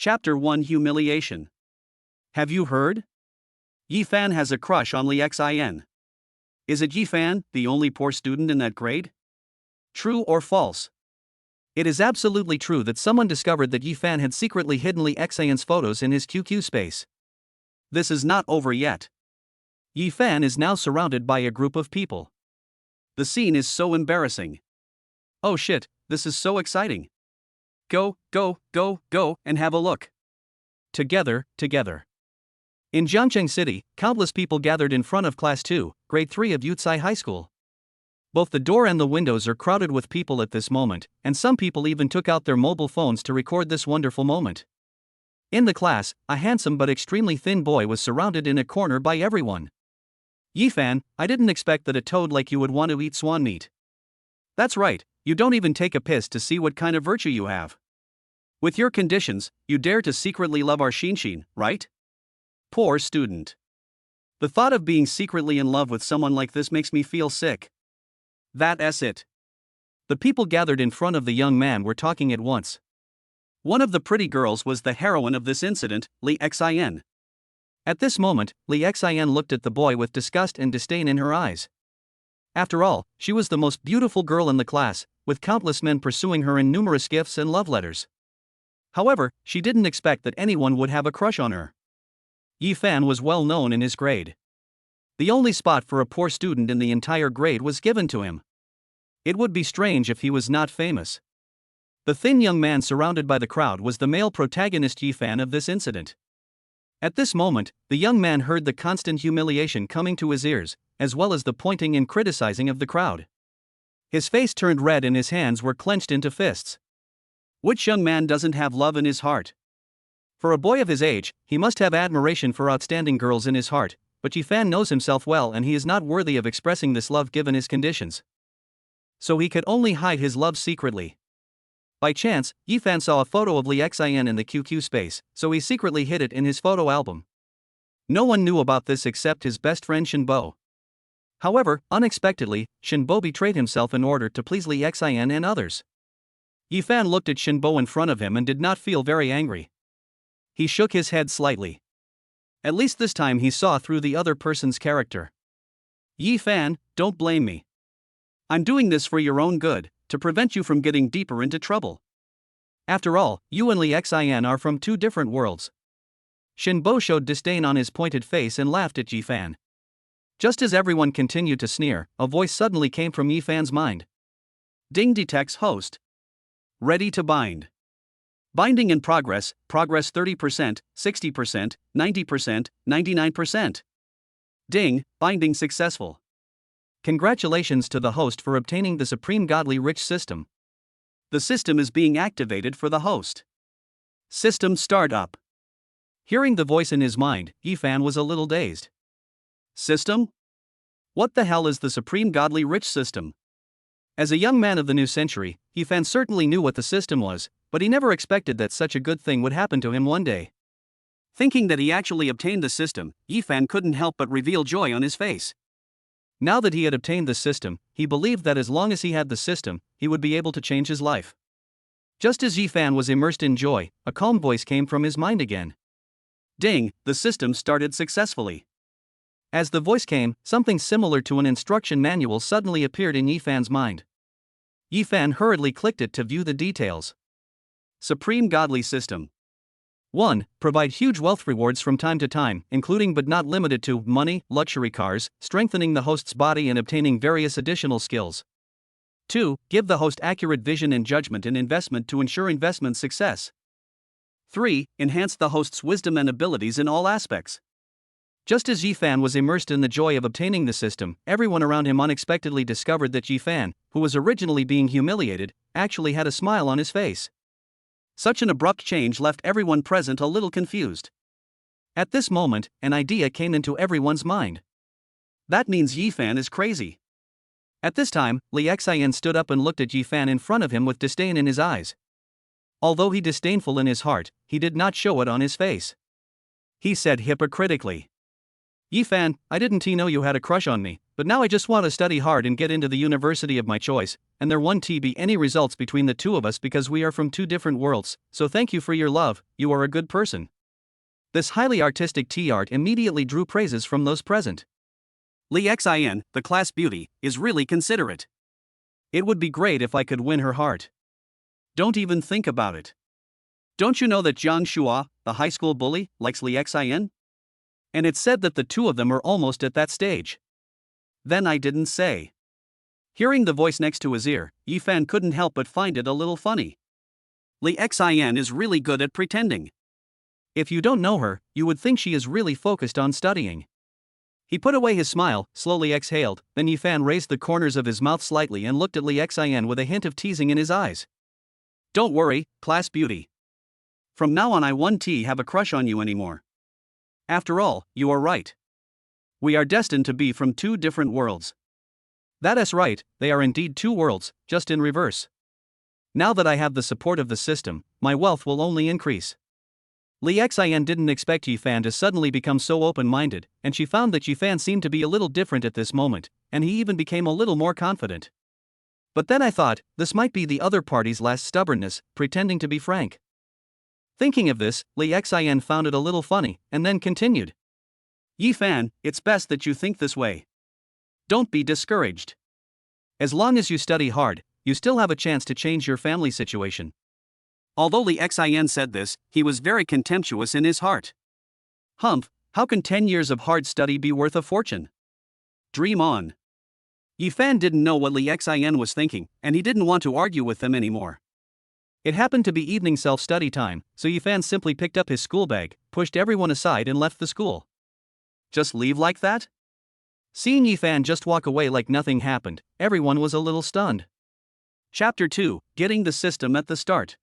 Chapter 1 Humiliation. Have you heard? Yifan has a crush on Li Xin. Is it Yifan, the only poor student in that grade? True or false? It is absolutely true that someone discovered that Yifan had secretly hidden Li Xin's photos in his QQ space. This is not over yet. Yifan is now surrounded by a group of people. The scene is so embarrassing. Oh shit, this is so exciting. Go, and have a look. Together. In Jiangcheng City, countless people gathered in front of Class 2, Grade 3 of Yucai High School. Both the door and the windows are crowded with people at this moment, and some people even took out their mobile phones to record this wonderful moment. In the class, a handsome but extremely thin boy was surrounded in a corner by everyone. Yifan, I didn't expect that a toad like you would want to eat swan meat. That's right, you don't even take a piss to see what kind of virtue you have. With your conditions, you dare to secretly love our Shinshin, right? Poor student. The thought of being secretly in love with someone like this makes me feel sick. That's it. The people gathered in front of the young man were talking at once. One of the pretty girls was the heroine of this incident, Li Xin. At this moment, Li Xin looked at the boy with disgust and disdain in her eyes. After all, she was the most beautiful girl in the class, with countless men pursuing her in numerous gifts and love letters. However, she didn't expect that anyone would have a crush on her. Yifan was well known in his grade. The only spot for a poor student in the entire grade was given to him. It would be strange if he was not famous. The thin young man surrounded by the crowd was the male protagonist Yifan of this incident. At this moment, the young man heard the constant humiliation coming to his ears, as well as the pointing and criticizing of the crowd. His face turned red and his hands were clenched into fists. Which young man doesn't have love in his heart? For a boy of his age, he must have admiration for outstanding girls in his heart, but Yifan knows himself well and he is not worthy of expressing this love given his conditions. So he could only hide his love secretly. By chance, Yifan saw a photo of Li Xin in the QQ space, so he secretly hid it in his photo album. No one knew about this except his best friend Shinbo. However, unexpectedly, Shinbo betrayed himself in order to please Li Xin and others. Yifan looked at Shinbo in front of him and did not feel very angry. He shook his head slightly. At least this time he saw through the other person's character. Yifan, don't blame me. I'm doing this for your own good, to prevent you from getting deeper into trouble. After all, you and Li Xin are from two different worlds. Shinbo showed disdain on his pointed face and laughed at Yifan. Just as everyone continued to sneer, a voice suddenly came from Yifan's mind. Ding detects host. Ready to bind. Binding in progress 30%, 60%, 90%, 99%. Ding, binding successful. Congratulations to the host for obtaining the Supreme Godly Rich system. The system is being activated for the host. System startup. Hearing the voice in his mind, Yifan was a little dazed. System? What the hell is the Supreme Godly Rich system? As a young man of the new century, Yifan certainly knew what the system was, but he never expected that such a good thing would happen to him one day. Thinking that he actually obtained the system, Yifan couldn't help but reveal joy on his face. Now that he had obtained the system, he believed that as long as he had the system, he would be able to change his life. Just as Yifan was immersed in joy, a calm voice came from his mind again. Ding, the system started successfully. As the voice came, something similar to an instruction manual suddenly appeared in Yifan's mind. Yifan hurriedly clicked it to view the details. Supreme Godly System. 1. Provide huge wealth rewards from time to time, including but not limited to money, luxury cars, strengthening the host's body and obtaining various additional skills. 2. Give the host accurate vision and judgment in investment to ensure investment success. 3. Enhance the host's wisdom and abilities in all aspects. Just as Yifan was immersed in the joy of obtaining the system, everyone around him unexpectedly discovered that Yifan, who was originally being humiliated, actually had a smile on his face. Such an abrupt change left everyone present a little confused. At this moment, an idea came into everyone's mind. That means Yifan is crazy. At this time, Li Xin stood up and looked at Yifan in front of him with disdain in his eyes. Although he disdainful in his heart, he did not show it on his face. He said hypocritically, Yifan, I didn't know you had a crush on me, but now I just want to study hard and get into the university of my choice, and there won't be any results between the two of us because we are from two different worlds, so thank you for your love, you are a good person. This highly artistic art immediately drew praises from those present. Li Xin, the class beauty, is really considerate. It would be great if I could win her heart. Don't even think about it. Don't you know that Jiang Shua, the high school bully, likes Li Xin? And it's said that the two of them are almost at that stage. Then I didn't say. Hearing the voice next to his ear, Yifan couldn't help but find it a little funny. Li Xin is really good at pretending. If you don't know her, you would think she is really focused on studying. He put away his smile, slowly exhaled, then Yifan raised the corners of his mouth slightly and looked at Li Xin with a hint of teasing in his eyes. Don't worry, class beauty. From now on I won't have a crush on you anymore. After all, you are right. We are destined to be from two different worlds. That is right, they are indeed two worlds, just in reverse. Now that I have the support of the system, my wealth will only increase. Li Xin didn't expect Yifan to suddenly become so open-minded, and she found that Yifan seemed to be a little different at this moment, and he even became a little more confident. But then I thought, this might be the other party's last stubbornness, pretending to be frank. Thinking of this, Li Xin found it a little funny, and then continued. Yifan, it's best that you think this way. Don't be discouraged. As long as you study hard, you still have a chance to change your family situation. Although Li Xin said this, he was very contemptuous in his heart. Humph, how can 10 years of hard study be worth a fortune? Dream on. Yifan didn't know what Li Xin was thinking, and he didn't want to argue with them anymore. It happened to be evening self-study time, so Yifan simply picked up his school bag, pushed everyone aside and left the school. Just leave like that? Seeing Yifan just walk away like nothing happened, everyone was a little stunned. Chapter 2, Getting the System at the Start.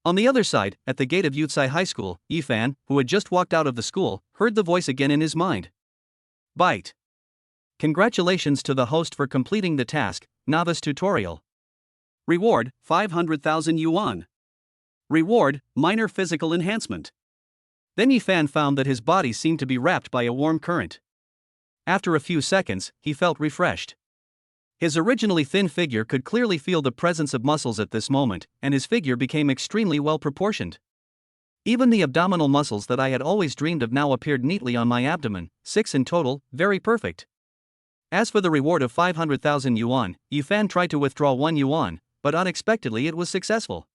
On the other side, at the gate of Yutsai High School, Yifan, who had just walked out of the school, heard the voice again in his mind. Bite. Congratulations to the host for completing the task, Novice Tutorial. Reward, 500,000 yuan. Reward, minor physical enhancement. Then Yifan found that his body seemed to be wrapped by a warm current. After a few seconds, he felt refreshed. His originally thin figure could clearly feel the presence of muscles at this moment, and his figure became extremely well proportioned. Even the abdominal muscles that I had always dreamed of now appeared neatly on my abdomen, 6 in total, very perfect. As for the reward of 500,000 yuan, Yifan tried to withdraw 1 yuan, but unexpectedly it was successful.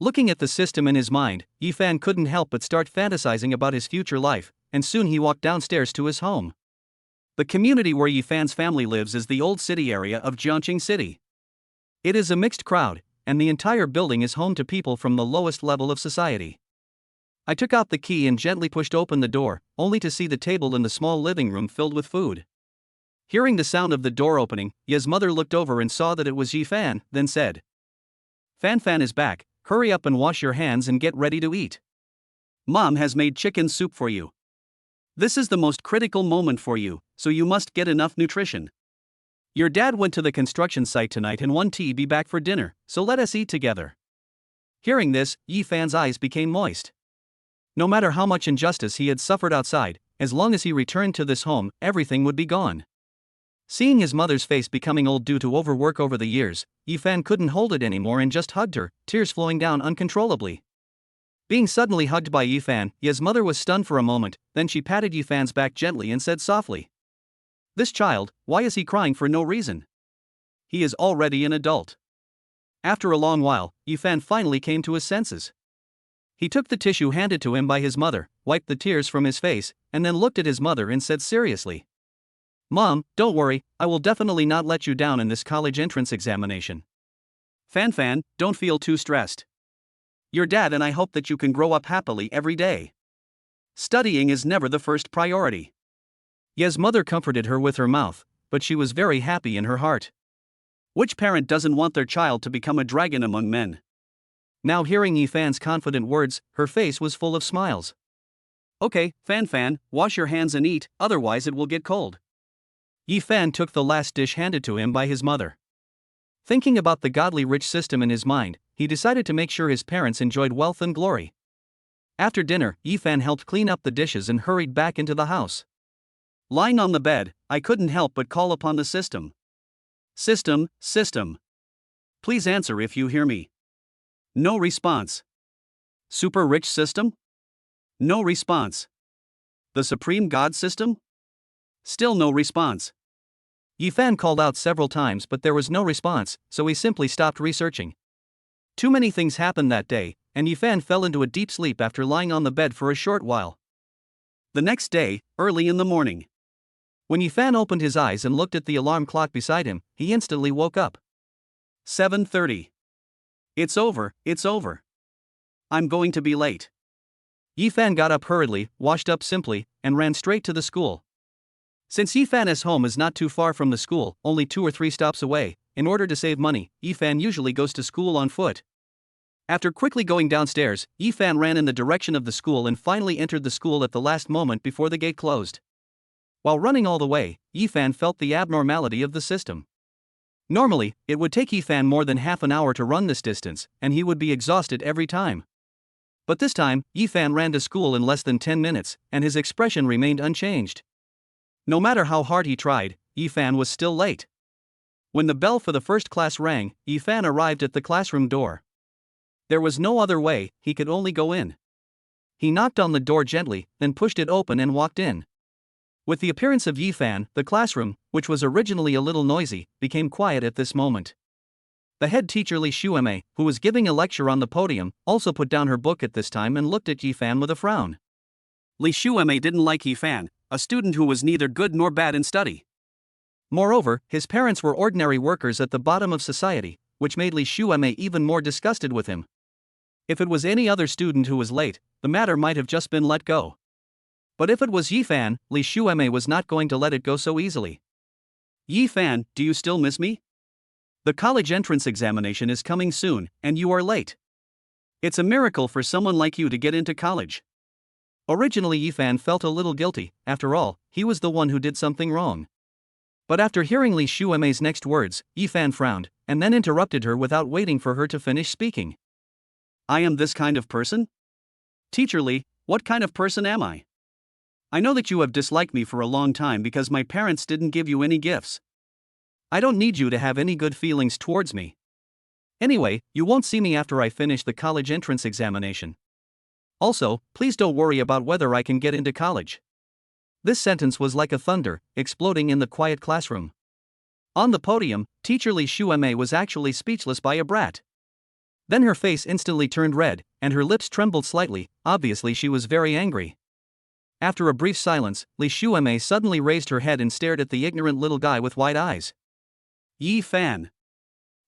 Looking at the system in his mind, Yifan couldn't help but start fantasizing about his future life, and soon he walked downstairs to his home. The community where Yifan's family lives is the old city area of Jiangqing City. It is a mixed crowd, and the entire building is home to people from the lowest level of society. I took out the key and gently pushed open the door, only to see the table in the small living room filled with food. Hearing the sound of the door opening, Ye's mother looked over and saw that it was Yifan, then said, Fan is back, hurry up and wash your hands and get ready to eat. Mom has made chicken soup for you. This is the most critical moment for you, so you must get enough nutrition. Your dad went to the construction site tonight and won't be back for dinner, so let us eat together. Hearing this, Yifan's eyes became moist. No matter how much injustice he had suffered outside, as long as he returned to this home, everything would be gone. Seeing his mother's face becoming old due to overwork over the years, Yifan couldn't hold it anymore and just hugged her, tears flowing down uncontrollably. Being suddenly hugged by Yifan, Ye's mother was stunned for a moment, then she patted Yifan's back gently and said softly, This child, why is he crying for no reason? He is already an adult. After a long while, Yifan finally came to his senses. He took the tissue handed to him by his mother, wiped the tears from his face, and then looked at his mother and said seriously, Mom, don't worry, I will definitely not let you down in this college entrance examination. Fan, don't feel too stressed. Your dad and I hope that you can grow up happily every day. Studying is never the first priority. Ye's mother comforted her with her mouth, but she was very happy in her heart. Which parent doesn't want their child to become a dragon among men? Now hearing Yifan's confident words, her face was full of smiles. Okay, Fan, wash your hands and eat, otherwise it will get cold. Yifan took the last dish handed to him by his mother. Thinking about the godly rich system in his mind, he decided to make sure his parents enjoyed wealth and glory. After dinner, Yifan helped clean up the dishes and hurried back into the house. Lying on the bed, I couldn't help but call upon the system. System, system. Please answer if you hear me. No response. Super rich system? No response. The supreme God system? Still no response. Yifan called out several times, but there was no response, so he simply stopped researching. Too many things happened that day, and Yifan fell into a deep sleep after lying on the bed for a short while. The next day, early in the morning. When Yifan opened his eyes and looked at the alarm clock beside him, he instantly woke up. 7:30. It's over, it's over. I'm going to be late. Yifan got up hurriedly, washed up simply, and ran straight to the school. Since Yifan's home is not too far from the school, only 2 or 3 stops away, in order to save money, Yifan usually goes to school on foot. After quickly going downstairs, Yifan ran in the direction of the school and finally entered the school at the last moment before the gate closed. While running all the way, Yifan felt the abnormality of the system. Normally, it would take Yifan more than half an hour to run this distance, and he would be exhausted every time. But this time, Yifan ran to school in less than 10 minutes, and his expression remained unchanged. No matter how hard he tried, Yifan was still late. When the bell for the first class rang, Yifan arrived at the classroom door. There was no other way, he could only go in. He knocked on the door gently, then pushed it open and walked in. With the appearance of Yifan, the classroom, which was originally a little noisy, became quiet at this moment. The head teacher Li Shueme, who was giving a lecture on the podium, also put down her book at this time and looked at Yifan with a frown. Li Shueme didn't like Yifan, a student who was neither good nor bad in study. Moreover, his parents were ordinary workers at the bottom of society, which made Li Shueme even more disgusted with him. If it was any other student who was late, the matter might have just been let go. But if it was Yifan, Li Shueme was not going to let it go so easily. Yifan, do you still miss me? The college entrance examination is coming soon, and you are late. It's a miracle for someone like you to get into college. Originally Yifan felt a little guilty, after all, he was the one who did something wrong. But after hearing Li Shueme's next words, Yifan frowned, and then interrupted her without waiting for her to finish speaking. I am this kind of person? Teacher Li, what kind of person am I? I know that you have disliked me for a long time because my parents didn't give you any gifts. I don't need you to have any good feelings towards me. Anyway, you won't see me after I finish the college entrance examination. Also, please don't worry about whether I can get into college. This sentence was like a thunder, exploding in the quiet classroom. On the podium, teacher Li Shueme was actually speechless by a brat. Then her face instantly turned red, and her lips trembled slightly, obviously she was very angry. After a brief silence, Li Shueme suddenly raised her head and stared at the ignorant little guy with wide eyes. Yifan.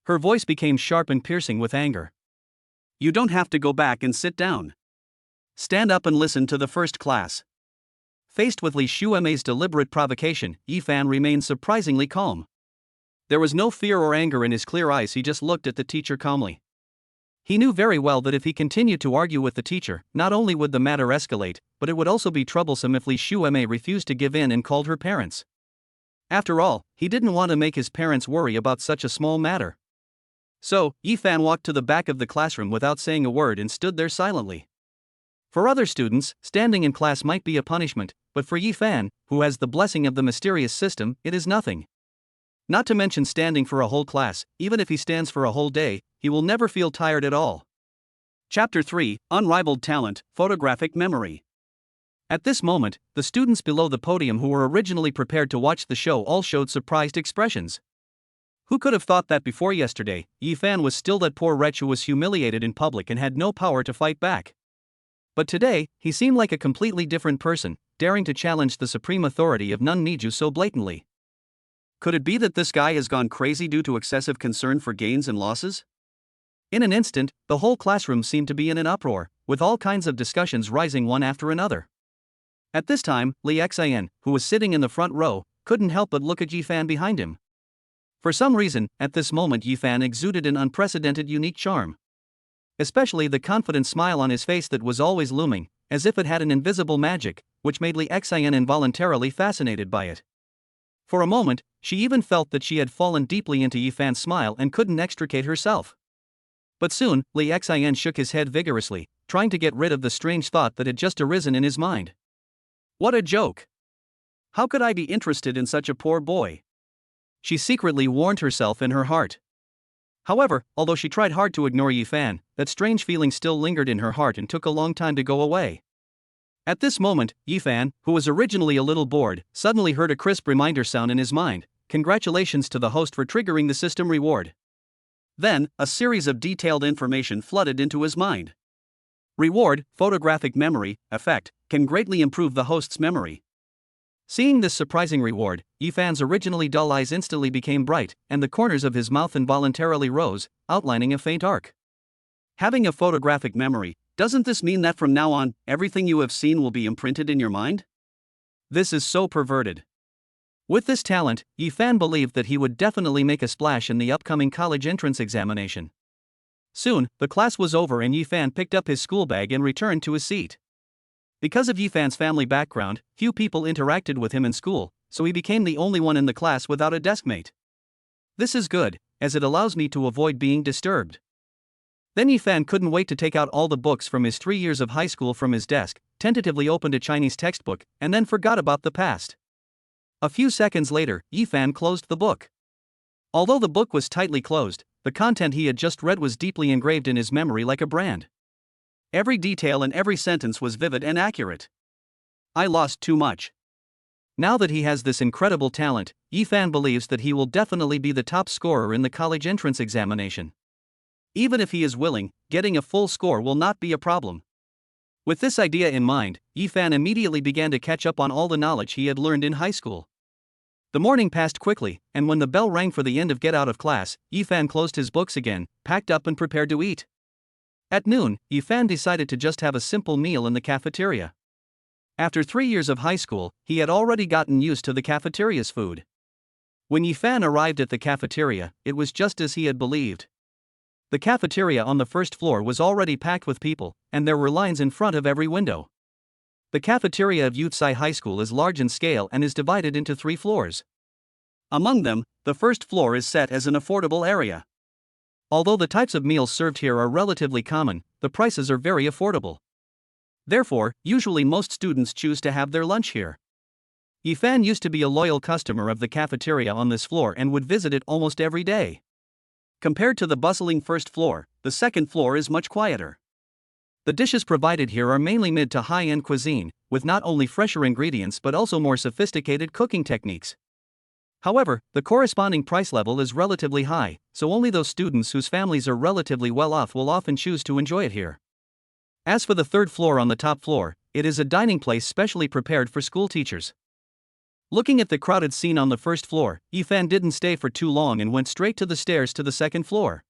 Her voice became sharp and piercing with anger. You don't have to go back and sit down. Stand up and listen to the first class. Faced with Li Shueme's deliberate provocation, Yifan remained surprisingly calm. There was no fear or anger in his clear eyes, he just looked at the teacher calmly. He knew very well that if he continued to argue with the teacher, not only would the matter escalate, but it would also be troublesome if Li Shueme refused to give in and called her parents. After all, he didn't want to make his parents worry about such a small matter. So, Yifan walked to the back of the classroom without saying a word and stood there silently. For other students, standing in class might be a punishment, but for Yifan, who has the blessing of the mysterious system, it is nothing. Not to mention standing for a whole class, even if he stands for a whole day, he will never feel tired at all. Chapter 3, Unrivaled Talent, Photographic Memory. At this moment, the students below the podium who were originally prepared to watch the show all showed surprised expressions. Who could have thought that before yesterday, Yifan was still that poor wretch who was humiliated in public and had no power to fight back? But today, he seemed like a completely different person, daring to challenge the supreme authority of Nun Niju so blatantly. Could it be that this guy has gone crazy due to excessive concern for gains and losses? In an instant, the whole classroom seemed to be in an uproar, with all kinds of discussions rising one after another. At this time, Li Xin, who was sitting in the front row, couldn't help but look at Yifan behind him. For some reason, at this moment Yifan exuded an unprecedented unique charm. Especially the confident smile on his face that was always looming, as if it had an invisible magic, which made Li Xin involuntarily fascinated by it. For a moment, she even felt that she had fallen deeply into Yifan's smile and couldn't extricate herself. But soon, Li Xin shook his head vigorously, trying to get rid of the strange thought that had just arisen in his mind. What a joke! How could I be interested in such a poor boy? She secretly warned herself in her heart. However, although she tried hard to ignore Yifan, that strange feeling still lingered in her heart and took a long time to go away. At this moment, Yifan, who was originally a little bored, suddenly heard a crisp reminder sound in his mind. Congratulations to the host for triggering the system reward. Then, a series of detailed information flooded into his mind. Reward, photographic memory, effect, can greatly improve the host's memory. Seeing this surprising reward, Yifan's originally dull eyes instantly became bright, and the corners of his mouth involuntarily rose, outlining a faint arc. Having a photographic memory, doesn't this mean that from now on, everything you have seen will be imprinted in your mind? This is so perverted. With this talent, Yifan believed that he would definitely make a splash in the upcoming college entrance examination. Soon, the class was over and Yifan picked up his school bag and returned to his seat. Because of Yifan's family background, few people interacted with him in school, so he became the only one in the class without a deskmate. This is good, as it allows me to avoid being disturbed. Then Yifan couldn't wait to take out all the books from his 3 years of high school from his desk, tentatively opened a Chinese textbook, and then forgot about the past. A few seconds later, Yifan closed the book. Although the book was tightly closed, the content he had just read was deeply engraved in his memory like a brand. Every detail and every sentence was vivid and accurate. I lost too much. Now that he has this incredible talent, Yifan believes that he will definitely be the top scorer in the college entrance examination. Even if he is willing, getting a full score will not be a problem. With this idea in mind, Yifan immediately began to catch up on all the knowledge he had learned in high school. The morning passed quickly, and when the bell rang for the end of get out of class, Yifan closed his books again, packed up and prepared to eat. At noon, Yifan decided to just have a simple meal in the cafeteria. After 3 years of high school, he had already gotten used to the cafeteria's food. When Yifan arrived at the cafeteria, it was just as he had believed. The cafeteria on the first floor was already packed with people, and there were lines in front of every window. The cafeteria of Youthsai High School is large in scale and is divided into 3 floors. Among them, the first floor is set as an affordable area. Although the types of meals served here are relatively common, the prices are very affordable. Therefore, usually most students choose to have their lunch here. Yifan used to be a loyal customer of the cafeteria on this floor and would visit it almost every day. Compared to the bustling first floor, the second floor is much quieter. The dishes provided here are mainly mid to high-end cuisine, with not only fresher ingredients but also more sophisticated cooking techniques. However, the corresponding price level is relatively high, so only those students whose families are relatively well off will often choose to enjoy it here. As for the third floor on the top floor, it is a dining place specially prepared for school teachers. Looking at the crowded scene on the first floor, Yifan didn't stay for too long and went straight to the stairs to the second floor.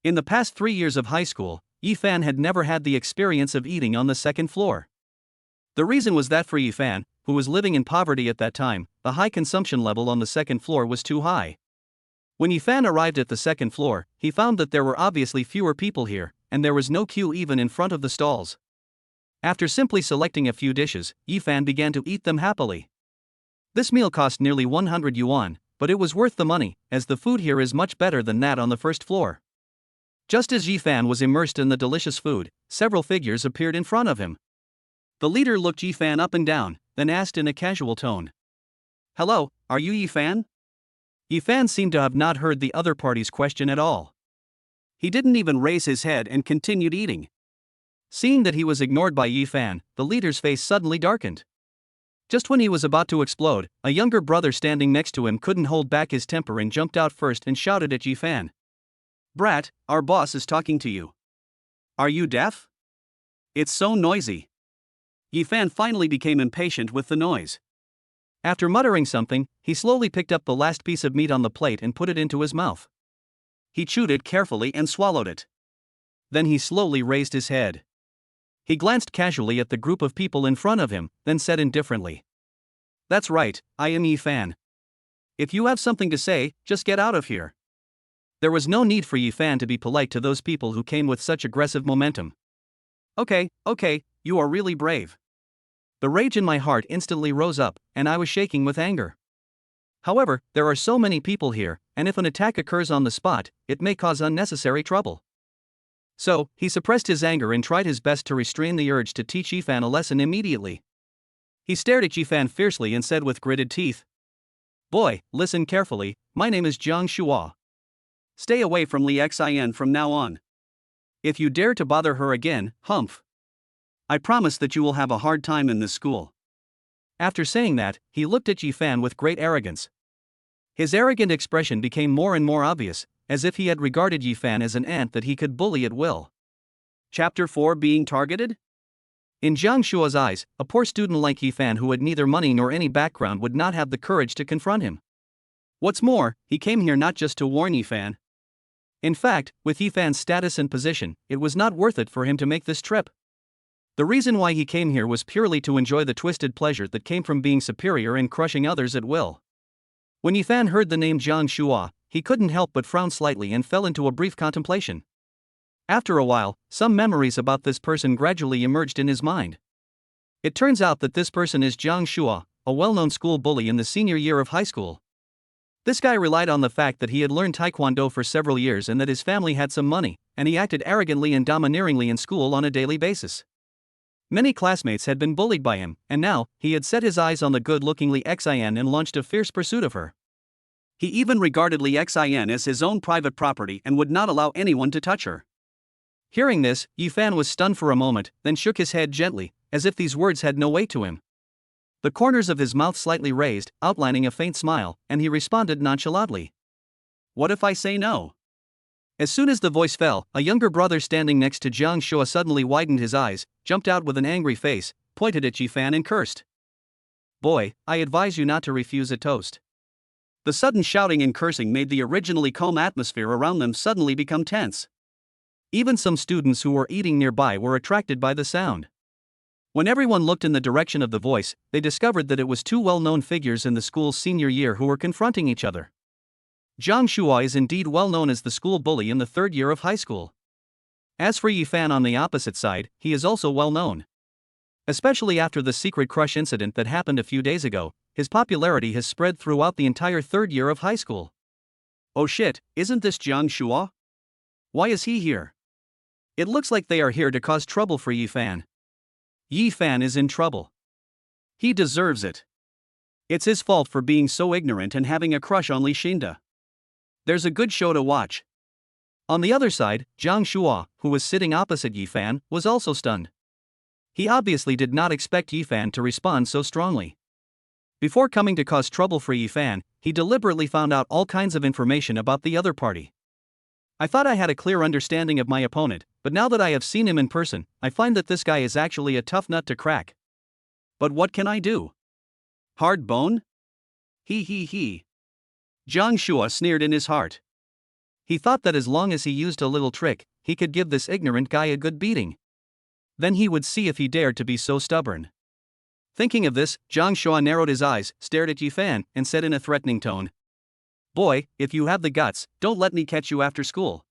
In the past 3 years of high school, Yifan had never had the experience of eating on the second floor. The reason was that for Yifan, who was living in poverty at that time, the high consumption level on the second floor was too high. When Yifan arrived at the second floor, he found that there were obviously fewer people here, and there was no queue even in front of the stalls. After simply selecting a few dishes, Yifan began to eat them happily. This meal cost nearly 100 yuan, but it was worth the money, as the food here is much better than that on the first floor. Just as Yifan was immersed in the delicious food, several figures appeared in front of him. The leader looked Yifan up and down, then asked in a casual tone, "Hello, are you Yifan?" Yifan seemed to have not heard the other party's question at all. He didn't even raise his head and continued eating. Seeing that he was ignored by Yifan, the leader's face suddenly darkened. Just when he was about to explode, a younger brother standing next to him couldn't hold back his temper and jumped out first and shouted at Yifan. "Brat, our boss is talking to you. Are you deaf? It's so noisy." Yifan finally became impatient with the noise. After muttering something, he slowly picked up the last piece of meat on the plate and put it into his mouth. He chewed it carefully and swallowed it. Then he slowly raised his head. He glanced casually at the group of people in front of him, then said indifferently, "That's right, I am Yifan. If you have something to say, just get out of here." There was no need for Yifan to be polite to those people who came with such aggressive momentum. Okay, you are really brave." The rage in my heart instantly rose up, and I was shaking with anger. However, there are so many people here, and if an attack occurs on the spot, it may cause unnecessary trouble. So, he suppressed his anger and tried his best to restrain the urge to teach Yifan a lesson immediately. He stared at Yifan fiercely and said with gritted teeth, "Boy, listen carefully, my name is Jiang Shua. Stay away from Li Xin from now on. If you dare to bother her again, humph. I promise that you will have a hard time in this school." After saying that, he looked at Yifan with great arrogance. His arrogant expression became more and more obvious, as if he had regarded Yifan as an ant that he could bully at will. Chapter 4: Being Targeted? In Jiang Shua's eyes, a poor student like Yifan who had neither money nor any background would not have the courage to confront him. What's more, he came here not just to warn Yifan. In fact, with Yifan's status and position, it was not worth it for him to make this trip. The reason why he came here was purely to enjoy the twisted pleasure that came from being superior and crushing others at will. When Yifan heard the name Jiang Shua, he couldn't help but frown slightly and fell into a brief contemplation. After a while, some memories about this person gradually emerged in his mind. It turns out that this person is Jiang Shua, a well-known school bully in the senior year of high school. This guy relied on the fact that he had learned Taekwondo for several years and that his family had some money, and he acted arrogantly and domineeringly in school on a daily basis. Many classmates had been bullied by him, and now, he had set his eyes on the good-looking Li Xin and launched a fierce pursuit of her. He even regarded Li Xin as his own private property and would not allow anyone to touch her. Hearing this, Yifan was stunned for a moment, then shook his head gently, as if these words had no weight to him. The corners of his mouth slightly raised, outlining a faint smile, and he responded nonchalantly. "What if I say no?" As soon as the voice fell, a younger brother standing next to Jiang Shua suddenly widened his eyes, jumped out with an angry face, pointed at Yifan and cursed. "Boy, I advise you not to refuse a toast." The sudden shouting and cursing made the originally calm atmosphere around them suddenly become tense. Even some students who were eating nearby were attracted by the sound. When everyone looked in the direction of the voice, they discovered that it was two well-known figures in the school's senior year who were confronting each other. Jiang Shua is indeed well known as the school bully in the third year of high school. As for Yifan on the opposite side, he is also well known. Especially after the secret crush incident that happened a few days ago, his popularity has spread throughout the entire third year of high school. Oh shit, isn't this Jiang Shua? Why is he here? It looks like they are here to cause trouble for Yifan. Yifan is in trouble. He deserves it. It's his fault for being so ignorant and having a crush on Li Xinda. There's a good show to watch. On the other side, Jiang Shua, who was sitting opposite Yifan, was also stunned. He obviously did not expect Yifan to respond so strongly. Before coming to cause trouble for Yifan, he deliberately found out all kinds of information about the other party. I thought I had a clear understanding of my opponent, but now that I have seen him in person, I find that this guy is actually a tough nut to crack. But what can I do? Hard bone? He. Jiang Shua sneered in his heart. He thought that as long as he used a little trick, he could give this ignorant guy a good beating. Then he would see if he dared to be so stubborn. Thinking of this, Jiang Shua narrowed his eyes, stared at Yifan, and said in a threatening tone, "Boy, if you have the guts, don't let me catch you after school."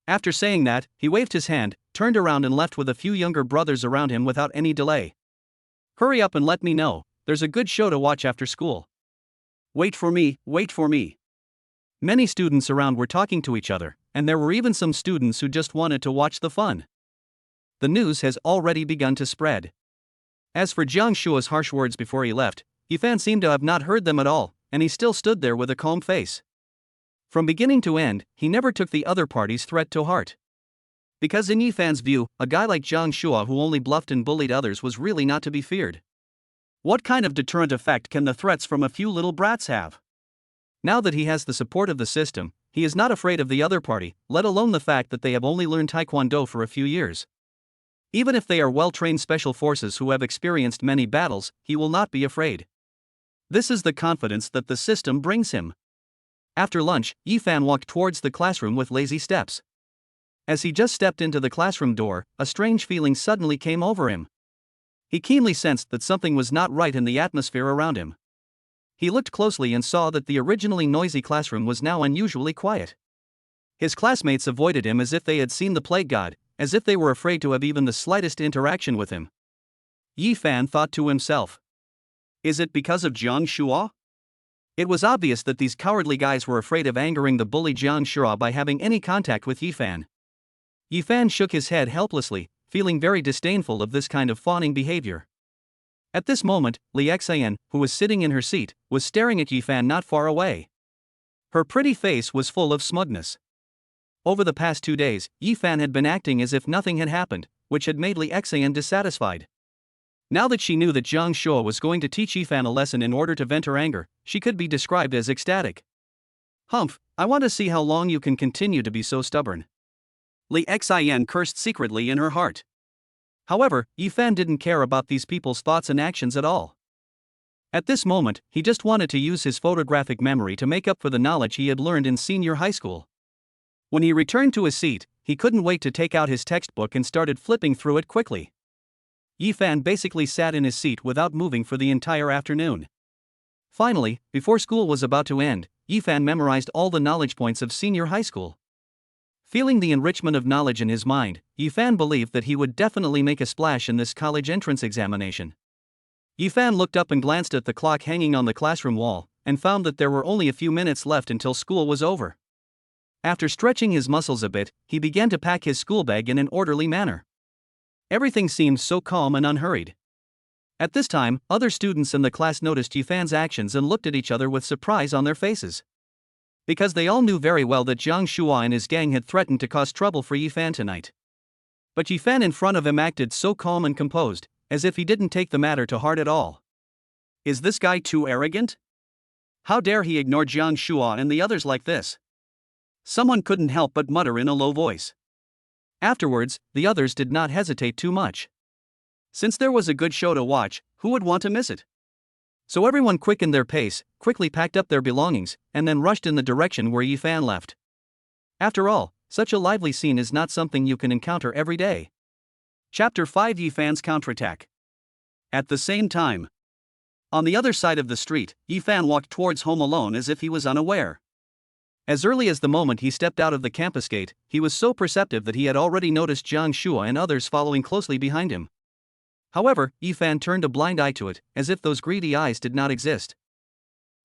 After saying that, he waved his hand, turned around and left with a few younger brothers around him without any delay. "Hurry up and let me know, there's a good show to watch after school." Wait for me. Many students around were talking to each other, and there were even some students who just wanted to watch the fun. The news has already begun to spread. As for Jiang Shua's harsh words before he left, Yifan seemed to have not heard them at all, and he still stood there with a calm face. From beginning to end, he never took the other party's threat to heart. Because in Yifan's view, a guy like Jiang Shua who only bluffed and bullied others was really not to be feared. What kind of deterrent effect can the threats from a few little brats have? Now that he has the support of the system, he is not afraid of the other party, let alone the fact that they have only learned Taekwondo for a few years. Even if they are well-trained special forces who have experienced many battles, he will not be afraid. This is the confidence that the system brings him. After lunch, Yifan walked towards the classroom with lazy steps. As he just stepped into the classroom door, a strange feeling suddenly came over him. He keenly sensed that something was not right in the atmosphere around him. He looked closely and saw that the originally noisy classroom was now unusually quiet. His classmates avoided him as if they had seen the plague god, as if they were afraid to have even the slightest interaction with him. Yifan thought to himself, "Is it because of Jiang Shua?" It was obvious that these cowardly guys were afraid of angering the bully Jiang Shua by having any contact with Yifan. Yifan shook his head helplessly, feeling very disdainful of this kind of fawning behavior. At this moment, Li Xian, who was sitting in her seat, was staring at Yifan not far away. Her pretty face was full of smugness. Over the past 2 days, Yifan had been acting as if nothing had happened, which had made Li Xian dissatisfied. Now that she knew that Jiang Shuo was going to teach Yifan a lesson in order to vent her anger, she could be described as ecstatic. Humph, I want to see how long you can continue to be so stubborn. Li Xian cursed secretly in her heart. However, Yifan didn't care about these people's thoughts and actions at all. At this moment, he just wanted to use his photographic memory to make up for the knowledge he had learned in senior high school. When he returned to his seat, he couldn't wait to take out his textbook and started flipping through it quickly. Yifan basically sat in his seat without moving for the entire afternoon. Finally, before school was about to end, Yifan memorized all the knowledge points of senior high school. Feeling the enrichment of knowledge in his mind, Yifan believed that he would definitely make a splash in this college entrance examination. Yifan looked up and glanced at the clock hanging on the classroom wall, and found that there were only a few minutes left until school was over. After stretching his muscles a bit, he began to pack his school bag in an orderly manner. Everything seemed so calm and unhurried. At this time, other students in the class noticed Yifan's actions and looked at each other with surprise on their faces. Because they all knew very well that Jiang Shuo and his gang had threatened to cause trouble for Yifan tonight. But Yifan in front of him acted so calm and composed, as if he didn't take the matter to heart at all. Is this guy too arrogant? How dare he ignore Jiang Shuo and the others like this? Someone couldn't help but mutter in a low voice. Afterwards, the others did not hesitate too much. Since there was a good show to watch, who would want to miss it? So everyone quickened their pace, quickly packed up their belongings, and then rushed in the direction where Yifan left. After all, such a lively scene is not something you can encounter every day. Chapter 5: Yifan's counterattack. At the same time, on the other side of the street, Yifan walked towards home alone as if he was unaware. As early as the moment he stepped out of the campus gate, he was so perceptive that he had already noticed Jiang Shuo and others following closely behind him. However, Yifan turned a blind eye to it, as if those greedy eyes did not exist.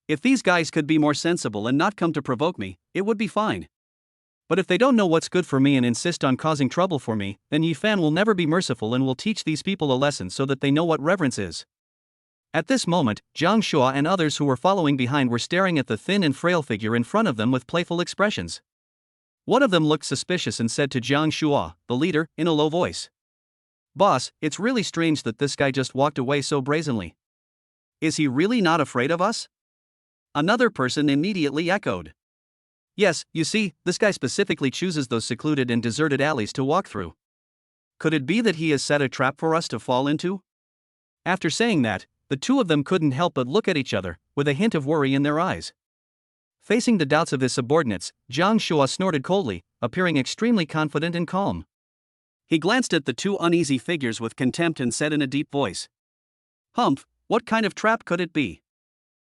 If these guys could be more sensible and not come to provoke me, it would be fine. But if they don't know what's good for me and insist on causing trouble for me, then Yifan will never be merciful and will teach these people a lesson so that they know what reverence is. At this moment, Jiang Shuo and others who were following behind were staring at the thin and frail figure in front of them with playful expressions. One of them looked suspicious and said to Jiang Shuo, the leader, in a low voice, "Boss, it's really strange that this guy just walked away so brazenly. Is he really not afraid of us?" Another person immediately echoed. "Yes, you see, this guy specifically chooses those secluded and deserted alleys to walk through. Could it be that he has set a trap for us to fall into?" After saying that, the two of them couldn't help but look at each other, with a hint of worry in their eyes. Facing the doubts of his subordinates, Jiang Shuo snorted coldly, appearing extremely confident and calm. He glanced at the two uneasy figures with contempt and said in a deep voice, "Humph, what kind of trap could it be?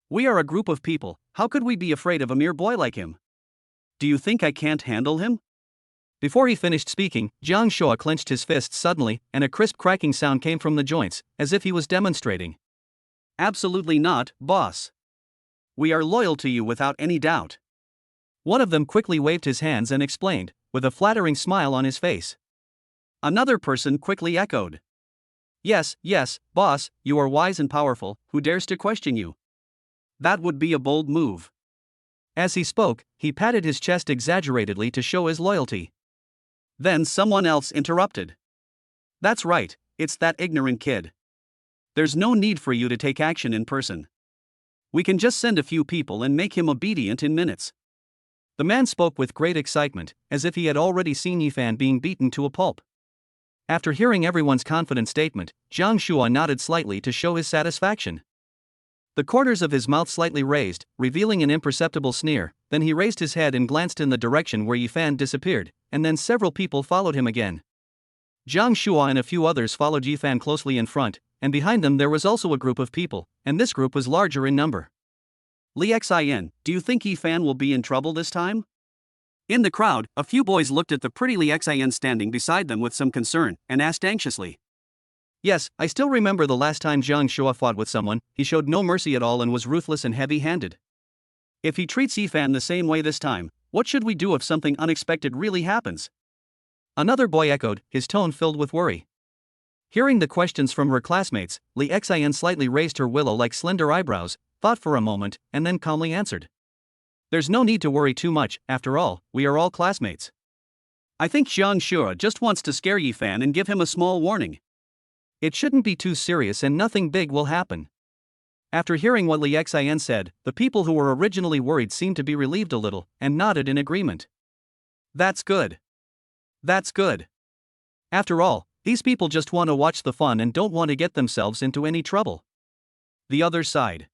We are a group of people, how could we be afraid of a mere boy like him? Do you think I can't handle him?" Before he finished speaking, Jiang Shuo clenched his fists suddenly, and a crisp cracking sound came from the joints, as if he was demonstrating. "Absolutely not, boss. We are loyal to you without any doubt." One of them quickly waved his hands and explained, with a flattering smile on his face. Another person quickly echoed, "Yes, yes, boss, you are wise and powerful, who dares to question you? That would be a bold move." As he spoke, he patted his chest exaggeratedly to show his loyalty. Then someone else interrupted. "That's right, it's that ignorant kid. There's no need for you to take action in person. We can just send a few people and make him obedient in minutes." The man spoke with great excitement, as if he had already seen Yifan being beaten to a pulp. After hearing everyone's confident statement, Jiang Shuo nodded slightly to show his satisfaction. The corners of his mouth slightly raised, revealing an imperceptible sneer, then he raised his head and glanced in the direction where Yifan disappeared, and then several people followed him again. Jiang Shuo and a few others followed Yifan closely in front, and behind them there was also a group of people, and this group was larger in number. "Li Xian, do you think Yifan will be in trouble this time?" In the crowd, a few boys looked at the pretty Li Xian standing beside them with some concern, and asked anxiously. Yes, I still remember the last time Jiang Shuo fought with someone, he showed no mercy at all and was ruthless and heavy-handed. If he treats Yifan the same way this time, what should we do if something unexpected really happens? Another boy echoed, his tone filled with worry. Hearing the questions from her classmates, Li Xin slightly raised her willow-like slender eyebrows, thought for a moment, and then calmly answered. There's no need to worry too much, after all, we are all classmates. I think Jiang Shua just wants to scare Yifan and give him a small warning. It shouldn't be too serious and nothing big will happen. After hearing what Li Xin said, the people who were originally worried seemed to be relieved a little, and nodded in agreement. That's good. That's good. After all, these people just want to watch the fun and don't want to get themselves into any trouble. The other side.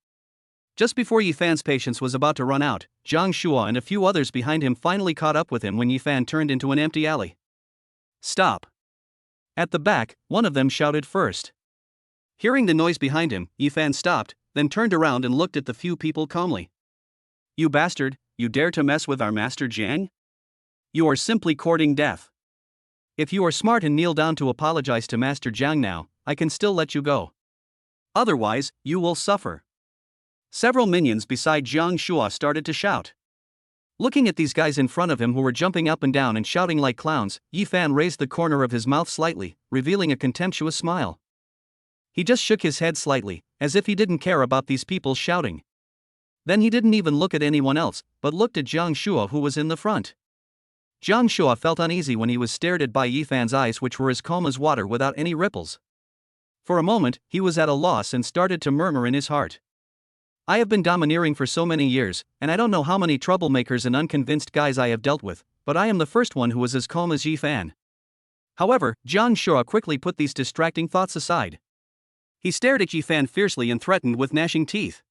Just before Yifan's patience was about to run out, Jiang Shua and a few others behind him finally caught up with him when Yifan turned into an empty alley. Stop! At the back, one of them shouted first. Hearing the noise behind him, Yifan stopped, then turned around and looked at the few people calmly. You bastard, you dare to mess with our master Jiang? You are simply courting death. If you are smart and kneel down to apologize to Master Jiang now, I can still let you go. Otherwise, you will suffer. Several minions beside Jiang Shua started to shout. Looking at these guys in front of him who were jumping up and down and shouting like clowns, Yifan raised the corner of his mouth slightly, revealing a contemptuous smile. He just shook his head slightly, as if he didn't care about these people shouting. Then he didn't even look at anyone else, but looked at Jiang Shua who was in the front. Jiang Shua felt uneasy when he was stared at by Yifan's eyes, which were as calm as water without any ripples. For a moment, he was at a loss and started to murmur in his heart. I have been domineering for so many years, and I don't know how many troublemakers and unconvinced guys I have dealt with, but I am the first one who was as calm as Yifan. However, Jiang Shua quickly put these distracting thoughts aside. He stared at Yifan fiercely and threatened with gnashing teeth.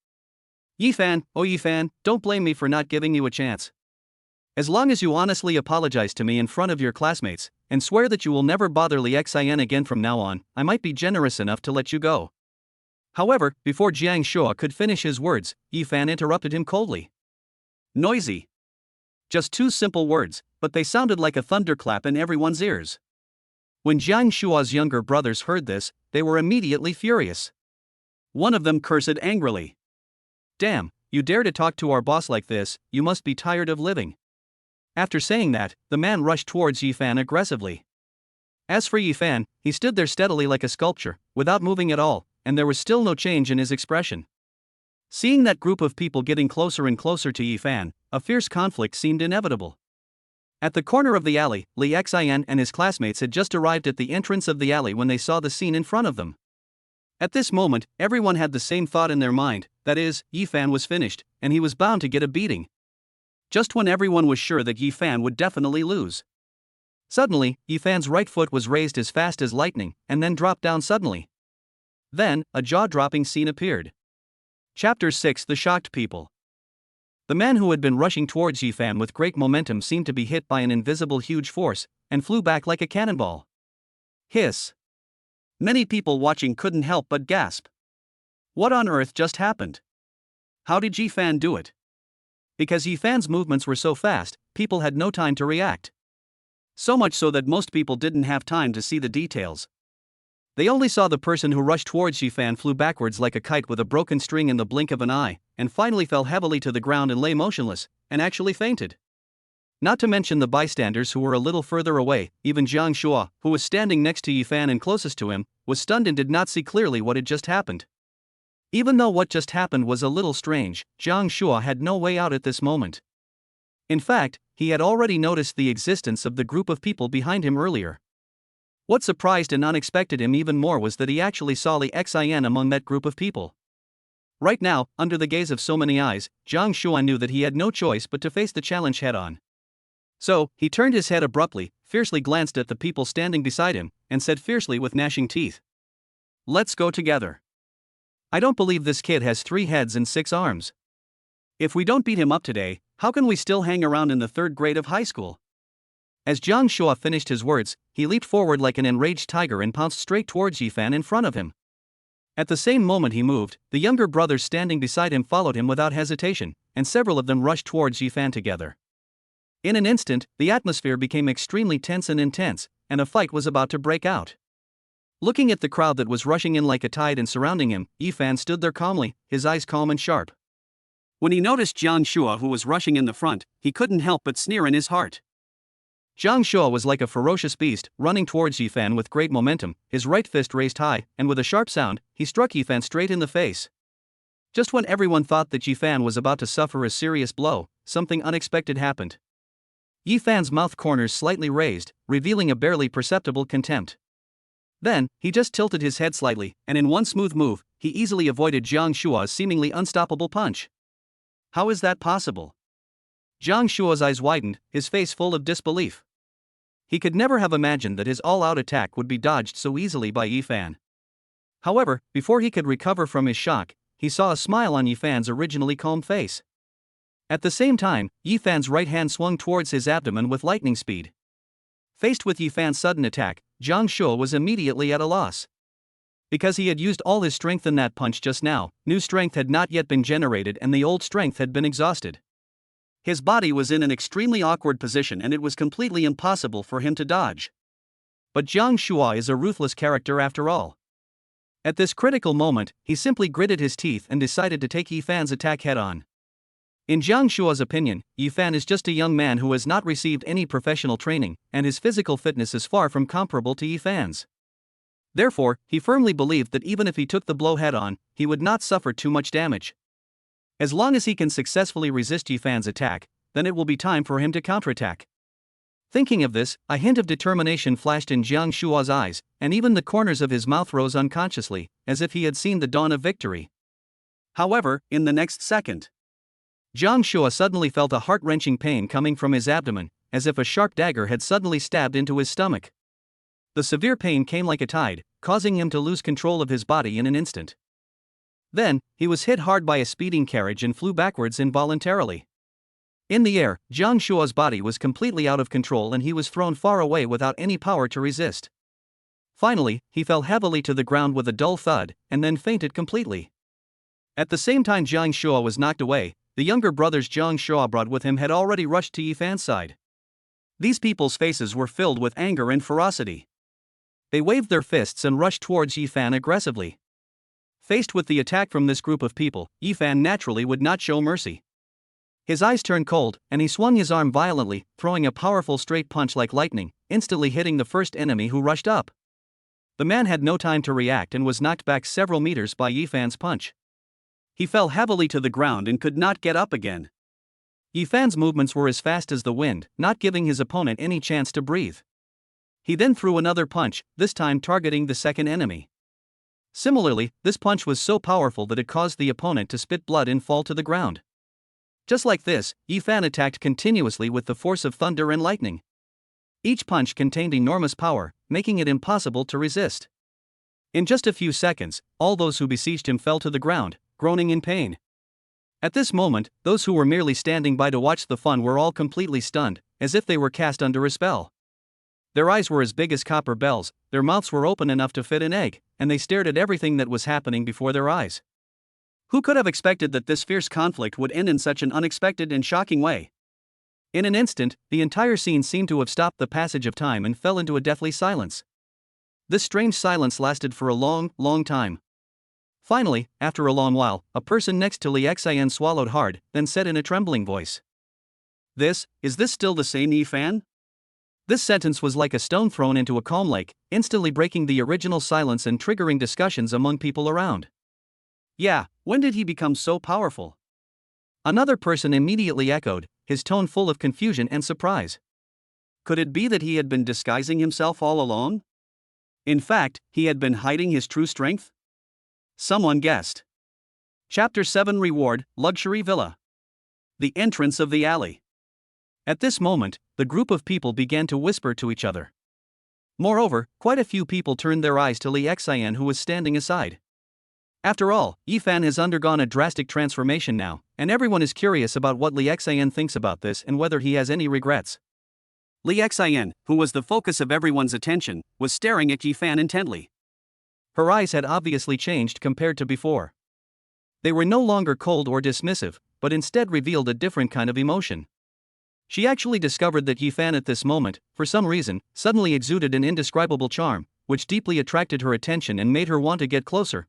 Yifan, oh Yifan, don't blame me for not giving you a chance. As long as you honestly apologize to me in front of your classmates, and swear that you will never bother Li Xin again from now on, I might be generous enough to let you go. However, before Jiang Shua could finish his words, Yifan interrupted him coldly. Noisy. Just two simple words, but they sounded like a thunderclap in everyone's ears. When Jiang Shua's younger brothers heard this, they were immediately furious. One of them cursed angrily. Damn, you dare to talk to our boss like this, you must be tired of living. After saying that, the man rushed towards Yifan aggressively. As for Yifan, he stood there steadily like a sculpture, without moving at all, and there was still no change in his expression. Seeing that group of people getting closer and closer to Yifan, a fierce conflict seemed inevitable. At the corner of the alley, Li Xin and his classmates had just arrived at the entrance of the alley when they saw the scene in front of them. At this moment, everyone had the same thought in their mind, that is, Yifan was finished, and he was bound to get a beating. Just when everyone was sure that Yifan would definitely lose. Suddenly, Yifan's right foot was raised as fast as lightning, and then dropped down suddenly. Then, a jaw-dropping scene appeared. Chapter 6: The Shocked People. The man who had been rushing towards Yifan with great momentum seemed to be hit by an invisible huge force, and flew back like a cannonball. Hiss. Many people watching couldn't help but gasp. What on earth just happened? How did Yifan do it? Because Yifan's movements were so fast, people had no time to react. So much so that most people didn't have time to see the details. They only saw the person who rushed towards Yifan flew backwards like a kite with a broken string in the blink of an eye, and finally fell heavily to the ground and lay motionless, and actually fainted. Not to mention the bystanders who were a little further away, even Jiang Shua, who was standing next to Yifan and closest to him, was stunned and did not see clearly what had just happened. Even though what just happened was a little strange, Jiang Shua had no way out at this moment. In fact, he had already noticed the existence of the group of people behind him earlier. What surprised and unexpected him even more was that he actually saw Li Xin among that group of people. Right now, under the gaze of so many eyes, Jiang Shua knew that he had no choice but to face the challenge head-on. So, he turned his head abruptly, fiercely glanced at the people standing beside him, and said fiercely with gnashing teeth. Let's go together. I don't believe this kid has 3 heads and 6 arms. If we don't beat him up today, how can we still hang around in the 3rd grade of high school? As Jiang Shua finished his words, he leaped forward like an enraged tiger and pounced straight towards Yifan in front of him. At the same moment he moved, the younger brothers standing beside him followed him without hesitation, and several of them rushed towards Yifan together. In an instant, the atmosphere became extremely tense and intense, and a fight was about to break out. Looking at the crowd that was rushing in like a tide and surrounding him, Yifan stood there calmly, his eyes calm and sharp. When he noticed Jiang Shua who was rushing in the front, he couldn't help but sneer in his heart. Jiang Shua was like a ferocious beast, running towards Yifan with great momentum, his right fist raised high, and with a sharp sound, he struck Yifan straight in the face. Just when everyone thought that Yifan was about to suffer a serious blow, something unexpected happened. Yifan's mouth corners slightly raised, revealing a barely perceptible contempt. Then, he just tilted his head slightly, and in one smooth move, he easily avoided Jiang Shua's seemingly unstoppable punch. How is that possible? Jiang Shua's eyes widened, his face full of disbelief. He could never have imagined that his all-out attack would be dodged so easily by Yifan. However, before he could recover from his shock, he saw a smile on Yifan's originally calm face. At the same time, Yifan's right hand swung towards his abdomen with lightning speed. Faced with Yifan's sudden attack, Jiang Shua was immediately at a loss. Because he had used all his strength in that punch just now, new strength had not yet been generated and the old strength had been exhausted. His body was in an extremely awkward position and it was completely impossible for him to dodge. But Jiang Shua is a ruthless character after all. At this critical moment, he simply gritted his teeth and decided to take Yifan's attack head-on. In Jiang Shua's opinion, Yifan is just a young man who has not received any professional training, and his physical fitness is far from comparable to Yifan's. Therefore, he firmly believed that even if he took the blow head-on, he would not suffer too much damage. As long as he can successfully resist Yifan's attack, then it will be time for him to counterattack. Thinking of this, a hint of determination flashed in Jiang Shua's eyes, and even the corners of his mouth rose unconsciously, as if he had seen the dawn of victory. However, in the next second, Jiang Shua suddenly felt a heart-wrenching pain coming from his abdomen, as if a sharp dagger had suddenly stabbed into his stomach. The severe pain came like a tide, causing him to lose control of his body in an instant. Then, he was hit hard by a speeding carriage and flew backwards involuntarily. In the air, Jiang Shua's body was completely out of control and he was thrown far away without any power to resist. Finally, he fell heavily to the ground with a dull thud, and then fainted completely. At the same time Jiang Shua was knocked away, the younger brothers Jiang Shua brought with him had already rushed to Yifan's side. These people's faces were filled with anger and ferocity. They waved their fists and rushed towards Yifan aggressively. Faced with the attack from this group of people, Yifan naturally would not show mercy. His eyes turned cold, and he swung his arm violently, throwing a powerful straight punch like lightning, instantly hitting the first enemy who rushed up. The man had no time to react and was knocked back several meters by Yifan's punch. He fell heavily to the ground and could not get up again. Yifan's movements were as fast as the wind, not giving his opponent any chance to breathe. He then threw another punch, this time targeting the second enemy. Similarly, this punch was so powerful that it caused the opponent to spit blood and fall to the ground. Just like this, Yifan attacked continuously with the force of thunder and lightning. Each punch contained enormous power, making it impossible to resist. In just a few seconds, all those who besieged him fell to the ground, groaning in pain. At this moment, those who were merely standing by to watch the fun were all completely stunned, as if they were cast under a spell. Their eyes were as big as copper bells, their mouths were open enough to fit an egg, and they stared at everything that was happening before their eyes. Who could have expected that this fierce conflict would end in such an unexpected and shocking way? In an instant, the entire scene seemed to have stopped the passage of time and fell into a deathly silence. This strange silence lasted for a long, long time. Finally, after a long while, a person next to Li Xian swallowed hard, then said in a trembling voice, Is this still the same Yifan? This sentence was like a stone thrown into a calm lake, instantly breaking the original silence and triggering discussions among people around. Yeah, when did he become so powerful? Another person immediately echoed, his tone full of confusion and surprise. Could it be that he had been disguising himself all along? In fact, he had been hiding his true strength? Someone guessed. Chapter 7 Reward, Luxury Villa. The entrance of the alley. At this moment, the group of people began to whisper to each other. Moreover, quite a few people turned their eyes to Li Xian, who was standing aside. After all, Yifan has undergone a drastic transformation now, and everyone is curious about what Li Xian thinks about this and whether he has any regrets. Li Xian, who was the focus of everyone's attention, was staring at Yifan intently. Her eyes had obviously changed compared to before. They were no longer cold or dismissive, but instead revealed a different kind of emotion. She actually discovered that Yifan at this moment, for some reason, suddenly exuded an indescribable charm, which deeply attracted her attention and made her want to get closer.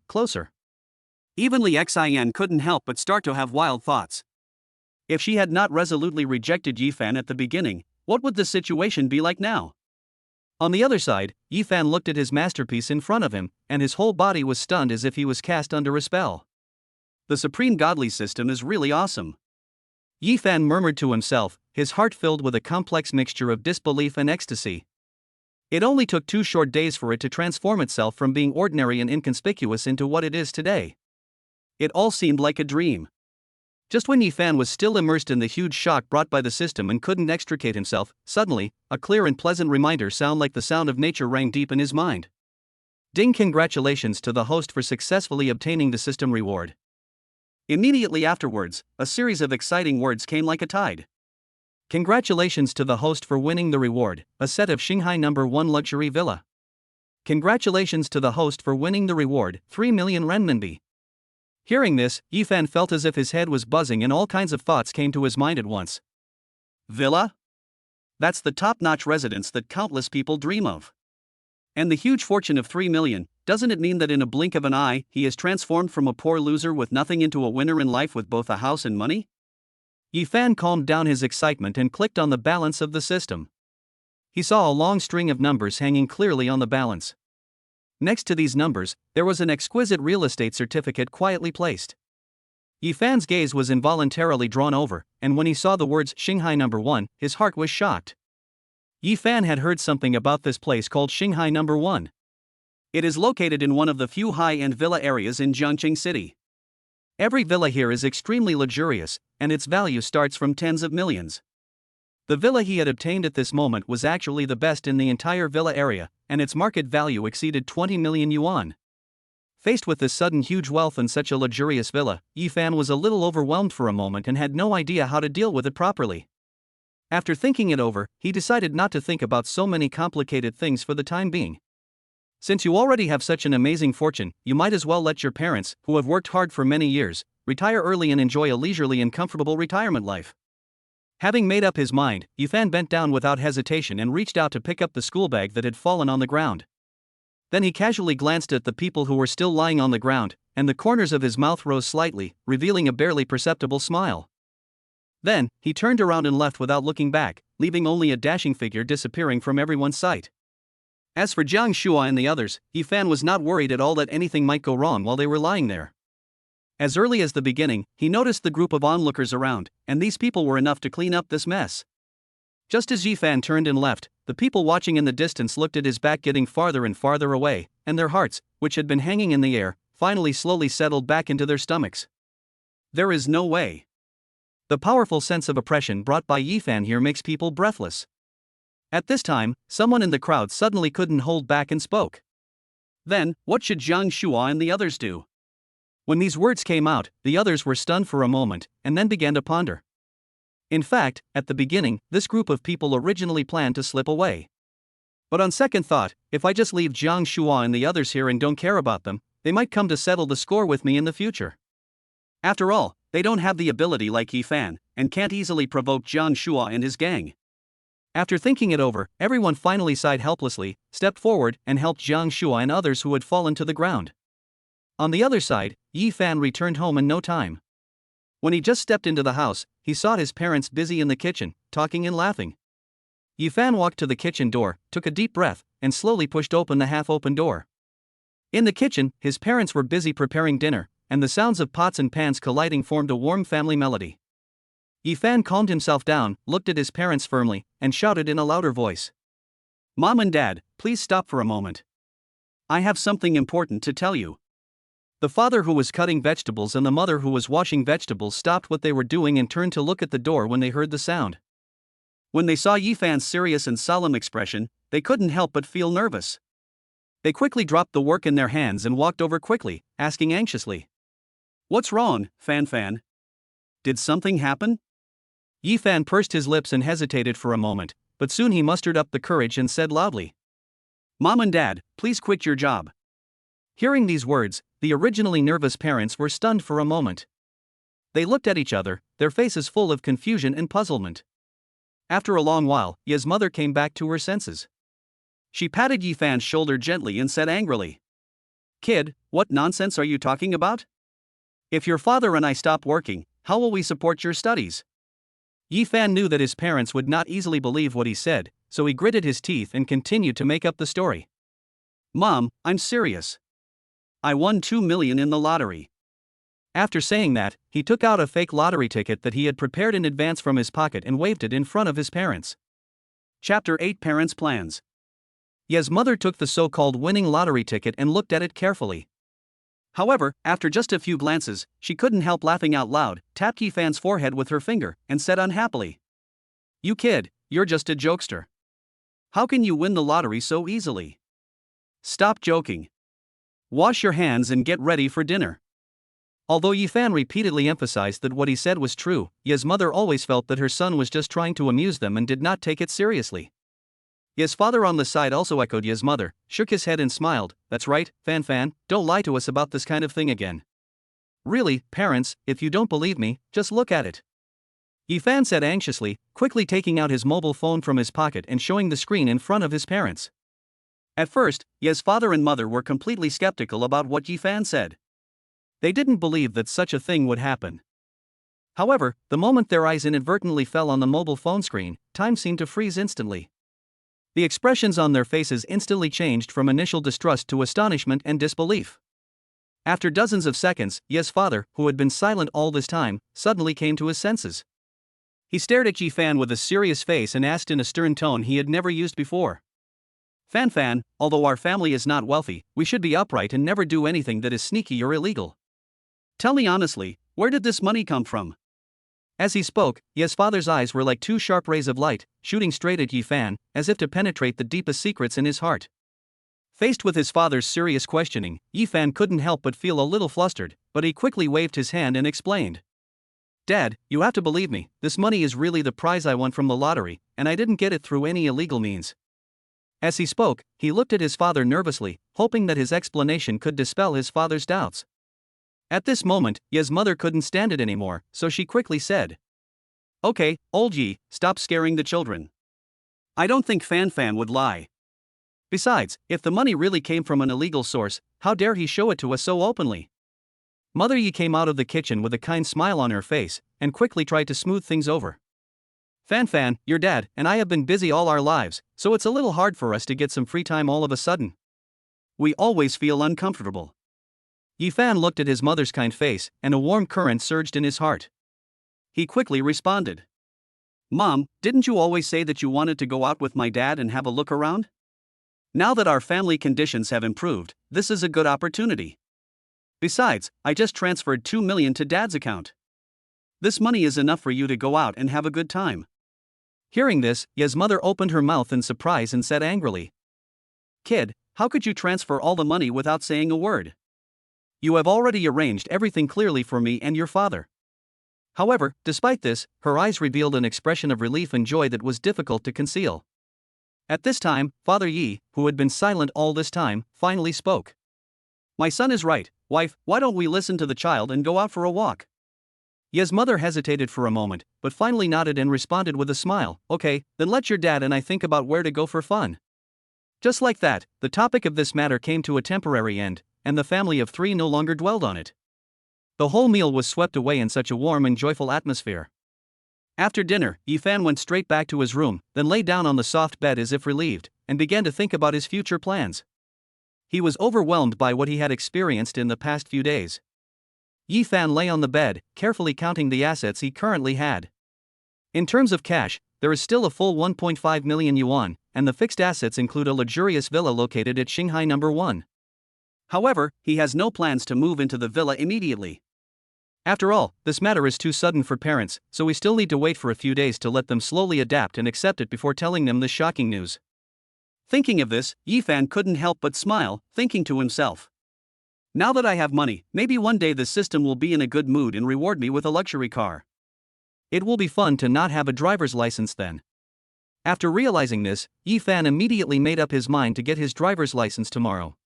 Even Li Xian couldn't help but start to have wild thoughts. If she had not resolutely rejected Yifan at the beginning, What would the situation be like now? On the other side, Yifan looked at his masterpiece in front of him, and his whole body was stunned as if he was cast under a spell. The supreme godly system is really awesome. Yifan murmured to himself, his heart filled with a complex mixture of disbelief and ecstasy. It only took 2 short days for it to transform itself from being ordinary and inconspicuous into what it is today. It all seemed like a dream. Just when Yifan was still immersed in the huge shock brought by the system and couldn't extricate himself, suddenly, a clear and pleasant reminder sound like the sound of nature rang deep in his mind. Ding! Congratulations to the host for successfully obtaining the system reward. Immediately afterwards, a series of exciting words came like a tide. Congratulations to the host for winning the reward, a set of Shanghai No. 1 luxury villa. Congratulations to the host for winning the reward, 3 million renminbi. Hearing this, Yifan felt as if his head was buzzing and all kinds of thoughts came to his mind at once. Villa? That's the top-notch residence that countless people dream of. And the huge fortune of 3 million, doesn't it mean that in a blink of an eye, he is transformed from a poor loser with nothing into a winner in life with both a house and money? Yifan calmed down his excitement and clicked on the balance of the system. He saw a long string of numbers hanging clearly on the balance. Next to these numbers, there was an exquisite real estate certificate quietly placed. Yifan's gaze was involuntarily drawn over, and when he saw the words Shanghai No. 1, his heart was shocked. Yifan had heard something about this place called Shanghai No. 1. It is located in one of the few high-end villa areas in Jiangqing City. Every villa here is extremely luxurious, and its value starts from tens of millions. The villa he had obtained at this moment was actually the best in the entire villa area, and its market value exceeded 20 million yuan. Faced with this sudden huge wealth and such a luxurious villa, Yifan was a little overwhelmed for a moment and had no idea how to deal with it properly. After thinking it over, he decided not to think about so many complicated things for the time being. Since you already have such an amazing fortune, you might as well let your parents, who have worked hard for many years, retire early and enjoy a leisurely and comfortable retirement life. Having made up his mind, Yifan bent down without hesitation and reached out to pick up the school bag that had fallen on the ground. Then he casually glanced at the people who were still lying on the ground, and the corners of his mouth rose slightly, revealing a barely perceptible smile. Then, he turned around and left without looking back, leaving only a dashing figure disappearing from everyone's sight. As for Jiang Shua and the others, Yifan was not worried at all that anything might go wrong while they were lying there. As early as the beginning, he noticed the group of onlookers around, and these people were enough to clean up this mess. Just as Yifan turned and left, the people watching in the distance looked at his back getting farther and farther away, and their hearts, which had been hanging in the air, finally slowly settled back into their stomachs. There is no way. The powerful sense of oppression brought by Yifan here makes people breathless. At this time, someone in the crowd suddenly couldn't hold back and spoke. Then, what should Jiang Shua and the others do? When these words came out, the others were stunned for a moment, and then began to ponder. In fact, at the beginning, this group of people originally planned to slip away. But on second thought, if I just leave Jiang Shua and the others here and don't care about them, they might come to settle the score with me in the future. After all, they don't have the ability like Yifan, and can't easily provoke Jiang Shua and his gang. After thinking it over, everyone finally sighed helplessly, stepped forward, and helped Jiang Shua and others who had fallen to the ground. On the other side, Yifan returned home in no time. When he just stepped into the house, he saw his parents busy in the kitchen, talking and laughing. Yifan walked to the kitchen door, took a deep breath, and slowly pushed open the half-open door. In the kitchen, his parents were busy preparing dinner, and the sounds of pots and pans colliding formed a warm family melody. Yifan calmed himself down, looked at his parents firmly, and shouted in a louder voice. Mom and Dad, please stop for a moment. I have something important to tell you. The father who was cutting vegetables and the mother who was washing vegetables stopped what they were doing and turned to look at the door when they heard the sound. When they saw Yifan's serious and solemn expression, they couldn't help but feel nervous. They quickly dropped the work in their hands and walked over quickly, asking anxiously. What's wrong, Fan? Did something happen? Yifan pursed his lips and hesitated for a moment, but soon he mustered up the courage and said loudly. Mom and Dad, please quit your job. Hearing these words, the originally nervous parents were stunned for a moment. They looked at each other, their faces full of confusion and puzzlement. After a long while, Ye's mother came back to her senses. She patted Yifan's shoulder gently and said angrily. Kid, what nonsense are you talking about? If your father and I stop working, how will we support your studies? Yifan knew that his parents would not easily believe what he said, so he gritted his teeth and continued to make up the story. Mom, I'm serious. I won 2 million in the lottery. After saying that, he took out a fake lottery ticket that he had prepared in advance from his pocket and waved it in front of his parents. Chapter 8 Parents' Plans. Ye's mother took the so-called winning lottery ticket and looked at it carefully. However, after just a few glances, she couldn't help laughing out loud, tapped Yifan's forehead with her finger, and said unhappily, "You kid, you're just a jokester. How can you win the lottery so easily? Stop joking. Wash your hands and get ready for dinner." Although Yifan repeatedly emphasized that what he said was true, Ye's mother always felt that her son was just trying to amuse them and did not take it seriously. Ye's father on the side also echoed Ye's mother, shook his head and smiled. "That's right, Fan, don't lie to us about this kind of thing again. Really, parents, if you don't believe me, just look at it." Yifan said anxiously, quickly taking out his mobile phone from his pocket and showing the screen in front of his parents. At first, Ye's father and mother were completely skeptical about what Yifan said. They didn't believe that such a thing would happen. However, the moment their eyes inadvertently fell on the mobile phone screen, time seemed to freeze instantly. The expressions on their faces instantly changed from initial distrust to astonishment and disbelief. After dozens of seconds, Ye's father, who had been silent all this time, suddenly came to his senses. He stared at Yifan with a serious face and asked in a stern tone he had never used before. Fan, although our family is not wealthy, we should be upright and never do anything that is sneaky or illegal. Tell me honestly, where did this money come from?" As he spoke, Ye's father's eyes were like two sharp rays of light, shooting straight at Yifan, as if to penetrate the deepest secrets in his heart. Faced with his father's serious questioning, Yifan couldn't help but feel a little flustered, but he quickly waved his hand and explained. "Dad, you have to believe me, this money is really the prize I won from the lottery, and I didn't get it through any illegal means." As he spoke, he looked at his father nervously, hoping that his explanation could dispel his father's doubts. At this moment, Ye's mother couldn't stand it anymore, so she quickly said, "Okay, old Yi, stop scaring the children. I don't think Fan would lie. Besides, if the money really came from an illegal source, how dare he show it to us so openly?" Mother Yi came out of the kitchen with a kind smile on her face, and quickly tried to smooth things over. Fan, your dad and I have been busy all our lives, so it's a little hard for us to get some free time all of a sudden. We always feel uncomfortable. Yifan looked at his mother's kind face, and a warm current surged in his heart. He quickly responded, "Mom, didn't you always say that you wanted to go out with my dad and have a look around? Now that our family conditions have improved, this is a good opportunity. Besides, I just transferred 2 million to Dad's account. This money is enough for you to go out and have a good time." Hearing this, Ye's mother opened her mouth in surprise and said angrily, "Kid, how could you transfer all the money without saying a word? You have already arranged everything clearly for me and your father." However, despite this, her eyes revealed an expression of relief and joy that was difficult to conceal. At this time, Father Yi, who had been silent all this time, finally spoke. "My son is right, wife, why don't we listen to the child and go out for a walk?" Ye's mother hesitated for a moment, but finally nodded and responded with a smile, "Okay, then let your dad and I think about where to go for fun." Just like that, the topic of this matter came to a temporary end, and the family of three no longer dwelled on it. The whole meal was swept away in such a warm and joyful atmosphere. After dinner, Yifan went straight back to his room, then lay down on the soft bed as if relieved, and began to think about his future plans. He was overwhelmed by what he had experienced in the past few days. Yifan lay on the bed, carefully counting the assets he currently had. In terms of cash, there is still a full 1.5 million yuan, and the fixed assets include a luxurious villa located at Shanghai No. 1. However, he has no plans to move into the villa immediately. After all, this matter is too sudden for parents, so we still need to wait for a few days to let them slowly adapt and accept it before telling them the shocking news. Thinking of this, Yifan couldn't help but smile, thinking to himself, "Now that I have money, maybe one day the system will be in a good mood and reward me with a luxury car. It will be fun to not have a driver's license then." After realizing this, Yifan immediately made up his mind to get his driver's license tomorrow.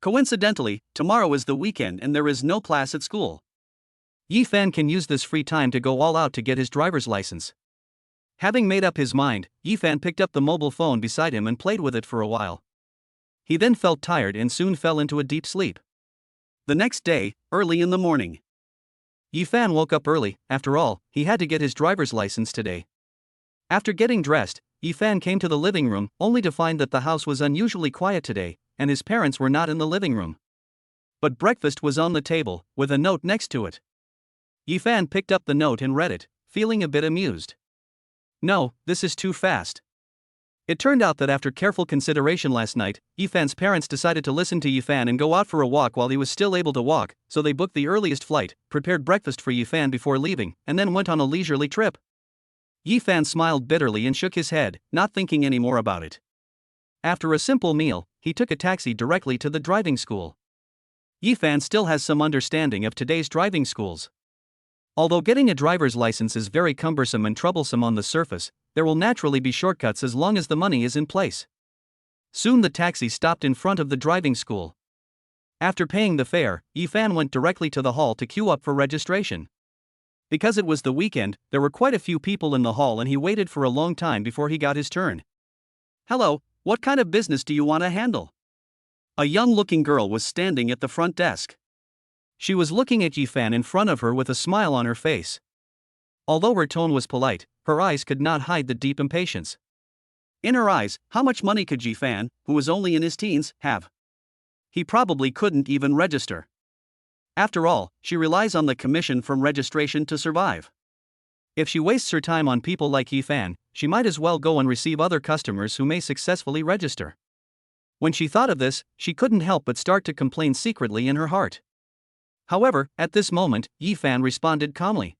Coincidentally, tomorrow is the weekend and there is no class at school. Yifan can use this free time to go all out to get his driver's license. Having made up his mind, Yifan picked up the mobile phone beside him and played with it for a while. He then felt tired and soon fell into a deep sleep. The next day, early in the morning. Yifan woke up early. After all, he had to get his driver's license today. After getting dressed, Yifan came to the living room, only to find that the house was unusually quiet today, and his parents were not in the living room. But breakfast was on the table, with a note next to it. Yifan picked up the note and read it, feeling a bit amused. No, this is too fast. It turned out that after careful consideration last night, Yifan's parents decided to listen to Yifan and go out for a walk while he was still able to walk, so they booked the earliest flight, prepared breakfast for Yifan before leaving, and then went on a leisurely trip. Yifan smiled bitterly and shook his head, not thinking any more about it. After a simple meal, he took a taxi directly to the driving school. Yifan still has some understanding of today's driving schools. Although getting a driver's license is very cumbersome and troublesome on the surface, there will naturally be shortcuts as long as the money is in place. Soon the taxi stopped in front of the driving school. After paying the fare, Yifan went directly to the hall to queue up for registration. Because it was the weekend, there were quite a few people in the hall and he waited for a long time before he got his turn. "Hello, what kind of business do you want to handle?" A young-looking girl was standing at the front desk. She was looking at Yifan in front of her with a smile on her face. Although her tone was polite, her eyes could not hide the deep impatience. In her eyes, how much money could Yifan, who was only in his teens, have? He probably couldn't even register. After all, she relies on the commission from registration to survive. If she wastes her time on people like Yifan, she might as well go and receive other customers who may successfully register. When she thought of this, she couldn't help but start to complain secretly in her heart. However, at this moment, Yifan responded calmly.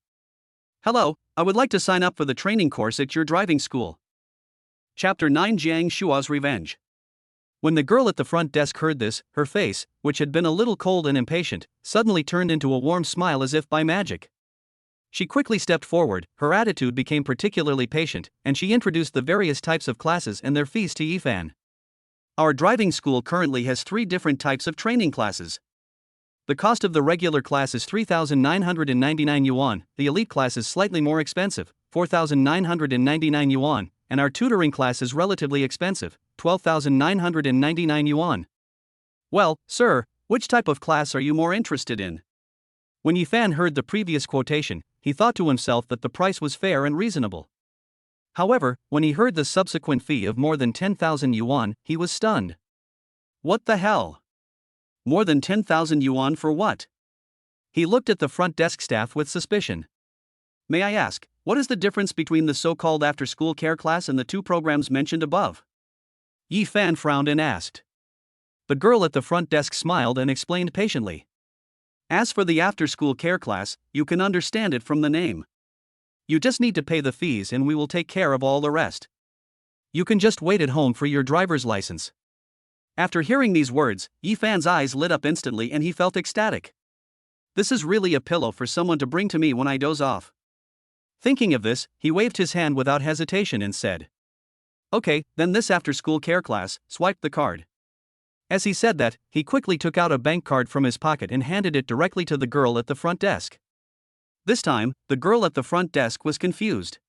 "Hello, I would like to sign up for the training course at your driving school." Chapter 9: Jiang Shua's Revenge. When the girl at the front desk heard this, her face, which had been a little cold and impatient, suddenly turned into a warm smile as if by magic. She quickly stepped forward, her attitude became particularly patient, and she introduced the various types of classes and their fees to Yifan. "Our driving school currently has 3 different types of training classes. The cost of the regular class is 3,999 yuan, the elite class is slightly more expensive, 4,999 yuan, and our tutoring class is relatively expensive, 12,999 yuan. Well, sir, which type of class are you more interested in?" When Yifan heard the previous quotation, he thought to himself that the price was fair and reasonable. However, when he heard the subsequent fee of more than 10,000 yuan, he was stunned. What the hell? More than 10,000 yuan for what? He looked at the front desk staff with suspicion. "May I ask, what is the difference between the so-called after-school care class and the 2 programs mentioned above?" Yifan frowned and asked. The girl at the front desk smiled and explained patiently. "As for the after-school care class, you can understand it from the name. You just need to pay the fees and we will take care of all the rest. You can just wait at home for your driver's license." After hearing these words, Yifan's eyes lit up instantly and he felt ecstatic. This is really a pillow for someone to bring to me when I doze off. Thinking of this, he waved his hand without hesitation and said, "Okay, then this after-school care class," swiped the card. As he said that, he quickly took out a bank card from his pocket and handed it directly to the girl at the front desk. This time, the girl at the front desk was confused.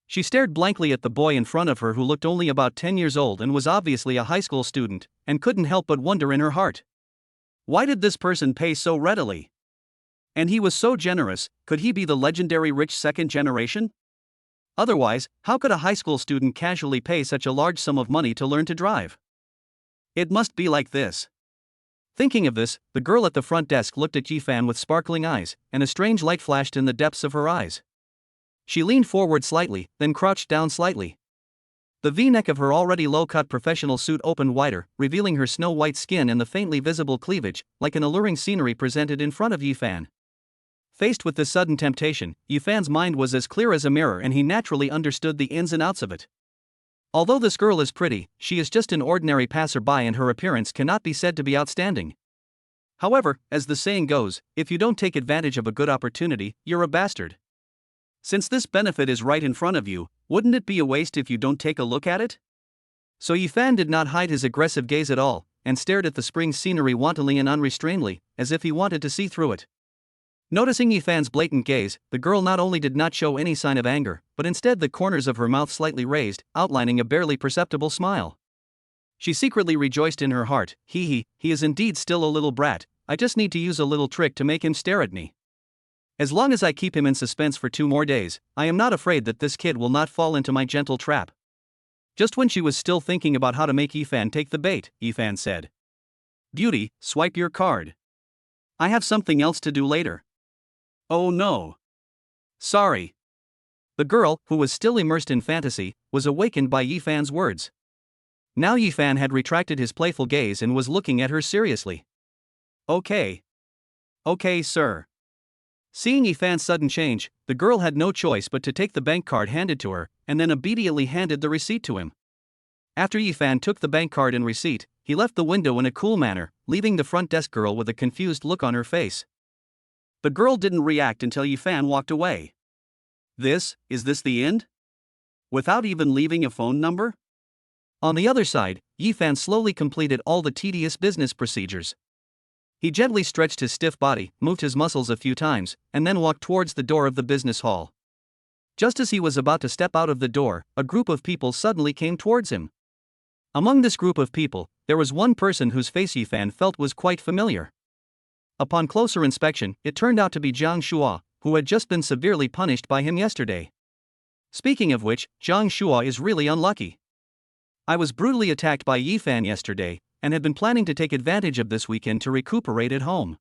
She stared blankly at the boy in front of her who looked only about 10 years old and was obviously a high school student, and couldn't help but wonder in her heart. Why did this person pay so readily? And he was so generous, could he be the legendary rich second generation? Otherwise, how could a high school student casually pay such a large sum of money to learn to drive? It must be like this. Thinking of this, the girl at the front desk looked at Yifan with sparkling eyes, and a strange light flashed in the depths of her eyes. She leaned forward slightly, then crouched down slightly. The V-neck of her already low-cut professional suit opened wider, revealing her snow-white skin and the faintly visible cleavage, like an alluring scenery presented in front of Yifan. Faced with this sudden temptation, Yifan's mind was as clear as a mirror and he naturally understood the ins and outs of it. Although this girl is pretty, she is just an ordinary passerby and her appearance cannot be said to be outstanding. However, as the saying goes, if you don't take advantage of a good opportunity, you're a bastard. Since this benefit is right in front of you, wouldn't it be a waste if you don't take a look at it? So Yifan did not hide his aggressive gaze at all, and stared at the spring scenery wantonly and unrestrainedly, as if he wanted to see through it. Noticing Yifan's blatant gaze, the girl not only did not show any sign of anger, but instead the corners of her mouth slightly raised, outlining a barely perceptible smile. She secretly rejoiced in her heart, he is indeed still a little brat, I just need to use a little trick to make him stare at me. As long as I keep him in suspense for 2 more days, I am not afraid that this kid will not fall into my gentle trap. Just when she was still thinking about how to make Yifan take the bait, Yifan said, "Beauty, swipe your card. I have something else to do later." "Oh no. Sorry." The girl, who was still immersed in fantasy, was awakened by Yifan's words. Now Yifan had retracted his playful gaze and was looking at her seriously. "Okay. Okay, sir." Seeing Yifan's sudden change, the girl had no choice but to take the bank card handed to her, and then immediately handed the receipt to him. After Yifan took the bank card and receipt, he left the window in a cool manner, leaving the front desk girl with a confused look on her face. The girl didn't react until Yifan walked away. Is this the end? Without even leaving a phone number? On the other side, Yifan slowly completed all the tedious business procedures. He gently stretched his stiff body, moved his muscles a few times, and then walked towards the door of the business hall. Just as he was about to step out of the door, a group of people suddenly came towards him. Among this group of people, there was one person whose face Yifan felt was quite familiar. Upon closer inspection, it turned out to be Jiang Shua, who had just been severely punished by him yesterday. Speaking of which, Jiang Shua is really unlucky. I was brutally attacked by Yifan yesterday, and had been planning to take advantage of this weekend to recuperate at home.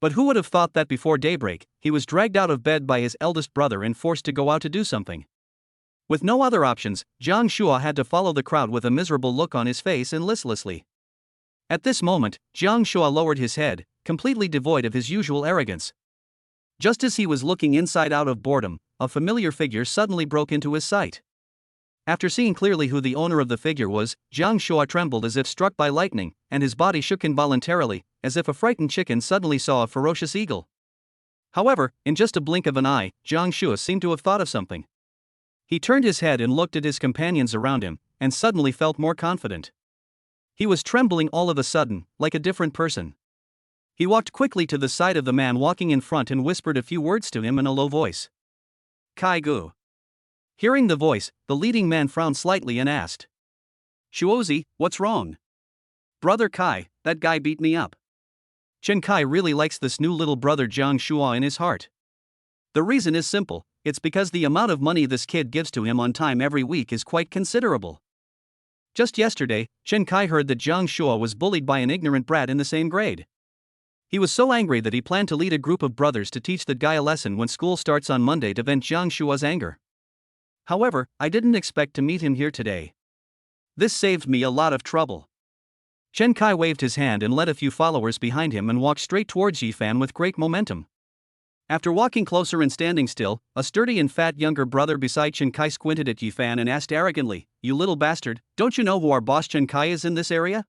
But who would have thought that before daybreak, he was dragged out of bed by his eldest brother and forced to go out to do something. With no other options, Jiang Shua had to follow the crowd with a miserable look on his face and listlessly. At this moment, Jiang Shua lowered his head, completely devoid of his usual arrogance. Just as he was looking inside out of boredom, a familiar figure suddenly broke into his sight. After seeing clearly who the owner of the figure was, Jiang Shua trembled as if struck by lightning, and his body shook involuntarily, as if a frightened chicken suddenly saw a ferocious eagle. However, in just a blink of an eye, Jiang Shua seemed to have thought of something. He turned his head and looked at his companions around him, and suddenly felt more confident. He was trembling all of a sudden, like a different person. He walked quickly to the side of the man walking in front and whispered a few words to him in a low voice. "Kai Gu." Hearing the voice, the leading man frowned slightly and asked, "Shuozi, what's wrong?" "Brother Kai, that guy beat me up." Chen Kai really likes this new little brother Jiang Shua in his heart. The reason is simple, it's because the amount of money this kid gives to him on time every week is quite considerable. Just yesterday, Chen Kai heard that Jiang Shua was bullied by an ignorant brat in the same grade. He was so angry that he planned to lead a group of brothers to teach the guy a lesson when school starts on Monday to vent Jiang Shua's anger. However, I didn't expect to meet him here today. This saved me a lot of trouble. Chen Kai waved his hand and led a few followers behind him and walked straight towards Yifan with great momentum. After walking closer and standing still, a sturdy and fat younger brother beside Chen Kai squinted at Yifan and asked arrogantly, "You little bastard, don't you know who our boss Chen Kai is in this area?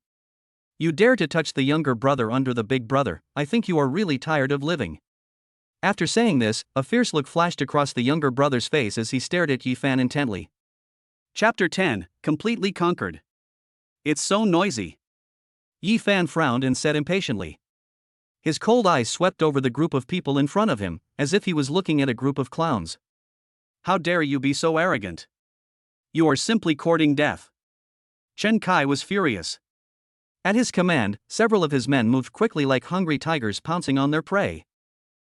You dare to touch the younger brother under the big brother, I think you are really tired of living." After saying this, a fierce look flashed across the younger brother's face as he stared at Yifan intently. Chapter 10, Completely Conquered. "It's so noisy." Yifan frowned and said impatiently. His cold eyes swept over the group of people in front of him, as if he was looking at a group of clowns. "How dare you be so arrogant? You are simply courting death." Chen Kai was furious. At his command, several of his men moved quickly like hungry tigers pouncing on their prey.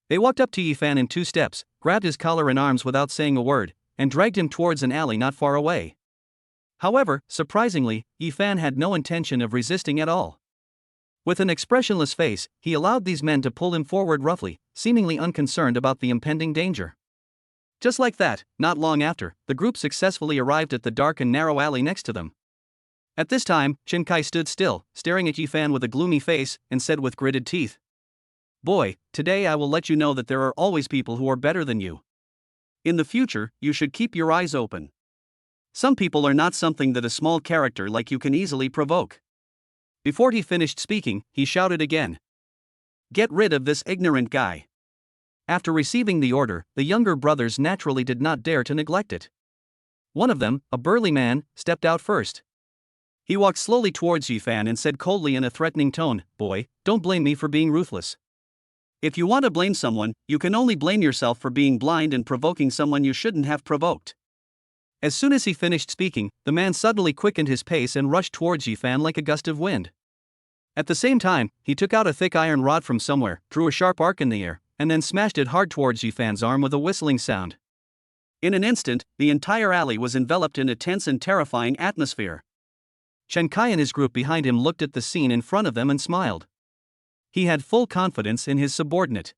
They walked up to Yifan in 2 steps, grabbed his collar and arms without saying a word, and dragged him towards an alley not far away. However, surprisingly, Yifan had no intention of resisting at all. With an expressionless face, he allowed these men to pull him forward roughly, seemingly unconcerned about the impending danger. Just like that, not long after, the group successfully arrived at the dark and narrow alley next to them. At this time, Chen Kai stood still, staring at Yifan with a gloomy face, and said with gritted teeth, "Boy, today I will let you know that there are always people who are better than you. In the future, you should keep your eyes open. Some people are not something that a small character like you can easily provoke." Before he finished speaking, he shouted again, "Get rid of this ignorant guy." After receiving the order, the younger brothers naturally did not dare to neglect it. One of them, a burly man, stepped out first. He walked slowly towards Yifan and said coldly in a threatening tone, "Boy, don't blame me for being ruthless. If you want to blame someone, you can only blame yourself for being blind and provoking someone you shouldn't have provoked." As soon as he finished speaking, the man suddenly quickened his pace and rushed towards Yifan like a gust of wind. At the same time, he took out a thick iron rod from somewhere, drew a sharp arc in the air, and then smashed it hard towards Yifan's arm with a whistling sound. In an instant, the entire alley was enveloped in a tense and terrifying atmosphere. Chen Kai and his group behind him looked at the scene in front of them and smiled. He had full confidence in his subordinate.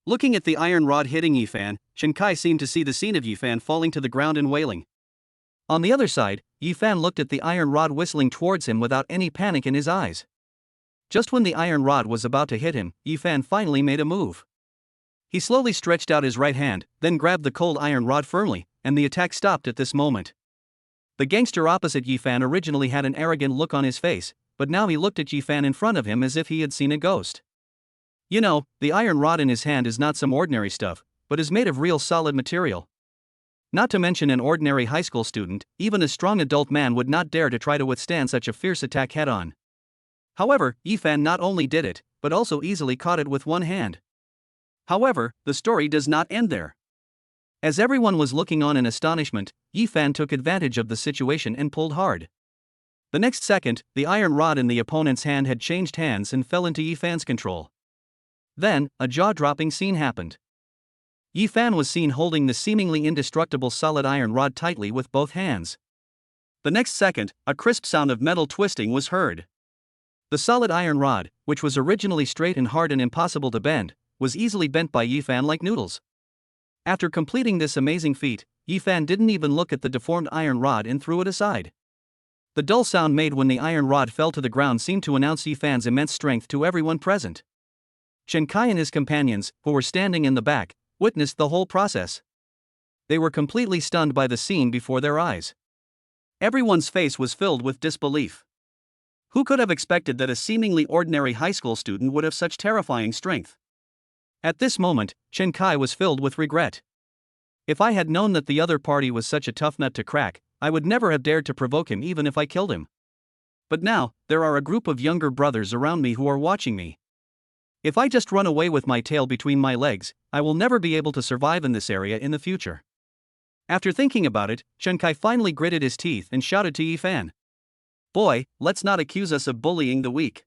Looking at the iron rod hitting Yifan, Chen Kai seemed to see the scene of Yifan falling to the ground and wailing. On the other side, Yifan looked at the iron rod whistling towards him without any panic in his eyes. Just when the iron rod was about to hit him, Yifan finally made a move. He slowly stretched out his right hand, then grabbed the cold iron rod firmly, and the attack stopped at this moment. The gangster opposite Yifan originally had an arrogant look on his face, but now he looked at Yifan in front of him as if he had seen a ghost. You know, the iron rod in his hand is not some ordinary stuff, but is made of real solid material. Not to mention an ordinary high school student, even a strong adult man would not dare to try to withstand such a fierce attack head-on. However, Yifan not only did it, but also easily caught it with one hand. However, the story does not end there. As everyone was looking on in astonishment, Yifan took advantage of the situation and pulled hard. The next second, the iron rod in the opponent's hand had changed hands and fell into Yifan's control. Then, a jaw-dropping scene happened. Yifan was seen holding the seemingly indestructible solid iron rod tightly with both hands. The next second, a crisp sound of metal twisting was heard. The solid iron rod, which was originally straight and hard and impossible to bend, was easily bent by Yifan like noodles. After completing this amazing feat, Yifan didn't even look at the deformed iron rod and threw it aside. The dull sound made when the iron rod fell to the ground seemed to announce Yifan's immense strength to everyone present. Chen Kai and his companions, who were standing in the back, witnessed the whole process. They were completely stunned by the scene before their eyes. Everyone's face was filled with disbelief. Who could have expected that a seemingly ordinary high school student would have such terrifying strength? At this moment, Chen Kai was filled with regret. If I had known that the other party was such a tough nut to crack, I would never have dared to provoke him even if I killed him. But now, there are a group of younger brothers around me who are watching me. If I just run away with my tail between my legs, I will never be able to survive in this area in the future. After thinking about it, Chen Kai finally gritted his teeth and shouted to Yifan. Boy, let's not accuse us of bullying the weak.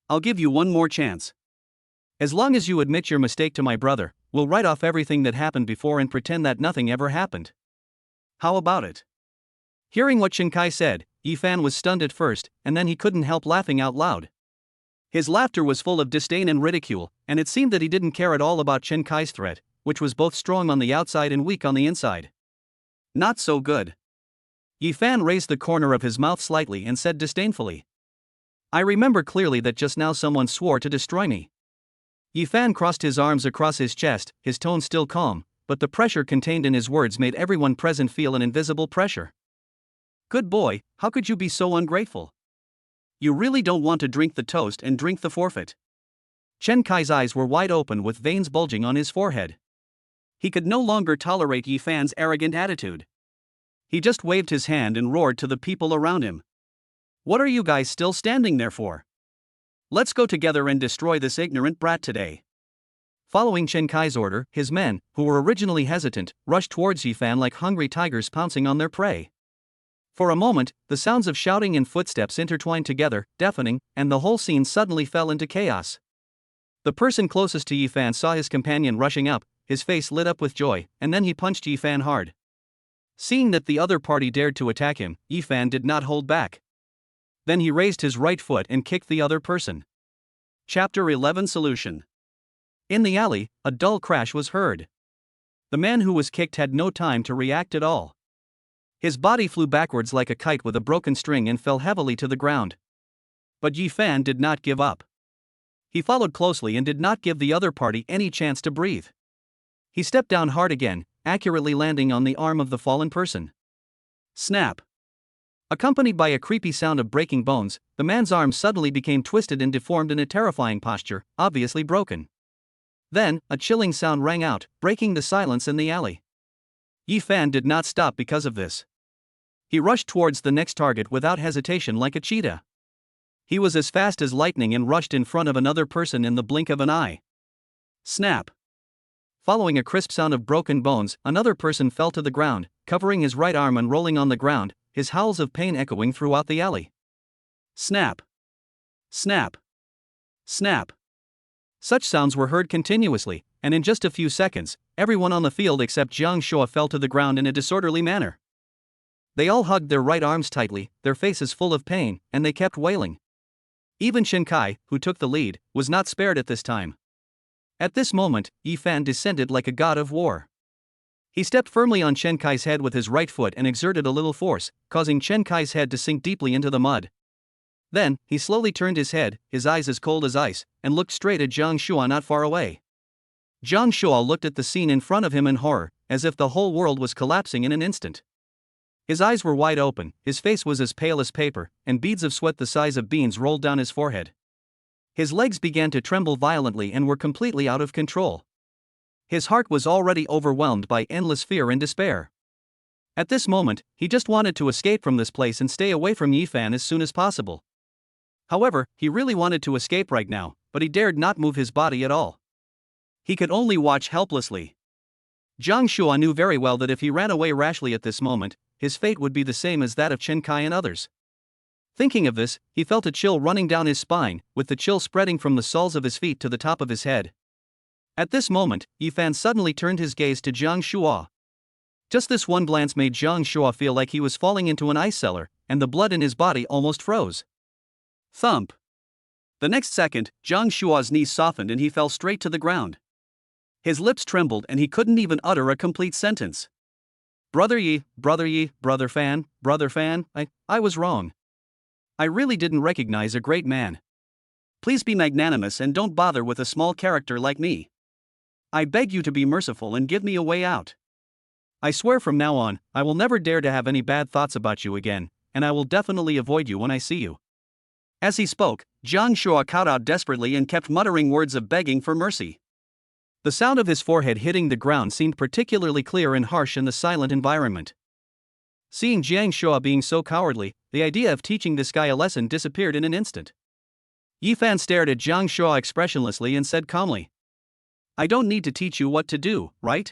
I'll give you one more chance. As long as you admit your mistake to my brother, we'll write off everything that happened before and pretend that nothing ever happened. How about it? Hearing what Chen Kai said, Yifan was stunned at first, and then he couldn't help laughing out loud. His laughter was full of disdain and ridicule, and it seemed that he didn't care at all about Chen Kai's threat, which was both strong on the outside and weak on the inside. Not so good. Yifan raised the corner of his mouth slightly and said disdainfully. I remember clearly that just now someone swore to destroy me. Yifan crossed his arms across his chest, his tone still calm, but the pressure contained in his words made everyone present feel an invisible pressure. Good boy, how could you be so ungrateful? You really don't want to drink the toast and drink the forfeit. Chen Kai's eyes were wide open with veins bulging on his forehead. He could no longer tolerate Yifan's arrogant attitude. He just waved his hand and roared to the people around him. What are you guys still standing there for? Let's go together and destroy this ignorant brat today. Following Chen Kai's order, his men, who were originally hesitant, rushed towards Yifan like hungry tigers pouncing on their prey. For a moment, the sounds of shouting and footsteps intertwined together, deafening, and the whole scene suddenly fell into chaos. The person closest to Yifan saw his companion rushing up, his face lit up with joy, and then he punched Yifan hard. Seeing that the other party dared to attack him, Yifan did not hold back. Then he raised his right foot and kicked the other person. Chapter 11 Solution. In the alley, a dull crash was heard. The man who was kicked had no time to react at all. His body flew backwards like a kite with a broken string and fell heavily to the ground. But Yifan did not give up. He followed closely and did not give the other party any chance to breathe. He stepped down hard again, accurately landing on the arm of the fallen person. Snap! Accompanied by a creepy sound of breaking bones, the man's arm suddenly became twisted and deformed in a terrifying posture, obviously broken. Then, a chilling sound rang out, breaking the silence in the alley. Yifan did not stop because of this. He rushed towards the next target without hesitation like a cheetah. He was as fast as lightning and rushed in front of another person in the blink of an eye. Snap! Following a crisp sound of broken bones, another person fell to the ground, covering his right arm and rolling on the ground, his howls of pain echoing throughout the alley. Snap! Snap! Snap! Such sounds were heard continuously, and in just a few seconds, everyone on the field except Jiang Shua fell to the ground in a disorderly manner. They all hugged their right arms tightly, their faces full of pain, and they kept wailing. Even Chen Kai, who took the lead, was not spared at this time. At this moment, Yi Fan descended like a god of war. He stepped firmly on Chen Kai's head with his right foot and exerted a little force, causing Chen Kai's head to sink deeply into the mud. Then, he slowly turned his head, his eyes as cold as ice, and looked straight at Jiang Shua not far away. Jiang Shua looked at the scene in front of him in horror, as if the whole world was collapsing in an instant. His eyes were wide open, his face was as pale as paper, and beads of sweat the size of beans rolled down his forehead. His legs began to tremble violently and were completely out of control. His heart was already overwhelmed by endless fear and despair. At this moment, he just wanted to escape from this place and stay away from Yi Fan as soon as possible. However, he really wanted to escape right now, but he dared not move his body at all. He could only watch helplessly. Jiang Shua knew very well that if he ran away rashly at this moment, his fate would be the same as that of Chen Kai and others. Thinking of this, he felt a chill running down his spine, with the chill spreading from the soles of his feet to the top of his head. At this moment, Yi Fan suddenly turned his gaze to Jiang Shua. Just this one glance made Jiang Shua feel like he was falling into an ice cellar, and the blood in his body almost froze. Thump. The next second, Jiang Shua's knees softened and he fell straight to the ground. His lips trembled and he couldn't even utter a complete sentence. Brother Yi, brother Fan, I was wrong. I really didn't recognize a great man. Please be magnanimous and don't bother with a small character like me. I beg you to be merciful and give me a way out. I swear from now on, I will never dare to have any bad thoughts about you again, and I will definitely avoid you when I see you. As he spoke, Jiang Shua cowed out desperately and kept muttering words of begging for mercy. The sound of his forehead hitting the ground seemed particularly clear and harsh in the silent environment. Seeing Jiang Shua being so cowardly, the idea of teaching this guy a lesson disappeared in an instant. Yi Fan stared at Jiang Shua expressionlessly and said calmly, I don't need to teach you what to do, right?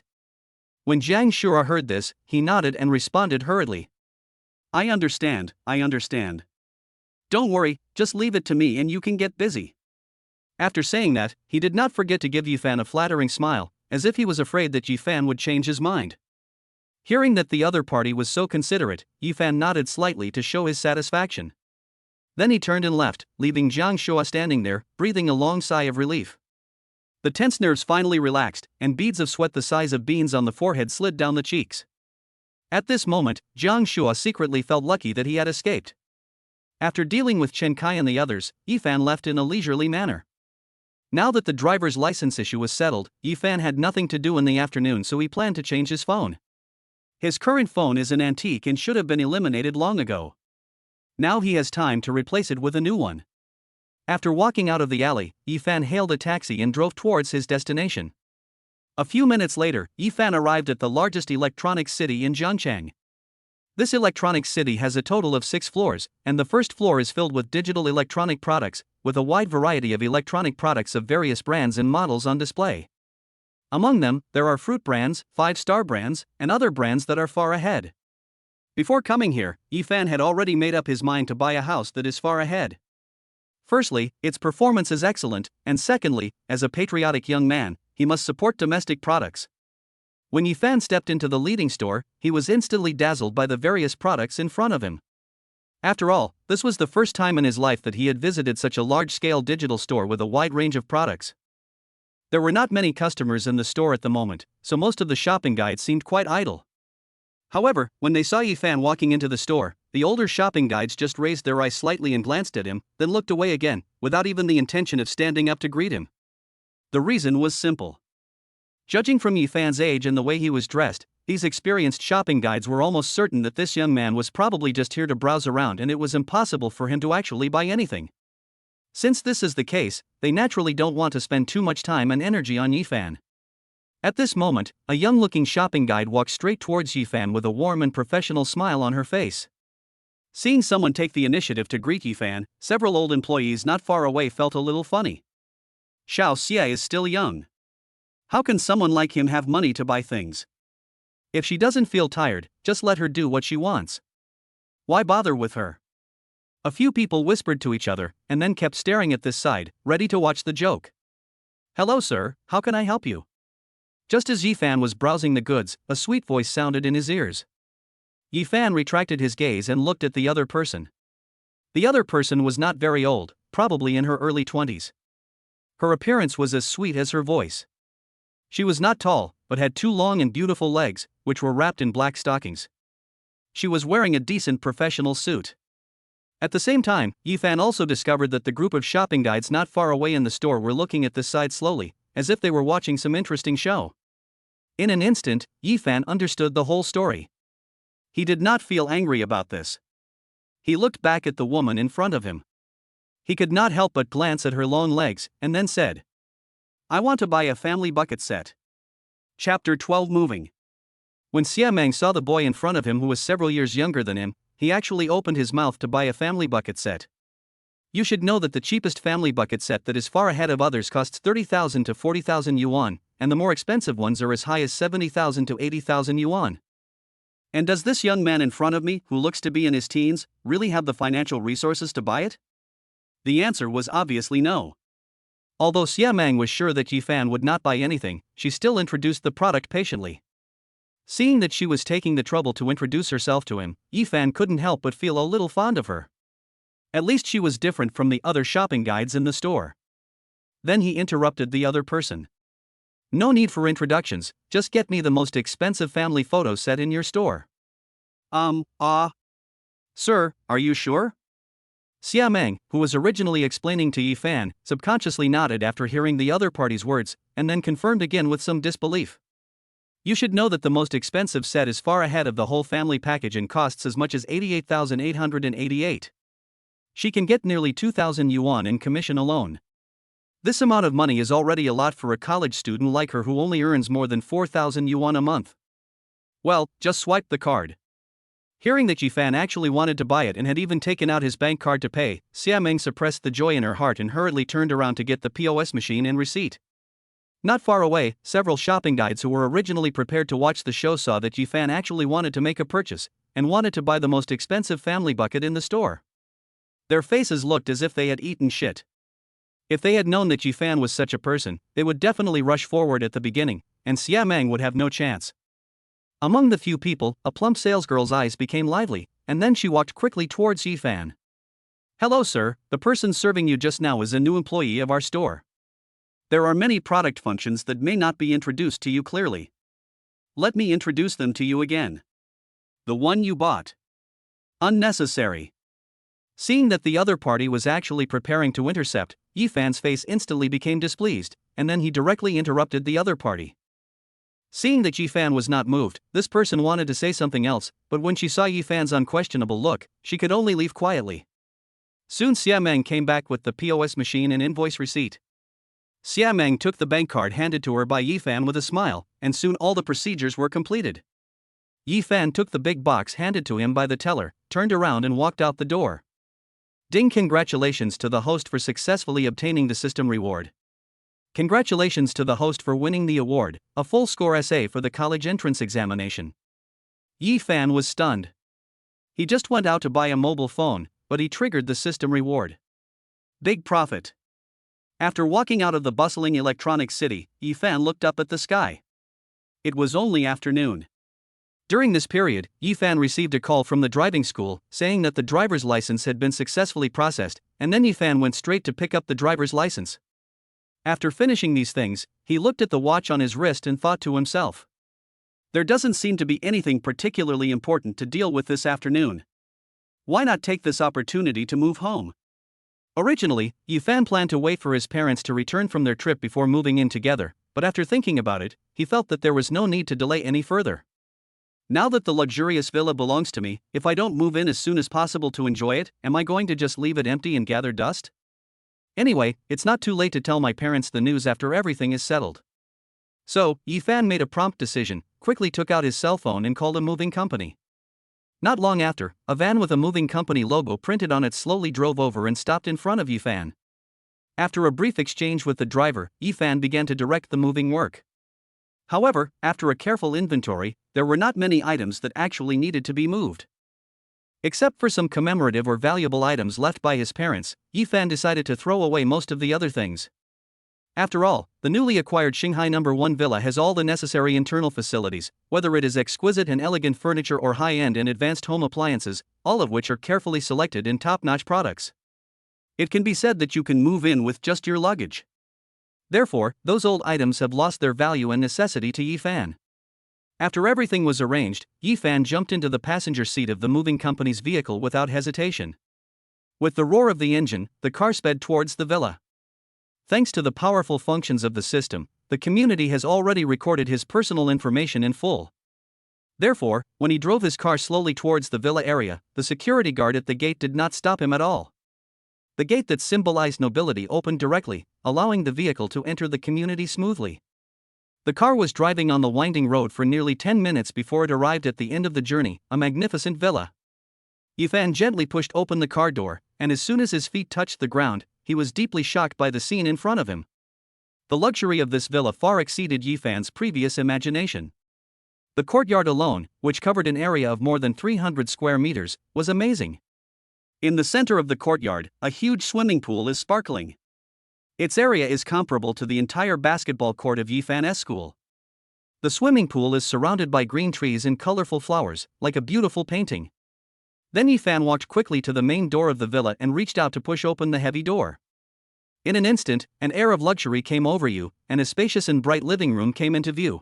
When Jiang Shua heard this, he nodded and responded hurriedly. I understand. Don't worry, just leave it to me and you can get busy. After saying that, he did not forget to give Yi Fan a flattering smile, as if he was afraid that Yi Fan would change his mind. Hearing that the other party was so considerate, Yi Fan nodded slightly to show his satisfaction. Then he turned and left, leaving Jiang Shua standing there, breathing a long sigh of relief. The tense nerves finally relaxed, and beads of sweat the size of beans on the forehead slid down the cheeks. At this moment, Jiang Shua secretly felt lucky that he had escaped. After dealing with Chen Kai and the others, Yi Fan left in a leisurely manner. Now that the driver's license issue was settled, Yi Fan had nothing to do in the afternoon, so he planned to change his phone. His current phone is an antique and should have been eliminated long ago. Now he has time to replace it with a new one. After walking out of the alley, Yi Fan hailed a taxi and drove towards his destination. A few minutes later, Yi Fan arrived at the largest electronics city in Zhangchang. This electronics city has a total of 6 floors, and the first floor is filled with digital electronic products, with a wide variety of electronic products of various brands and models on display. Among them, there are fruit brands, 5-star brands, and other brands that are far ahead. Before coming here, Yi Fan had already made up his mind to buy a house that is far ahead. Firstly, its performance is excellent, and secondly, as a patriotic young man, he must support domestic products. When Yi Fan stepped into the leading store, he was instantly dazzled by the various products in front of him. After all, this was the first time in his life that he had visited such a large-scale digital store with a wide range of products. There were not many customers in the store at the moment, so most of the shopping guides seemed quite idle. However, when they saw Yi Fan walking into the store, the older shopping guides just raised their eyes slightly and glanced at him, then looked away again, without even the intention of standing up to greet him. The reason was simple. Judging from Yi Fan's age and the way he was dressed, these experienced shopping guides were almost certain that this young man was probably just here to browse around and it was impossible for him to actually buy anything. Since this is the case, they naturally don't want to spend too much time and energy on Yi Fan. At this moment, a young-looking shopping guide walked straight towards Yi Fan with a warm and professional smile on her face. Seeing someone take the initiative to greet Yi Fan, several old employees not far away felt a little funny. Xiao Xie is still young. How can someone like him have money to buy things? If she doesn't feel tired, just let her do what she wants. Why bother with her? A few people whispered to each other, and then kept staring at this side, ready to watch the joke. Hello, sir, how can I help you? Just as Yifan was browsing the goods, a sweet voice sounded in his ears. Yifan retracted his gaze and looked at the other person. The other person was not very old, probably in her early 20s. Her appearance was as sweet as her voice. She was not tall, but had two long and beautiful legs, which were wrapped in black stockings. She was wearing a decent professional suit. At the same time, Yifan also discovered that the group of shopping guides not far away in the store were looking at this side slowly, as if they were watching some interesting show. In an instant, Yifan understood the whole story. He did not feel angry about this. He looked back at the woman in front of him. He could not help but glance at her long legs, and then said, "I want to buy a family bucket set." Chapter 12 Moving. When Xiameng saw the boy in front of him who was several years younger than him, he actually opened his mouth to buy a family bucket set. You should know that the cheapest family bucket set that is far ahead of others costs 30,000 to 40,000 yuan, and the more expensive ones are as high as 70,000 to 80,000 yuan. And does this young man in front of me, who looks to be in his teens, really have the financial resources to buy it? The answer was obviously no. Although Xiameng was sure that Yifan would not buy anything, she still introduced the product patiently. Seeing that she was taking the trouble to introduce herself to him, Yifan couldn't help but feel a little fond of her. At least she was different from the other shopping guides in the store. Then he interrupted the other person. "No need for introductions, just get me the most expensive family photo set in your store." Sir, are you sure? Xiameng, who was originally explaining to Yifan, subconsciously nodded after hearing the other party's words, and then confirmed again with some disbelief. You should know that the most expensive set is far ahead of the whole family package and costs as much as 88,888. She can get nearly 2,000 yuan in commission alone. This amount of money is already a lot for a college student like her who only earns more than 4,000 yuan a month. Well, just swipe the card. Hearing that Yifan actually wanted to buy it and had even taken out his bank card to pay, Xiameng suppressed the joy in her heart and hurriedly turned around to get the POS machine and receipt. Not far away, several shopping guides who were originally prepared to watch the show saw that Yifan actually wanted to make a purchase, and wanted to buy the most expensive family bucket in the store. Their faces looked as if they had eaten shit. If they had known that Yifan was such a person, they would definitely rush forward at the beginning, and Xiameng would have no chance. Among the few people, a plump salesgirl's eyes became lively, and then she walked quickly towards Yifan. "Hello, sir, the person serving you just now is a new employee of our store. There are many product functions that may not be introduced to you clearly. Let me introduce them to you again. The one you bought. Unnecessary." Seeing that the other party was actually preparing to intercept, Yifan's face instantly became displeased, and then he directly interrupted the other party. Seeing that Yifan was not moved, this person wanted to say something else, but when she saw Yifan's unquestionable look, she could only leave quietly. Soon Xiameng came back with the POS machine and invoice receipt. Xiameng took the bank card handed to her by Yifan with a smile, and soon all the procedures were completed. Yifan took the big box handed to him by the teller, turned around and walked out the door. Ding! Congratulations to the host for successfully obtaining the system reward. Congratulations to the host for winning the award, a full score essay for the college entrance examination. Yifan was stunned. He just went out to buy a mobile phone, but he triggered the system reward. Big profit. After walking out of the bustling electronic city, Yifan looked up at the sky. It was only afternoon. During this period, Yifan received a call from the driving school, saying that the driver's license had been successfully processed, and then Yifan went straight to pick up the driver's license. After finishing these things, he looked at the watch on his wrist and thought to himself, there doesn't seem to be anything particularly important to deal with this afternoon. Why not take this opportunity to move home? Originally, Yifan planned to wait for his parents to return from their trip before moving in together, but after thinking about it, he felt that there was no need to delay any further. Now that the luxurious villa belongs to me, if I don't move in as soon as possible to enjoy it, am I going to just leave it empty and gather dust? Anyway, it's not too late to tell my parents the news after everything is settled. So, Yifan made a prompt decision, quickly took out his cell phone and called a moving company. Not long after, a van with a moving company logo printed on it slowly drove over and stopped in front of Yifan. After a brief exchange with the driver, Yifan began to direct the moving work. However, after a careful inventory, there were not many items that actually needed to be moved. Except for some commemorative or valuable items left by his parents, Yifan decided to throw away most of the other things. After all, the newly acquired Shanghai No. 1 villa has all the necessary internal facilities, whether it is exquisite and elegant furniture or high-end and advanced home appliances, all of which are carefully selected in top-notch products. It can be said that you can move in with just your luggage. Therefore, those old items have lost their value and necessity to Yifan. After everything was arranged, Yifan jumped into the passenger seat of the moving company's vehicle without hesitation. With the roar of the engine, the car sped towards the villa. Thanks to the powerful functions of the system, the community has already recorded his personal information in full. Therefore, when he drove his car slowly towards the villa area, the security guard at the gate did not stop him at all. The gate that symbolized nobility opened directly, allowing the vehicle to enter the community smoothly. The car was driving on the winding road for nearly 10 minutes before it arrived at the end of the journey, a magnificent villa. Yifan gently pushed open the car door, and as soon as his feet touched the ground, he was deeply shocked by the scene in front of him. The luxury of this villa far exceeded Yifan's previous imagination. The courtyard alone, which covered an area of more than 300 square meters, was amazing. In the center of the courtyard, a huge swimming pool is sparkling. Its area is comparable to the entire basketball court of Yifan's school. The swimming pool is surrounded by green trees and colorful flowers, like a beautiful painting. Then Yifan walked quickly to the main door of the villa and reached out to push open the heavy door. In an instant, an air of luxury came over you, and a spacious and bright living room came into view.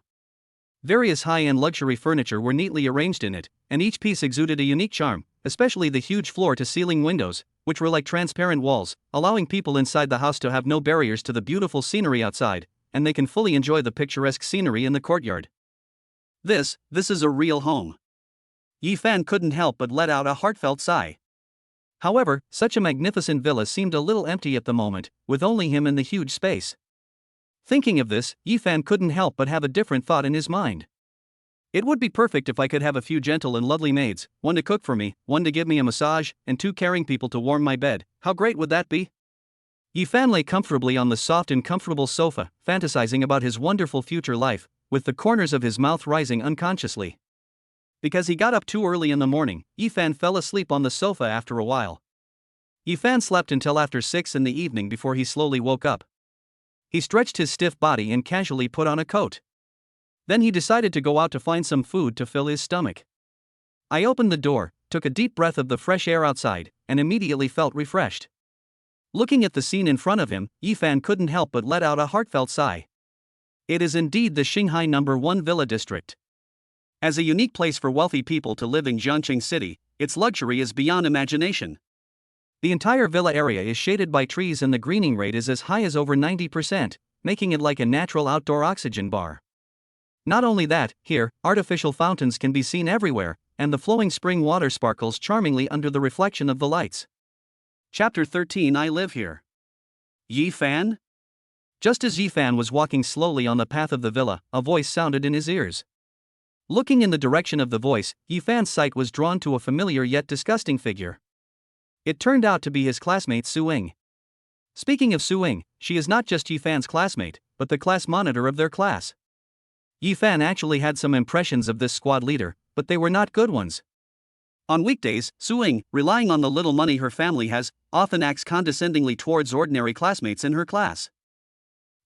Various high-end luxury furniture were neatly arranged in it, and each piece exuded a unique charm, especially the huge floor-to-ceiling windows, which were like transparent walls, allowing people inside the house to have no barriers to the beautiful scenery outside, and they can fully enjoy the picturesque scenery in the courtyard. This is a real home. Yifan couldn't help but let out a heartfelt sigh. However, such a magnificent villa seemed a little empty at the moment, with only him in the huge space. Thinking of this, Yifan couldn't help but have a different thought in his mind. It would be perfect if I could have a few gentle and lovely maids, one to cook for me, one to give me a massage, and 2 caring people to warm my bed. How great would that be? Yifan lay comfortably on the soft and comfortable sofa, fantasizing about his wonderful future life, with the corners of his mouth rising unconsciously. Because he got up too early in the morning, Yifan fell asleep on the sofa after a while. Yifan slept until after 6 in the evening before he slowly woke up. He stretched his stiff body and casually put on a coat. Then he decided to go out to find some food to fill his stomach. I opened the door, took a deep breath of the fresh air outside, and immediately felt refreshed. Looking at the scene in front of him, Yifan couldn't help but let out a heartfelt sigh. It is indeed the Shanghai No. 1 Villa District. As a unique place for wealthy people to live in Jiangqing City, its luxury is beyond imagination. The entire villa area is shaded by trees and the greening rate is as high as over 90%, making it like a natural outdoor oxygen bar. Not only that, here, artificial fountains can be seen everywhere, and the flowing spring water sparkles charmingly under the reflection of the lights. Chapter 13 I Live Here. Yifan? Just as Yifan was walking slowly on the path of the villa, a voice sounded in his ears. Looking in the direction of the voice, Yifan's sight was drawn to a familiar yet disgusting figure. It turned out to be his classmate Suing. Speaking of Suing, she is not just Yifan's classmate, but the class monitor of their class. Yifan actually had some impressions of this squad leader, but they were not good ones. On weekdays, Suing, relying on the little money her family has, often acts condescendingly towards ordinary classmates in her class.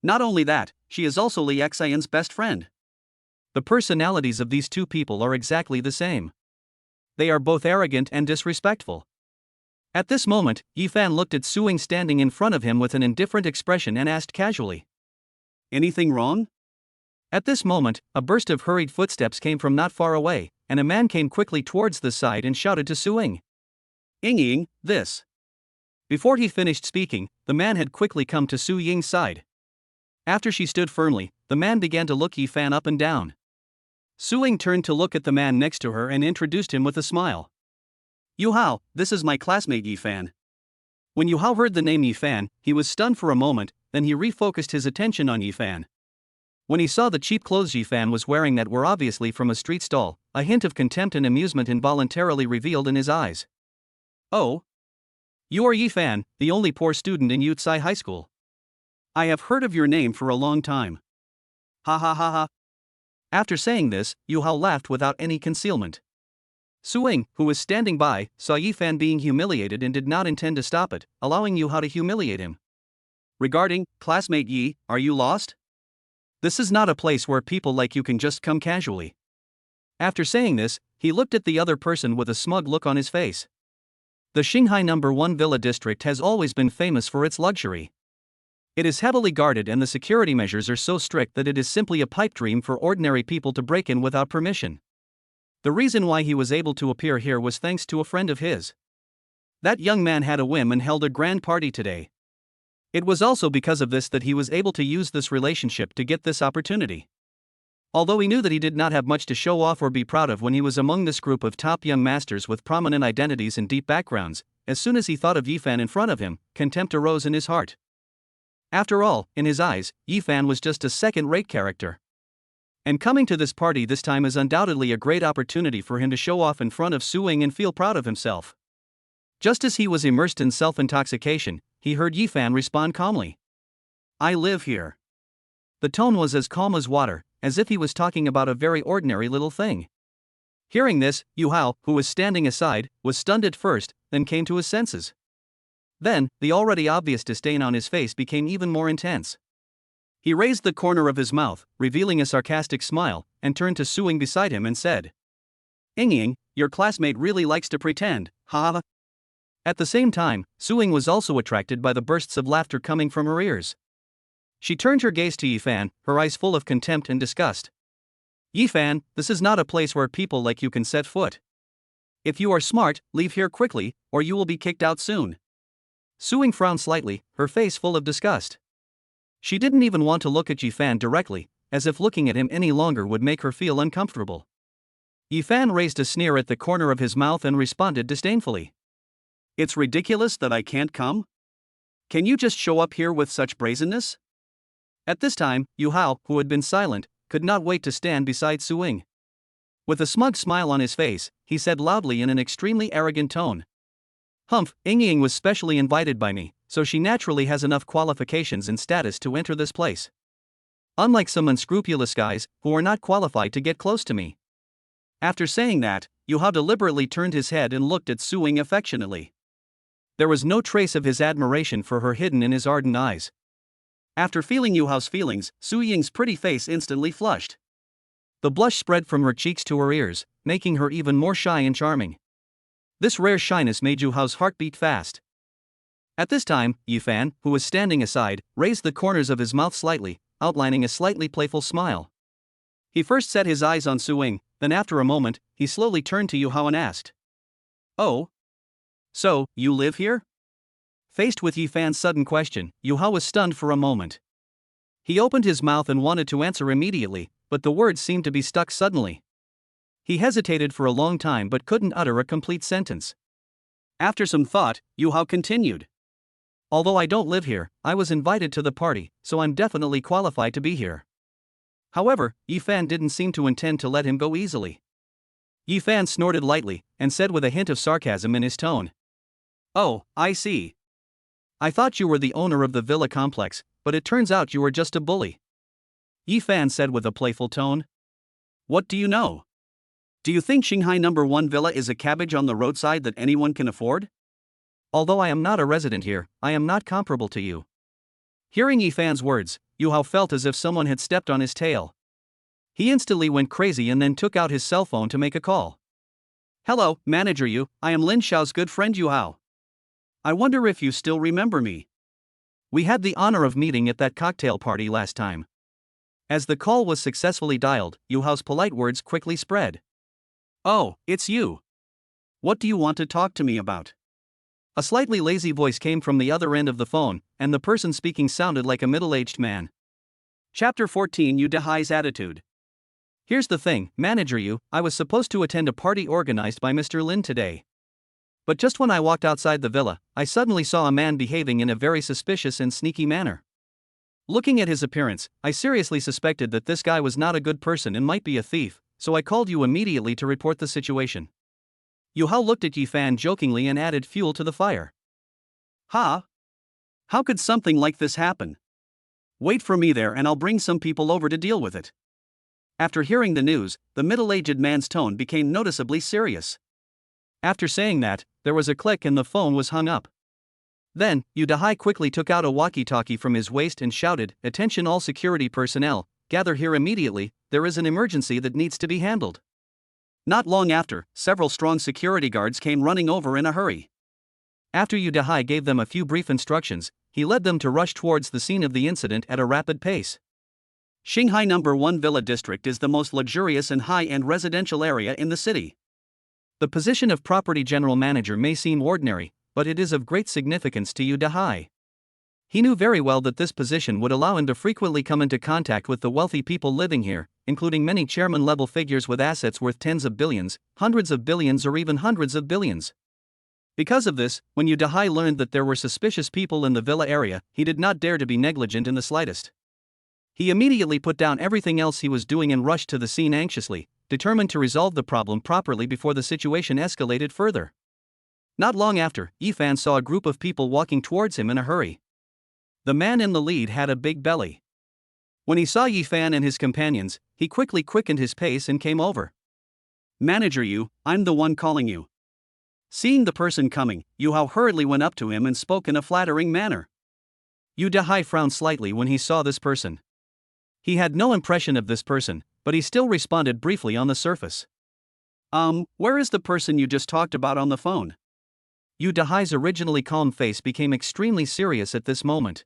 Not only that, she is also Li Xian's best friend. The personalities of these two people are exactly the same. They are both arrogant and disrespectful. At this moment, Yifan looked at Suing standing in front of him with an indifferent expression and asked casually, "Anything wrong?" At this moment, a burst of hurried footsteps came from not far away, and a man came quickly towards the side and shouted to Suing, "Ying, this." Before he finished speaking, the man had quickly come to Su Ying's side. After she stood firmly, the man began to look Yifan up and down. Suing turned to look at the man next to her and introduced him with a smile. "Yu Hao, this is my classmate Yifan." When Yu Hao heard the name Yifan, he was stunned for a moment, then he refocused his attention on Yifan. When he saw the cheap clothes Yifan was wearing that were obviously from a street stall, a hint of contempt and amusement involuntarily revealed in his eyes. "Oh? You are Yifan, the only poor student in Yutsai High School. I have heard of your name for a long time." Ha ha ha ha. After saying this, Yu Hao laughed without any concealment. Suing, who was standing by, saw Yifan being humiliated and did not intend to stop it, allowing Yu Hao to humiliate him. Regarding, classmate Yi, are you lost? This is not a place where people like you can just come casually. After saying this, he looked at the other person with a smug look on his face. The Shanghai No. 1 Villa District has always been famous for its luxury. It is heavily guarded and the security measures are so strict that it is simply a pipe dream for ordinary people to break in without permission. The reason why he was able to appear here was thanks to a friend of his. That young man had a whim and held a grand party today. It was also because of this that he was able to use this relationship to get this opportunity. Although he knew that he did not have much to show off or be proud of when he was among this group of top young masters with prominent identities and deep backgrounds, as soon as he thought of Yifan in front of him, contempt arose in his heart. After all, in his eyes, Yifan was just a second-rate character. And coming to this party this time is undoubtedly a great opportunity for him to show off in front of Suing and feel proud of himself. Just as he was immersed in self-intoxication, he heard Yifan respond calmly. I live here. The tone was as calm as water, as if he was talking about a very ordinary little thing. Hearing this, Yu Hao, who was standing aside, was stunned at first, then came to his senses. Then, the already obvious disdain on his face became even more intense. He raised the corner of his mouth, revealing a sarcastic smile, and turned to Suing beside him and said, Yingying, your classmate really likes to pretend, ha. At the same time, Suing was also attracted by the bursts of laughter coming from her ears. She turned her gaze to Yifan, her eyes full of contempt and disgust. Yifan, this is not a place where people like you can set foot. If you are smart, leave here quickly, or you will be kicked out soon. Suing frowned slightly, her face full of disgust. She didn't even want to look at Yifan directly, as if looking at him any longer would make her feel uncomfortable. Yifan raised a sneer at the corner of his mouth and responded disdainfully. It's ridiculous that I can't come? Can you just show up here with such brazenness? At this time, Yu Hao, who had been silent, could not wait to stand beside Suing. With a smug smile on his face, he said loudly in an extremely arrogant tone. Humph, Yingying was specially invited by me, so she naturally has enough qualifications and status to enter this place. Unlike some unscrupulous guys, who are not qualified to get close to me. After saying that, Yu Hao deliberately turned his head and looked at Suing affectionately. There was no trace of his admiration for her hidden in his ardent eyes. After feeling Yu Hao's feelings, Su Ying's pretty face instantly flushed. The blush spread from her cheeks to her ears, making her even more shy and charming. This rare shyness made Yu Hao's heart beat fast. At this time, Yifan, who was standing aside, raised the corners of his mouth slightly, outlining a slightly playful smile. He first set his eyes on Suing, then after a moment, he slowly turned to Yu Hao and asked. Oh? So, you live here? Faced with Yifan's sudden question, Yu Hao was stunned for a moment. He opened his mouth and wanted to answer immediately, but the words seemed to be stuck suddenly. He hesitated for a long time but couldn't utter a complete sentence. After some thought, Yu Hao continued. Although I don't live here, I was invited to the party, so I'm definitely qualified to be here. However, Yifan didn't seem to intend to let him go easily. Yifan snorted lightly, and said with a hint of sarcasm in his tone. Oh, I see. I thought you were the owner of the villa complex, but it turns out you were just a bully. Yifan said with a playful tone. What do you know? Do you think Shanghai No. 1 Villa is a cabbage on the roadside that anyone can afford? Although I am not a resident here, I am not comparable to you. Hearing Yifan's words, Yu Hao felt as if someone had stepped on his tail. He instantly went crazy and then took out his cell phone to make a call. Hello, Manager Yu, I am Lin Xiao's good friend Yu Hao. I wonder if you still remember me. We had the honor of meeting at that cocktail party last time. As the call was successfully dialed, Yu Hao's polite words quickly spread. Oh, it's you. What do you want to talk to me about? A slightly lazy voice came from the other end of the phone, and the person speaking sounded like a middle-aged man. Chapter 14 Yu Dehai's attitude. Here's the thing, Manager Yu, I was supposed to attend a party organized by Mr. Lin today. But just when I walked outside the villa, I suddenly saw a man behaving in a very suspicious and sneaky manner. Looking at his appearance, I seriously suspected that this guy was not a good person and might be a thief, so I called you immediately to report the situation. Yu Hao looked at Yifan jokingly and added fuel to the fire. Ha? How could something like this happen? Wait for me there and I'll bring some people over to deal with it. After hearing the news, the middle-aged man's tone became noticeably serious. After saying that, there was a click and the phone was hung up. Then, Udahai quickly took out a walkie-talkie from his waist and shouted, "Attention all security personnel, gather here immediately, there is an emergency that needs to be handled." Not long after, several strong security guards came running over in a hurry. After Udahai gave them a few brief instructions, he led them to rush towards the scene of the incident at a rapid pace. Shanghai No. 1 Villa District is the most luxurious and high-end residential area in the city. The position of property general manager may seem ordinary, but it is of great significance to Udahai. He knew very well that this position would allow him to frequently come into contact with the wealthy people living here, including many chairman-level figures with assets worth tens of billions, hundreds of billions or even hundreds of billions. Because of this, when Udahai learned that there were suspicious people in the villa area, he did not dare to be negligent in the slightest. He immediately put down everything else he was doing and rushed to the scene anxiously, determined to resolve the problem properly before the situation escalated further. Not long after, Yifan saw a group of people walking towards him in a hurry. The man in the lead had a big belly. When he saw Yifan and his companions, he quickly quickened his pace and came over. "Manager Yu, I'm the one calling you." Seeing the person coming, Yu Hao hurriedly went up to him and spoke in a flattering manner. Udahai frowned slightly when he saw this person. He had no impression of this person, but he still responded briefly on the surface. Where is the person you just talked about on the phone?" Udahai's originally calm face became extremely serious at this moment.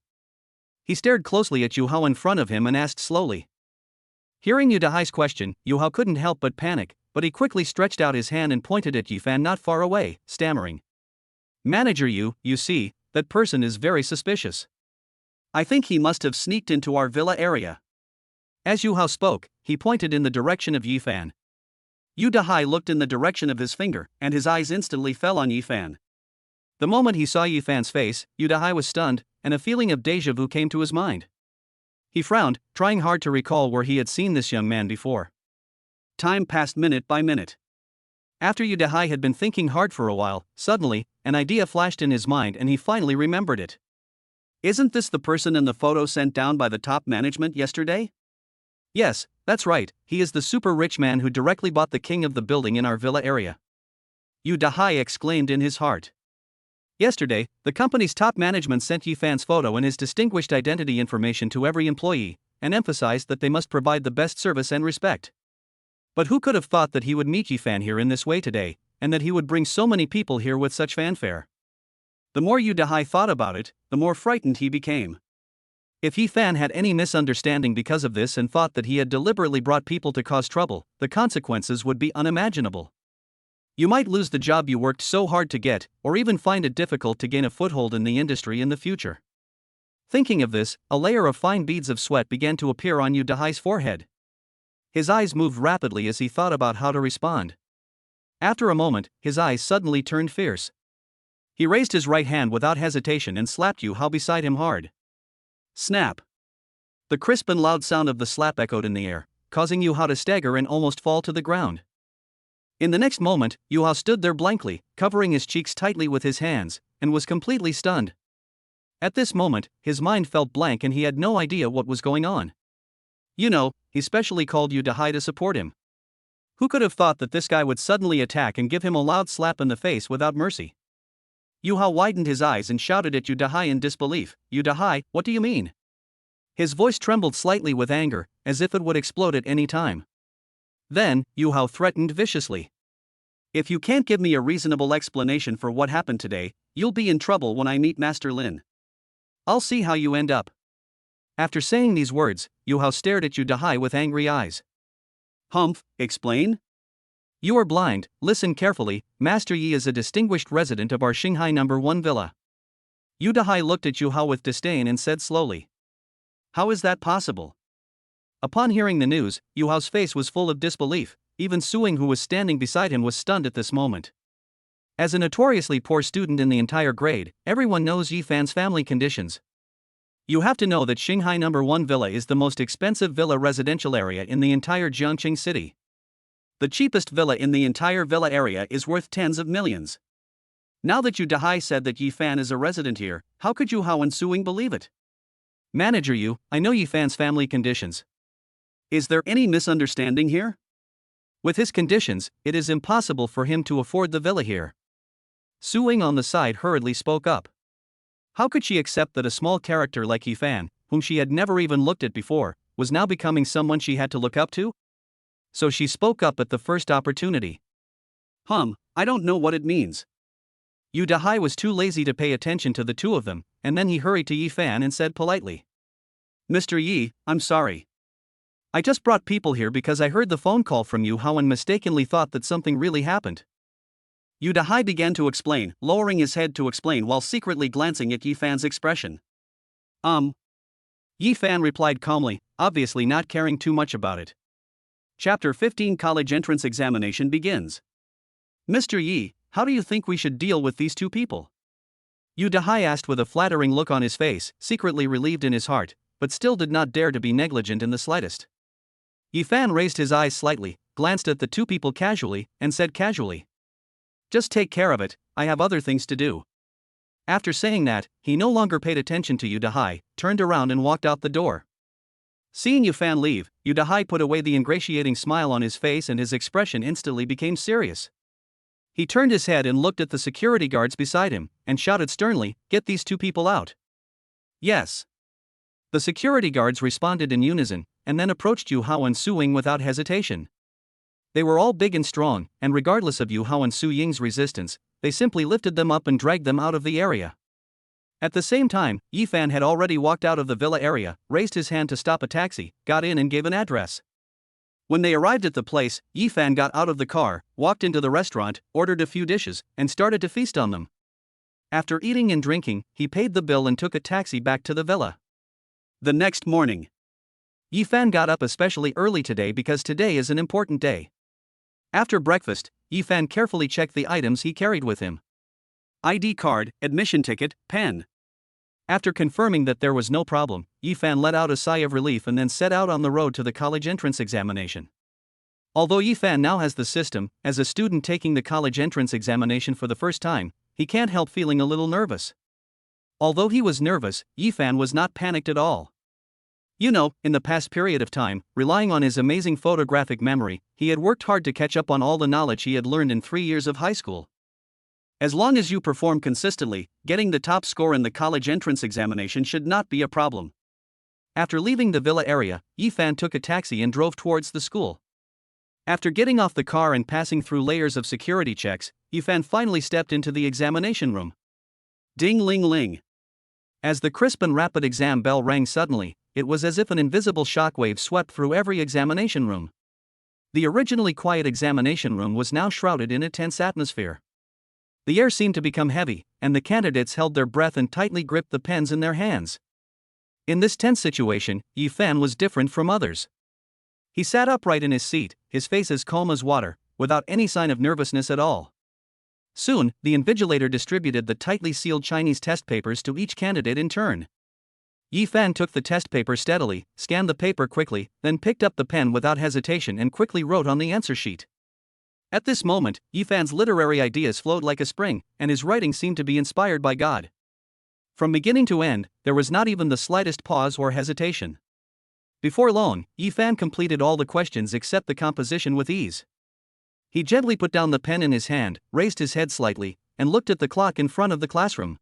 He stared closely at Yu Hao in front of him and asked slowly. Hearing Udahai's question, Yu Hao couldn't help but panic, but he quickly stretched out his hand and pointed at Yifan not far away, stammering. "Manager Yu, you see, that person is very suspicious. I think he must have sneaked into our villa area." As Yu Hao spoke, he pointed in the direction of Yifan. Udahai looked in the direction of his finger, and his eyes instantly fell on Yifan. The moment he saw Yifan's face, Udahai was stunned, and a feeling of déjà vu came to his mind. He frowned, trying hard to recall where he had seen this young man before. Time passed minute by minute. After Udahai had been thinking hard for a while, suddenly, an idea flashed in his mind and he finally remembered it. "Isn't this the person in the photo sent down by the top management yesterday?" "Yes, that's right, he is the super rich man who directly bought the king of the building in our villa area," Udahai exclaimed in his heart. "Yesterday, the company's top management sent Yifan's photo and his distinguished identity information to every employee, and emphasized that they must provide the best service and respect. But who could have thought that he would meet Yifan here in this way today, and that he would bring so many people here with such fanfare?" The more Udahai thought about it, the more frightened he became. If Yifan had any misunderstanding because of this and thought that he had deliberately brought people to cause trouble, the consequences would be unimaginable. You might lose the job you worked so hard to get, or even find it difficult to gain a foothold in the industry in the future. Thinking of this, a layer of fine beads of sweat began to appear on Udahai's forehead. His eyes moved rapidly as he thought about how to respond. After a moment, his eyes suddenly turned fierce. He raised his right hand without hesitation and slapped Yu Hao beside him hard. Snap! The crisp and loud sound of the slap echoed in the air, causing Yu Hao to stagger and almost fall to the ground. In the next moment, Yu Hao stood there blankly, covering his cheeks tightly with his hands, and was completely stunned. At this moment, his mind felt blank and he had no idea what was going on. You know, he specially called Udahai to support him. Who could have thought that this guy would suddenly attack and give him a loud slap in the face without mercy? Yu Hao widened his eyes and shouted at Udahai in disbelief, "Udahai, what do you mean?" His voice trembled slightly with anger, as if it would explode at any time. Then, Yu Hao threatened viciously. "If you can't give me a reasonable explanation for what happened today, you'll be in trouble when I meet Master Lin. I'll see how you end up." After saying these words, Yu Hao stared at Udahai with angry eyes. "Humph, explain?" "You are blind, listen carefully, Master Yi is a distinguished resident of our Shanghai No. 1 villa." Udahai looked at Yu Hao with disdain and said slowly. "How is that possible?" Upon hearing the news, Yu Hao's face was full of disbelief. Even Suing, who was standing beside him, was stunned at this moment. As a notoriously poor student in the entire grade, everyone knows Yifan's family conditions. You have to know that Shanghai No. 1 villa is the most expensive villa residential area in the entire Jiangqing city. The cheapest villa in the entire villa area is worth tens of millions. Now that Udahai said that Yifan is a resident here, how could Yu Hao and Suing believe it? "Manager Yu, I know Yifan's family conditions. Is there any misunderstanding here?" With his conditions, it is impossible for him to afford the villa here." Suing on the side hurriedly spoke up. How could she accept that a small character like Yifan, whom she had never even looked at before, was now becoming someone she had to look up to? So she spoke up at the first opportunity. I don't know what it means. Yu Dahai was too lazy to pay attention to the two of them, and then he hurried to Yifan and said politely, Mr. Yi, I'm sorry. I just brought people here because I heard the phone call from you how and mistakenly thought that something really happened. Yu Dahai began to explain, lowering his head to explain while secretly glancing at Yifan's expression. Yifan replied calmly, obviously not caring too much about it. Chapter 15 College Entrance Examination begins. Mr. Yi, how do you think we should deal with these two people? Yu Dahai asked with a flattering look on his face, secretly relieved in his heart, but still did not dare to be negligent in the slightest. Yifan raised his eyes slightly, glanced at the two people casually, and said casually, Just take care of it, I have other things to do. After saying that, he no longer paid attention to Yu Dahai, turned around and walked out the door. Seeing Yifan leave, Yu Dahai put away the ingratiating smile on his face and his expression instantly became serious. He turned his head and looked at the security guards beside him, and shouted sternly, Get these two people out. Yes. The security guards responded in unison, and then approached Yu Hao and Su Ying without hesitation. They were all big and strong, and regardless of Yu Hao and Su Ying's resistance, they simply lifted them up and dragged them out of the area. At the same time, Yifan had already walked out of the villa area, raised his hand to stop a taxi, got in and gave an address. When they arrived at the place, Yifan got out of the car, walked into the restaurant, ordered a few dishes, and started to feast on them. After eating and drinking, he paid the bill and took a taxi back to the villa. The next morning, Yifan got up especially early today because today is an important day. After breakfast, Yifan carefully checked the items he carried with him. ID card, admission ticket, pen. After confirming that there was no problem, Yifan let out a sigh of relief and then set out on the road to the college entrance examination. Although Yifan now has the system, as a student taking the college entrance examination for the first time, he can't help feeling a little nervous. Although he was nervous, Yifan was not panicked at all. In the past period of time, relying on his amazing photographic memory, he had worked hard to catch up on all the knowledge he had learned in 3 years of high school. As long as you perform consistently, getting the top score in the college entrance examination should not be a problem. After leaving the villa area, Yifan took a taxi and drove towards the school. After getting off the car and passing through layers of security checks, Yifan finally stepped into the examination room. Ding-ling-ling. As the crisp and rapid exam bell rang suddenly, it was as if an invisible shockwave swept through every examination room. The originally quiet examination room was now shrouded in a tense atmosphere. The air seemed to become heavy, and the candidates held their breath and tightly gripped the pens in their hands. In this tense situation, Yifan was different from others. He sat upright in his seat, his face as calm as water, without any sign of nervousness at all. Soon, the invigilator distributed the tightly sealed Chinese test papers to each candidate in turn. Yifan took the test paper steadily, scanned the paper quickly, then picked up the pen without hesitation and quickly wrote on the answer sheet. At this moment, Yifan's literary ideas flowed like a spring, and his writing seemed to be inspired by God. From beginning to end, there was not even the slightest pause or hesitation. Before long, Yifan completed all the questions except the composition with ease. He gently put down the pen in his hand, raised his head slightly, and looked at the clock in front of the classroom.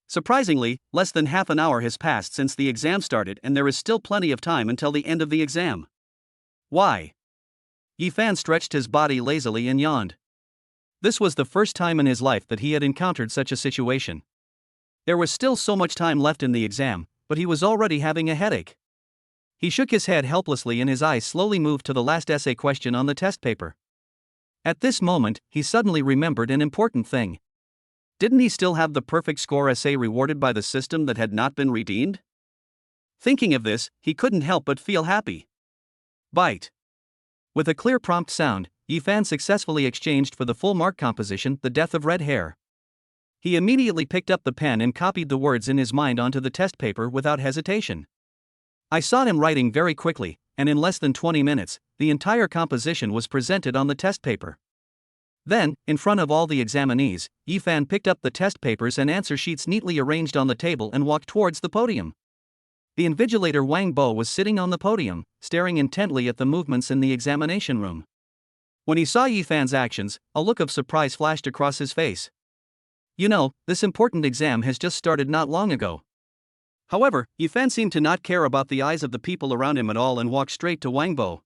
Surprisingly, less than half an hour has passed since the exam started and there is still plenty of time until the end of the exam. Why? Yifan stretched his body lazily and yawned. This was the first time in his life that he had encountered such a situation. There was still so much time left in the exam, but he was already having a headache. He shook his head helplessly and his eyes slowly moved to the last essay question on the test paper. At this moment, he suddenly remembered an important thing. Didn't he still have the perfect score essay rewarded by the system that had not been redeemed? Thinking of this, he couldn't help but feel happy. Bite. With a clear prompt sound, Yifan successfully exchanged for the full mark composition, The Death of Red Hair. He immediately picked up the pen and copied the words in his mind onto the test paper without hesitation. I saw him writing very quickly, and in less than 20 minutes, the entire composition was presented on the test paper. Then, in front of all the examinees, Yifan picked up the test papers and answer sheets neatly arranged on the table and walked towards the podium. The invigilator Wang Bo was sitting on the podium, staring intently at the movements in the examination room. When he saw Yifan's actions, a look of surprise flashed across his face. You know, this important exam has just started not long ago. However, Yifan seemed to not care about the eyes of the people around him at all and walked straight to Wang Bo.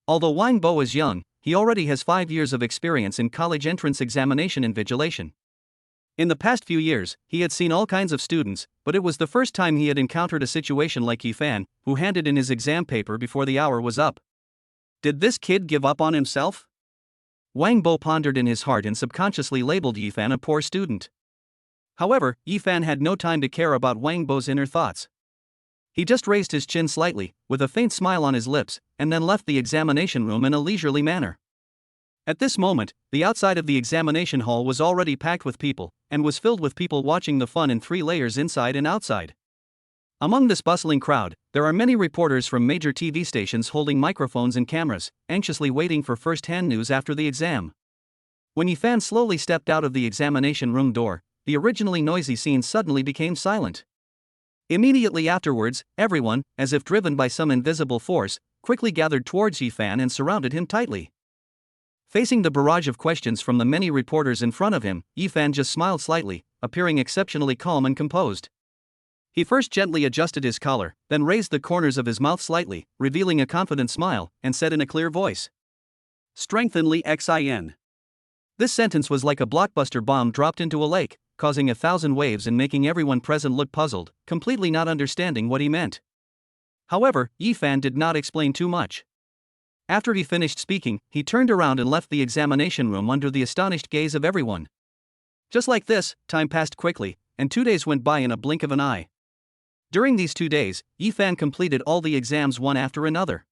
Although Wang Bo is young, he already has 5 years of experience in college entrance examination invigilation. In the past few years, he had seen all kinds of students, but it was the first time he had encountered a situation like Yifan, who handed in his exam paper before the hour was up. Did this kid give up on himself? Wang Bo pondered in his heart and subconsciously labeled Yifan a poor student. However, Yifan had no time to care about Wang Bo's inner thoughts. He just raised his chin slightly, with a faint smile on his lips, and then left the examination room in a leisurely manner. At this moment, the outside of the examination hall was already packed with people, and was filled with people watching the fun in 3 layers inside and outside. Among this bustling crowd, there are many reporters from major TV stations holding microphones and cameras, anxiously waiting for first-hand news after the exam. When Yifan slowly stepped out of the examination room door, the originally noisy scene suddenly became silent. Immediately afterwards, everyone, as if driven by some invisible force, quickly gathered towards Yifan and surrounded him tightly. Facing the barrage of questions from the many reporters in front of him, Yifan just smiled slightly, appearing exceptionally calm and composed. He first gently adjusted his collar, then raised the corners of his mouth slightly, revealing a confident smile, and said in a clear voice, "Strengthenly xin." This sentence was like a blockbuster bomb dropped into a lake, causing 1,000 waves and making everyone present look puzzled, completely not understanding what he meant. However, Yifan did not explain too much. After he finished speaking, he turned around and left the examination room under the astonished gaze of everyone. Just like this, time passed quickly, and 2 days went by in a blink of an eye. During these 2 days, Yifan completed all the exams one after another.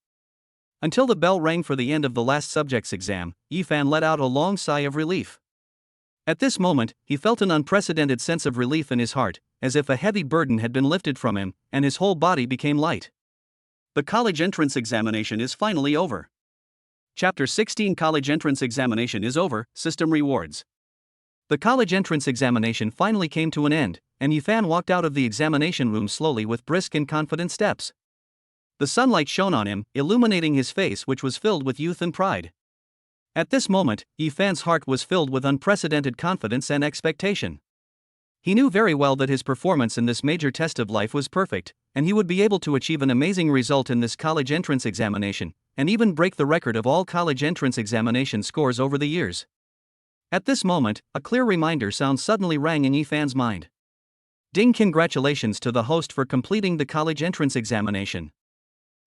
Until the bell rang for the end of the last subject's exam, Yifan let out a long sigh of relief. At this moment, he felt an unprecedented sense of relief in his heart, as if a heavy burden had been lifted from him, and his whole body became light. The college entrance examination is finally over. Chapter 16 College entrance examination is over, system rewards. The college entrance examination finally came to an end, and Yifan walked out of the examination room slowly with brisk and confident steps. The sunlight shone on him, illuminating his face, which was filled with youth and pride. At this moment, Yifan's heart was filled with unprecedented confidence and expectation. He knew very well that his performance in this major test of life was perfect, and he would be able to achieve an amazing result in this college entrance examination, and even break the record of all college entrance examination scores over the years. At this moment, a clear reminder sound suddenly rang in Yifan's mind. Ding! Congratulations to the host for completing the college entrance examination.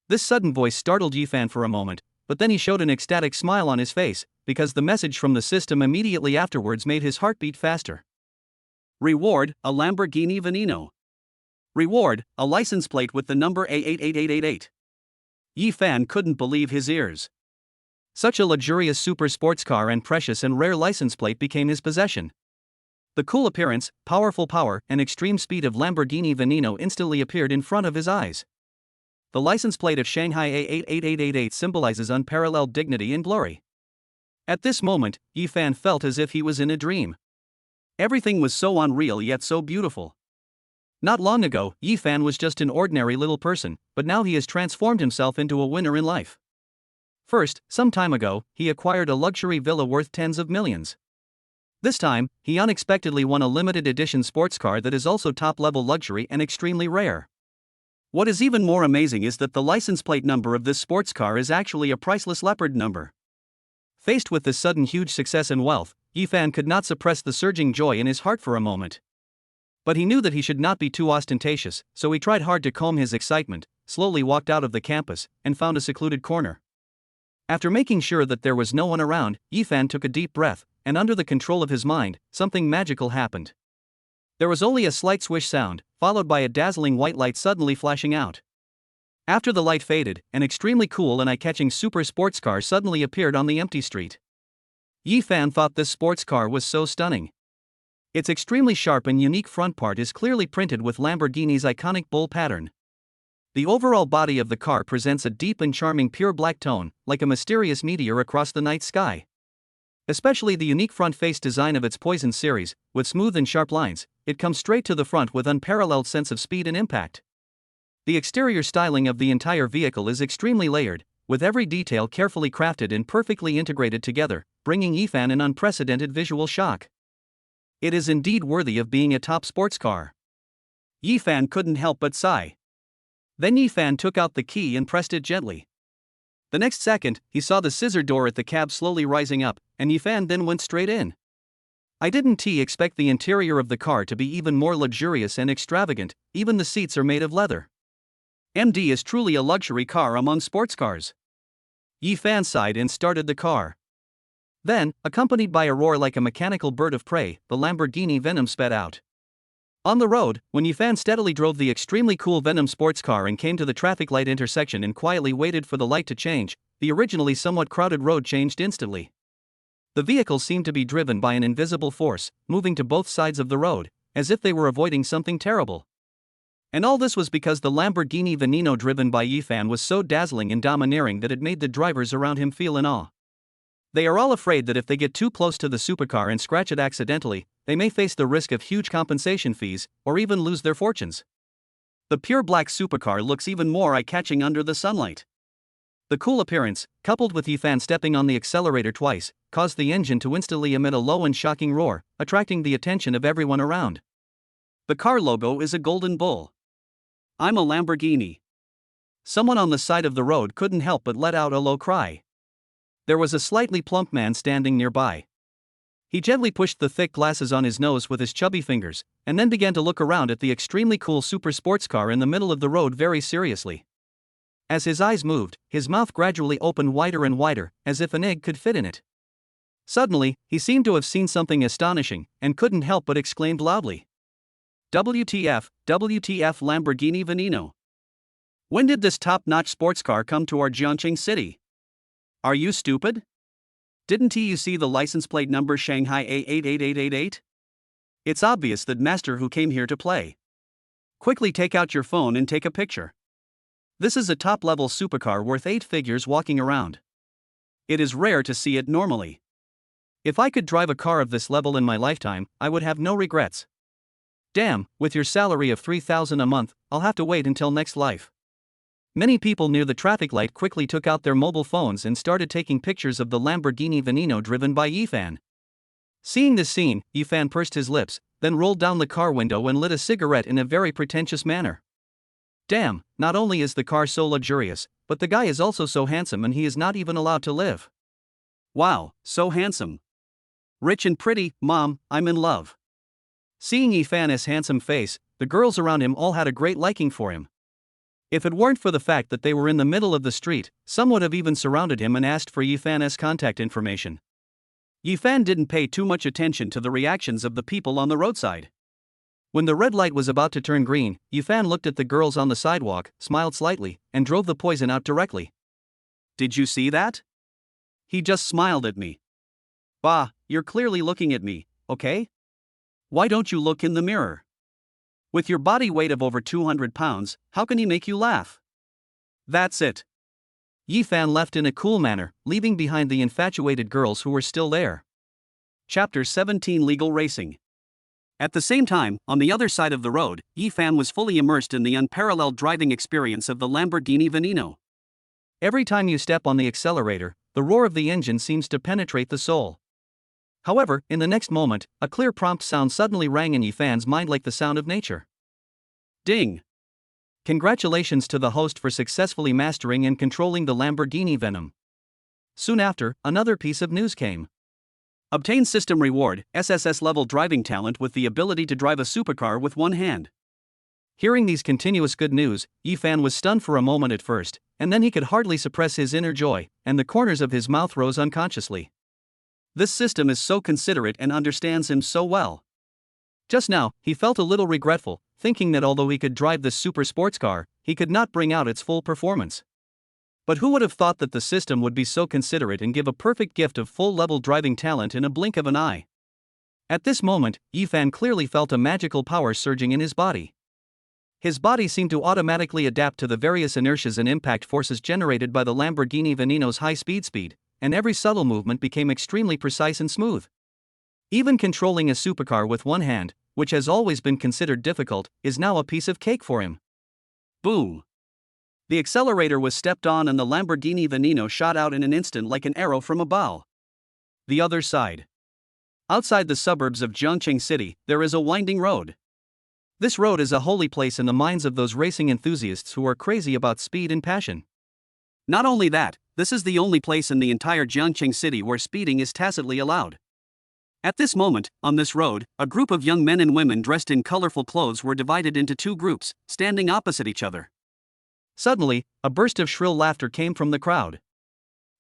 This sudden voice startled Yifan for a moment, but then he showed an ecstatic smile on his face, because the message from the system immediately afterwards made his heart beat faster. Reward, a Lamborghini Veneno. Reward, a license plate with the number A88888. Yifan couldn't believe his ears. Such a luxurious super sports car and precious and rare license plate became his possession. The cool appearance, powerful power, and extreme speed of Lamborghini Veneno instantly appeared in front of his eyes. The license plate of Shanghai A88888 symbolizes unparalleled dignity and glory. At this moment, Yifan felt as if he was in a dream. Everything was so unreal yet so beautiful. Not long ago, Yifan was just an ordinary little person, but now he has transformed himself into a winner in life. First, some time ago, he acquired a luxury villa worth tens of millions. This time, he unexpectedly won a limited edition sports car that is also top-level luxury and extremely rare. What is even more amazing is that the license plate number of this sports car is actually a priceless leopard number. Faced with this sudden huge success and wealth, Yifan could not suppress the surging joy in his heart for a moment. But he knew that he should not be too ostentatious, so he tried hard to calm his excitement, slowly walked out of the campus, and found a secluded corner. After making sure that there was no one around, Yifan took a deep breath, and under the control of his mind, something magical happened. There was only a slight swish sound, followed by a dazzling white light suddenly flashing out. After the light faded, an extremely cool and eye-catching super sports car suddenly appeared on the empty street. Yifan thought this sports car was so stunning. Its extremely sharp and unique front part is clearly printed with Lamborghini's iconic bull pattern. The overall body of the car presents a deep and charming pure black tone, like a mysterious meteor across the night sky. Especially the unique front face design of its Poison series, with smooth and sharp lines, it comes straight to the front with unparalleled sense of speed and impact. The exterior styling of the entire vehicle is extremely layered, with every detail carefully crafted and perfectly integrated together, bringing Yifan an unprecedented visual shock. It is indeed worthy of being a top sports car. Yifan couldn't help but sigh. Then Yifan took out the key and pressed it gently. The next second, he saw the scissor door at the cab slowly rising up, and Yifan then went straight in. I didn't expect the interior of the car to be even more luxurious and extravagant, even the seats are made of leather. MD is truly a luxury car among sports cars. Yifan sighed and started the car. Then, accompanied by a roar like a mechanical bird of prey, the Lamborghini Venom sped out. On the road, when Yifan steadily drove the extremely cool Venom sports car and came to the traffic light intersection and quietly waited for the light to change, the originally somewhat crowded road changed instantly. The vehicle seemed to be driven by an invisible force, moving to both sides of the road, as if they were avoiding something terrible. And all this was because the Lamborghini Veneno driven by Yifan was so dazzling and domineering that it made the drivers around him feel in awe. They are all afraid that if they get too close to the supercar and scratch it accidentally, they may face the risk of huge compensation fees, or even lose their fortunes. The pure black supercar looks even more eye-catching under the sunlight. The cool appearance, coupled with Yifan stepping on the accelerator twice, caused the engine to instantly emit a low and shocking roar, attracting the attention of everyone around. The car logo is a golden bull. I'm a Lamborghini. Someone on the side of the road couldn't help but let out a low cry. There was a slightly plump man standing nearby. He gently pushed the thick glasses on his nose with his chubby fingers, and then began to look around at the extremely cool super sports car in the middle of the road very seriously. As his eyes moved, his mouth gradually opened wider and wider, as if an egg could fit in it. Suddenly, he seemed to have seen something astonishing, and couldn't help but exclaimed loudly. WTF, WTF Lamborghini Veneno. When did this top-notch sports car come to our Jiangqing city? Are you stupid? Didn't you see the license plate number Shanghai A88888? It's obvious that Master Who came here to play. Quickly take out your phone and take a picture. This is a top-level supercar worth 8 figures walking around. It is rare to see it normally. If I could drive a car of this level in my lifetime, I would have no regrets. Damn, with your salary of 3,000 a month, I'll have to wait until next life. Many people near the traffic light quickly took out their mobile phones and started taking pictures of the Lamborghini Veneno driven by Yifan. Seeing this scene, Yifan pursed his lips, then rolled down the car window and lit a cigarette in a very pretentious manner. Damn, not only is the car so luxurious, but the guy is also so handsome and he is not even allowed to live. Wow, so handsome. Rich and pretty, Mom, I'm in love. Seeing Yifan's handsome face, the girls around him all had a great liking for him. If it weren't for the fact that they were in the middle of the street, some would have even surrounded him and asked for Yifan's contact information. Yifan didn't pay too much attention to the reactions of the people on the roadside. When the red light was about to turn green, Yifan looked at the girls on the sidewalk, smiled slightly, and drove the poison out directly. Did you see that? He just smiled at me. Bah, you're clearly looking at me, okay? Why don't you look in the mirror? With your body weight of over 200 pounds, how can he make you laugh? That's it. Yifan left in a cool manner, leaving behind the infatuated girls who were still there. Chapter 17 Legal Racing. At the same time, on the other side of the road, Yifan was fully immersed in the unparalleled driving experience of the Lamborghini Veneno. Every time you step on the accelerator, the roar of the engine seems to penetrate the soul. However, in the next moment, a clear prompt sound suddenly rang in Yifan's mind like the sound of nature. Ding! Congratulations to the host for successfully mastering and controlling the Lamborghini Venom. Soon after, another piece of news came. Obtain system reward, SSS level driving talent with the ability to drive a supercar with one hand. Hearing these continuous good news, Yifan was stunned for a moment at first, and then he could hardly suppress his inner joy, and the corners of his mouth rose unconsciously. This system is so considerate and understands him so well. Just now, he felt a little regretful, thinking that although he could drive this super sports car, he could not bring out its full performance. But who would have thought that the system would be so considerate and give a perfect gift of full-level driving talent in a blink of an eye? At this moment, Yifan clearly felt a magical power surging in his body. His body seemed to automatically adapt to the various inertias and impact forces generated by the Lamborghini Veneno's high-speed speed, and every subtle movement became extremely precise and smooth. Even controlling a supercar with one hand, which has always been considered difficult, is now a piece of cake for him. Boom! The accelerator was stepped on and the Lamborghini Veneno shot out in an instant like an arrow from a bow. The other side. Outside the suburbs of Jiangqing City, there is a winding road. This road is a holy place in the minds of those racing enthusiasts who are crazy about speed and passion. Not only that, this is the only place in the entire Jiangqing City where speeding is tacitly allowed. At this moment, on this road, a group of young men and women dressed in colorful clothes were divided into two groups, standing opposite each other. Suddenly, a burst of shrill laughter came from the crowd.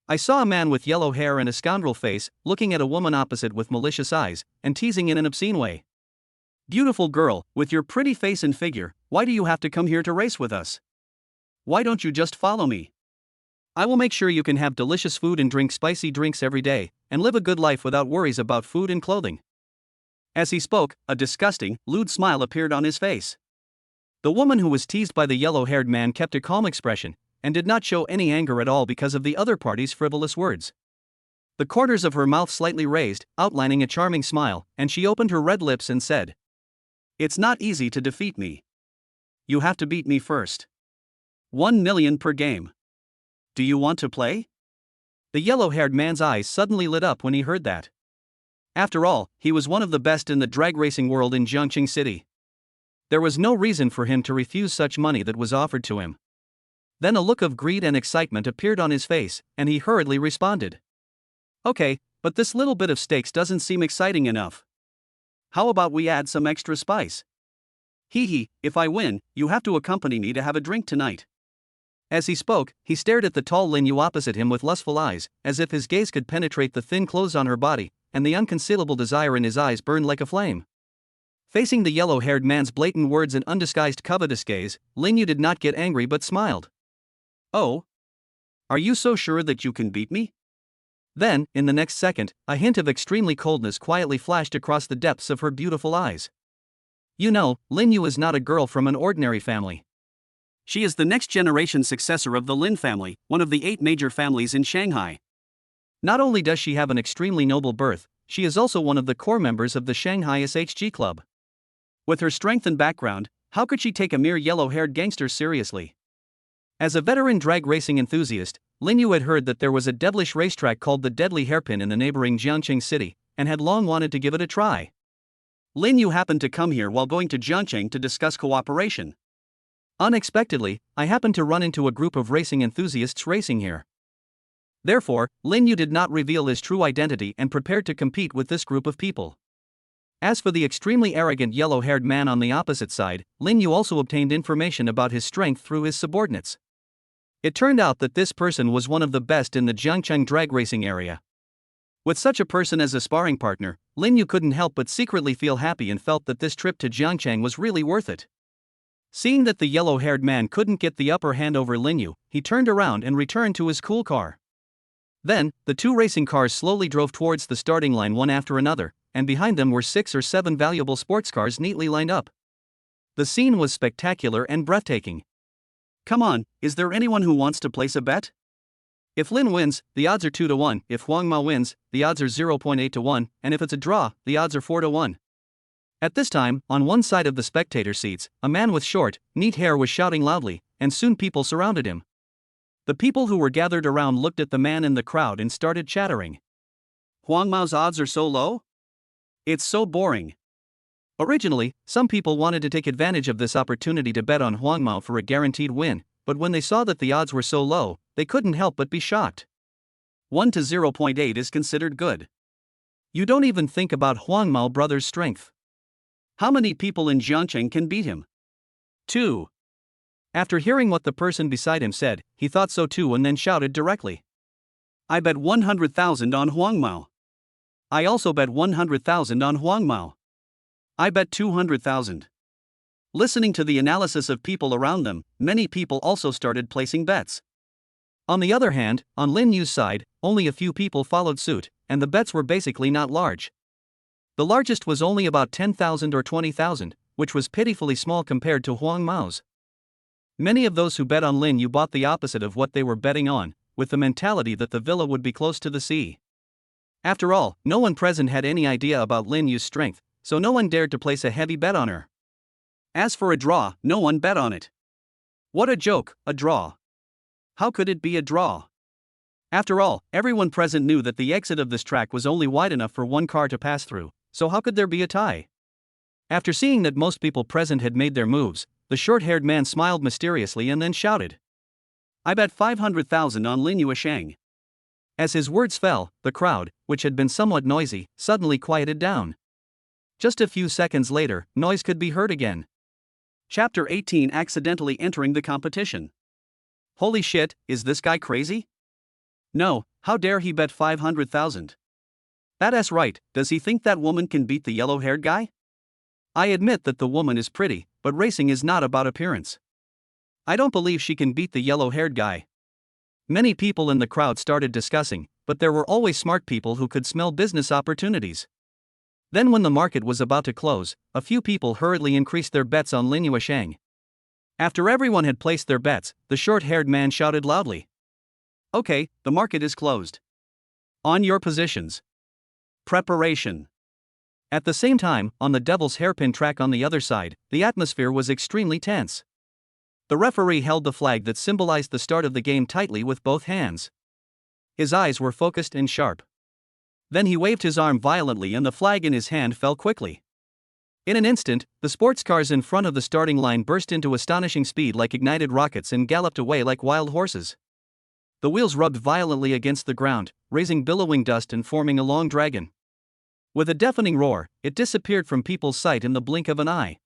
I saw a man with yellow hair and a scoundrel face, looking at a woman opposite with malicious eyes, and teasing in an obscene way. "Beautiful girl, with your pretty face and figure, why do you have to come here to race with us? Why don't you just follow me? I will make sure you can have delicious food and drink spicy drinks every day, and live a good life without worries about food and clothing." As he spoke, a disgusting, lewd smile appeared on his face. The woman who was teased by the yellow-haired man kept a calm expression, and did not show any anger at all because of the other party's frivolous words. The corners of her mouth slightly raised, outlining a charming smile, and she opened her red lips and said, "It's not easy to defeat me. You have to beat me first. 1 million per game. Do you want to play?" The yellow-haired man's eyes suddenly lit up when he heard that. After all, he was one of the best in the drag racing world in Jiangqing City. There was no reason for him to refuse such money that was offered to him. Then a look of greed and excitement appeared on his face, and he hurriedly responded, "Okay, but this little bit of stakes doesn't seem exciting enough. How about we add some extra spice? Hee, if I win, you have to accompany me to have a drink tonight." As he spoke, he stared at the tall Lin Yu opposite him with lustful eyes, as if his gaze could penetrate the thin clothes on her body, and the unconcealable desire in his eyes burned like a flame. Facing the yellow-haired man's blatant words and undisguised covetous gaze, Lin Yu did not get angry but smiled. "Oh? Are you so sure that you can beat me?" Then, in the next second, a hint of extremely coldness quietly flashed across the depths of her beautiful eyes. "You know, Lin Yu is not a girl from an ordinary family. She is the next-generation successor of the Lin family, one of the 8 major families in Shanghai. Not only does she have an extremely noble birth, she is also one of the core members of the Shanghai SHG Club. With her strength and background, how could she take a mere yellow-haired gangster seriously?" As a veteran drag racing enthusiast, Lin Yu had heard that there was a devilish racetrack called the Deadly Hairpin in the neighboring Jiangqing City, and had long wanted to give it a try. Lin Yu happened to come here while going to Jiangqing to discuss cooperation. Unexpectedly, I happened to run into a group of racing enthusiasts racing here. Therefore, Lin Yu did not reveal his true identity and prepared to compete with this group of people. As for the extremely arrogant yellow-haired man on the opposite side, Lin Yu also obtained information about his strength through his subordinates. It turned out that this person was one of the best in the Jiangqing drag racing area. With such a person as a sparring partner, Lin Yu couldn't help but secretly feel happy and felt that this trip to Jiangqing was really worth it. Seeing that the yellow-haired man couldn't get the upper hand over Lin Yu, he turned around and returned to his cool car. Then, the two racing cars slowly drove towards the starting line one after another, and behind them were 6 or 7 valuable sports cars neatly lined up. The scene was spectacular and breathtaking. "Come on, is there anyone who wants to place a bet? If Lin wins, the odds are 2 to 1, if Huang Mao wins, the odds are 0.8 to 1, and if it's a draw, the odds are 4 to 1. At this time, on one side of the spectator seats, a man with short, neat hair was shouting loudly, and soon people surrounded him. The people who were gathered around looked at the man in the crowd and started chattering. "Huang Mao's odds are so low? It's so boring." Originally, some people wanted to take advantage of this opportunity to bet on Huang Mao for a guaranteed win, but when they saw that the odds were so low, they couldn't help but be shocked. 1 to 0.8 is considered good. You don't even think about Huang Mao brother's strength. How many people in Jiangqing can beat him? 2. After hearing what the person beside him said, he thought so too and then shouted directly, "I bet 100,000 on Huang Mao. I also bet 100,000 on Huang Mao. I bet 200,000. Listening to the analysis of people around them, many people also started placing bets. On the other hand, on Lin Yu's side, only a few people followed suit, and the bets were basically not large. The largest was only about 10,000 or 20,000, which was pitifully small compared to Huang Mao's. Many of those who bet on Lin Yu bought the opposite of what they were betting on, with the mentality that the villa would be close to the sea. After all, no one present had any idea about Lin Yu's strength, so no one dared to place a heavy bet on her. As for a draw, no one bet on it. What a joke, a draw. How could it be a draw? After all, everyone present knew that the exit of this track was only wide enough for one car to pass through, so how could there be a tie? After seeing that most people present had made their moves, the short-haired man smiled mysteriously and then shouted, "I bet 500,000 on Lin Yuesheng." As his words fell, the crowd, which had been somewhat noisy, suddenly quieted down. Just a few seconds later, noise could be heard again. Chapter 18: Accidentally entering the competition. Holy shit, is this guy crazy? No, how dare he bet 500,000? That's right, Does he think that woman can beat the yellow-haired guy? I admit that the woman is pretty, but racing is not about appearance. I don't believe she can beat the yellow-haired guy. Many people in the crowd started discussing, but there were always smart people who could smell business opportunities. Then when the market was about to close, a few people hurriedly increased their bets on Lin Yuesheng. After everyone had placed their bets, the short-haired man shouted loudly, "Okay, the market is closed. On your positions. Preparation." At the same time, on the Devil's Hairpin track on the other side, the atmosphere was extremely tense. The referee held the flag that symbolized the start of the game tightly with both hands. His eyes were focused and sharp. Then he waved his arm violently and the flag in his hand fell quickly. In an instant, the sports cars in front of the starting line burst into astonishing speed like ignited rockets and galloped away like wild horses. The wheels rubbed violently against the ground, raising billowing dust and forming a long dragon. With a deafening roar, it disappeared from people's sight in the blink of an eye.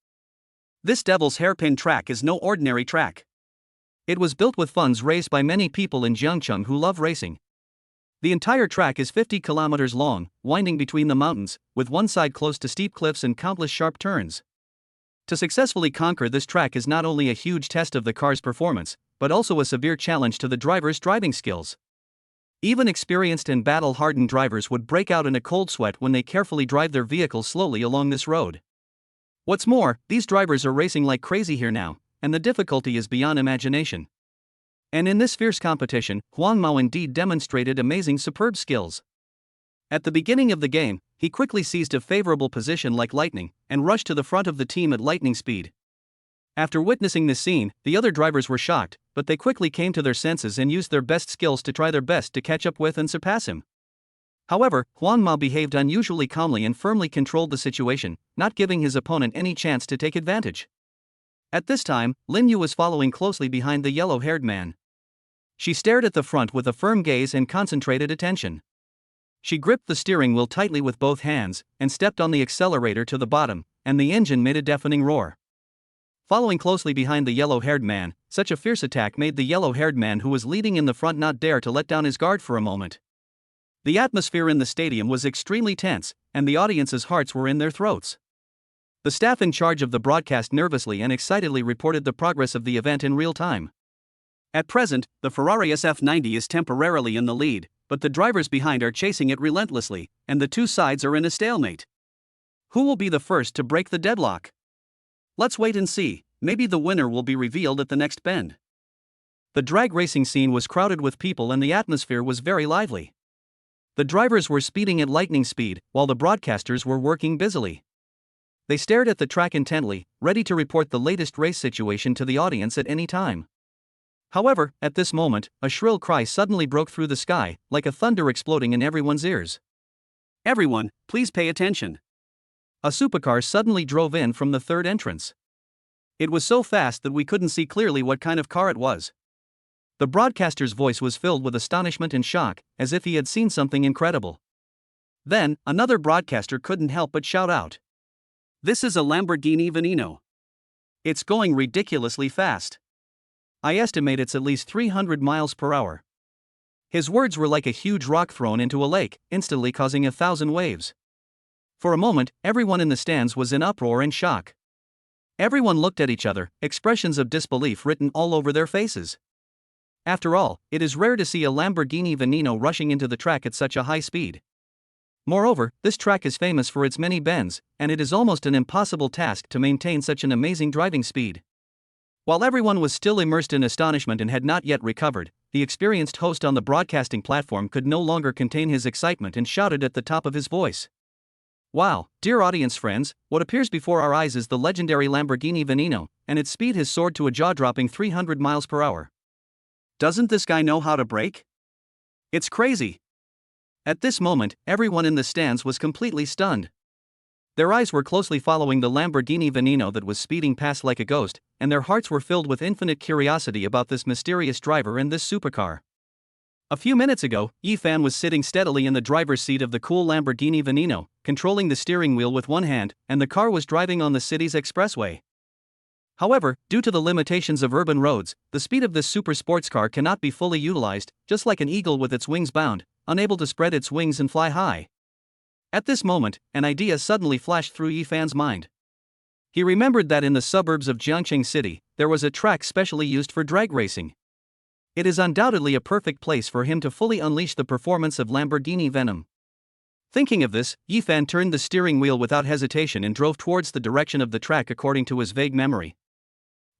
This Devil's Hairpin track is no ordinary track. It was built with funds raised by many people in Jiangcheng who love racing. The entire track is 50 kilometers long, winding between the mountains, with one side close to steep cliffs and countless sharp turns. To successfully conquer this track is not only a huge test of the car's performance, but also a severe challenge to the driver's driving skills. Even experienced and battle-hardened drivers would break out in a cold sweat when they carefully drive their vehicles slowly along this road. What's more, these drivers are racing like crazy here now, and the difficulty is beyond imagination. And in this fierce competition, Huang Mao indeed demonstrated amazing superb skills. At the beginning of the game, he quickly seized a favorable position like lightning, and rushed to the front of the team at lightning speed. After witnessing this scene, the other drivers were shocked, but they quickly came to their senses and used their best skills to try their best to catch up with and surpass him. However, Huang Mao behaved unusually calmly and firmly controlled the situation, not giving his opponent any chance to take advantage. At this time, Lin Yu was following closely behind the yellow-haired man. She stared at the front with a firm gaze and concentrated attention. She gripped the steering wheel tightly with both hands, and stepped on the accelerator to the bottom, and the engine made a deafening roar. Following closely behind the yellow-haired man, such a fierce attack made the yellow-haired man who was leading in the front not dare to let down his guard for a moment. The atmosphere in the stadium was extremely tense, and the audience's hearts were in their throats. The staff in charge of the broadcast nervously and excitedly reported the progress of the event in real time. At present, the Ferrari SF90 is temporarily in the lead, but the drivers behind are chasing it relentlessly, and the two sides are in a stalemate. Who will be the first to break the deadlock? Let's wait and see, maybe the winner will be revealed at the next bend. The drag racing scene was crowded with people and the atmosphere was very lively. The drivers were speeding at lightning speed, while the broadcasters were working busily. They stared at the track intently, ready to report the latest race situation to the audience at any time. However, at this moment, a shrill cry suddenly broke through the sky, like a thunder exploding in everyone's ears. Everyone, please pay attention. A supercar suddenly drove in from the third entrance. It was so fast that we couldn't see clearly what kind of car it was. The broadcaster's voice was filled with astonishment and shock, as if he had seen something incredible. Then, another broadcaster couldn't help but shout out, "This is a Lamborghini Veneno. It's going ridiculously fast. I estimate it's at least 300 miles per hour." His words were like a huge rock thrown into a lake, instantly causing 1,000 waves. For a moment, everyone in the stands was in uproar and shock. Everyone looked at each other, expressions of disbelief written all over their faces. After all, it is rare to see a Lamborghini Veneno rushing into the track at such a high speed. Moreover, this track is famous for its many bends, and it is almost an impossible task to maintain such an amazing driving speed. While everyone was still immersed in astonishment and had not yet recovered, the experienced host on the broadcasting platform could no longer contain his excitement and shouted at the top of his voice, "Wow, dear audience friends, what appears before our eyes is the legendary Lamborghini Veneno, and its speed has soared to a jaw-dropping 300 miles per hour. Doesn't this guy know how to brake? It's crazy. At this moment, everyone in the stands was completely stunned. Their eyes were closely following the Lamborghini Veneno that was speeding past like a ghost, and their hearts were filled with infinite curiosity about this mysterious driver and this supercar. A few minutes ago, Yifan was sitting steadily in the driver's seat of the cool Lamborghini Veneno, controlling the steering wheel with one hand, and the car was driving on the city's expressway. However, due to the limitations of urban roads, the speed of this super sports car cannot be fully utilized, just like an eagle with its wings bound, unable to spread its wings and fly high. At this moment, an idea suddenly flashed through Yifan's mind. He remembered that in the suburbs of Jiangcheng City, there was a track specially used for drag racing. It is undoubtedly a perfect place for him to fully unleash the performance of Lamborghini Venom. Thinking of this, Yifan turned the steering wheel without hesitation and drove towards the direction of the track according to his vague memory.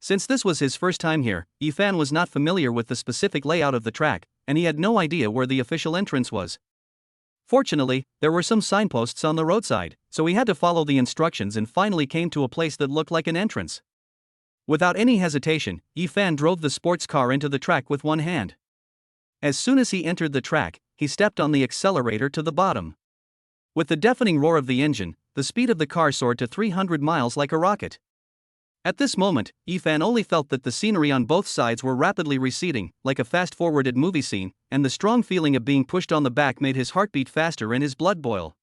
Since this was his first time here, Yifan was not familiar with the specific layout of the track, and he had no idea where the official entrance was. Fortunately, there were some signposts on the roadside, so he had to follow the instructions and finally came to a place that looked like an entrance. Without any hesitation, Yifan drove the sports car into the track with one hand. As soon as he entered the track, he stepped on the accelerator to the bottom. With the deafening roar of the engine, the speed of the car soared to 300 miles like a rocket. At this moment, Yifan only felt that the scenery on both sides were rapidly receding, like a fast-forwarded movie scene, and the strong feeling of being pushed on the back made his heart beat faster and his blood boil.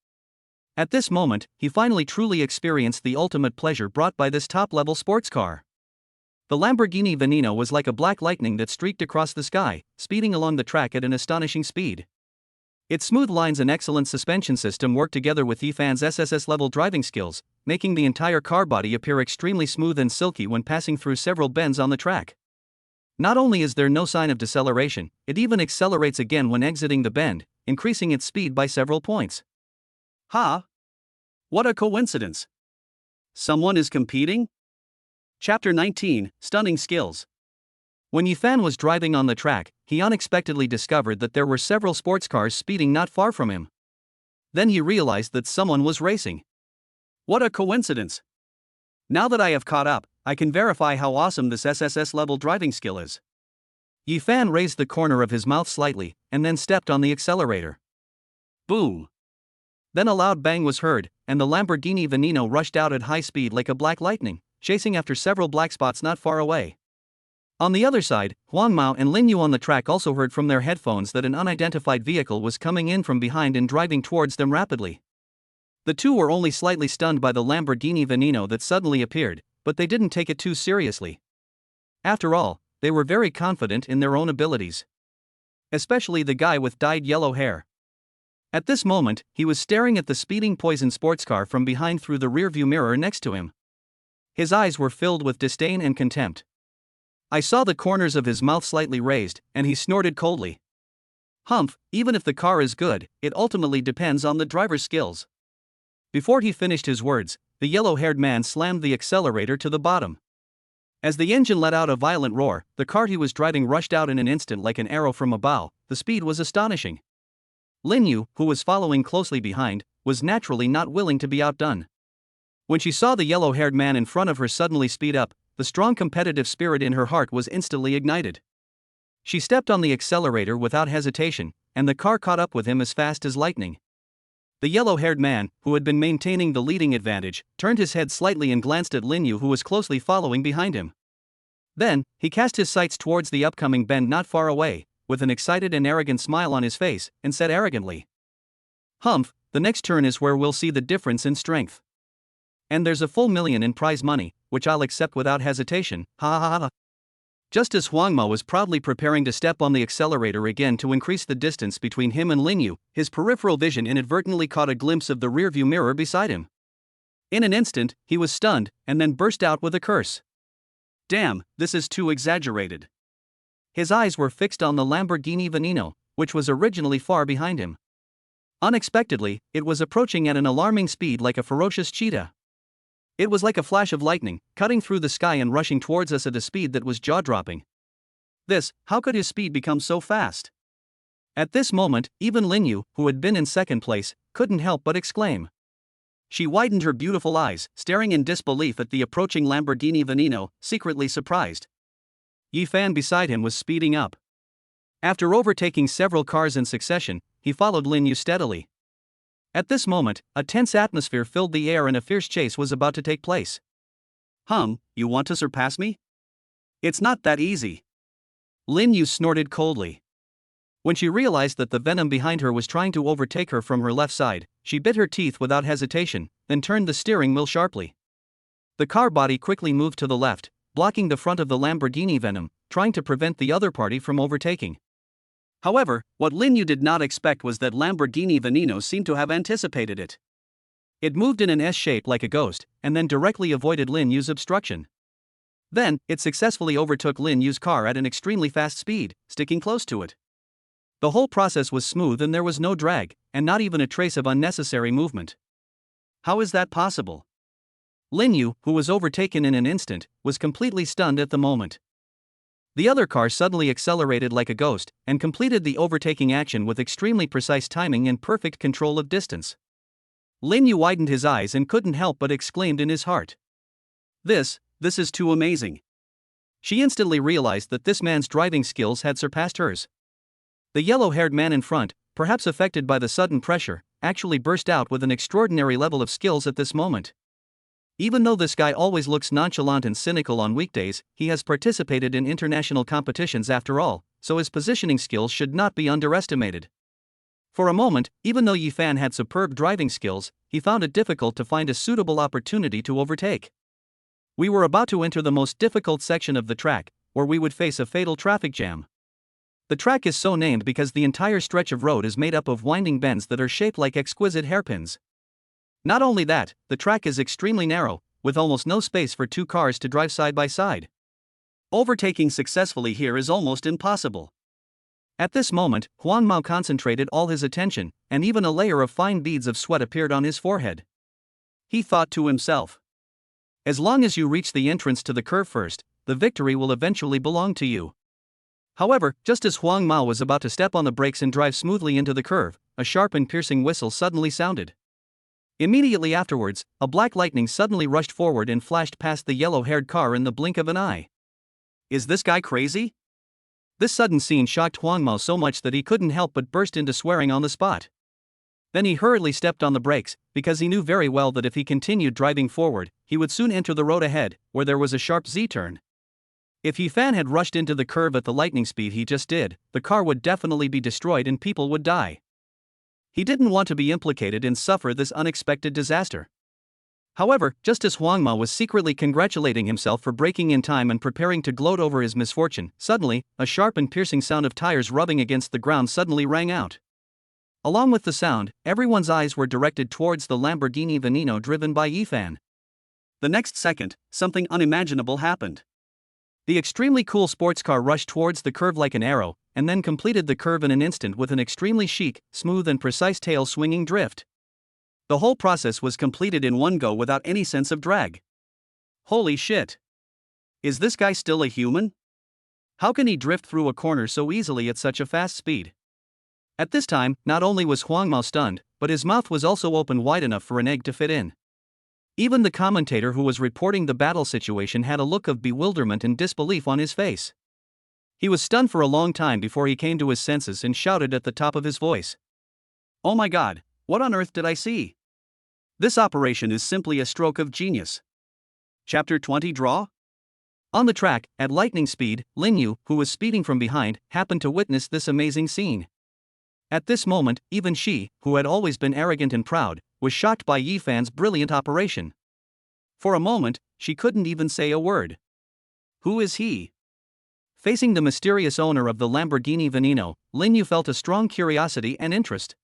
At this moment, he finally truly experienced the ultimate pleasure brought by this top-level sports car. The Lamborghini Veneno was like a black lightning that streaked across the sky, speeding along the track at an astonishing speed. Its smooth lines and excellent suspension system worked together with Yifan's SSS-level driving skills, making the entire car body appear extremely smooth and silky when passing through several bends on the track. Not only is there no sign of deceleration, it even accelerates again when exiting the bend, increasing its speed by several points. Ha! What a coincidence! Someone is competing? Chapter 19, Stunning Skills. When Yifan was driving on the track, he unexpectedly discovered that there were several sports cars speeding not far from him. Then he realized that someone was racing. What a coincidence! Now that I have caught up, I can verify how awesome this SSS-level driving skill is. Yifan raised the corner of his mouth slightly, and then stepped on the accelerator. Boom! Then a loud bang was heard, and the Lamborghini Veneno rushed out at high speed like a black lightning, chasing after several black spots not far away. On the other side, Huang Mao and Lin Yu on the track also heard from their headphones that an unidentified vehicle was coming in from behind and driving towards them rapidly. The two were only slightly stunned by the Lamborghini Veneno that suddenly appeared, but they didn't take it too seriously. After all, they were very confident in their own abilities. Especially the guy with dyed yellow hair. At this moment, he was staring at the speeding poison sports car from behind through the rearview mirror next to him. His eyes were filled with disdain and contempt. I saw the corners of his mouth slightly raised, and he snorted coldly. Humph, even if the car is good, it ultimately depends on the driver's skills. Before he finished his words, the yellow-haired man slammed the accelerator to the bottom. As the engine let out a violent roar, the car he was driving rushed out in an instant like an arrow from a bow. The speed was astonishing. Lin Yu, who was following closely behind, was naturally not willing to be outdone. When she saw the yellow-haired man in front of her suddenly speed up, the strong competitive spirit in her heart was instantly ignited. She stepped on the accelerator without hesitation, and the car caught up with him as fast as lightning. The yellow-haired man, who had been maintaining the leading advantage, turned his head slightly and glanced at Lin Yu, who was closely following behind him. Then, he cast his sights towards the upcoming bend not far away, with an excited and arrogant smile on his face, and said arrogantly, "Humph, the next turn is where we'll see the difference in strength. And there's a full $1,000,000 in prize money, which I'll accept without hesitation, ha ha ha ha." Just as Huang Mo was proudly preparing to step on the accelerator again to increase the distance between him and Lin Yu, his peripheral vision inadvertently caught a glimpse of the rearview mirror beside him. In an instant, he was stunned, and then burst out with a curse. Damn, this is too exaggerated. His eyes were fixed on the Lamborghini Veneno, which was originally far behind him. Unexpectedly, it was approaching at an alarming speed like a ferocious cheetah. It was like a flash of lightning, cutting through the sky and rushing towards us at a speed that was jaw-dropping. How could his speed become so fast? At this moment, even Lin Yu, who had been in second place, couldn't help but exclaim. She widened her beautiful eyes, staring in disbelief at the approaching Lamborghini Veneno, secretly surprised. Yifan beside him was speeding up. After overtaking several cars in succession, he followed Lin Yu steadily. At this moment, a tense atmosphere filled the air and a fierce chase was about to take place. You want to surpass me? It's not that easy. Lin Yu snorted coldly. When she realized that the venom behind her was trying to overtake her from her left side, she bit her teeth without hesitation, then turned the steering wheel sharply. The car body quickly moved to the left, blocking the front of the Lamborghini Venom, trying to prevent the other party from overtaking. However, what Lin Yu did not expect was that Lamborghini Veneno seemed to have anticipated it. It moved in an S shape like a ghost, and then directly avoided Lin Yu's obstruction. Then, it successfully overtook Lin Yu's car at an extremely fast speed, sticking close to it. The whole process was smooth and there was no drag, and not even a trace of unnecessary movement. How is that possible? Lin Yu, who was overtaken in an instant, was completely stunned at the moment. The other car suddenly accelerated like a ghost, and completed the overtaking action with extremely precise timing and perfect control of distance. Lin Yu widened his eyes and couldn't help but exclaimed in his heart. This is too amazing. She instantly realized that this man's driving skills had surpassed hers. The yellow-haired man in front, perhaps affected by the sudden pressure, actually burst out with an extraordinary level of skills at this moment. Even though this guy always looks nonchalant and cynical on weekdays, he has participated in international competitions after all, so his positioning skills should not be underestimated. For a moment, even though Yifan had superb driving skills, he found it difficult to find a suitable opportunity to overtake. We were about to enter the most difficult section of the track, where we would face a fatal traffic jam. The track is so named because the entire stretch of road is made up of winding bends that are shaped like exquisite hairpins. Not only that, the track is extremely narrow, with almost no space for two cars to drive side by side. Overtaking successfully here is almost impossible. At this moment, Huang Mao concentrated all his attention, and even a layer of fine beads of sweat appeared on his forehead. He thought to himself, as long as you reach the entrance to the curve first, the victory will eventually belong to you. However, just as Huang Mao was about to step on the brakes and drive smoothly into the curve, a sharp and piercing whistle suddenly sounded. Immediately afterwards, a black lightning suddenly rushed forward and flashed past the yellow-haired car in the blink of an eye. Is this guy crazy? This sudden scene shocked Huang Mao so much that he couldn't help but burst into swearing on the spot. Then he hurriedly stepped on the brakes, because he knew very well that if he continued driving forward, he would soon enter the road ahead, where there was a sharp Z-turn. If Yifan had rushed into the curve at the lightning speed he just did, the car would definitely be destroyed and people would die. He didn't want to be implicated and suffer this unexpected disaster. However, just as Huang Mao was secretly congratulating himself for braking in time and preparing to gloat over his misfortune, suddenly, a sharp and piercing sound of tires rubbing against the ground suddenly rang out. Along with the sound, everyone's eyes were directed towards the Lamborghini Veneno driven by Yifan. The next second, something unimaginable happened. The extremely cool sports car rushed towards the curve like an arrow, and then completed the curve in an instant with an extremely chic, smooth and precise tail-swinging drift. The whole process was completed in one go without any sense of drag. Holy shit! Is this guy still a human? How can he drift through a corner so easily at such a fast speed? At this time, not only was Huang Mao stunned, but his mouth was also open wide enough for an egg to fit in. Even the commentator who was reporting the battle situation had a look of bewilderment and disbelief on his face. He was stunned for a long time before he came to his senses and shouted at the top of his voice. Oh my god, what on earth did I see? This operation is simply a stroke of genius. Chapter 20 Draw? On the track, at lightning speed, Lin Yu, who was speeding from behind, happened to witness this amazing scene. At this moment, even she, who had always been arrogant and proud, was shocked by Yifan's brilliant operation. For a moment, she couldn't even say a word. Who is he? Facing the mysterious owner of the Lamborghini Veneno, Lin Yu felt a strong curiosity and interest.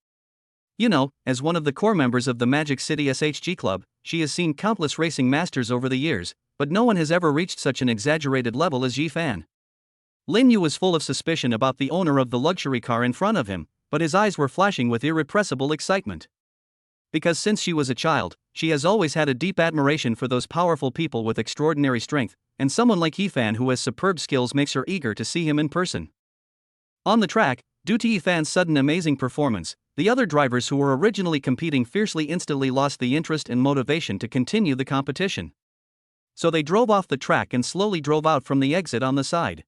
You know, as one of the core members of the Magic City SHG Club, she has seen countless racing masters over the years, but no one has ever reached such an exaggerated level as Yifan. Lin Yu was full of suspicion about the owner of the luxury car in front of him, but his eyes were flashing with irrepressible excitement. Because since she was a child, she has always had a deep admiration for those powerful people with extraordinary strength, and someone like Yifan who has superb skills makes her eager to see him in person. On the track, due to Yifan's sudden amazing performance, the other drivers who were originally competing fiercely instantly lost the interest and motivation to continue the competition. So they drove off the track and slowly drove out from the exit on the side.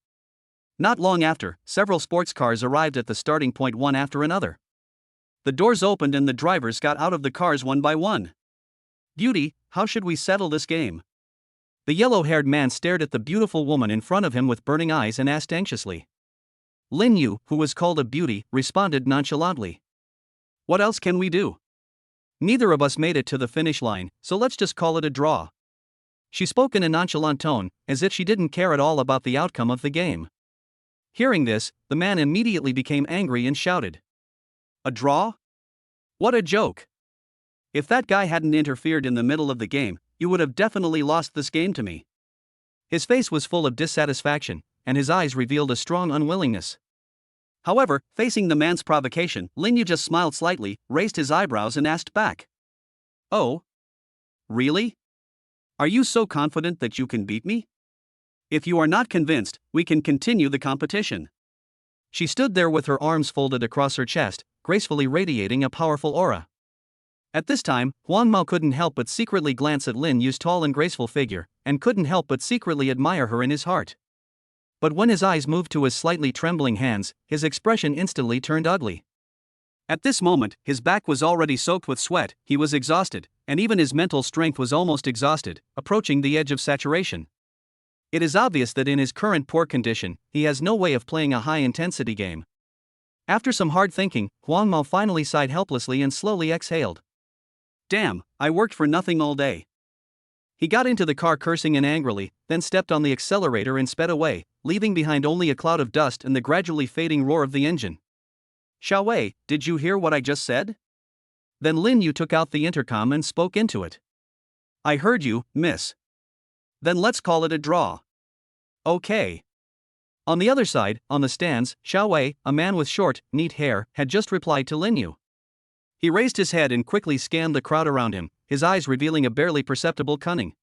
Not long after, several sports cars arrived at the starting point one after another. The doors opened and the drivers got out of the cars one by one. "Beauty, how should we settle this game?" The yellow-haired man stared at the beautiful woman in front of him with burning eyes and asked anxiously. Lin Yu, who was called a beauty, responded nonchalantly. "What else can we do? Neither of us made it to the finish line, so let's just call it a draw." She spoke in a nonchalant tone, as if she didn't care at all about the outcome of the game. Hearing this, the man immediately became angry and shouted. "A draw? What a joke! If that guy hadn't interfered in the middle of the game, you would have definitely lost this game to me." His face was full of dissatisfaction, and his eyes revealed a strong unwillingness. However, facing the man's provocation, Lin Yu just smiled slightly, raised his eyebrows and asked back. "Oh? Really? Are you so confident that you can beat me? If you are not convinced, we can continue the competition." She stood there with her arms folded across her chest, gracefully radiating a powerful aura. At this time, Huang Mao couldn't help but secretly glance at Lin Yu's tall and graceful figure, and couldn't help but secretly admire her in his heart. But when his eyes moved to his slightly trembling hands, his expression instantly turned ugly. At this moment, his back was already soaked with sweat, he was exhausted, and even his mental strength was almost exhausted, approaching the edge of saturation. It is obvious that in his current poor condition, he has no way of playing a high-intensity game. After some hard thinking, Huang Mao finally sighed helplessly and slowly exhaled. "Damn, I worked for nothing all day." He got into the car cursing and angrily, then stepped on the accelerator and sped away, leaving behind only a cloud of dust and the gradually fading roar of the engine. "Xiao Wei, did you hear what I just said?" Then Lin Yu took out the intercom and spoke into it. "I heard you, miss. Then let's call it a draw." "Okay." On the other side, on the stands, Xiao Wei, a man with short, neat hair, had just replied to Lin Yu. He raised his head and quickly scanned the crowd around him, his eyes revealing a barely perceptible cunning.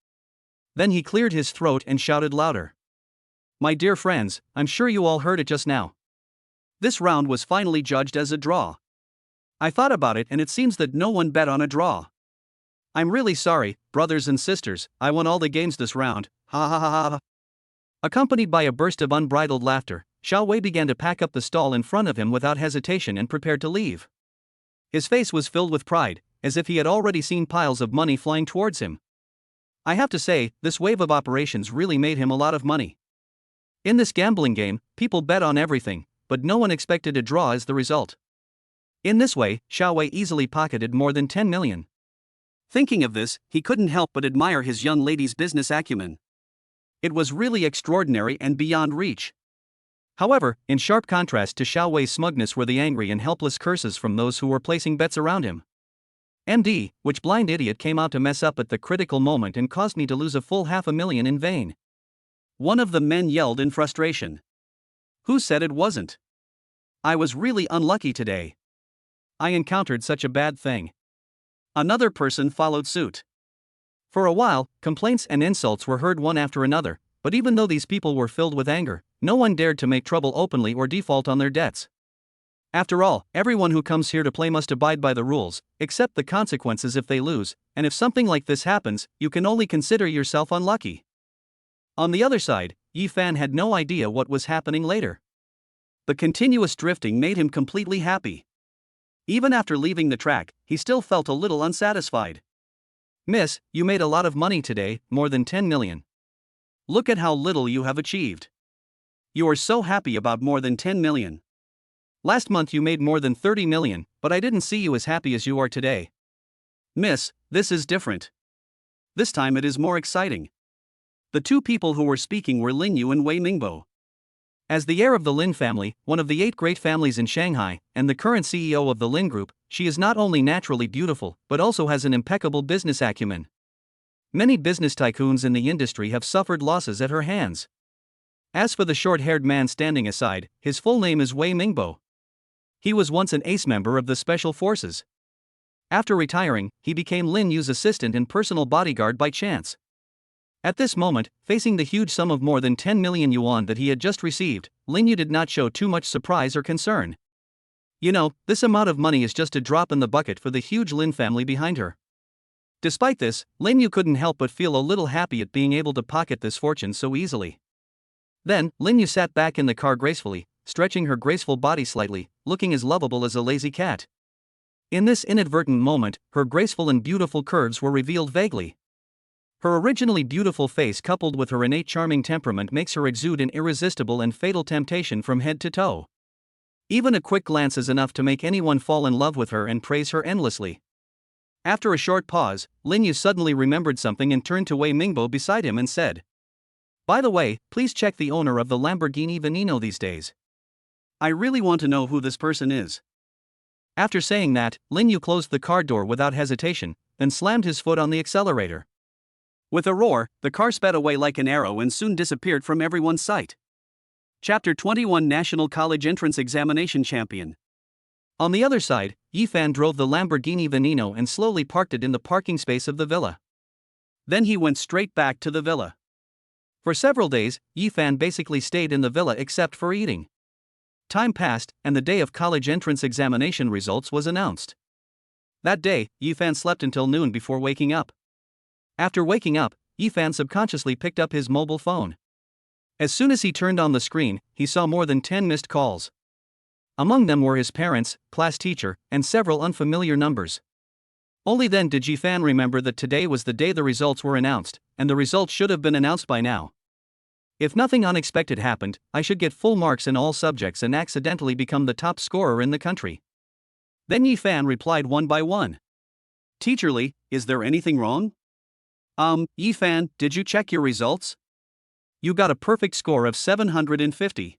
Then he cleared his throat and shouted louder. "My dear friends, I'm sure you all heard it just now. This round was finally judged as a draw. I thought about it and it seems that no one bet on a draw. I'm really sorry, brothers and sisters, I won all the games this round, ha ha ha ha." Accompanied by a burst of unbridled laughter, Xiao Wei began to pack up the stall in front of him without hesitation and prepared to leave. His face was filled with pride, as if he had already seen piles of money flying towards him. I have to say, this wave of operations really made him a lot of money. In this gambling game, people bet on everything, but no one expected a draw as the result. In this way, Xiao Wei easily pocketed more than 10 million. Thinking of this, he couldn't help but admire his young lady's business acumen. It was really extraordinary and beyond reach. However, in sharp contrast to Xiao Wei's smugness were the angry and helpless curses from those who were placing bets around him. "MD, which blind idiot came out to mess up at the critical moment and caused me to lose a full 500,000 in vain?" One of the men yelled in frustration. "Who said it wasn't? I was really unlucky today. I encountered such a bad thing." Another person followed suit. For a while, complaints and insults were heard one after another, but even though these people were filled with anger, no one dared to make trouble openly or default on their debts. After all, everyone who comes here to play must abide by the rules, accept the consequences if they lose, and if something like this happens, you can only consider yourself unlucky. On the other side, Yi Fan had no idea what was happening later. The continuous drifting made him completely happy. Even after leaving the track, he still felt a little unsatisfied. "Miss, you made a lot of money today, more than 10 million. Look at how little you have achieved. You are so happy about more than 10 million. Last month you made more than 30 million, but I didn't see you as happy as you are today. Miss, this is different. This time it is more exciting." The two people who were speaking were Lin Yu and Wei Mingbo. As the heir of the Lin family, one of the 8 great families in Shanghai, and the current CEO of the Lin Group, she is not only naturally beautiful, but also has an impeccable business acumen. Many business tycoons in the industry have suffered losses at her hands. As for the short-haired man standing aside, his full name is Wei Mingbo. He was once an ace member of the Special Forces. After retiring, he became Lin Yu's assistant and personal bodyguard by chance. At this moment, facing the huge sum of more than 10 million yuan that he had just received, Lin Yu did not show too much surprise or concern. You know, this amount of money is just a drop in the bucket for the huge Lin family behind her. Despite this, Lin Yu couldn't help but feel a little happy at being able to pocket this fortune so easily. Then, Lin Yu sat back in the car gracefully, stretching her graceful body slightly, looking as lovable as a lazy cat. In this inadvertent moment, her graceful and beautiful curves were revealed vaguely. Her originally beautiful face coupled with her innate charming temperament makes her exude an irresistible and fatal temptation from head to toe. Even a quick glance is enough to make anyone fall in love with her and praise her endlessly. After a short pause, Lin Yu suddenly remembered something and turned to Wei Mingbo beside him and said, "By the way, please check the owner of the Lamborghini Veneno these days. I really want to know who this person is." After saying that, Lin Yu closed the car door without hesitation, then slammed his foot on the accelerator. With a roar, the car sped away like an arrow and soon disappeared from everyone's sight. Chapter 21 National College Entrance Examination Champion. On the other side, Yifan drove the Lamborghini Veneno and slowly parked it in the parking space of the villa. Then he went straight back to the villa. For several days, Yifan basically stayed in the villa except for eating. Time passed, and the day of college entrance examination results was announced. That day, Yifan slept until noon before waking up. After waking up, Yifan subconsciously picked up his mobile phone. As soon as he turned on the screen, he saw more than 10 missed calls. Among them were his parents, class teacher, and several unfamiliar numbers. Only then did Yifan remember that today was the day the results were announced, and the results should have been announced by now. If nothing unexpected happened, I should get full marks in all subjects and accidentally become the top scorer in the country. Then Yifan replied one by one. "Teacher Li, is there anything wrong?" Yifan, did you check your results? You got a perfect score of 750.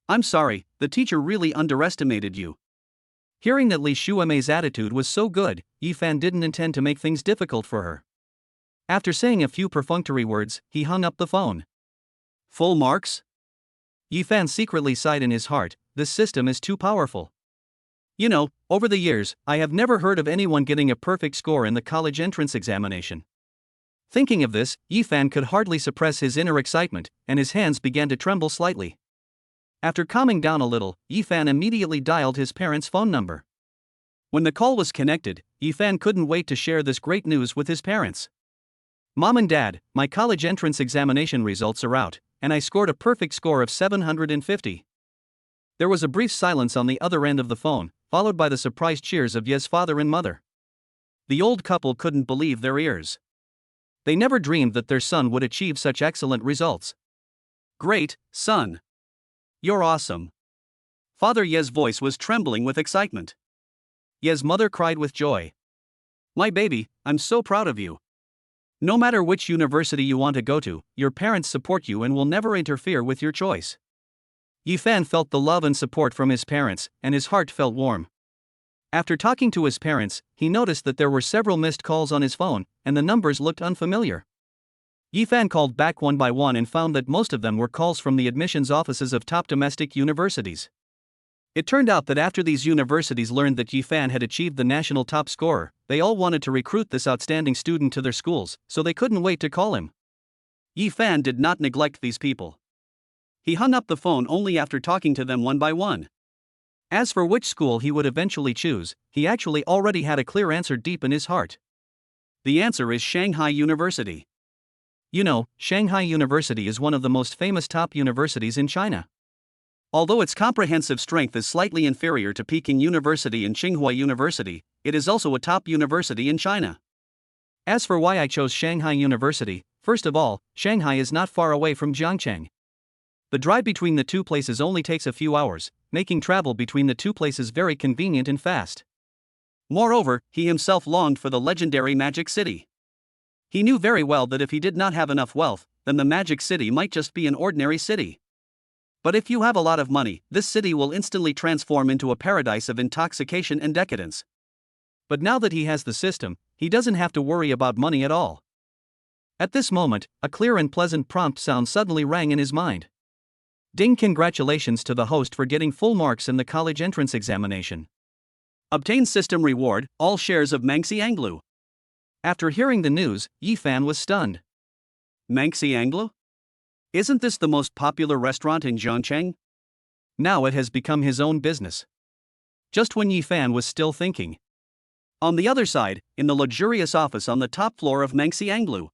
I'm sorry, the teacher really underestimated you. Hearing that Li Shuamei's attitude was so good, Yifan didn't intend to make things difficult for her. After saying a few perfunctory words, he hung up the phone. Full marks? Yifan secretly sighed in his heart, this system is too powerful. You know, over the years, I have never heard of anyone getting a perfect score in the college entrance examination. Thinking of this, Yifan could hardly suppress his inner excitement, and his hands began to tremble slightly. After calming down a little, Yifan immediately dialed his parents' phone number. When the call was connected, Yifan couldn't wait to share this great news with his parents. "Mom and Dad, my college entrance examination results are out, and I scored a perfect score of 750. There was a brief silence on the other end of the phone, followed by the surprised cheers of Ye's father and mother. The old couple couldn't believe their ears. They never dreamed that their son would achieve such excellent results. "Great, son. You're awesome." Father Ye's voice was trembling with excitement. Ye's mother cried with joy. "My baby, I'm so proud of you. No matter which university you want to go to, your parents support you and will never interfere with your choice." Yifan felt the love and support from his parents, and his heart felt warm. After talking to his parents, he noticed that there were several missed calls on his phone, and the numbers looked unfamiliar. Yifan called back one by one and found that most of them were calls from the admissions offices of top domestic universities. It turned out that after these universities learned that Yifan had achieved the national top scorer, they all wanted to recruit this outstanding student to their schools, so they couldn't wait to call him. Yifan did not neglect these people. He hung up the phone only after talking to them one by one. As for which school he would eventually choose, he actually already had a clear answer deep in his heart. The answer is Shanghai University. You know, Shanghai University is one of the most famous top universities in China. Although its comprehensive strength is slightly inferior to Peking University and Tsinghua University, it is also a top university in China. As for why I chose Shanghai University, first of all, Shanghai is not far away from Jiangcheng. The drive between the two places only takes a few hours, making travel between the two places very convenient and fast. Moreover, he himself longed for the legendary Magic City. He knew very well that if he did not have enough wealth, then the Magic City might just be an ordinary city. But if you have a lot of money, this city will instantly transform into a paradise of intoxication and decadence. But now that he has the system, he doesn't have to worry about money at all. At this moment, a clear and pleasant prompt sound suddenly rang in his mind. Ding! Congratulations to the host for getting full marks in the college entrance examination. Obtain system reward, all shares of Mangxi Anglu. After hearing the news, Yifan was stunned. Mangxi Anglu? Isn't this the most popular restaurant in Jiangcheng? Now it has become his own business. Just when Yifan was still thinking. On the other side, in the luxurious office on the top floor of Mangxi Anglu,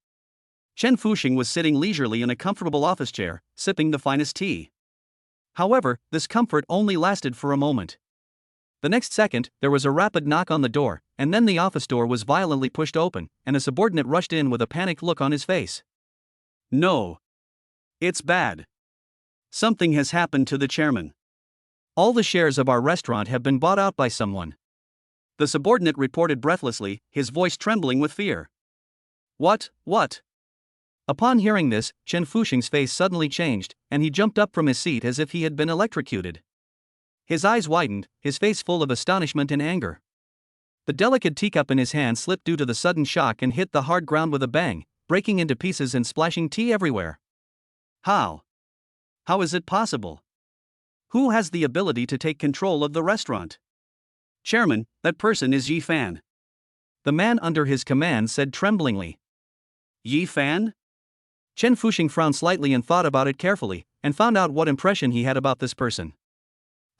Chen Fuxing was sitting leisurely in a comfortable office chair, sipping the finest tea. However, this comfort only lasted for a moment. The next second, there was a rapid knock on the door, and then the office door was violently pushed open, and a subordinate rushed in with a panicked look on his face. No. It's bad. Something has happened to the chairman. All the shares of our restaurant have been bought out by someone. The subordinate reported breathlessly, his voice trembling with fear. What? Upon hearing this, Chen Fuxing's face suddenly changed, and he jumped up from his seat as if he had been electrocuted. His eyes widened, his face full of astonishment and anger. The delicate teacup in his hand slipped due to the sudden shock and hit the hard ground with a bang, breaking into pieces and splashing tea everywhere. How? How is it possible? Who has the ability to take control of the restaurant? Chairman, that person is Yi Fan. The man under his command said tremblingly. Yi Fan? Chen Fuxing frowned slightly and thought about it carefully, and found out what impression he had about this person.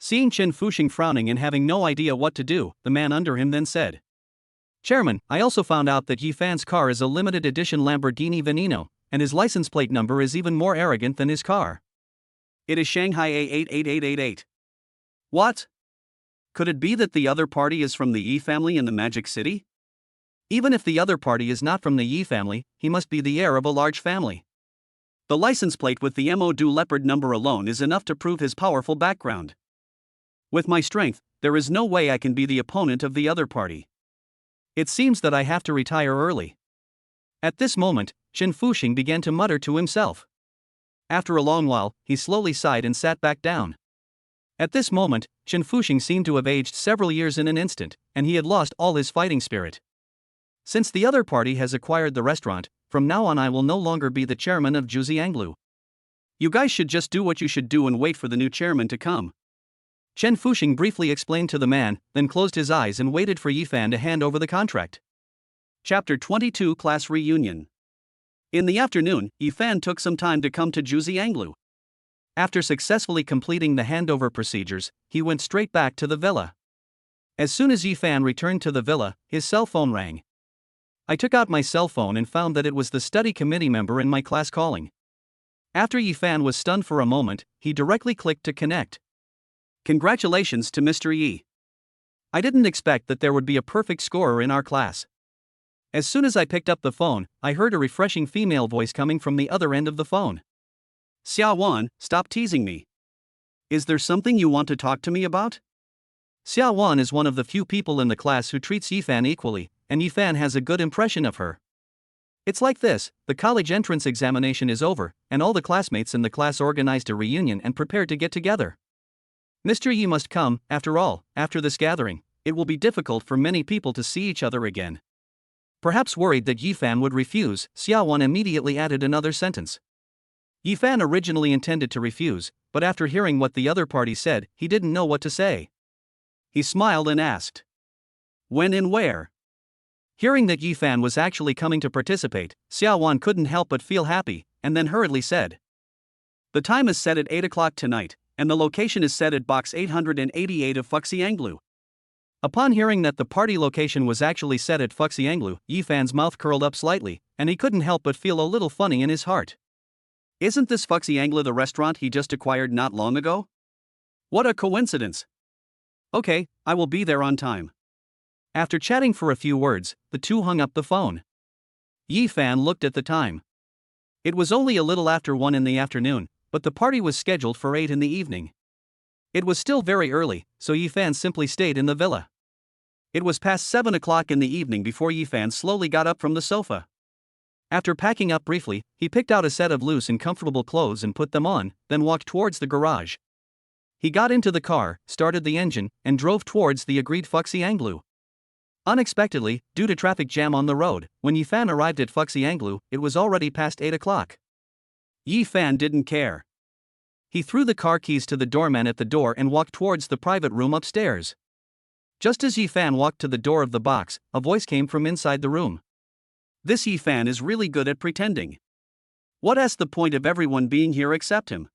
Seeing Chen Fuxing frowning and having no idea what to do, the man under him then said, Chairman, I also found out that Yi Fan's car is a limited edition Lamborghini Veneno, and his license plate number is even more arrogant than his car. It is Shanghai A88888. What? Could it be that the other party is from the Yi family in the Magic City? Even if the other party is not from the Yi family, he must be the heir of a large family. The license plate with the Mo Du leopard number alone is enough to prove his powerful background. With my strength, there is no way I can be the opponent of the other party. It seems that I have to retire early. At this moment, Chen Fuxing began to mutter to himself. After a long while, he slowly sighed and sat back down. At this moment, Chen Fuxing seemed to have aged several years in an instant, and he had lost all his fighting spirit. Since the other party has acquired the restaurant, from now on I will no longer be the chairman of Jianglu. You guys should just do what you should do and wait for the new chairman to come. Chen Fuxing briefly explained to the man, then closed his eyes and waited for Yi Fan to hand over the contract. Chapter 22 Class Reunion. In the afternoon, Yi Fan took some time to come to Jianglu. After successfully completing the handover procedures, he went straight back to the villa. As soon as Yi Fan returned to the villa, his cell phone rang. I took out my cell phone and found that it was the study committee member in my class calling. After Yi Fan was stunned for a moment, he directly clicked to connect. Congratulations to Mr. Yi. I didn't expect that there would be a perfect scorer in our class. As soon as I picked up the phone, I heard a refreshing female voice coming from the other end of the phone. Xia Wan, stop teasing me. Is there something you want to talk to me about? Xia Wan is one of the few people in the class who treats Yi Fan equally, and Yi Fan has a good impression of her. It's like this, the college entrance examination is over, and all the classmates in the class organized a reunion and prepared to get together. Mr. Yi must come, after all, after this gathering, it will be difficult for many people to see each other again. Perhaps worried that Yi Fan would refuse, Xia Wan immediately added another sentence. Yi Fan originally intended to refuse, but after hearing what the other party said, he didn't know what to say. He smiled and asked, when and where? Hearing that Yi Fan was actually coming to participate, Xia Wan couldn't help but feel happy, and then hurriedly said, the time is set at 8 o'clock tonight, and the location is set at box 888 of Fuxianglu. Upon hearing that the party location was actually set at Fuxianglu, Yi Fan's mouth curled up slightly, and he couldn't help but feel a little funny in his heart. Isn't this Fuxianglu the restaurant he just acquired not long ago? What a coincidence. Okay, I will be there on time. After chatting for a few words, the two hung up the phone. Yi Fan looked at the time. It was only a little after 1 in the afternoon, but the party was scheduled for 8 in the evening. It was still very early, so Yi Fan simply stayed in the villa. It was past 7 o'clock in the evening before Yi Fan slowly got up from the sofa. After packing up briefly, he picked out a set of loose and comfortable clothes and put them on, then walked towards the garage. He got into the car, started the engine, and drove towards the agreed Fuxianglu. Unexpectedly, due to traffic jam on the road, when Yi Fan arrived at Fuxianglu, it was already past 8 o'clock. Yi Fan didn't care. He threw the car keys to the doorman at the door and walked towards the private room upstairs. Just as Yi Fan walked to the door of the box, a voice came from inside the room. This Yi Fan is really good at pretending. What is the point of everyone being here except him?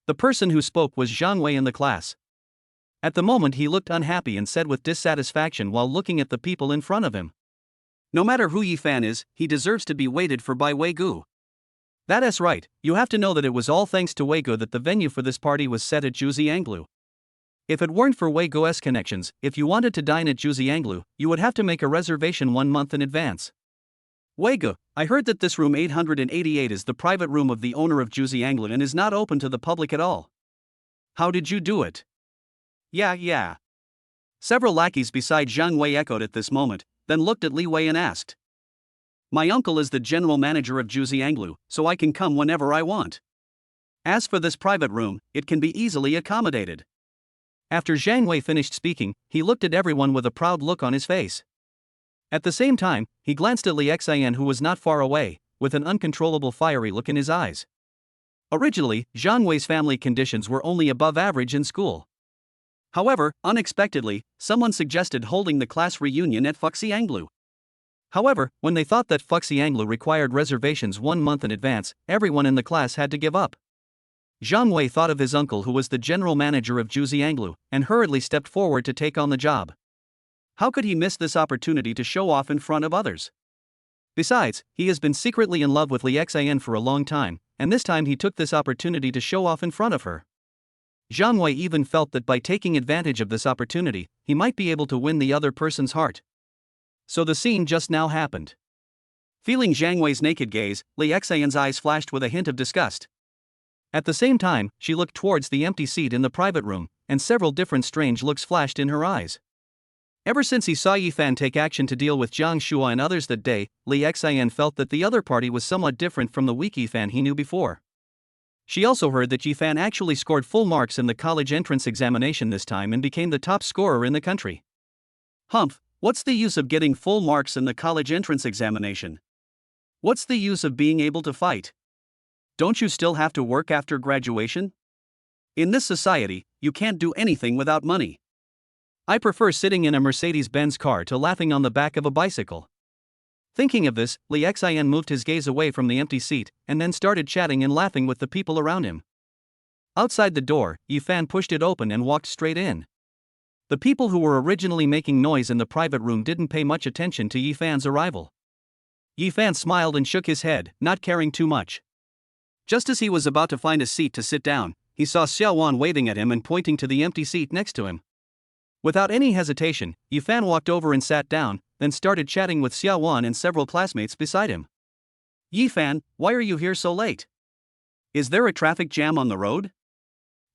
The person who spoke was Zhang Wei in the class. At the moment he looked unhappy and said with dissatisfaction while looking at the people in front of him. No matter who Yifan is, he deserves to be waited for by Wei Gu. That's right, you have to know that it was all thanks to Wei Gu that the venue for this party was set at Juzianglu. If it weren't for Wei Gu's connections, if you wanted to dine at Juzianglu, you would have to make a reservation 1 month in advance. Wei Gu, I heard that this room 888 is the private room of the owner of Juzianglu and is not open to the public at all. How did you do it? Yeah. Several lackeys beside Zhang Wei echoed at this moment, then looked at Li Wei and asked. My uncle is the general manager of Juzianglu, so I can come whenever I want. As for this private room, it can be easily accommodated. After Zhang Wei finished speaking, he looked at everyone with a proud look on his face. At the same time, he glanced at Li Xian, who was not far away, with an uncontrollable fiery look in his eyes. Originally, Zhang Wei's family conditions were only above average in school. However, unexpectedly, someone suggested holding the class reunion at Fuxianglu. However, when they thought that Fuxianglu required reservations 1 month in advance, everyone in the class had to give up. Zhang Wei thought of his uncle, who was the general manager of Juzianglu, and hurriedly stepped forward to take on the job. How could he miss this opportunity to show off in front of others? Besides, he has been secretly in love with Li Xian for a long time, and this time he took this opportunity to show off in front of her. Zhang Wei even felt that by taking advantage of this opportunity, he might be able to win the other person's heart. So the scene just now happened. Feeling Zhang Wei's naked gaze, Li Xian's eyes flashed with a hint of disgust. At the same time, she looked towards the empty seat in the private room, and several different strange looks flashed in her eyes. Ever since he saw Yifan take action to deal with Jiang Shua and others that day, Li Xian felt that the other party was somewhat different from the weak Yifan he knew before. She also heard that Yifan actually scored full marks in the college entrance examination this time and became the top scorer in the country. Humph, what's the use of getting full marks in the college entrance examination? What's the use of being able to fight? Don't you still have to work after graduation? In this society, you can't do anything without money. I prefer sitting in a Mercedes-Benz car to laughing on the back of a bicycle. Thinking of this, Li Xian moved his gaze away from the empty seat, and then started chatting and laughing with the people around him. Outside the door, Yifan pushed it open and walked straight in. The people who were originally making noise in the private room didn't pay much attention to Yifan's arrival. Yifan smiled and shook his head, not caring too much. Just as he was about to find a seat to sit down, he saw Xiaowan waving at him and pointing to the empty seat next to him. Without any hesitation, Yifan walked over and sat down, then started chatting with Xiaowan and several classmates beside him. Yifan, why are you here so late? Is there a traffic jam on the road?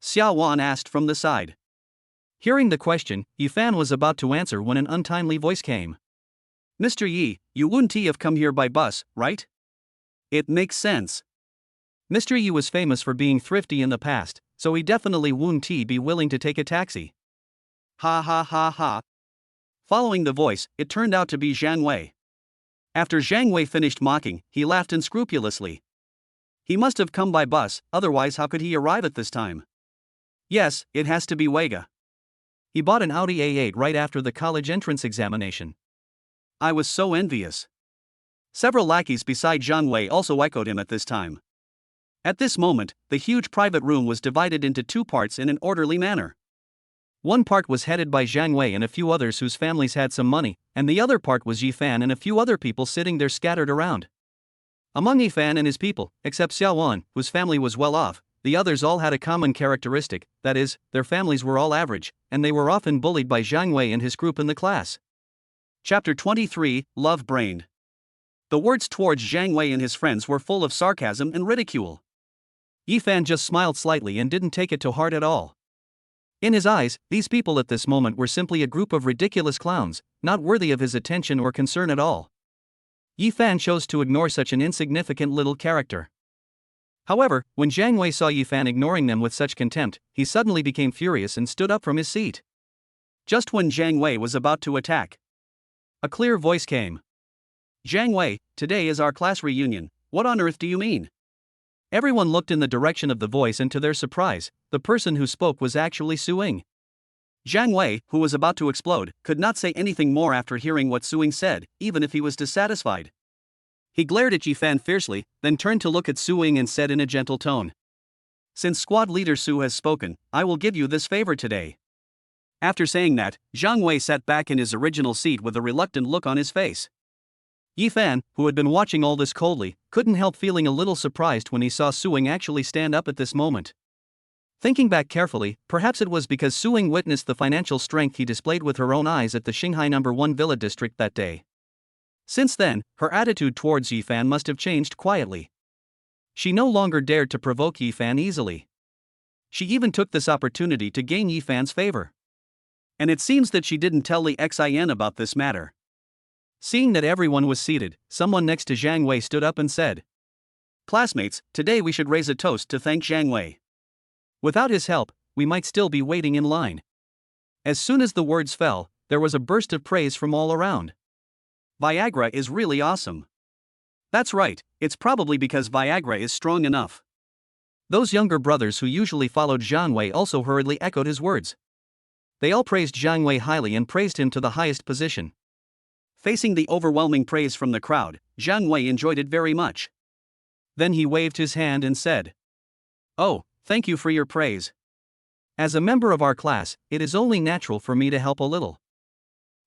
Xiaowan asked from the side. Hearing the question, Yifan was about to answer when an untimely voice came. Mr. Yi, you wouldn't have come here by bus, right? It makes sense. Mr. Yi was famous for being thrifty in the past, so he definitely wouldn't be willing to take a taxi. Ha ha ha ha. Following the voice, it turned out to be Zhang Wei. After Zhang Wei finished mocking, he laughed unscrupulously. He must have come by bus, otherwise how could he arrive at this time? Yes, it has to be Weiga. He bought an Audi A8 right after the college entrance examination. I was so envious. Several lackeys beside Zhang Wei also echoed him at this time. At this moment, the huge private room was divided into 2 parts in an orderly manner. One part was headed by Zhang Wei and a few others whose families had some money, and the other part was Yifan and a few other people sitting there scattered around. Among Yifan and his people, except Xiaowan, whose family was well off, the others all had a common characteristic, that is, their families were all average, and they were often bullied by Zhang Wei and his group in the class. Chapter 23, Love Brained. The words towards Zhang Wei and his friends were full of sarcasm and ridicule. Yifan just smiled slightly and didn't take it to heart at all. In his eyes, these people at this moment were simply a group of ridiculous clowns, not worthy of his attention or concern at all. Yifan chose to ignore such an insignificant little character. However, when Zhang Wei saw Yifan ignoring them with such contempt, he suddenly became furious and stood up from his seat. Just when Zhang Wei was about to attack, a clear voice came. Zhang Wei, today is our class reunion, what on earth do you mean? Everyone looked in the direction of the voice and to their surprise, the person who spoke was actually Su Ying. Zhang Wei, who was about to explode, could not say anything more after hearing what Su Ying said, even if he was dissatisfied. He glared at Yifan fiercely, then turned to look at Su Ying and said in a gentle tone. Since squad leader Su has spoken, I will give you this favor today. After saying that, Zhang Wei sat back in his original seat with a reluctant look on his face. Yi Fan, who had been watching all this coldly, couldn't help feeling a little surprised when he saw Suing actually stand up at this moment. Thinking back carefully, perhaps it was because Suing witnessed the financial strength he displayed with her own eyes at the Shanghai No. 1 Villa district that day. Since then, her attitude towards Yi Fan must have changed quietly. She no longer dared to provoke Yi Fan easily. She even took this opportunity to gain Yi Fan's favor. And it seems that she didn't tell Li Xin about this matter. Seeing that everyone was seated, someone next to Zhang Wei stood up and said, "Classmates, today we should raise a toast to thank Zhang Wei. Without his help, we might still be waiting in line." As soon as the words fell, there was a burst of praise from all around. Viagra is really awesome. That's right, it's probably because Viagra is strong enough. Those younger brothers who usually followed Zhang Wei also hurriedly echoed his words. They all praised Zhang Wei highly and praised him to the highest position. Facing the overwhelming praise from the crowd, Zhang Wei enjoyed it very much. Then he waved his hand and said, "Oh, thank you for your praise. As a member of our class, it is only natural for me to help a little."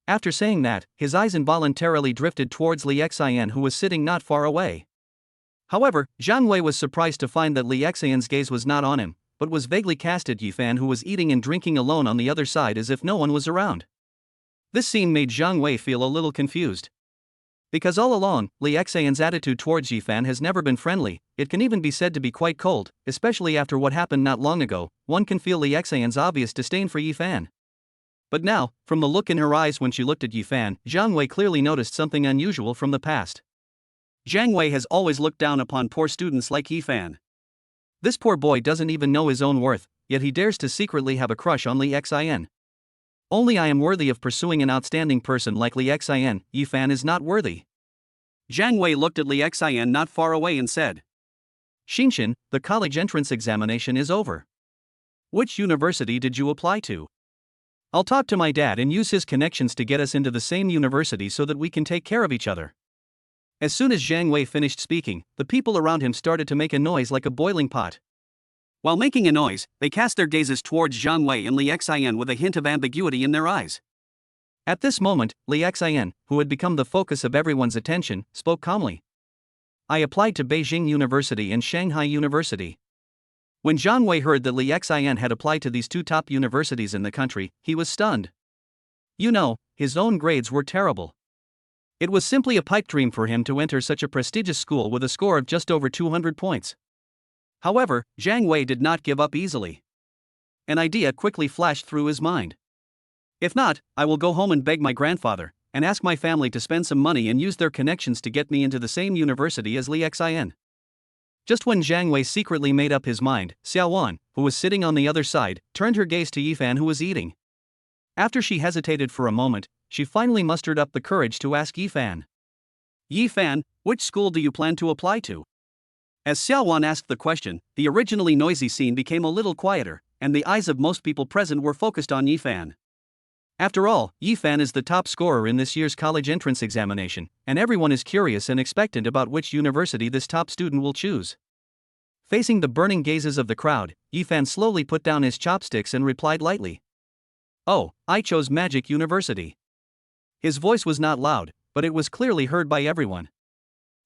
After saying that, his eyes involuntarily drifted towards Li Xin, who was sitting not far away. However, Zhang Wei was surprised to find that Li Xin's gaze was not on him, but was vaguely cast at Yi Fan, who was eating and drinking alone on the other side as if no one was around. This scene made Zhang Wei feel a little confused. Because all along, Li Xin's attitude towards Yi Fan has never been friendly, it can even be said to be quite cold, especially after what happened not long ago. One can feel Li Xin's obvious disdain for Yi Fan. But now, from the look in her eyes when she looked at Yi Fan, Zhang Wei clearly noticed something unusual from the past. Zhang Wei has always looked down upon poor students like Yi Fan. This poor boy doesn't even know his own worth, yet he dares to secretly have a crush on Li Xin. Only I am worthy of pursuing an outstanding person like Li Xin. Yi Fan is not worthy. Zhang Wei looked at Li Xin not far away and said, "Xinshin, the college entrance examination is over. Which university did you apply to? I'll talk to my dad and use his connections to get us into the same university so that we can take care of each other." As soon as Zhang Wei finished speaking, the people around him started to make a noise like a boiling pot. While making a noise, they cast their gazes towards Zhang Wei and Li Xin with a hint of ambiguity in their eyes. At this moment, Li Xin, who had become the focus of everyone's attention, spoke calmly. "I applied to Beijing University and Shanghai University." When Zhang Wei heard that Li Xin had applied to these two top universities in the country, he was stunned. You know, his own grades were terrible. It was simply a pipe dream for him to enter such a prestigious school with a score of just over 200 points. However, Zhang Wei did not give up easily. An idea quickly flashed through his mind. "If not, I will go home and beg my grandfather, and ask my family to spend some money and use their connections to get me into the same university as Li Xin." Just when Zhang Wei secretly made up his mind, Xiao Wan, who was sitting on the other side, turned her gaze to Yi Fan, who was eating. After she hesitated for a moment, she finally mustered up the courage to ask Yi Fan. "Yi Fan, which school do you plan to apply to?" As Xiao Wan asked the question, the originally noisy scene became a little quieter, and the eyes of most people present were focused on Yi Fan. After all, Yi Fan is the top scorer in this year's college entrance examination, and everyone is curious and expectant about which university this top student will choose. Facing the burning gazes of the crowd, Yi Fan slowly put down his chopsticks and replied lightly, "Oh, I chose Magic University." His voice was not loud, but it was clearly heard by everyone.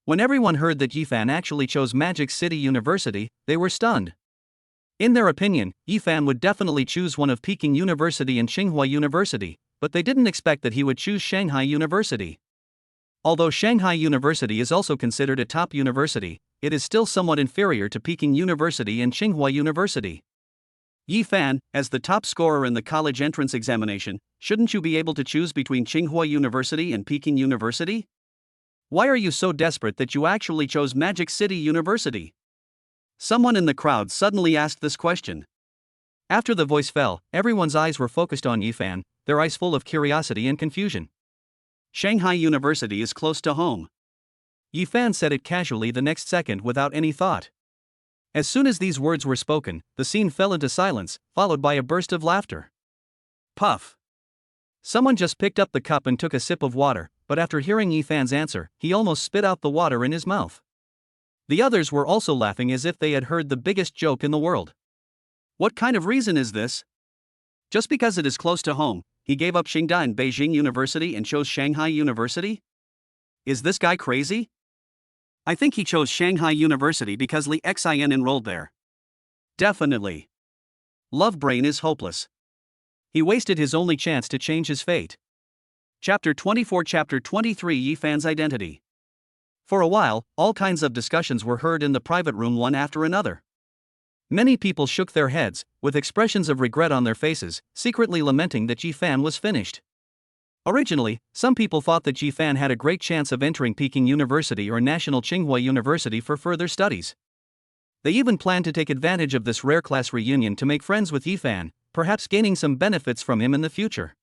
When everyone heard that Yi Fan actually chose Magic City University, they were stunned. In their opinion, Yi Fan would definitely choose one of Peking University and Tsinghua University, but they didn't expect that he would choose Shanghai University. Although Shanghai University is also considered a top university, it is still somewhat inferior to Peking University and Tsinghua University. "Yi Fan, as the top scorer in the college entrance examination, shouldn't you be able to choose between Tsinghua University and Peking University? Why are you so desperate that you actually chose Magic City University?" Someone in the crowd suddenly asked this question. After the voice fell, everyone's eyes were focused on Yi Fan, their eyes full of curiosity and confusion. "Shanghai University is close to home." Yi Fan said it casually the next second without any thought. As soon as these words were spoken, the scene fell into silence, followed by a burst of laughter. Puff. Someone just picked up the cup and took a sip of water, but after hearing Yi Fan's answer, he almost spit out the water in his mouth. The others were also laughing as if they had heard the biggest joke in the world. What kind of reason is this? Just because it is close to home, he gave up Qingda and Beijing University and chose Shanghai University? Is this guy crazy? I think he chose Shanghai University because Li Xin enrolled there. Definitely. Love brain is hopeless. He wasted his only chance to change his fate. Chapter 24 Chapter 23 Yifan's Identity. For a while, all kinds of discussions were heard in the private room one after another. Many people shook their heads, with expressions of regret on their faces, secretly lamenting that Yifan was finished. Originally, some people thought that Yifan had a great chance of entering Peking University or National Tsinghua University for further studies. They even planned to take advantage of this rare class reunion to make friends with Yifan, perhaps gaining some benefits from him in the future.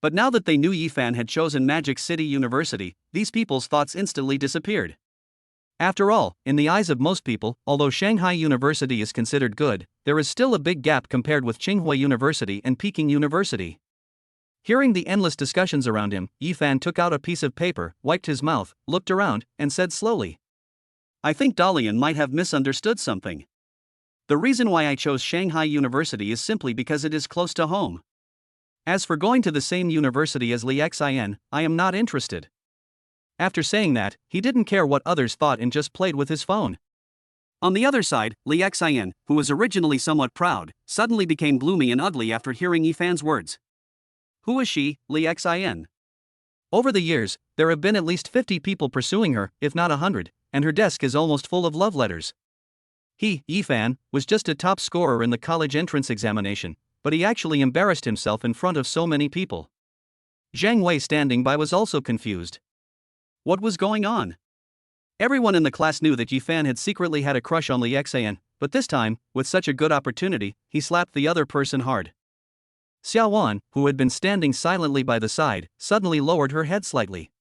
But now that they knew Yifan had chosen Magic City University, these people's thoughts instantly disappeared. After all, in the eyes of most people, although Shanghai University is considered good, there is still a big gap compared with Tsinghua University and Peking University. Hearing the endless discussions around him, Yifan took out a piece of paper, wiped his mouth, looked around, and said slowly, I think Dalian might have misunderstood something. The reason why I chose Shanghai University is simply because it is close to home. As for going to the same university as Li Xin, I am not interested. After saying that, he didn't care what others thought and just played with his phone. On the other side, Li Xin, who was originally somewhat proud, suddenly became gloomy and ugly after hearing Yifan's words. Who is she, Li Xin? Over the years, there have been at least 50 people pursuing her, if not 100, and her desk is almost full of love letters. He, Yifan, was just a top scorer in the college entrance examination, but he actually embarrassed himself in front of so many people. Zhang Wei standing by was also confused. What was going on? Everyone in the class knew that Yifan had secretly had a crush on Li Xin, but this time, with such a good opportunity, he slapped the other person hard. Xiaowan, who had been standing silently by the side, suddenly lowered her head slightly.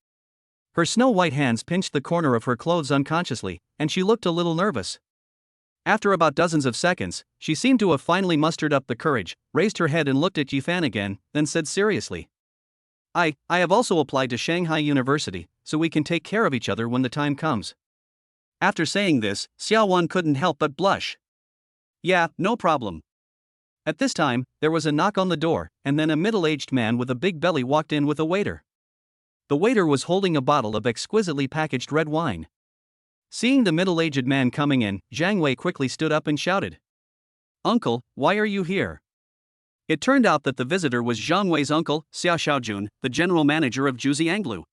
Her snow-white hands pinched the corner of her clothes unconsciously, and she looked a little nervous. After about dozens of seconds, she seemed to have finally mustered up the courage, raised her head and looked at Yifan again, then said seriously, I have also applied to Shanghai University, so we can take care of each other when the time comes. After saying this, Xiaowan couldn't help but blush. Yeah, no problem. At this time, there was a knock on the door, and then a middle-aged man with a big belly walked in with a waiter. The waiter was holding a bottle of exquisitely packaged red wine. Seeing the middle-aged man coming in, Zhang Wei quickly stood up and shouted, Uncle, why are you here? It turned out that the visitor was Zhang Wei's uncle, Xiao Xiaojun, the general manager of Jianglu.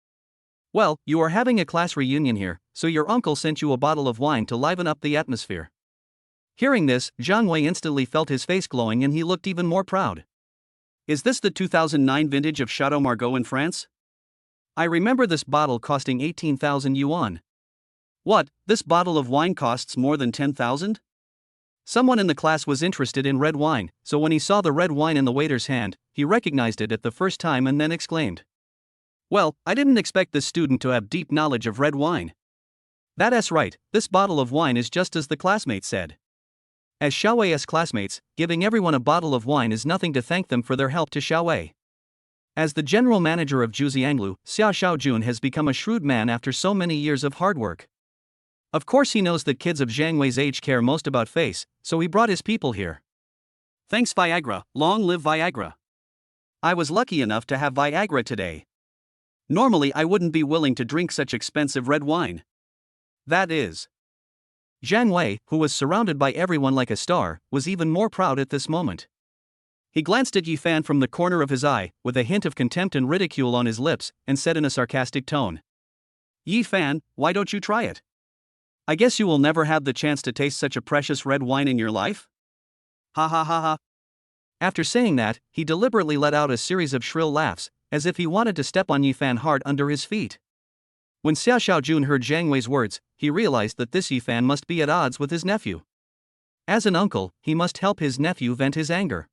Well, you are having a class reunion here, so your uncle sent you a bottle of wine to liven up the atmosphere. Hearing this, Zhang Wei instantly felt his face glowing and he looked even more proud. Is this the 2009 vintage of Chateau Margaux in France? I remember this bottle costing 18,000 yuan. What, this bottle of wine costs more than 10,000? Someone in the class was interested in red wine, so when he saw the red wine in the waiter's hand, he recognized it at the first time and then exclaimed, Well, I didn't expect this student to have deep knowledge of red wine. That's right, this bottle of wine is just as the classmate said. As Xiaowei's classmates, giving everyone a bottle of wine is nothing to thank them for their help to Xiaowei. As the general manager of Jianglu, Xiao Xiaojun has become a shrewd man after so many years of hard work. Of course he knows that kids of Zhang Wei's age care most about face, so he brought his people here. Thanks Viagra, long live Viagra. I was lucky enough to have Viagra today. Normally I wouldn't be willing to drink such expensive red wine. That is. Zhang Wei, who was surrounded by everyone like a star, was even more proud at this moment. He glanced at Yifan from the corner of his eye, with a hint of contempt and ridicule on his lips, and said in a sarcastic tone, Yifan, why don't you try it? I guess you will never have the chance to taste such a precious red wine in your life? Ha ha ha ha. After saying that, he deliberately let out a series of shrill laughs, as if he wanted to step on Yifan hard under his feet. When Xiao Xiaojun heard Zhang Wei's words, he realized that this Yifan must be at odds with his nephew. As an uncle, he must help his nephew vent his anger.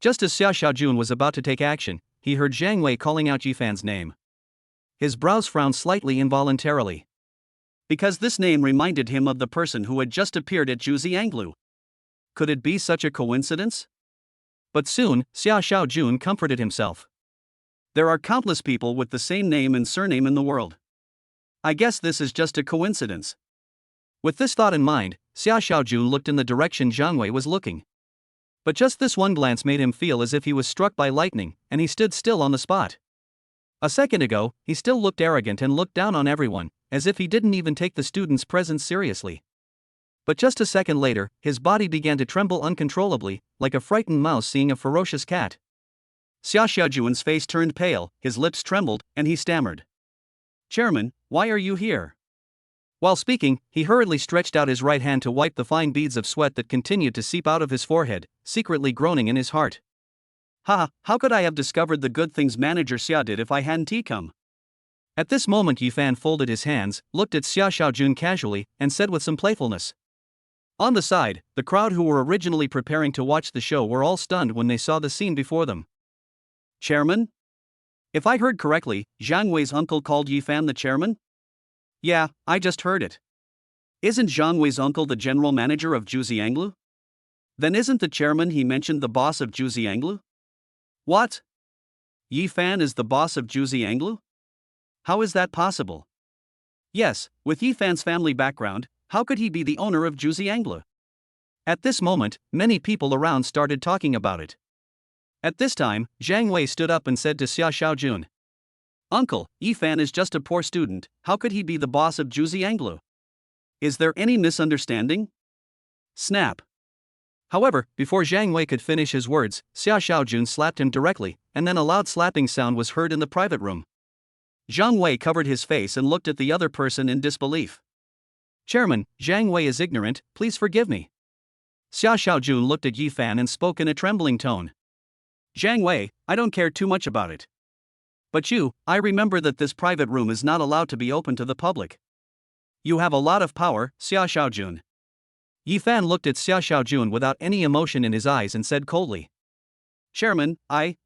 Just as Xiao Xiaojun was about to take action, he heard Zhang Wei calling out Yifan's name. His brows frowned slightly involuntarily. Because this name reminded him of the person who had just appeared at Jianglu. Could it be such a coincidence? But soon, Xiao Xiaojun comforted himself. There are countless people with the same name and surname in the world. I guess this is just a coincidence. With this thought in mind, Xiao Xiaojun looked in the direction Zhang Wei was looking. But just this one glance made him feel as if he was struck by lightning, and he stood still on the spot. A second ago, he still looked arrogant and looked down on everyone, as if he didn't even take the student's presence seriously. But just a second later, his body began to tremble uncontrollably, like a frightened mouse seeing a ferocious cat. Xia Xiaojun's face turned pale, his lips trembled, and he stammered. "Chairman, why are you here?" While speaking, he hurriedly stretched out his right hand to wipe the fine beads of sweat that continued to seep out of his forehead, secretly groaning in his heart. "Ha, how could I have discovered the good things Manager Xia did if I hadn't come?" At this moment Yifan folded his hands, looked at Xia Xiaojun casually, and said with some playfulness. On the side, the crowd who were originally preparing to watch the show were all stunned when they saw the scene before them. "Chairman? If I heard correctly, Zhang Wei's uncle called Yifan the chairman?" "Yeah, I just heard it. Isn't Zhang Wei's uncle the general manager of Juzianglu? Then isn't the chairman he mentioned the boss of Juzianglu?" "What? Yifan is the boss of Juzianglu? How is that possible?" "Yes, with Yifan's family background, how could he be the owner of Juzianglu?" At this moment, many people around started talking about it. At this time, Zhang Wei stood up and said to Xia Xiaojun, "Uncle, Yifan is just a poor student, how could he be the boss of Juzianglu? Is there any misunderstanding?" Snap. However, before Zhang Wei could finish his words, Xia Xiaojun slapped him directly, and then a loud slapping sound was heard in the private room. Zhang Wei covered his face and looked at the other person in disbelief. "Chairman, Zhang Wei is ignorant, please forgive me." Xia Xiaojun looked at Yifan and spoke in a trembling tone. "Zhang Wei, I don't care too much about it. But I remember that this private room is not allowed to be open to the public. You have a lot of power, Xia Xiaojun." Yifan looked at Xia Xiaojun without any emotion in his eyes and said coldly, "Chairman, I.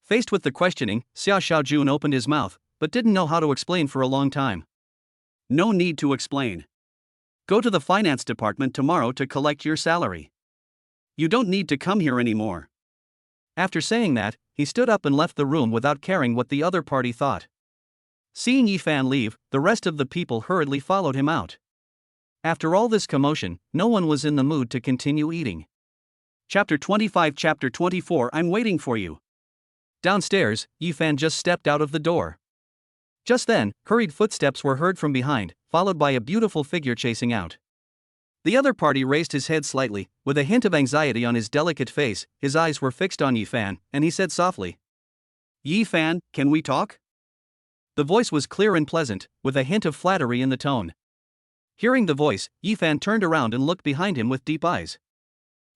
Faced with the questioning, Xia Xiaojun opened his mouth, but didn't know how to explain for a long time. "No need to explain. Go to the finance department tomorrow to collect your salary. You don't need to come here anymore." After saying that, he stood up and left the room without caring what the other party thought. Seeing Yifan leave, the rest of the people hurriedly followed him out. After all this commotion, no one was in the mood to continue eating. Chapter 25, Chapter 24, I'm waiting for you. Downstairs, Yifan just stepped out of the door. Just then, hurried footsteps were heard from behind, followed by a beautiful figure chasing out. The other party raised his head slightly, with a hint of anxiety on his delicate face. His eyes were fixed on Yifan, and he said softly, "Yifan, can we talk?" The voice was clear and pleasant, with a hint of flattery in the tone. Hearing the voice, Yifan turned around and looked behind him with deep eyes.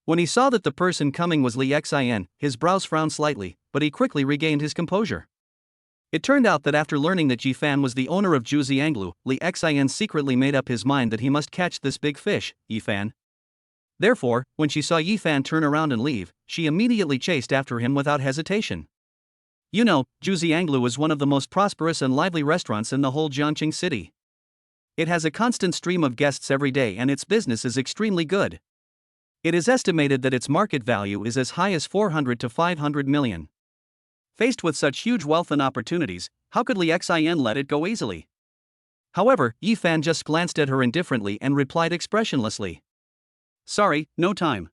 When he saw that the person coming was Li Xin, his brows frowned slightly, but he quickly regained his composure. It turned out that after learning that Yifan was the owner of Juzianglu, Li Xin secretly made up his mind that he must catch this big fish, Yifan. Therefore, when she saw Yifan turn around and leave, she immediately chased after him without hesitation. You know, Juzianglu is one of the most prosperous and lively restaurants in the whole Jiangqing city. It has a constant stream of guests every day and its business is extremely good. It is estimated that its market value is as high as 400 to 500 million. Faced with such huge wealth and opportunities, how could Li Xin let it go easily? However, Yifan just glanced at her indifferently and replied expressionlessly, "Sorry, no time."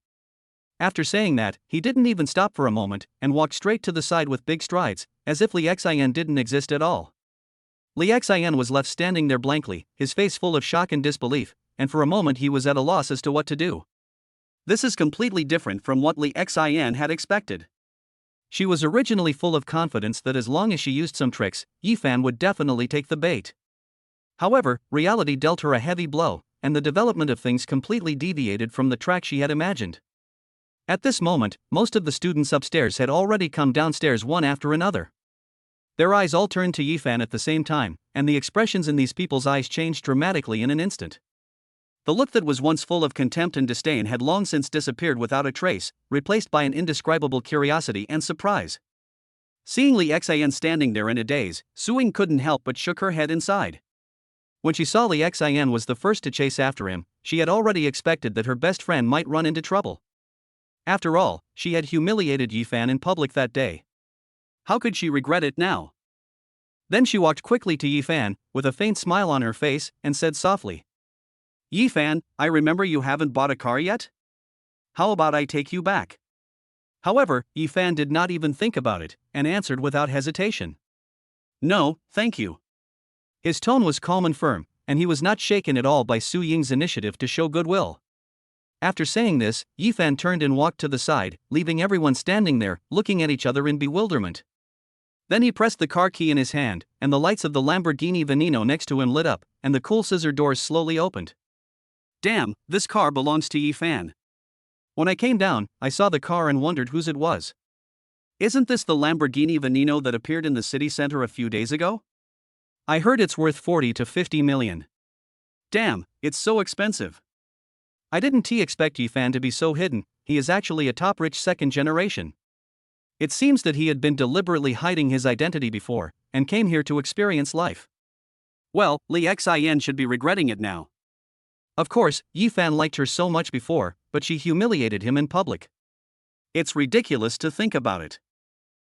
After saying that, he didn't even stop for a moment, and walked straight to the side with big strides, as if Li Xin didn't exist at all. Li Xin was left standing there blankly, his face full of shock and disbelief, and for a moment he was at a loss as to what to do. This is completely different from what Li Xin had expected. She was originally full of confidence that as long as she used some tricks, Yifan would definitely take the bait. However, reality dealt her a heavy blow, and the development of things completely deviated from the track she had imagined. At this moment, most of the students upstairs had already come downstairs one after another. Their eyes all turned to Yifan at the same time, and the expressions in these people's eyes changed dramatically in an instant. The look that was once full of contempt and disdain had long since disappeared without a trace, replaced by an indescribable curiosity and surprise. Seeing Li Xin standing there in a daze, Suing couldn't help but shook her head inside. When she saw Li Xin was the first to chase after him, she had already expected that her best friend might run into trouble. After all, she had humiliated Yifan in public that day. How could she regret it now? Then she walked quickly to Yifan, with a faint smile on her face, and said softly, "Yifan, I remember you haven't bought a car yet? How about I take you back?" However, Yifan did not even think about it, and answered without hesitation, No, thank you. His tone was calm and firm, and he was not shaken at all by Su Ying's initiative to show goodwill. After saying this, Yifan turned and walked to the side, leaving everyone standing there, looking at each other in bewilderment. Then he pressed the car key in his hand, and the lights of the Lamborghini Veneno next to him lit up, and the cool scissor doors slowly opened. Damn, this car belongs to Yifan. When I came down, I saw the car and wondered whose it was. Isn't this the Lamborghini Veneno that appeared in the city center a few days ago? I heard it's worth 40 to 50 million. Damn, it's so expensive. I didn't expect Yifan to be so hidden. He is actually a top rich second generation. It seems that he had been deliberately hiding his identity before, and came here to experience life. Well, Li Xin should be regretting it now. Of course, Yifan liked her so much before, but she humiliated him in public. It's ridiculous to think about it.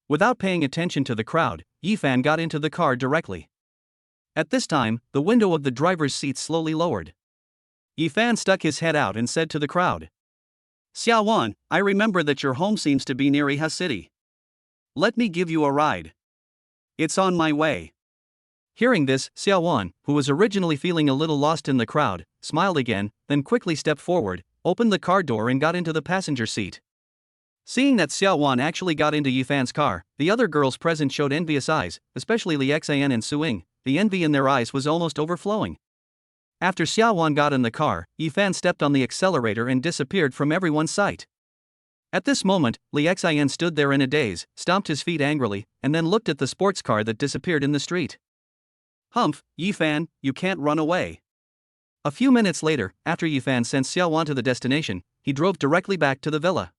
Without paying attention to the crowd, Yifan got into the car directly. At this time, the window of the driver's seat slowly lowered. Yifan stuck his head out and said to the crowd, Xiaowan, I remember that your home seems to be near Iha City. Let me give you a ride. It's on my way. Hearing this, Xiaowan, who was originally feeling a little lost in the crowd, smiled again, then quickly stepped forward, opened the car door and got into the passenger seat. Seeing that Xiaowan actually got into Yifan's car, the other girls present showed envious eyes, especially Li Xian and Suing. The envy in their eyes was almost overflowing. After Xiaowan got in the car, Yifan stepped on the accelerator and disappeared from everyone's sight. At this moment, Li Xian stood there in a daze, stomped his feet angrily, and then looked at the sports car that disappeared in the street. Humph, Yifan, you can't run away. A few minutes later, after Yifan sent Xiaowan to the destination, he drove directly back to the villa.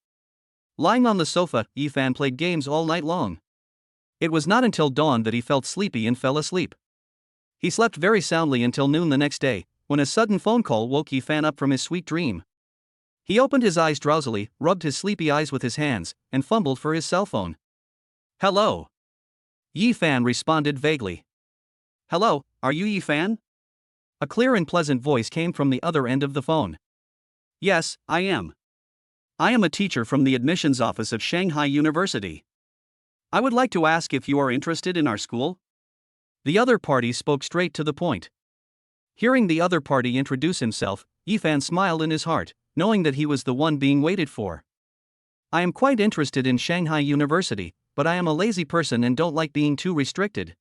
Lying on the sofa, Yifan played games all night long. It was not until dawn that he felt sleepy and fell asleep. He slept very soundly until noon the next day, when a sudden phone call woke Yifan up from his sweet dream. He opened his eyes drowsily, rubbed his sleepy eyes with his hands, and fumbled for his cell phone. Hello. Yifan responded vaguely. Hello, are you Yifan? A clear and pleasant voice came from the other end of the phone. Yes, I am. I am a teacher from the admissions office of Shanghai University. I would like to ask if you are interested in our school? The other party spoke straight to the point. Hearing the other party introduce himself, Yifan smiled in his heart, knowing that he was the one being waited for. I am quite interested in Shanghai University, but I am a lazy person and don't like being too restricted.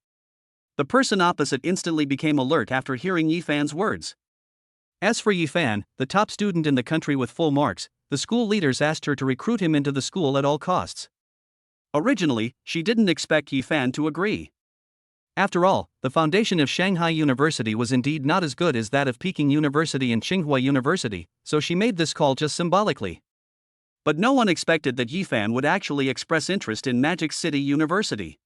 The person opposite instantly became alert after hearing Yifan's words. As for Yifan, the top student in the country with full marks, the school leaders asked her to recruit him into the school at all costs. Originally, she didn't expect Yifan to agree. After all, the foundation of Shanghai University was indeed not as good as that of Peking University and Tsinghua University, so she made this call just symbolically. But no one expected that Yifan would actually express interest in Magic City University.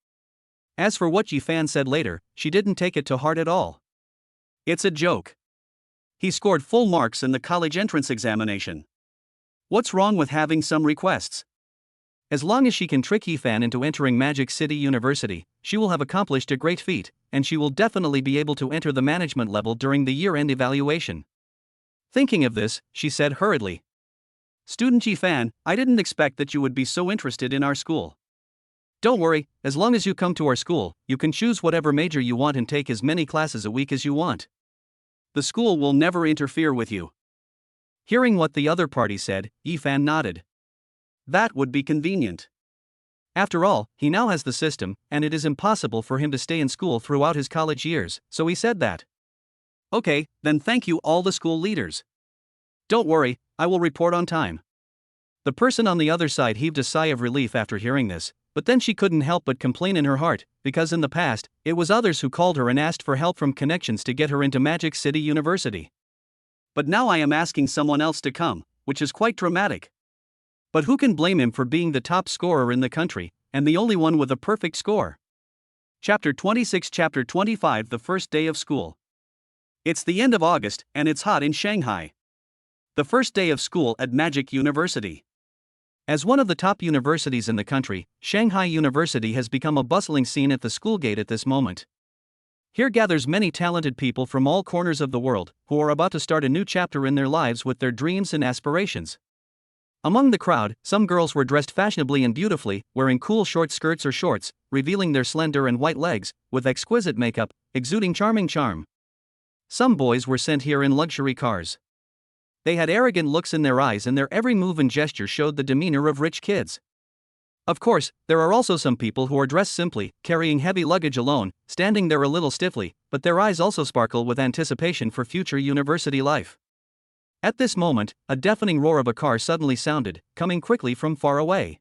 As for what Yifan said later, she didn't take it to heart at all. It's a joke. He scored full marks in the college entrance examination. What's wrong with having some requests? As long as she can trick Yifan into entering Magic City University, she will have accomplished a great feat, and she will definitely be able to enter the management level during the year-end evaluation. Thinking of this, she said hurriedly, Student Yifan, I didn't expect that you would be so interested in our school. Don't worry, as long as you come to our school, you can choose whatever major you want and take as many classes a week as you want. The school will never interfere with you. Hearing what the other party said, Yifan nodded. That would be convenient. After all, he now has the system, and it is impossible for him to stay in school throughout his college years, so he said that. Okay, then thank you all the school leaders. Don't worry, I will report on time. The person on the other side heaved a sigh of relief after hearing this, but then she couldn't help but complain in her heart, because in the past, it was others who called her and asked for help from connections to get her into Magic City University. But now I am asking someone else to come, which is quite dramatic. But who can blame him for being the top scorer in the country, and the only one with a perfect score? Chapter 26 Chapter 25 The first day of school. It's the end of August, and it's hot in Shanghai. The first day of school at Magic University. As one of the top universities in the country, Shanghai University has become a bustling scene at the school gate at this moment. Here gathers many talented people from all corners of the world, who are about to start a new chapter in their lives with their dreams and aspirations. Among the crowd, some girls were dressed fashionably and beautifully, wearing cool short skirts or shorts, revealing their slender and white legs, with exquisite makeup, exuding charming charm. Some boys were sent here in luxury cars. They had arrogant looks in their eyes and their every move and gesture showed the demeanor of rich kids. Of course, there are also some people who are dressed simply, carrying heavy luggage alone, standing there a little stiffly, but their eyes also sparkle with anticipation for future university life. At this moment, a deafening roar of a car suddenly sounded, coming quickly from far away.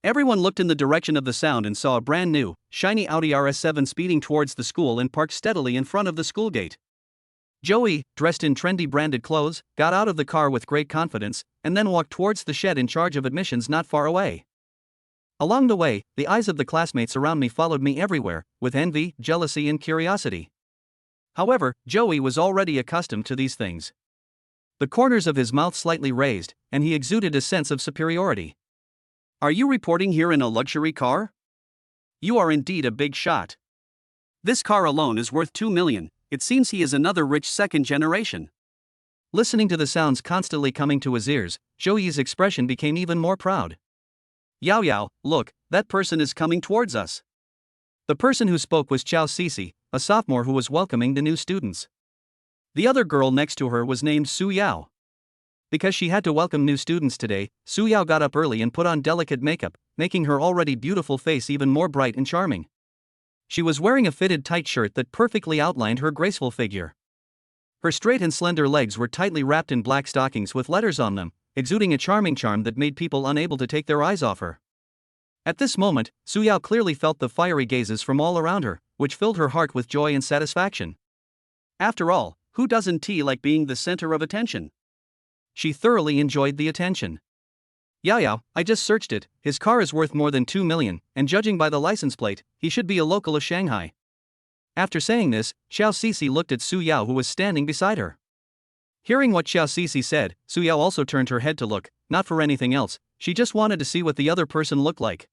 Everyone looked in the direction of the sound and saw a brand new, shiny Audi RS7 speeding towards the school and parked steadily in front of the school gate. Joey, dressed in trendy branded clothes, got out of the car with great confidence, and then walked towards the shed in charge of admissions not far away. Along the way, the eyes of the classmates around me followed me everywhere, with envy, jealousy and curiosity. However, Joey was already accustomed to these things. The corners of his mouth slightly raised, and he exuded a sense of superiority. Are you reporting here in a luxury car? You are indeed a big shot. This car alone is worth 2 million. It seems he is another rich second generation. Listening to the sounds constantly coming to his ears, Joey's expression became even more proud. Yao Yao, look, that person is coming towards us. The person who spoke was Xiao Sisi, a sophomore who was welcoming the new students. The other girl next to her was named Su Yao. Because she had to welcome new students today, Su Yao got up early and put on delicate makeup, making her already beautiful face even more bright and charming. She was wearing a fitted tight shirt that perfectly outlined her graceful figure. Her straight and slender legs were tightly wrapped in black stockings with letters on them, exuding a charming charm that made people unable to take their eyes off her. At this moment, Su Yao clearly felt the fiery gazes from all around her, which filled her heart with joy and satisfaction. After all, who doesn't like being the center of attention? She thoroughly enjoyed the attention. Yao Yao, I just searched it, his car is worth more than 2 million, and judging by the license plate, he should be a local of Shanghai. After saying this, Xiao Sisi looked at Su Yao who was standing beside her. Hearing what Xiao Sisi said, Su Yao also turned her head to look, not for anything else, she just wanted to see what the other person looked like.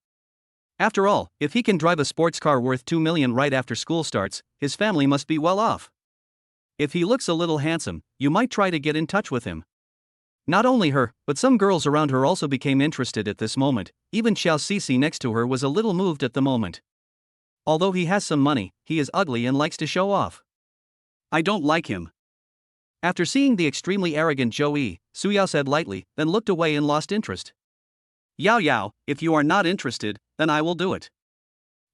After all, if he can drive a sports car worth 2 million right after school starts, his family must be well off. If he looks a little handsome, you might try to get in touch with him. Not only her, but some girls around her also became interested at this moment. Even Xiao Sisi next to her was a little moved at the moment. Although he has some money, he is ugly and likes to show off. I don't like him. After seeing the extremely arrogant Joey, Su Yao said lightly, then looked away and lost interest. Yao Yao, if you are not interested, then I will do it.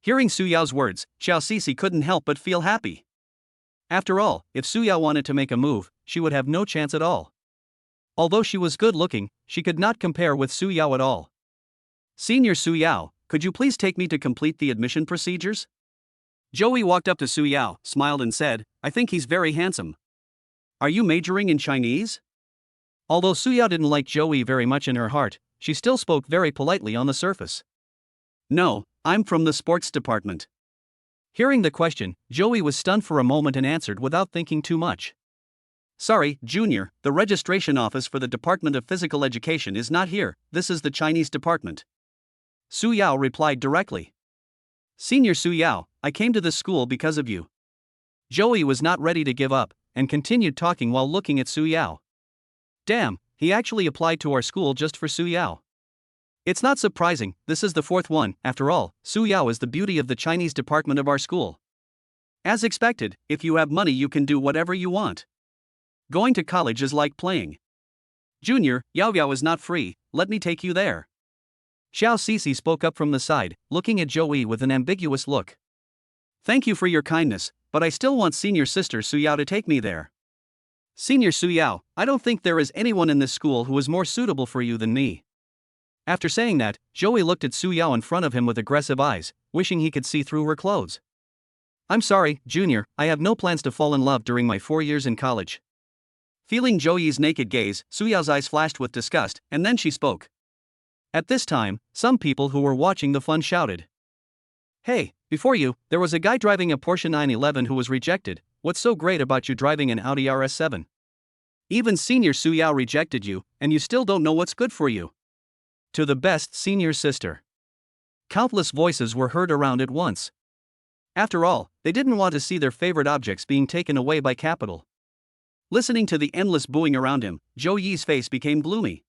Hearing Su Yao's words, Xiao Sisi couldn't help but feel happy. After all, if Su Yao wanted to make a move, she would have no chance at all. Although she was good looking, she could not compare with Su Yao at all. Senior Su Yao, could you please take me to complete the admission procedures? Joey walked up to Su Yao, smiled and said, I think he's very handsome. Are you majoring in Chinese? Although Su Yao didn't like Joey very much in her heart, she still spoke very politely on the surface. No, I'm from the sports department. Hearing the question, Joey was stunned for a moment and answered without thinking too much. Sorry, Junior, the registration office for the Department of Physical Education is not here, this is the Chinese department. Su Yao replied directly. Senior Su Yao, I came to this school because of you. Joey was not ready to give up, and continued talking while looking at Su Yao. Damn, he actually applied to our school just for Su Yao. It's not surprising, this is the fourth one. After all, Su Yao is the beauty of the Chinese department of our school. As expected, if you have money you can do whatever you want. Going to college is like playing. Junior, Yao Yao is not free, let me take you there. Xiao Sisi spoke up from the side, looking at Joey with an ambiguous look. Thank you for your kindness, but I still want senior sister Su Yao to take me there. Senior Su Yao, I don't think there is anyone in this school who is more suitable for you than me. After saying that, Joey looked at Su Yao in front of him with aggressive eyes, wishing he could see through her clothes. I'm sorry, Junior, I have no plans to fall in love during my 4 years in college. Feeling Joey's naked gaze, Su Yao's eyes flashed with disgust, and then she spoke. At this time, some people who were watching the fun shouted. Hey, before you, there was a guy driving a Porsche 911 who was rejected. What's so great about you driving an Audi RS7? Even senior Su Yao rejected you, and you still don't know what's good for you. To the best senior sister. Countless voices were heard around at once. After all, they didn't want to see their favorite objects being taken away by capital. Listening to the endless booing around him, Zhou Yi's face became gloomy.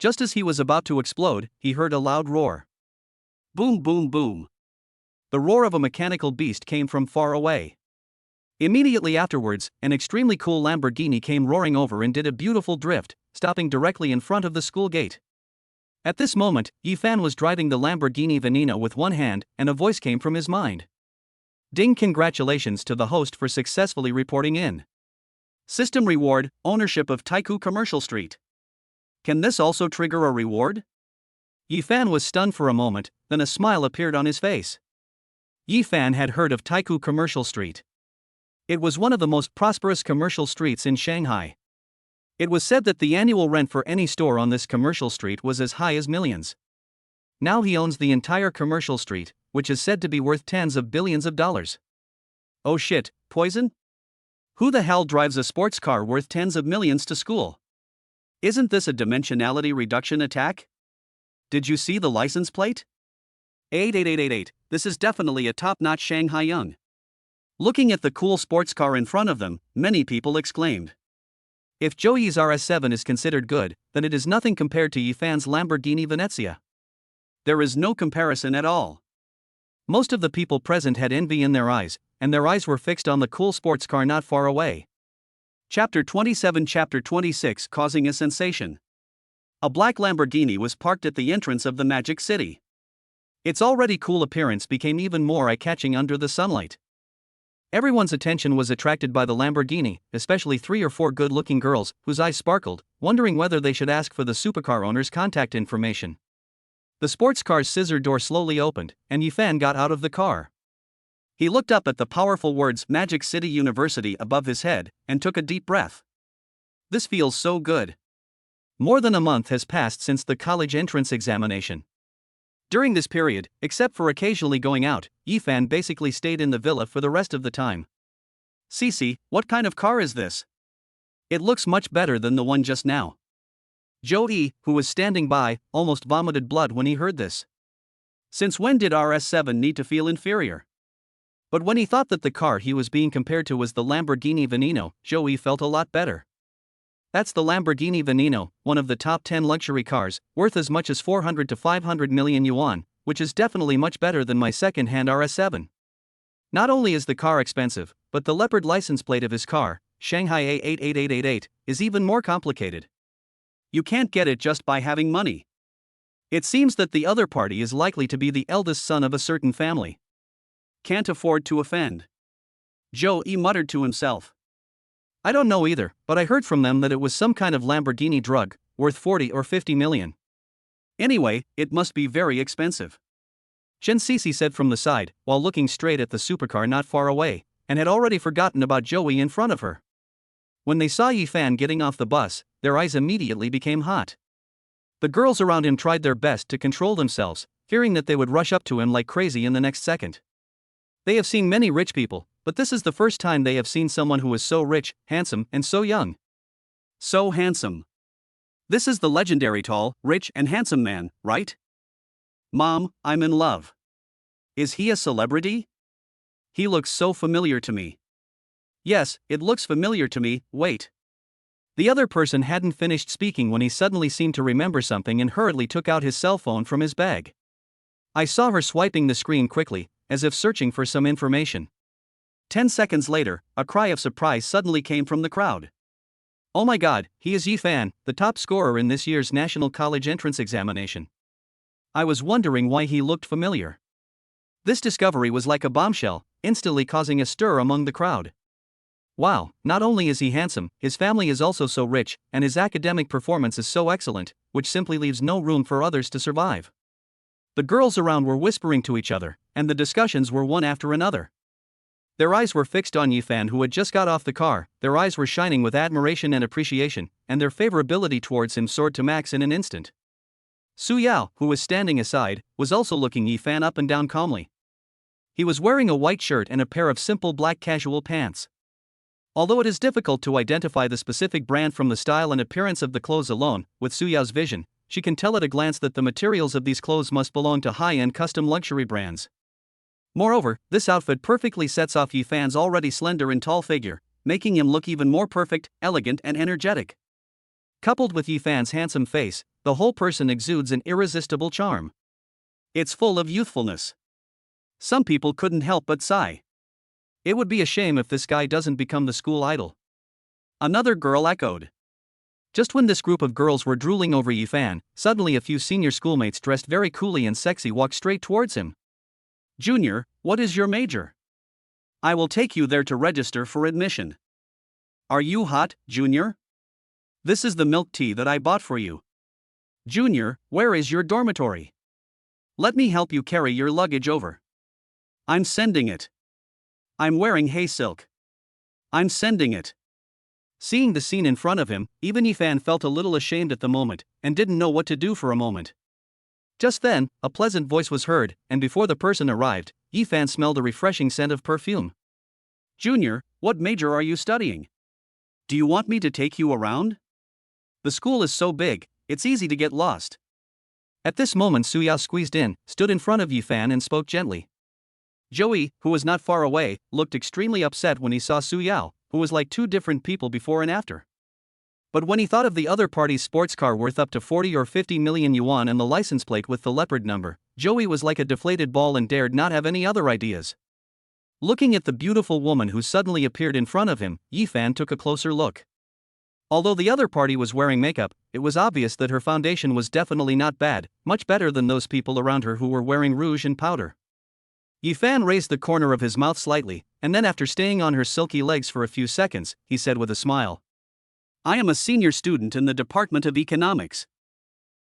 Just as he was about to explode, he heard a loud roar. Boom, boom, boom. The roar of a mechanical beast came from far away. Immediately afterwards, an extremely cool Lamborghini came roaring over and did a beautiful drift, stopping directly in front of the school gate. At this moment, Yifan was driving the Lamborghini Veneno with one hand, and a voice came from his mind. Ding! Congratulations to the host for successfully reporting in. System reward, ownership of Taiku Commercial Street. Can this also trigger a reward? Yifan was stunned for a moment, then a smile appeared on his face. Yifan had heard of Taiku Commercial Street. It was one of the most prosperous commercial streets in Shanghai. It was said that the annual rent for any store on this commercial street was as high as millions. Now he owns the entire commercial street, which is said to be worth tens of billions of dollars. Oh shit, poison? Who the hell drives a sports car worth tens of millions to school? Isn't this a dimensionality reduction attack? Did you see the license plate? 88888, this is definitely a top-notch Shanghai Young. Looking at the cool sports car in front of them, many people exclaimed. If Joey's RS7 is considered good, then it is nothing compared to Yifan's Lamborghini Venezia. There is no comparison at all. Most of the people present had envy in their eyes, and their eyes were fixed on the cool sports car not far away. Chapter 27, Chapter 26, causing a sensation. A black Lamborghini was parked at the entrance of the Magic City. Its already cool appearance became even more eye-catching under the sunlight. Everyone's attention was attracted by the Lamborghini, especially 3 or 4 good-looking girls, whose eyes sparkled, wondering whether they should ask for the supercar owner's contact information. The sports car's scissor door slowly opened, and Yifan got out of the car. He looked up at the powerful words Magic City University above his head, and took a deep breath. This feels so good. More than a month has passed since the college entrance examination. During this period, except for occasionally going out, Yifan basically stayed in the villa for the rest of the time. Cece, what kind of car is this? It looks much better than the one just now. Joey, who was standing by, almost vomited blood when he heard this. Since when did RS7 need to feel inferior? But when he thought that the car he was being compared to was the Lamborghini Veneno, Joey felt a lot better. That's the Lamborghini Veneno, one of the top 10 luxury cars, worth as much as 400 to 500 million yuan, which is definitely much better than my second-hand RS7. Not only is the car expensive, but the leopard license plate of his car, Shanghai A88888, is even more complicated. You can't get it just by having money. It seems that the other party is likely to be the eldest son of a certain family. Can't afford to offend. Joey muttered to himself. I don't know either, but I heard from them that it was some kind of Lamborghini drug, worth 40 or 50 million. Anyway, it must be very expensive. Chen Cece said from the side, while looking straight at the supercar not far away, and had already forgotten about Joey in front of her. When they saw Yifan getting off the bus, their eyes immediately became hot. The girls around him tried their best to control themselves, fearing that they would rush up to him like crazy in the next second. They have seen many rich people, but this is the first time they have seen someone who is so rich, handsome, and so young. So handsome. This is the legendary tall, rich, and handsome man, right? Mom, I'm in love. Is he a celebrity? He looks so familiar to me. Yes, it looks familiar to me, wait. The other person hadn't finished speaking when he suddenly seemed to remember something and hurriedly took out his cell phone from his bag. I saw her swiping the screen quickly, as if searching for some information. 10 seconds later, a cry of surprise suddenly came from the crowd. Oh my god, he is Yifan, the top scorer in this year's National College Entrance Examination. I was wondering why he looked familiar. This discovery was like a bombshell, instantly causing a stir among the crowd. Wow, not only is he handsome, his family is also so rich, and his academic performance is so excellent, which simply leaves no room for others to survive. The girls around were whispering to each other, and the discussions were one after another. Their eyes were fixed on Yifan, who had just got off the car. Their eyes were shining with admiration and appreciation, and their favorability towards him soared to max in an instant. Su Yao, who was standing aside, was also looking Yifan up and down calmly. He was wearing a white shirt and a pair of simple black casual pants. Although it is difficult to identify the specific brand from the style and appearance of the clothes alone, with Su Yao's vision, she can tell at a glance that the materials of these clothes must belong to high-end custom luxury brands. Moreover, this outfit perfectly sets off Yifan's already slender and tall figure, making him look even more perfect, elegant, and energetic. Coupled with Yifan's handsome face, The whole person exudes an irresistible charm. It's full of youthfulness. Some people couldn't help but sigh. It would be a shame if this guy doesn't become the school idol. Another girl echoed. Just when this group of girls were drooling over Yifan, suddenly a few senior schoolmates dressed very coolly and sexy walked straight towards him. Junior, what is your major? I will take you there to register for admission. Are you hot, Junior? This is the milk tea that I bought for you. Junior, where is your dormitory? Let me help you carry your luggage over. I'm sending it. I'm wearing hay silk. I'm sending it. Seeing the scene in front of him, even Yifan felt a little ashamed at the moment, and didn't know what to do for a moment. Just then, a pleasant voice was heard, and before the person arrived, Yifan smelled a refreshing scent of perfume. Junior, what major are you studying? Do you want me to take you around? The school is so big, it's easy to get lost. At this moment Su Yao squeezed in, stood in front of Yifan and spoke gently. Joey, who was not far away, looked extremely upset when he saw Su Yao, who was like two different people before and after. But when he thought of the other party's sports car worth up to 40 or 50 million yuan and the license plate with the leopard number, Joey was like a deflated ball and dared not have any other ideas. Looking at the beautiful woman who suddenly appeared in front of him, Yifan took a closer look. Although the other party was wearing makeup, it was obvious that her foundation was definitely not bad, much better than those people around her who were wearing rouge and powder. Yifan raised the corner of his mouth slightly, and then after staying on her silky legs for a few seconds, he said with a smile. I am a senior student in the Department of Economics.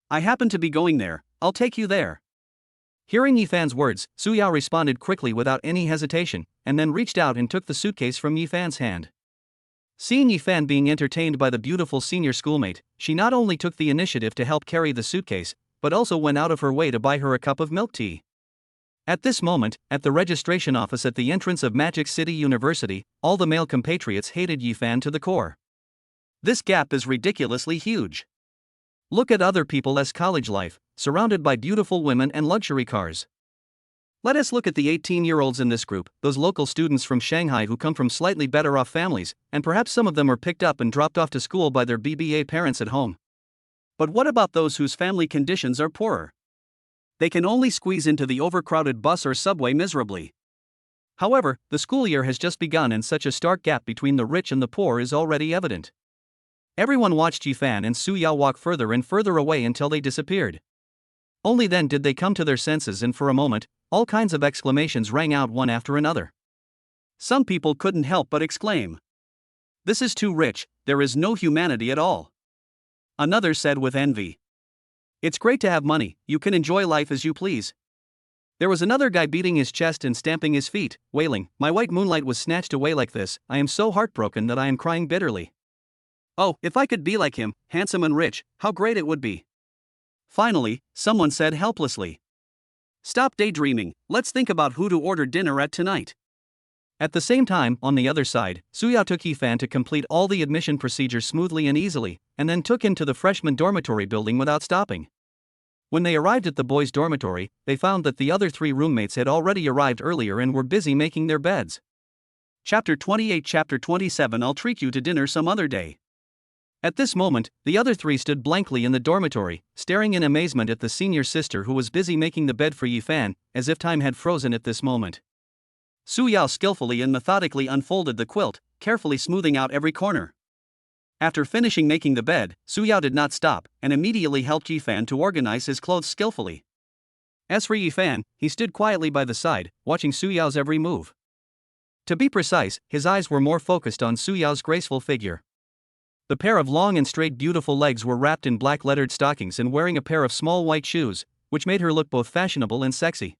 I happen to be going there, I'll take you there. Hearing Yifan's words, Su Yao responded quickly without any hesitation, and then reached out and took the suitcase from Yifan's hand. Seeing Yifan being entertained by the beautiful senior schoolmate, she not only took the initiative to help carry the suitcase, but also went out of her way to buy her a cup of milk tea. At this moment, at the registration office at the entrance of Magic City University, all the male compatriots hated Yifan to the core. This gap is ridiculously huge. Look at other people's college life, surrounded by beautiful women and luxury cars. Let us look at the 18-year-olds in this group, those local students from Shanghai who come from slightly better off families, and perhaps some of them were picked up and dropped off to school by their BBA parents at home. But what about those whose family conditions are poorer? They can only squeeze into the overcrowded bus or subway miserably. However, the school year has just begun and such a stark gap between the rich and the poor is already evident. Everyone watched Yifan and Su Yao walk further and further away until they disappeared. Only then did they come to their senses, and for a moment, all kinds of exclamations rang out one after another. Some people couldn't help but exclaim, "This is too rich, there is no humanity at all." Another said with envy, "It's great to have money, you can enjoy life as you please." There was another guy beating his chest and stamping his feet, wailing, "My white moonlight was snatched away like this, I am so heartbroken that I am crying bitterly. Oh, if I could be like him, handsome and rich, how great it would be." Finally, someone said helplessly, "Stop daydreaming, let's think about who to order dinner at tonight." At the same time, on the other side, Su Yao took Yifan to complete all the admission procedures smoothly and easily, and then took him to the freshman dormitory building without stopping. When they arrived at the boys' dormitory, they found that the other three roommates had already arrived earlier and were busy making their beds. Chapter 28, Chapter 27. I'll treat you to dinner some other day. At this moment, the other three stood blankly in the dormitory, staring in amazement at the senior sister who was busy making the bed for Yifan, as if time had frozen at this moment. Su Yao skillfully and methodically unfolded the quilt, carefully smoothing out every corner. After finishing making the bed, Su Yao did not stop, and immediately helped Yifan to organize his clothes skillfully. As for Yifan, he stood quietly by the side, watching Su Yao's every move. To be precise, his eyes were more focused on Su Yao's graceful figure. The pair of long and straight beautiful legs were wrapped in black lettered stockings and wearing a pair of small white shoes, which made her look both fashionable and sexy.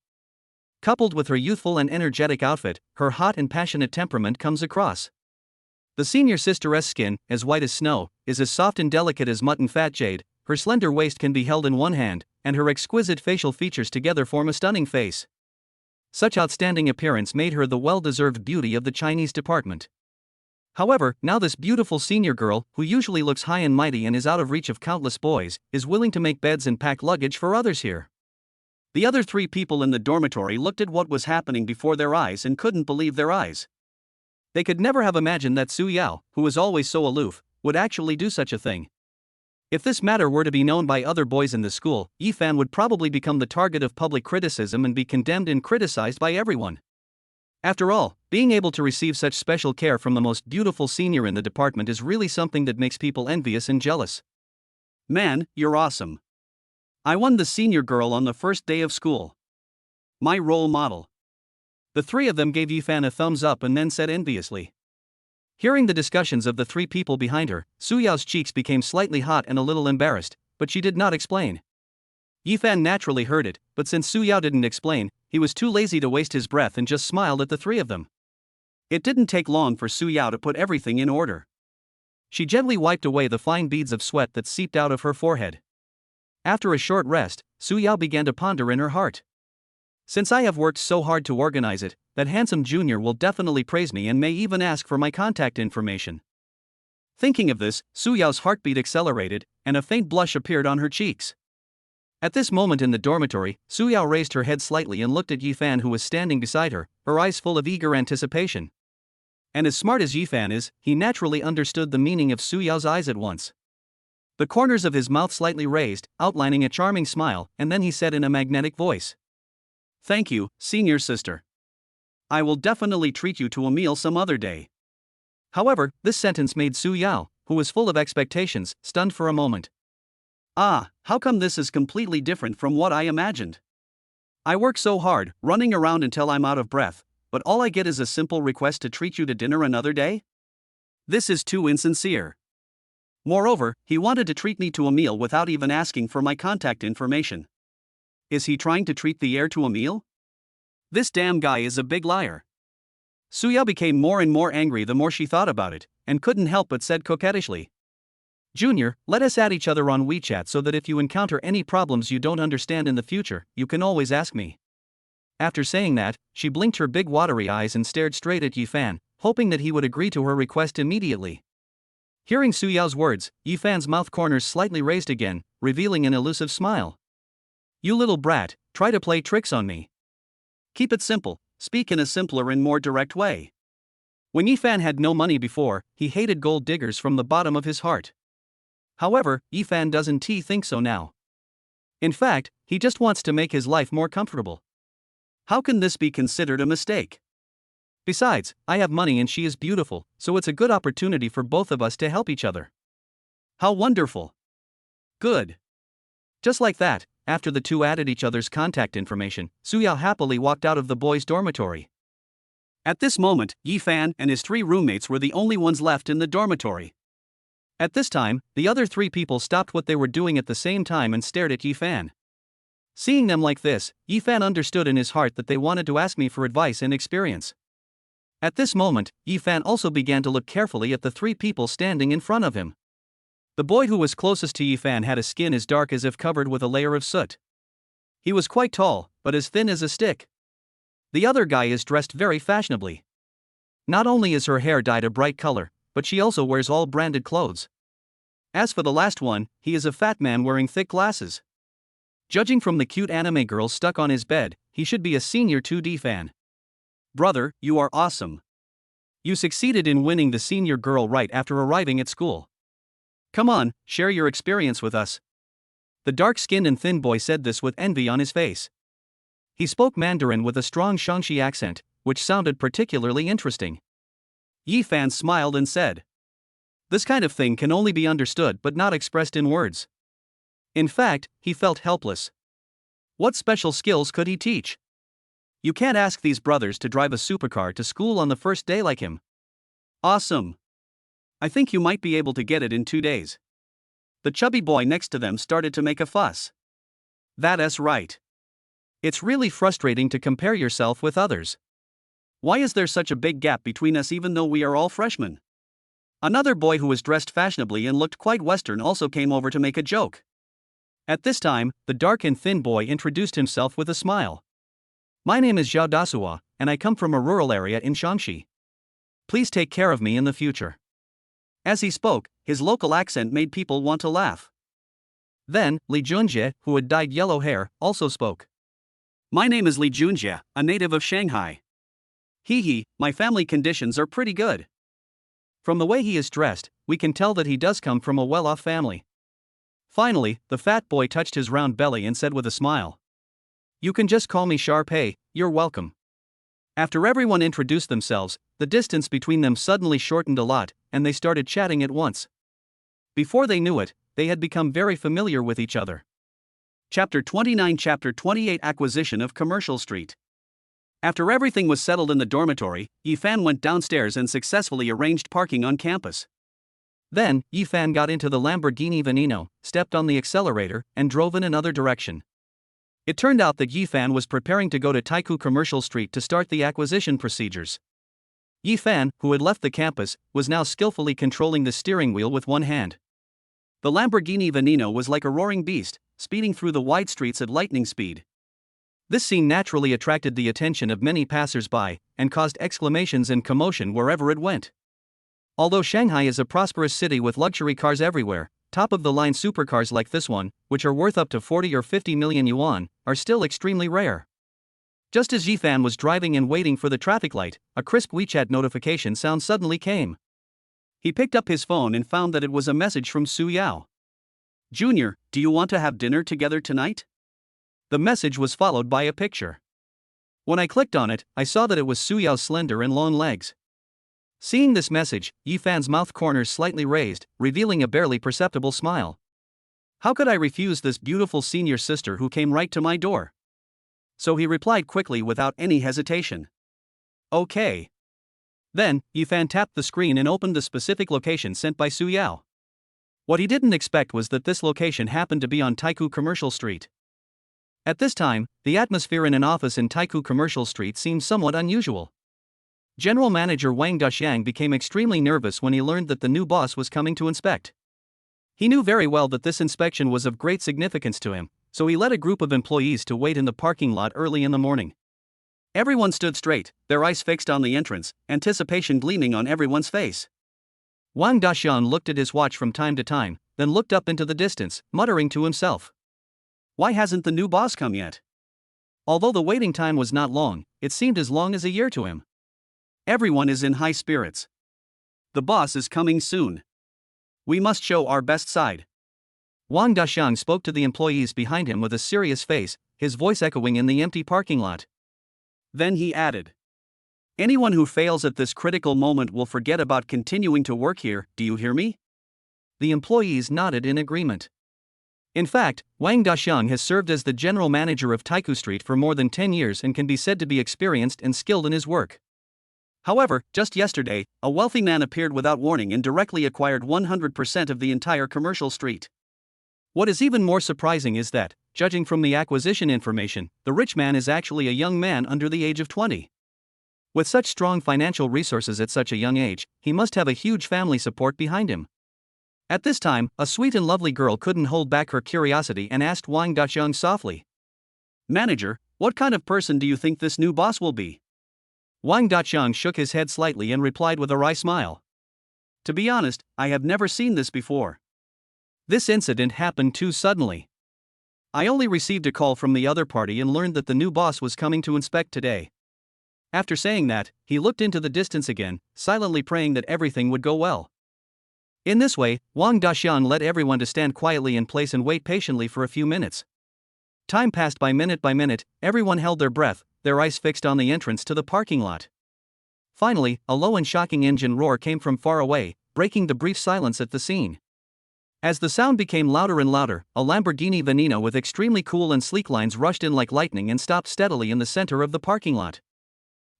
Coupled with her youthful and energetic outfit, her hot and passionate temperament comes across. The senior sister's skin, as white as snow, is as soft and delicate as mutton fat jade, her slender waist can be held in one hand, and her exquisite facial features together form a stunning face. Such outstanding appearance made her the well-deserved beauty of the Chinese department. However, now this beautiful senior girl, who usually looks high and mighty and is out of reach of countless boys, is willing to make beds and pack luggage for others here. The other three people in the dormitory looked at what was happening before their eyes and couldn't believe their eyes. They could never have imagined that Su Yao, who was always so aloof, would actually do such a thing. If this matter were to be known by other boys in the school, Yifan would probably become the target of public criticism and be condemned and criticized by everyone. After all, being able to receive such special care from the most beautiful senior in the department is really something that makes people envious and jealous. Man, you're awesome. I won the senior girl on the first day of school. My role model. The three of them gave Yifan a thumbs up and then said enviously. Hearing the discussions of the three people behind her, Suyao's cheeks became slightly hot and a little embarrassed, but she did not explain. Yifan naturally heard it, but since Suyao didn't explain, he was too lazy to waste his breath and just smiled at the three of them. It didn't take long for Suyao to put everything in order. She gently wiped away the fine beads of sweat that seeped out of her forehead. After a short rest, Suyao began to ponder in her heart. Since I have worked so hard to organize it, that handsome junior will definitely praise me and may even ask for my contact information. Thinking of this, Suyao's heartbeat accelerated, and a faint blush appeared on her cheeks. At this moment in the dormitory, Suyao raised her head slightly and looked at Yifan, who was standing beside her, her eyes full of eager anticipation. And as smart as Yifan is, he naturally understood the meaning of Suyao's eyes at once. The corners of his mouth slightly raised, outlining a charming smile, and then he said in a magnetic voice, "Thank you, senior sister. I will definitely treat you to a meal some other day." However, this sentence made Suyao, who was full of expectations, stunned for a moment. How come this is completely different from what I imagined? I work so hard, running around until I'm out of breath, but all I get is a simple request to treat you to dinner another day? This is too insincere. Moreover, he wanted to treat me to a meal without even asking for my contact information. Is he trying to treat the heir to a meal? This damn guy is a big liar. Suya became more and more angry the more she thought about it, and couldn't help but said coquettishly, "Junior, let us add each other on WeChat so that if you encounter any problems you don't understand in the future, you can always ask me." After saying that, she blinked her big watery eyes and stared straight at Yifan, hoping that he would agree to her request immediately. Hearing Suyao's words, Yifan's mouth corners slightly raised again, revealing an elusive smile. "You little brat, try to play tricks on me. Keep it simple, speak in a simpler and more direct way." When Yifan had no money before, he hated gold diggers from the bottom of his heart. However, Yifan doesn't think so now. In fact, he just wants to make his life more comfortable. How can this be considered a mistake? Besides, I have money and she is beautiful, so it's a good opportunity for both of us to help each other. How wonderful. Good. Just like that, after the two added each other's contact information, Suyao happily walked out of the boys' dormitory. At this moment, Yifan and his three roommates were the only ones left in the dormitory. At this time, the other three people stopped what they were doing at the same time and stared at Yifan. Seeing them like this, Yifan understood in his heart that they wanted to ask me for advice and experience. At this moment, Yifan also began to look carefully at the three people standing in front of him. The boy who was closest to Yifan had a skin as dark as if covered with a layer of soot. He was quite tall, but as thin as a stick. The other guy is dressed very fashionably. Not only is her hair dyed a bright color, but she also wears all branded clothes. As for the last one, he is a fat man wearing thick glasses. Judging from the cute anime girl stuck on his bed, he should be a senior 2D fan. Brother, you are awesome. You succeeded in winning the senior girl right after arriving at school. Come on, share your experience with us. The dark-skinned and thin boy said this with envy on his face. He spoke Mandarin with a strong Shaanxi accent, which sounded particularly interesting. Yifan smiled and said, "This kind of thing can only be understood but not expressed in words." In fact, he felt helpless. What special skills could he teach? You can't ask these brothers to drive a supercar to school on the first day like him. Awesome. I think you might be able to get it in 2 days. The chubby boy next to them started to make a fuss. That's right. It's really frustrating to compare yourself with others. Why is there such a big gap between us even though we are all freshmen? Another boy who was dressed fashionably and looked quite Western also came over to make a joke. At this time, the dark and thin boy introduced himself with a smile. "My name is Zhao Dasuo, and I come from a rural area in Shaanxi. Please take care of me in the future." As he spoke, his local accent made people want to laugh. Then, Li Junjie, who had dyed yellow hair, also spoke. "My name is Li Junjie, a native of Shanghai. My family conditions are pretty good." From the way he is dressed, we can tell that he does come from a well-off family. Finally, the fat boy touched his round belly and said with a smile, "You can just call me Sharpay, you're welcome." After everyone introduced themselves, the distance between them suddenly shortened a lot, and they started chatting at once. Before they knew it, they had become very familiar with each other. Chapter 29 Chapter 28 Acquisition of Commercial Street. After everything was settled in the dormitory, Yifan went downstairs and successfully arranged parking on campus. Then, Yifan got into the Lamborghini Veneno, stepped on the accelerator, and drove in another direction. It turned out that Yifan was preparing to go to Taikou Commercial Street to start the acquisition procedures. Yifan, who had left the campus, was now skillfully controlling the steering wheel with one hand. The Lamborghini Veneno was like a roaring beast, speeding through the wide streets at lightning speed. This scene naturally attracted the attention of many passers-by, and caused exclamations and commotion wherever it went. Although Shanghai is a prosperous city with luxury cars everywhere, top-of-the-line supercars like this one, which are worth up to 40 or 50 million yuan, are still extremely rare. Just as Yifan was driving and waiting for the traffic light, a crisp WeChat notification sound suddenly came. He picked up his phone and found that it was a message from Su Yao. "Junior, do you want to have dinner together tonight?" The message was followed by a picture. When I clicked on it, I saw that it was Su Yao's slender and long legs. Seeing this message, Yifan's mouth corners slightly raised, revealing a barely perceptible smile. How could I refuse this beautiful senior sister who came right to my door? So he replied quickly without any hesitation. "Okay." Then, Yifan tapped the screen and opened the specific location sent by Su Yao. What he didn't expect was that this location happened to be on Taikou Commercial Street. At this time, the atmosphere in an office in Taikou Commercial Street seemed somewhat unusual. General Manager Wang Daxiang became extremely nervous when he learned that the new boss was coming to inspect. He knew very well that this inspection was of great significance to him, so he led a group of employees to wait in the parking lot early in the morning. Everyone stood straight, their eyes fixed on the entrance, anticipation gleaming on everyone's face. Wang Daxiang looked at his watch from time to time, then looked up into the distance, muttering to himself, "Why hasn't the new boss come yet?" Although the waiting time was not long, it seemed as long as a year to him. Everyone is in high spirits. The boss is coming soon. We must show our best side. Wang Daxiang spoke to the employees behind him with a serious face, his voice echoing in the empty parking lot. Then he added, "Anyone who fails at this critical moment will forget about continuing to work here, do you hear me?" The employees nodded in agreement. In fact, Wang Daxiang has served as the general manager of Taikou Street for more than 10 years and can be said to be experienced and skilled in his work. However, just yesterday, a wealthy man appeared without warning and directly acquired 100% of the entire commercial street. What is even more surprising is that, judging from the acquisition information, the rich man is actually a young man under the age of 20. With such strong financial resources at such a young age, he must have a huge family support behind him. At this time, a sweet and lovely girl couldn't hold back her curiosity and asked Wang Daxiang softly, "Manager, what kind of person do you think this new boss will be?" Wang Daxiang shook his head slightly and replied with a wry smile, "To be honest, I have never seen this before. This incident happened too suddenly. I only received a call from the other party and learned that the new boss was coming to inspect today." After saying that, he looked into the distance again, silently praying that everything would go well. In this way, Wang Daxiang led everyone to stand quietly in place and wait patiently for a few minutes. Time passed by minute, everyone held their breath, their eyes fixed on the entrance to the parking lot. Finally, a low and shocking engine roar came from far away, breaking the brief silence at the scene. As the sound became louder and louder, a Lamborghini Veneno with extremely cool and sleek lines rushed in like lightning and stopped steadily in the center of the parking lot.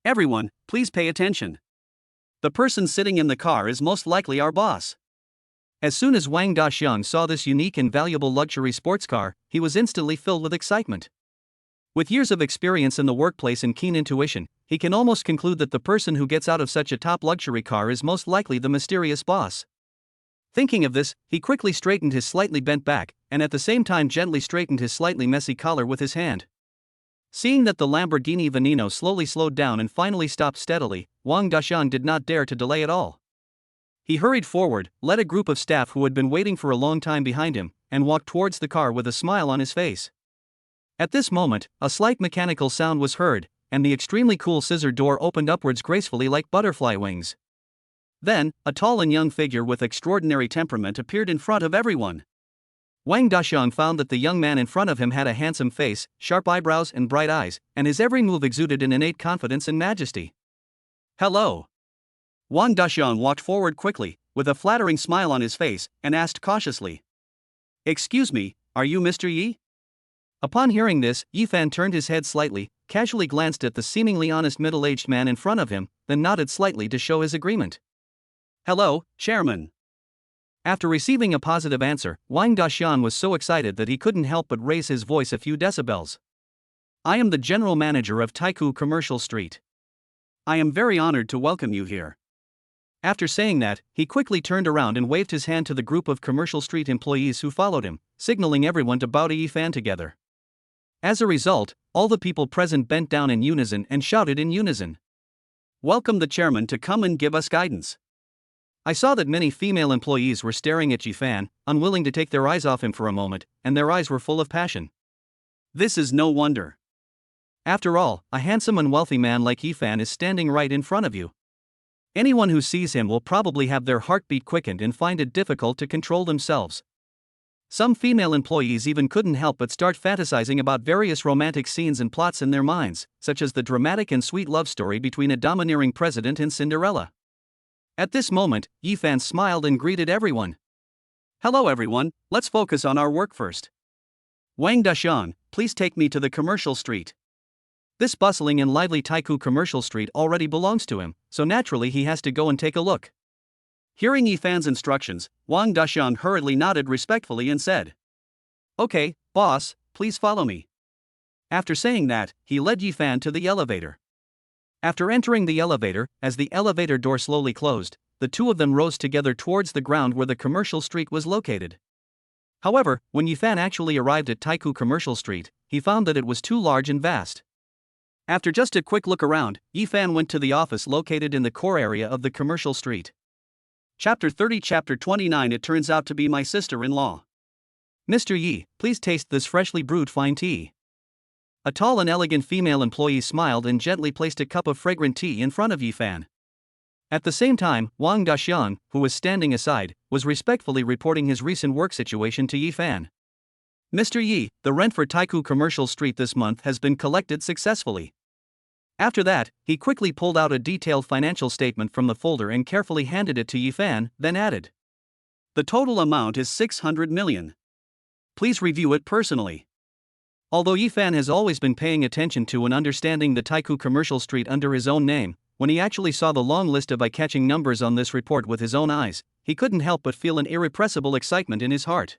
"Everyone, please pay attention. The person sitting in the car is most likely our boss." As soon as Wang Daxiang saw this unique and valuable luxury sports car, he was instantly filled with excitement. With years of experience in the workplace and keen intuition, he can almost conclude that the person who gets out of such a top luxury car is most likely the mysterious boss. Thinking of this, he quickly straightened his slightly bent back, and at the same time gently straightened his slightly messy collar with his hand. Seeing that the Lamborghini Veneno slowly slowed down and finally stopped steadily, Wang Daxiang did not dare to delay at all. He hurried forward, led a group of staff who had been waiting for a long time behind him, and walked towards the car with a smile on his face. At this moment, a slight mechanical sound was heard, and the extremely cool scissor door opened upwards gracefully like butterfly wings. Then, a tall and young figure with extraordinary temperament appeared in front of everyone. Wang Daxiang found that the young man in front of him had a handsome face, sharp eyebrows, and bright eyes, and his every move exuded an innate confidence and majesty. Hello. Wang Daxiang walked forward quickly, with a flattering smile on his face, and asked cautiously, "Excuse me, are you Mr. Yi?" Upon hearing this, Yifan turned his head slightly, casually glanced at the seemingly honest middle-aged man in front of him, then nodded slightly to show his agreement. "Hello, Chairman." After receiving a positive answer, Wang Daxian was so excited that he couldn't help but raise his voice a few decibels. "I am the general manager of Taikou Commercial Street. I am very honored to welcome you here." After saying that, he quickly turned around and waved his hand to the group of Commercial Street employees who followed him, signaling everyone to bow to Yifan together. As a result, all the people present bent down in unison and shouted in unison, "Welcome the chairman to come and give us guidance." I saw that many female employees were staring at Yifan, unwilling to take their eyes off him for a moment, and their eyes were full of passion. This is no wonder. After all, a handsome and wealthy man like Yifan is standing right in front of you. Anyone who sees him will probably have their heartbeat quickened and find it difficult to control themselves. Some female employees even couldn't help but start fantasizing about various romantic scenes and plots in their minds, such as the dramatic and sweet love story between a domineering president and Cinderella. At this moment, Yifan smiled and greeted everyone. "Hello everyone, let's focus on our work first. Wang Daxian, please take me to the commercial street." This bustling and lively Taikou Commercial Street already belongs to him, so naturally he has to go and take a look. Hearing Yifan's instructions, Wang Daxian hurriedly nodded respectfully and said, "Okay, boss, please follow me." After saying that, he led Yifan to the elevator. After entering the elevator, as the elevator door slowly closed, the two of them rose together towards the ground where the commercial street was located. However, when Yifan actually arrived at Taikou Commercial Street, he found that it was too large and vast. After just a quick look around, Yifan went to the office located in the core area of the commercial street. Chapter 30, Chapter 29. It turns out to be my sister-in-law. "Mr. Yi, please taste this freshly brewed fine tea." A tall and elegant female employee smiled and gently placed a cup of fragrant tea in front of Yifan. At the same time, Wang Daxian, who was standing aside, was respectfully reporting his recent work situation to Yifan. "Mr. Yi, the rent for Taikou Commercial Street this month has been collected successfully." After that, he quickly pulled out a detailed financial statement from the folder and carefully handed it to Yifan, then added, "The total amount is 600 million. Please review it personally." Although Yifan has always been paying attention to and understanding the Taikou Commercial Street under his own name, when he actually saw the long list of eye-catching numbers on this report with his own eyes, he couldn't help but feel an irrepressible excitement in his heart.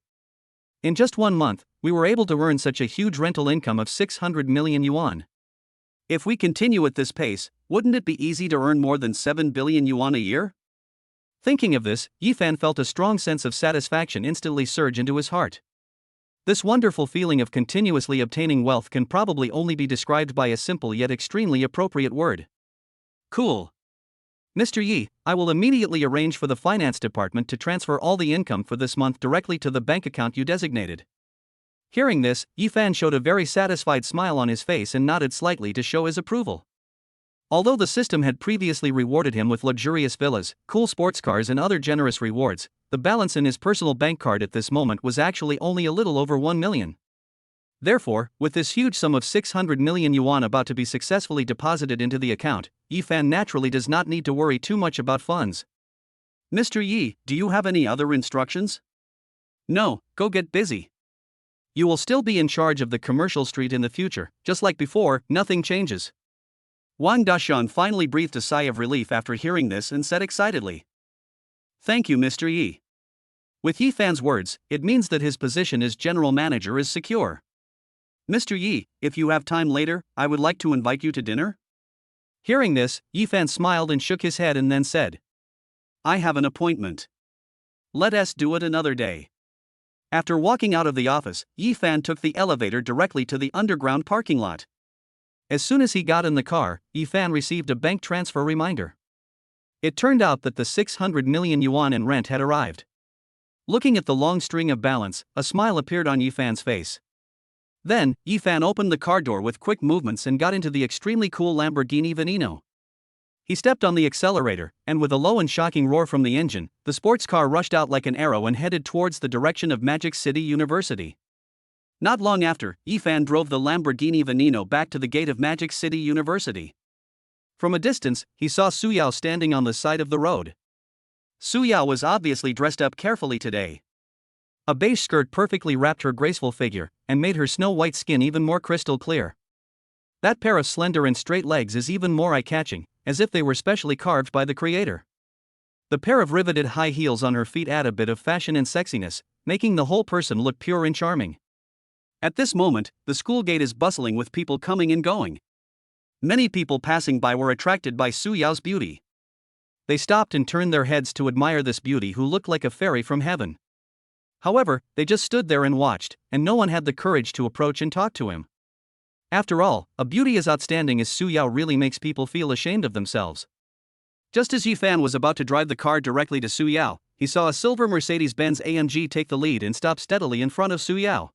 In just 1 month, we were able to earn such a huge rental income of 600 million yuan. If we continue at this pace, wouldn't it be easy to earn more than 7 billion yuan a year? Thinking of this, Yifan felt a strong sense of satisfaction instantly surge into his heart. This wonderful feeling of continuously obtaining wealth can probably only be described by a simple yet extremely appropriate word. Cool. Mr. Yi, I will immediately arrange for the finance department to transfer all the income for this month directly to the bank account you designated. Hearing this, Yifan showed a very satisfied smile on his face and nodded slightly to show his approval. Although the system had previously rewarded him with luxurious villas, cool sports cars and other generous rewards, the balance in his personal bank card at this moment was actually only a little over 1 million. Therefore, with this huge sum of 600 million yuan about to be successfully deposited into the account, Yifan naturally does not need to worry too much about funds. "Mr. Yi, do you have any other instructions?" "No, go get busy. You will still be in charge of the commercial street in the future, just like before, nothing changes." Wang Daxian finally breathed a sigh of relief after hearing this and said excitedly, "Thank you, Mr. Yi." With Yifan's words, it means that his position as general manager is secure. "Mr. Yi, if you have time later, I would like to invite you to dinner." Hearing this, Yifan smiled and shook his head and then said, "I have an appointment. Let us do it another day." After walking out of the office, Yifan took the elevator directly to the underground parking lot. As soon as he got in the car, Yifan received a bank transfer reminder. It turned out that the 600 million yuan in rent had arrived. Looking at the long string of balance, a smile appeared on Yifan's face. Then, Yifan opened the car door with quick movements and got into the extremely cool Lamborghini Veneno. He stepped on the accelerator, and with a low and shocking roar from the engine, the sports car rushed out like an arrow and headed towards the direction of Magic City University. Not long after, Yifan drove the Lamborghini Veneno back to the gate of Magic City University. From a distance, he saw Suyao standing on the side of the road. Suyao was obviously dressed up carefully today. A beige skirt perfectly wrapped her graceful figure, and made her snow-white skin even more crystal clear. That pair of slender and straight legs is even more eye-catching, as if they were specially carved by the creator. The pair of riveted high heels on her feet add a bit of fashion and sexiness, making the whole person look pure and charming. At this moment, the school gate is bustling with people coming and going. Many people passing by were attracted by Suyao's beauty. They stopped and turned their heads to admire this beauty who looked like a fairy from heaven. However, they just stood there and watched, and no one had the courage to approach and talk to him. After all, a beauty as outstanding as Suyao really makes people feel ashamed of themselves. Just as Yifan was about to drive the car directly to Suyao, he saw a silver Mercedes-Benz AMG take the lead and stop steadily in front of Suyao.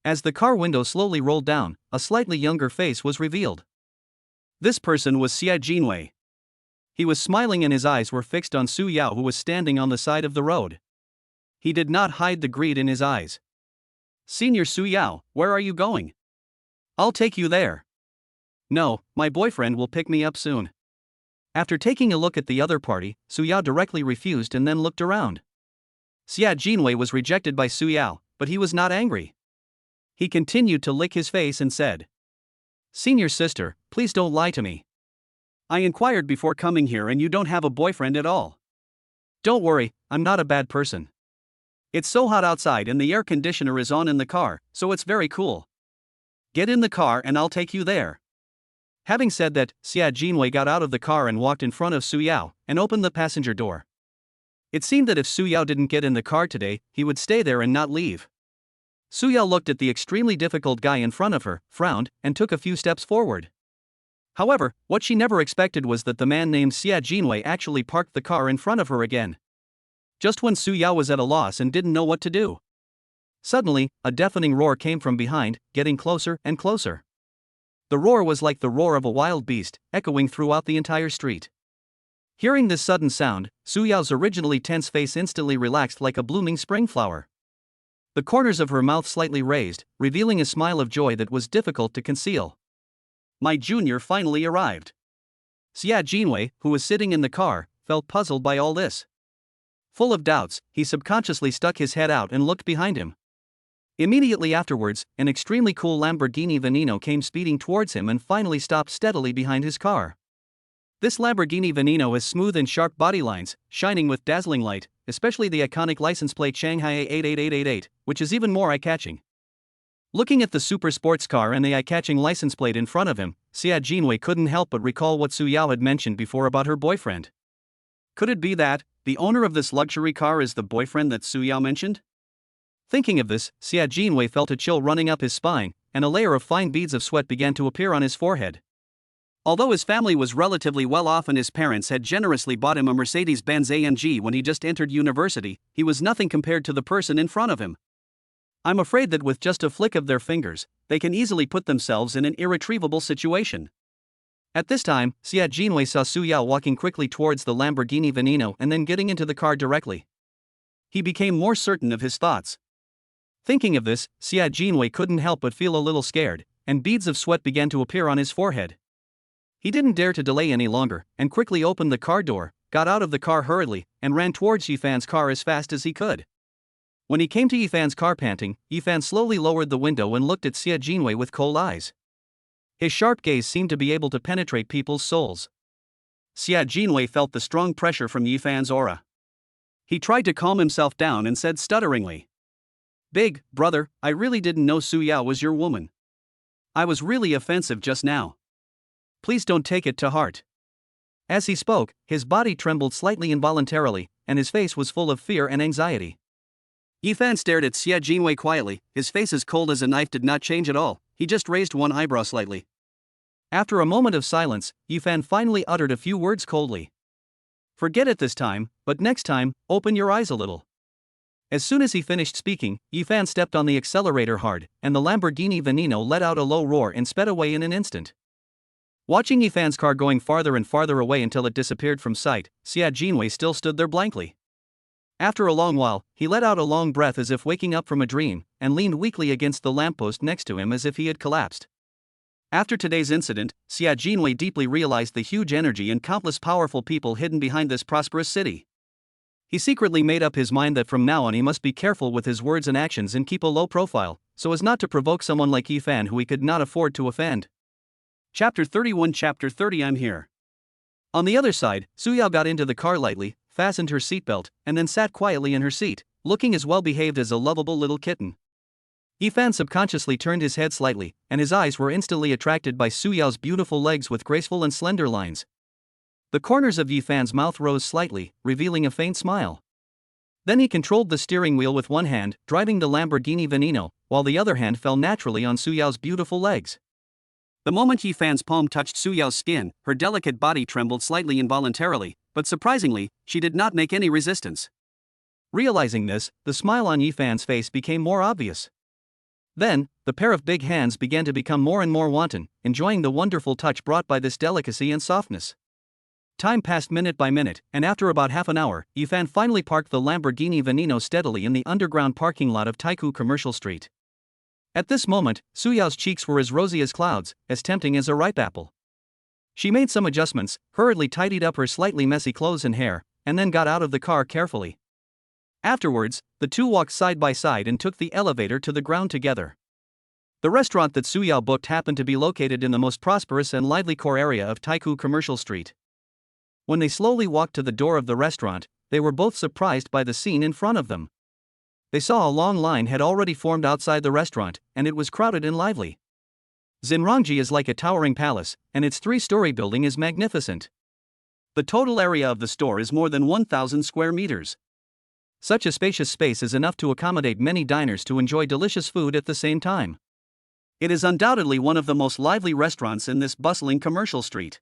As the car window slowly rolled down, a slightly younger face was revealed. This person was Xia Jinwei. He was smiling and his eyes were fixed on Suyao, who was standing on the side of the road. He did not hide the greed in his eyes. "Senior Suyao, where are you going?" "I'll take you there." "No, my boyfriend will pick me up soon." After taking a look at the other party, Suyao directly refused and then looked around. Xia Jinwei was rejected by Suyao, but he was not angry. He continued to lick his face and said, "Senior sister, please don't lie to me. I inquired before coming here and you don't have a boyfriend at all." "Don't worry, I'm not a bad person. It's so hot outside and the air conditioner is on in the car, so it's very cool. Get in the car and I'll take you there." Having said that, Xia Jinwei got out of the car and walked in front of Suyao, and opened the passenger door. It seemed that if Suyao didn't get in the car today, he would stay there and not leave. Suyao looked at the extremely difficult guy in front of her, frowned, and took a few steps forward. However, what she never expected was that the man named Xia Jinwei actually parked the car in front of her again. Just when Suyao was at a loss and didn't know what to do. Suddenly, a deafening roar came from behind, getting closer and closer. The roar was like the roar of a wild beast, echoing throughout the entire street. Hearing this sudden sound, Suyao's originally tense face instantly relaxed like a blooming spring flower. The corners of her mouth slightly raised, revealing a smile of joy that was difficult to conceal. "My junior finally arrived." Xia Jinwei, who was sitting in the car, felt puzzled by all this. Full of doubts, he subconsciously stuck his head out and looked behind him. Immediately afterwards, an extremely cool Lamborghini Veneno came speeding towards him and finally stopped steadily behind his car. This Lamborghini Veneno has smooth and sharp body lines, shining with dazzling light, especially the iconic license plate Shanghai 88888, which is even more eye-catching. Looking at the super sports car and the eye-catching license plate in front of him, Xia Jinwei couldn't help but recall what Suyao had mentioned before about her boyfriend. Could it be that the owner of this luxury car is the boyfriend that Suyao mentioned? Thinking of this, Xia Jinwei felt a chill running up his spine, and a layer of fine beads of sweat began to appear on his forehead. Although his family was relatively well off and his parents had generously bought him a Mercedes-Benz AMG when he just entered university, he was nothing compared to the person in front of him. I'm afraid that with just a flick of their fingers, they can easily put themselves in an irretrievable situation. At this time, Xia Jinwei saw Suyao walking quickly towards the Lamborghini Veneno and then getting into the car directly. He became more certain of his thoughts. Thinking of this, Xia Jinwei couldn't help but feel a little scared, and beads of sweat began to appear on his forehead. He didn't dare to delay any longer, and quickly opened the car door, got out of the car hurriedly, and ran towards Yifan's car as fast as he could. When he came to Yifan's car panting, Yifan slowly lowered the window and looked at Xia Jinwei with cold eyes. His sharp gaze seemed to be able to penetrate people's souls. Xia Jinwei felt the strong pressure from Yifan's aura. He tried to calm himself down and said stutteringly, "Big brother, I really didn't know Suyao was your woman. I was really offensive just now. Please don't take it to heart." As he spoke, his body trembled slightly involuntarily, and his face was full of fear and anxiety. Yifan stared at Xia Jinwei quietly, his face as cold as a knife did not change at all, he just raised one eyebrow slightly. After a moment of silence, Yifan finally uttered a few words coldly. "Forget it this time, but next time, open your eyes a little." As soon as he finished speaking, Yifan stepped on the accelerator hard, and the Lamborghini Veneno let out a low roar and sped away in an instant. Watching Yifan's car going farther and farther away until it disappeared from sight, Xia Jinwei still stood there blankly. After a long while, he let out a long breath as if waking up from a dream, and leaned weakly against the lamppost next to him as if he had collapsed. After today's incident, Xia Jinwei deeply realized the huge energy and countless powerful people hidden behind this prosperous city. He secretly made up his mind that from now on he must be careful with his words and actions and keep a low profile, so as not to provoke someone like Yifan who he could not afford to offend. Chapter 31 Chapter 30 I'm here. On the other side, Suyao got into the car lightly, fastened her seatbelt, and then sat quietly in her seat, looking as well behaved as a lovable little kitten. Yifan subconsciously turned his head slightly, and his eyes were instantly attracted by Suyao's beautiful legs with graceful and slender lines. The corners of Yifan's mouth rose slightly, revealing a faint smile. Then he controlled the steering wheel with one hand, driving the Lamborghini Veneno, while the other hand fell naturally on Suyao's beautiful legs. The moment Yifan's palm touched Suyao's skin, her delicate body trembled slightly involuntarily, but surprisingly, she did not make any resistance. Realizing this, the smile on Yifan's face became more obvious. Then, the pair of big hands began to become more and more wanton, enjoying the wonderful touch brought by this delicacy and softness. Time passed minute by minute, and after about half an hour, Yifan finally parked the Lamborghini Veneno steadily in the underground parking lot of Taiku Commercial Street. At this moment, Suyao's cheeks were as rosy as clouds, as tempting as a ripe apple. She made some adjustments, hurriedly tidied up her slightly messy clothes and hair, and then got out of the car carefully. Afterwards, the two walked side by side and took the elevator to the ground together. The restaurant that Suyao booked happened to be located in the most prosperous and lively core area of Taiku Commercial Street. When they slowly walked to the door of the restaurant, they were both surprised by the scene in front of them. They saw a long line had already formed outside the restaurant, and it was crowded and lively. Xinrongji is like a towering palace, and its three-story building is magnificent. The total area of the store is more than 1,000 square meters. Such a spacious space is enough to accommodate many diners to enjoy delicious food at the same time. It is undoubtedly one of the most lively restaurants in this bustling commercial street.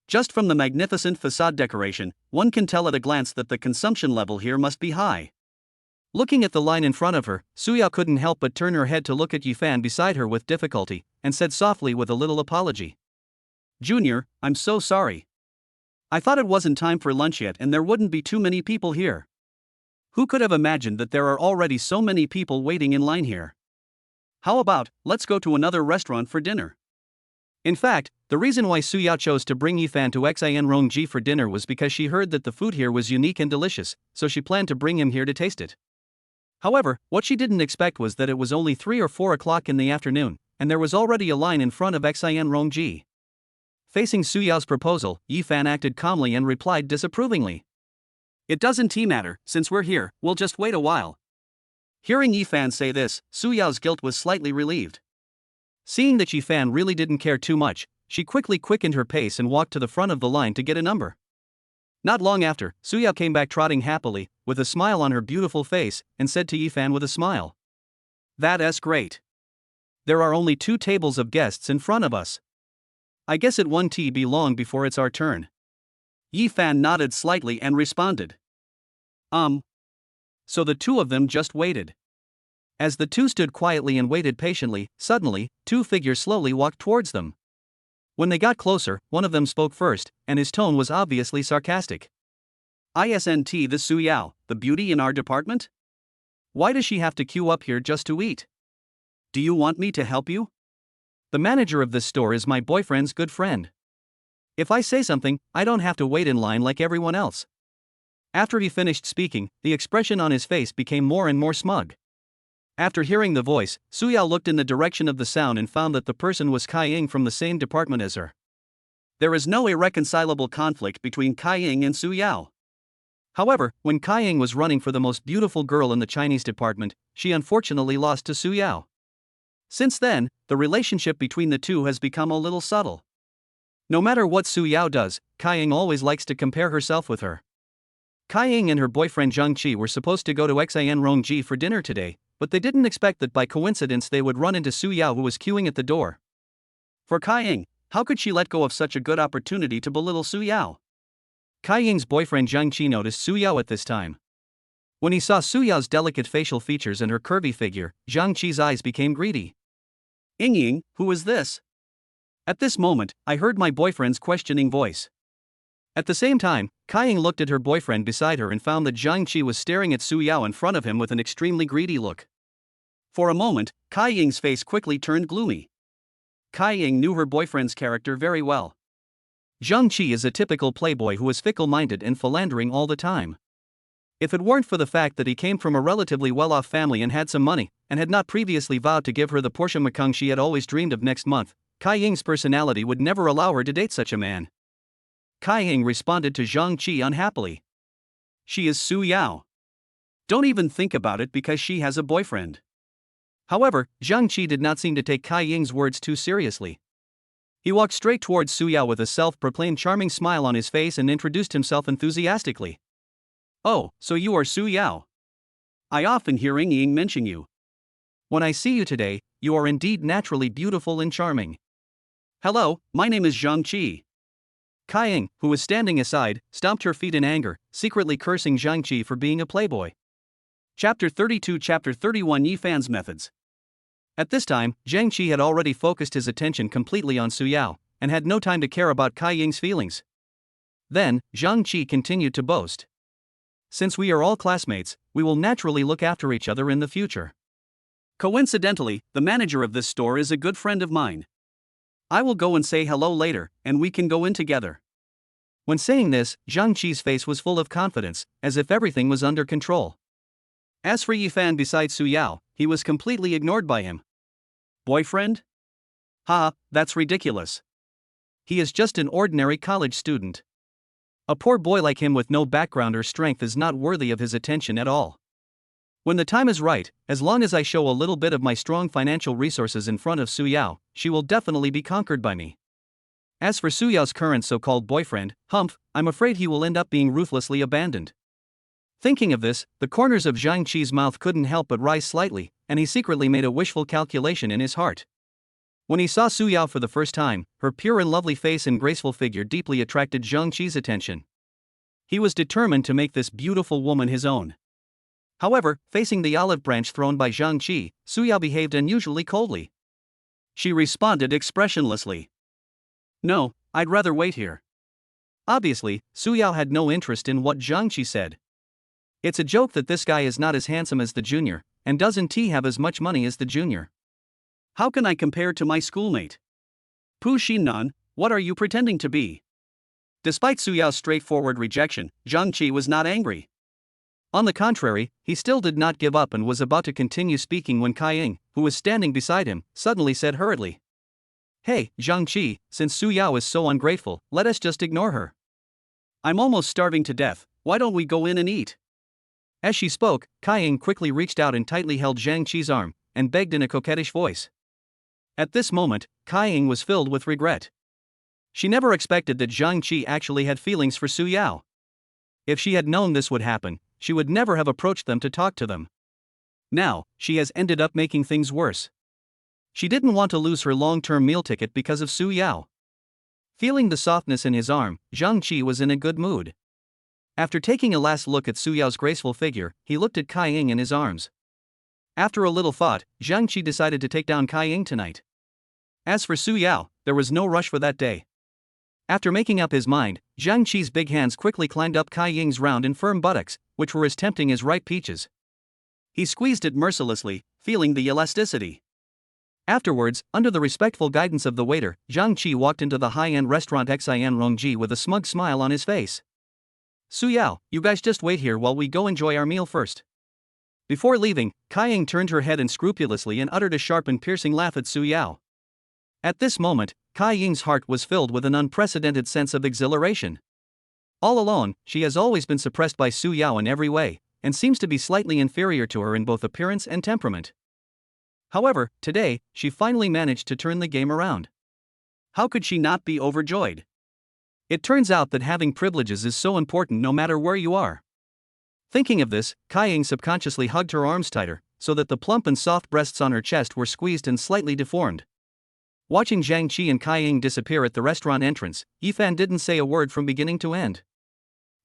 Just from the magnificent facade decoration, one can tell at a glance that the consumption level here must be high. Looking at the line in front of her, Suyao couldn't help but turn her head to look at Yifan beside her with difficulty, and said softly with a little apology. "Junior, I'm so sorry. I thought it wasn't time for lunch yet and there wouldn't be too many people here. Who could have imagined that there are already so many people waiting in line here? How about, let's go to another restaurant for dinner?" In fact, the reason why Suyao chose to bring Yifan to Xinrongji for dinner was because she heard that the food here was unique and delicious, so she planned to bring him here to taste it. However, what she didn't expect was that it was only 3 or 4 o'clock in the afternoon, and there was already a line in front of Xinrongji. Facing Suyao's proposal, Yifan acted calmly and replied disapprovingly. "It doesn't matter, since we're here, we'll just wait a while." Hearing Yifan say this, Suyao's guilt was slightly relieved. Seeing that Yifan really didn't care too much, she quickly quickened her pace and walked to the front of the line to get a number. Not long after, Suyao came back trotting happily, with a smile on her beautiful face, and said to Yifan with a smile, "That's great. There are only 2 tables of guests in front of us. I guess it won't be long before it's our turn." Yifan nodded slightly and responded, So the two of them just waited. As the two stood quietly and waited patiently, suddenly, 2 figures slowly walked towards them. When they got closer, one of them spoke first, and his tone was obviously sarcastic. "Isn't the Suyao, the beauty in our department? Why does she have to queue up here just to eat? Do you want me to help you?" The manager of this store is my boyfriend's good friend. If I say something, I don't have to wait in line like everyone else. After he finished speaking, the expression on his face became more and more smug. After hearing the voice, Suyao looked in the direction of the sound and found that the person was Kai Ying from the same department as her. There is no irreconcilable conflict between Kai Ying and Suyao. However, when Kai Ying was running for the most beautiful girl in the Chinese department, she unfortunately lost to Suyao. Since then, the relationship between the two has become a little subtle. No matter what Suyao does, Kai Ying always likes to compare herself with her. Kai Ying and her boyfriend Zhang Qi were supposed to go to Xinrongji for dinner today, but they didn't expect that by coincidence they would run into Suyao, who was queuing at the door. For Kai Ying, how could she let go of such a good opportunity to belittle Suyao? Kai Ying's boyfriend Zhang Qi noticed Suyao at this time. When he saw Suyao's delicate facial features and her curvy figure, Zhang Qi's eyes became greedy. "Ying, who is this?" At this moment, I heard my boyfriend's questioning voice. At the same time, Kai Ying looked at her boyfriend beside her and found that Zhang Qi was staring at Su Yao in front of him with an extremely greedy look. For a moment, Kai Ying's face quickly turned gloomy. Kai Ying knew her boyfriend's character very well. Zhang Qi is a typical playboy who is fickle-minded and philandering all the time. If it weren't for the fact that he came from a relatively well-off family and had some money, and had not previously vowed to give her the Porsche Macan she had always dreamed of next month, Kai Ying's personality would never allow her to date such a man. Kai Ying responded to Zhang Qi unhappily. She is Su Yao. Don't even think about it because she has a boyfriend. However, Zhang Qi did not seem to take Kai Ying's words too seriously. He walked straight towards Su Yao with a self-proclaimed charming smile on his face and introduced himself enthusiastically. Oh, so you are Su Yao. I often hear Ying mention you. When I see you today, you are indeed naturally beautiful and charming. Hello, my name is Zhang Qi. Kai Ying, who was standing aside, stomped her feet in anger, secretly cursing Zhang Qi for being a playboy. Chapter 32 Chapter 31 Yi Fan's Methods. At this time, Zhang Qi had already focused his attention completely on Su Yao, and had no time to care about Kai Ying's feelings. Then, Zhang Qi continued to boast. Since we are all classmates, we will naturally look after each other in the future. Coincidentally, the manager of this store is a good friend of mine. I will go and say hello later, and we can go in together. When saying this, Zhang Qi's face was full of confidence, as if everything was under control. As for Yi Fan besides Su Yao, he was completely ignored by him. Boyfriend? Ha, that's ridiculous. He is just an ordinary college student. A poor boy like him with no background or strength is not worthy of his attention at all. When the time is right, as long as I show a little bit of my strong financial resources in front of Su Yao, she will definitely be conquered by me. As for Su Yao's current so-called boyfriend, Humph, I'm afraid he will end up being ruthlessly abandoned. Thinking of this, the corners of Zhang Qi's mouth couldn't help but rise slightly, and he secretly made a wishful calculation in his heart. When he saw Su Yao for the first time, her pure and lovely face and graceful figure deeply attracted Zhang Qi's attention. He was determined to make this beautiful woman his own. However, facing the olive branch thrown by Zhang Qi, Su Yao behaved unusually coldly. She responded expressionlessly. No, I'd rather wait here. Obviously, Su Yao had no interest in what Zhang Qi said. It's a joke that this guy is not as handsome as the junior, and doesn't he have as much money as the junior? How can I compare to my schoolmate? Pu Xinnan, what are you pretending to be? Despite Su Yao's straightforward rejection, Zhang Qi was not angry. On the contrary, he still did not give up and was about to continue speaking when Kai Ying, who was standing beside him, suddenly said hurriedly. Hey, Zhang Qi, since Su Yao is so ungrateful, let us just ignore her. I'm almost starving to death, why don't we go in and eat? As she spoke, Kai Ying quickly reached out and tightly held Zhang Qi's arm, and begged in a coquettish voice. At this moment, Kai Ying was filled with regret. She never expected that Zhang Qi actually had feelings for Su Yao. If she had known this would happen, she would never have approached them to talk to them. Now, she has ended up making things worse. She didn't want to lose her long-term meal ticket because of Su Yao. Feeling the softness in his arm, Zhang Qi was in a good mood. After taking a last look at Su Yao's graceful figure, he looked at Kai Ying in his arms. After a little thought, Zhang Qi decided to take down Kai Ying tonight. As for Su Yao, there was no rush for that day. After making up his mind, Zhang Qi's big hands quickly climbed up Kai Ying's round and firm buttocks, which were as tempting as ripe peaches. He squeezed it mercilessly, feeling the elasticity. Afterwards, under the respectful guidance of the waiter, Zhang Qi walked into the high-end restaurant Xian Rongji with a smug smile on his face. Su Yao, you guys just wait here while we go enjoy our meal first. Before leaving, Kai Ying turned her head unscrupulously and uttered a sharp and piercing laugh at Su Yao. At this moment, Kai Ying's heart was filled with an unprecedented sense of exhilaration. All alone, she has always been suppressed by Su Yao in every way, and seems to be slightly inferior to her in both appearance and temperament. However, today, she finally managed to turn the game around. How could she not be overjoyed? It turns out that having privileges is so important no matter where you are. Thinking of this, Kai Ying subconsciously hugged her arms tighter, so that the plump and soft breasts on her chest were squeezed and slightly deformed. Watching Zhang Qi and Kai Ying disappear at the restaurant entrance, Yi Fan didn't say a word from beginning to end.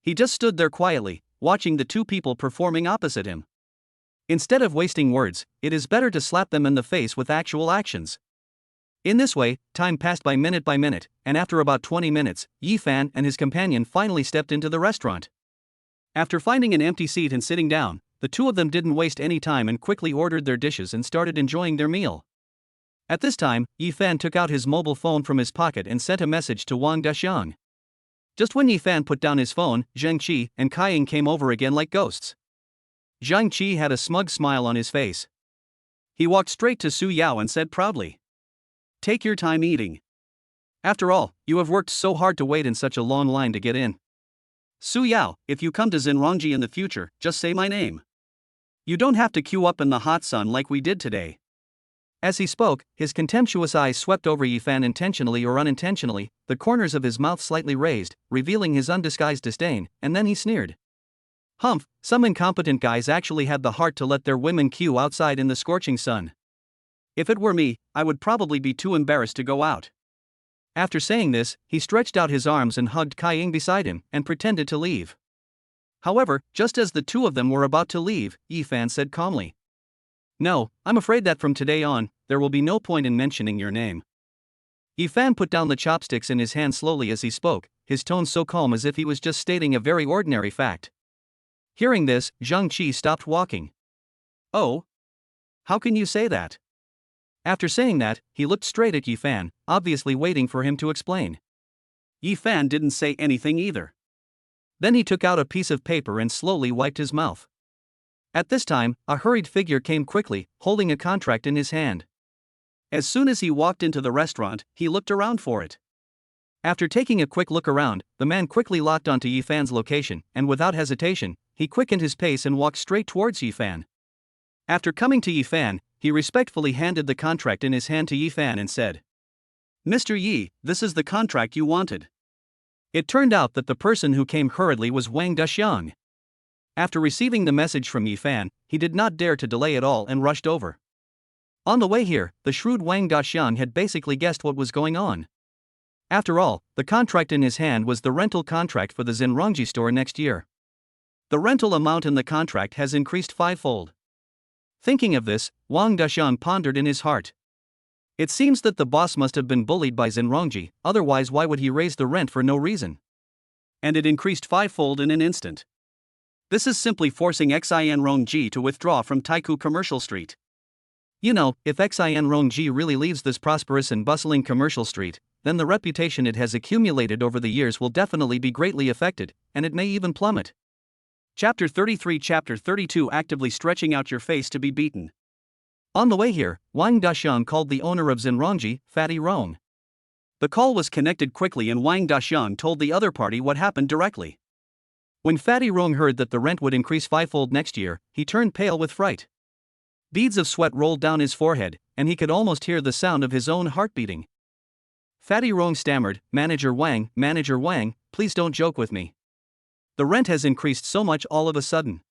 He just stood there quietly, watching the two people performing opposite him. Instead of wasting words, it is better to slap them in the face with actual actions. In this way, time passed by minute, and after about 20 minutes, Yi Fan and his companion finally stepped into the restaurant. After finding an empty seat and sitting down, the two of them didn't waste any time and quickly ordered their dishes and started enjoying their meal. At this time, Yi Fan took out his mobile phone from his pocket and sent a message to Wang Daxiang. Just when Yi Fan put down his phone, Zheng Qi and Kai Ying came over again like ghosts. Zheng Qi had a smug smile on his face. He walked straight to Su Yao and said proudly, "Take your time eating. After all, you have worked so hard to wait in such a long line to get in. Su Yao, if you come to Xinrongji in the future, just say my name. You don't have to queue up in the hot sun like we did today." As he spoke, his contemptuous eyes swept over Yi Fan intentionally or unintentionally, the corners of his mouth slightly raised, revealing his undisguised disdain, and then he sneered. Humph, some incompetent guys actually had the heart to let their women queue outside in the scorching sun. If it were me, I would probably be too embarrassed to go out. After saying this, he stretched out his arms and hugged Kai Ying beside him and pretended to leave. However, just as the two of them were about to leave, Yi Fan said calmly, "No, I'm afraid that from today on, there will be no point in mentioning your name." Yi Fan put down the chopsticks in his hand slowly as he spoke, his tone so calm as if he was just stating a very ordinary fact. Hearing this, Zheng Qi stopped walking. "Oh? How can you say that?" After saying that, he looked straight at Yi Fan, obviously waiting for him to explain. Yi Fan didn't say anything either. Then he took out a piece of paper and slowly wiped his mouth. At this time, a hurried figure came quickly, holding a contract in his hand. As soon as he walked into the restaurant, he looked around for it. After taking a quick look around, the man quickly locked onto Yi Fan's location, and without hesitation, he quickened his pace and walked straight towards Yi Fan. After coming to Yi Fan, he respectfully handed the contract in his hand to Yi Fan and said, "Mr. Yi, this is the contract you wanted." It turned out that the person who came hurriedly was Wang Daxiang. After receiving the message from Yi Fan, he did not dare to delay at all and rushed over. On the way here, the shrewd Wang Daxiang had basically guessed what was going on. After all, the contract in his hand was the rental contract for the Xinrongji store next year. The rental amount in the contract has increased fivefold. Thinking of this, Wang Daxiang pondered in his heart. It seems that the boss must have been bullied by Xinrongji, otherwise why would he raise the rent for no reason? And it increased fivefold in an instant. This is simply forcing Xinrongji to withdraw from Taiku Commercial Street. You know, if Xinrongji really leaves this prosperous and bustling commercial street, then the reputation it has accumulated over the years will definitely be greatly affected, and it may even plummet. Chapter 33 Chapter 32 Actively stretching out your face to be beaten. On the way here, Wang Daxiang called the owner of Xinrongji, Fatty Rong. The call was connected quickly and Wang Daxiang told the other party what happened directly. When Fatty Rong heard that the rent would increase fivefold next year, he turned pale with fright. Beads of sweat rolled down his forehead, and he could almost hear the sound of his own heart beating. Fatty Rong stammered, Manager Wang, please don't joke with me. The rent has increased so much all of a sudden.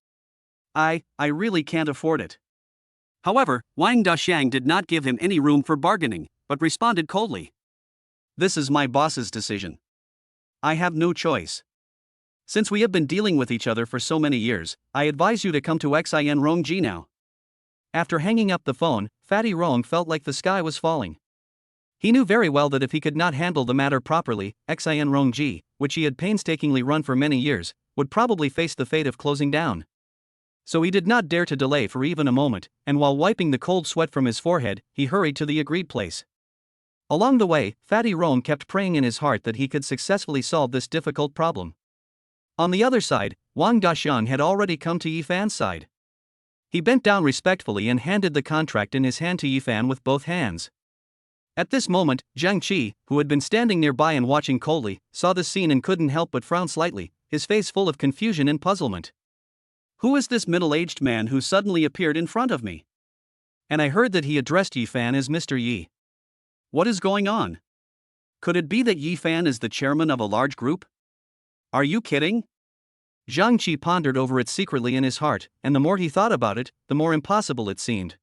I really can't afford it." However, Wang Daxiang did not give him any room for bargaining, but responded coldly. "This is my boss's decision. I have no choice. Since we have been dealing with each other for so many years, I advise you to come to Xinrongji now." After hanging up the phone, Fatty Rong felt like the sky was falling. He knew very well that if he could not handle the matter properly, Xinrongji, which he had painstakingly run for many years, would probably face the fate of closing down. So he did not dare to delay for even a moment, and while wiping the cold sweat from his forehead, he hurried to the agreed place. Along the way, Fatty Rong kept praying in his heart that he could successfully solve this difficult problem. On the other side, Wang Daxiang had already come to Yi Fan's side. He bent down respectfully and handed the contract in his hand to Yi Fan with both hands. At this moment, Zheng Qi, who had been standing nearby and watching coldly, saw the scene and couldn't help but frown slightly, his face full of confusion and puzzlement. Who is this middle-aged man who suddenly appeared in front of me? And I heard that he addressed Yi Fan as Mr. Yi. What is going on? Could it be that Yi Fan is the chairman of a large group? Are you kidding? Zhang Qi pondered over it secretly in his heart, and the more he thought about it, the more impossible it seemed.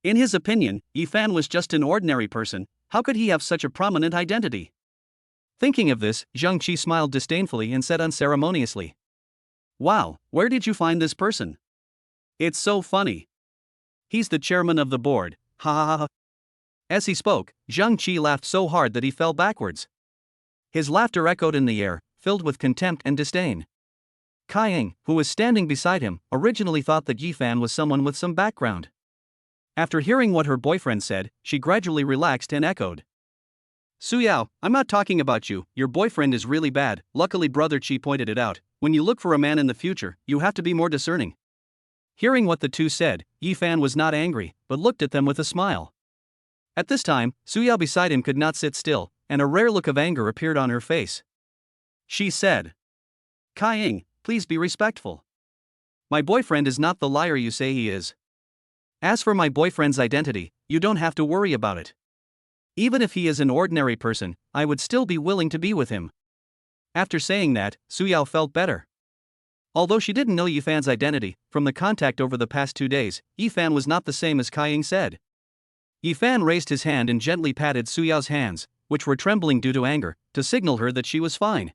In his opinion, Yi Fan was just an ordinary person. How could he have such a prominent identity? Thinking of this, Zhang Qi smiled disdainfully and said unceremoniously, "Wow, where did you find this person? It's so funny. He's the chairman of the board, ha ha ha." As he spoke, Zhang Qi laughed so hard that he fell backwards. His laughter echoed in the air, filled with contempt and disdain. Kai Ying, who was standing beside him, originally thought that Yifan was someone with some background. After hearing what her boyfriend said, she gradually relaxed and echoed. Suyao, I'm not talking about you, your boyfriend is really bad. Luckily Brother Qi pointed it out, when you look for a man in the future, you have to be more discerning. Hearing what the two said, Yifan was not angry, but looked at them with a smile. At this time, Suyao beside him could not sit still, and a rare look of anger appeared on her face. She said, Kai Ying, please be respectful. My boyfriend is not the liar you say he is. As for my boyfriend's identity, you don't have to worry about it. Even if he is an ordinary person, I would still be willing to be with him. After saying that, Suyao felt better. Although she didn't know Yifan's identity, from the contact over the past 2 days, Yifan was not the same as Kai Ying said. Yifan raised his hand and gently patted Suyao's hands, which were trembling due to anger, to signal her that she was fine.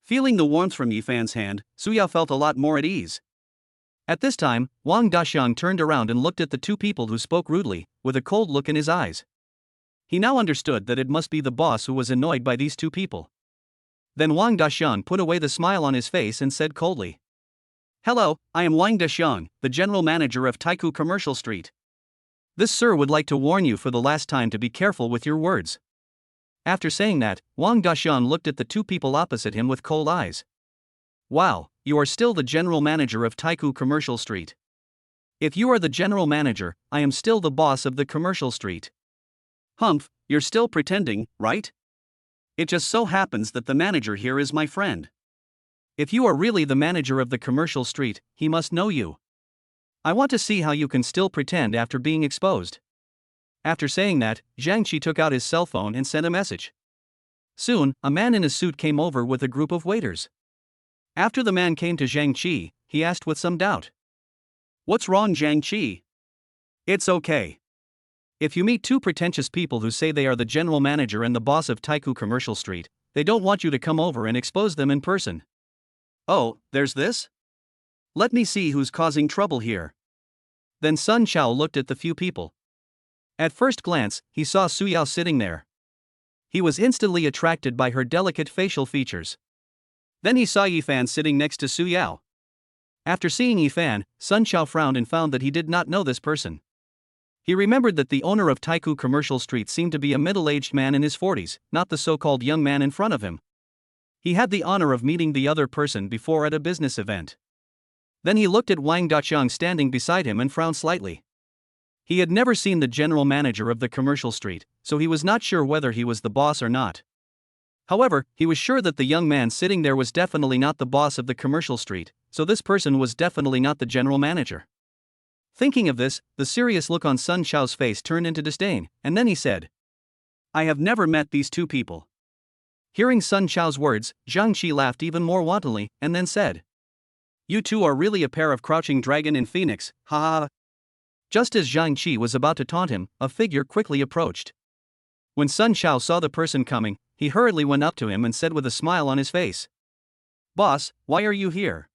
Feeling the warmth from Yifan's hand, Suyao felt a lot more at ease. At this time, Wang Daxiang turned around and looked at the two people who spoke rudely, with a cold look in his eyes. He now understood that it must be the boss who was annoyed by these two people. Then Wang Daxiang put away the smile on his face and said coldly, Hello, I am Wang Daxiang, the general manager of Taiku Commercial Street. This sir would like to warn you for the last time to be careful with your words. After saying that, Wang Daxiang looked at the two people opposite him with cold eyes. Wow, you are still the general manager of Taiku Commercial Street. If you are the general manager, I am still the boss of the commercial street. Humph, you're still pretending, right? It just so happens that the manager here is my friend. If you are really the manager of the commercial street, he must know you. I want to see how you can still pretend after being exposed. After saying that, Zhang Qi took out his cell phone and sent a message. Soon, a man in a suit came over with a group of waiters. After the man came to Zhang Qi, he asked with some doubt. What's wrong, Zhang Qi? It's okay. If you meet two pretentious people who say they are the general manager and the boss of Taiku Commercial Street, they don't want you to come over and expose them in person. Oh, there's this? Let me see who's causing trouble here. Then Sun Chao looked at the few people. At first glance, he saw Suyao sitting there. He was instantly attracted by her delicate facial features. Then he saw Yifan sitting next to Suyao. After seeing Yifan, Sun Chao frowned and found that he did not know this person. He remembered that the owner of Taiku Commercial Street seemed to be a middle-aged man in his 40s, not the so-called young man in front of him. He had the honor of meeting the other person before at a business event. Then he looked at Wang Daxiang standing beside him and frowned slightly. He had never seen the general manager of the commercial street, so he was not sure whether he was the boss or not. However, he was sure that the young man sitting there was definitely not the boss of the commercial street, so this person was definitely not the general manager. Thinking of this, the serious look on Sun Chao's face turned into disdain, and then he said, I have never met these two people. Hearing Sun Chao's words, Zhang Qi laughed even more wantonly, and then said, You two are really a pair of crouching dragon and phoenix, ha ha ha. Just as Zhang Qi was about to taunt him, a figure quickly approached. When Sun Chao saw the person coming, he hurriedly went up to him and said with a smile on his face, Boss, why are you here?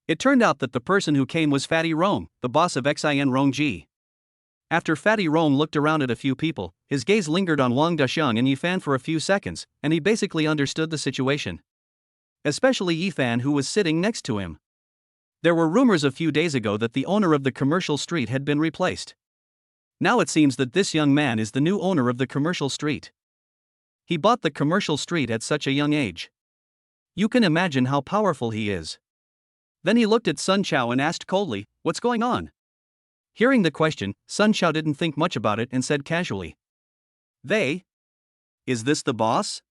It turned out that the person who came was Fatty Rome, the boss of Xin Rongji. After Fatty Rome looked around at a few people, his gaze lingered on Wang Daxiang and Yifan for a few seconds, and he basically understood the situation. Especially Yifan, who was sitting next to him. There were rumors a few days ago that the owner of the commercial street had been replaced. Now it seems that this young man is the new owner of the commercial street. He bought the commercial street at such a young age. You can imagine how powerful he is. Then he looked at Sun Chao and asked coldly, What's going on? Hearing the question, Sun Chao didn't think much about it and said casually, They? Is this the boss?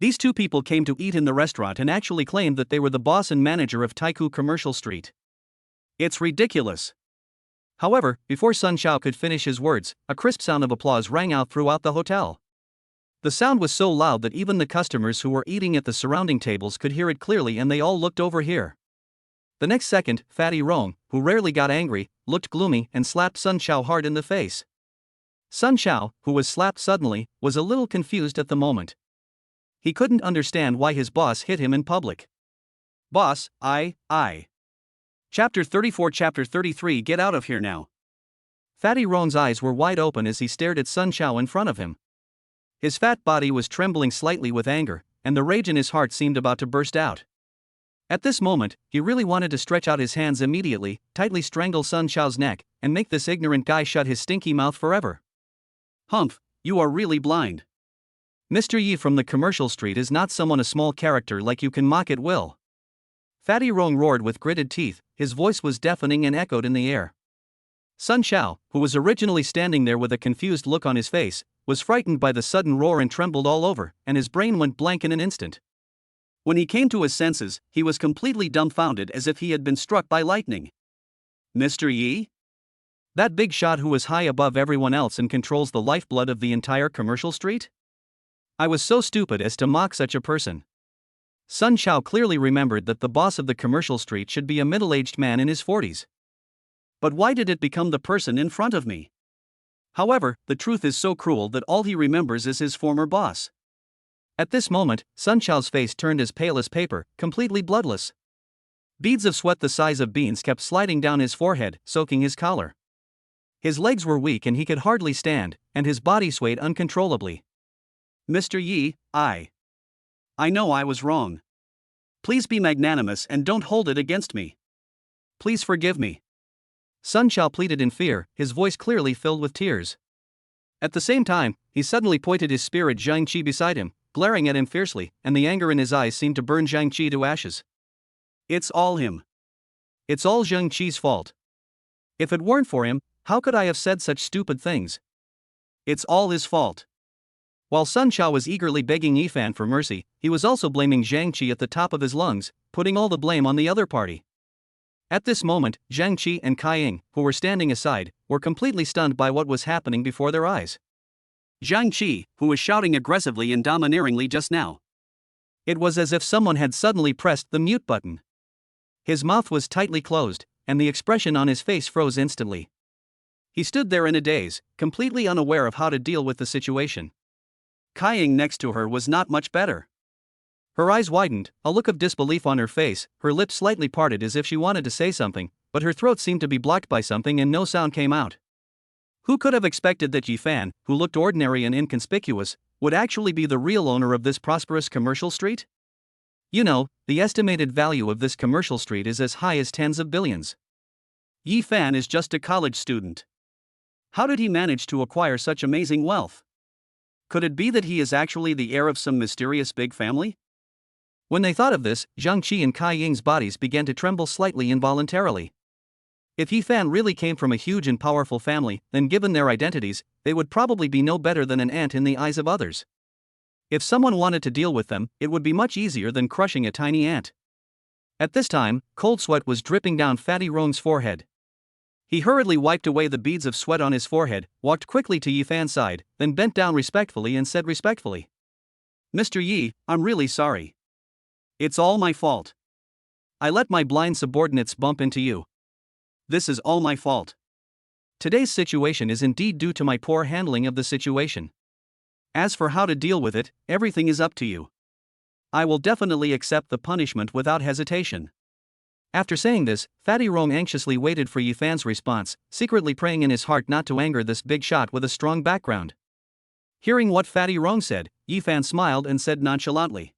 These two people came to eat in the restaurant and actually claimed that they were the boss and manager of Taiku Commercial Street. It's ridiculous. However, before Sun Chao could finish his words, a crisp sound of applause rang out throughout the hotel. The sound was so loud that even the customers who were eating at the surrounding tables could hear it clearly, and they all looked over here. The next second, Fatty Rome, who rarely got angry, looked gloomy and slapped Sun Chao hard in the face. Sun Chao, who was slapped suddenly, was a little confused at the moment. He couldn't understand why his boss hit him in public. Boss, I. Chapter 34, Chapter 33, Get out of here now. Fatty Rong's eyes were wide open as he stared at Sun Xiao in front of him. His fat body was trembling slightly with anger, and the rage in his heart seemed about to burst out. At this moment, he really wanted to stretch out his hands immediately, tightly strangle Sun Xiao's neck, and make this ignorant guy shut his stinky mouth forever. Humph, you are really blind. Mr. Yi from the commercial street is not someone a small character like you can mock at will. Fatty Rong roared with gritted teeth, his voice was deafening and echoed in the air. Sun Xiao, who was originally standing there with a confused look on his face, was frightened by the sudden roar and trembled all over, and his brain went blank in an instant. When he came to his senses, he was completely dumbfounded as if he had been struck by lightning. Mr. Yi? That big shot who is high above everyone else and controls the lifeblood of the entire commercial street? I was so stupid as to mock such a person. Sun Xiao clearly remembered that the boss of the commercial street should be a middle-aged man in his 40s. But why did it become the person in front of me? However, the truth is so cruel that all he remembers is his former boss. At this moment, Sun Xiao's face turned as pale as paper, completely bloodless. Beads of sweat the size of beans kept sliding down his forehead, soaking his collar. His legs were weak and he could hardly stand, and his body swayed uncontrollably. Mr. Yi, I know I was wrong. Please be magnanimous and don't hold it against me. Please forgive me. Sun Xiao pleaded in fear, his voice clearly filled with tears. At the same time, he suddenly pointed his spear at Zhang Qi beside him, glaring at him fiercely, and the anger in his eyes seemed to burn Zhang Qi to ashes. It's all him. It's all Zhang Qi's fault. If it weren't for him, how could I have said such stupid things? It's all his fault. While Sun Xiao was eagerly begging Yifan for mercy, he was also blaming Zhang Qi at the top of his lungs, putting all the blame on the other party. At this moment, Zhang Qi and Kai Ying, who were standing aside, were completely stunned by what was happening before their eyes. Zhang Qi, who was shouting aggressively and domineeringly just now. It was as if someone had suddenly pressed the mute button. His mouth was tightly closed, and the expression on his face froze instantly. He stood there in a daze, completely unaware of how to deal with the situation. Kai Ying next to her was not much better. Her eyes widened, a look of disbelief on her face, her lips slightly parted as if she wanted to say something, but her throat seemed to be blocked by something and no sound came out. Who could have expected that Yifan, who looked ordinary and inconspicuous, would actually be the real owner of this prosperous commercial street? You know, the estimated value of this commercial street is as high as tens of billions. Yifan is just a college student. How did he manage to acquire such amazing wealth? Could it be that he is actually the heir of some mysterious big family? When they thought of this, Zhang Qi and Kai Ying's bodies began to tremble slightly involuntarily. If Yifan really came from a huge and powerful family, then given their identities, they would probably be no better than an ant in the eyes of others. If someone wanted to deal with them, it would be much easier than crushing a tiny ant. At this time, cold sweat was dripping down Fatty Rong's forehead. He hurriedly wiped away the beads of sweat on his forehead, walked quickly to Yifan's side, then bent down respectfully and said respectfully, Mr. Yi, I'm really sorry. It's all my fault. I let my blind subordinates bump into you. This is all my fault. Today's situation is indeed due to my poor handling of the situation. As for how to deal with it, everything is up to you. I will definitely accept the punishment without hesitation. After saying this, Fatty Rong anxiously waited for Yifan's response, secretly praying in his heart not to anger this big shot with a strong background. Hearing what Fatty Rong said, Yifan smiled and said nonchalantly,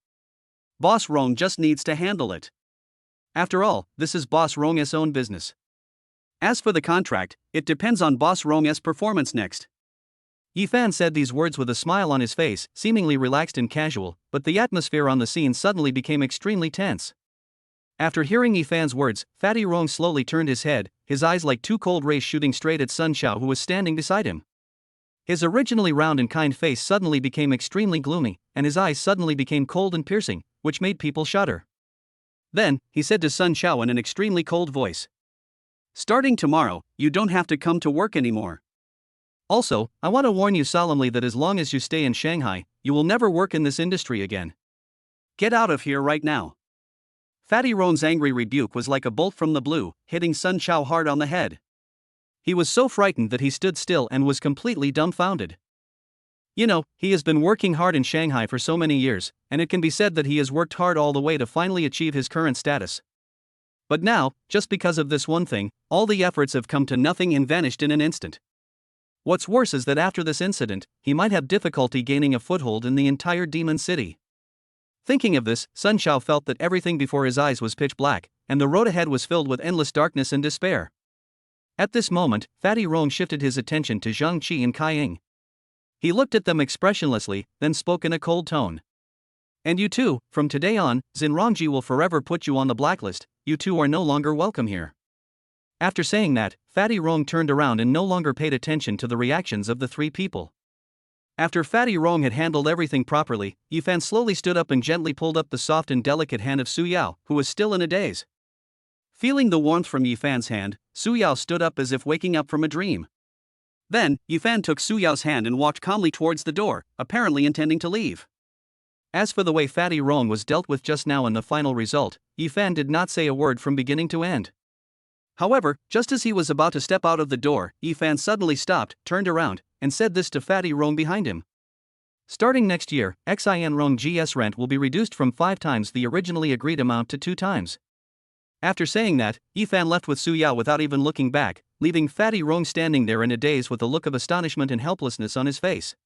Boss Rong just needs to handle it. After all, this is Boss Rong's own business. As for the contract, it depends on Boss Rong's performance next. Yifan said these words with a smile on his face, seemingly relaxed and casual, but the atmosphere on the scene suddenly became extremely tense. After hearing Yifan's words, Fatty Rong slowly turned his head, his eyes like two cold rays shooting straight at Sun Xiao who was standing beside him. His originally round and kind face suddenly became extremely gloomy, and his eyes suddenly became cold and piercing, which made people shudder. Then, he said to Sun Xiao in an extremely cold voice, Starting tomorrow, you don't have to come to work anymore. Also, I want to warn you solemnly that as long as you stay in Shanghai, you will never work in this industry again. Get out of here right now. Fatty Rong's angry rebuke was like a bolt from the blue, hitting Sun Xiao hard on the head. He was so frightened that he stood still and was completely dumbfounded. You know, he has been working hard in Shanghai for so many years, and it can be said that he has worked hard all the way to finally achieve his current status. But now, just because of this one thing, all the efforts have come to nothing and vanished in an instant. What's worse is that after this incident, he might have difficulty gaining a foothold in the entire demon city. Thinking of this, Sun Xiao felt that everything before his eyes was pitch black, and the road ahead was filled with endless darkness and despair. At this moment, Fatty Rong shifted his attention to Zhang Qi and Kai Ying. He looked at them expressionlessly, then spoke in a cold tone. And you too, from today on, Xin Rongji will forever put you on the blacklist, you two are no longer welcome here. After saying that, Fatty Rong turned around and no longer paid attention to the reactions of the three people. After Fatty Rong had handled everything properly, Yifan slowly stood up and gently pulled up the soft and delicate hand of Su Yao, who was still in a daze. Feeling the warmth from Yifan's hand, Su Yao stood up as if waking up from a dream. Then, Yifan took Su Yao's hand and walked calmly towards the door, apparently intending to leave. As for the way Fatty Rong was dealt with just now and the final result, Yifan did not say a word from beginning to end. However, just as he was about to step out of the door, Yifan suddenly stopped, turned around, and said this to Fatty Rong behind him. Starting next year, Xin Rong GS rent will be reduced from 5 times the originally agreed amount to 2 times. After saying that, Yifan left with Su Yao without even looking back, leaving Fatty Rong standing there in a daze with a look of astonishment and helplessness on his face.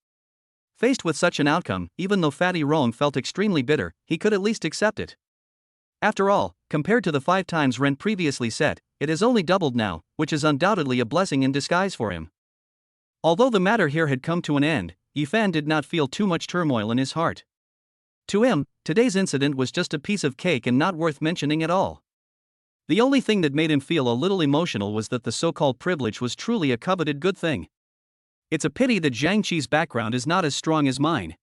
Faced with such an outcome, even though Fatty Rong felt extremely bitter, he could at least accept it. After all, compared to the 5 times rent previously set, it has only doubled now, which is undoubtedly a blessing in disguise for him. Although the matter here had come to an end, Yifan did not feel too much turmoil in his heart. To him, today's incident was just a piece of cake and not worth mentioning at all. The only thing that made him feel a little emotional was that the so-called privilege was truly a coveted good thing. It's a pity that Zhang Qi's background is not as strong as mine.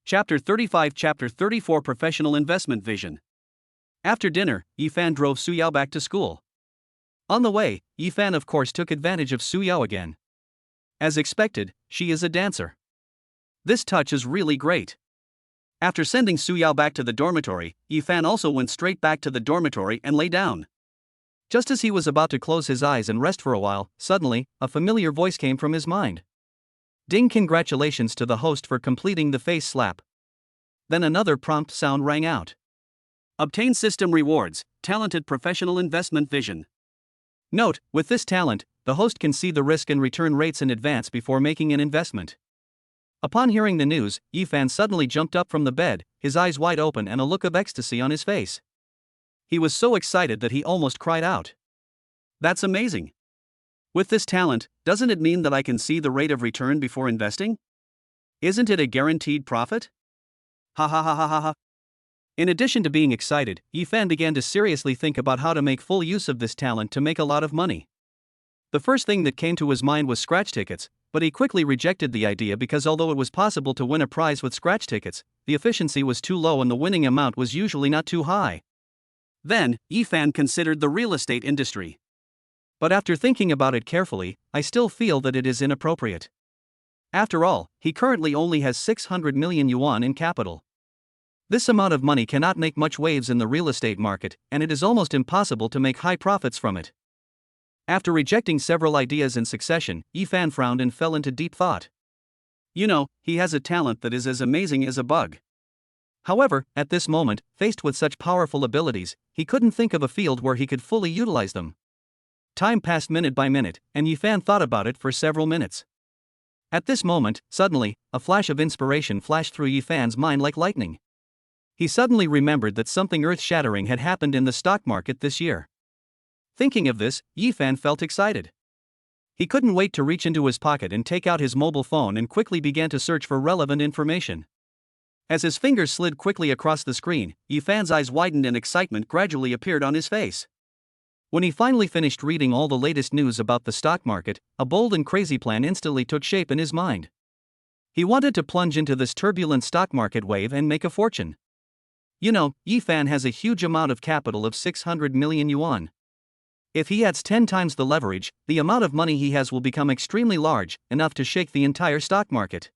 Chapter 35 Chapter 34 Professional Investment Vision. After dinner, Yifan drove Su Yao back to school. On the way, Yifan of course took advantage of Su Yao again. As expected, she is a dancer. This touch is really great. After sending Su Yao back to the dormitory, Yifan also went straight back to the dormitory and lay down. Just as he was about to close his eyes and rest for a while, suddenly, a familiar voice came from his mind. Ding! Congratulations to the host for completing the face slap. Then another prompt sound rang out. Obtain system rewards, talented professional investment vision. Note, with this talent, the host can see the risk and return rates in advance before making an investment. Upon hearing the news, Yifan suddenly jumped up from the bed, his eyes wide open and a look of ecstasy on his face. He was so excited that he almost cried out. That's amazing. With this talent, doesn't it mean that I can see the rate of return before investing? Isn't it a guaranteed profit? Ha ha ha ha ha ha. In addition to being excited, Yifan began to seriously think about how to make full use of this talent to make a lot of money. The first thing that came to his mind was scratch tickets, but he quickly rejected the idea because although it was possible to win a prize with scratch tickets, the efficiency was too low and the winning amount was usually not too high. Then, Yifan considered the real estate industry. But after thinking about it carefully, I still feel that it is inappropriate. After all, he currently only has 600 million yuan in capital. This amount of money cannot make much waves in the real estate market, and it is almost impossible to make high profits from it. After rejecting several ideas in succession, Yifan frowned and fell into deep thought. You know, he has a talent that is as amazing as a bug. However, at this moment, faced with such powerful abilities, he couldn't think of a field where he could fully utilize them. Time passed minute by minute, and Yifan thought about it for several minutes. At this moment, suddenly, a flash of inspiration flashed through Yifan's mind like lightning. He suddenly remembered that something earth-shattering had happened in the stock market this year. Thinking of this, Yifan felt excited. He couldn't wait to reach into his pocket and take out his mobile phone and quickly began to search for relevant information. As his fingers slid quickly across the screen, Yifan's eyes widened and excitement gradually appeared on his face. When he finally finished reading all the latest news about the stock market, a bold and crazy plan instantly took shape in his mind. He wanted to plunge into this turbulent stock market wave and make a fortune. You know, Yifan has a huge amount of capital of 600 million yuan. If he adds 10 times the leverage, the amount of money he has will become extremely large, enough to shake the entire stock market.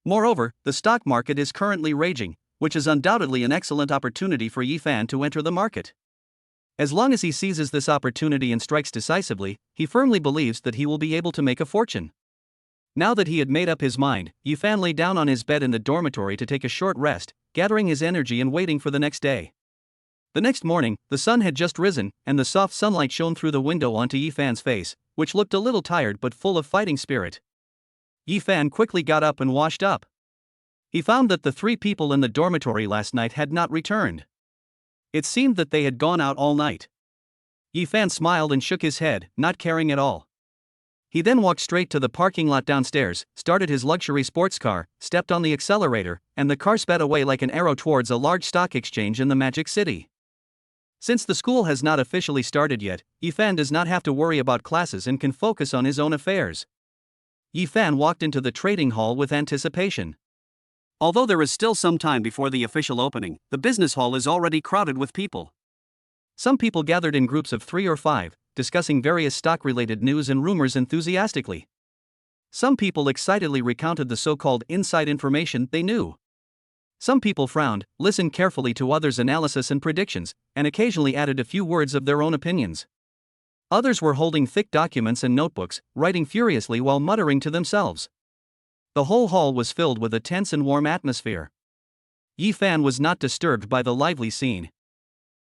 Moreover, the stock market is currently raging, which is undoubtedly an excellent opportunity for Yifan to enter the market. As long as he seizes this opportunity and strikes decisively, he firmly believes that he will be able to make a fortune. Now that he had made up his mind, Yifan lay down on his bed in the dormitory to take a short rest, gathering his energy and waiting for the next day. The next morning, the sun had just risen, and the soft sunlight shone through the window onto Yifan's face, which looked a little tired but full of fighting spirit. Yi-Fan quickly got up and washed up. He found that the 3 people in the dormitory last night had not returned. It seemed that they had gone out all night. Yi-Fan smiled and shook his head, not caring at all. He then walked straight to the parking lot downstairs, started his luxury sports car, stepped on the accelerator, and the car sped away like an arrow towards a large stock exchange in the Magic City. Since the school has not officially started yet, Yi-Fan does not have to worry about classes and can focus on his own affairs. Yi-Fan walked into the trading hall with anticipation. Although there is still some time before the official opening, the business hall is already crowded with people. Some people gathered in groups of 3 or 5, discussing various stock-related news and rumors enthusiastically. Some people excitedly recounted the so-called inside information they knew. Some people frowned, listened carefully to others' analysis and predictions, and occasionally added a few words of their own opinions. Others were holding thick documents and notebooks, writing furiously while muttering to themselves. The whole hall was filled with a tense and warm atmosphere. Yi-Fan was not disturbed by the lively scene.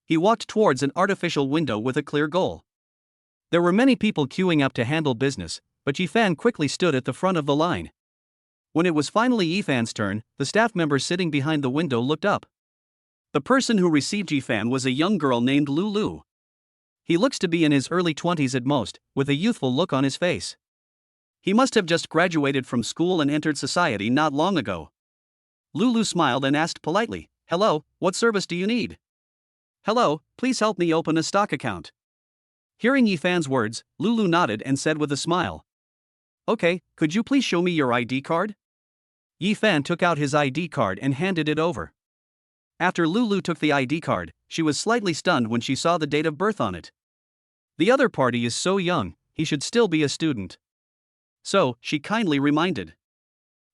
He walked towards an artificial window with a clear goal. There were many people queuing up to handle business, but Yi-Fan quickly stood at the front of the line. When it was finally Yi-Fan's turn, the staff member sitting behind the window looked up. The person who received Yi-Fan was a young girl named Lulu. He looks to be in his early 20s at most, with a youthful look on his face. He must have just graduated from school and entered society not long ago. Lulu smiled and asked politely, "Hello, what service do you need?" "Hello, please help me open a stock account." Hearing Yi-Fan's words, Lulu nodded and said with a smile, "Okay, could you please show me your ID card?" Yi-Fan took out his ID card and handed it over. After Lulu took the ID card, she was slightly stunned when she saw the date of birth on it. The other party is so young, he should still be a student. So, she kindly reminded,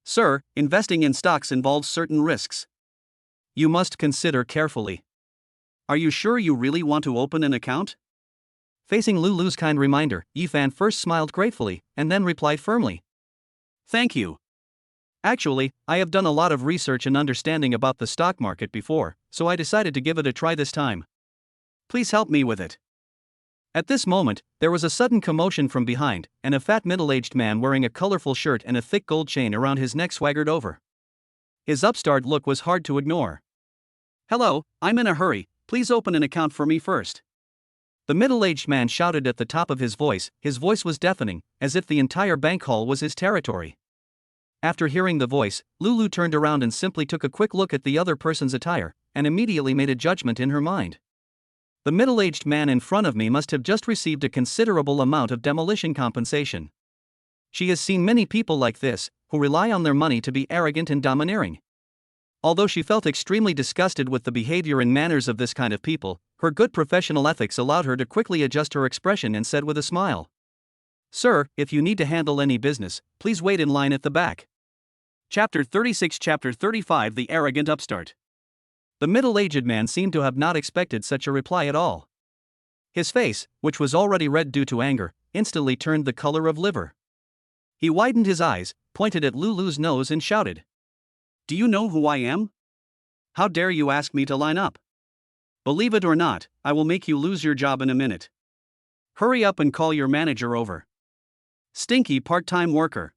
"Sir, investing in stocks involves certain risks. You must consider carefully. Are you sure you really want to open an account?" Facing Lulu's kind reminder, Yi-Fan first smiled gratefully, and then replied firmly, "Thank you. Actually, I have done a lot of research and understanding about the stock market before, so I decided to give it a try this time. Please help me with it." At this moment, there was a sudden commotion from behind, and a fat middle-aged man wearing a colorful shirt and a thick gold chain around his neck swaggered over. His upstart look was hard to ignore. "Hello, I'm in a hurry, please open an account for me first." The middle-aged man shouted at the top of his voice was deafening, as if the entire bank hall was his territory. After hearing the voice, Lulu turned around and simply took a quick look at the other person's attire, and immediately made a judgment in her mind. The middle-aged man in front of me must have just received a considerable amount of demolition compensation. She has seen many people like this, who rely on their money to be arrogant and domineering. Although she felt extremely disgusted with the behavior and manners of this kind of people, her good professional ethics allowed her to quickly adjust her expression and said with a smile, "Sir, if you need to handle any business, please wait in line at the back." Chapter 36 Chapter 35 The Arrogant Upstart. The middle-aged man seemed to have not expected such a reply at all. His face, which was already red due to anger, instantly turned the color of liver. He widened his eyes, pointed at Lulu's nose and shouted, "Do you know who I am? How dare you ask me to line up? Believe it or not, I will make you lose your job in a minute. Hurry up and call your manager over. Stinky part-time worker."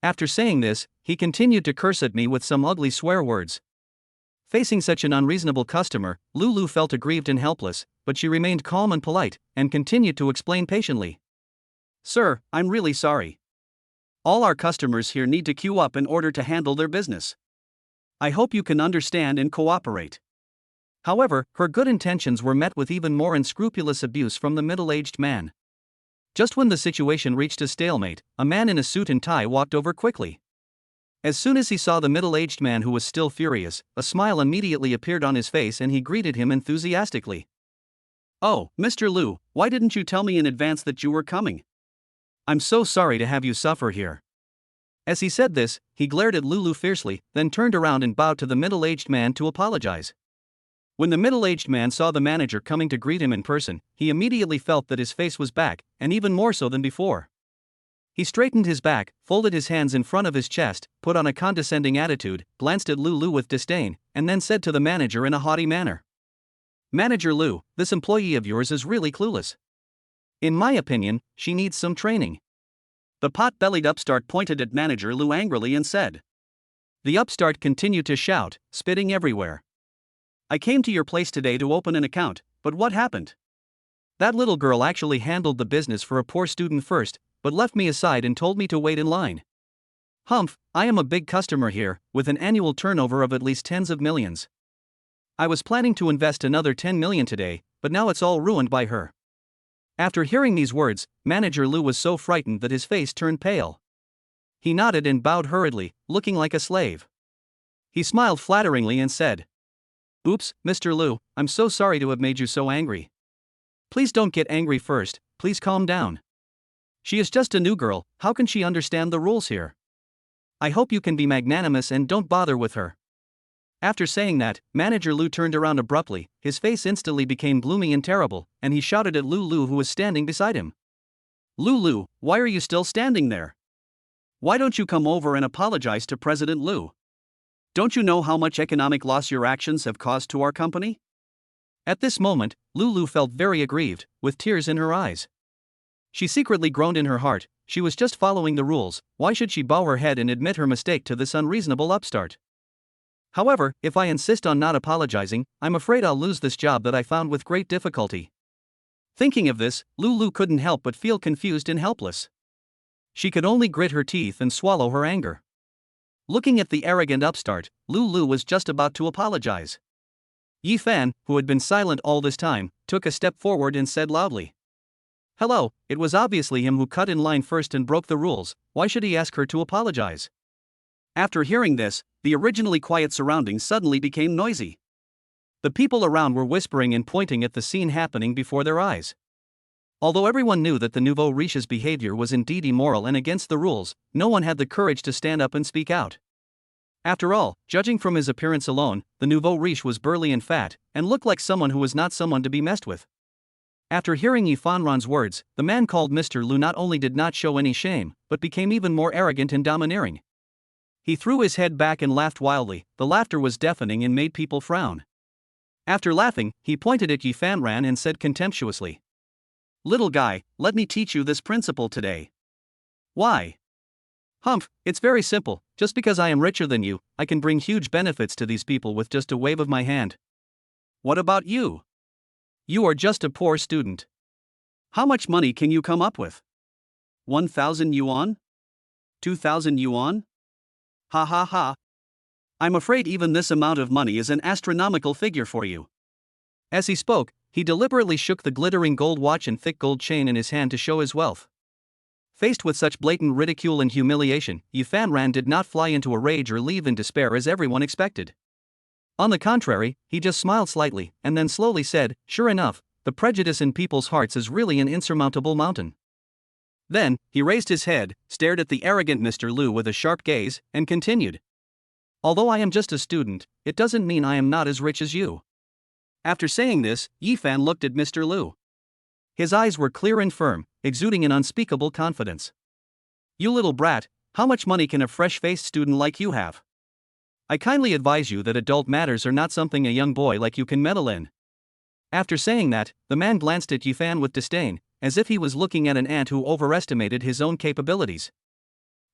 After saying this, he continued to curse at me with some ugly swear words. Facing such an unreasonable customer, Lulu felt aggrieved and helpless, but she remained calm and polite, and continued to explain patiently. "Sir, I'm really sorry. All our customers here need to queue up in order to handle their business. I hope you can understand and cooperate." However, her good intentions were met with even more unscrupulous abuse from the middle-aged man. Just when the situation reached a stalemate, a man in a suit and tie walked over quickly. As soon as he saw the middle-aged man who was still furious, a smile immediately appeared on his face and he greeted him enthusiastically. "Oh, Mr. Liu, why didn't you tell me in advance that you were coming? I'm so sorry to have you suffer here." As he said this, he glared at Lulu fiercely, then turned around and bowed to the middle-aged man to apologize. When the middle-aged man saw the manager coming to greet him in person, he immediately felt that his face was back, and even more so than before. He straightened his back, folded his hands in front of his chest, put on a condescending attitude, glanced at Lulu with disdain, and then said to the manager in a haughty manner, "Manager Liu, this employee of yours is really clueless. In my opinion, she needs some training. The pot-bellied upstart pointed at manager Lou angrily and said. The upstart continued to shout, spitting everywhere. I came to your place today to open an account, but what happened? That little girl actually handled the business for a poor student first, but left me aside and told me to wait in line. Humph, I am a big customer here, with an annual turnover of at least tens of millions. I was planning to invest another 10 million today, but now it's all ruined by her. After hearing these words, manager Lou was so frightened that his face turned pale. He nodded and bowed hurriedly, looking like a slave. He smiled flatteringly and said, "Oops, Mr. Lou, I'm so sorry to have made you so angry. Please don't get angry first, please calm down. She is just a new girl, how can she understand the rules here? I hope you can be magnanimous and don't bother with her." After saying that, manager Lou turned around abruptly, his face instantly became gloomy and terrible, and he shouted at Lulu who was standing beside him. Lulu, why are you still standing there? Why don't you come over and apologize to President Lou? Don't you know how much economic loss your actions have caused to our company? At this moment, Lulu felt very aggrieved, with tears in her eyes. She secretly groaned in her heart, she was just following the rules, why should she bow her head and admit her mistake to this unreasonable upstart? However, if I insist on not apologizing, I'm afraid I'll lose this job that I found with great difficulty. Thinking of this, Lulu couldn't help but feel confused and helpless. She could only grit her teeth and swallow her anger. Looking at the arrogant upstart, Lulu was just about to apologize. Yi Fan, who had been silent all this time, took a step forward and said loudly, "Hello, it was obviously him who cut in line first and broke the rules, why should he ask her to apologize?" After hearing this, the originally quiet surroundings suddenly became noisy. The people around were whispering and pointing at the scene happening before their eyes. Although everyone knew that the nouveau riche's behavior was indeed immoral and against the rules, no one had the courage to stand up and speak out. After all, judging from his appearance alone, the nouveau riche was burly and fat, and looked like someone who was not someone to be messed with. After hearing Yi Fanran's words, the man called Mr. Lu not only did not show any shame, but became even more arrogant and domineering. He threw his head back and laughed wildly, the laughter was deafening and made people frown. After laughing, he pointed at Yi Fanran and said contemptuously, "Little guy, let me teach you this principle today." "Why?" "Humph, it's very simple, just because I am richer than you, I can bring huge benefits to these people with just a wave of my hand." "What about you? You are just a poor student. How much money can you come up with? 1,000 yuan? 2,000 yuan? Ha ha ha. I'm afraid even this amount of money is an astronomical figure for you." As he spoke, he deliberately shook the glittering gold watch and thick gold chain in his hand to show his wealth. Faced with such blatant ridicule and humiliation, Yi Fanran did not fly into a rage or leave in despair as everyone expected. On the contrary, he just smiled slightly, and then slowly said, "Sure enough, the prejudice in people's hearts is really an insurmountable mountain." Then, he raised his head, stared at the arrogant Mr. Lu with a sharp gaze, and continued, "Although I am just a student, it doesn't mean I am not as rich as you." After saying this, Yi Fan looked at Mr. Lu. His eyes were clear and firm, exuding an unspeakable confidence. "You little brat, how much money can a fresh-faced student like you have? I kindly advise you that adult matters are not something a young boy like you can meddle in." After saying that, the man glanced at Yi Fan with disdain, as if he was looking at an ant who overestimated his own capabilities.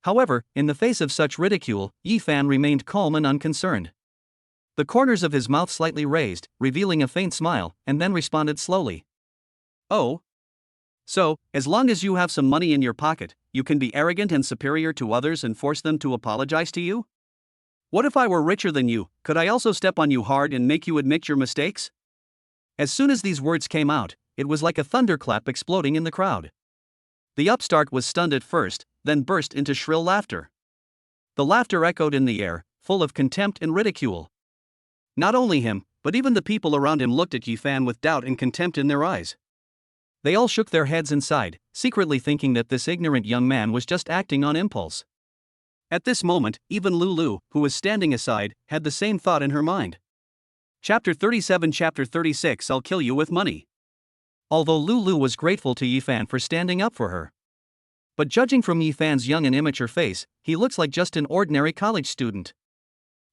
However, in the face of such ridicule, Yi Fan remained calm and unconcerned. The corners of his mouth slightly raised, revealing a faint smile, and then responded slowly, "Oh? So, as long as you have some money in your pocket, you can be arrogant and superior to others and force them to apologize to you? What if I were richer than you, could I also step on you hard and make you admit your mistakes?" As soon as these words came out, it was like a thunderclap exploding in the crowd. The upstart was stunned at first, then burst into shrill laughter. The laughter echoed in the air, full of contempt and ridicule. Not only him, but even the people around him looked at Yi Fan with doubt and contempt in their eyes. They all shook their heads and sighed, secretly thinking that this ignorant young man was just acting on impulse. At this moment, even Lulu, who was standing aside, had the same thought in her mind. Chapter 37 Chapter 36 I'll kill you with money. Although Lulu was grateful to Yi Fan for standing up for her. But judging from Yi Fan's young and immature face, he looks like just an ordinary college student.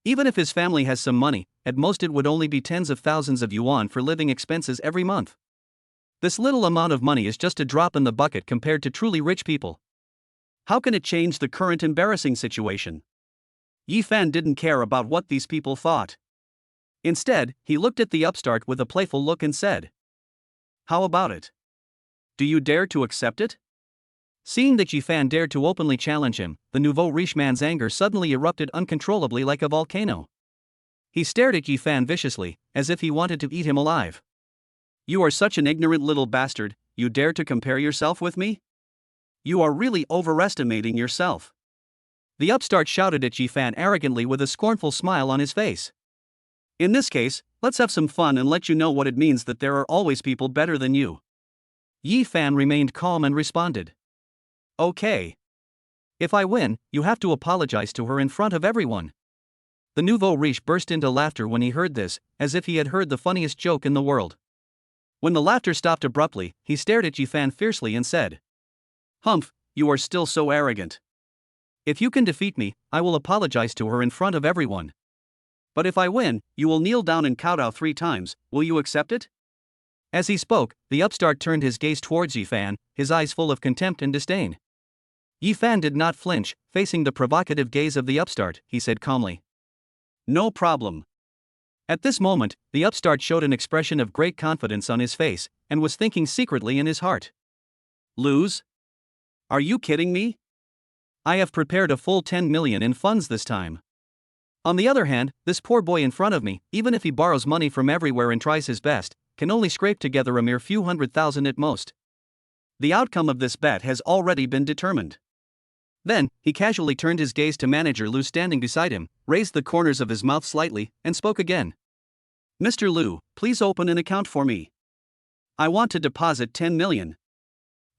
Even if his family has some money, at most it would only be tens of thousands of yuan for living expenses every month. This little amount of money is just a drop in the bucket compared to truly rich people. How can it change the current embarrassing situation? Yi Fan didn't care about what these people thought. Instead, he looked at the upstart with a playful look and said, "How about it? Do you dare to accept it?" Seeing that Yi Fan dared to openly challenge him, the nouveau riche man's anger suddenly erupted uncontrollably like a volcano. He stared at Yi Fan viciously, as if he wanted to eat him alive. "You are such an ignorant little bastard, you dare to compare yourself with me? You are really overestimating yourself." The upstart shouted at Yi Fan arrogantly with a scornful smile on his face. "In this case, let's have some fun and let you know what it means that there are always people better than you." Yi Fan remained calm and responded, "Okay. "If I win, you have to apologize to her in front of everyone." The nouveau riche burst into laughter when he heard this, as if he had heard the funniest joke in the world. When the laughter stopped abruptly, he stared at Yi Fan fiercely and said, "Humph, you are still so arrogant. "If you can defeat me, I will apologize to her in front of everyone. But if I win, you will kneel down and kowtow 3 times, will you accept it?" As he spoke, the upstart turned his gaze towards Yi Fan, his eyes full of contempt and disdain. Yi Fan did not flinch, facing the provocative gaze of the upstart. He said calmly, "No problem." At this moment, the upstart showed an expression of great confidence on his face, and was thinking secretly in his heart, "Lose? Are you kidding me? I have prepared a full 10 million in funds this time. On the other hand, this poor boy in front of me, even if he borrows money from everywhere and tries his best, can only scrape together a mere few 100,000 at most. The outcome of this bet has already been determined." Then, he casually turned his gaze to Manager Lu standing beside him, raised the corners of his mouth slightly, and spoke again. "Mr. Lu, please open an account for me. I want to deposit 10 million.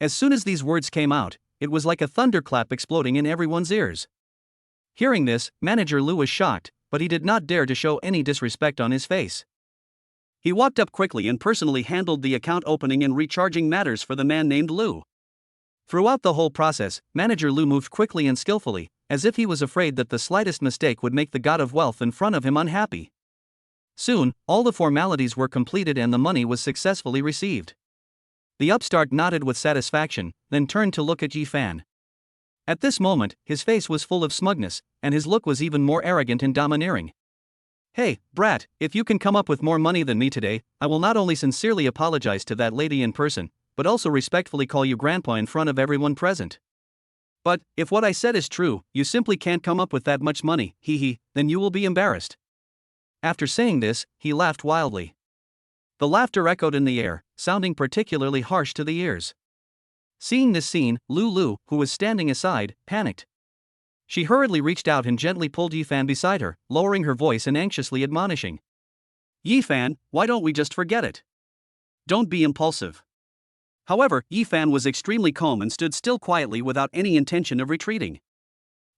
As soon as these words came out, it was like a thunderclap exploding in everyone's ears. Hearing this, Manager Lu was shocked, but he did not dare to show any disrespect on his face. He walked up quickly and personally handled the account opening and recharging matters for the man named Lu. Throughout the whole process, Manager Lu moved quickly and skillfully, as if he was afraid that the slightest mistake would make the god of wealth in front of him unhappy. Soon, all the formalities were completed and the money was successfully received. The upstart nodded with satisfaction, then turned to look at Yi Fan. At this moment, his face was full of smugness, and his look was even more arrogant and domineering. "Hey, brat, if you can come up with more money than me today, I will not only sincerely apologize to that lady in person, but also respectfully call you grandpa in front of everyone present. But, if what I said is true, you simply can't come up with that much money, then you will be embarrassed." After saying this, he laughed wildly. The laughter echoed in the air, sounding particularly harsh to the ears. Seeing this scene, Lu, who was standing aside, panicked. She hurriedly reached out and gently pulled Yi Fan beside her, lowering her voice and anxiously admonishing, "Yi Fan, why don't we just forget it? Don't be impulsive." However, Yi Fan was extremely calm and stood still quietly without any intention of retreating.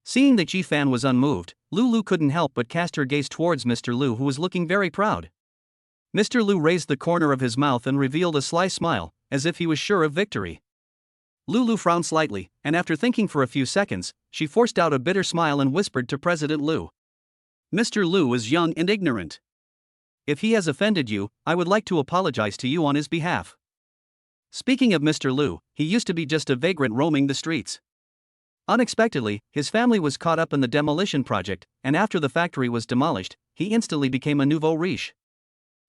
Seeing that Yi Fan was unmoved, Lu couldn't help but cast her gaze towards Mr. Lu, who was looking very proud. Mr. Lu raised the corner of his mouth and revealed a sly smile, as if he was sure of victory. Lu frowned slightly, and after thinking for a few seconds, she forced out a bitter smile and whispered to President Lu, "Mr. Lu is young and ignorant. If he has offended you, I would like to apologize to you on his behalf." Speaking of Mr. Lu, he used to be just a vagrant roaming the streets. Unexpectedly, his family was caught up in the demolition project, and after the factory was demolished, he instantly became a nouveau riche.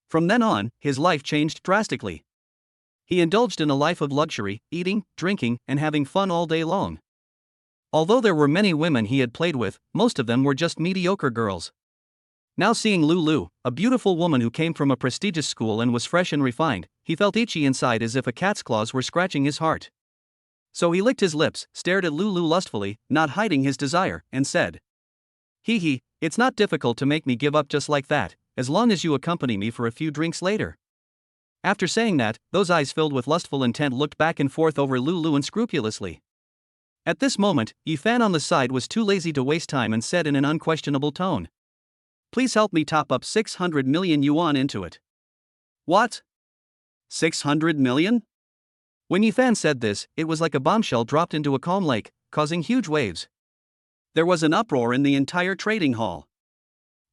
From then on, his life changed drastically. He indulged in a life of luxury, eating, drinking, and having fun all day long. Although there were many women he had played with, most of them were just mediocre girls. Now seeing Lu, a beautiful woman who came from a prestigious school and was fresh and refined, he felt itchy inside as if a cat's claws were scratching his heart. So he licked his lips, stared at Lu lustfully, not hiding his desire, and said, It's not difficult to make me give up just like that, as long as you accompany me for a few drinks later." After saying that, those eyes filled with lustful intent looked back and forth over Lu unscrupulously. At this moment, Yi Fan on the side was too lazy to waste time and said in an unquestionable tone, "Please help me top up 600 million yuan into it." "What? 600 million? When Yi Fan said this, it was like a bombshell dropped into a calm lake, causing huge waves. There was an uproar in the entire trading hall.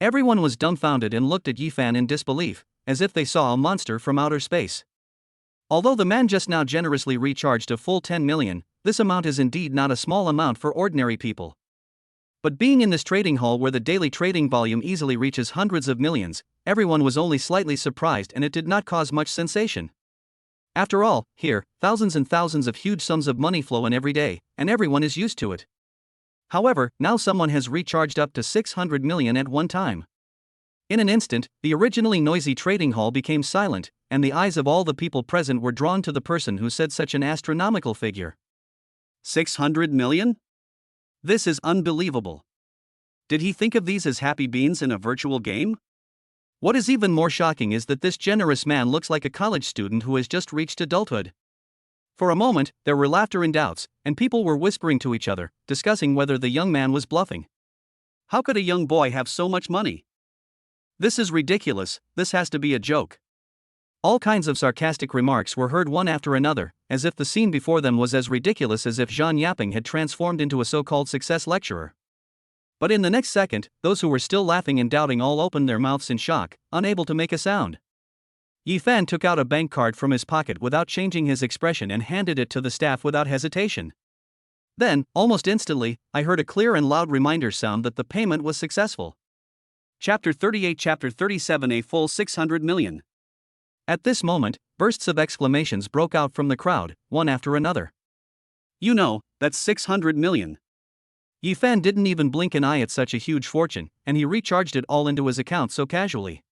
Everyone was dumbfounded and looked at Yi Fan in disbelief, as if they saw a monster from outer space. Although the man just now generously recharged a full 10 million, this amount is indeed not a small amount for ordinary people. But being in this trading hall where the daily trading volume easily reaches hundreds of millions, everyone was only slightly surprised and it did not cause much sensation. After all, here, thousands and thousands of huge sums of money flow in every day, and everyone is used to it. However, now someone has recharged up to 600 million at one time. In an instant, the originally noisy trading hall became silent, and the eyes of all the people present were drawn to the person who said such an astronomical figure. 600 million? This is unbelievable. Did he think of these as happy beans in a virtual game? What is even more shocking is that this generous man looks like a college student who has just reached adulthood. For a moment, there were laughter and doubts, and people were whispering to each other, discussing whether the young man was bluffing. How could a young boy have so much money? This is ridiculous, this has to be a joke. All kinds of sarcastic remarks were heard one after another, as if the scene before them was as ridiculous as if Jean Yapping had transformed into a so-called success lecturer. But in the next second, those who were still laughing and doubting all opened their mouths in shock, unable to make a sound. Yi Fan took out a bank card from his pocket without changing his expression and handed it to the staff without hesitation. Then, almost instantly, I heard a clear and loud reminder sound that the payment was successful. Chapter 38, Chapter 37, a full 600 million. At this moment, bursts of exclamations broke out from the crowd, one after another. You know, that's 600 million. Yi Fan didn't even blink an eye at such a huge fortune, and he recharged it all into his account so casually.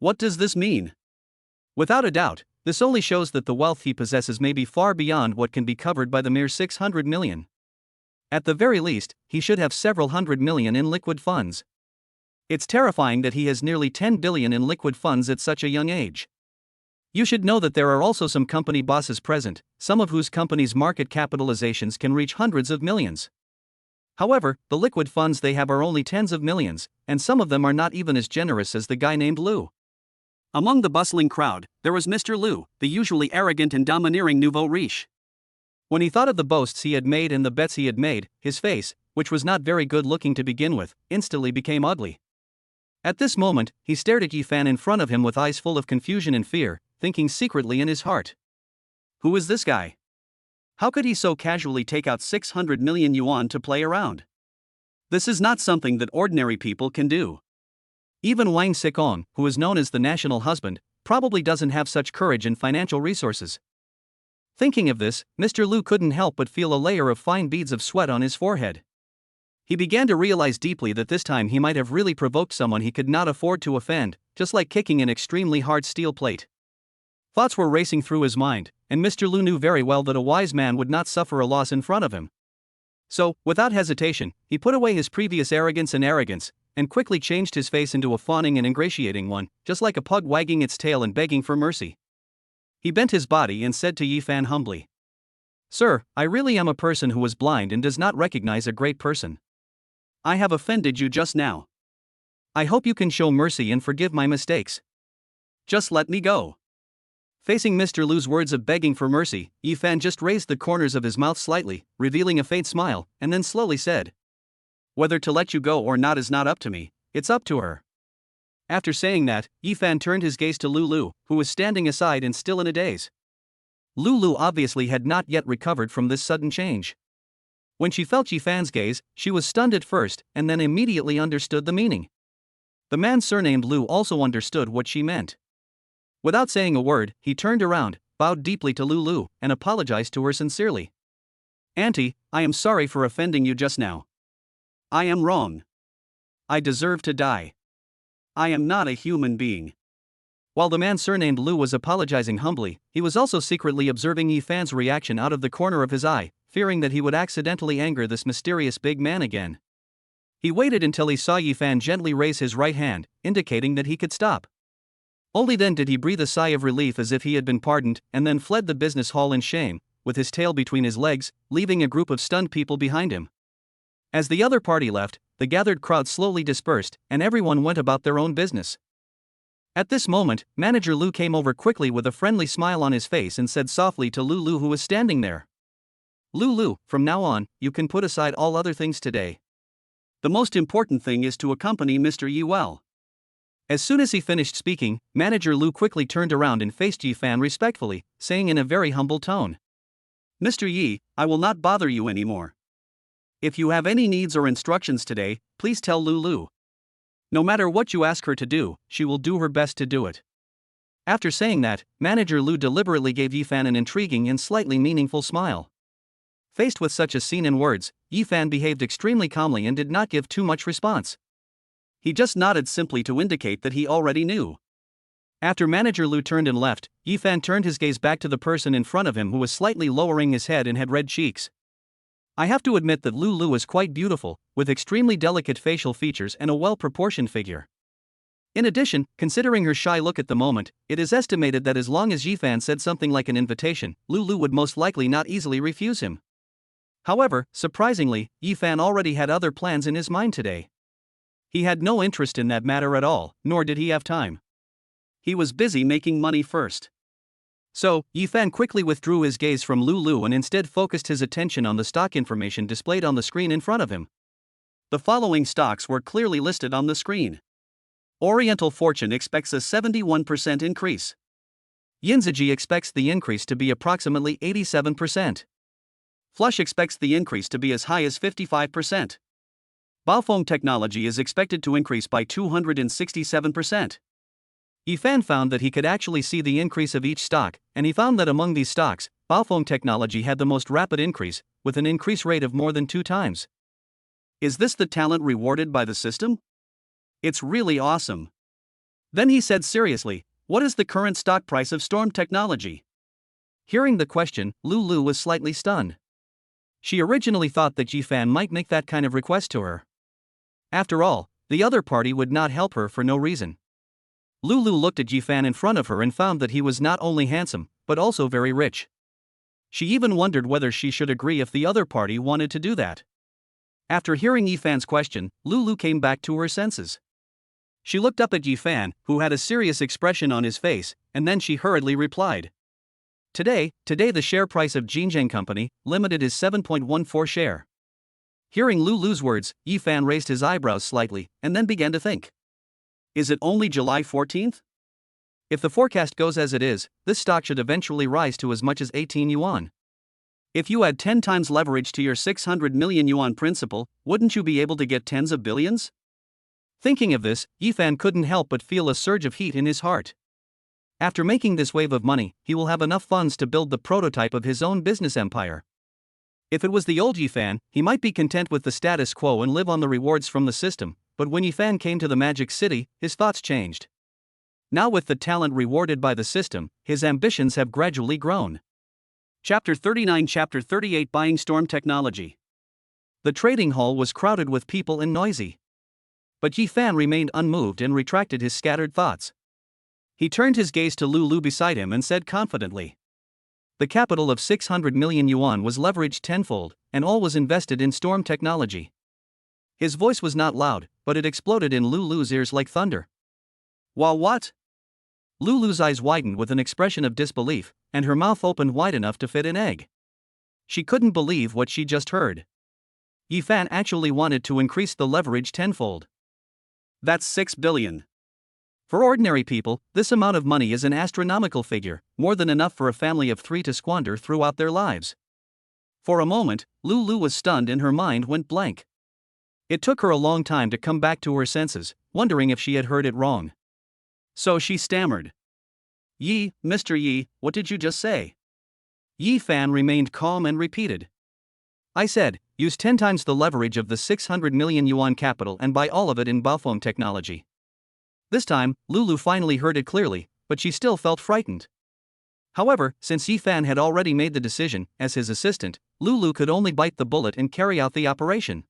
What does this mean? Without a doubt, this only shows that the wealth he possesses may be far beyond what can be covered by the mere 600 million. At the very least, he should have several hundred million in liquid funds. It's terrifying that he has nearly 10 billion in liquid funds at such a young age. You should know that there are also some company bosses present, some of whose companies' market capitalizations can reach hundreds of millions. However, the liquid funds they have are only tens of millions, and some of them are not even as generous as the guy named Liu. Among the bustling crowd, there was Mr. Liu, the usually arrogant and domineering nouveau riche. When he thought of the boasts he had made and the bets he had made, his face, which was not very good looking to begin with, instantly became ugly. At this moment, he stared at Yi Fan in front of him with eyes full of confusion and fear, thinking secretly in his heart. Who is this guy? How could he so casually take out 600 million yuan to play around? This is not something that ordinary people can do. Even Wang Xikong, who is known as the national husband, probably doesn't have such courage and financial resources. Thinking of this, Mr. Liu couldn't help but feel a layer of fine beads of sweat on his forehead. He began to realize deeply that this time he might have really provoked someone he could not afford to offend, just like kicking an extremely hard steel plate. Thoughts were racing through his mind, and Mr. Liu knew very well that a wise man would not suffer a loss in front of him. So, without hesitation, he put away his previous arrogance, and quickly changed his face into a fawning and ingratiating one, just like a pug wagging its tail and begging for mercy. He bent his body and said to Yi Fan humbly, "Sir, I really am a person who is blind and does not recognize a great person. I have offended you just now. I hope you can show mercy and forgive my mistakes. Just let me go." Facing Mr. Liu's words of begging for mercy, Yi Fan just raised the corners of his mouth slightly, revealing a faint smile, and then slowly said, "Whether to let you go or not is not up to me, it's up to her." After saying that, Yi Fan turned his gaze to Lulu, who was standing aside and still in a daze. Lulu obviously had not yet recovered from this sudden change. When she felt Yi Fan's gaze, she was stunned at first, and then immediately understood the meaning. The man surnamed Liu also understood what she meant. Without saying a word, he turned around, bowed deeply to Lulu, and apologized to her sincerely. "Auntie, I am sorry for offending you just now. I am wrong. I deserve to die. I am not a human being." While the man surnamed Liu was apologizing humbly, he was also secretly observing Yi Fan's reaction out of the corner of his eye, fearing that he would accidentally anger this mysterious big man again. He waited until he saw Yi Fan gently raise his right hand, indicating that he could stop. Only then did he breathe a sigh of relief as if he had been pardoned, and then fled the business hall in shame, with his tail between his legs, leaving a group of stunned people behind him. As the other party left, the gathered crowd slowly dispersed, and everyone went about their own business. At this moment, Manager Liu came over quickly with a friendly smile on his face and said softly to Lulu, who was standing there, "Lulu, from now on, you can put aside all other things today. The most important thing is to accompany Mr. Yi well." As soon as he finished speaking, Manager Lu quickly turned around and faced Yifan respectfully, saying in a very humble tone, Mr. Yi, I will not bother you anymore. If you have any needs or instructions today, please tell Lulu. No matter what you ask her to do, she will do her best to do it. After saying that, Manager Lu deliberately gave Yifan an intriguing and slightly meaningful smile. Faced with such a scene and words, Yifan behaved extremely calmly and did not give too much response. He just nodded simply to indicate that he already knew. After Manager Lu turned and left, Yifan turned his gaze back to the person in front of him who was slightly lowering his head and had red cheeks. I have to admit that Lulu is quite beautiful, with extremely delicate facial features and a well-proportioned figure. In addition, considering her shy look at the moment, it is estimated that as long as Yifan said something like an invitation, Lulu would most likely not easily refuse him. However, surprisingly, Yifan already had other plans in his mind today. He had no interest in that matter at all, nor did he have time. He was busy making money first. So, Yifan quickly withdrew his gaze from Lulu and instead focused his attention on the stock information displayed on the screen in front of him. The following stocks were clearly listed on the screen. Oriental Fortune expects a 71% increase. Yinziji expects the increase to be approximately 87%. Flush expects the increase to be as high as 55%. Baofeng Technology is expected to increase by 267%. Yifan found that he could actually see the increase of each stock, and he found that among these stocks, Baofeng Technology had the most rapid increase, with an increase rate of more than 2 times. Is this the talent rewarded by the system? It's really awesome. Then he said seriously, what is the current stock price of Storm Technology? Hearing the question, Lulu was slightly stunned. She originally thought that Yifan might make that kind of request to her. After all, the other party would not help her for no reason. Lulu looked at Yifan in front of her and found that he was not only handsome, but also very rich. She even wondered whether she should agree if the other party wanted to do that. After hearing Yifan's question, Lulu came back to her senses. She looked up at Yifan, who had a serious expression on his face, and then she hurriedly replied. Today the share price of Jinzheng Company, Limited is 7.14 share. Hearing Lulu's words, Yifan raised his eyebrows slightly, and then began to think. Is it only July 14th? If the forecast goes as it is, this stock should eventually rise to as much as 18 yuan. If you add 10 times leverage to your 600 million yuan principal, wouldn't you be able to get tens of billions? Thinking of this, Yifan couldn't help but feel a surge of heat in his heart. After making this wave of money, he will have enough funds to build the prototype of his own business empire. If it was the old Yifan, he might be content with the status quo and live on the rewards from the system, but when Yifan came to the Magic City, his thoughts changed. Now with the talent rewarded by the system, his ambitions have gradually grown. Chapter 39 Chapter 38 Buying Storm Technology. The trading hall was crowded with people and noisy. But Yifan remained unmoved and retracted his scattered thoughts. He turned his gaze to Lulu beside him and said confidently. The capital of 600 million yuan was leveraged tenfold, and all was invested in Storm Technology. His voice was not loud, but it exploded in Lulu's ears like thunder. Wow, what? Lulu's eyes widened with an expression of disbelief, and her mouth opened wide enough to fit an egg. She couldn't believe what she just heard. Yifan actually wanted to increase the leverage tenfold. That's 6 billion. For ordinary people, this amount of money is an astronomical figure, more than enough for a family of 3 to squander throughout their lives. For a moment, Lulu was stunned and her mind went blank. It took her a long time to come back to her senses, wondering if she had heard it wrong. So she stammered. Mr. Yi, what did you just say? Yifan remained calm and repeated. I said, use 10 times the leverage of the 600 million yuan capital and buy all of it in Baofeng Technology. This time, Lulu finally heard it clearly, but she still felt frightened. However, since Yifan had already made the decision, as his assistant, Lulu could only bite the bullet and carry out the operation.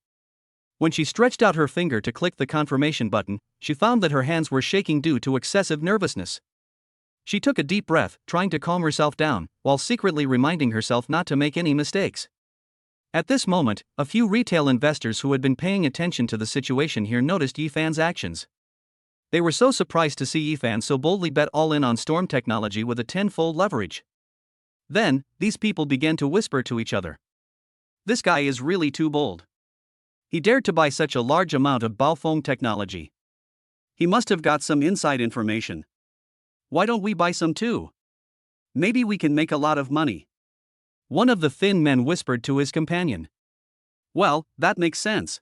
When she stretched out her finger to click the confirmation button, she found that her hands were shaking due to excessive nervousness. She took a deep breath, trying to calm herself down, while secretly reminding herself not to make any mistakes. At this moment, a few retail investors who had been paying attention to the situation here noticed Yifan's actions. They were so surprised to see Yifan so boldly bet all in on Storm Technology with a tenfold leverage. Then, these people began to whisper to each other. This guy is really too bold. He dared to buy such a large amount of Baofeng Technology. He must have got some inside information. Why don't we buy some too? Maybe we can make a lot of money. One of the thin men whispered to his companion. Well, that makes sense.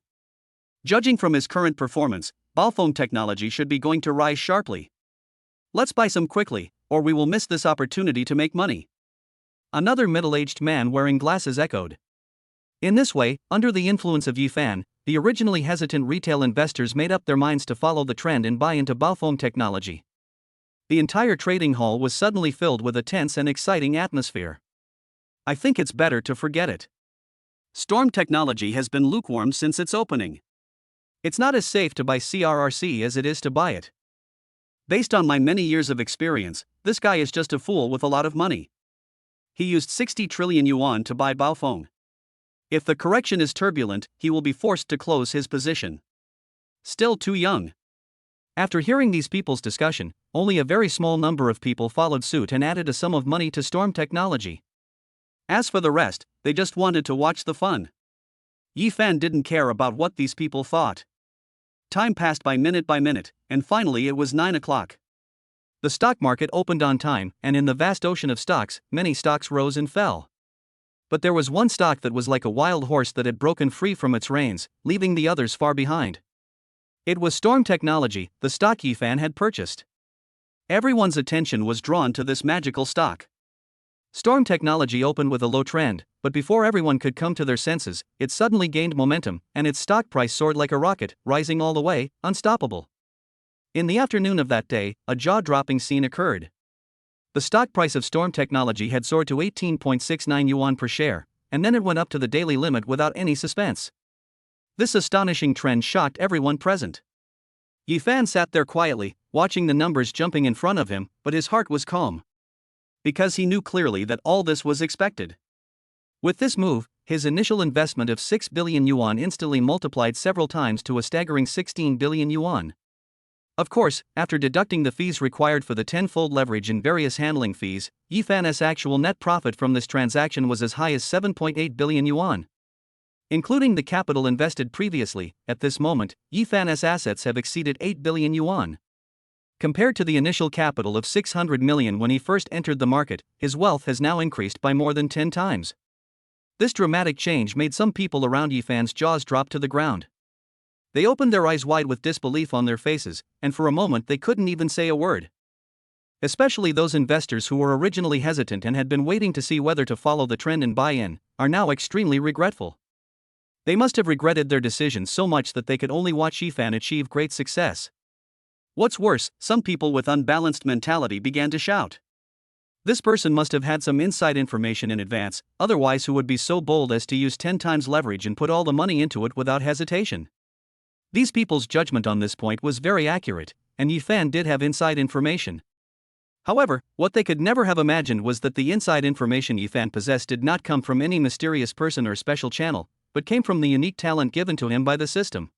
Judging from his current performance, Baofeng technology should be going to rise sharply. Let's buy some quickly, or we will miss this opportunity to make money. Another middle-aged man wearing glasses echoed. In this way, under the influence of Yifan, the originally hesitant retail investors made up their minds to follow the trend and buy into Baofeng technology. The entire trading hall was suddenly filled with a tense and exciting atmosphere. I think it's better to forget it. Storm technology has been lukewarm since its opening. It's not as safe to buy CRRC as it is to buy it. Based on my many years of experience, this guy is just a fool with a lot of money. He used 60 trillion yuan to buy Baofeng. If the correction is turbulent, he will be forced to close his position. Still too young. After hearing these people's discussion, only a very small number of people followed suit and added a sum of money to Storm technology. As for the rest, they just wanted to watch the fun. Yifan didn't care about what these people thought. Time passed by minute, and finally it was 9 o'clock. The stock market opened on time, and in the vast ocean of stocks, many stocks rose and fell. But there was one stock that was like a wild horse that had broken free from its reins, leaving the others far behind. It was Storm Technology, the stock Yifan had purchased. Everyone's attention was drawn to this magical stock. Storm Technology opened with a low trend, but before everyone could come to their senses, it suddenly gained momentum, and its stock price soared like a rocket, rising all the way, unstoppable. In the afternoon of that day, a jaw-dropping scene occurred. The stock price of Storm Technology had soared to 18.69 yuan per share, and then it went up to the daily limit without any suspense. This astonishing trend shocked everyone present. Yifan sat there quietly, watching the numbers jumping in front of him, but his heart was calm. Because he knew clearly that all this was expected. With this move, his initial investment of 6 billion yuan instantly multiplied several times to a staggering 16 billion yuan. Of course, after deducting the fees required for the tenfold leverage and various handling fees, Yifan's actual net profit from this transaction was as high as 7.8 billion yuan. Including the capital invested previously, at this moment, Yifan's assets have exceeded 8 billion yuan. Compared to the initial capital of 600 million when he first entered the market, his wealth has now increased by more than 10 times. This dramatic change made some people around Yifan's jaws drop to the ground. They opened their eyes wide with disbelief on their faces, and for a moment they couldn't even say a word. Especially those investors who were originally hesitant and had been waiting to see whether to follow the trend and buy in, are now extremely regretful. They must have regretted their decision so much that they could only watch Yifan achieve great success. What's worse, some people with unbalanced mentality began to shout. This person must have had some inside information in advance, otherwise who would be so bold as to use 10 times leverage and put all the money into it without hesitation? These people's judgment on this point was very accurate, and Yifan did have inside information. However, what they could never have imagined was that the inside information Yifan possessed did not come from any mysterious person or special channel, but came from the unique talent given to him by the system.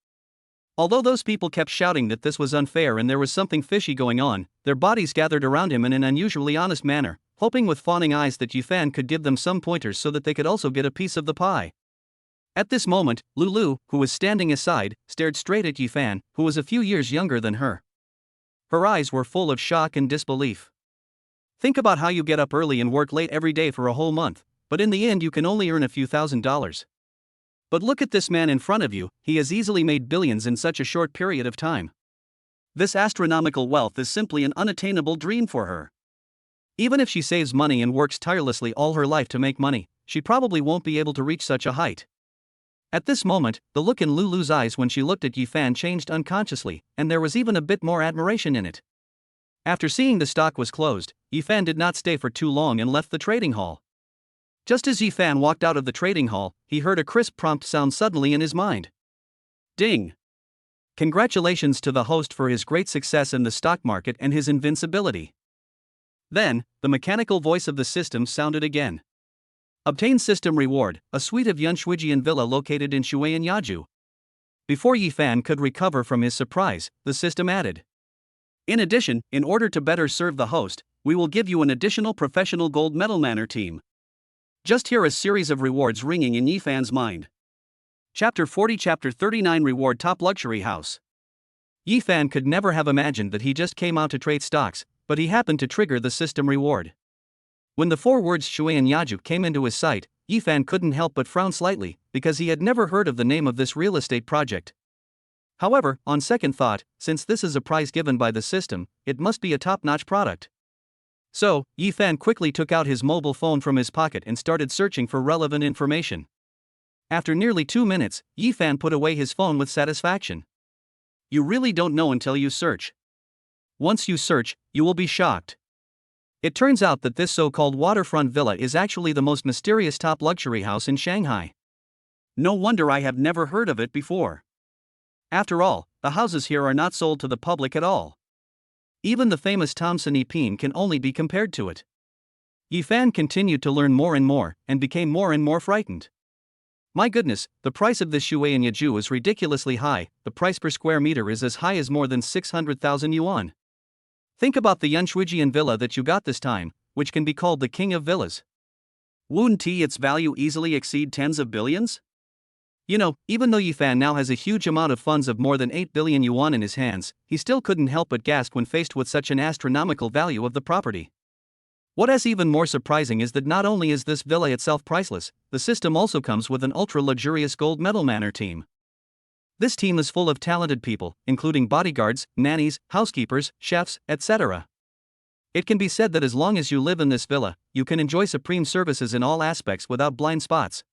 Although those people kept shouting that this was unfair and there was something fishy going on, their bodies gathered around him in an unusually honest manner, hoping with fawning eyes that Yifan could give them some pointers so that they could also get a piece of the pie. At this moment, Lulu, who was standing aside, stared straight at Yifan, who was a few years younger than her. Her eyes were full of shock and disbelief. Think about how you get up early and work late every day for a whole month, but in the end you can only earn a few $1,000s. But look at this man in front of you, he has easily made billions in such a short period of time. This astronomical wealth is simply an unattainable dream for her. Even if she saves money and works tirelessly all her life to make money, she probably won't be able to reach such a height. At this moment, the look in Lulu's eyes when she looked at Yifan changed unconsciously, and there was even a bit more admiration in it. After seeing the stock was closed, Yifan did not stay for too long and left the trading hall. Just as Yifan walked out of the trading hall, he heard a crisp prompt sound suddenly in his mind. Ding! Congratulations to the host for his great success in the stock market and his invincibility. Then, the mechanical voice of the system sounded again. Obtain system reward, a suite of Yunshuijian villa located in Shuian Yaju. Before Yifan could recover from his surprise, the system added. In addition, in order to better serve the host, we will give you an additional professional gold medal manor team. Just hear a series of rewards ringing in Yifan's mind. Chapter 40 Chapter 39 Reward Top Luxury House. Yifan could never have imagined that he just came out to trade stocks, but he happened to trigger the system reward. When the 4 words Shui and Yaju came into his sight, Yifan couldn't help but frown slightly, because he had never heard of the name of this real estate project. However, on second thought, since this is a prize given by the system, it must be a top-notch product. So, Yifan quickly took out his mobile phone from his pocket and started searching for relevant information. After nearly 2 minutes, Yifan put away his phone with satisfaction. You really don't know until you search. Once you search, you will be shocked. It turns out that this so-called waterfront villa is actually the most mysterious top luxury house in Shanghai. No wonder I have never heard of it before. After all, the houses here are not sold to the public at all. Even the famous Thomson Epine can only be compared to it. Yifan continued to learn more and became more and more frightened. My goodness, the price of this Shui and Yaju is ridiculously high. The price per square meter is as high as more than 600,000 yuan. Think about the Yunshuijian villa that you got this time, which can be called the king of villas. Wouldn't its value easily exceed tens of billions? You know, even though Yifan now has a huge amount of funds of more than 8 billion yuan in his hands, he still couldn't help but gasp when faced with such an astronomical value of the property. What is even more surprising is that not only is this villa itself priceless, the system also comes with an ultra-luxurious gold medal manor team. This team is full of talented people, including bodyguards, nannies, housekeepers, chefs, etc. It can be said that as long as you live in this villa, you can enjoy supreme services in all aspects without blind spots.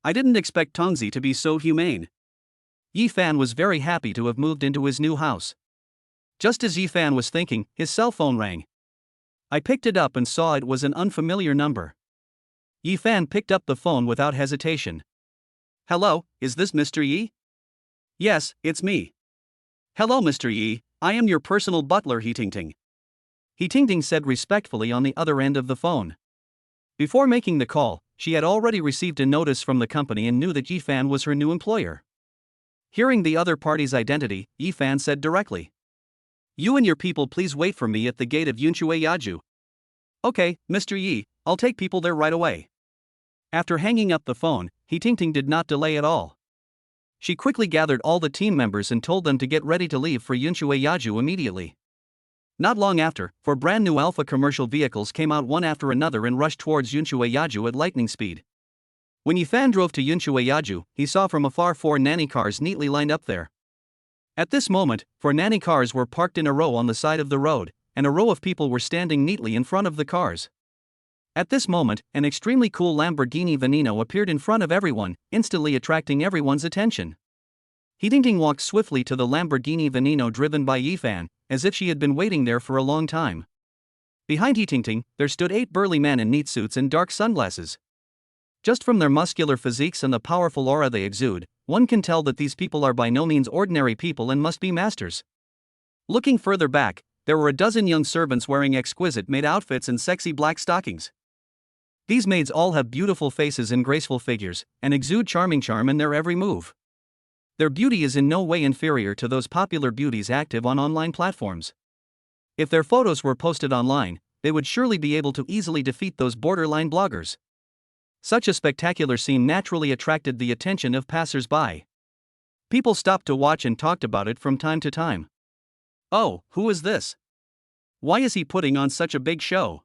I didn't expect Tongzi to be so humane. Yifan was very happy to have moved into his new house. Just as Yifan was thinking, his cell phone rang. I picked it up and saw it was an unfamiliar number. Yifan picked up the phone without hesitation. Hello, is this Mr. Yi? Yes, it's me. Hello, Mr. Yi, I am your personal butler, He Tingting. He Tingting said respectfully on the other end of the phone. Before making the call, she had already received a notice from the company and knew that Yifan was her new employer. Hearing the other party's identity, Yifan said directly, "You and your people please wait for me at the gate of Yunshui Yaju." Okay, Mr. Yi, I'll take people there right away. After hanging up the phone, He Tingting did not delay at all. She quickly gathered all the team members and told them to get ready to leave for Yunshui Yaju immediately. Not long after, 4 brand new Alpha commercial vehicles came out one after another and rushed towards Yunshui Yaju at lightning speed. When Yifan drove to Yunshui Yaju, he saw from afar 4 nanny cars neatly lined up there. At this moment, 4 nanny cars were parked in a row on the side of the road, and a row of people were standing neatly in front of the cars. At this moment, an extremely cool Lamborghini Veneno appeared in front of everyone, instantly attracting everyone's attention. He Tingting walked swiftly to the Lamborghini Veneno driven by Yifan, as if she had been waiting there for a long time. Behind He Tingting, there stood 8 burly men in neat suits and dark sunglasses. Just from their muscular physiques and the powerful aura they exude, one can tell that these people are by no means ordinary people and must be masters. Looking further back, there were a dozen young servants wearing exquisite maid outfits and sexy black stockings. These maids all have beautiful faces and graceful figures, and exude charming charm in their every move. Their beauty is in no way inferior to those popular beauties active on online platforms. If their photos were posted online, they would surely be able to easily defeat those borderline bloggers. Such a spectacular scene naturally attracted the attention of passers-by. People stopped to watch and talked about it from time to time. Oh, who is this? Why is he putting on such a big show?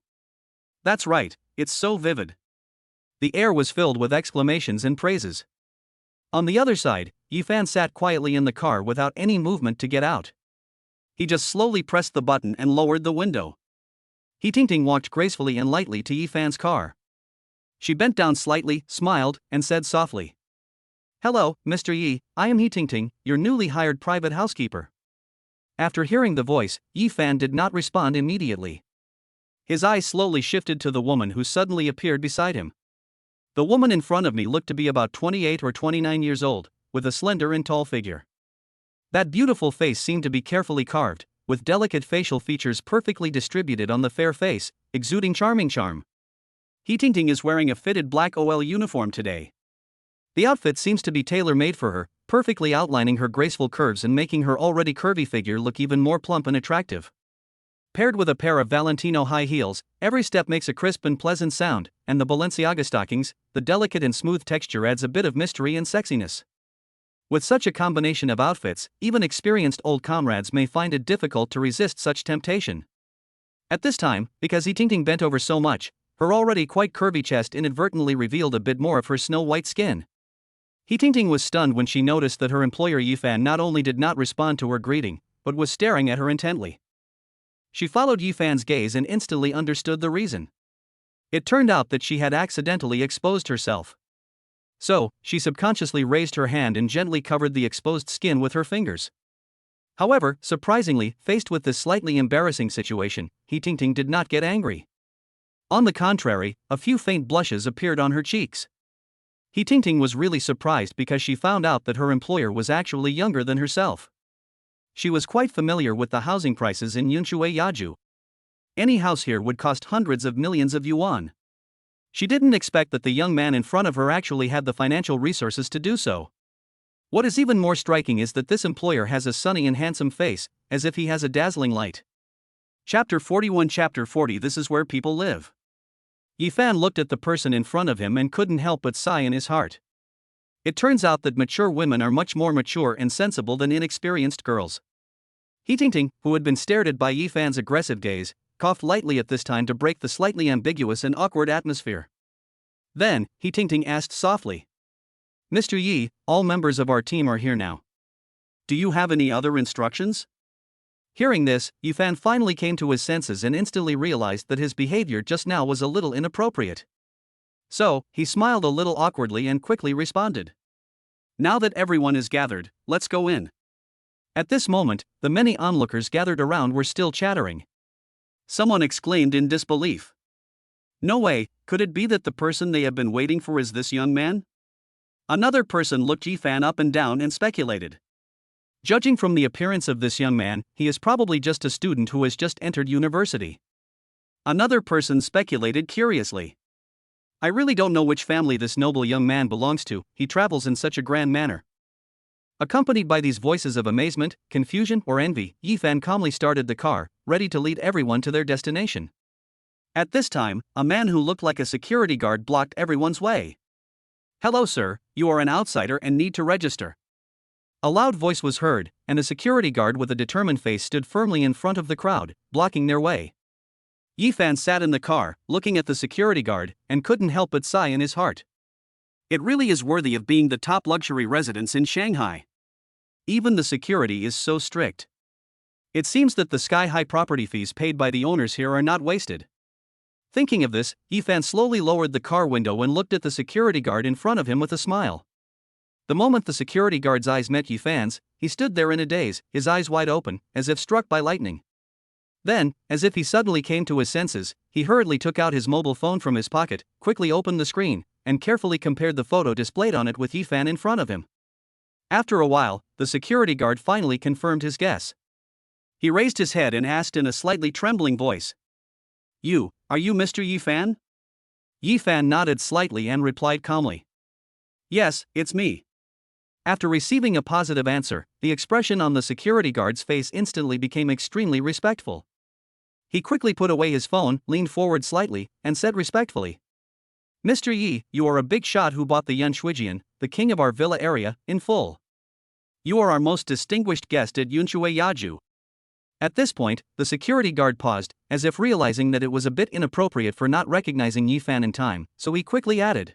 That's right, it's so vivid. The air was filled with exclamations and praises. On the other side, Yifan sat quietly in the car without any movement to get out. He just slowly pressed the button and lowered the window. He Tingting walked gracefully and lightly to Yifan's car. She bent down slightly, smiled, and said softly, "Hello, Mr. Yi, I am He Tingting, your newly hired private housekeeper." After hearing the voice, Yifan did not respond immediately. His eyes slowly shifted to the woman who suddenly appeared beside him. The woman in front of me looked to be about 28 or 29 years old, with a slender and tall figure. That beautiful face seemed to be carefully carved, with delicate facial features perfectly distributed on the fair face, exuding charming charm. He Tingting is wearing a fitted black OL uniform today. The outfit seems to be tailor-made for her, perfectly outlining her graceful curves and making her already curvy figure look even more plump and attractive. Paired with a pair of Valentino high heels, every step makes a crisp and pleasant sound, and the Balenciaga stockings, the delicate and smooth texture adds a bit of mystery and sexiness. With such a combination of outfits, even experienced old comrades may find it difficult to resist such temptation. At this time, because Yi Tingting bent over so much, her already quite curvy chest inadvertently revealed a bit more of her snow-white skin. Yi Tingting was stunned when she noticed that her employer Yi Fan not only did not respond to her greeting, but was staring at her intently. She followed Yi Fan's gaze and instantly understood the reason. It turned out that she had accidentally exposed herself. So, she subconsciously raised her hand and gently covered the exposed skin with her fingers. However, surprisingly, faced with this slightly embarrassing situation, Yi Tingting did not get angry. On the contrary, a few faint blushes appeared on her cheeks. Yi Tingting was really surprised because she found out that her employer was actually younger than herself. She was quite familiar with the housing prices in Yunshui Yaju. Any house here would cost hundreds of millions of yuan. She didn't expect that the young man in front of her actually had the financial resources to do so. What is even more striking is that this employer has a sunny and handsome face, as if he has a dazzling light. Chapter 41 Chapter 40 This is where people live. Yi Fan looked at the person in front of him and couldn't help but sigh in his heart. It turns out that mature women are much more mature and sensible than inexperienced girls. Yi Tingting, who had been stared at by Yi Fan's aggressive gaze, coughed lightly at this time to break the slightly ambiguous and awkward atmosphere. Then, Yi Tingting asked softly, "Mr. Yi, all members of our team are here now. Do you have any other instructions?" Hearing this, Yi Fan finally came to his senses and instantly realized that his behavior just now was a little inappropriate. So, he smiled a little awkwardly and quickly responded, "Now that everyone is gathered, let's go in." At this moment, the many onlookers gathered around were still chattering. Someone exclaimed in disbelief. "No way, could it be that the person they have been waiting for is this young man?" Another person looked Yi Fan up and down and speculated. Judging from the appearance of this young man, he is probably just a student who has just entered university. Another person speculated curiously. I really don't know which family this noble young man belongs to, he travels in such a grand manner. Accompanied by these voices of amazement, confusion, or envy, Yi Fan calmly started the car, ready to lead everyone to their destination. At this time, a man who looked like a security guard blocked everyone's way. "Hello sir, you are an outsider and need to register." A loud voice was heard, and a security guard with a determined face stood firmly in front of the crowd, blocking their way. Yi Fan sat in the car, looking at the security guard, and couldn't help but sigh in his heart. It really is worthy of being the top luxury residence in Shanghai. Even the security is so strict. It seems that the sky-high property fees paid by the owners here are not wasted. Thinking of this, Yi Fan slowly lowered the car window and looked at the security guard in front of him with a smile. The moment the security guard's eyes met Yi Fan's, he stood there in a daze, his eyes wide open, as if struck by lightning. Then, as if he suddenly came to his senses, he hurriedly took out his mobile phone from his pocket, quickly opened the screen, and carefully compared the photo displayed on it with Yi Fan in front of him. After a while, the security guard finally confirmed his guess. He raised his head and asked in a slightly trembling voice, Are you Mr. Yi Fan?" Yi Fan nodded slightly and replied calmly, "Yes, it's me." After receiving a positive answer, the expression on the security guard's face instantly became extremely respectful. He quickly put away his phone, leaned forward slightly, and said respectfully, "Mr. Yi, you are a big shot who bought the Yunshuijian, the king of our villa area, in full. You are our most distinguished guest at Yunshui Yaju." At this point, the security guard paused, as if realizing that it was a bit inappropriate for not recognizing Yi Fan in time, so he quickly added,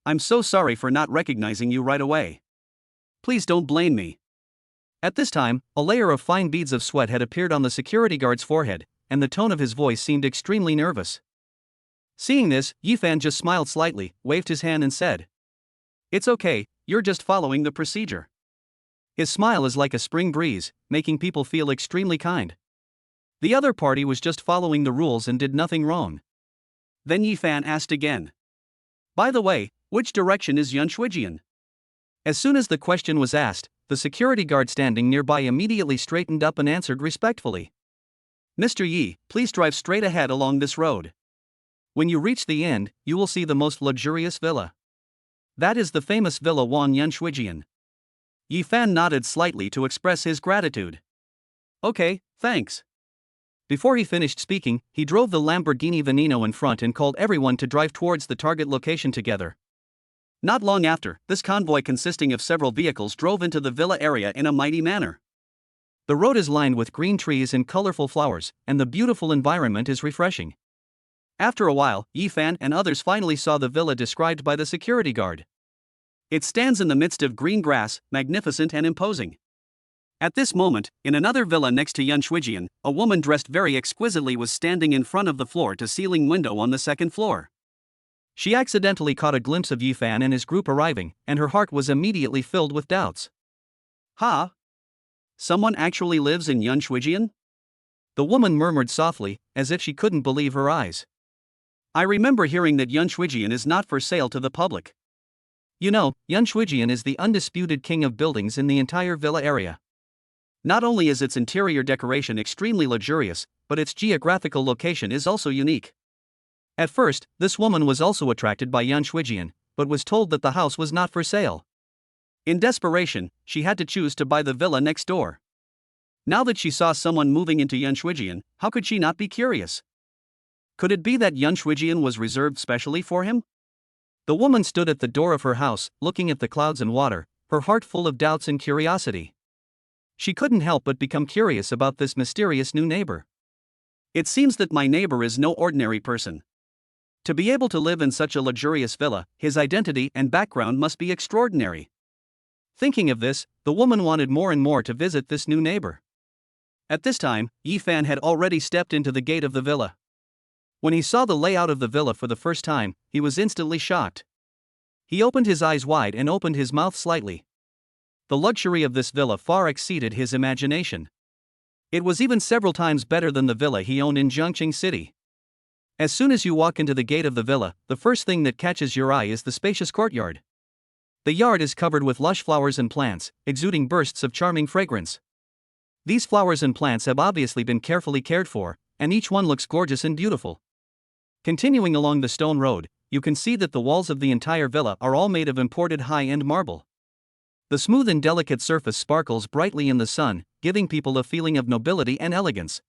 "I'm so sorry for not recognizing you right away. Please don't blame me." At this time, a layer of fine beads of sweat had appeared on the security guard's forehead, and the tone of his voice seemed extremely nervous. Seeing this, Yi Fan just smiled slightly, waved his hand and said, "It's okay, you're just following the procedure." His smile is like a spring breeze, making people feel extremely kind. The other party was just following the rules and did nothing wrong. Then Yi Fan asked again, "By the way, which direction is Yunshuijian?" As soon as the question was asked, the security guard standing nearby immediately straightened up and answered respectfully, "Mr. Yi, please drive straight ahead along this road. When you reach the end, you will see the most luxurious villa. That is the famous Villa Wan Yunshuijian." Yi Fan nodded slightly to express his gratitude. "Okay, thanks." Before he finished speaking, he drove the Lamborghini Veneno in front and called everyone to drive towards the target location together. Not long after, this convoy consisting of several vehicles drove into the villa area in a mighty manner. The road is lined with green trees and colorful flowers, and the beautiful environment is refreshing. After a while, Yifan and others finally saw the villa described by the security guard. It stands in the midst of green grass, magnificent and imposing. At this moment, in another villa next to Yunshuijian, a woman dressed very exquisitely was standing in front of the floor-to-ceiling window on the second floor. She accidentally caught a glimpse of Yifan and his group arriving, and her heart was immediately filled with doubts. Ha! Someone actually lives in Yunshuijian? The woman murmured softly, as if she couldn't believe her eyes. I remember hearing that Yunshuijian is not for sale to the public. You know, Yunshuijian is the undisputed king of buildings in the entire villa area. Not only is its interior decoration extremely luxurious, but its geographical location is also unique. At first, this woman was also attracted by Yunshuijian, but was told that the house was not for sale. In desperation, she had to choose to buy the villa next door. Now that she saw someone moving into Yunshuijian, how could she not be curious? Could it be that Yunshuijian was reserved specially for him? The woman stood at the door of her house, looking at the clouds and water, her heart full of doubts and curiosity. She couldn't help but become curious about this mysterious new neighbor. It seems that my neighbor is no ordinary person. To be able to live in such a luxurious villa, his identity and background must be extraordinary. Thinking of this, the woman wanted more and more to visit this new neighbor. At this time, Yifan had already stepped into the gate of the villa. When he saw the layout of the villa for the first time, he was instantly shocked. He opened his eyes wide and opened his mouth slightly. The luxury of this villa far exceeded his imagination. It was even several times better than the villa he owned in Zhongqing City. As soon as you walk into the gate of the villa, the first thing that catches your eye is the spacious courtyard. The yard is covered with lush flowers and plants, exuding bursts of charming fragrance. These flowers and plants have obviously been carefully cared for, and each one looks gorgeous and beautiful. Continuing along the stone road, you can see that the walls of the entire villa are all made of imported high-end marble. The smooth and delicate surface sparkles brightly in the sun, giving people a feeling of nobility and elegance.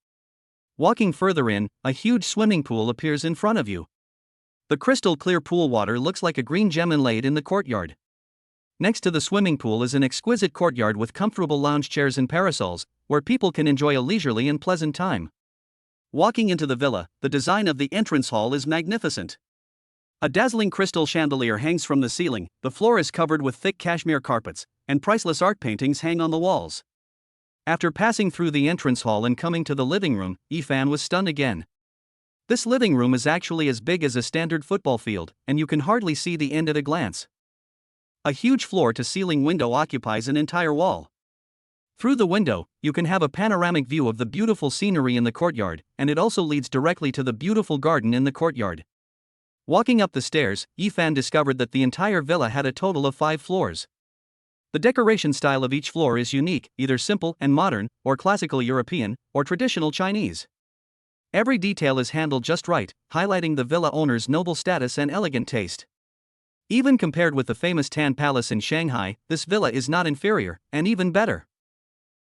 Walking further in, a huge swimming pool appears in front of you. The crystal-clear pool water looks like a green gem inlaid in the courtyard. Next to the swimming pool is an exquisite courtyard with comfortable lounge chairs and parasols, where people can enjoy a leisurely and pleasant time. Walking into the villa, the design of the entrance hall is magnificent. A dazzling crystal chandelier hangs from the ceiling, the floor is covered with thick cashmere carpets, and priceless art paintings hang on the walls. After passing through the entrance hall and coming to the living room, Yifan was stunned again. This living room is actually as big as a standard football field, and you can hardly see the end at a glance. A huge floor-to-ceiling window occupies an entire wall. Through the window, you can have a panoramic view of the beautiful scenery in the courtyard, and it also leads directly to the beautiful garden in the courtyard. Walking up the stairs, Yifan discovered that the entire villa had a total of 5 floors. The decoration style of each floor is unique, either simple and modern, or classical European, or traditional Chinese. Every detail is handled just right, highlighting the villa owner's noble status and elegant taste. Even compared with the famous Tan Palace in Shanghai, this villa is not inferior, and even better.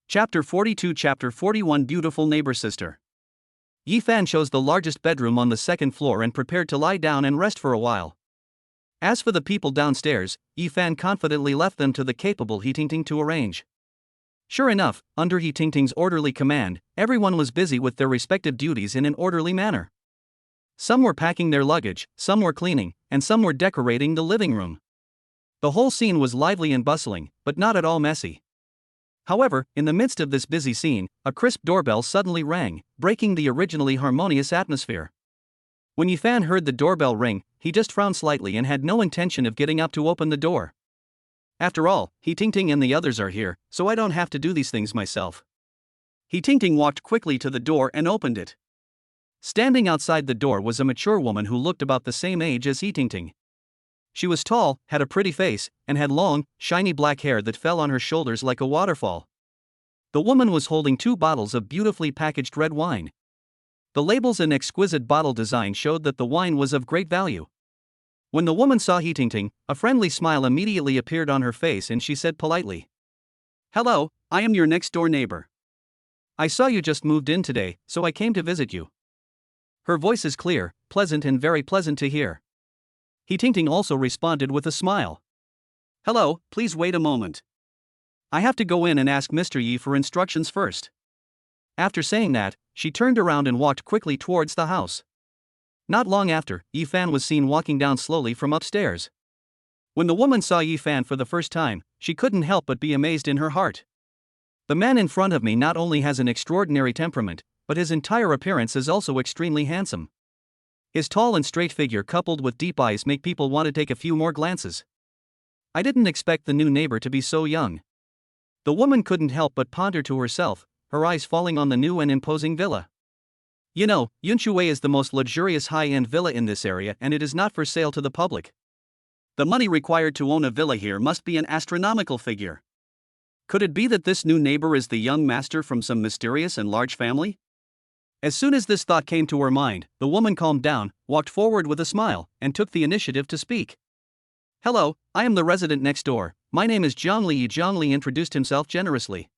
Chapter 42 Chapter 41 Beautiful Neighbor Sister. Yifan chose the largest bedroom on the second floor and prepared to lie down and rest for a while. As for the people downstairs, Yifan confidently left them to the capable He Tingting to arrange. Sure enough, under He Tingting's orderly command, everyone was busy with their respective duties in an orderly manner. Some were packing their luggage, some were cleaning, and some were decorating the living room. The whole scene was lively and bustling, but not at all messy. However, in the midst of this busy scene, a crisp doorbell suddenly rang, breaking the originally harmonious atmosphere. When Yifan heard the doorbell ring, he just frowned slightly and had no intention of getting up to open the door. After all, He Tingting and the others are here, so I don't have to do these things myself. He Tingting walked quickly to the door and opened it. Standing outside the door was a mature woman who looked about the same age as He Tingting. She was tall, had a pretty face, and had long, shiny black hair that fell on her shoulders like a waterfall. The woman was holding 2 bottles of beautifully packaged red wine. The labels and exquisite bottle design showed that the wine was of great value. When the woman saw He Tingting, a friendly smile immediately appeared on her face and she said politely, "Hello, I am your next-door neighbor. I saw you just moved in today, so I came to visit you." Her voice is clear, pleasant and very pleasant to hear. He Tingting also responded with a smile. Hello, please wait a moment. I have to go in and ask Mr. Yi for instructions first. After saying that, she turned around and walked quickly towards the house. Not long after, Yi Fan was seen walking down slowly from upstairs. When the woman saw Yi Fan for the first time, she couldn't help but be amazed in her heart. The man in front of me not only has an extraordinary temperament, but his entire appearance is also extremely handsome. His tall and straight figure coupled with deep eyes make people want to take a few more glances. I didn't expect the new neighbor to be so young. The woman couldn't help but ponder to herself, her eyes falling on the new and imposing villa. You know, Yunshui is the most luxurious high-end villa in this area and it is not for sale to the public. The money required to own a villa here must be an astronomical figure. Could it be that this new neighbor is the young master from some mysterious and large family? As soon as this thought came to her mind, the woman calmed down, walked forward with a smile, and took the initiative to speak. Hello, I am the resident next door. My name is Zhang Li. Zhang Li introduced himself generously.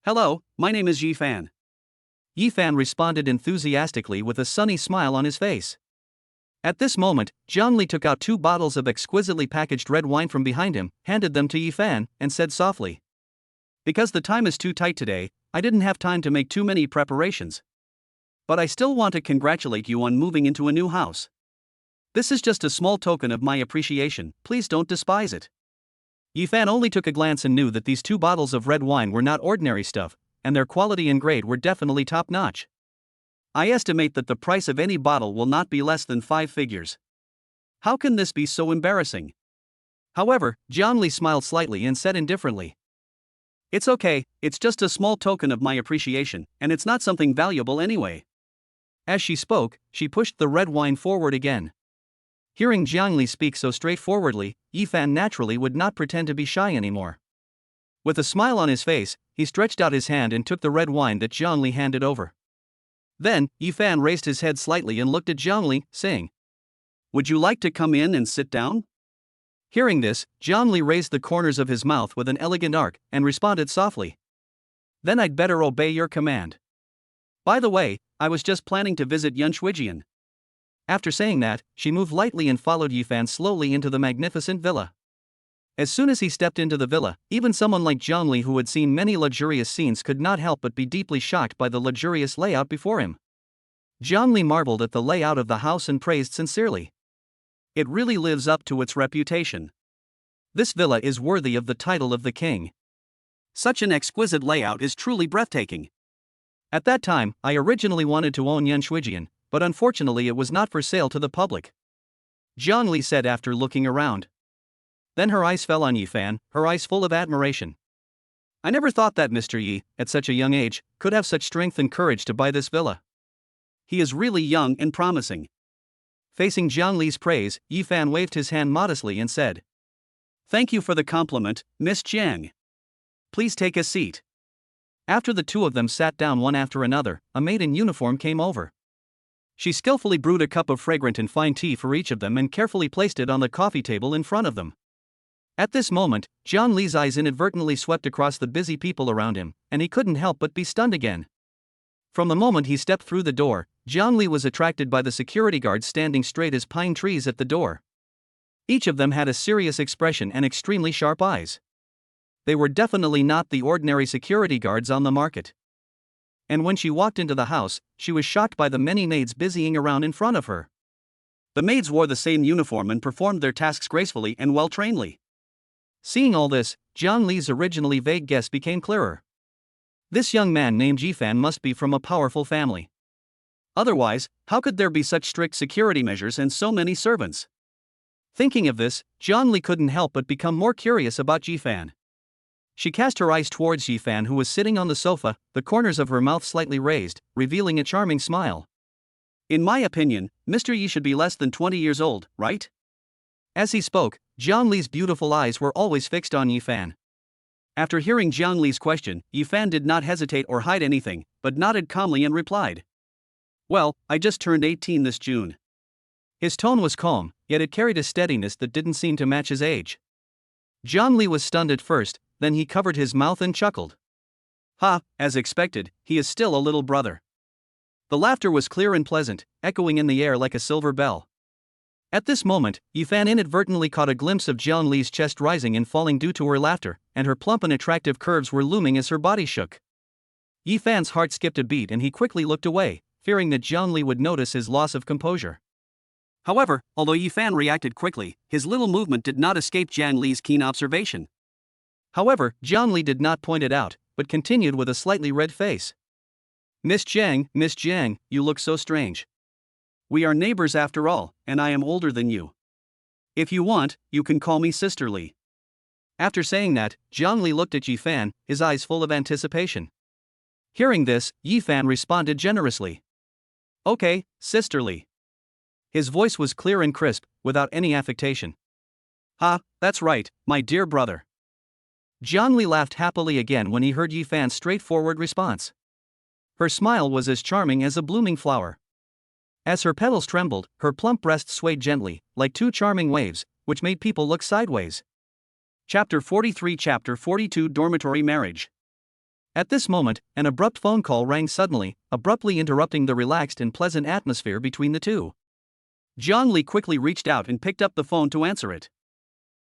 Hello, my name is Yi Fan. Yi Fan responded enthusiastically with a sunny smile on his face. At this moment, Zhang Li took out 2 bottles of exquisitely packaged red wine from behind him, handed them to Yi Fan, and said softly. Because the time is too tight today, I didn't have time to make too many preparations. But I still want to congratulate you on moving into a new house. This is just a small token of my appreciation, please don't despise it. Yi Fan only took a glance and knew that these 2 bottles of red wine were not ordinary stuff, and their quality and grade were definitely top-notch. I estimate that the price of any bottle will not be less than 5 figures. How can this be so embarrassing? However, Zhang Li smiled slightly and said indifferently. It's okay, it's just a small token of my appreciation, and it's not something valuable anyway. As she spoke, she pushed the red wine forward again. Hearing Zhang Li speak so straightforwardly, Yi Fan naturally would not pretend to be shy anymore. With a smile on his face, he stretched out his hand and took the red wine that Zhang Li handed over. Then, Yi Fan raised his head slightly and looked at Zhang Li, saying, Would you like to come in and sit down? Hearing this, Zhang Li raised the corners of his mouth with an elegant arc and responded softly. Then I'd better obey your command. By the way, I was just planning to visit Yunshuijian. After saying that, she moved lightly and followed Yi Fan slowly into the magnificent villa. As soon as he stepped into the villa, even someone like Zhang Li who had seen many luxurious scenes could not help but be deeply shocked by the luxurious layout before him. Zhang Li marveled at the layout of the house and praised sincerely. It really lives up to its reputation. This villa is worthy of the title of the king. Such an exquisite layout is truly breathtaking. At that time, I originally wanted to own Yunshuijian, but unfortunately it was not for sale to the public. Zhang Li said after looking around. Then her eyes fell on Yi Fan, her eyes full of admiration. I never thought that Mr. Yi, at such a young age, could have such strength and courage to buy this villa. He is really young and promising. Facing Zhang Li's praise, Yi Fan waved his hand modestly and said, Thank you for the compliment, Miss Jiang. Please take a seat. After the 2 of them sat down one after another, a maid in uniform came over. She skillfully brewed a cup of fragrant and fine tea for each of them and carefully placed it on the coffee table in front of them. At this moment, Zhang Li's eyes inadvertently swept across the busy people around him, and he couldn't help but be stunned again. From the moment he stepped through the door, Zhang Li was attracted by the security guards standing straight as pine trees at the door. Each of them had a serious expression and extremely sharp eyes. They were definitely not the ordinary security guards on the market. And when she walked into the house, she was shocked by the many maids busying around in front of her. The maids wore the same uniform and performed their tasks gracefully and well-trainedly. Seeing all this, Zhang Li's originally vague guess became clearer. This young man named Yi Fan must be from a powerful family. Otherwise, how could there be such strict security measures and so many servants? Thinking of this, Zhang Li couldn't help but become more curious about Yi Fan. She cast her eyes towards Yi Fan who was sitting on the sofa, the corners of her mouth slightly raised, revealing a charming smile. In my opinion, Mr. Yi should be less than 20 years old, right? As he spoke, Zhang Li's beautiful eyes were always fixed on Yi Fan. After hearing Zhang Li's question, Yi Fan did not hesitate or hide anything, but nodded calmly and replied. Well, I just turned 18 this June. His tone was calm, yet it carried a steadiness that didn't seem to match his age. Zhang Li was stunned at first, then he covered his mouth and chuckled. Ha, as expected, he is still a little brother. The laughter was clear and pleasant, echoing in the air like a silver bell. At this moment, Yifan inadvertently caught a glimpse of Jian Li's chest rising and falling due to her laughter, and her plump and attractive curves were looming as her body shook. Yifan's heart skipped a beat and he quickly looked away, fearing that Jian Li would notice his loss of composure. However, although Yifan reacted quickly, his little movement did not escape Jian Li's keen observation. However, Jian Li did not point it out, but continued with a slightly red face. Miss Jiang, you look so strange. We are neighbors after all, and I am older than you. If you want, you can call me Sister Li. After saying that, Jiang Li looked at Yifan, his eyes full of anticipation. Hearing this, Yifan responded generously. Okay, Sister Li. His voice was clear and crisp, without any affectation. That's right, my dear brother. Jiang Li laughed happily again when he heard Yifan's straightforward response. Her smile was as charming as a blooming flower. As her petals trembled, her plump breasts swayed gently, like two charming waves, which made people look sideways. Chapter 43 Chapter 42 Dormitory Marriage. At this moment, an abrupt phone call rang suddenly, abruptly interrupting the relaxed and pleasant atmosphere between the two. Jiang Li quickly reached out and picked up the phone to answer it.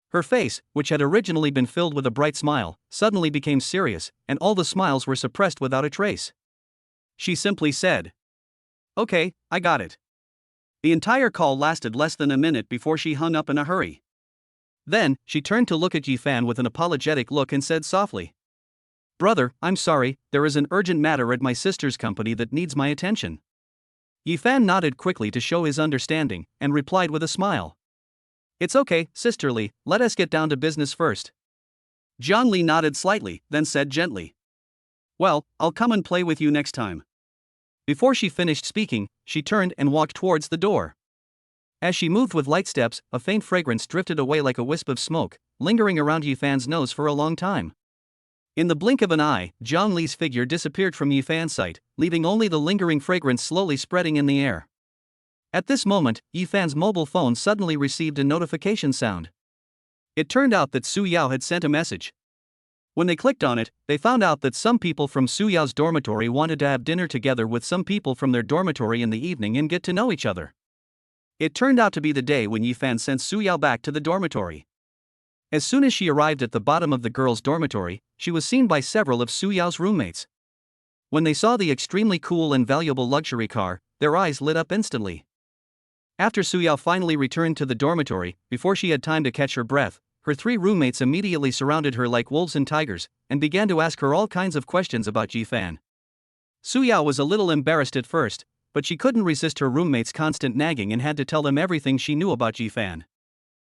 Her face, which had originally been filled with a bright smile, suddenly became serious, and all the smiles were suppressed without a trace. She simply said, "Okay, I got it." The entire call lasted less than a minute before she hung up in a hurry. Then, she turned to look at Yifan with an apologetic look and said softly, "Brother, I'm sorry, there is an urgent matter at my sister's company that needs my attention." Yifan nodded quickly to show his understanding, and replied with a smile. "It's okay, Sister Li, let us get down to business first." Jiang Li nodded slightly, then said gently, "Well, I'll come and play with you next time." Before she finished speaking, she turned and walked towards the door. As she moved with light steps, a faint fragrance drifted away like a wisp of smoke, lingering around Yifan's nose for a long time. In the blink of an eye, Jiang Li's figure disappeared from Yifan's sight, leaving only the lingering fragrance slowly spreading in the air. At this moment, Yifan's mobile phone suddenly received a notification sound. It turned out that Su Yao had sent a message. When they clicked on it, they found out that some people from Su Yao's dormitory wanted to have dinner together with some people from their dormitory in the evening and get to know each other. It turned out to be the day when Yifan sent Su Yao back to the dormitory. As soon as she arrived at the bottom of the girls' dormitory, she was seen by several of Su Yao's roommates. When they saw the extremely cool and valuable luxury car, their eyes lit up instantly. After Su Yao finally returned to the dormitory, before she had time to catch her breath, her three roommates immediately surrounded her like wolves and tigers, and began to ask her all kinds of questions about Yifan. Su Yao was a little embarrassed at first, but she couldn't resist her roommates' constant nagging and had to tell them everything she knew about Yifan.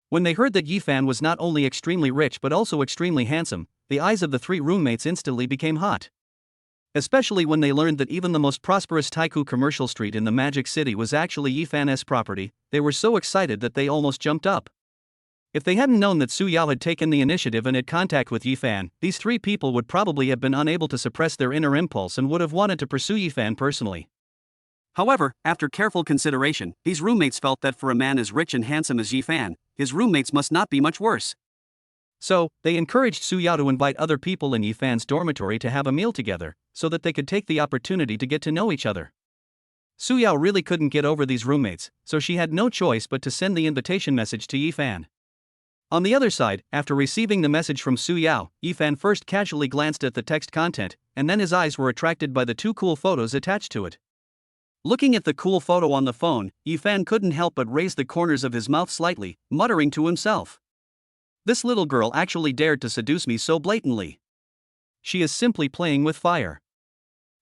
When they heard that Yifan was not only extremely rich but also extremely handsome, the eyes of the three roommates instantly became hot. Especially when they learned that even the most prosperous Taiku commercial street in the Magic City was actually Yifan's property, they were so excited that they almost jumped up. If they hadn't known that Su Yao had taken the initiative and had contact with Yifan, these three people would probably have been unable to suppress their inner impulse and would have wanted to pursue Yifan personally. However, after careful consideration, these roommates felt that for a man as rich and handsome as Yifan, his roommates must not be much worse. So, they encouraged Su Yao to invite other people in Yifan's dormitory to have a meal together, so that they could take the opportunity to get to know each other. Su Yao really couldn't get over these roommates, so she had no choice but to send the invitation message to Yifan. On the other side, after receiving the message from Su Yao, Yifan first casually glanced at the text content, and then his eyes were attracted by the two cool photos attached to it. Looking at the cool photo on the phone, Yifan couldn't help but raise the corners of his mouth slightly, muttering to himself, "This little girl actually dared to seduce me so blatantly. She is simply playing with fire."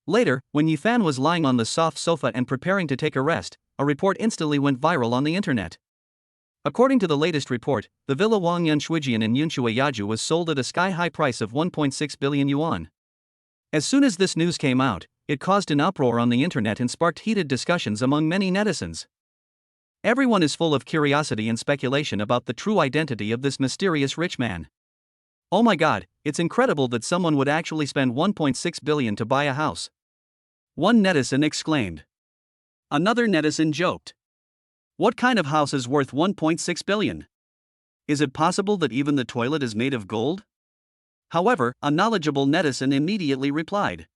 Later, when Yifan was lying on the soft sofa and preparing to take a rest, a report instantly went viral on the internet. According to the latest report, the Villa Wang Yunshuijian in Yunshui Yaju was sold at a sky-high price of 1.6 billion yuan. As soon as this news came out, it caused an uproar on the internet and sparked heated discussions among many netizens. Everyone is full of curiosity and speculation about the true identity of this mysterious rich man. Oh my god, it's incredible that someone would actually spend 1.6 billion to buy a house. One netizen exclaimed. Another netizen joked. What kind of house is worth 1.6 billion? Is it possible that even the toilet is made of gold? However, a knowledgeable netizen immediately replied,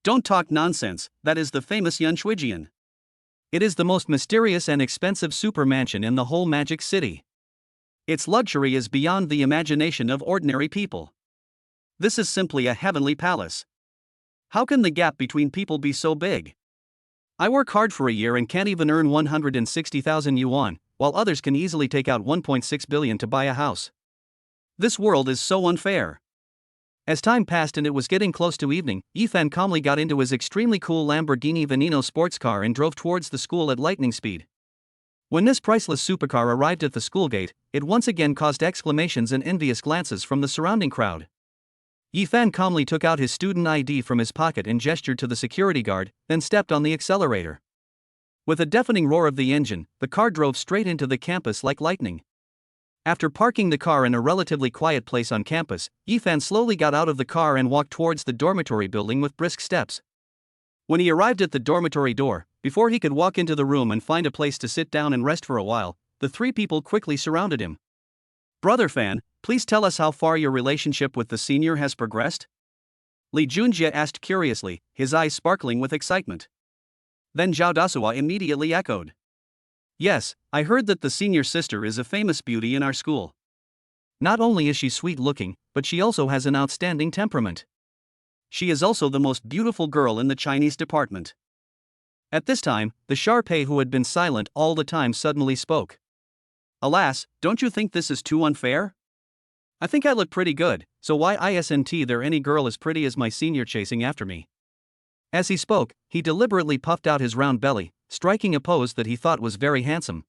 "Don't talk nonsense, that is the famous Yunshuijian. It is the most mysterious and expensive super mansion in the whole Magic City. Its luxury is beyond the imagination of ordinary people. This is simply a heavenly palace. How can the gap between people be so big? I work hard for a year and can't even earn 160,000 yuan, while others can easily take out 1.6 billion to buy a house. This world is so unfair. As time passed and it was getting close to evening, Yifan calmly got into his extremely cool Lamborghini Veneno sports car and drove towards the school at lightning speed. When this priceless supercar arrived at the school gate, it once again caused exclamations and envious glances from the surrounding crowd. Yifan calmly took out his student ID from his pocket and gestured to the security guard, then stepped on the accelerator. With a deafening roar of the engine, the car drove straight into the campus like lightning. After parking the car in a relatively quiet place on campus, Yifan slowly got out of the car and walked towards the dormitory building with brisk steps. When he arrived at the dormitory door, before he could walk into the room and find a place to sit down and rest for a while, the three people quickly surrounded him. "Brother Fan, please tell us how far your relationship with the senior has progressed?" Li Junjie asked curiously, his eyes sparkling with excitement. Then Zhao Dasua immediately echoed. "Yes, I heard that the senior sister is a famous beauty in our school. Not only is she sweet-looking, but she also has an outstanding temperament. She is also the most beautiful girl in the Chinese department." At this time, the Sharpei who had been silent all the time suddenly spoke. "Alas, don't you think this is too unfair? I think I look pretty good, so why isn't there any girl as pretty as my senior chasing after me?" As he spoke, he deliberately puffed out his round belly, striking a pose that he thought was very handsome.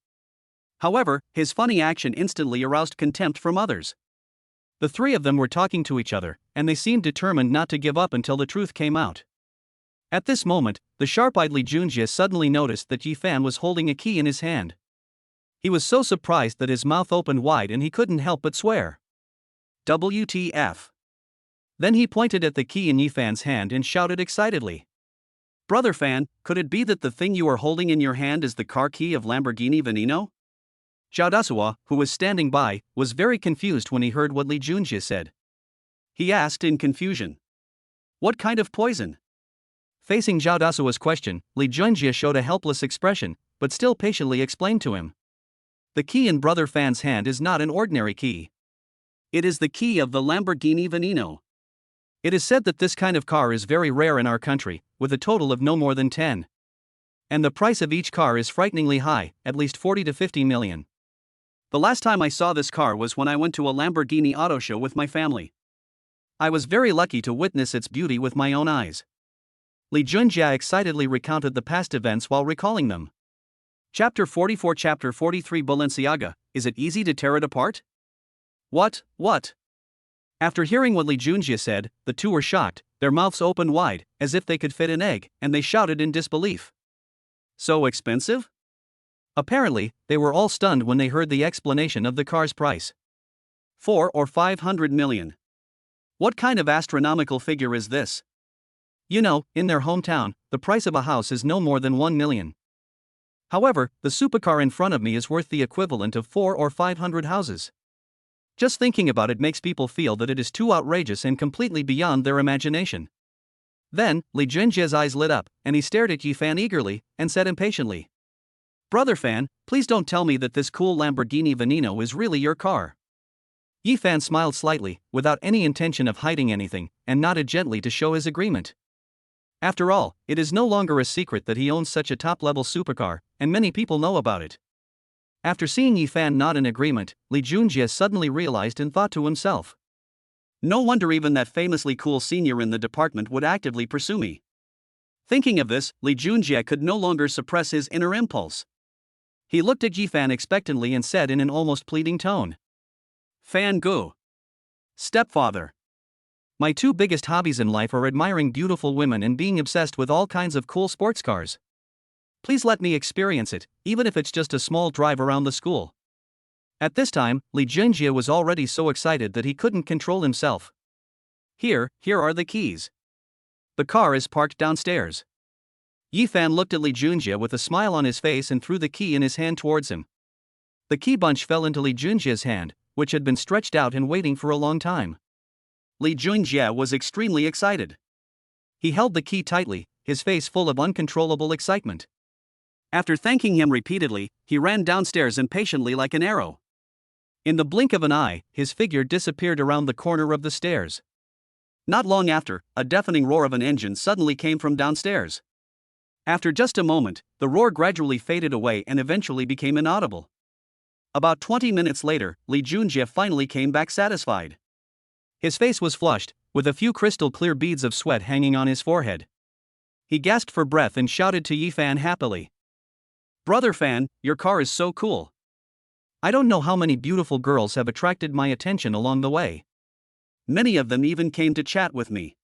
However, his funny action instantly aroused contempt from others. The three of them were talking to each other, and they seemed determined not to give up until the truth came out. At this moment, the sharp-eyed Li Junjie suddenly noticed that Yifan was holding a key in his hand. He was so surprised that his mouth opened wide and he couldn't help but swear. WTF. Then he pointed at the key in Yifan's hand and shouted excitedly. "Brother Fan, could it be that the thing you are holding in your hand is the car key of Lamborghini Veneno?" Zhao Dasua, who was standing by, was very confused when he heard what Li Junjie said. He asked in confusion, "What kind of poison?" Facing Zhao Dasua's question, Li Junjie showed a helpless expression, but still patiently explained to him. "The key in Brother Fan's hand is not an ordinary key. It is the key of the Lamborghini Veneno. It is said that this kind of car is very rare in our country, with a total of no more than 10. And the price of each car is frighteningly high, at least 40 to 50 million. The last time I saw this car was when I went to a Lamborghini auto show with my family. I was very lucky to witness its beauty with my own eyes." Li Junjie excitedly recounted the past events while recalling them. Chapter 44 Chapter 43 Balenciaga, is it easy to tear it apart? What? After hearing what Li Junjie said, the two were shocked, their mouths opened wide, as if they could fit an egg, and they shouted in disbelief. So expensive? Apparently, they were all stunned when they heard the explanation of the car's price. 4 or 500 million. What kind of astronomical figure is this? You know, in their hometown, the price of a house is no more than 1 million. However, the supercar in front of me is worth the equivalent of 4 or 500 houses. Just thinking about it makes people feel that it is too outrageous and completely beyond their imagination. Then, Li Junjie's eyes lit up, and he stared at Yifan eagerly, and said impatiently, "Brother Fan, please don't tell me that this cool Lamborghini Veneno is really your car." Yifan smiled slightly, without any intention of hiding anything, and nodded gently to show his agreement. After all, it is no longer a secret that he owns such a top-level supercar, and many people know about it. After seeing Yifan nod in agreement, Li Junjie suddenly realized and thought to himself, "No wonder even that famously cool senior in the department would actively pursue me." Thinking of this, Li Junjie could no longer suppress his inner impulse. He looked at Yifan expectantly and said in an almost pleading tone, "Fan Gu. Stepfather. My two biggest hobbies in life are admiring beautiful women and being obsessed with all kinds of cool sports cars. Please let me experience it, even if it's just a small drive around the school." At this time, Li Junjie was already so excited that he couldn't control himself. Here are the keys. The car is parked downstairs." Yifan looked at Li Junjie with a smile on his face and threw the key in his hand towards him. The key bunch fell into Li Junjie's hand, which had been stretched out and waiting for a long time. Li Junjie was extremely excited. He held the key tightly, his face full of uncontrollable excitement. After thanking him repeatedly, he ran downstairs impatiently like an arrow. In the blink of an eye, his figure disappeared around the corner of the stairs. Not long after, a deafening roar of an engine suddenly came from downstairs. After just a moment, the roar gradually faded away and eventually became inaudible. About 20 minutes later, Lee Junjie finally came back satisfied. His face was flushed, with a few crystal-clear beads of sweat hanging on his forehead. He gasped for breath and shouted to Yi-fan happily. "Brother Fan, your car is so cool. I don't know how many beautiful girls have attracted my attention along the way. Many of them even came to chat with me."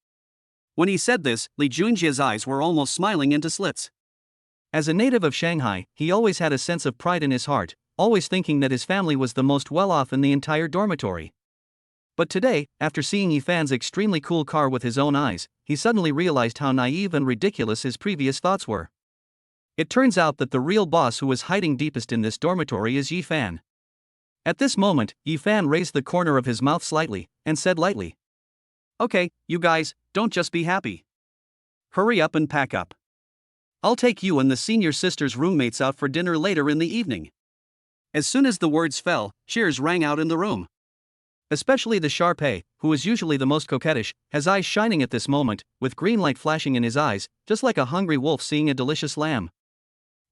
When he said this, Lee Junjie's eyes were almost smiling into slits. As a native of Shanghai, he always had a sense of pride in his heart, always thinking that his family was the most well-off in the entire dormitory. But today, after seeing Yi-fan's extremely cool car with his own eyes, he suddenly realized how naive and ridiculous his previous thoughts were. It turns out that the real boss who was hiding deepest in this dormitory is Yi-fan. At this moment, Yi-fan raised the corner of his mouth slightly, and said lightly, "Okay, you guys, don't just be happy. Hurry up and pack up. I'll take you and the senior sister's roommates out for dinner later in the evening." As soon as the words fell, cheers rang out in the room. Especially the Sharpei, who is usually the most coquettish, has eyes shining at this moment, with green light flashing in his eyes, just like a hungry wolf seeing a delicious lamb.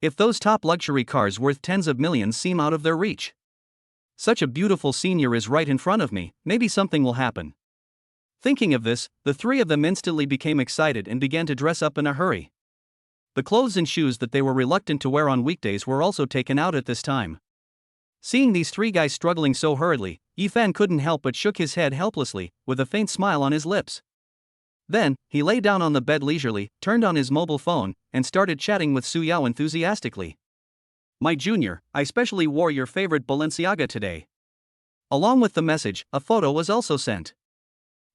If those top luxury cars worth tens of millions seem out of their reach. Such a beautiful senior is right in front of me, maybe something will happen. Thinking of this, the three of them instantly became excited and began to dress up in a hurry. The clothes and shoes that they were reluctant to wear on weekdays were also taken out at this time. Seeing these three guys struggling so hurriedly, Yi-fan couldn't help but shook his head helplessly, with a faint smile on his lips. Then, he lay down on the bed leisurely, turned on his mobile phone, and started chatting with Su Yao enthusiastically. "My junior, I specially wore your favorite Balenciaga today." Along with the message, a photo was also sent.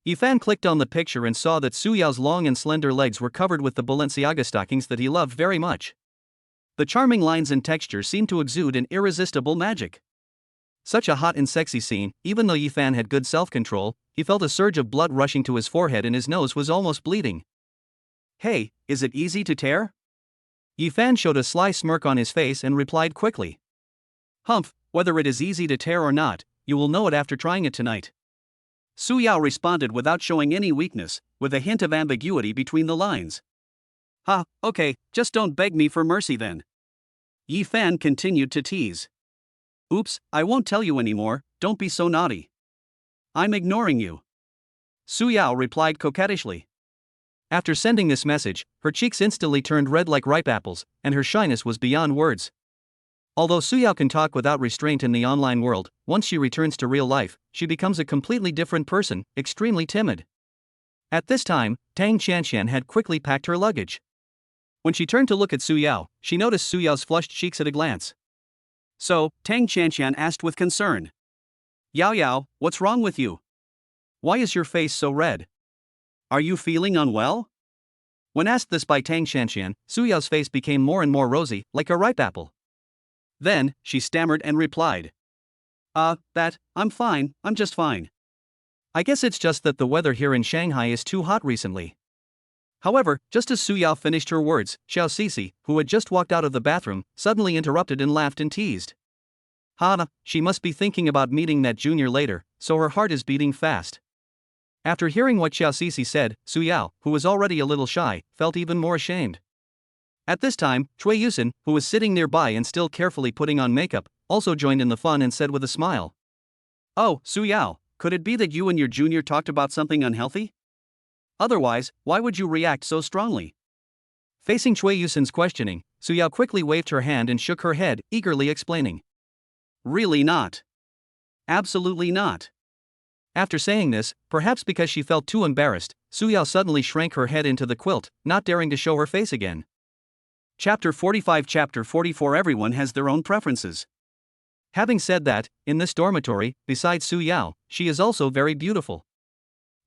Yi-fan clicked on the picture and saw that Su Yao's long and slender legs were covered with the Balenciaga stockings that he loved very much. The charming lines and texture seemed to exude an irresistible magic. Such a hot and sexy scene, even though Yi-fan had good self-control, he felt a surge of blood rushing to his forehead and his nose was almost bleeding. "Hey, is it easy to tear?" Yi-fan showed a sly smirk on his face and replied quickly. "Humph, whether it is easy to tear or not, you will know it after trying it tonight." Su Yao responded without showing any weakness, with a hint of ambiguity between the lines. "Ha, okay, just don't beg me for mercy then." Yi-fan continued to tease. "Oops, I won't tell you anymore, don't be so naughty. I'm ignoring you." Su Yao replied coquettishly. After sending this message, her cheeks instantly turned red like ripe apples, and her shyness was beyond words. Although Su Yao can talk without restraint in the online world, once she returns to real life, she becomes a completely different person, extremely timid. At this time, Tang Qianqian had quickly packed her luggage. When she turned to look at Su Yao, she noticed Su Yao's flushed cheeks at a glance. "So," Tang Qianqian asked with concern. "Yao Yao, what's wrong with you? Why is your face so red? Are you feeling unwell?" When asked this by Tang Qianqian, Su Yao's face became more and more rosy, like a ripe apple. Then, she stammered and replied. I'm fine, I'm just fine. I guess it's just that the weather here in Shanghai is too hot recently." However, just as Su Yao finished her words, Xiao Sisi, who had just walked out of the bathroom, suddenly interrupted and laughed and teased. She must be thinking about meeting that junior later, so her heart is beating fast." After hearing what Xiao Sisi said, Su Yao, who was already a little shy, felt even more ashamed. At this time, Cui Yusin, who was sitting nearby and still carefully putting on makeup, also joined in the fun and said with a smile. "Oh, Su Yao, could it be that you and your junior talked about something unhealthy? Otherwise, why would you react so strongly?" Facing Cui Yusin's questioning, Su Yao quickly waved her hand and shook her head, eagerly explaining. "Really not. Absolutely not." After saying this, perhaps because she felt too embarrassed, Su Yao suddenly shrank her head into the quilt, not daring to show her face again. Chapter 45 Chapter 44 Everyone has their own preferences. Having said that, in this dormitory, besides Su Yao, she is also very beautiful.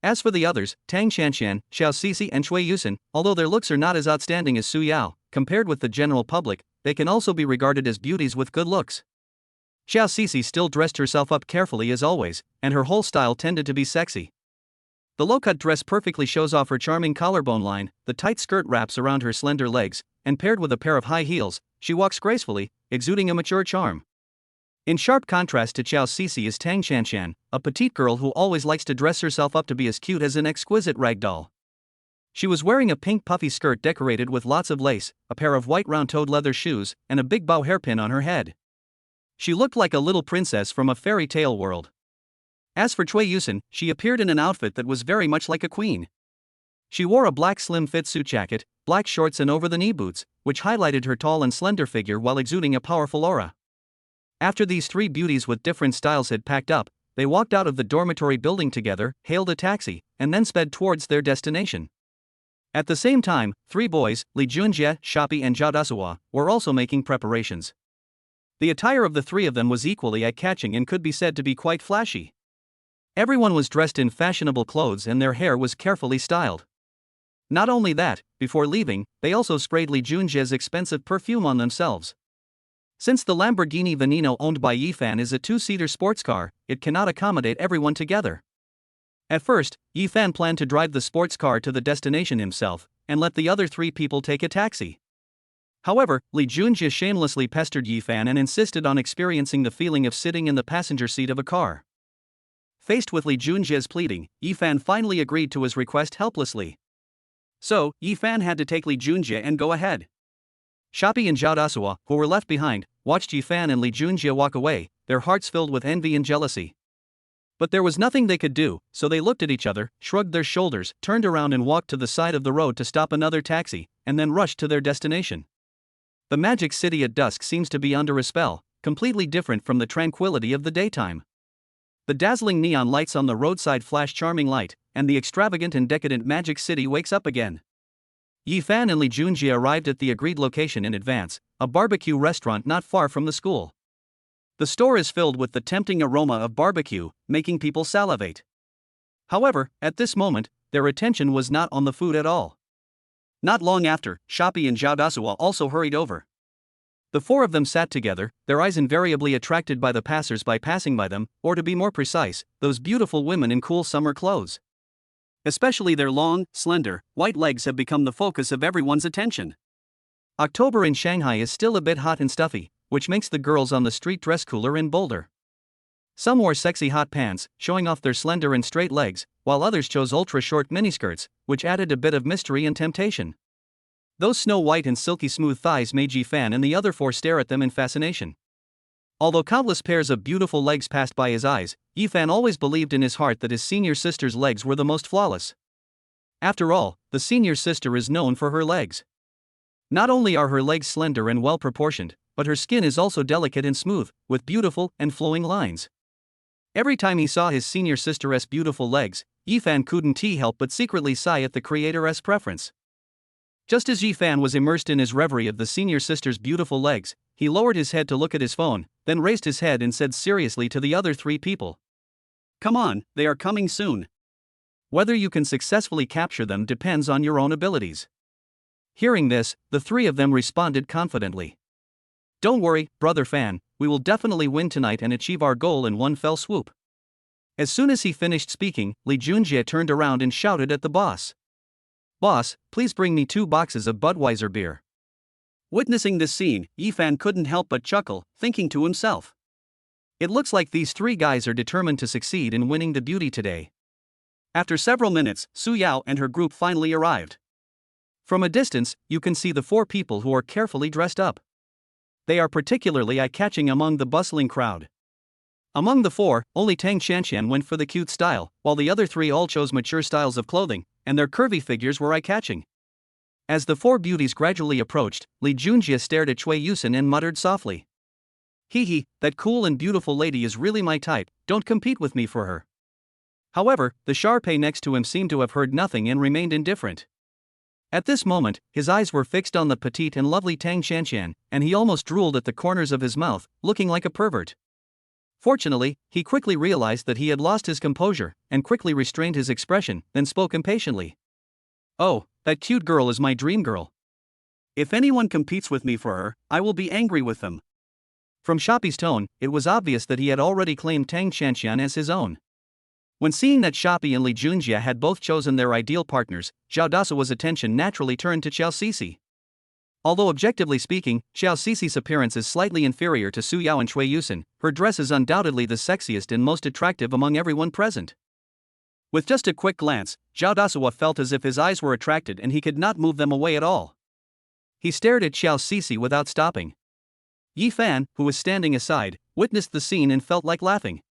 As for the others, Tang Qianqian, Xiao Sisi and Cui Yusin, although their looks are not as outstanding as Su Yao, compared with the general public, they can also be regarded as beauties with good looks. Xiao Sisi still dressed herself up carefully as always, and her whole style tended to be sexy. The low-cut dress perfectly shows off her charming collarbone line, the tight skirt wraps around her slender legs, and paired with a pair of high heels, she walks gracefully, exuding a mature charm. In sharp contrast to Xiao Cixi is Tang Shanshan, a petite girl who always likes to dress herself up to be as cute as an exquisite rag doll. She was wearing a pink puffy skirt decorated with lots of lace, a pair of white round-toed leather shoes, and a big bow hairpin on her head. She looked like a little princess from a fairy tale world. As for Cui Yusen, she appeared in an outfit that was very much like a queen. She wore a black slim-fit suit jacket, black shorts and over-the-knee boots, which highlighted her tall and slender figure while exuding a powerful aura. After these three beauties with different styles had packed up, they walked out of the dormitory building together, hailed a taxi, and then sped towards their destination. At the same time, three boys, Li Junjie, Shoppy and Zhao Dasuo, were also making preparations. The attire of the three of them was equally eye-catching and could be said to be quite flashy. Everyone was dressed in fashionable clothes and their hair was carefully styled. Not only that, before leaving, they also sprayed Li Junjie's expensive perfume on themselves. Since the Lamborghini Veneno owned by Yifan is a two-seater sports car, it cannot accommodate everyone together. At first, Yifan planned to drive the sports car to the destination himself, and let the other three people take a taxi. However, Li Junjie shamelessly pestered Yifan and insisted on experiencing the feeling of sitting in the passenger seat of a car. Faced with Li Junjie's pleading, Yifan finally agreed to his request helplessly. So, Yifan had to take Li Junjie and go ahead. Shoppy and Zhao Dasuo, who were left behind, watched Yifan and Li Junjie walk away, their hearts filled with envy and jealousy. But there was nothing they could do, so they looked at each other, shrugged their shoulders, turned around and walked to the side of the road to stop another taxi, and then rushed to their destination. The magic city at dusk seems to be under a spell, completely different from the tranquility of the daytime. The dazzling neon lights on the roadside flash charming light, and the extravagant and decadent magic city wakes up again. Yifan and Li Junjie arrived at the agreed location in advance, a barbecue restaurant not far from the school. The store is filled with the tempting aroma of barbecue, making people salivate. However, at this moment, their attention was not on the food at all. Not long after, Shoppy and Zhao Dasuo also hurried over. The four of them sat together, their eyes invariably attracted by the passers-by passing by them, or to be more precise, those beautiful women in cool summer clothes. Especially their long, slender, white legs have become the focus of everyone's attention. October in Shanghai is still a bit hot and stuffy, which makes the girls on the street dress cooler and bolder. Some wore sexy hot pants, showing off their slender and straight legs, while others chose ultra-short miniskirts, which added a bit of mystery and temptation. Those snow-white and silky smooth thighs made Yifan and the other four stare at them in fascination. Although countless pairs of beautiful legs passed by his eyes, Yifan always believed in his heart that his senior sister's legs were the most flawless. After all, the senior sister is known for her legs. Not only are her legs slender and well-proportioned, but her skin is also delicate and smooth, with beautiful and flowing lines. Every time he saw his senior sister's beautiful legs, Yifan couldn't help but secretly sigh at the creator's preference. Just as Yifan was immersed in his reverie of the senior sister's beautiful legs, he lowered his head to look at his phone, then raised his head and said seriously to the other three people, "Come on, they are coming soon. Whether you can successfully capture them depends on your own abilities." Hearing this, the three of them responded confidently. "Don't worry, brother Fan, we will definitely win tonight and achieve our goal in one fell swoop." As soon as he finished speaking, Li Junjie turned around and shouted at the boss, "Boss, please bring me 2 boxes of Budweiser beer." Witnessing this scene, Yifan couldn't help but chuckle, thinking to himself, "It looks like these 3 guys are determined to succeed in winning the beauty today." After several minutes, Su Yao and her group finally arrived. From a distance, you can see the 4 people who are carefully dressed up. They are particularly eye-catching among the bustling crowd. Among the 4, only Tang Shanshan went for the cute style, while the other 3 all chose mature styles of clothing, and their curvy figures were eye-catching. As the 4 beauties gradually approached, Li Junjie stared at Cui Yusen and muttered softly, "Hee, that cool and beautiful lady is really my type, don't compete with me for her." However, the Sharpei next to him seemed to have heard nothing and remained indifferent. At this moment, his eyes were fixed on the petite and lovely Tang Shanshan, and he almost drooled at the corners of his mouth, looking like a pervert. Fortunately, he quickly realized that he had lost his composure, and quickly restrained his expression, then spoke impatiently. "Oh, that cute girl is my dream girl. If anyone competes with me for her, I will be angry with them." From Shoppy's tone, it was obvious that he had already claimed Tang Shanshan as his own. When seeing that Shoppy and Li Junjie had both chosen their ideal partners, Zhao Dasuo's attention naturally turned to Xiao Cixi. Although objectively speaking, Xiao Cixi's appearance is slightly inferior to Su Yao and Cui Yusin, her dress is undoubtedly the sexiest and most attractive among everyone present. With just a quick glance, Zhao Dasuo felt as if his eyes were attracted and he could not move them away at all. He stared at Xiao Cixi without stopping. Yi Fan, who was standing aside, witnessed the scene and felt like laughing.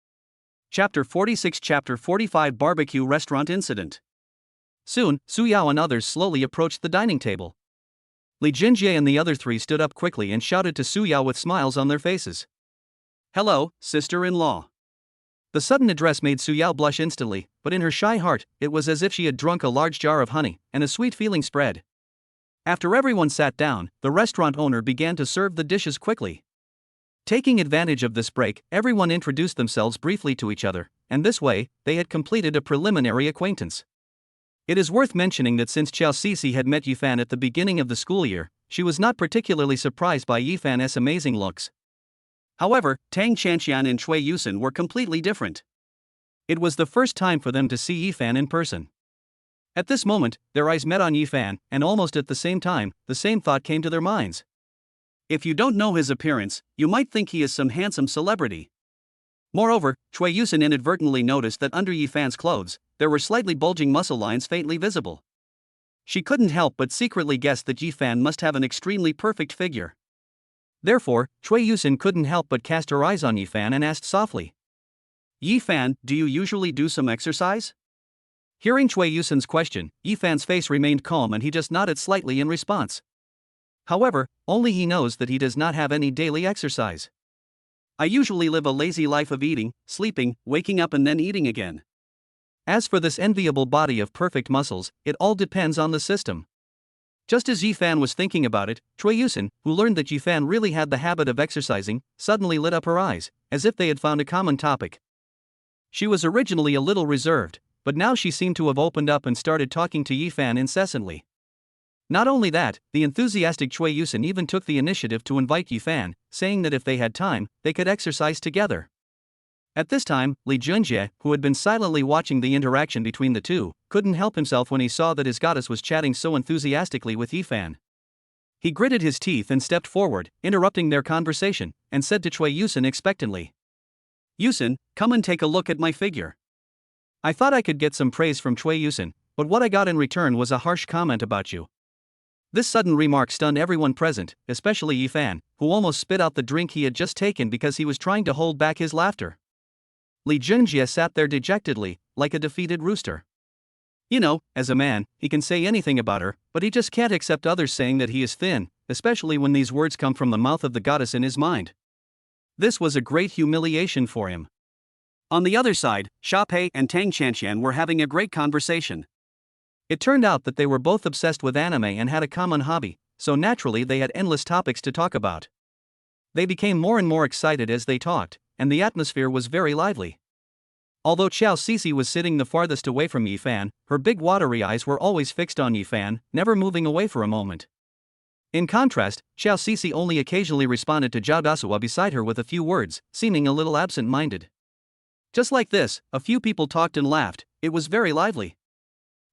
Chapter 46 Chapter 45 Barbecue Restaurant Incident. Soon, Su Yao and others slowly approached the dining table. Li Jinjie and the other three stood up quickly and shouted to Su Yao with smiles on their faces. "Hello, sister-in-law." The sudden address made Su Yao blush instantly, but in her shy heart, it was as if she had drunk a large jar of honey, and a sweet feeling spread. After everyone sat down, the restaurant owner began to serve the dishes quickly. Taking advantage of this break, everyone introduced themselves briefly to each other, and this way, they had completed a preliminary acquaintance. It is worth mentioning that since Xiao Cixi had met Yi Fan at the beginning of the school year, she was not particularly surprised by Yi Fan's amazing looks. However, Tang Chanxian and Cui Yusin were completely different. It was the first time for them to see Yi Fan in person. At this moment, their eyes met on Yi Fan, and almost at the same time, the same thought came to their minds. If you don't know his appearance, you might think he is some handsome celebrity. Moreover, Cui Yusin inadvertently noticed that under Yi Fan's clothes, there were slightly bulging muscle lines faintly visible. She couldn't help but secretly guess that Yi Fan must have an extremely perfect figure. Therefore, Cui Yusin couldn't help but cast her eyes on Yi Fan and asked softly, "Yi Fan, do you usually do some exercise?" Hearing Cui Yusin's question, Yi Fan's face remained calm and he just nodded slightly in response. However, only he knows that he does not have any daily exercise. "I usually live a lazy life of eating, sleeping, waking up and then eating again." As for this enviable body of perfect muscles, it all depends on the system. Just as Yi Fan was thinking about it, Cui Yusin, who learned that Yi Fan really had the habit of exercising, suddenly lit up her eyes, as if they had found a common topic. She was originally a little reserved, but now she seemed to have opened up and started talking to Yi Fan incessantly. Not only that, the enthusiastic Cui Yusin even took the initiative to invite Yi Fan, saying that if they had time, they could exercise together. At this time, Li Junjie, who had been silently watching the interaction between the two, couldn't help himself when he saw that his goddess was chatting so enthusiastically with Yi Fan. He gritted his teeth and stepped forward, interrupting their conversation, and said to Cui Yusin expectantly, "Yusin, come and take a look at my figure." I thought I could get some praise from Cui Yusin, but what I got in return was a harsh comment about you. This sudden remark stunned everyone present, especially Yi Fan, who almost spit out the drink he had just taken because he was trying to hold back his laughter. Li Junjie sat there dejectedly, like a defeated rooster. You know, as a man, he can say anything about her, but he just can't accept others saying that he is thin, especially when these words come from the mouth of the goddess in his mind. This was a great humiliation for him. On the other side, Sha Pei and Tang Chanxian were having a great conversation. It turned out that they were both obsessed with anime and had a common hobby, so naturally they had endless topics to talk about. They became more and more excited as they talked, and the atmosphere was very lively. Although Xiao Cixi was sitting the farthest away from Yi Fan, her big watery eyes were always fixed on Yi Fan, never moving away for a moment. In contrast, Xiao Cixi only occasionally responded to Zhao Dasuo beside her with a few words, seeming a little absent-minded. Just like this, a few people talked and laughed. It was very lively.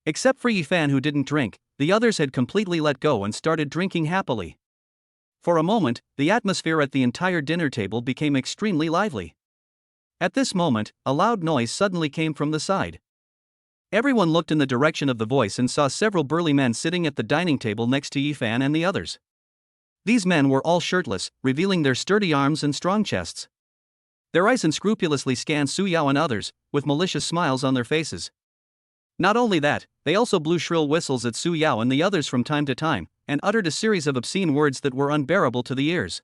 Except for Yi Fan, who didn't drink, the others had completely let go and started drinking happily. For a moment, the atmosphere at the entire dinner table became extremely lively. At this moment, a loud noise suddenly came from the side. Everyone looked in the direction of the voice and saw several burly men sitting at the dining table next to Yi Fan and the others. These men were all shirtless, revealing their sturdy arms and strong chests. Their eyes unscrupulously scanned Su Yao and others, with malicious smiles on their faces. Not only that, they also blew shrill whistles at Su Yao and the others from time to time, and uttered a series of obscene words that were unbearable to the ears.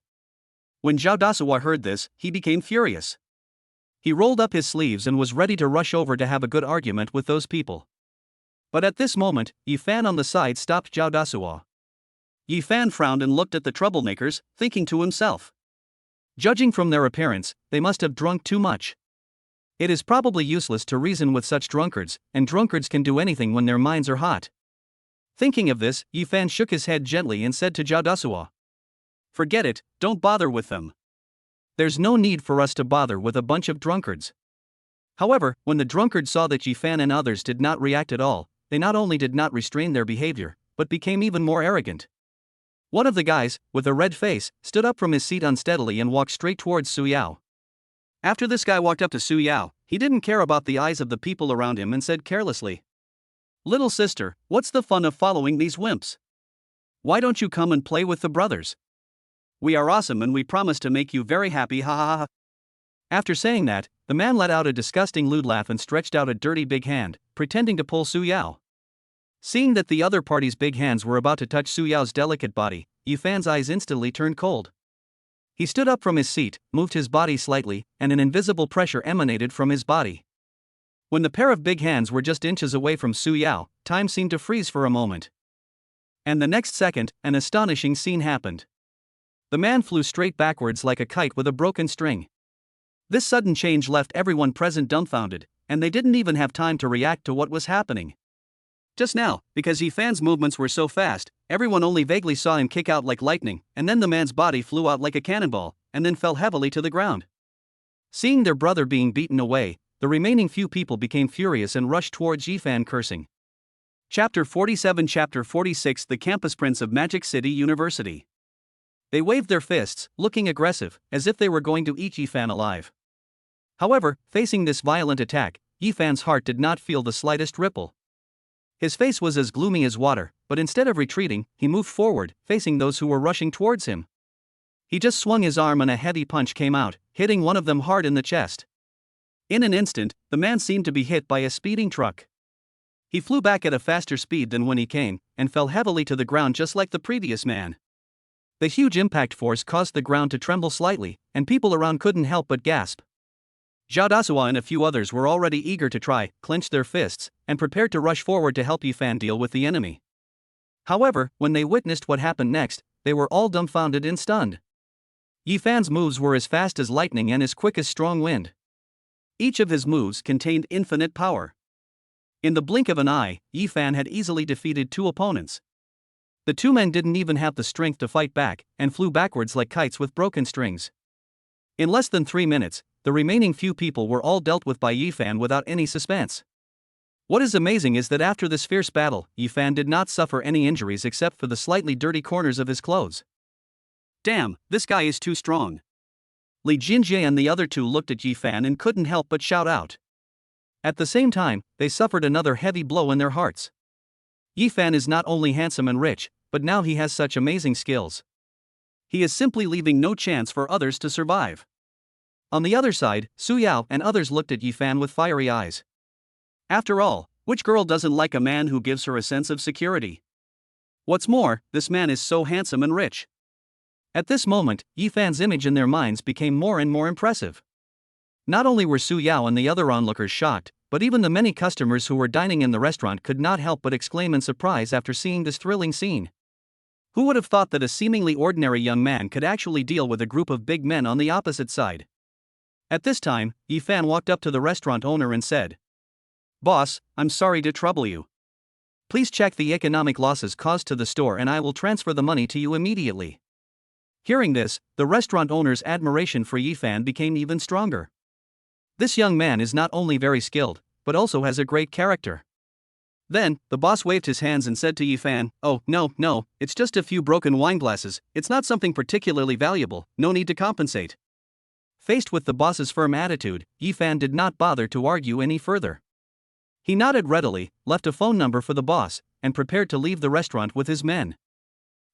When Zhao Dasuo heard this, he became furious. He rolled up his sleeves and was ready to rush over to have a good argument with those people. But at this moment, Yi Fan on the side stopped Zhao Dasuo. Yi Fan frowned and looked at the troublemakers, thinking to himself, "Judging from their appearance, they must have drunk too much. It is probably useless to reason with such drunkards, and drunkards can do anything when their minds are hot." Thinking of this, Yi Fan shook his head gently and said to Zhao Dasuo, "Forget it, don't bother with them. There's no need for us to bother with a bunch of drunkards." However, when the drunkards saw that Yi Fan and others did not react at all, they not only did not restrain their behavior, but became even more arrogant. One of the guys, with a red face, stood up from his seat unsteadily and walked straight towards Su Yao. After this guy walked up to Su Yao, he didn't care about the eyes of the people around him and said carelessly, "Little sister, what's the fun of following these wimps? Why don't you come and play with the brothers? We are awesome and we promise to make you very happy, ha ha ha." After saying that, the man let out a disgusting lewd laugh and stretched out a dirty big hand, pretending to pull Su Yao. Seeing that the other party's big hands were about to touch Su Yao's delicate body, Yifan's eyes instantly turned cold. He stood up from his seat, moved his body slightly, and an invisible pressure emanated from his body. When the pair of big hands were just inches away from Su Yao, time seemed to freeze for a moment. And the next second, an astonishing scene happened. The man flew straight backwards like a kite with a broken string. This sudden change left everyone present dumbfounded, and they didn't even have time to react to what was happening. Just now, because Yifan's movements were so fast, everyone only vaguely saw him kick out like lightning, and then the man's body flew out like a cannonball, and then fell heavily to the ground. Seeing their brother being beaten away, the remaining few people became furious and rushed towards Yifan cursing. Chapter 47 Chapter 46 The Campus Prince of Magic City University. They waved their fists, looking aggressive, as if they were going to eat Yifan alive. However, facing this violent attack, Yifan's heart did not feel the slightest ripple. His face was as gloomy as water, but instead of retreating, he moved forward, facing those who were rushing towards him. He just swung his arm and a heavy punch came out, hitting one of them hard in the chest. In an instant, the man seemed to be hit by a speeding truck. He flew back at a faster speed than when he came, and fell heavily to the ground just like the previous man. The huge impact force caused the ground to tremble slightly, and people around couldn't help but gasp. Zhao Dasua and a few others were already eager to clench their fists, and prepared to rush forward to help Yifan deal with the enemy. However, when they witnessed what happened next, they were all dumbfounded and stunned. Yifan's moves were as fast as lightning and as quick as strong wind. Each of his moves contained infinite power. In the blink of an eye, Yifan had easily defeated two opponents. The two men didn't even have the strength to fight back, and flew backwards like kites with broken strings. In less than 3 minutes, the remaining few people were all dealt with by Yifan without any suspense. What is amazing is that after this fierce battle, Yifan did not suffer any injuries except for the slightly dirty corners of his clothes. Damn, this guy is too strong. Li Jinjie and the other two looked at Yifan and couldn't help but shout out. At the same time, they suffered another heavy blow in their hearts. Yifan is not only handsome and rich, but now he has such amazing skills. He is simply leaving no chance for others to survive. On the other side, Su Yao and others looked at Yifan with fiery eyes. After all, which girl doesn't like a man who gives her a sense of security? What's more, this man is so handsome and rich. At this moment, Yifan's image in their minds became more and more impressive. Not only were Su Yao and the other onlookers shocked, but even the many customers who were dining in the restaurant could not help but exclaim in surprise after seeing this thrilling scene. Who would have thought that a seemingly ordinary young man could actually deal with a group of big men on the opposite side? At this time, Yifan walked up to the restaurant owner and said, "Boss, I'm sorry to trouble you. Please check the economic losses caused to the store and I will transfer the money to you immediately." Hearing this, the restaurant owner's admiration for Yifan became even stronger. This young man is not only very skilled, but also has a great character. Then, the boss waved his hands and said to Yifan, "Oh, no, it's just a few broken wine glasses, it's not something particularly valuable, no need to compensate." Faced with the boss's firm attitude, Yifan did not bother to argue any further. He nodded readily, left a phone number for the boss, and prepared to leave the restaurant with his men.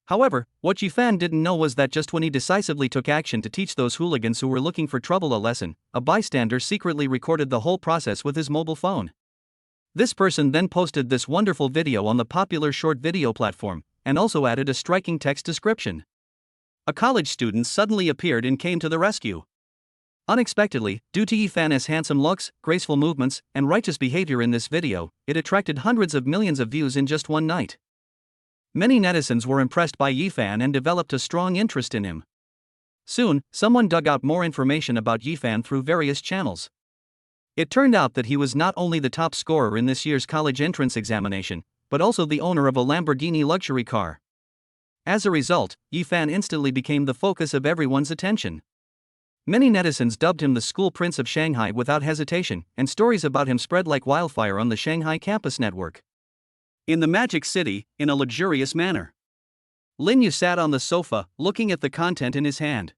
However, what Yifan didn't know was that just when he decisively took action to teach those hooligans who were looking for trouble a lesson, a bystander secretly recorded the whole process with his mobile phone. This person then posted this wonderful video on the popular short video platform, and also added a striking text description. A college student suddenly appeared and came to the rescue. Unexpectedly, due to Yifan's handsome looks, graceful movements, and righteous behavior in this video, it attracted hundreds of millions of views in just one night. Many netizens were impressed by Yifan and developed a strong interest in him. Soon, someone dug out more information about Yifan through various channels. It turned out that he was not only the top scorer in this year's college entrance examination, but also the owner of a Lamborghini luxury car. As a result, Yifan instantly became the focus of everyone's attention. Many netizens dubbed him the school prince of Shanghai without hesitation, and stories about him spread like wildfire on the Shanghai campus network. In the Magic City, in a luxurious manner. Lin Yu sat on the sofa, looking at the content in his hand.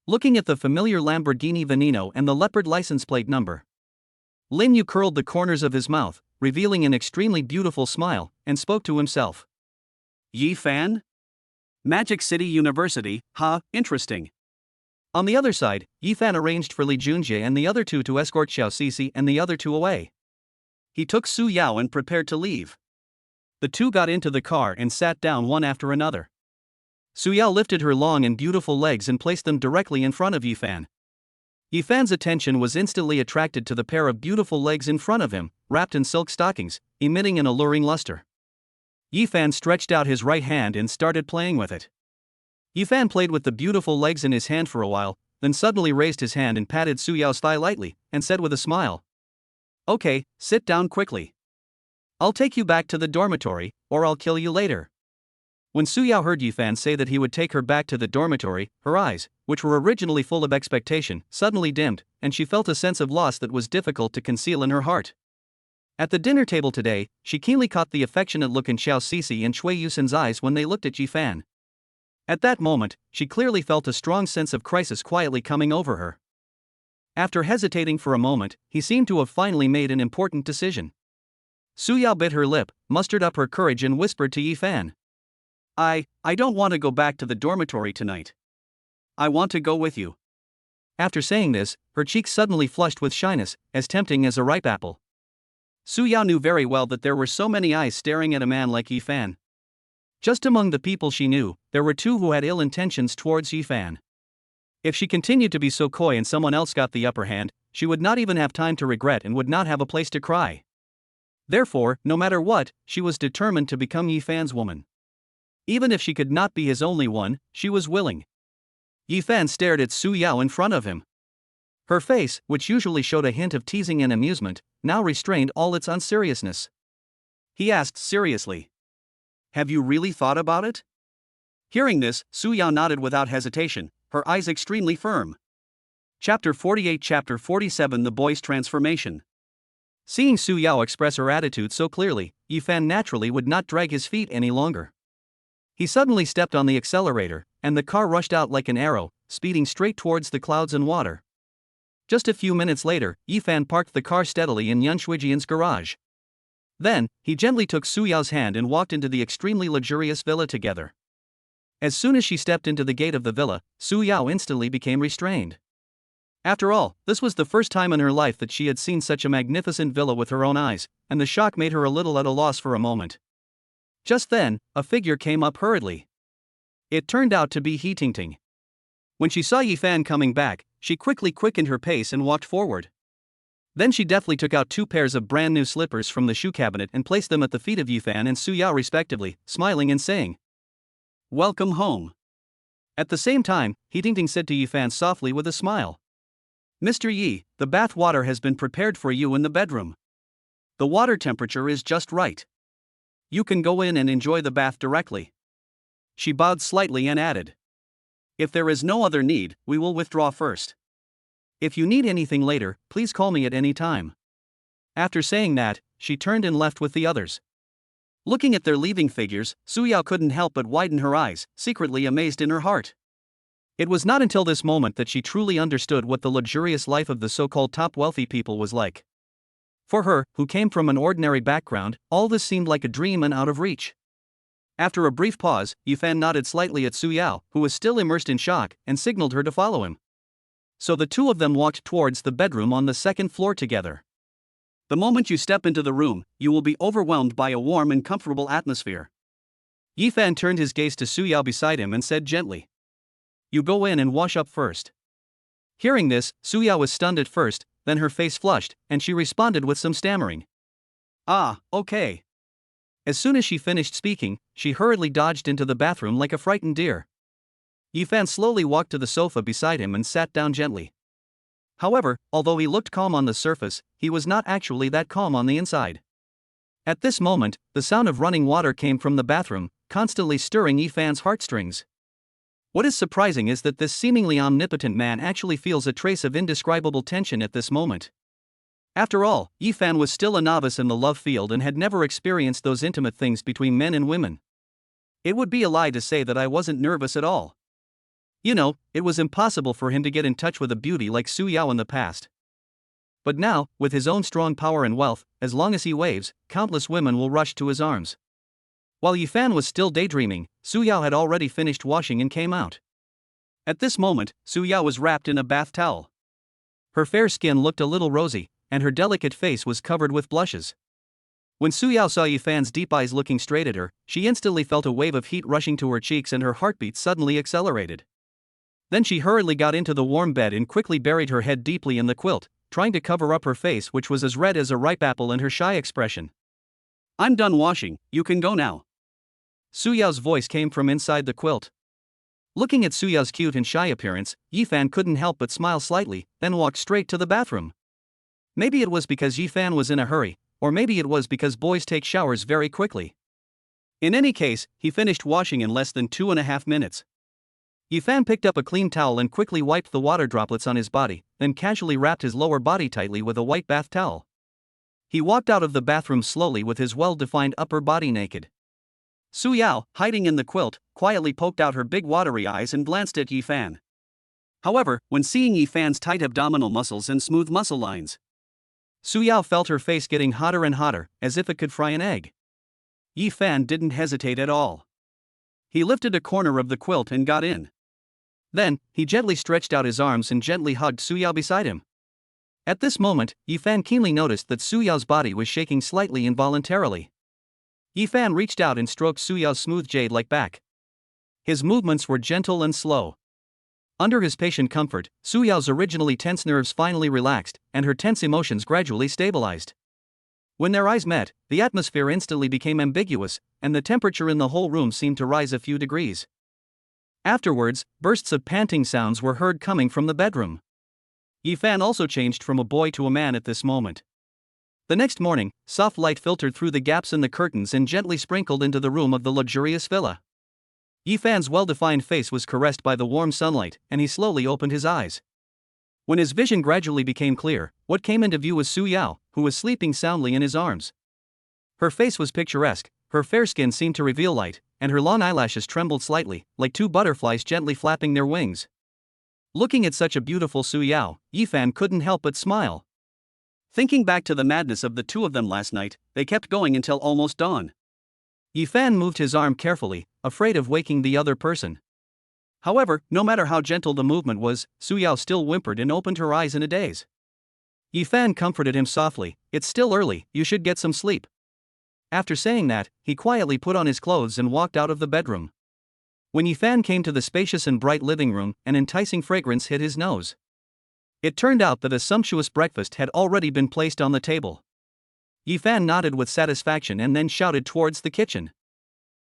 Looking at the familiar Lamborghini Veneno and the leopard license plate number. Lin Yu curled the corners of his mouth, revealing an extremely beautiful smile, and spoke to himself. Yi Fan? Magic City University, huh, interesting. On the other side, Yi Fan arranged for Li Junjie and the other two to escort Xiao Sisi and the other two away. He took Su Yao and prepared to leave. The two got into the car and sat down one after another. Su Yao lifted her long and beautiful legs and placed them directly in front of Yi Fan. Yi Fan's attention was instantly attracted to the pair of beautiful legs in front of him, wrapped in silk stockings, emitting an alluring luster. Yi Fan stretched out his right hand and started playing with it. Yi Fan played with the beautiful legs in his hand for a while, then suddenly raised his hand and patted Su Yao's thigh lightly, and said with a smile, "Okay, sit down quickly. I'll take you back to the dormitory, or I'll kill you later." When Su Yao heard Yi Fan say that he would take her back to the dormitory, her eyes, which were originally full of expectation, suddenly dimmed, and she felt a sense of loss that was difficult to conceal in her heart. At the dinner table today, she keenly caught the affectionate look in Xiao Sisi and Cui Yusen's eyes when they looked at Yi Fan. At that moment, she clearly felt a strong sense of crisis quietly coming over her. After hesitating for a moment, he seemed to have finally made an important decision. Su Yao bit her lip, mustered up her courage and whispered to Yi Fan. I don't want to go back to the dormitory tonight. I want to go with you." After saying this, her cheeks suddenly flushed with shyness, as tempting as a ripe apple. Su Yao knew very well that there were so many eyes staring at a man like Yi Fan. Just among the people she knew, there were two who had ill intentions towards Yi Fan. If she continued to be so coy and someone else got the upper hand, she would not even have time to regret and would not have a place to cry. Therefore, no matter what, she was determined to become Yi Fan's woman. Even if she could not be his only one, she was willing. Yi Fan stared at Su Yao in front of him. Her face, which usually showed a hint of teasing and amusement, now restrained all its unseriousness. He asked seriously, "Have you really thought about it?" Hearing this, Su Yao nodded without hesitation, her eyes extremely firm. Chapter 48, Chapter 47, The Boy's Transformation. Seeing Su Yao express her attitude so clearly, Yi Fan naturally would not drag his feet any longer. He suddenly stepped on the accelerator, and the car rushed out like an arrow, speeding straight towards the clouds and water. Just a few minutes later, Yi Fan parked the car steadily in Yun Shuijian's garage. Then, he gently took Su Yao's hand and walked into the extremely luxurious villa together. As soon as she stepped into the gate of the villa, Su Yao instantly became restrained. After all, this was the first time in her life that she had seen such a magnificent villa with her own eyes, and the shock made her a little at a loss for a moment. Just then, a figure came up hurriedly. It turned out to be He Tingting. When she saw Yi Fan coming back, she quickly quickened her pace and walked forward. Then she deftly took out two pairs of brand new slippers from the shoe cabinet and placed them at the feet of Yi Fan and Su Yao respectively, smiling and saying, "Welcome home." At the same time, He Tingting said to Yi Fan softly with a smile, "Mr. Yi, the bath water has been prepared for you in the bedroom. The water temperature is just right. You can go in and enjoy the bath directly." She bowed slightly and added, "If there is no other need, we will withdraw first. If you need anything later, please call me at any time." After saying that, she turned and left with the others. Looking at their leaving figures, Su Yao couldn't help but widen her eyes, secretly amazed in her heart. It was not until this moment that she truly understood what the luxurious life of the so-called top wealthy people was like. For her, who came from an ordinary background, all this seemed like a dream and out of reach. After a brief pause, Yi Fan nodded slightly at Su Yao, who was still immersed in shock, and signaled her to follow him. So the two of them walked towards the bedroom on the second floor together. The moment you step into the room, you will be overwhelmed by a warm and comfortable atmosphere. Yi Fan turned his gaze to Su Yao beside him and said gently, "You go in and wash up first." Hearing this, Su Yao was stunned at first, then her face flushed, and she responded with some stammering. "Ah, okay." As soon as she finished speaking, she hurriedly dodged into the bathroom like a frightened deer. Yi Fan slowly walked to the sofa beside him and sat down gently. However, although he looked calm on the surface, he was not actually that calm on the inside. At this moment, the sound of running water came from the bathroom, constantly stirring Yi Fan's heartstrings. What is surprising is that this seemingly omnipotent man actually feels a trace of indescribable tension at this moment. After all, Yi Fan was still a novice in the love field and had never experienced those intimate things between men and women. It would be a lie to say that I wasn't nervous at all. You know, it was impossible for him to get in touch with a beauty like Su Yao in the past. But now, with his own strong power and wealth, as long as he waves, countless women will rush to his arms. While Yifan was still daydreaming, Su Yao had already finished washing and came out. At this moment, Su Yao was wrapped in a bath towel. Her fair skin looked a little rosy, and her delicate face was covered with blushes. When Su Yao saw Yifan's deep eyes looking straight at her, she instantly felt a wave of heat rushing to her cheeks and her heartbeat suddenly accelerated. Then she hurriedly got into the warm bed and quickly buried her head deeply in the quilt, trying to cover up her face, which was as red as a ripe apple, and her shy expression. I'm done washing, you can go now. Su Yao's voice came from inside the quilt. Looking at Su Yao's cute and shy appearance, Yifan couldn't help but smile slightly, then walked straight to the bathroom. Maybe it was because Yifan was in a hurry, or maybe it was because boys take showers very quickly. In any case, he finished washing in less than 2.5 minutes. Yifan picked up a clean towel and quickly wiped the water droplets on his body, then casually wrapped his lower body tightly with a white bath towel. He walked out of the bathroom slowly with his well-defined upper body naked. Su Yao, hiding in the quilt, quietly poked out her big watery eyes and glanced at Yifan. However, when seeing Yifan's tight abdominal muscles and smooth muscle lines, Su Yao felt her face getting hotter and hotter, as if it could fry an egg. Yifan didn't hesitate at all. He lifted a corner of the quilt and got in. Then, he gently stretched out his arms and gently hugged Su Yao beside him. At this moment, Yifan keenly noticed that Su Yao's body was shaking slightly involuntarily. Yifan reached out and stroked Su Yao's smooth jade-like back. His movements were gentle and slow. Under his patient comfort, Su Yao's originally tense nerves finally relaxed, and her tense emotions gradually stabilized. When their eyes met, the atmosphere instantly became ambiguous, and the temperature in the whole room seemed to rise a few degrees. Afterwards, bursts of panting sounds were heard coming from the bedroom. Yifan also changed from a boy to a man at this moment. The next morning, soft light filtered through the gaps in the curtains and gently sprinkled into the room of the luxurious villa. Yifan's well-defined face was caressed by the warm sunlight, and he slowly opened his eyes. When his vision gradually became clear, what came into view was Su Yao, who was sleeping soundly in his arms. Her face was picturesque, her fair skin seemed to reveal light, and her long eyelashes trembled slightly, like two butterflies gently flapping their wings. Looking at such a beautiful Su Yao, Yifan couldn't help but smile. Thinking back to the madness of the two of them last night, they kept going until almost dawn. Yifan moved his arm carefully, afraid of waking the other person. However, no matter how gentle the movement was, Su Yao still whimpered and opened her eyes in a daze. Yifan comforted him softly, "It's still early, you should get some sleep." After saying that, he quietly put on his clothes and walked out of the bedroom. When Yifan came to the spacious and bright living room, an enticing fragrance hit his nose. It turned out that a sumptuous breakfast had already been placed on the table. Yifan nodded with satisfaction and then shouted towards the kitchen.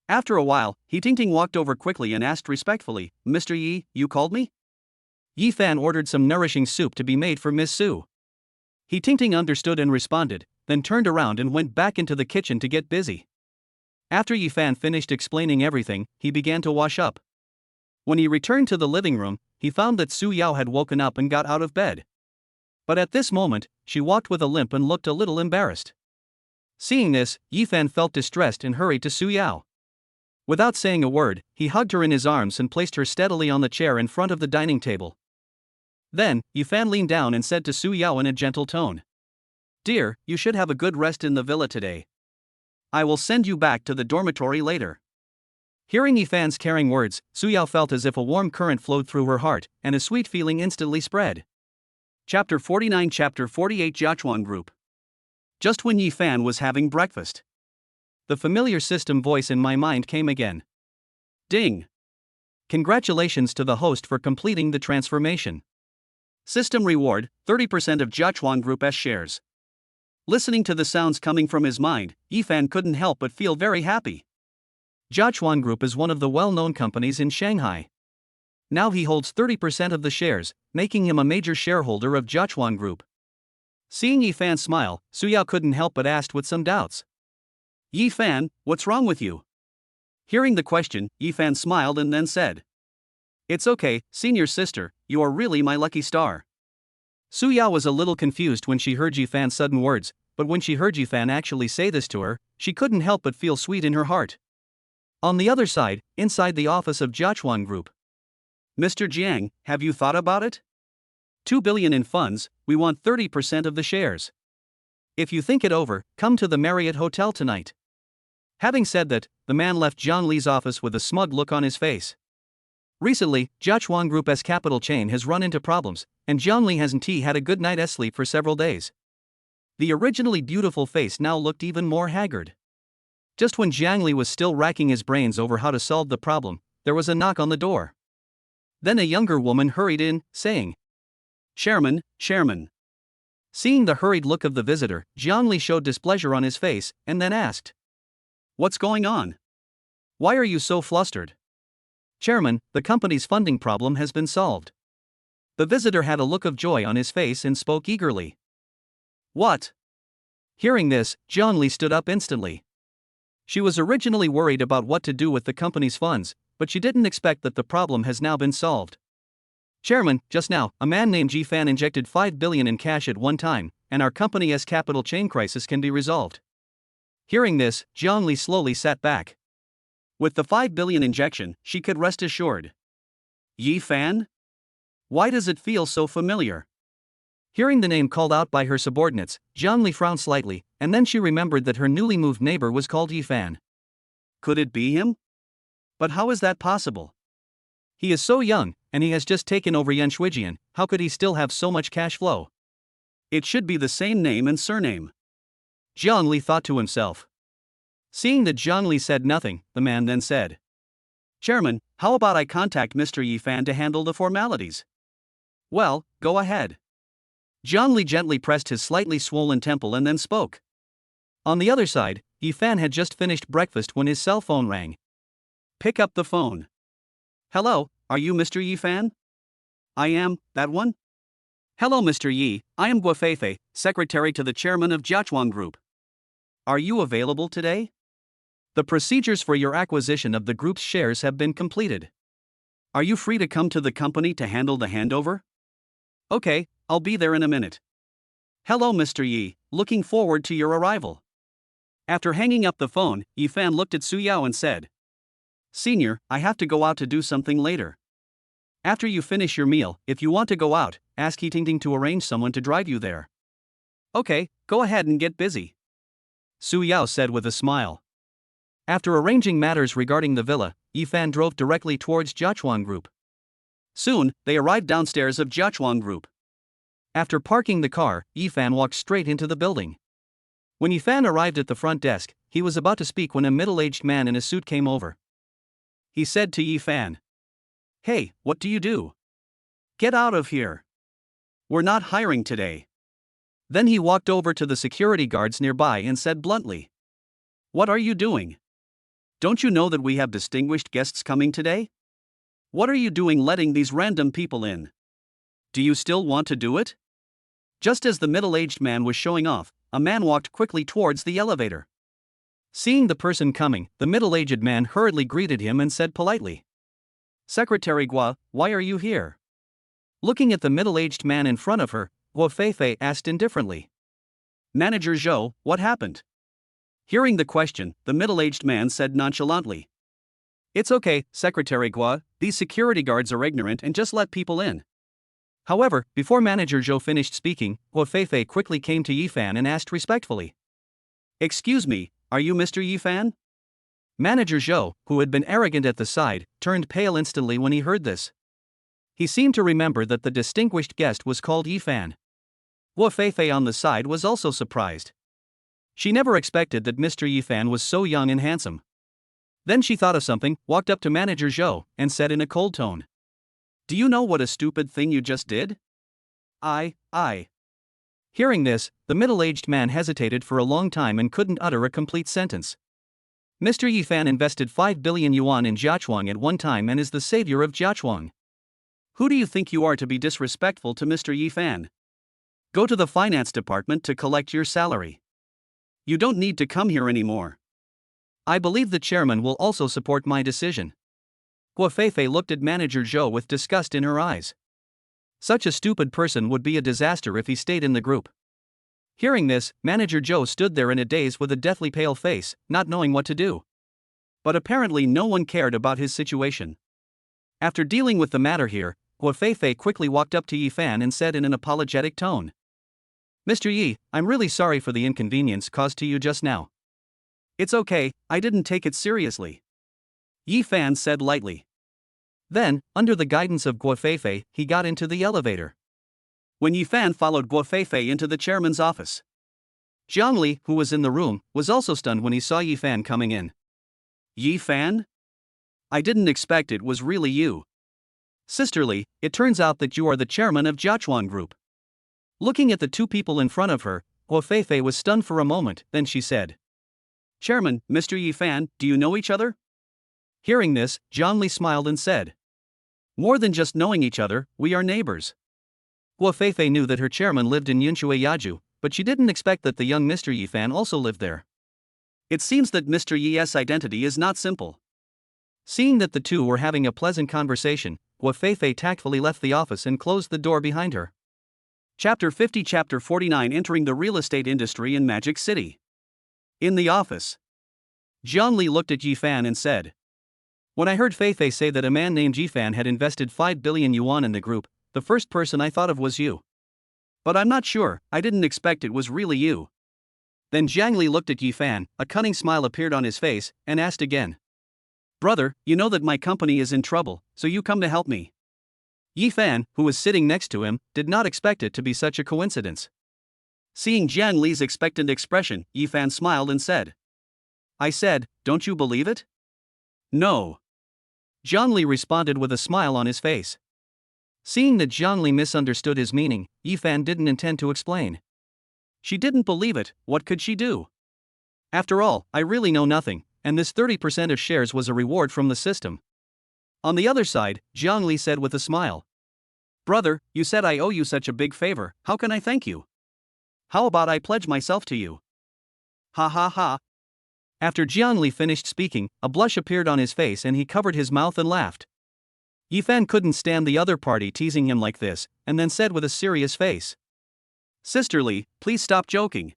After a while, He Tingting walked over quickly and asked respectfully, "Mr. Yi, you called me?" Yifan ordered some nourishing soup to be made for Miss Su. He Tingting understood and responded, then turned around and went back into the kitchen to get busy. After Yifan finished explaining everything, he began to wash up. When he returned to the living room, he found that Su Yao had woken up and got out of bed. But at this moment, she walked with a limp and looked a little embarrassed. Seeing this, Yifan felt distressed and hurried to Su Yao. Without saying a word, he hugged her in his arms and placed her steadily on the chair in front of the dining table. Then, Yifan leaned down and said to Su Yao in a gentle tone, "Dear, you should have a good rest in the villa today. I will send you back to the dormitory later." Hearing Yifan's caring words, Su Yao felt as if a warm current flowed through her heart, and a sweet feeling instantly spread. Chapter 49 Chapter 48 Jiachuan Group. Just when Yifan was having breakfast, the familiar system voice in my mind came again. Ding! Congratulations to the host for completing the transformation. System reward, 30% of Jiachuan Group S shares. Listening to the sounds coming from his mind, Yifan couldn't help but feel very happy. Jiachuan Group is one of the well-known companies in Shanghai. Now he holds 30% of the shares, making him a major shareholder of Jiachuan Group. Seeing Yifan smile, Su Yao couldn't help but asked with some doubts, "Yifan, what's wrong with you?" Hearing the question, Yifan smiled and then said, "It's okay, senior sister, you are really my lucky star." Su Yao was a little confused when she heard Yifan's sudden words, but when she heard Yifan actually say this to her, she couldn't help but feel sweet in her heart. On the other side, inside the office of Jiachuan Group. Mr. Jiang, have you thought about it? 2 billion in funds, we want 30% of the shares. If you think it over, come to the Marriott Hotel tonight. Having said that, the man left Zhang Li's office with a smug look on his face. Recently, Jiachuan Group's capital chain has run into problems, and Zhang Li hasn't had a good night's sleep for several days. The originally beautiful face now looked even more haggard. Just when Zhang Li was still racking his brains over how to solve the problem, there was a knock on the door. Then a younger woman hurried in, saying, Chairman. Seeing the hurried look of the visitor, Zhang Li showed displeasure on his face, and then asked, What's going on? Why are you so flustered? Chairman, the company's funding problem has been solved. The visitor had a look of joy on his face and spoke eagerly. What? Hearing this, Zhang Li stood up instantly. She was originally worried about what to do with the company's funds, but she didn't expect that the problem has now been solved. Chairman, just now, a man named Ji Fan injected 5 billion in cash at one time, and our company's capital chain crisis can be resolved. Hearing this, Zhang Li slowly sat back. With the 5 billion injection, she could rest assured. Yi Fan? Why does it feel so familiar? Hearing the name called out by her subordinates, Zhang Li frowned slightly, and then she remembered that her newly moved neighbor was called Yi Fan. Could it be him? But how is that possible? He is so young, and he has just taken over Yanshuijian, how could he still have so much cash flow? It should be the same name and surname. Zhang Li thought to himself. Seeing that Zhang Li said nothing, the man then said, Chairman, how about I contact Mr. Yi Fan to handle the formalities? Well, go ahead. Zhang Li gently pressed his slightly swollen temple and then spoke. On the other side, Yi Fan had just finished breakfast when his cell phone rang. Pick up the phone. Hello, are you Mr. Yi Fan? I am, that one? Hello Mr. Yi, I am Guofeifei, secretary to the chairman of Jiachuan Group. Are you available today? The procedures for your acquisition of the group's shares have been completed. Are you free to come to the company to handle the handover? Okay, I'll be there in a minute. Hello Mr. Yi, looking forward to your arrival. After hanging up the phone, Yi Fan looked at Su Yao and said, Senior, I have to go out to do something later. After you finish your meal, if you want to go out, ask Yi Tingting to arrange someone to drive you there. Okay, go ahead and get busy, Su Yao said with a smile. After arranging matters regarding the villa, Yi Fan drove directly towards Jiachuan Group. Soon, they arrived downstairs of Jiachuan Group. After parking the car, Yi Fan walked straight into the building. When Yi Fan arrived at the front desk, he was about to speak when a middle-aged man in a suit came over. He said to Yi Fan, Hey, what do you do? Get out of here. We're not hiring today. Then he walked over to the security guards nearby and said bluntly, What are you doing? Don't you know that we have distinguished guests coming today? What are you doing letting these random people in? Do you still want to do it? Just as the middle-aged man was showing off, a man walked quickly towards the elevator. Seeing the person coming, the middle-aged man hurriedly greeted him and said politely, Secretary Gua, why are you here? Looking at the middle-aged man in front of her, Guofeifei asked indifferently, Manager Zhou, what happened? Hearing the question, the middle-aged man said nonchalantly, It's okay, Secretary Gua, these security guards are ignorant and just let people in. However, before Manager Zhou finished speaking, Guofeifei quickly came to Yi Fan and asked respectfully, Excuse me, are you Mr. Yi Fan? Manager Zhou, who had been arrogant at the side, turned pale instantly when he heard this. He seemed to remember that the distinguished guest was called Yi Fan. Guofeifei on the side was also surprised. She never expected that Mr. Yi Fan was so young and handsome. Then she thought of something, walked up to Manager Zhou, and said in a cold tone, Do you know what a stupid thing you just did? I. Hearing this, the middle-aged man hesitated for a long time and couldn't utter a complete sentence. Mr. Yi Fan invested 5 billion yuan in Jiachuan at one time and is the savior of Jiachuan. Who do you think you are to be disrespectful to Mr. Yi Fan? Go to the finance department to collect your salary. You don't need to come here anymore. I believe the chairman will also support my decision. Guofeifei looked at Manager Zhou with disgust in her eyes. Such a stupid person would be a disaster if he stayed in the group. Hearing this, Manager Zhou stood there in a daze with a deathly pale face, not knowing what to do. But apparently no one cared about his situation. After dealing with the matter here, Guo Feifei quickly walked up to Yi Fan and said in an apologetic tone, "Mr. Yi, I'm really sorry for the inconvenience caused to you just now." "It's okay, I didn't take it seriously," Yi Fan said lightly. Then, under the guidance of Guo Feifei, he got into the elevator. When Yi Fan followed Guo Feifei into the chairman's office, Jiang Li, who was in the room, was also stunned when he saw Yi Fan coming in. "Yi Fan? I didn't expect it was really you." "Sisterly, it turns out that you are the chairman of Jiachuan Group." Looking at the two people in front of her, Guo Feifei was stunned for a moment, then she said, "Chairman, Mr. Yi Fan, do you know each other?" Hearing this, Jiang Li smiled and said, "More than just knowing each other, we are neighbors." Guo Feifei knew that her chairman lived in Yunshui Yaju, but she didn't expect that the young Mr. Yi Fan also lived there. It seems that Mr. Yi's identity is not simple. Seeing that the two were having a pleasant conversation, Guo Feifei tactfully left the office and closed the door behind her. Chapter 50 Chapter 49 Entering the Real Estate Industry in Magic City. In the office, Jiang Li looked at Yi Fan and said, "When I heard Feifei say that a man named Yi Fan had invested 5 billion yuan in the group, the first person I thought of was you. But I'm not sure, I didn't expect it was really you." Then Jiang Li looked at Yi Fan, a cunning smile appeared on his face, and asked again, "Brother, you know that my company is in trouble, so you come to help me." Yi Fan, who was sitting next to him, did not expect it to be such a coincidence. Seeing Jiang Li's expectant expression, Yi Fan smiled and said, "I said, don't you believe it?" "No." Jiang Li responded with a smile on his face. Seeing that Jiang Li misunderstood his meaning, Yi Fan didn't intend to explain. She didn't believe it, what could she do? "After all, I really know nothing, and this 30% of shares was a reward from the system." On the other side, Jiang Li said with a smile, "Brother, you said I owe you such a big favor, how can I thank you? How about I pledge myself to you?" Ha ha ha. After Jiang Li finished speaking, a blush appeared on his face and he covered his mouth and laughed. Yi Fan couldn't stand the other party teasing him like this, and then said with a serious face, "Sisterly, please stop joking.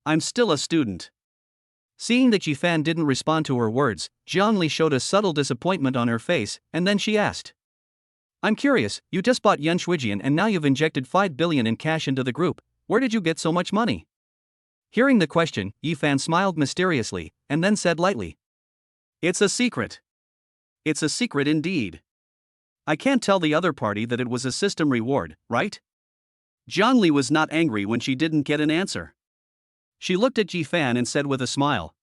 I'm still a student." Seeing that Yi Fan didn't respond to her words, Jiang Li showed a subtle disappointment on her face, and then she asked, "I'm curious, you just bought Yan Shuijian and now you've injected 5 billion in cash into the group, where did you get so much money?" Hearing the question, Yi Fan smiled mysteriously, and then said lightly, "It's a secret. It's a secret indeed. I can't tell the other party that it was a system reward, right?" Jiang Li was not angry when she didn't get an answer. She looked at Yi Fan and said with a smile,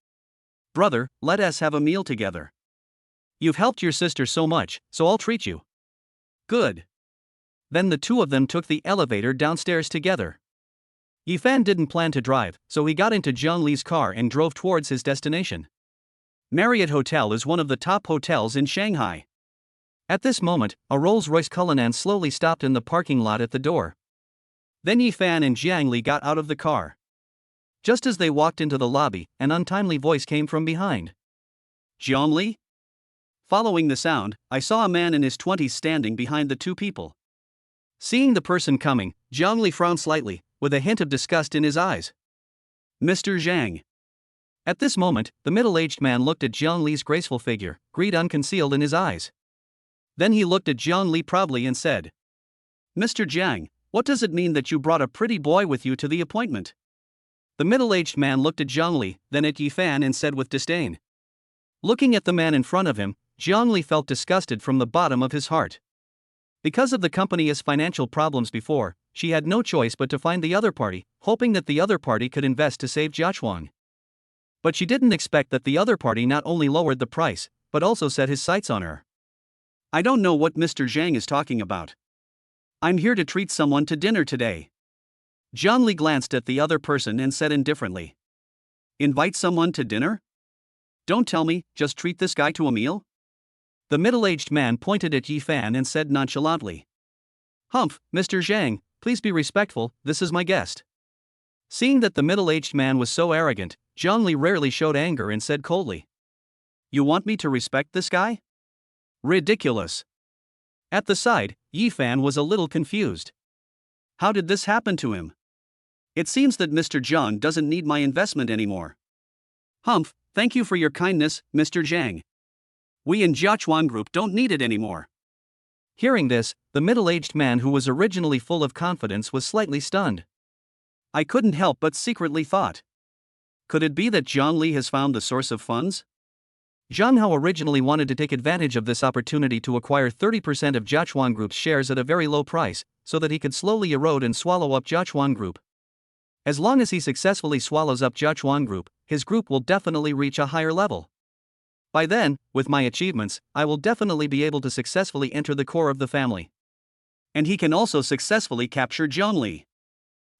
"Brother, let us have a meal together. You've helped your sister so much, so I'll treat you." "Good." Then the two of them took the elevator downstairs together. Yi Fan didn't plan to drive, so he got into Jiang Li's car and drove towards his destination. Marriott Hotel is one of the top hotels in Shanghai. At this moment, a Rolls-Royce Cullinan slowly stopped in the parking lot at the door. Then Yi Fan and Jiang Li got out of the car. Just as they walked into the lobby, an untimely voice came from behind. "Jiang Li?" Following the sound, I saw a man in his 20s standing behind the two people. Seeing the person coming, Jiang Li frowned slightly, with a hint of disgust in his eyes. "Mr. Zhang." At this moment, the middle-aged man looked at Jiang Li's graceful figure, greed unconcealed in his eyes. Then he looked at Jiang Li proudly and said, "Mr. Zhang, what does it mean that you brought a pretty boy with you to the appointment?" The middle-aged man looked at Jiang Li, then at Yi Fan and said with disdain. Looking at the man in front of him, Jiang Li felt disgusted from the bottom of his heart. Because of the company's financial problems before, she had no choice but to find the other party, hoping that the other party could invest to save Jiachuan. But she didn't expect that the other party not only lowered the price, but also set his sights on her. "I don't know what Mr. Zhang is talking about. I'm here to treat someone to dinner today." Jiang Li glanced at the other person and said indifferently, "Invite someone to dinner? Don't tell me, just treat this guy to a meal?" The middle-aged man pointed at Yi Fan and said nonchalantly, "Humph, Mr. Zhang, please be respectful, this is my guest." Seeing that the middle-aged man was so arrogant, Jiang Li rarely showed anger and said coldly, "You want me to respect this guy? Ridiculous." At the side, Yi Fan was a little confused. How did this happen to him? It seems that Mr. Zhang doesn't need my investment anymore. Humph, thank you for your kindness, Mr. Zhang. We in Jiachuan Group don't need it anymore. Hearing this, the middle-aged man who was originally full of confidence was slightly stunned. I couldn't help but secretly thought. Could it be that Zhang Li has found the source of funds? Zhang Hao originally wanted to take advantage of this opportunity to acquire 30% of Jiachuan Group's shares at a very low price, so that he could slowly erode and swallow up Jiachuan Group. As long as he successfully swallows up Jiachuan Group, his group will definitely reach a higher level. By then, with my achievements, I will definitely be able to successfully enter the core of the family. And he can also successfully capture Zhang Li.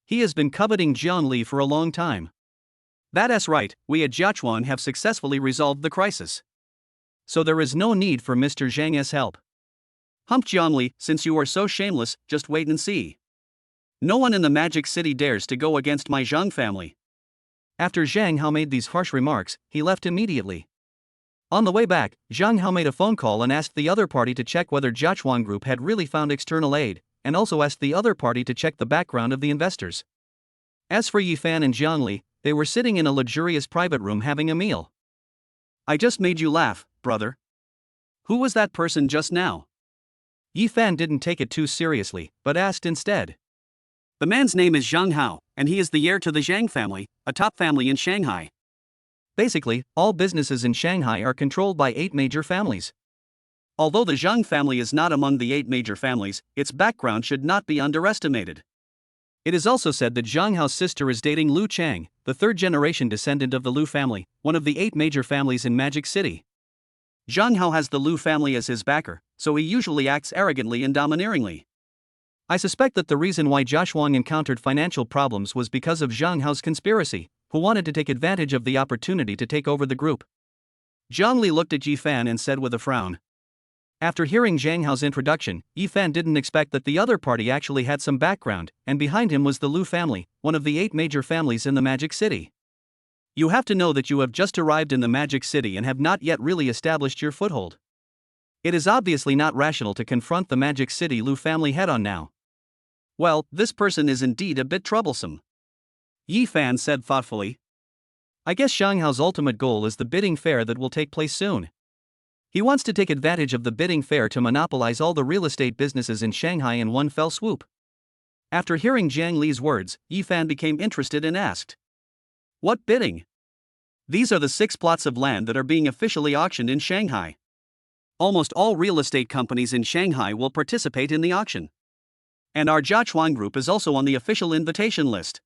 He has been coveting Zhang Li for a long time. That's right, we at Jiachuan have successfully resolved the crisis. So there is no need for Mr. Zhang's help. Humph Zhang Li, since you are so shameless, just wait and see. No one in the Magic City dares to go against my Zhang family. After Zhang Hao made these harsh remarks, he left immediately. On the way back, Zhang Hao made a phone call and asked the other party to check whether Jiachuan Group had really found external aid, and also asked the other party to check the background of the investors. As for Yifan and Zhang Li, they were sitting in a luxurious private room having a meal. I just made you laugh, brother. Who was that person just now? Yifan didn't take it too seriously, but asked instead. The man's name is Zhang Hao, and he is the heir to the Zhang family, a top family in Shanghai. Basically, all businesses in Shanghai are controlled by 8 major families. Although the Zhang family is not among the 8 major families, its background should not be underestimated. It is also said that Zhang Hao's sister is dating Lu Chang, the 3rd-generation descendant of the Lu family, one of the 8 major families in Magic City. Zhang Hao has the Lu family as his backer, so he usually acts arrogantly and domineeringly. I suspect that the reason why Jiachuan encountered financial problems was because of Zhang Hao's conspiracy, who wanted to take advantage of the opportunity to take over the group. Zhang Li looked at Yifan and said with a frown. After hearing Zhang Hao's introduction, Yifan didn't expect that the other party actually had some background, and behind him was the Lu family, one of the 8 major families in the Magic City. You have to know that you have just arrived in the Magic City and have not yet really established your foothold. It is obviously not rational to confront the Magic City Lu family head-on now. Well, this person is indeed a bit troublesome. Yifan said thoughtfully. I guess Zhang Hao's ultimate goal is the bidding fair that will take place soon. He wants to take advantage of the bidding fair to monopolize all the real estate businesses in Shanghai in one fell swoop. After hearing Zhang Li's words, Yifan became interested and asked. What bidding? These are the 6 plots of land that are being officially auctioned in Shanghai. Almost all real estate companies in Shanghai will participate in the auction. And our Jiachuan Group is also on the official invitation list.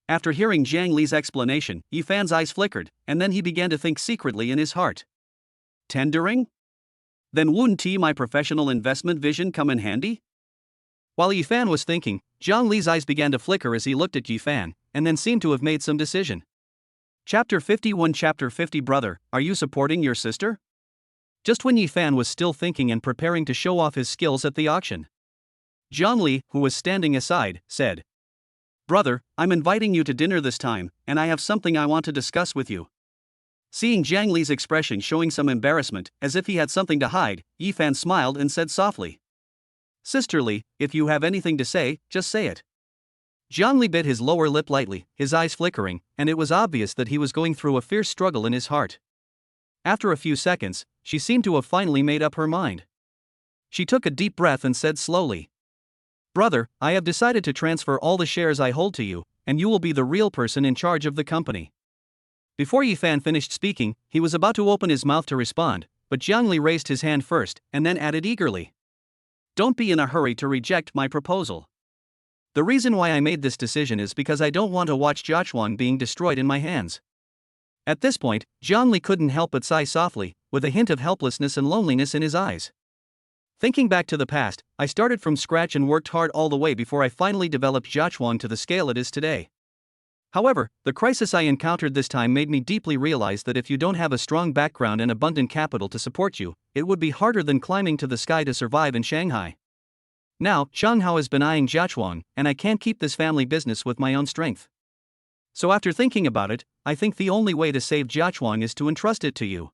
After hearing Zhang Li's explanation, Yifan's eyes flickered, and then he began to think secretly in his heart. Tendering? Then wouldn't my professional investment vision come in handy? While Yifan was thinking, Zhang Li's eyes began to flicker as he looked at Yifan, and then seemed to have made some decision. Chapter 51 Chapter 50 Brother, are you supporting your sister? Just when Yifan was still thinking and preparing to show off his skills at the auction, Zhang Li, who was standing aside, said. Brother, I'm inviting you to dinner this time, and I have something I want to discuss with you. Seeing Zhang Li's expression showing some embarrassment, as if he had something to hide, Yifan smiled and said softly. Sister Li, if you have anything to say, just say it. Zhang Li bit his lower lip lightly, his eyes flickering, and it was obvious that he was going through a fierce struggle in his heart. After a few seconds, she seemed to have finally made up her mind. She took a deep breath and said slowly. Brother, I have decided to transfer all the shares I hold to you, and you will be the real person in charge of the company. Before Yifan finished speaking, he was about to open his mouth to respond, but Zhang Li raised his hand first, and then added eagerly. Don't be in a hurry to reject my proposal. The reason why I made this decision is because I don't want to watch Jiachuan being destroyed in my hands. At this point, Zhang Li couldn't help but sigh softly, with a hint of helplessness and loneliness in his eyes. Thinking back to the past, I started from scratch and worked hard all the way before I finally developed Jiachuan to the scale it is today. However, the crisis I encountered this time made me deeply realize that if you don't have a strong background and abundant capital to support you, it would be harder than climbing to the sky to survive in Shanghai. Now, Zhang Hao has been eyeing Jiachuan, and I can't keep this family business with my own strength. So after thinking about it, I think the only way to save Jiachuan is to entrust it to you.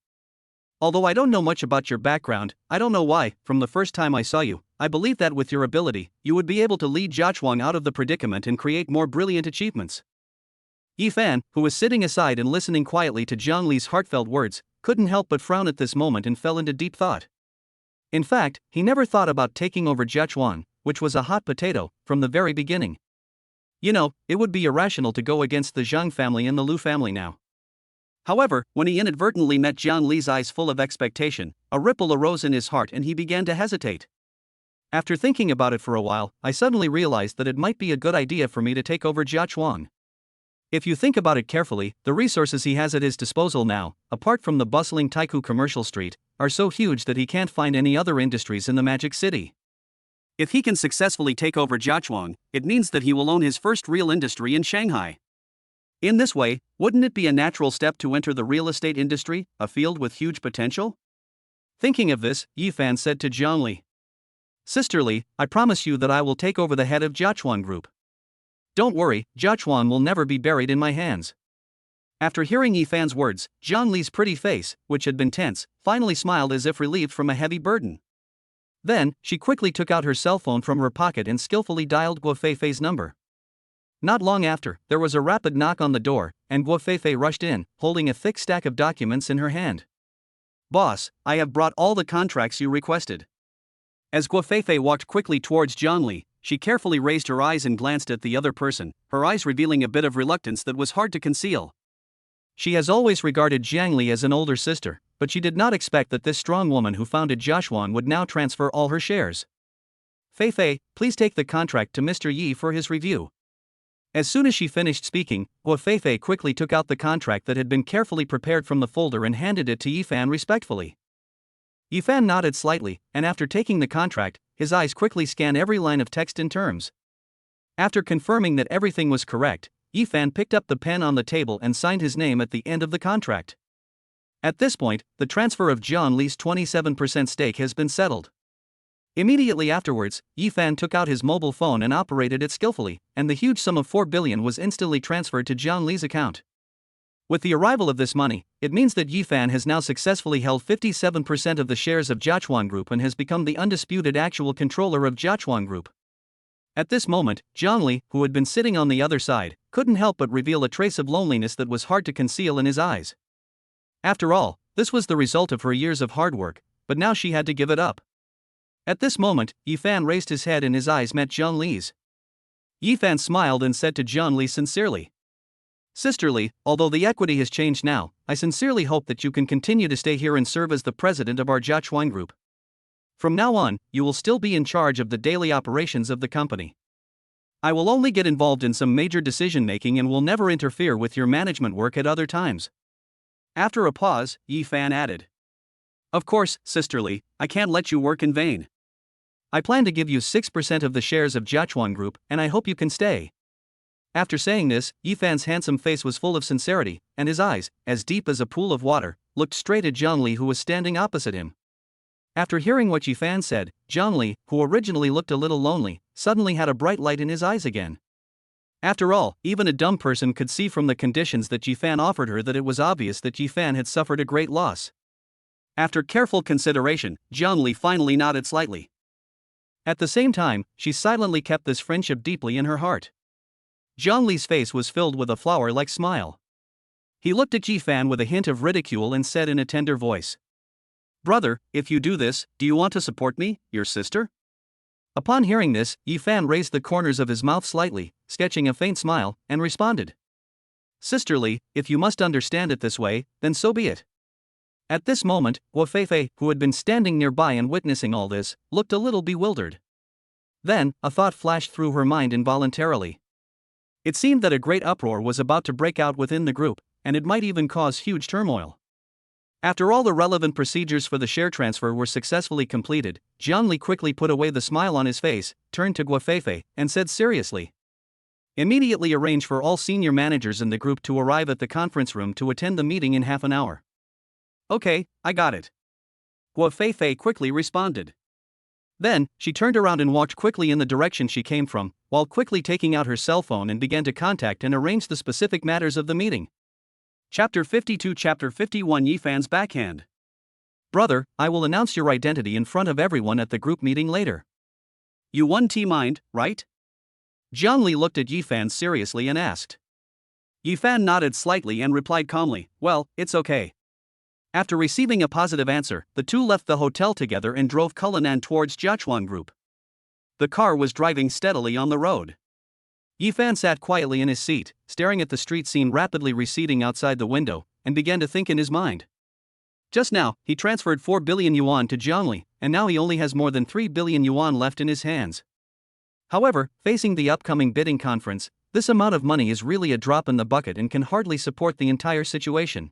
Although I don't know much about your background, I don't know why, from the first time I saw you, I believe that with your ability, you would be able to lead Jiachuan out of the predicament and create more brilliant achievements. Yifan, who was sitting aside and listening quietly to Zhang Li's heartfelt words, couldn't help but frown at this moment and fell into deep thought. In fact, he never thought about taking over Jiachuan, which was a hot potato, from the very beginning. You know, it would be irrational to go against the Zhang family and the Lu family now. However, when he inadvertently met Zhang Li's eyes full of expectation, a ripple arose in his heart and he began to hesitate. After thinking about it for a while, I suddenly realized that it might be a good idea for me to take over Jiachuan. If you think about it carefully, the resources he has at his disposal now, apart from the bustling Taiku commercial street, are so huge that he can't find any other industries in the Magic City. If he can successfully take over Jiachuan, it means that he will own his first real industry in Shanghai. In this way, wouldn't it be a natural step to enter the real estate industry, a field with huge potential? Thinking of this, Yifan said to Zhang Li, "Sister Li, I promise you that I will take over the head of Jiachuan Group. Don't worry, Jiachuan will never be buried in my hands." After hearing Yifan's words, Zhang Li's pretty face, which had been tense, finally smiled as if relieved from a heavy burden. Then, she quickly took out her cell phone from her pocket and skillfully dialed Guo Feifei's number. Not long after, there was a rapid knock on the door, and Guo Feifei rushed in, holding a thick stack of documents in her hand. "Boss, I have brought all the contracts you requested." As Guo Feifei walked quickly towards Zhang Li, she carefully raised her eyes and glanced at the other person, her eyes revealing a bit of reluctance that was hard to conceal. She has always regarded Zhang Li as an older sister, but she did not expect that this strong woman who founded Jiachuan would now transfer all her shares. "Feifei, please take the contract to Mr. Yi for his review." As soon as she finished speaking, Guo Feifei quickly took out the contract that had been carefully prepared from the folder and handed it to Yifan respectfully. Yifan nodded slightly, and after taking the contract, his eyes quickly scanned every line of text and terms. After confirming that everything was correct, Yifan picked up the pen on the table and signed his name at the end of the contract. At this point, the transfer of Zhang Li's 27% stake has been settled. Immediately afterwards, Yifan took out his mobile phone and operated it skillfully, and the huge sum of 4 billion was instantly transferred to Zhang Li's account. With the arrival of this money, it means that Yifan has now successfully held 57% of the shares of Jiachuan Group and has become the undisputed actual controller of Jiachuan Group. At this moment, Zhang Li, who had been sitting on the other side, couldn't help but reveal a trace of loneliness that was hard to conceal in his eyes. After all, this was the result of her years of hard work, but now she had to give it up. At this moment, Yifan raised his head and his eyes met Zhang Li's. Yifan smiled and said to Zhang Li sincerely, "Sister Li, although the equity has changed now, I sincerely hope that you can continue to stay here and serve as the president of our Jiachuan Group. From now on, you will still be in charge of the daily operations of the company. I will only get involved in some major decision-making and will never interfere with your management work at other times." After a pause, Yifan added, "Of course, Sister Li, I can't let you work in vain. I plan to give you 6% of the shares of Jiachuan Group, and I hope you can stay." After saying this, Yifan's handsome face was full of sincerity, and his eyes, as deep as a pool of water, looked straight at Zhang Li, who was standing opposite him. After hearing what Yifan said, Zhang Li, who originally looked a little lonely, suddenly had a bright light in his eyes again. After all, even a dumb person could see from the conditions that Yifan offered her that it was obvious that Yifan had suffered a great loss. After careful consideration, Zhang Li finally nodded slightly. At the same time, she silently kept this friendship deeply in her heart. Zhang Li's face was filled with a flower-like smile. He looked at Yifan with a hint of ridicule and said in a tender voice, "Brother, if you do this, do you want to support me, your sister?" Upon hearing this, Yifan raised the corners of his mouth slightly, sketching a faint smile, and responded, "Sister Li, if you must understand it this way, then so be it." At this moment, Guo Feifei, who had been standing nearby and witnessing all this, looked a little bewildered. Then, a thought flashed through her mind involuntarily. It seemed that a great uproar was about to break out within the group, and it might even cause huge turmoil. After all the relevant procedures for the share transfer were successfully completed, Zhang Li quickly put away the smile on his face, turned to Guo Feifei, and said seriously, "Immediately arrange for all senior managers in the group to arrive at the conference room to attend the meeting in half an hour." "Okay, I got it," Guo Feifei quickly responded. Then, she turned around and walked quickly in the direction she came from, while quickly taking out her cell phone and began to contact and arrange the specific matters of the meeting. Chapter 52 Chapter 51 Yifan's Backhand. "Brother, I will announce your identity in front of everyone at the group meeting later. You won T-Mind, right?" Zhang Li looked at Yifan seriously and asked. Yifan nodded slightly and replied calmly, "Well, it's okay." After receiving a positive answer, the two left the hotel together and drove Cullinan towards Jiachuan Group. The car was driving steadily on the road. Yifan sat quietly in his seat, staring at the street scene rapidly receding outside the window, and began to think in his mind. Just now, he transferred 4 billion yuan to Zhongli, and now he only has more than 3 billion yuan left in his hands. However, facing the upcoming bidding conference, this amount of money is really a drop in the bucket and can hardly support the entire situation.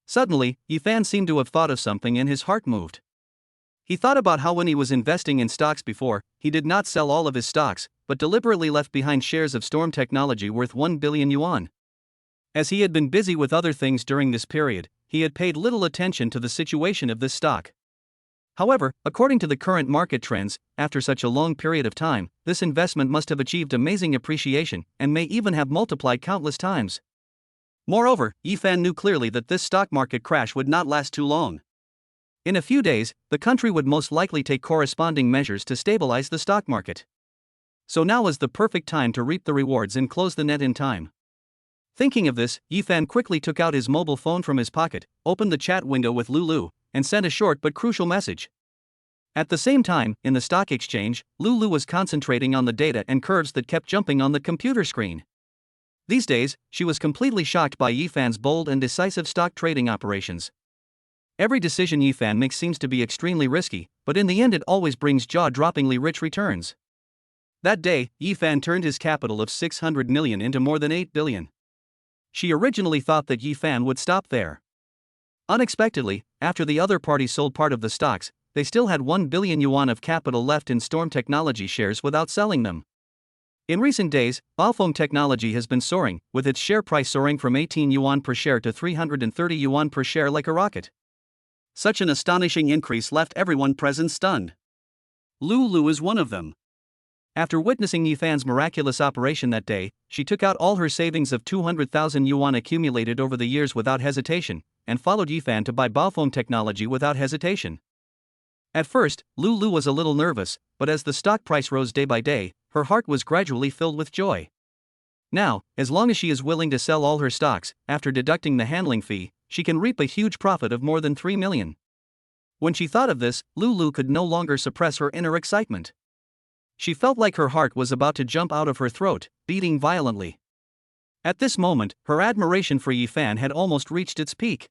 Suddenly, Yifan seemed to have thought of something and his heart moved. He thought about how when he was investing in stocks before, he did not sell all of his stocks, but deliberately left behind shares of Storm Technology worth 1 billion yuan. As he had been busy with other things during this period, he had paid little attention to the situation of this stock. However, according to the current market trends, after such a long period of time, this investment must have achieved amazing appreciation and may even have multiplied countless times. Moreover, Yifan knew clearly that this stock market crash would not last too long. In a few days, the country would most likely take corresponding measures to stabilize the stock market. So now was the perfect time to reap the rewards and close the net in time. Thinking of this, Yifan quickly took out his mobile phone from his pocket, opened the chat window with Lulu, and sent a short but crucial message. At the same time, in the stock exchange, Lulu was concentrating on the data and curves that kept jumping on the computer screen. These days, she was completely shocked by Yifan's bold and decisive stock trading operations. Every decision Yifan makes seems to be extremely risky, but in the end it always brings jaw-droppingly rich returns. That day, Yifan turned his capital of 600 million into more than 8 billion. She originally thought that Yifan would stop there. Unexpectedly, after the other party sold part of the stocks, they still had 1 billion yuan of capital left in Storm Technology shares without selling them. In recent days, Baofeng Technology has been soaring, with its share price soaring from 18 yuan per share to 330 yuan per share like a rocket. Such an astonishing increase left everyone present stunned. Lulu is one of them. After witnessing Yifan's miraculous operation that day, she took out all her savings of 200,000 yuan accumulated over the years without hesitation, and followed Yifan to buy Baofeng Technology without hesitation. At first, Lulu was a little nervous, but as the stock price rose day by day, her heart was gradually filled with joy. Now, as long as she is willing to sell all her stocks, after deducting the handling fee, she can reap a huge profit of more than 3 million. When she thought of this, Lulu could no longer suppress her inner excitement. She felt like her heart was about to jump out of her throat, beating violently. At this moment, her admiration for Yifan had almost reached its peak.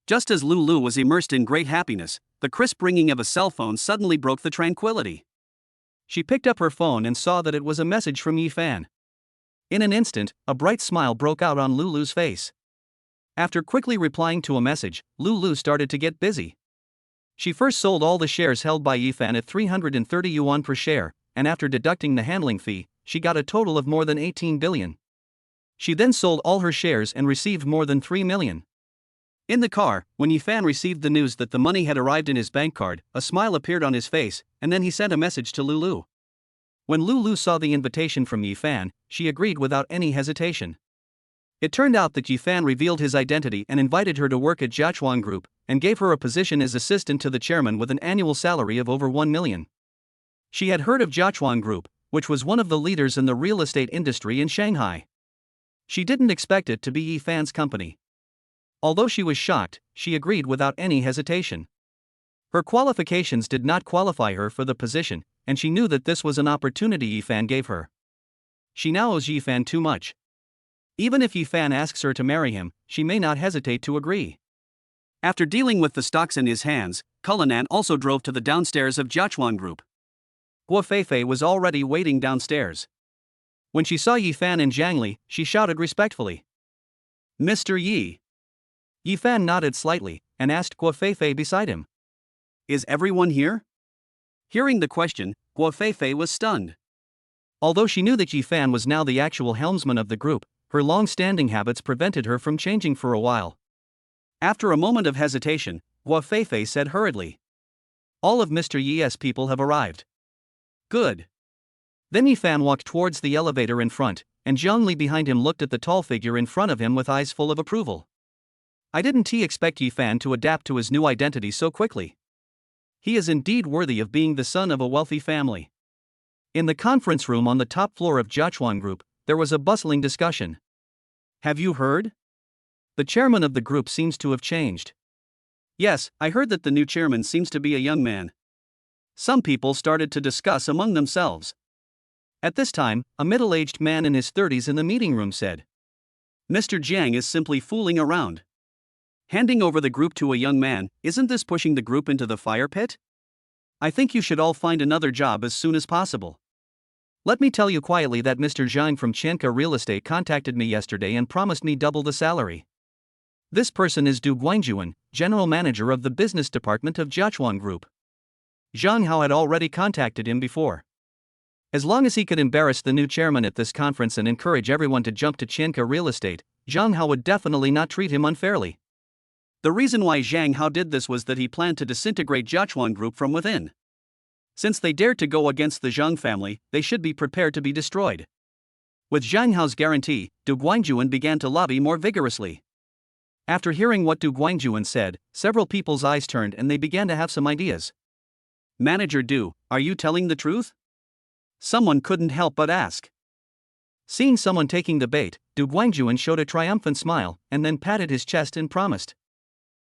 Just as Lulu was immersed in great happiness, the crisp ringing of a cell phone suddenly broke the tranquility. She picked up her phone and saw that it was a message from Yifan. In an instant, a bright smile broke out on Lulu's face. After quickly replying to a message, Lulu started to get busy. She first sold all the shares held by Yifan at 330 yuan per share, and after deducting the handling fee, she got a total of more than 18 billion. She then sold all her shares and received more than 3 million. In the car, when Yifan received the news that the money had arrived in his bank card, a smile appeared on his face, and then he sent a message to Lulu. When Lulu saw the invitation from Yifan, she agreed without any hesitation. It turned out that Yifan revealed his identity and invited her to work at Jiachuan Group, and gave her a position as assistant to the chairman with an annual salary of over 1 million. She had heard of Jiachuan Group, which was one of the leaders in the real estate industry in Shanghai. She didn't expect it to be Yifan's company. Although she was shocked, she agreed without any hesitation. Her qualifications did not qualify her for the position, and she knew that this was an opportunity Yifan gave her. She now owes Yifan too much. Even if Yifan asks her to marry him, she may not hesitate to agree. After dealing with the stocks in his hands, Cullinan also drove to the downstairs of Jiachuan Group. Guo Feifei was already waiting downstairs. When she saw Yifan and Zhang Li, she shouted respectfully, "Mr. Yi." Yifan nodded slightly, and asked Guo Feifei beside him, "Is everyone here?" Hearing the question, Guo Feifei was stunned. Although she knew that Yifan was now the actual helmsman of the group, her long-standing habits prevented her from changing for a while. After a moment of hesitation, Guo Feifei said hurriedly, "All of Mr. Yi's people have arrived." "Good." Then Yifan walked towards the elevator in front, and Zhang Li behind him looked at the tall figure in front of him with eyes full of approval. I didn't expect Yifan to adapt to his new identity so quickly. He is indeed worthy of being the son of a wealthy family. In the conference room on the top floor of Jiachuan Group, there was a bustling discussion. Have you heard? The chairman of the group seems to have changed. Yes, I heard that the new chairman seems to be a young man. Some people started to discuss among themselves. At this time, a middle-aged man in his 30s in the meeting room said, Mr. Jiang is simply fooling around. Handing over the group to a young man, isn't this pushing the group into the fire pit? I think you should all find another job as soon as possible. Let me tell you quietly that Mr. Jiang from Chanka Real Estate contacted me yesterday and promised me double the salary. This person is Du Guangjuan, general manager of the business department of Jiachuan Group. Zhang Hao had already contacted him before. As long as he could embarrass the new chairman at this conference and encourage everyone to jump to Chanka Real Estate, Zhang Hao would definitely not treat him unfairly. The reason why Zhang Hao did this was that he planned to disintegrate Jiachuan Group from within. Since they dared to go against the Zhang family, they should be prepared to be destroyed. With Zhang Hao's guarantee, Du Guangjuan began to lobby more vigorously. After hearing what Du Guangjuan said, several people's eyes turned and they began to have some ideas. Manager Du, are you telling the truth? Someone couldn't help but ask. Seeing someone taking the bait, Du Guangjuan showed a triumphant smile and then patted his chest and promised.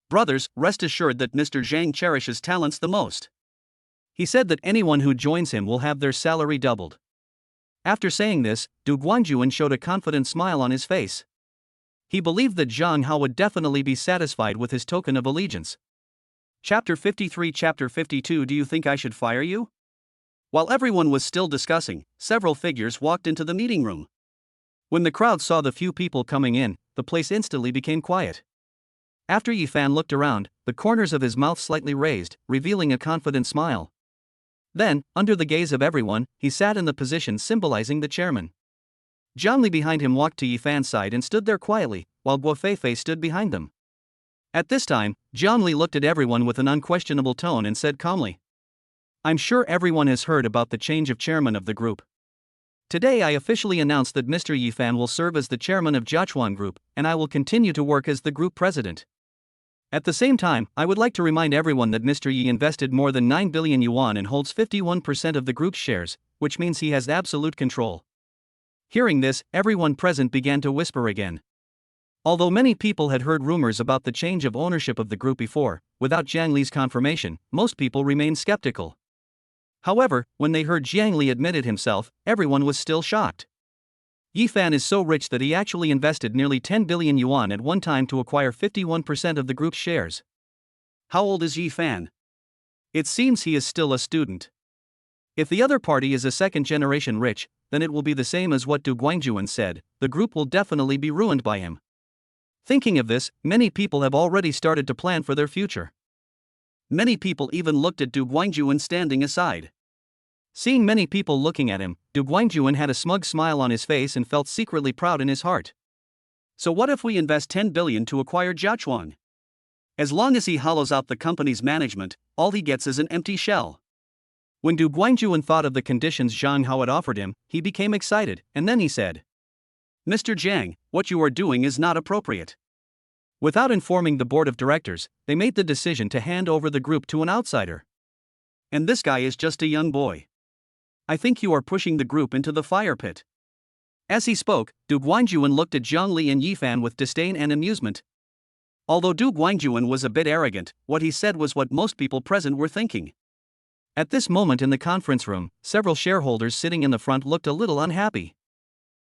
Brothers, rest assured that Mr. Zhang cherishes talents the most. He said that anyone who joins him will have their salary doubled. After saying this, Du Guangjuan showed a confident smile on his face. He believed that Zhang Hao would definitely be satisfied with his token of allegiance. Chapter 53 Chapter 52 Do you think I should fire you? While everyone was still discussing, several figures walked into the meeting room. When the crowd saw the few people coming in, the place instantly became quiet. After Yifan looked around, the corners of his mouth slightly raised, revealing a confident smile. Then, under the gaze of everyone, he sat in the position symbolizing the chairman. Zhang Li behind him walked to Yifan's side and stood there quietly, while Guo Feifei stood behind them. At this time, Zhang Li looked at everyone with an unquestionable tone and said calmly, I'm sure everyone has heard about the change of chairman of the group. Today I officially announce that Mr. Yifan will serve as the chairman of Jiachuan Group, and I will continue to work as the group president. At the same time, I would like to remind everyone that Mr. Yi invested more than 9 billion yuan and holds 51% of the group's shares, which means he has absolute control. Hearing this, everyone present began to whisper again. Although many people had heard rumors about the change of ownership of the group before, without Jiang Li's confirmation, most people remained skeptical. However, when they heard Jiang Li admitted himself, everyone was still shocked. Yifan is so rich that he actually invested nearly 10 billion yuan at one time to acquire 51% of the group's shares. How old is Yifan? It seems he is still a student. If the other party is a second-generation rich, then it will be the same as what Du Guangjuan said, the group will definitely be ruined by him. Thinking of this, many people have already started to plan for their future. Many people even looked at Du Guangjuan standing aside. Seeing many people looking at him, Du Guangjuan had a smug smile on his face and felt secretly proud in his heart. So what if we invest 10 billion to acquire Jiachuan? As long as he hollows out the company's management, all he gets is an empty shell. When Du Guangjuan thought of the conditions Zhang Hao had offered him, he became excited, and then he said, Mr. Jiang, what you are doing is not appropriate. Without informing the board of directors, they made the decision to hand over the group to an outsider. And this guy is just a young boy. I think you are pushing the group into the fire pit. As he spoke, Du Guangjuan looked at Zhang Li and Yifan with disdain and amusement. Although Du Guangjuan was a bit arrogant, what he said was what most people present were thinking. At this moment in the conference room, several shareholders sitting in the front looked a little unhappy.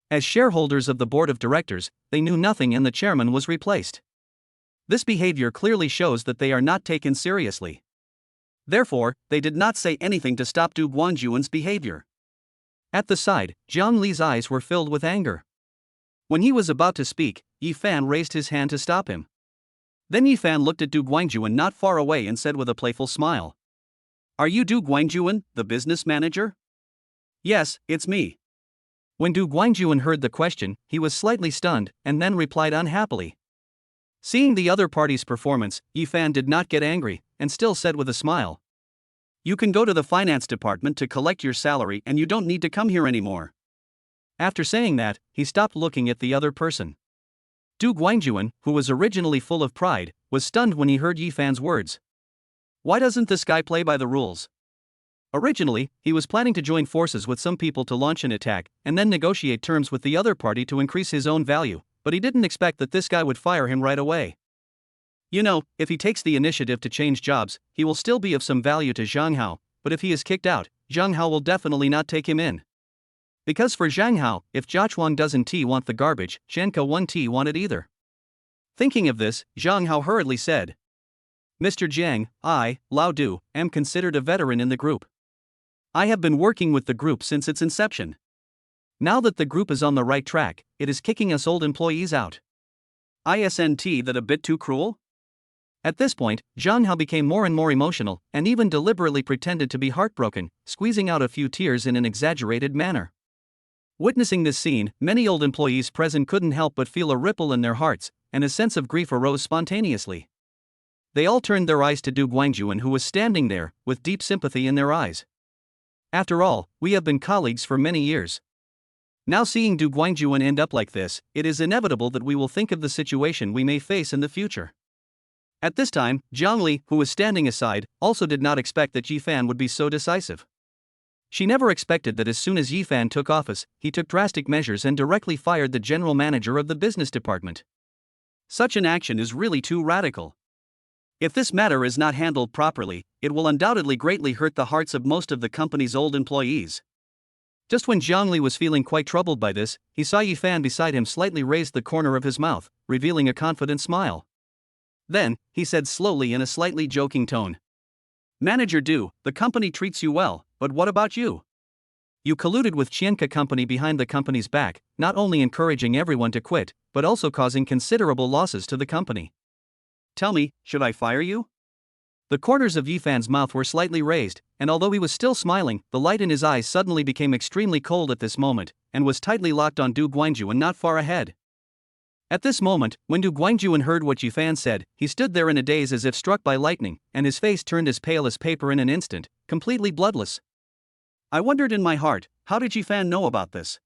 As shareholders of the board of directors, they knew nothing and the chairman was replaced. This behavior clearly shows that they are not taken seriously. Therefore, they did not say anything to stop Du Guangjuan's behavior. At the side, Zhang Li's eyes were filled with anger. When he was about to speak, Yifan raised his hand to stop him. Then Yifan looked at Du Guangjuan not far away and said with a playful smile, Are you Du Guangjuan, the business manager? Yes, it's me. When Du Guangjuan heard the question, he was slightly stunned, and then replied unhappily. Seeing the other party's performance, Yifan did not get angry, and still said with a smile, You can go to the finance department to collect your salary and you don't need to come here anymore. After saying that, he stopped looking at the other person. Du Guangjuan, who was originally full of pride, was stunned when he heard Yifan's words. Why doesn't this guy play by the rules? Originally, he was planning to join forces with some people to launch an attack and then negotiate terms with the other party to increase his own value, but he didn't expect that this guy would fire him right away. You know, if he takes the initiative to change jobs, he will still be of some value to Zhang Hao, but if he is kicked out, Zhang Hao will definitely not take him in. Because for Zhang Hao, if Jiachuan doesn't want the garbage, Shenke won't want it either. Thinking of this, Zhang Hao hurriedly said, Mr. Jiang, I, Lao Du, am considered a veteran in the group. I have been working with the group since its inception. Now that the group is on the right track, it is kicking us old employees out. Isn't that a bit too cruel? At this point, Zhang Hao became more and more emotional, and even deliberately pretended to be heartbroken, squeezing out a few tears in an exaggerated manner. Witnessing this scene, many old employees present couldn't help but feel a ripple in their hearts, and a sense of grief arose spontaneously. They all turned their eyes to Du Guangjuan, who was standing there, with deep sympathy in their eyes. After all, we have been colleagues for many years. Now seeing Du Guangjuan end up like this, it is inevitable that we will think of the situation we may face in the future. At this time, Jiang Li, who was standing aside, also did not expect that Yi Fan would be so decisive. She never expected that as soon as Yi Fan took office, he took drastic measures and directly fired the general manager of the business department. Such an action is really too radical. If this matter is not handled properly, it will undoubtedly greatly hurt the hearts of most of the company's old employees. Just when Jiang Li was feeling quite troubled by this, he saw Yi Fan beside him slightly raise the corner of his mouth, revealing a confident smile. Then, he said slowly in a slightly joking tone, Manager Du, the company treats you well, but what about you? You colluded with Qianke Company behind the company's back, not only encouraging everyone to quit, but also causing considerable losses to the company. Tell me, should I fire you? The corners of Yi Fan's mouth were slightly raised, and although he was still smiling, the light in his eyes suddenly became extremely cold at this moment, and was tightly locked on Du Guangjuan not far ahead. At this moment, when Du Guangjuan heard what Yi Fan said, he stood there in a daze as if struck by lightning, and his face turned as pale as paper in an instant, completely bloodless. I wondered in my heart, how did Yi Fan know about this?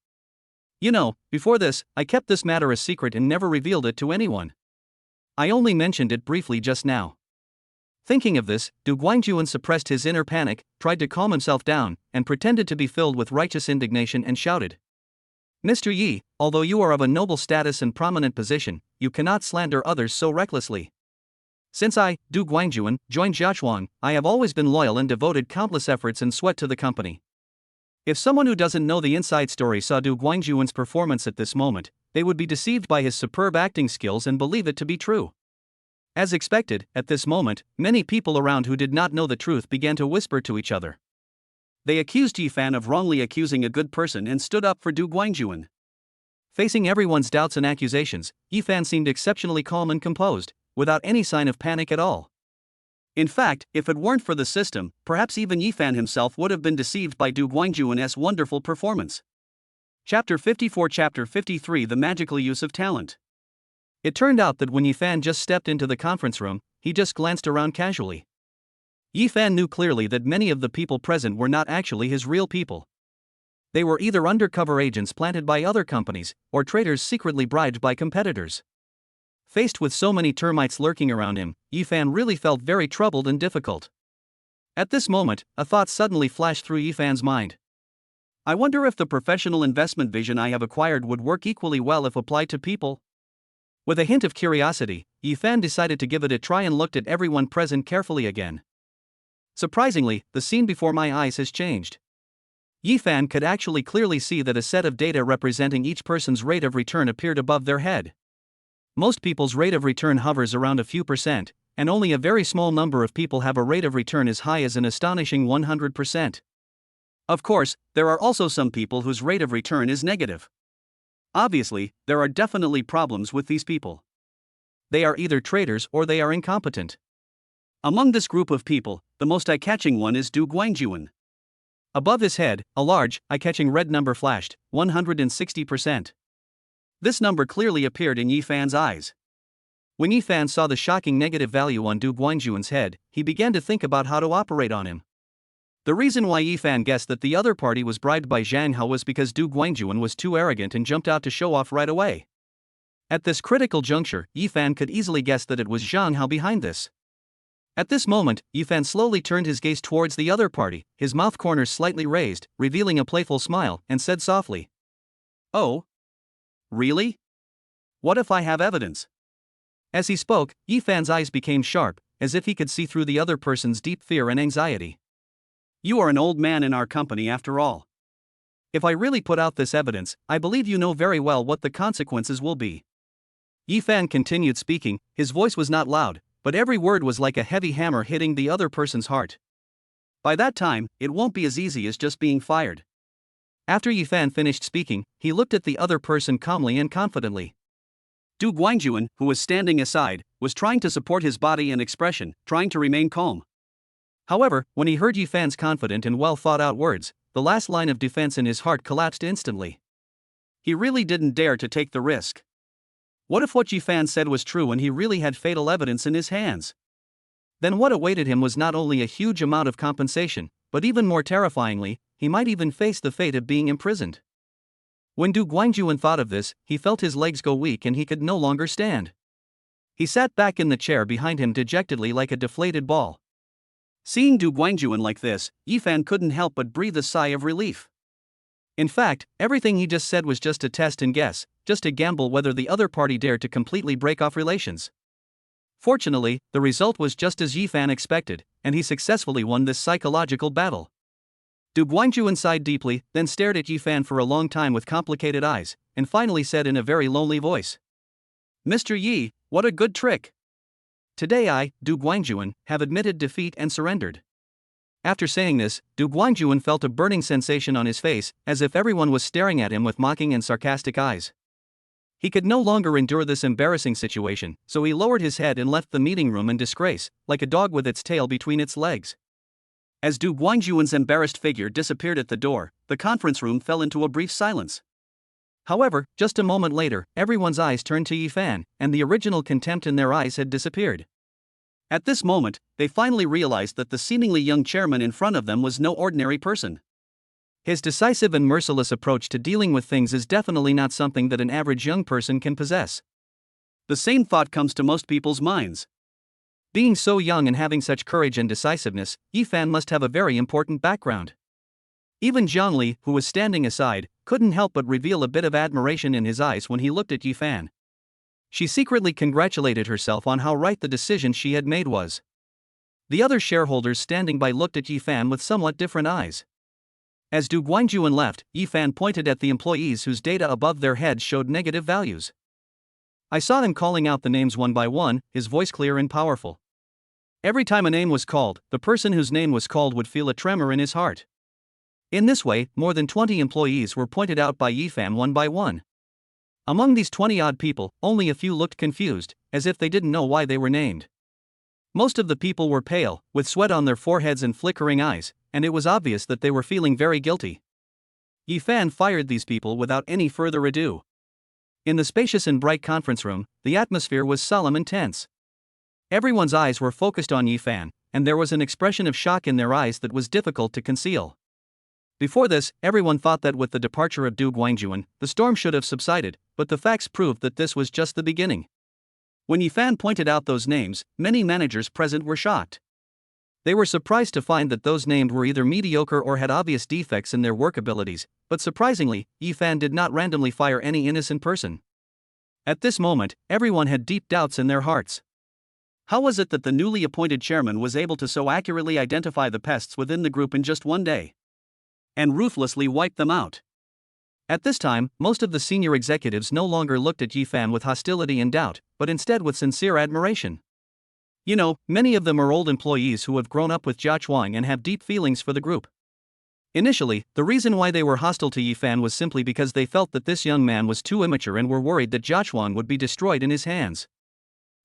You know, before this, I kept this matter a secret and never revealed it to anyone. I only mentioned it briefly just now. Thinking of this, Du Guangjuan suppressed his inner panic, tried to calm himself down, and pretended to be filled with righteous indignation and shouted, Mr. Yi, although you are of a noble status and prominent position, you cannot slander others so recklessly. Since I, Du Guangjuan, joined Jiachuan, I have always been loyal and devoted countless efforts and sweat to the company. If someone who doesn't know the inside story saw Du Guangjuan's performance at this moment, they would be deceived by his superb acting skills and believe it to be true. As expected, at this moment, many people around who did not know the truth began to whisper to each other. They accused Yi Fan of wrongly accusing a good person and stood up for Du Guangjuan. Facing everyone's doubts and accusations, Yi Fan seemed exceptionally calm and composed, without any sign of panic at all. In fact, if it weren't for the system, perhaps even Yi Fan himself would have been deceived by Du Guangjuan's wonderful performance. Chapter 54 Chapter 53 The Magical Use of Talent. It turned out that when Yi Fan just stepped into the conference room, he just glanced around casually. Yi Fan knew clearly that many of the people present were not actually his real people. They were either undercover agents planted by other companies, or traitors secretly bribed by competitors. Faced with so many termites lurking around him, Yi Fan really felt very troubled and difficult. At this moment, a thought suddenly flashed through Yi Fan's mind. I wonder if the professional investment vision I have acquired would work equally well if applied to people? With a hint of curiosity, Yi Fan decided to give it a try and looked at everyone present carefully again. Surprisingly, the scene before my eyes has changed. Yi Fan could actually clearly see that a set of data representing each person's rate of return appeared above their head. Most people's rate of return hovers around a few percent, and only a very small number of people have a rate of return as high as an astonishing 100%. Of course, there are also some people whose rate of return is negative. Obviously, there are definitely problems with these people. They are either traitors or they are incompetent. Among this group of people, the most eye-catching one is Du Guangjuan. Above his head, a large, eye-catching red number flashed, 160%. This number clearly appeared in Yi Fan's eyes. When Yi Fan saw the shocking negative value on Du Guangjuan's head, he began to think about how to operate on him. The reason why Yi Fan guessed that the other party was bribed by Zhang Hao was because Du Guangjuan was too arrogant and jumped out to show off right away. At this critical juncture, Yi Fan could easily guess that it was Zhang Hao behind this. At this moment, Yi Fan slowly turned his gaze towards the other party, his mouth corners slightly raised, revealing a playful smile, and said softly, "Oh? Really? What if I have evidence? As he spoke, Yifan's eyes became sharp, as if he could see through the other person's deep fear and anxiety. You are an old man in our company after all. If I really put out this evidence, I believe you know very well what the consequences will be. Yifan continued speaking. His voice was not loud, but every word was like a heavy hammer hitting the other person's heart. By that time, it won't be as easy as just being fired. After Yifan finished speaking, he looked at the other person calmly and confidently. Du Guangjuan, who was standing aside, was trying to support his body and expression, trying to remain calm. However, when he heard Yifan's confident and well-thought-out words, the last line of defense in his heart collapsed instantly. He really didn't dare to take the risk. What if what Yifan said was true and he really had fatal evidence in his hands? Then what awaited him was not only a huge amount of compensation, but even more terrifyingly, he might even face the fate of being imprisoned. When Du Guangjuan thought of this, he felt his legs go weak and he could no longer stand. He sat back in the chair behind him dejectedly like a deflated ball. Seeing Du Guangjuan like this, Yifan couldn't help but breathe a sigh of relief. In fact, everything he just said was just a test and guess, just a gamble whether the other party dared to completely break off relations. Fortunately, the result was just as Yifan expected, and he successfully won this psychological battle. Du Guangjuan sighed deeply, then stared at Yifan for a long time with complicated eyes, and finally said in a very lonely voice, "Mr. Yi, what a good trick. Today I, Du Guangjuan, have admitted defeat and surrendered." After saying this, Du Guangjuan felt a burning sensation on his face, as if everyone was staring at him with mocking and sarcastic eyes. He could no longer endure this embarrassing situation, so he lowered his head and left the meeting room in disgrace, like a dog with its tail between its legs. As Du Guangjuan's embarrassed figure disappeared at the door, the conference room fell into a brief silence. However, just a moment later, everyone's eyes turned to Yifan, and the original contempt in their eyes had disappeared. At this moment, they finally realized that the seemingly young chairman in front of them was no ordinary person. His decisive and merciless approach to dealing with things is definitely not something that an average young person can possess. The same thought comes to most people's minds. Being so young and having such courage and decisiveness, Yifan must have a very important background. Even Zhongli, who was standing aside, couldn't help but reveal a bit of admiration in his eyes when he looked at Yifan. She secretly congratulated herself on how right the decision she had made was. The other shareholders standing by looked at Yifan with somewhat different eyes. As Du Guangjuan left, Yifan pointed at the employees whose data above their heads showed negative values. I saw them calling out the names one by one, his voice clear and powerful. Every time a name was called, the person whose name was called would feel a tremor in his heart. In this way, more than 20 employees were pointed out by Yifan one by one. Among these 20-odd people, only a few looked confused, as if they didn't know why they were named. Most of the people were pale, with sweat on their foreheads and flickering eyes, and it was obvious that they were feeling very guilty. Yifan fired these people without any further ado. In the spacious and bright conference room, the atmosphere was solemn and tense. Everyone's eyes were focused on Yifan, and there was an expression of shock in their eyes that was difficult to conceal. Before this, everyone thought that with the departure of Du Guangjuan, the storm should have subsided, but the facts proved that this was just the beginning. When Yifan pointed out those names, many managers present were shocked. They were surprised to find that those named were either mediocre or had obvious defects in their work abilities, but surprisingly, Yifan did not randomly fire any innocent person. At this moment, everyone had deep doubts in their hearts. How was it that the newly appointed chairman was able to so accurately identify the pests within the group in just one day? And ruthlessly wipe them out? At this time, most of the senior executives no longer looked at Yifan with hostility and doubt, but instead with sincere admiration. You know, many of them are old employees who have grown up with Jia Chuang and have deep feelings for the group. Initially, the reason why they were hostile to Yifan was simply because they felt that this young man was too immature and were worried that Jia Chuang would be destroyed in his hands.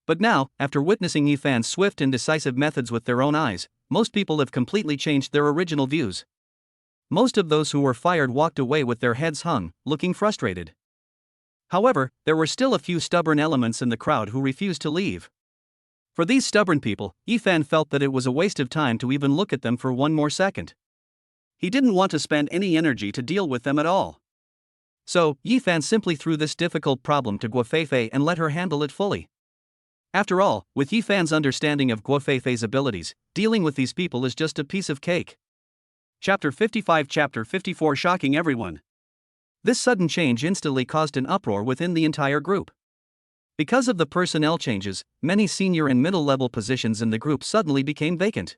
But now, after witnessing Yifan's swift and decisive methods with their own eyes, most people have completely changed their original views. Most of those who were fired walked away with their heads hung, looking frustrated. However, there were still a few stubborn elements in the crowd who refused to leave. For these stubborn people, Yifan felt that it was a waste of time to even look at them for one more second. He didn't want to spend any energy to deal with them at all. So, Yifan simply threw this difficult problem to Guofeifei and let her handle it fully. After all, with Yifan's understanding of Guofeifei's abilities, dealing with these people is just a piece of cake. Chapter 55 Chapter 54 Shocking everyone. This sudden change instantly caused an uproar within the entire group. Because of the personnel changes, many senior and middle-level positions in the group suddenly became vacant.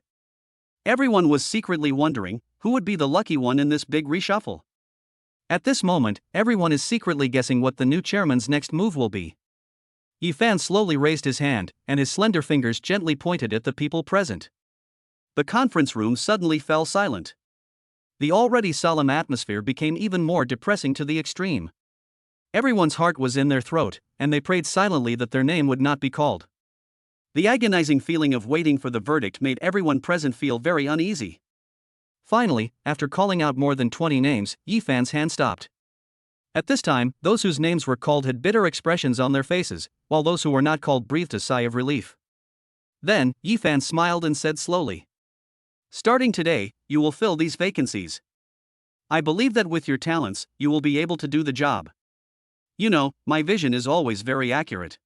Everyone was secretly wondering who would be the lucky one in this big reshuffle. At this moment, everyone is secretly guessing what the new chairman's next move will be. Yifan slowly raised his hand, and his slender fingers gently pointed at the people present. The conference room suddenly fell silent. The already solemn atmosphere became even more depressing to the extreme. Everyone's heart was in their throat, and they prayed silently that their name would not be called. The agonizing feeling of waiting for the verdict made everyone present feel very uneasy. Finally, after calling out more than 20 names, Yifan's hand stopped. At this time, those whose names were called had bitter expressions on their faces, while those who were not called breathed a sigh of relief. Then, Yifan smiled and said slowly, "Starting today, you will fill these vacancies. I believe that with your talents, you will be able to do the job. You know, my vision is always very accurate."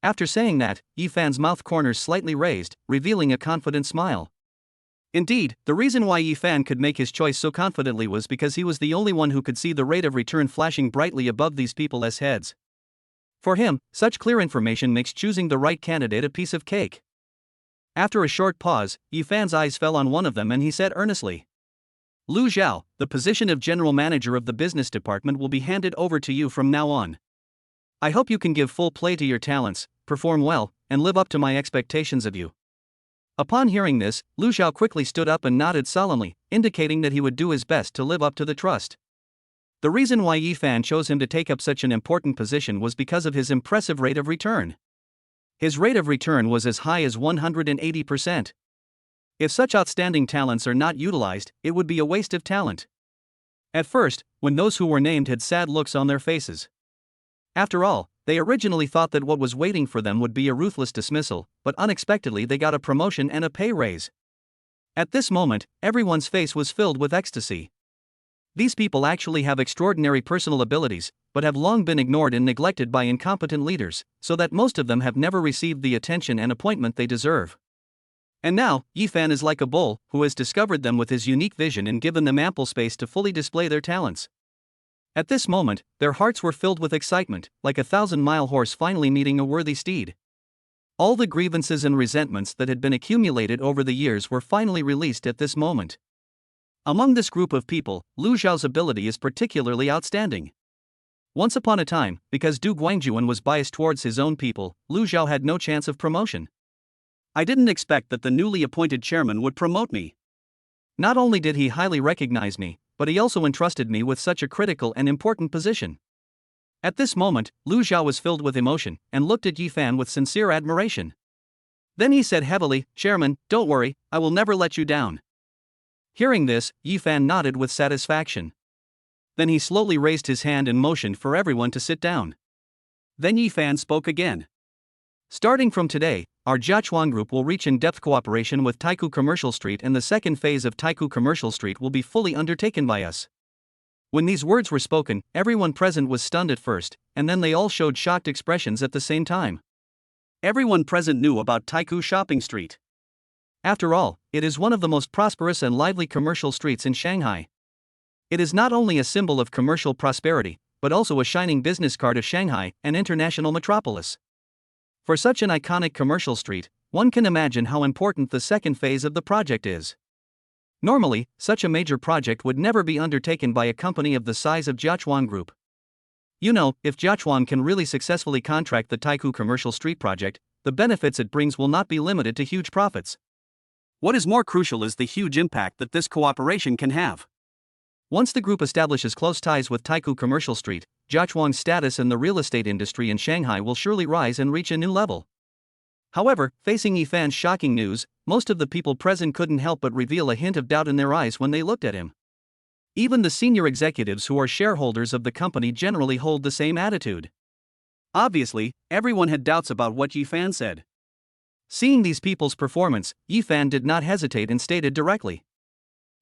After saying that, Yifan's mouth corners slightly raised, revealing a confident smile. Indeed, the reason why Yifan could make his choice so confidently was because he was the only one who could see the rate of return flashing brightly above these people's heads. For him, such clear information makes choosing the right candidate a piece of cake. After a short pause, Yifan's eyes fell on one of them and he said earnestly, "Lu Zhao, the position of general manager of the business department will be handed over to you from now on. I hope you can give full play to your talents, perform well, and live up to my expectations of you." Upon hearing this, Lu Zhao quickly stood up and nodded solemnly, indicating that he would do his best to live up to the trust. The reason why Yifan chose him to take up such an important position was because of his impressive rate of return. His rate of return was as high as 180%. If such outstanding talents are not utilized, it would be a waste of talent. At first, when those who were named had sad looks on their faces. After all, they originally thought that what was waiting for them would be a ruthless dismissal, but unexpectedly they got a promotion and a pay raise. At this moment, everyone's face was filled with ecstasy. These people actually have extraordinary personal abilities, but have long been ignored and neglected by incompetent leaders, so that most of them have never received the attention and appointment they deserve. And now, Yifan is like a bull who has discovered them with his unique vision and given them ample space to fully display their talents. At this moment, their hearts were filled with excitement, like a 1,000-mile horse finally meeting a worthy steed. All the grievances and resentments that had been accumulated over the years were finally released at this moment. Among this group of people, Lu Zhao's ability is particularly outstanding. Once upon a time, because Du Guangjuan was biased towards his own people, Lu Zhao had no chance of promotion. I didn't expect that the newly appointed chairman would promote me. Not only did he highly recognize me, but he also entrusted me with such a critical and important position. At this moment, Lu Zhao was filled with emotion and looked at Yifan with sincere admiration. Then he said heavily, "Chairman, don't worry, I will never let you down." Hearing this, Yifan nodded with satisfaction. Then he slowly raised his hand and motioned for everyone to sit down. Then Yifan spoke again. "Starting from today, our Jiachuan group will reach in-depth cooperation with Taikou Commercial Street, and the second phase of Taikou Commercial Street will be fully undertaken by us." When these words were spoken, everyone present was stunned at first, and then they all showed shocked expressions at the same time. Everyone present knew about Taikou Shopping Street. After all, it is one of the most prosperous and lively commercial streets in Shanghai. It is not only a symbol of commercial prosperity, but also a shining business card of Shanghai, an international metropolis. For such an iconic commercial street, one can imagine how important the second phase of the project is. Normally, such a major project would never be undertaken by a company of the size of Jiachuan Group. You know, if Jiachuan can really successfully contract the Taikou Commercial Street project, the benefits it brings will not be limited to huge profits. What is more crucial is the huge impact that this cooperation can have. Once the group establishes close ties with Taikou Commercial Street, Jiachuan's status in the real estate industry in Shanghai will surely rise and reach a new level. However, facing Yifan's shocking news, most of the people present couldn't help but reveal a hint of doubt in their eyes when they looked at him. Even the senior executives who are shareholders of the company generally hold the same attitude. Obviously, everyone had doubts about what Yifan said. Seeing these people's performance, Yifan did not hesitate and stated directly,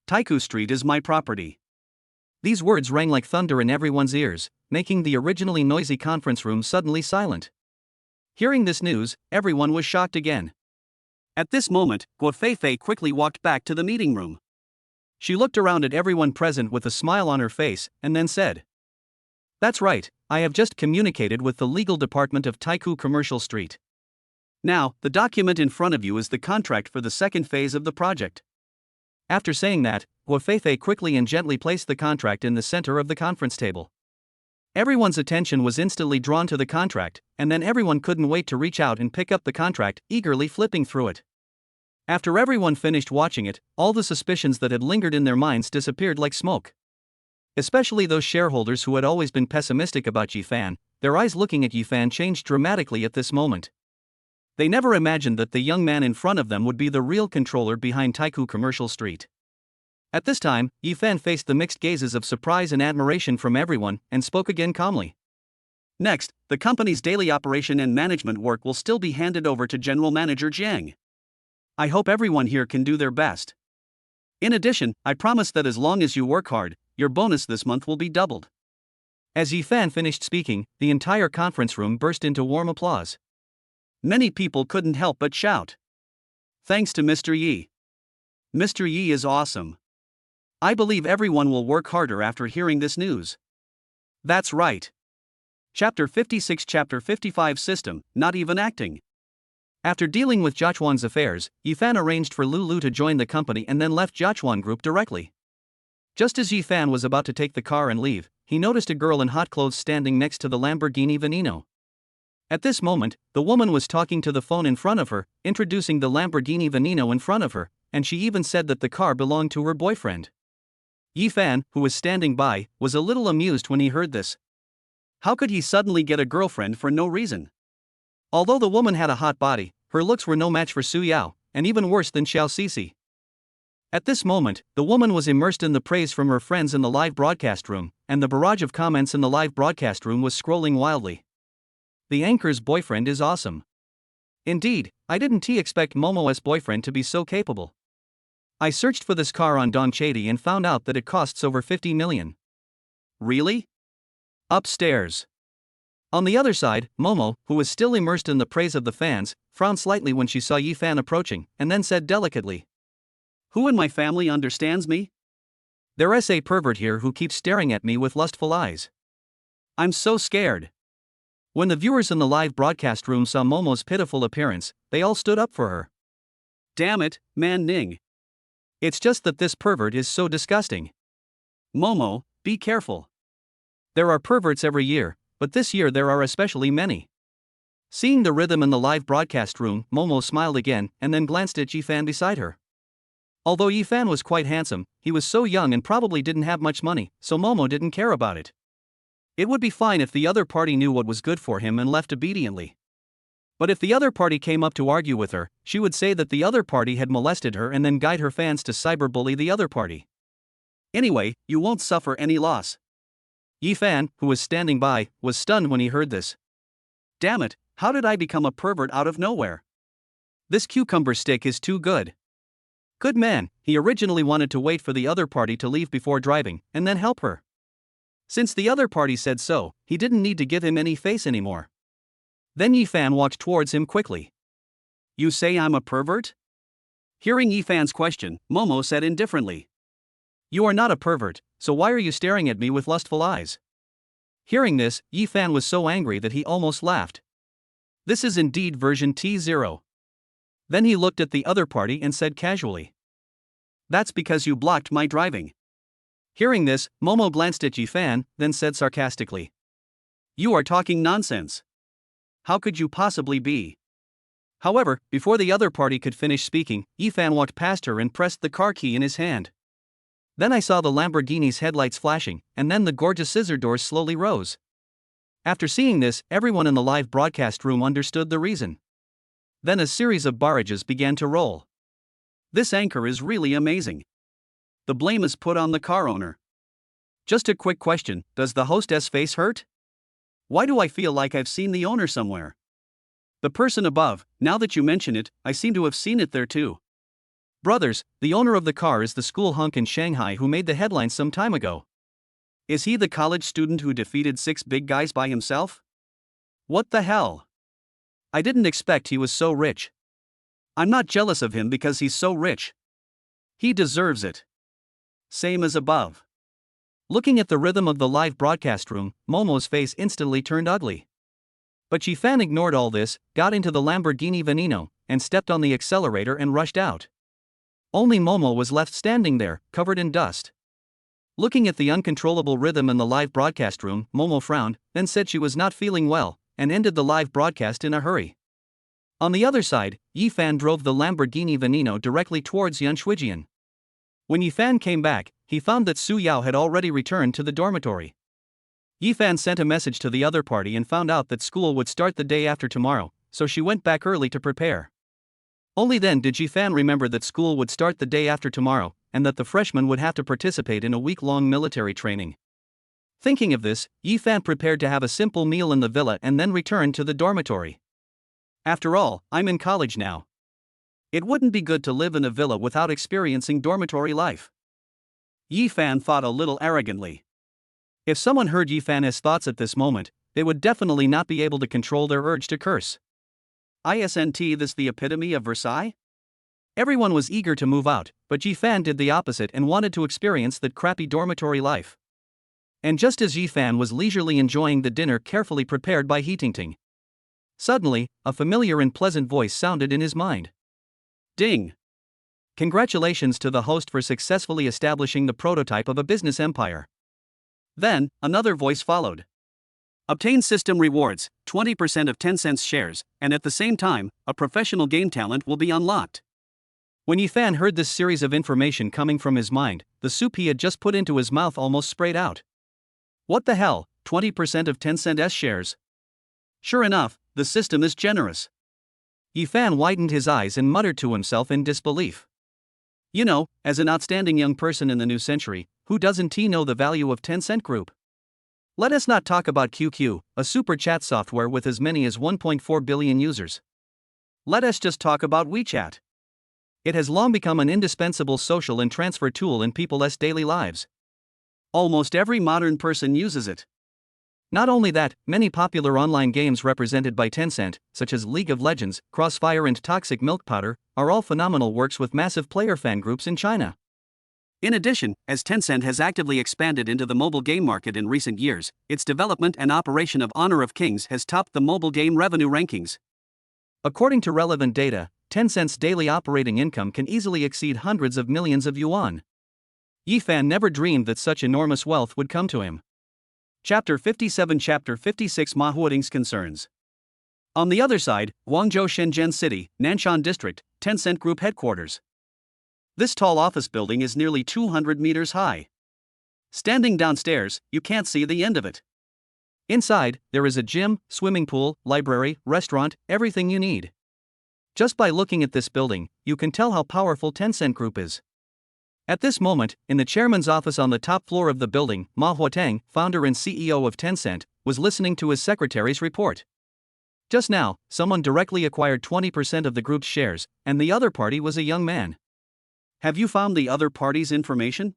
"Taikou Street is my property." These words rang like thunder in everyone's ears, making the originally noisy conference room suddenly silent. Hearing this news, everyone was shocked again. At this moment, Guo Feifei quickly walked back to the meeting room. She looked around at everyone present with a smile on her face, and then said, That's right, I have just communicated with the legal department of Taiku Commercial Street. Now, the document in front of you is the contract for the second phase of the project. After saying that, Guofefe quickly and gently placed the contract in the center of the conference table. Everyone's attention was instantly drawn to the contract, and then everyone couldn't wait to reach out and pick up the contract, eagerly flipping through it. After everyone finished watching it, all the suspicions that had lingered in their minds disappeared like smoke. Especially those shareholders who had always been pessimistic about Yifan, their eyes looking at Yifan changed dramatically at this moment. They never imagined that the young man in front of them would be the real controller behind Taiku Commercial Street. At this time, Yifan faced the mixed gazes of surprise and admiration from everyone, and spoke again calmly. Next, the company's daily operation and management work will still be handed over to General Manager Jiang. I hope everyone here can do their best. In addition, I promise that as long as you work hard, your bonus this month will be doubled. As Yifan finished speaking, the entire conference room burst into warm applause. Many people couldn't help but shout. Thanks to Mr. Yi. Mr. Yi is awesome. I believe everyone will work harder after hearing this news. That's right. Chapter 56, Chapter 55 System, not even acting. After dealing with Jiachuan's affairs, Yifan arranged for Lulu to join the company and then left Jiachuan Group directly. Just as Yifan was about to take the car and leave, he noticed a girl in hot clothes standing next to the Lamborghini Veneno. At this moment, the woman was talking to the phone in front of her, introducing the Lamborghini Veneno in front of her, and she even said that the car belonged to her boyfriend. Yifan, who was standing by, was a little amused when he heard this. How could he suddenly get a girlfriend for no reason? Although the woman had a hot body, her looks were no match for Su Yao, and even worse than Xiao Sisi. At this moment, the woman was immersed in the praise from her friends in the live broadcast room, and the barrage of comments in the live broadcast room was scrolling wildly. The anchor's boyfriend is awesome. Indeed, I didn't expect Momo's boyfriend to be so capable. I searched for this car on Dongchadi and found out that it costs over 50 million. Really? Upstairs. On the other side, Momo, who was still immersed in the praise of the fans, frowned slightly when she saw Yifan approaching, and then said delicately, Who in my family understands me? There's a pervert here who keeps staring at me with lustful eyes. I'm so scared. When the viewers in the live broadcast room saw Momo's pitiful appearance, they all stood up for her. Damn it, Man Ning. It's just that this pervert is so disgusting. Momo, be careful. There are perverts every year, but this year there are especially many. Seeing the rhythm in the live broadcast room, Momo smiled again and then glanced at Yifan beside her. Although Yifan was quite handsome, he was so young and probably didn't have much money, so Momo didn't care about it. It would be fine if the other party knew what was good for him and left obediently. But if the other party came up to argue with her, she would say that the other party had molested her and then guide her fans to cyberbully the other party. Anyway, you won't suffer any loss. Yifan, who was standing by, was stunned when he heard this. Damn it, how did I become a pervert out of nowhere? This cucumber stick is too good. Good man, he originally wanted to wait for the other party to leave before driving, and then help her. Since the other party said so, he didn't need to give him any face anymore. Then Yifan walked towards him quickly. You say I'm a pervert? Hearing Yifan's question, Momo said indifferently. You are not a pervert, so why are you staring at me with lustful eyes? Hearing this, Yifan was so angry that he almost laughed. This is indeed version T0. Then he looked at the other party and said casually. That's because you blocked my driving. Hearing this, Momo glanced at Yifan, then said sarcastically. You are talking nonsense. How could you possibly be? However, before the other party could finish speaking, Yifan walked past her and pressed the car key in his hand. Then I saw the Lamborghini's headlights flashing, and then the gorgeous scissor doors slowly rose. After seeing this, everyone in the live broadcast room understood the reason. Then a series of barrages began to roll. This anchor is really amazing. The blame is put on the car owner. Just a quick question, does the hostess face hurt? Why do I feel like I've seen the owner somewhere? The person above, now that you mention it, I seem to have seen it there too. Brothers, the owner of the car is the school hunk in Shanghai who made the headlines some time ago. Is he the college student who defeated 6 big guys by himself? What the hell? I didn't expect he was so rich. I'm not jealous of him because he's so rich. He deserves it. Same as above. Looking at the rhythm of the live broadcast room, Momo's face instantly turned ugly. But Yifan ignored all this, got into the Lamborghini Veneno, and stepped on the accelerator and rushed out. Only Momo was left standing there, covered in dust. Looking at the uncontrollable rhythm in the live broadcast room, Momo frowned, then said she was not feeling well, and ended the live broadcast in a hurry. On the other side, Yifan drove the Lamborghini Veneno directly towards Yun Shuijian. When Yifan came back, he found that Su Yao had already returned to the dormitory. Yifan sent a message to the other party and found out that school would start the day after tomorrow, so she went back early to prepare. Only then did Yifan remember that school would start the day after tomorrow, and that the freshmen would have to participate in a week-long military training. Thinking of this, Yifan prepared to have a simple meal in the villa and then returned to the dormitory. After all, I'm in college now. It wouldn't be good to live in a villa without experiencing dormitory life. Yifan thought a little arrogantly. If someone heard Yifan's thoughts at this moment, they would definitely not be able to control their urge to curse. Isn't this the epitome of Versailles? Everyone was eager to move out, but Yifan did the opposite and wanted to experience that crappy dormitory life. And just as Yifan was leisurely enjoying the dinner carefully prepared by Heatingting, suddenly, a familiar and pleasant voice sounded in his mind. Ding! Congratulations to the host for successfully establishing the prototype of a business empire. Then, another voice followed. Obtain system rewards, 20% of Tencent's shares, and at the same time, a professional game talent will be unlocked. When Yifan heard this series of information coming from his mind, the soup he had just put into his mouth almost sprayed out. What the hell, 20% of Tencent's shares? Sure enough, the system is generous. Yifan widened his eyes and muttered to himself in disbelief. You know, as an outstanding young person in the new century, who doesn't know the value of Tencent Group? Let us not talk about QQ, a super chat software with as many as 1.4 billion users. Let us just talk about WeChat. It has long become an indispensable social and transfer tool in people's daily lives. Almost every modern person uses it. Not only that, many popular online games represented by Tencent, such as League of Legends, Crossfire and Toxic Milk Powder, are all phenomenal works with massive player fan groups in China. In addition, as Tencent has actively expanded into the mobile game market in recent years, its development and operation of Honor of Kings has topped the mobile game revenue rankings. According to relevant data, Tencent's daily operating income can easily exceed hundreds of millions of yuan. Yifan never dreamed that such enormous wealth would come to him. Chapter 57 Chapter 56 Ma Huading's Concerns. On the other side, Guangzhou Shenzhen City, Nanshan District, Tencent Group Headquarters. This tall office building is nearly 200 meters high. Standing downstairs, you can't see the end of it. Inside, there is a gym, swimming pool, library, restaurant, everything you need. Just by looking at this building, you can tell how powerful Tencent Group is. At this moment, in the chairman's office on the top floor of the building, Ma Huateng, founder and CEO of Tencent, was listening to his secretary's report. Just now, someone directly acquired 20% of the group's shares, and the other party was a young man. Have you found the other party's information?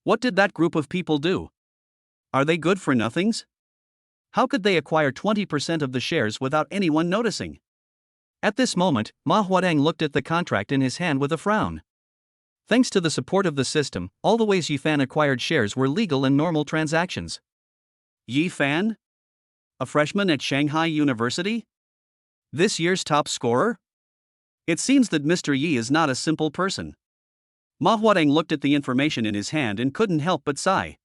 What did that group of people do? Are they good for nothings? How could they acquire 20% of the shares without anyone noticing? At this moment, Ma Huateng looked at the contract in his hand with a frown. Thanks to the support of the system, all the ways Yifan acquired shares were legal and normal transactions. Yifan? A freshman at Shanghai University? This year's top scorer? It seems that Mr. Yi is not a simple person. Ma Huateng looked at the information in his hand and couldn't help but sigh.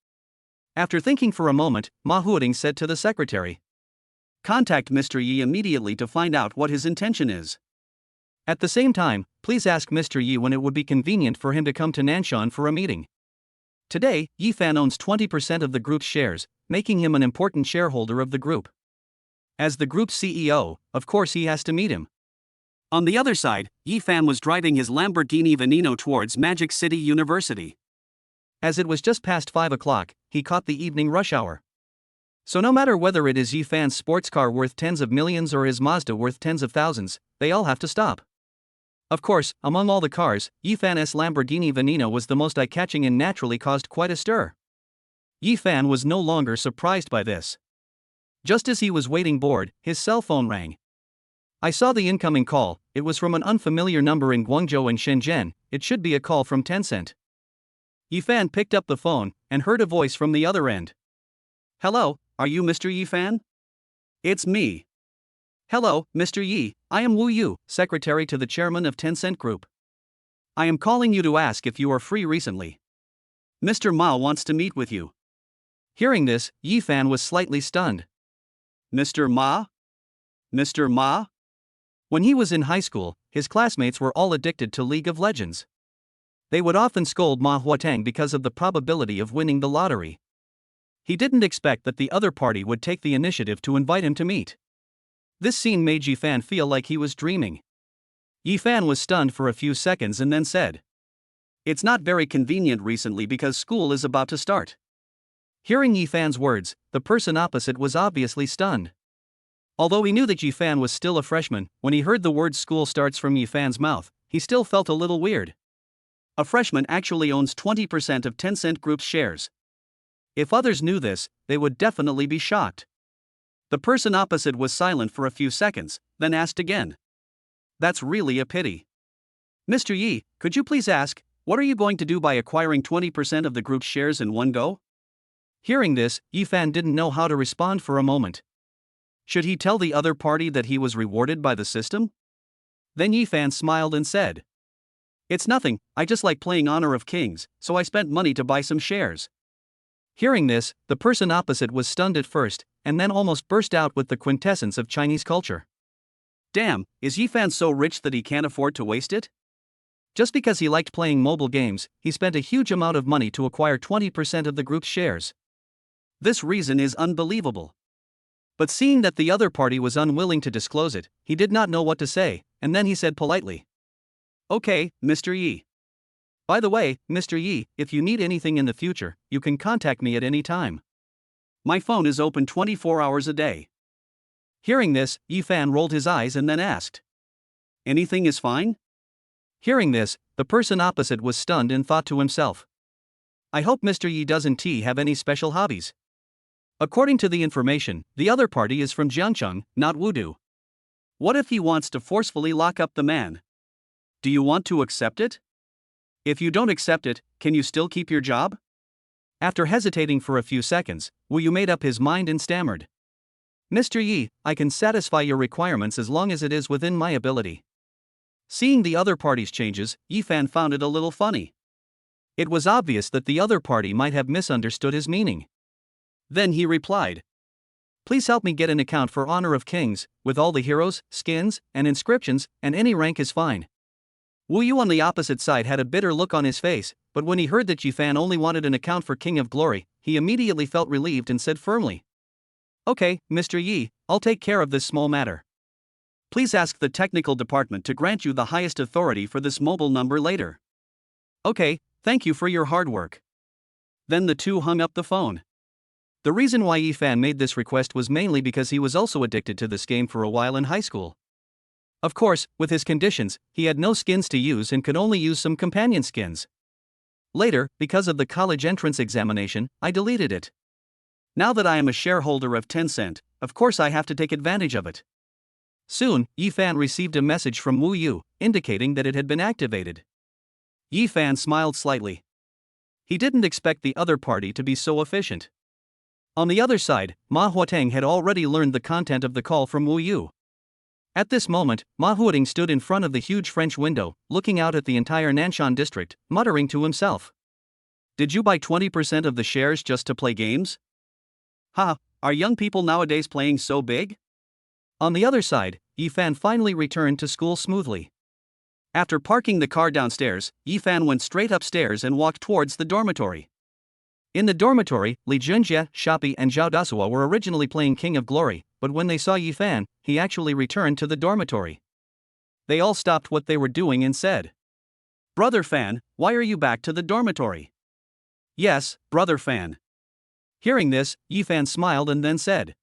After thinking for a moment, Ma Huateng said to the secretary, "Contact Mr. Yi immediately to find out what his intention is. At the same time, please ask Mr. Yi when it would be convenient for him to come to Nanshan for a meeting." Today, Yifan owns 20% of the group's shares, making him an important shareholder of the group. As the group's CEO, of course he has to meet him. On the other side, Yifan was driving his Lamborghini Veneno towards Magic City University. As it was just past 5 o'clock, he caught the evening rush hour. So no matter whether it is Yifan's sports car worth tens of millions or his Mazda worth tens of thousands, they all have to stop. Of course, among all the cars, Yifan's Lamborghini Veneno was the most eye-catching and naturally caused quite a stir. Yifan was no longer surprised by this. Just as he was waiting bored, his cell phone rang. I saw the incoming call. It was from an unfamiliar number in Guangzhou and Shenzhen. It should be a call from Tencent. Yifan picked up the phone and heard a voice from the other end. Hello, are you Mr. Yifan? It's me. Hello, Mr. Yi, I am Wu Yu, secretary to the chairman of Tencent Group. I am calling you to ask if you are free recently. Mr. Ma wants to meet with you. Hearing this, Yifan was slightly stunned. Mr. Ma? Mr. Ma? When he was in high school, his classmates were all addicted to League of Legends. They would often scold Ma Huatang because of the probability of winning the lottery. He didn't expect that the other party would take the initiative to invite him to meet. This scene made Yifan feel like he was dreaming. Yifan was stunned for a few seconds and then said, It's not very convenient recently because school is about to start. Hearing Yifan's words, the person opposite was obviously stunned. Although he knew that Yifan was still a freshman, when he heard the word school starts from Yifan's mouth, he still felt a little weird. A freshman actually owns 20% of Tencent Group's shares. If others knew this, they would definitely be shocked. The person opposite was silent for a few seconds, then asked again. That's really a pity. Mr. Yi, could you please ask, what are you going to do by acquiring 20% of the group's shares in one go? Hearing this, Yifan didn't know how to respond for a moment. Should he tell the other party that he was rewarded by the system? Then Yifan smiled and said, It's nothing, I just like playing Honor of Kings, so I spent money to buy some shares. Hearing this, the person opposite was stunned at first, and then almost burst out with the quintessence of Chinese culture. Damn, is Yifan so rich that he can't afford to waste it? Just because he liked playing mobile games, he spent a huge amount of money to acquire 20% of the group's shares. This reason is unbelievable. But seeing that the other party was unwilling to disclose it, he did not know what to say, and then he said politely, Okay, Mr. Yi. By the way, Mr. Yi, if you need anything in the future, you can contact me at any time. My phone is open 24 hours a day. Hearing this, Yifan rolled his eyes and then asked, Anything is fine? Hearing this, the person opposite was stunned and thought to himself, I hope Mr. Yi doesn't have any special hobbies. According to the information, the other party is from Jiangcheng, not Wudu. What if he wants to forcefully lock up the man? Do you want to accept it? If you don't accept it, can you still keep your job? After hesitating for a few seconds, Wu Yu made up his mind and stammered. Mr. Yi, I can satisfy your requirements as long as it is within my ability. Seeing the other party's changes, Yifan found it a little funny. It was obvious that the other party might have misunderstood his meaning. Then he replied, Please help me get an account for Honor of Kings, with all the heroes, skins, and inscriptions, and any rank is fine. Wu Yu on the opposite side had a bitter look on his face, but when he heard that Yifan only wanted an account for King of Glory, he immediately felt relieved and said firmly, Okay, Mr. Yi, I'll take care of this small matter. Please ask the technical department to grant you the highest authority for this mobile number later. Okay, thank you for your hard work. Then the two hung up the phone. The reason why Yifan made this request was mainly because he was also addicted to this game for a while in high school. Of course, with his conditions, he had no skins to use and could only use some companion skins. Later, because of the college entrance examination, I deleted it. Now that I am a shareholder of Tencent, of course I have to take advantage of it. Soon, Yifan received a message from Wu Yu, indicating that it had been activated. Yifan smiled slightly. He didn't expect the other party to be so efficient. On the other side, Ma Huateng had already learned the content of the call from Wu Yu. At this moment, Ma Huateng stood in front of the huge French window, looking out at the entire Nanshan district, muttering to himself. Did you buy 20% of the shares just to play games? Ha, are young people nowadays playing so big? On the other side, Yifan finally returned to school smoothly. After parking the car downstairs, Yifan went straight upstairs and walked towards the dormitory. In the dormitory, Li Junjie, Shopi and Zhao Dasua were originally playing King of Glory, but when they saw Yifan, he actually returned to the dormitory. They all stopped what they were doing and said, Brother Fan, why are you back to the dormitory? Yes, Brother Fan. Hearing this, Yifan smiled and then said,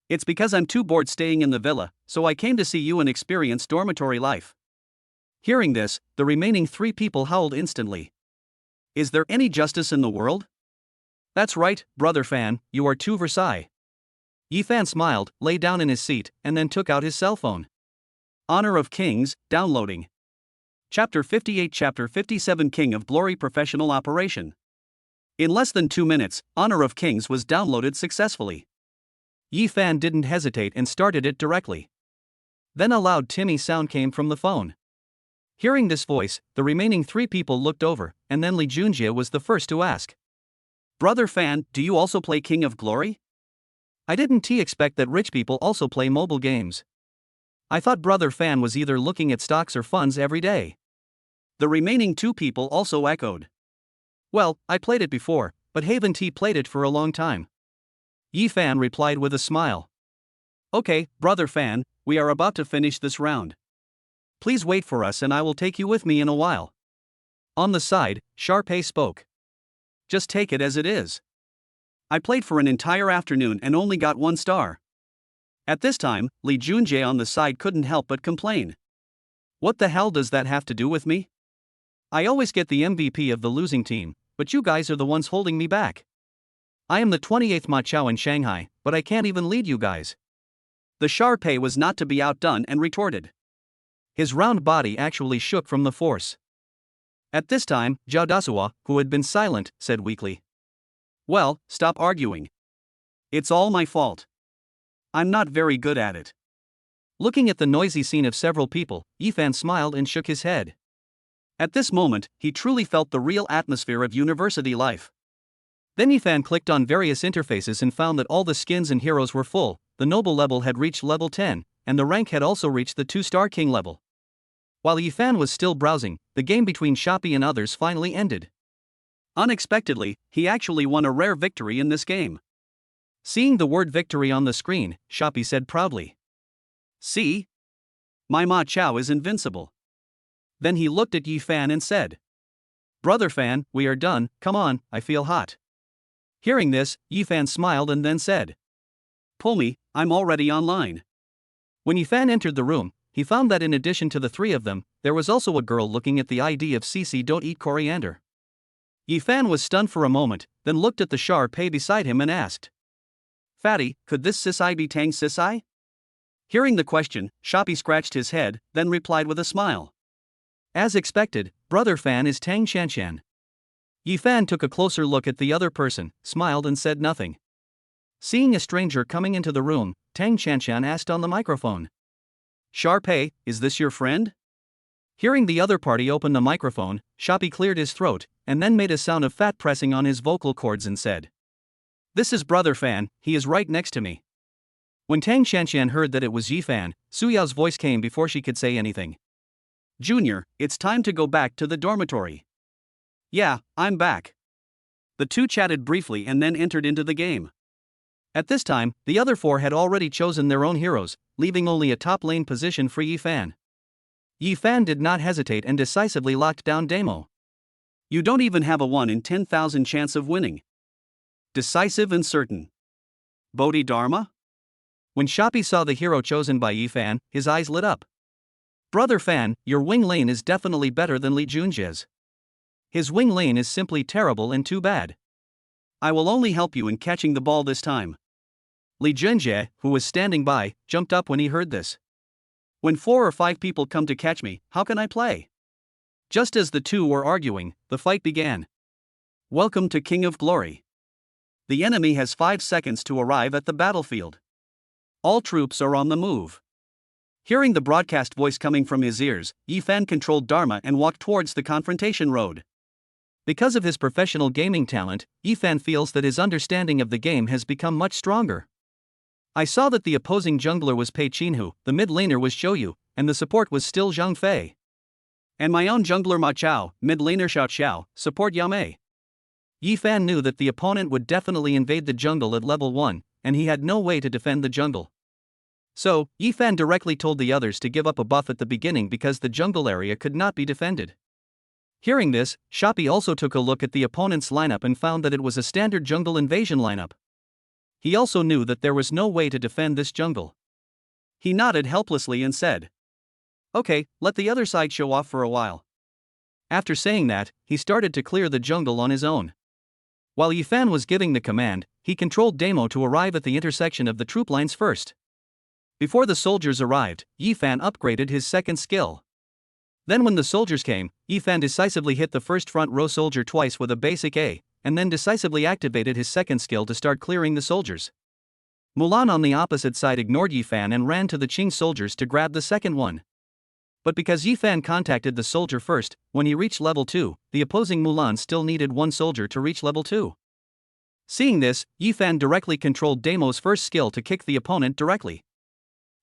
It's because I'm too bored staying in the villa, so I came to see you and experience dormitory life. Hearing this, the remaining 3 people howled instantly. Is there any justice in the world? That's right, Brother Fan, you are too Versailles. Yifan smiled, lay down in his seat, and then took out his cell phone. Honor of Kings, downloading. Chapter 58 Chapter 57 King of Glory Professional Operation. In less than 2 minutes, Honor of Kings was downloaded successfully. Yi Fan didn't hesitate and started it directly. Then a loud tinny sound came from the phone. Hearing this voice, the remaining 3 people looked over, and then Li Junjie was the first to ask. Brother Fan, do you also play King of Glory? I didn't expect that rich people also play mobile games. I thought Brother Fan was either looking at stocks or funds every day. The remaining 2 people also echoed. Well, I played it before, but haven't played it for a long time. Yi Fan replied with a smile. Okay, Brother Fan, we are about to finish this round. Please wait for us and I will take you with me in a while. On the side, Sharpay spoke. Just take it as it is. I played for an entire afternoon and only got 1 star. At this time, Li Junjie on the side couldn't help but complain. What the hell does that have to do with me? I always get the MVP of the losing team, but you guys are the ones holding me back. I am the 28th Ma Chao in Shanghai, but I can't even lead you guys. The Sharpay was not to be outdone and retorted. His round body actually shook from the force. At this time, Zhao Dasuo, who had been silent, said weakly. Well, stop arguing. It's all my fault. I'm not very good at it. Looking at the noisy scene of several people, Yi Fan smiled and shook his head. At this moment, he truly felt the real atmosphere of university life. Then Yi Fan clicked on various interfaces and found that all the skins and heroes were full, the noble level had reached level 10, and the rank had also reached the 2-star king level. While Yi Fan was still browsing, the game between Shopee and others finally ended. Unexpectedly, he actually won a rare victory in this game. Seeing the word victory on the screen, Shopee said proudly. See? My Ma Chao is invincible. Then he looked at Yi Fan and said. Brother Fan, we are done, come on, I feel hot. Hearing this, Yi Fan smiled and then said. Pull me, I'm already online. When Yi Fan entered the room, he found that in addition to the 3 of them, there was also a girl looking at the ID of CC Don't Eat Coriander. Yi Fan was stunned for a moment, then looked at the Sharpay beside him and asked. Fatty, could this Sisai be Tang Sisai? Hearing the question, Shopee scratched his head, then replied with a smile. As expected, Brother Fan is Tang Shanshan. Yi Fan took a closer look at the other person, smiled and said nothing. Seeing a stranger coming into the room, Tang Shanshan asked on the microphone. Sharpay, is this your friend? Hearing the other party open the microphone, Shopee cleared his throat, and then made a sound of fat pressing on his vocal cords and said. This is Brother Fan, he is right next to me. When Tang Shanshan heard that it was Yi Fan, Suyao's voice came before she could say anything. Junior, it's time to go back to the dormitory. Yeah, I'm back. The 2 chatted briefly and then entered into the game. At this time, the other 4 had already chosen their own heroes, leaving only a top lane position for Yi Fan. Yi Fan did not hesitate and decisively locked down Demo. You don't even have a 1 in 10,000 chance of winning. Decisive and certain. Bodhidharma? When Shopee saw the hero chosen by Yi Fan, his eyes lit up. Brother Fan, your wing lane is definitely better than Li Junjie's. His wing lane is simply terrible and too bad. I will only help you in catching the ball this time. Li Junjie, who was standing by, jumped up when he heard this. When 4 or 5 people come to catch me, how can I play? Just as the 2 were arguing, the fight began. Welcome to King of Glory. The enemy has 5 seconds to arrive at the battlefield. All troops are on the move. Hearing the broadcast voice coming from his ears, Yi Fan controlled Dharma and walked towards the confrontation road. Because of his professional gaming talent, Yi Fan feels that his understanding of the game has become much stronger. I saw that the opposing jungler was Pei Qinhu, the mid laner was Xiaoyu, and the support was still Zhang Fei. And my own jungler Ma Chao, mid laner Xiao Xiao, support Yao Mei. Yi Fan knew that the opponent would definitely invade the jungle at level 1, and he had no way to defend the jungle. So, Yi Fan directly told the others to give up a buff at the beginning because the jungle area could not be defended. Hearing this, Shopee also took a look at the opponent's lineup and found that it was a standard jungle invasion lineup. He also knew that there was no way to defend this jungle. He nodded helplessly and said, Okay, let the other side show off for a while. After saying that, he started to clear the jungle on his own. While Yi Fan was giving the command, he controlled Demo to arrive at the intersection of the troop lines first. Before the soldiers arrived, Yi Fan upgraded his second skill. Then when the soldiers came, Yifan decisively hit the first front row soldier twice with a basic A, and then decisively activated his second skill to start clearing the soldiers. Mulan on the opposite side ignored Yifan and ran to the Qing soldiers to grab the second one. But because Yifan contacted the soldier first, when he reached level 2, the opposing Mulan still needed one soldier to reach level 2. Seeing this, Yifan directly controlled Damo's first skill to kick the opponent directly.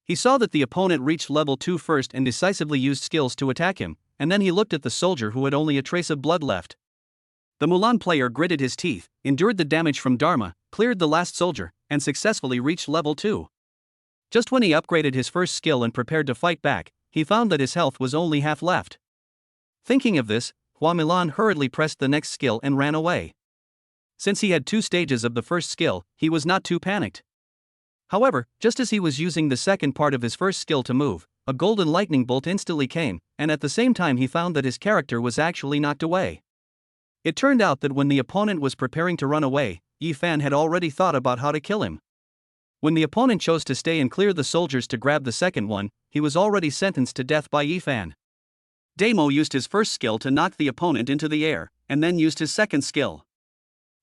He saw that the opponent reached level 2 first and decisively used skills to attack him, and then he looked at the soldier who had only a trace of blood left. The Mulan player gritted his teeth, endured the damage from Dharma, cleared the last soldier, and successfully reached level 2. Just when he upgraded his first skill and prepared to fight back, he found that his health was only half left. Thinking of this, Hua Milan hurriedly pressed the next skill and ran away. Since he had 2 stages of the first skill, he was not too panicked. However, just as he was using the second part of his first skill to move, a golden lightning bolt instantly came, and at the same time he found that his character was actually knocked away. It turned out that when the opponent was preparing to run away, Yifan had already thought about how to kill him. When the opponent chose to stay and clear the soldiers to grab the second one, he was already sentenced to death by Yifan. Damo used his first skill to knock the opponent into the air, and then used his second skill.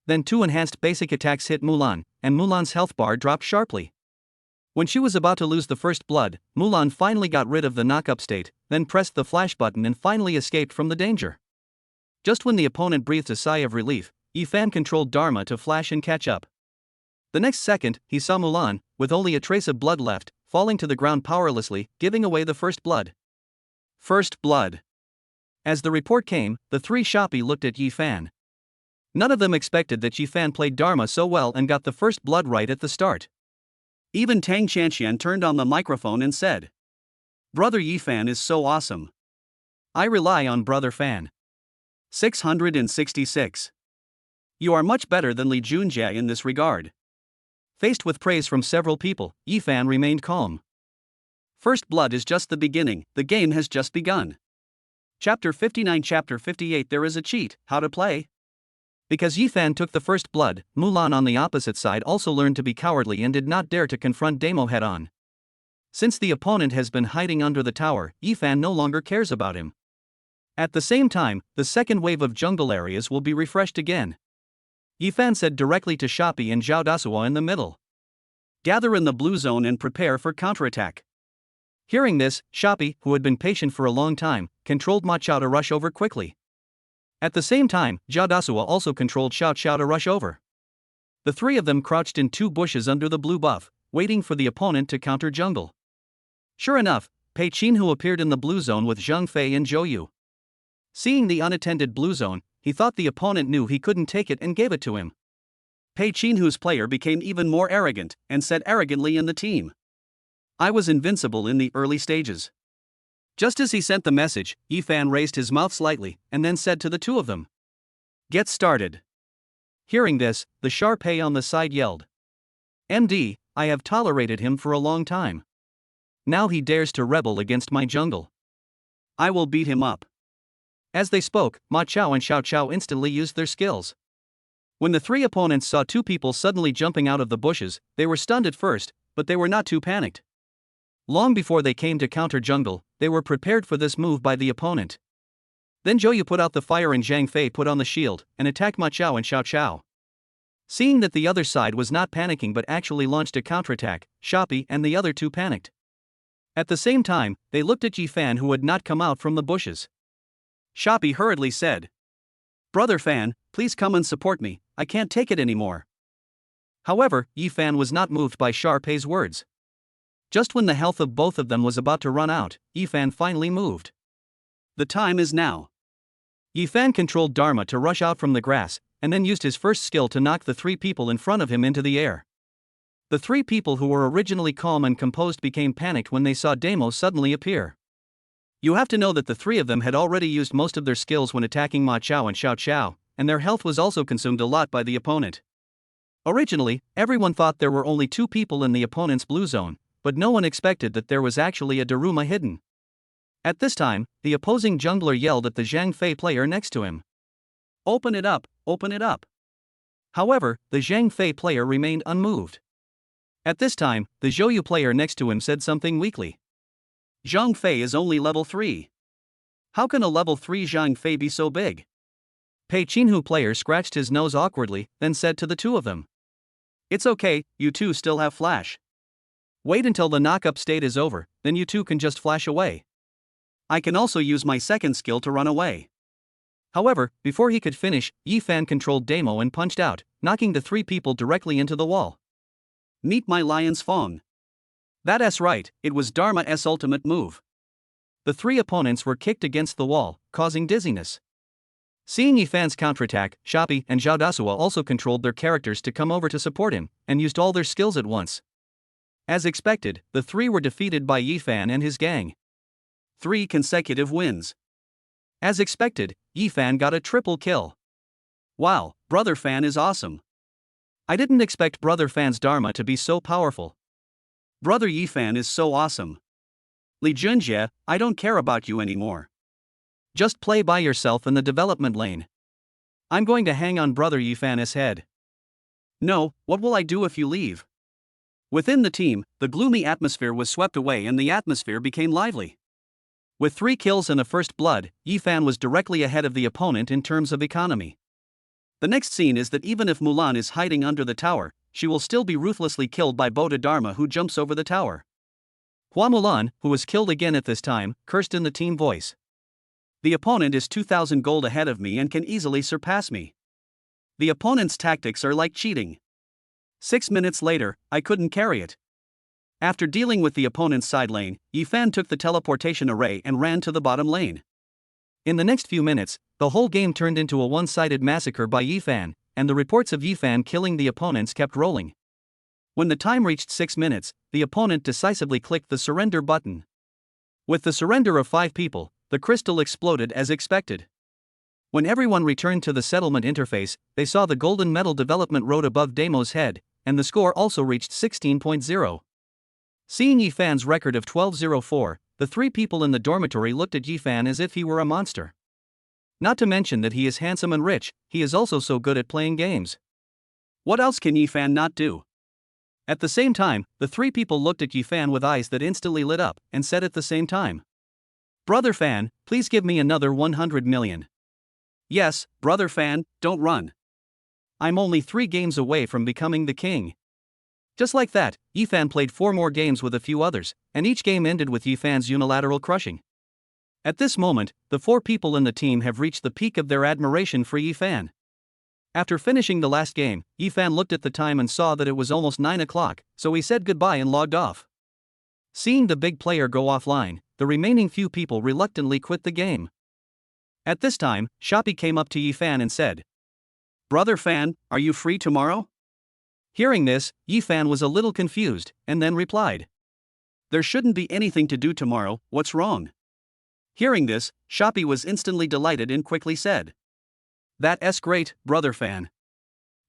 Then 2 enhanced basic attacks hit Mulan, and Mulan's health bar dropped sharply. When she was about to lose the first blood, Mulan finally got rid of the knock-up state, then pressed the flash button and finally escaped from the danger. Just when the opponent breathed a sigh of relief, Yifan controlled Dharma to flash and catch up. The next second, he saw Mulan, with only a trace of blood left, falling to the ground powerlessly, giving away the first blood. First blood. As the report came, the 3 Shopee looked at Yifan. None of them expected that Yifan played Dharma so well and got the first blood right at the start. Even Tang Chanxian turned on the microphone and said, "Brother Yifan is so awesome. I rely on Brother Fan." 666. You are much better than Li Junjie in this regard. Faced with praise from several people, Yifan remained calm. First blood is just the beginning, the game has just begun. Chapter 59. Chapter 58. There is a cheat, how to play. Because Yifan took the first blood, Mulan on the opposite side also learned to be cowardly and did not dare to confront Damo head-on. Since the opponent has been hiding under the tower, Yifan no longer cares about him. At the same time, the second wave of jungle areas will be refreshed again. Yifan said directly to Shopee and Zhao Dasuo in the middle. Gather in the blue zone and prepare for counterattack. Hearing this, Shopee, who had been patient for a long time, controlled Ma Chao to rush over quickly. At the same time, Zhao Dasuo also controlled Xiao Xiao to rush over. The 3 of them crouched in 2 bushes under the blue buff, waiting for the opponent to counter jungle. Sure enough, Pei Qinhu appeared in the blue zone with Zhang Fei and Zhou Yu. Seeing the unattended blue zone, he thought the opponent knew he couldn't take it and gave it to him. Pei Qinhu's player became even more arrogant, and said arrogantly in the team, "I was invincible in the early stages." Just as he sent the message, Yifan raised his mouth slightly, and then said to the 2 of them, "Get started." Hearing this, the Sharpei on the side yelled, "MD, I have tolerated him for a long time. Now he dares to rebel against my jungle. I will beat him up." As they spoke, Ma Chao and Xiao Xiao instantly used their skills. When the 3 opponents saw 2 people suddenly jumping out of the bushes, they were stunned at first, but they were not too panicked. Long before they came to counter jungle, they were prepared for this move by the opponent. Then Zhou Yu put out the fire and Zhang Fei put on the shield, and attacked Ma Chao and Xiao Xiao. Seeing that the other side was not panicking but actually launched a counterattack, Shopee and the other 2 panicked. At the same time, they looked at Yifan who had not come out from the bushes. Shopee hurriedly said, "Brother Fan, please come and support me, I can't take it anymore." However, Yifan was not moved by Sharpei's words. Just when the health of both of them was about to run out, Yifan finally moved. The time is now. Yifan controlled Dharma to rush out from the grass, and then used his first skill to knock the 3 people in front of him into the air. The 3 people who were originally calm and composed became panicked when they saw Damo suddenly appear. You have to know that the 3 of them had already used most of their skills when attacking Ma Chao and Xiao Xiao, and their health was also consumed a lot by the opponent. Originally, everyone thought there were only 2 people in the opponent's blue zone, but no one expected that there was actually a Daruma hidden. At this time, the opposing jungler yelled at the Zhang Fei player next to him, "Open it up, open it up." However, the Zhang Fei player remained unmoved. At this time, the Zhou Yu player next to him said something weakly. "Zhang Fei is only level 3. How can a level 3 Zhang Fei be so big? Pei Qinhu player scratched his nose awkwardly, then said to the two of them. It's okay, you two still have flash. Wait until the knock-up state is over, then you two can just flash away. I can also use my second skill to run away. However, before he could finish, Yifan controlled Damo and punched out, knocking the three people directly into the wall. Meet my lion's fong. That's right, it was Dharma's ultimate move. The three opponents were kicked against the wall, causing dizziness. Seeing Yifan's counterattack, Shopee and Zhao Dasuo also controlled their characters to come over to support him, and used all their skills at once. As expected, the three were defeated by Yifan and his gang. 3 consecutive wins. As expected, Yifan got a triple kill. Wow, Brother Fan is awesome. I didn't expect Brother Fan's Dharma to be so powerful. Brother Yifan is so awesome. Li Junjie, I don't care about you anymore. Just play by yourself in the development lane. I'm going to hang on Brother Yifan's head. No, what will I do if you leave? Within the team, the gloomy atmosphere was swept away and the atmosphere became lively. With 3 kills and a first blood, Yifan was directly ahead of the opponent in terms of economy. The next scene is that even if Mulan is hiding under the tower, she will still be ruthlessly killed by Bodhidharma, who jumps over the tower. Hua Mulan, who was killed again at this time, cursed in the team voice. The opponent is 2,000 gold ahead of me and can easily surpass me. The opponent's tactics are like cheating. 6 minutes later, I couldn't carry it. After dealing with the opponent's side lane, Yifan took the teleportation array and ran to the bottom lane. In the next few minutes, the whole game turned into a one-sided massacre by Yifan, and the reports of Yifan killing the opponents kept rolling. When the time reached 6 minutes, the opponent decisively clicked the surrender button. With the surrender of 5 people, the crystal exploded as expected. When everyone returned to the settlement interface, they saw the golden metal development road above Damo's head, and the score also reached 16.0. Seeing Yifan's record of 12.04, the 3 people in the dormitory looked at Yifan as if he were a monster. Not to mention that he is handsome and rich, he is also so good at playing games. What else can Yifan not do? At the same time, the 3 people looked at Yifan with eyes that instantly lit up, and said at the same time, Brother Fan, please give me another 100 million. Yes, Brother Fan, don't run. I'm only 3 games away from becoming the king. Just like that, Yifan played 4 more games with a few others, and each game ended with Yifan's unilateral crushing. At this moment, the 4 people in the team have reached the peak of their admiration for Yifan. After finishing the last game, Yifan looked at the time and saw that it was almost 9 o'clock, so he said goodbye and logged off. Seeing the big player go offline, the remaining few people reluctantly quit the game. At this time, Shopee came up to Yifan and said, Brother Fan, are you free tomorrow? Hearing this, Yifan was a little confused, and then replied, There shouldn't be anything to do tomorrow, what's wrong? Hearing this, Shopee was instantly delighted and quickly said, That's great, Brother Fan.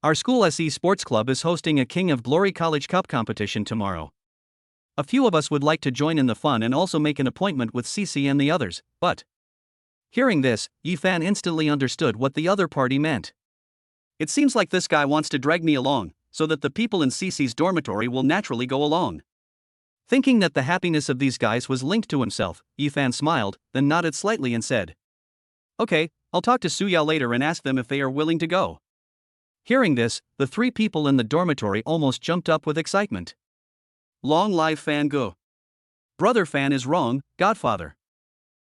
Our school SE Sports Club is hosting a King of Glory College Cup competition tomorrow. A few of us would like to join in the fun and also make an appointment with CC and the others, but... Hearing this, Yifan instantly understood what the other party meant. It seems like this guy wants to drag me along, so that the people in CC's dormitory will naturally go along. Thinking that the happiness of these guys was linked to himself, Yifan smiled, then nodded slightly and said, Okay, I'll talk to Suya later and ask them if they are willing to go. Hearing this, the 3 people in the dormitory almost jumped up with excitement. Long live Fan Go. Brother Fan is wrong, Godfather.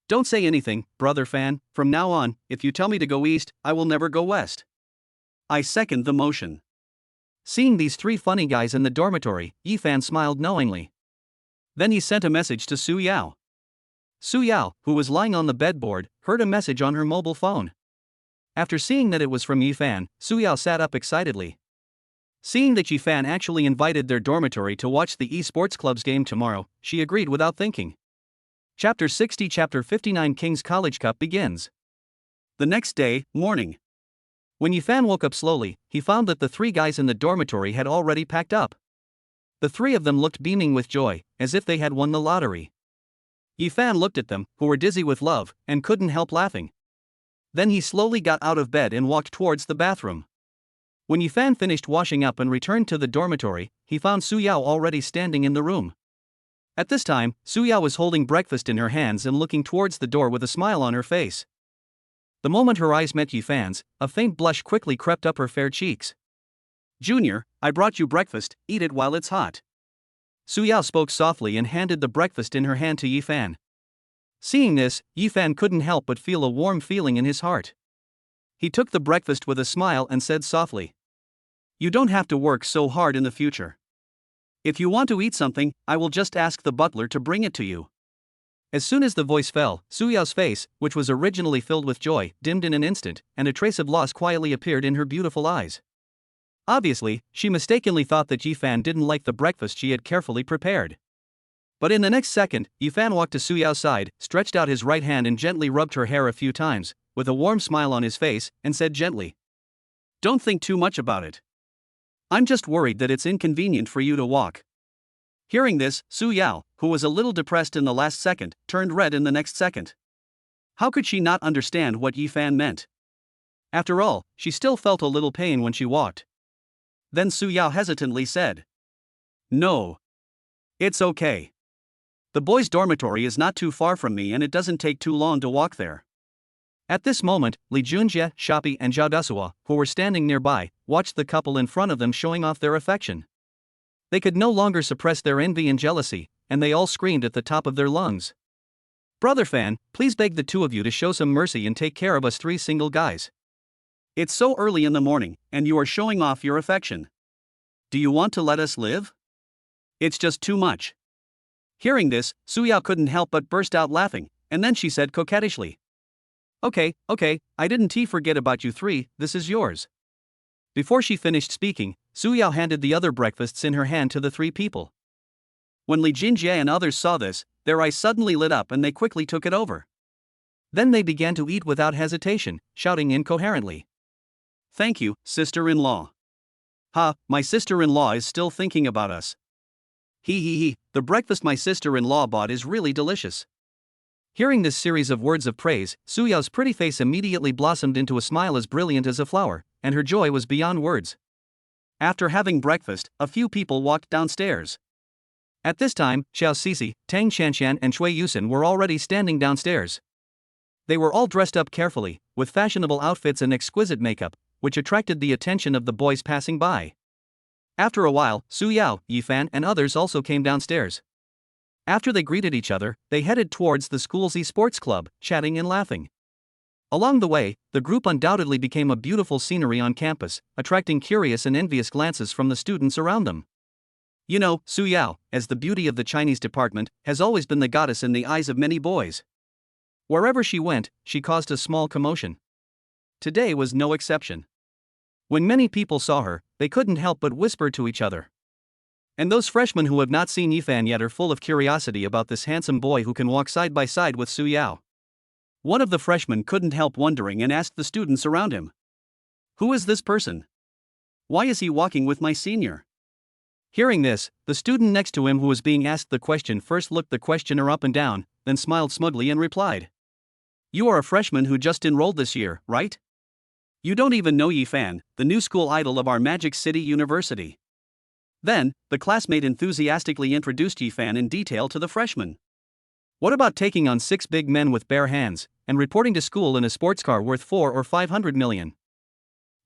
Don't say anything, Brother Fan. From now on, if you tell me to go east, I will never go west. I second the motion. Seeing these 3 funny guys in the dormitory, Yifan smiled knowingly. Then he sent a message to Su Yao. Su Yao, who was lying on the bedboard, heard a message on her mobile phone. After seeing that it was from Yifan, Su Yao sat up excitedly. Seeing that Yifan actually invited their dormitory to watch the eSports Club's game tomorrow, she agreed without thinking. Chapter 60 Chapter 59 King's College Cup begins. The next day, morning. When Yifan woke up slowly, he found that the 3 guys in the dormitory had already packed up. The 3 of them looked beaming with joy, as if they had won the lottery. Yifan looked at them, who were dizzy with love, and couldn't help laughing. Then he slowly got out of bed and walked towards the bathroom. When Yifan finished washing up and returned to the dormitory, he found Su Yao already standing in the room. At this time, Suyao was holding breakfast in her hands and looking towards the door with a smile on her face. The moment her eyes met Yifan's, a faint blush quickly crept up her fair cheeks. Junior, I brought you breakfast, eat it while it's hot. Suyao spoke softly and handed the breakfast in her hand to Yifan. Seeing this, Yifan couldn't help but feel a warm feeling in his heart. He took the breakfast with a smile and said softly, "You don't have to work so hard in the future. If you want to eat something, I will just ask the butler to bring it to you." As soon as the voice fell, Suyao's face, which was originally filled with joy, dimmed in an instant, and a trace of loss quietly appeared in her beautiful eyes. Obviously, she mistakenly thought that Yifan didn't like the breakfast she had carefully prepared. But in the next second, Yifan walked to Suyao's side, stretched out his right hand and gently rubbed her hair a few times, with a warm smile on his face, and said gently, "Don't think too much about it. I'm just worried that it's inconvenient for you to walk." Hearing this, Suyao, who was a little depressed in the last second, turned red in the next second. How could she not understand what Yifan meant? After all, she still felt a little pain when she walked. Then Suyao hesitantly said, "No. It's okay. The boys' dormitory is not too far from me and it doesn't take too long to walk there." At this moment, Li Junjie, Shopi and Zhao Dasuo, who were standing nearby, watched the couple in front of them showing off their affection. They could no longer suppress their envy and jealousy, and they all screamed at the top of their lungs. "Brother Fan, please beg the two of you to show some mercy and take care of us three single guys. It's so early in the morning, and you are showing off your affection. Do you want to let us live? It's just too much." Hearing this, Suyao couldn't help but burst out laughing, and then she said coquettishly, Okay, I didn't forget about you three, this is yours." Before she finished speaking, Suyao handed the other breakfasts in her hand to the three people. When Li Jinjie and others saw this, their eyes suddenly lit up and they quickly took it over. Then they began to eat without hesitation, shouting incoherently, "Thank you, sister-in-law. My sister-in-law is still thinking about us. The breakfast my sister-in-law bought is really delicious." Hearing this series of words of praise, Suyao's pretty face immediately blossomed into a smile as brilliant as a flower, and her joy was beyond words. After having breakfast, a few people walked downstairs. At this time, Xiao Sisi, Tang Shanshan and Shui Yusen were already standing downstairs. They were all dressed up carefully, with fashionable outfits and exquisite makeup, which attracted the attention of the boys passing by. After a while, Suyao, Yifan and others also came downstairs. After they greeted each other, they headed towards the school's esports club, chatting and laughing. Along the way, the group undoubtedly became a beautiful scenery on campus, attracting curious and envious glances from the students around them. You know, Suyao, as the beauty of the Chinese department, has always been the goddess in the eyes of many boys. Wherever she went, she caused a small commotion. Today was no exception. When many people saw her, they couldn't help but whisper to each other. And those freshmen who have not seen Yifan yet are full of curiosity about this handsome boy who can walk side by side with Suyao. One of the freshmen couldn't help wondering and asked the students around him, "Who is this person? Why is he walking with my senior?" Hearing this, the student next to him who was being asked the question first looked the questioner up and down, then smiled smugly and replied, "You are a freshman who just enrolled this year, right? You don't even know Yifan, the new school idol of our Magic City University." Then, the classmate enthusiastically introduced Yifan in detail to the freshman. What about taking on 6 big men with bare hands, and reporting to school in a sports car worth 4 or 500 million?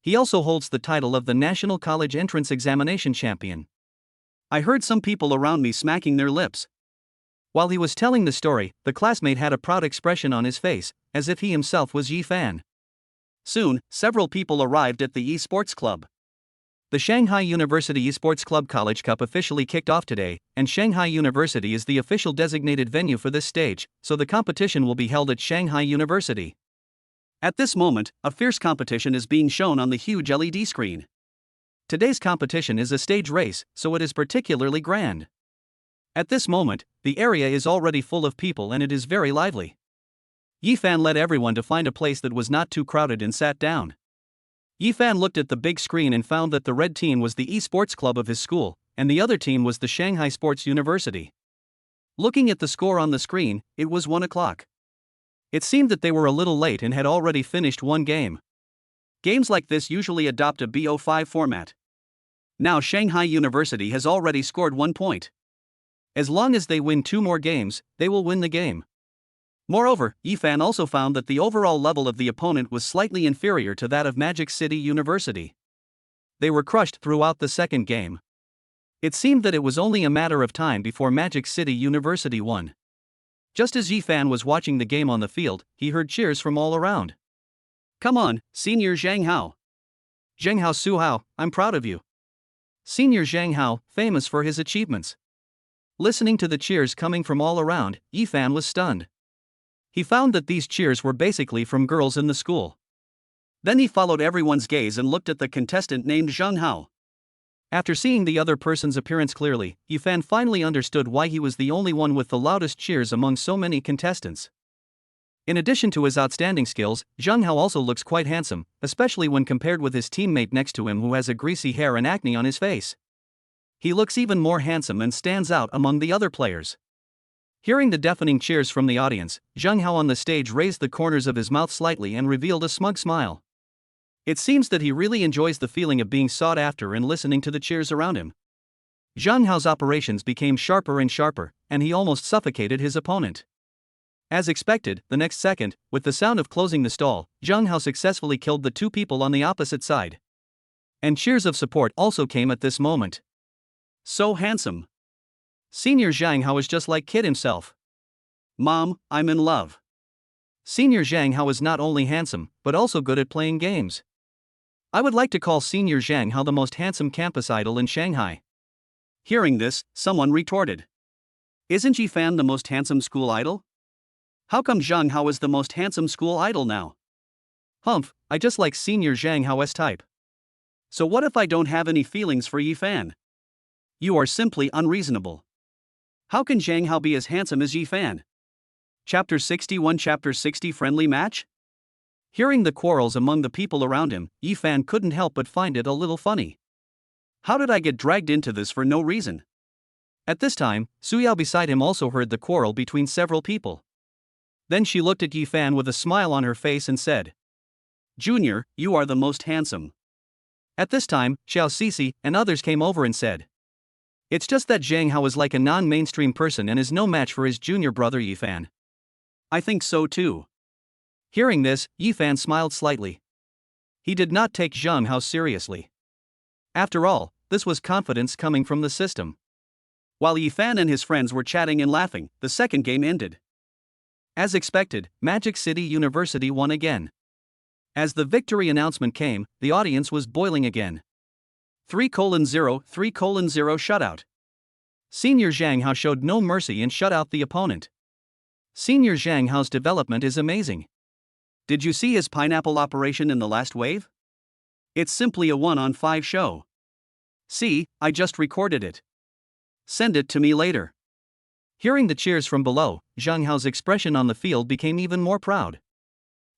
He also holds the title of the National College Entrance Examination Champion. I heard some people around me smacking their lips. While he was telling the story, the classmate had a proud expression on his face, as if he himself was Yifan. Soon, several people arrived at the esports club. The Shanghai University Esports Club College Cup officially kicked off today, and Shanghai University is the official designated venue for this stage, so the competition will be held at Shanghai University. At this moment, a fierce competition is being shown on the huge LED screen. Today's competition is a stage race, so it is particularly grand. At this moment, the area is already full of people and it is very lively. Yifan led everyone to find a place that was not too crowded and sat down. Yifan looked at the big screen and found that the red team was the esports club of his school, and the other team was the Shanghai Sports University. Looking at the score on the screen, it was 1 o'clock. It seemed that they were a little late and had already finished one game. Games like this usually adopt a BO5 format. Now Shanghai University has already scored 1 point. As long as they win 2 more games, they will win the game. Moreover, Yifan also found that the overall level of the opponent was slightly inferior to that of Magic City University. They were crushed throughout the second game. It seemed that it was only a matter of time before Magic City University won. Just as Yifan was watching the game on the field, he heard cheers from all around. Come on, Senior Zhang Hao. Zhang Hao Su Hao, I'm proud of you. Senior Zhang Hao, famous for his achievements. Listening to the cheers coming from all around, Yifan was stunned. He found that these cheers were basically from girls in the school. Then he followed everyone's gaze and looked at the contestant named Zhang Hao. After seeing the other person's appearance clearly, Yifan finally understood why he was the only one with the loudest cheers among so many contestants. In addition to his outstanding skills, Zhang Hao also looks quite handsome, especially when compared with his teammate next to him who has a greasy hair and acne on his face. He looks even more handsome and stands out among the other players. Hearing the deafening cheers from the audience, Zhang Hao on the stage raised the corners of his mouth slightly and revealed a smug smile. It seems that he really enjoys the feeling of being sought after and listening to the cheers around him. Zhang Hao's operations became sharper and sharper, and he almost suffocated his opponent. As expected, the next second, with the sound of closing the stall, Zhang Hao successfully killed the 2 people on the opposite side. And cheers of support also came at this moment. So handsome. Senior Zhang Hao is just like Kid himself. Mom, I'm in love. Senior Zhang Hao is not only handsome, but also good at playing games. I would like to call Senior Zhang Hao the most handsome campus idol in Shanghai. Hearing this, someone retorted. Isn't Yifan the most handsome school idol? How come Zhang Hao is the most handsome school idol now? Humph, I just like Senior Zhang Hao's type. So what if I don't have any feelings for Yifan? You are simply unreasonable. How can Zhang Hao be as handsome as Yifan? Chapter 61 Chapter 60 Friendly Match? Hearing the quarrels among the people around him, Yifan couldn't help but find it a little funny. How did I get dragged into this for no reason? At this time, Suyao beside him also heard the quarrel between several people. Then she looked at Yifan with a smile on her face and said, Junior, you are the most handsome. At this time, Xiao Sisi and others came over and said, It's just that Zhang Hao is like a non-mainstream person and is no match for his junior brother Yifan. I think so too. Hearing this, Yifan smiled slightly. He did not take Zhang Hao seriously. After all, this was confidence coming from the system. While Yifan and his friends were chatting and laughing, the second game ended. As expected, Magic City University won again. As the victory announcement came, the audience was boiling again. 3:0, 3:0 shutout. Senior Zhang Hao showed no mercy and shut out the opponent. Senior Zhang Hao's development is amazing. Did you see his pineapple operation in the last wave? It's simply a 1-on-5 show. See, I just recorded it. Send it to me later. Hearing the cheers from below, Zhang Hao's expression on the field became even more proud.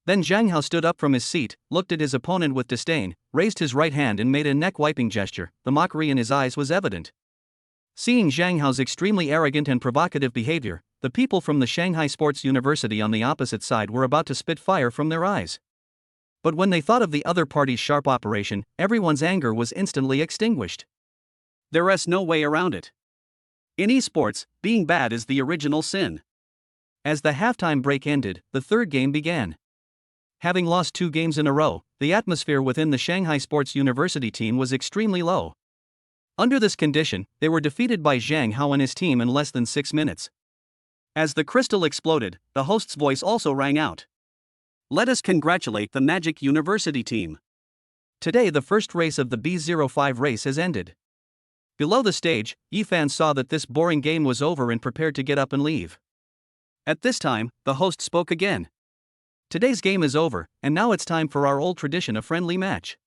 Then Zhang Hao stood up from his seat, looked at his opponent with disdain, raised his right hand and made a neck-wiping gesture. The mockery in his eyes was evident. Seeing Zhang Hao's extremely arrogant and provocative behavior, the people from the Shanghai Sports University on the opposite side were about to spit fire from their eyes. But when they thought of the other party's sharp operation, everyone's anger was instantly extinguished. There's no way around it. In esports, being bad is the original sin. As the halftime break ended, the third game began. Having lost 2 games in a row, the atmosphere within the Shanghai Sports University team was extremely low. Under this condition, they were defeated by Zhang Hao and his team in less than 6 minutes. As the crystal exploded, the host's voice also rang out. Let us congratulate the Magic University team. Today the first race of the B05 race has ended. Below the stage, Yifan saw that this boring game was over and prepared to get up and leave. At this time, the host spoke again. Today's game is over, and now it's time for our old tradition of friendly match.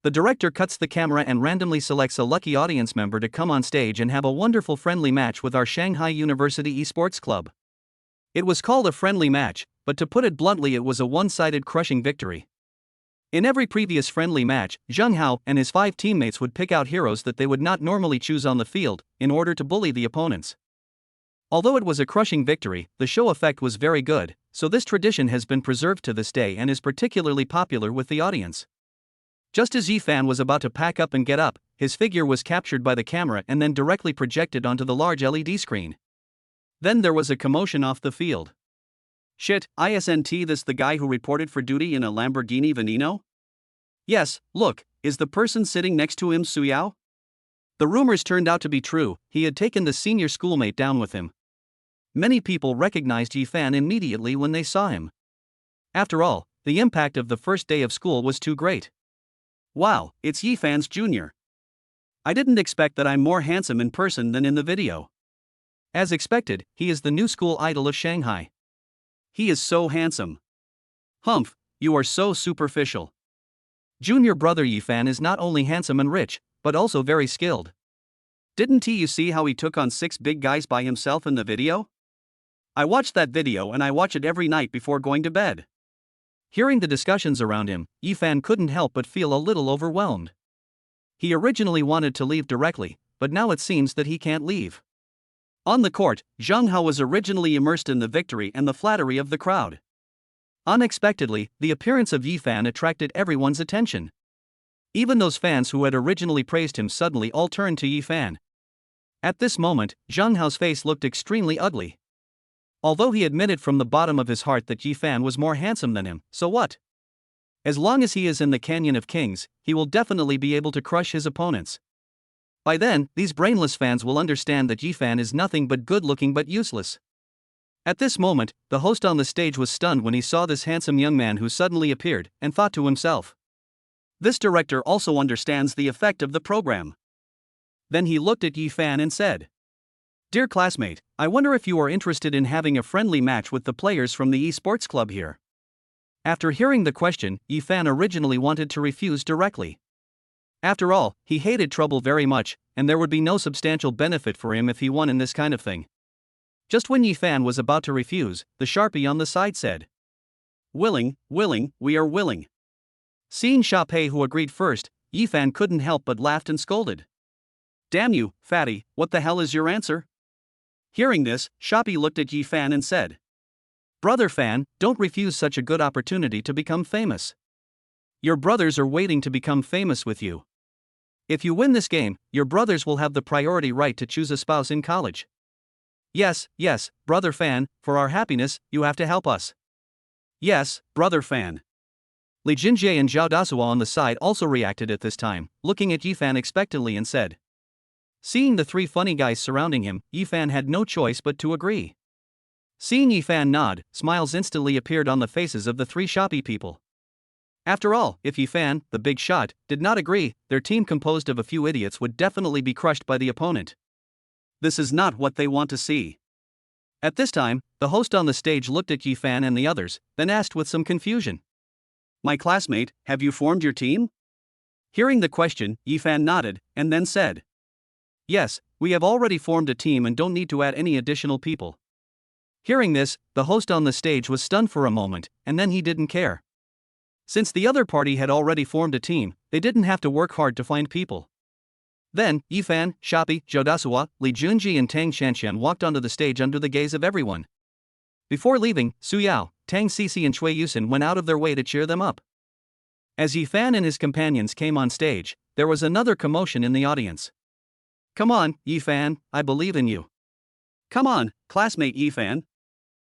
The director cuts the camera and randomly selects a lucky audience member to come on stage and have a wonderful friendly match with our Shanghai University Esports Club. It was called a friendly match, but to put it bluntly, it was a one-sided crushing victory. In every previous friendly match, Zhang Hao and his 5 teammates would pick out heroes that they would not normally choose on the field, in order to bully the opponents. Although it was a crushing victory, the show effect was very good, so this tradition has been preserved to this day and is particularly popular with the audience. Just as Yifan was about to pack up and get up, his figure was captured by the camera and then directly projected onto the large LED screen. Then there was a commotion off the field. Shit, isn't this the guy who reported for duty in a Lamborghini Veneno? Yes, look, is the person sitting next to him Suyao? The rumors turned out to be true, he had taken the senior schoolmate down with him. Many people recognized Yifan immediately when they saw him. After all, the impact of the first day of school was too great. Wow, it's Yifan's junior. I didn't expect that I'm more handsome in person than in the video. As expected, he is the new school idol of Shanghai. He is so handsome. Humph, you are so superficial. Junior brother Yifan is not only handsome and rich, but also very skilled. Didn't you see how he took on 6 big guys by himself in the video? I watched that video and I watch it every night before going to bed. Hearing the discussions around him, Yifan couldn't help but feel a little overwhelmed. He originally wanted to leave directly, but now it seems that he can't leave. On the court, Zheng Hao was originally immersed in the victory and the flattery of the crowd. Unexpectedly, the appearance of Yifan attracted everyone's attention. Even those fans who had originally praised him suddenly all turned to Yifan. At this moment, Zheng Hao's face looked extremely ugly. Although he admitted from the bottom of his heart that Yifan was more handsome than him, so what? As long as he is in the Canyon of Kings, he will definitely be able to crush his opponents. By then, these brainless fans will understand that Yifan is nothing but good-looking but useless. At this moment, the host on the stage was stunned when he saw this handsome young man who suddenly appeared, and thought to himself, "This director also understands the effect of the program." Then he looked at Yifan and said, "Dear classmate, I wonder if you are interested in having a friendly match with the players from the esports club here." After hearing the question, Yifan originally wanted to refuse directly. After all, he hated trouble very much, and there would be no substantial benefit for him if he won in this kind of thing. Just when Yifan was about to refuse, the Sharpie on the side said, "Willing, we are willing." Seeing Sharpie who agreed first, Yifan couldn't help but laughed and scolded. "Damn you, fatty, what the hell is your answer?" Hearing this, Sharpie looked at Yifan and said, "Brother Fan, don't refuse such a good opportunity to become famous. Your brothers are waiting to become famous with you. If you win this game, your brothers will have the priority right to choose a spouse in college. Yes, brother Fan, for our happiness, you have to help us." "Yes, brother Fan." Li Jinjie and Zhao Dasuo on the side also reacted at this time, looking at Yifan expectantly and said. Seeing the 3 funny guys surrounding him, Yifan had no choice but to agree. Seeing Yifan nod, smiles instantly appeared on the faces of the 3 Shopee people. After all, if Yifan, the big shot, did not agree, their team composed of a few idiots would definitely be crushed by the opponent. This is not what they want to see. At this time, the host on the stage looked at Yifan and the others, then asked with some confusion, "My classmate, have you formed your team?" Hearing the question, Yifan nodded, and then said, "Yes, we have already formed a team and don't need to add any additional people." Hearing this, the host on the stage was stunned for a moment, and then he didn't care. Since the other party had already formed a team, they didn't have to work hard to find people. Then, Yifan, Sharpie, Zhao Dasuo, Li Junji and Tang Shanshan walked onto the stage under the gaze of everyone. Before leaving, Suyao, Tang Cici and Cui Yusin went out of their way to cheer them up. As Yifan and his companions came on stage, there was another commotion in the audience. "Come on, Yifan, I believe in you." "Come on, classmate Yifan."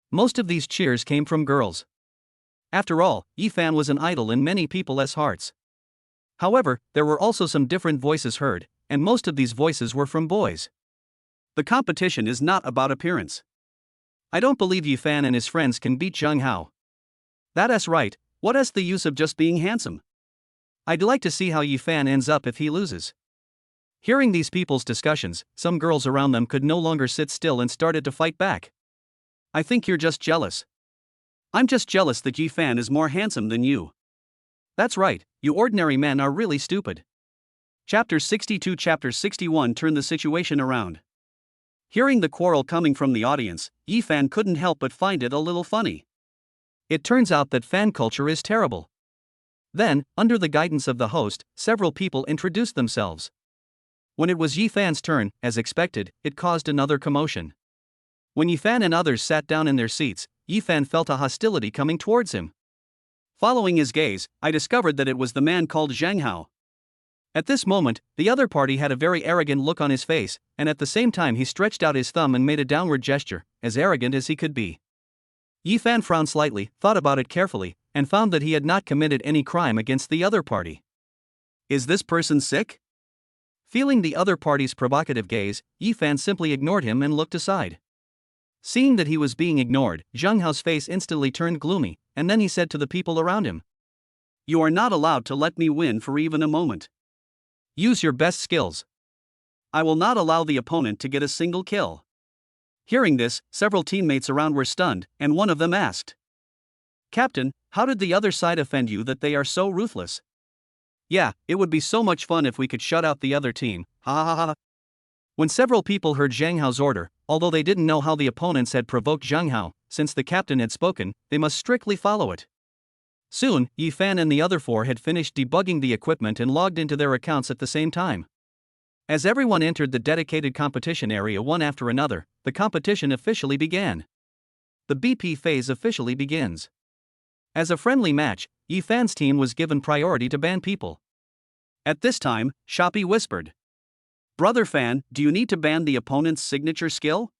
Most of these cheers came from girls. After all, Yifan was an idol in many people's hearts. However, there were also some different voices heard, and most of these voices were from boys. The competition is not about appearance. I don't believe Yifan and his friends can beat Zheng Hao. That's right, what is the use of just being handsome? I'd like to see how Yifan ends up if he loses. Hearing these people's discussions, some girls around them could no longer sit still and started to fight back. "I think you're just jealous. I'm just jealous that Yifan is more handsome than you." "That's right, you ordinary men are really stupid." Chapter 62 Chapter 61 turned the situation around. Hearing the quarrel coming from the audience, Yifan couldn't help but find it a little funny. It turns out that fan culture is terrible. Then, under the guidance of the host, several people introduced themselves. When it was Yifan's turn, as expected, it caused another commotion. When Yifan and others sat down in their seats, Yifan felt a hostility coming towards him. Following his gaze, I discovered that it was the man called Zheng Hao. At this moment, the other party had a very arrogant look on his face, and at the same time he stretched out his thumb and made a downward gesture, as arrogant as he could be. Yifan frowned slightly, thought about it carefully, and found that he had not committed any crime against the other party. Is this person sick? Feeling the other party's provocative gaze, Yifan simply ignored him and looked aside. Seeing that he was being ignored, Zhang Hao's face instantly turned gloomy, and then he said to the people around him, "You are not allowed to let me win for even a moment. Use your best skills. I will not allow the opponent to get a single kill." Hearing this, several teammates around were stunned, and one of them asked, "Captain, how did the other side offend you that they are so ruthless?" "Yeah, it would be so much fun if we could shut out the other team, ha ha ha." When several people heard Zhang Hao's order, although they didn't know how the opponents had provoked Zhang Hao, since the captain had spoken, they must strictly follow it. Soon, Yifan and the other four had finished debugging the equipment and logged into their accounts at the same time. As everyone entered the dedicated competition area one after another, the competition officially began. The BP phase officially begins. As a friendly match, Yifan's team was given priority to ban people. At this time, Shopee whispered, "Brother Fan, do you need to ban the opponent's signature skill?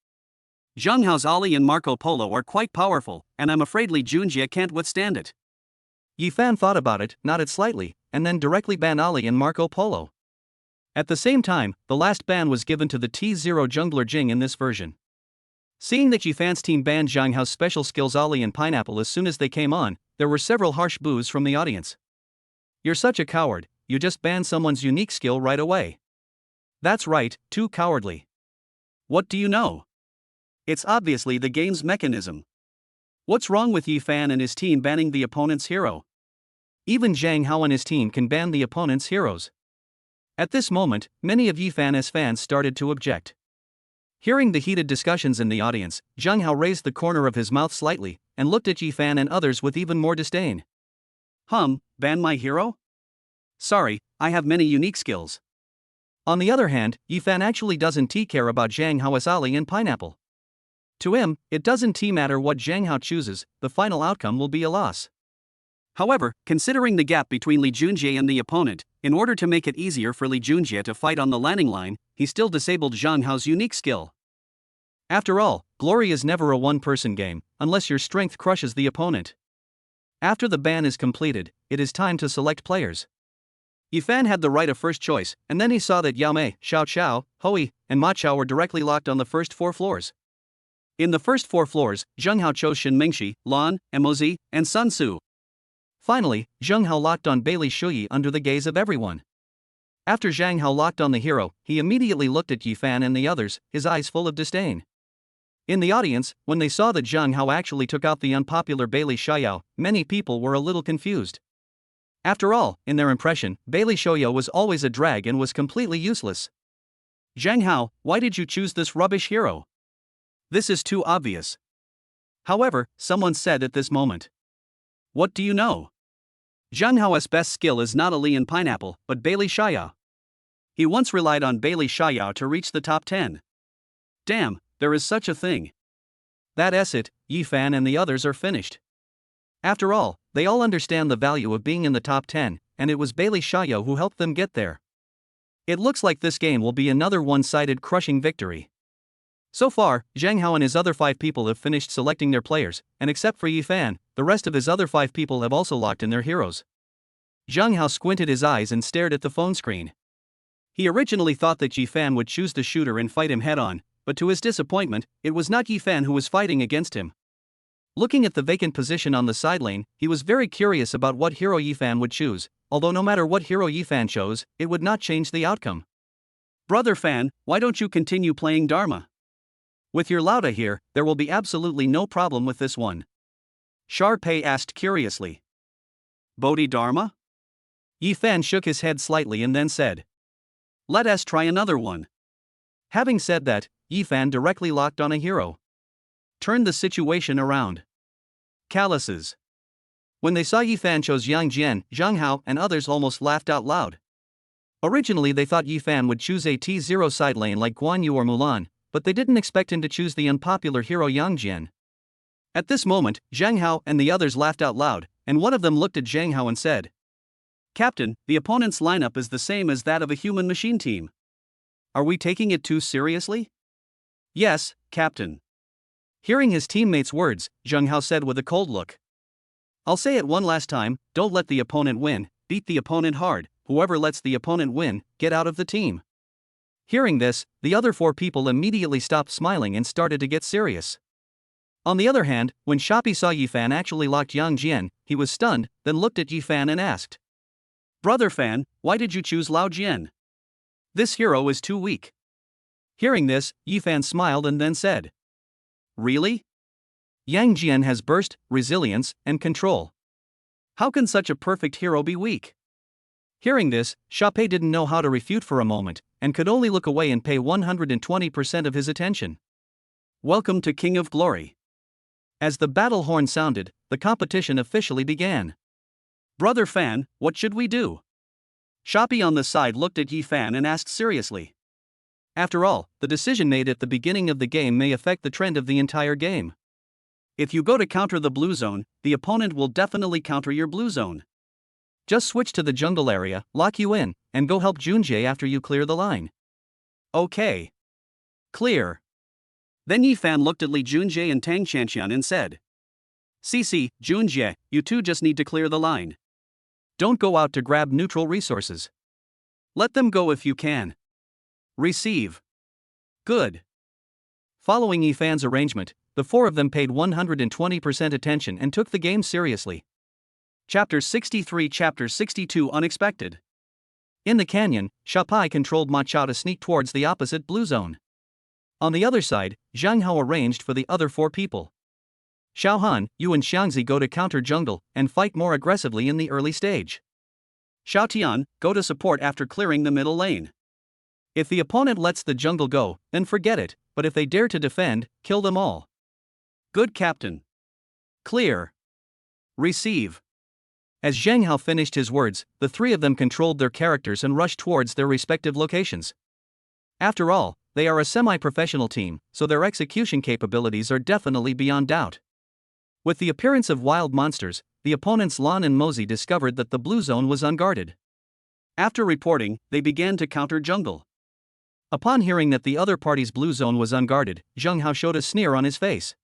Zhang Hao's Ali and Marco Polo are quite powerful, and I'm afraid Li Junjie can't withstand it." Yifan thought about it, nodded slightly, and then directly banned Ali and Marco Polo. At the same time, the last ban was given to the T0 jungler Jing in this version. Seeing that Yifan's team banned Zhang Hao's special skills Ali and Pineapple as soon as they came on, there were several harsh boos from the audience. "You're such a coward, you just banned someone's unique skill right away." "That's right, too cowardly." "What do you know? It's obviously the game's mechanism. What's wrong with Yifan and his team banning the opponent's hero?" Even Zhang Hao and his team can ban the opponent's heroes. At this moment, many of Yifan's fans started to object. Hearing the heated discussions in the audience, Zhang Hao raised the corner of his mouth slightly, and looked at Yifan and others with even more disdain. Ban my hero? Sorry, I have many unique skills." On the other hand, Yifan actually doesn't care about Zhang Hao's Ali and Pineapple. To him, it doesn't matter what Zhang Hao chooses, the final outcome will be a loss. However, considering the gap between Li Junjie and the opponent, in order to make it easier for Li Junjie to fight on the landing line, he still disabled Zhang Hao's unique skill. After all, glory is never a one-person game, unless your strength crushes the opponent. After the ban is completed, it is time to select players. Yifan had the right of first choice, and then he saw that Yao Mei, Xiao Xiao, Hui, and Ma Chao were directly locked on the first 4 floors. In the first 4 floors, Zheng Hao chose Shin Mingxi, Lan, Mozi, and Sun Tzu. Finally, Zheng Hao locked on Bailey Shuyi under the gaze of everyone. After Zhang Hao locked on the hero, he immediately looked at Yifan and the others, his eyes full of disdain. In the audience, when they saw that Zhang Hao actually took out the unpopular Bailey Xiao, many people were a little confused. After all, in their impression, Bailey Xiao was always a drag and was completely useless. "Zhang Hao, why did you choose this rubbish hero? This is too obvious." However, someone said at this moment, "What do you know? Zhang Hao's best skill is not Ali and Pineapple, but Bailey Xiao. He once relied on Bailey Xiao to reach the top 10. Damn, there is such a thing." That's it, Yifan and the others are finished. After all, they all understand the value of being in the top 10, and it was Bailey Xiao who helped them get there. It looks like this game will be another one-sided crushing victory. So far, Zhang Hao and his other 5 people have finished selecting their players, and except for Yifan, the rest of his other 5 people have also locked in their heroes. Zhang Hao squinted his eyes and stared at the phone screen. He originally thought that Yifan would choose the shooter and fight him head-on, but to his disappointment, it was not Yifan who was fighting against him. Looking at the vacant position on the side lane, he was very curious about what hero Yifan would choose, although no matter what hero Yifan chose, it would not change the outcome. "Brother Fan, why don't you continue playing Dharma? With your Lauda here, there will be absolutely no problem with this one." Sharpay asked curiously. "Bodhi Dharma?" Yifan shook his head slightly and then said, "Let us try another one." Having said that, Yifan directly locked on a hero. Turned the situation around. Calluses. When they saw Yifan chose Yang Jian, Zhang Hao, and others almost laughed out loud. Originally they thought Yifan would choose a T0 side lane like Guan Yu or Mulan, but they didn't expect him to choose the unpopular hero Yang Jian. At this moment, Zhang Hao and the others laughed out loud, and one of them looked at Zhang Hao and said, Captain, the opponent's lineup is the same as that of a human machine team. Are we taking it too seriously? Yes, Captain. Hearing his teammate's words, Zheng Hao said with a cold look. I'll say it one last time, don't let the opponent win, beat the opponent hard, whoever lets the opponent win, get out of the team. Hearing this, the other 4 people immediately stopped smiling and started to get serious. On the other hand, when Shoppy saw Yifan actually locked Yang Jian, he was stunned, then looked at Yifan and asked. Brother Fan, why did you choose Lao Jian? This hero is too weak. Hearing this, Yifan smiled and then said. Really? Yang Jian has burst, resilience, and control. How can such a perfect hero be weak? Hearing this, Shoppy didn't know how to refute for a moment, and could only look away and pay 120% of his attention. Welcome to King of Glory. As the battle horn sounded, the competition officially began. Brother Fan, what should we do? Shoppy on the side looked at Yifan and asked seriously. After all, the decision made at the beginning of the game may affect the trend of the entire game. If you go to counter the blue zone, the opponent will definitely counter your blue zone. Just switch to the jungle area, lock you in, and go help Junjie after you clear the line. Okay. Clear. Then Yifan looked at Li Junjie and Tang Chanxian and said. CC, Junjie, you two just need to clear the line. Don't go out to grab neutral resources. Let them go if you can. Receive. Good. Following Yifan's arrangement, the 4 of them paid 120% attention and took the game seriously. Chapter 63 Chapter 62 Unexpected. In the canyon, Shoppy controlled Ma Chao to sneak towards the opposite blue zone. On the other side, Zhang Hao arranged for the other 4 people. Xiao Han, you and Xiangzi go to counter jungle and fight more aggressively in the early stage. Xiao Tian, go to support after clearing the middle lane. If the opponent lets the jungle go, then forget it, but if they dare to defend, kill them all. Good Captain. Clear. Receive. As Zhang Hao finished his words, the 3 of them controlled their characters and rushed towards their respective locations. After all, they are a semi-professional team, so their execution capabilities are definitely beyond doubt. With the appearance of wild monsters, the opponents Lan and Mosey discovered that the blue zone was unguarded. After reporting, they began to counter jungle. Upon hearing that the other party's blue zone was unguarded, Zheng Hao showed a sneer on his face.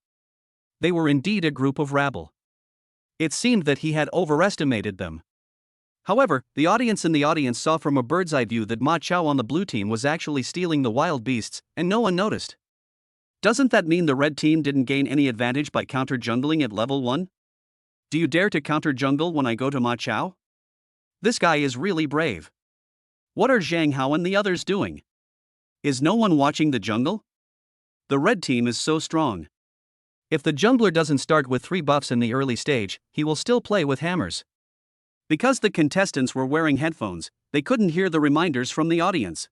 They were indeed a group of rabble. It seemed that he had overestimated them. However, the audience saw from a bird's eye view that Ma Chao on the blue team was actually stealing the wild beasts, and no one noticed. Doesn't that mean the red team didn't gain any advantage by counter jungling at level 1? Do you dare to counter jungle when I go to Ma Chao? This guy is really brave. What are Zhang Hao and the others doing? Is no one watching the jungle? The red team is so strong. If the jungler doesn't start with 3 buffs in the early stage, he will still play with hammers. Because the contestants were wearing headphones, they couldn't hear the reminders from the audience.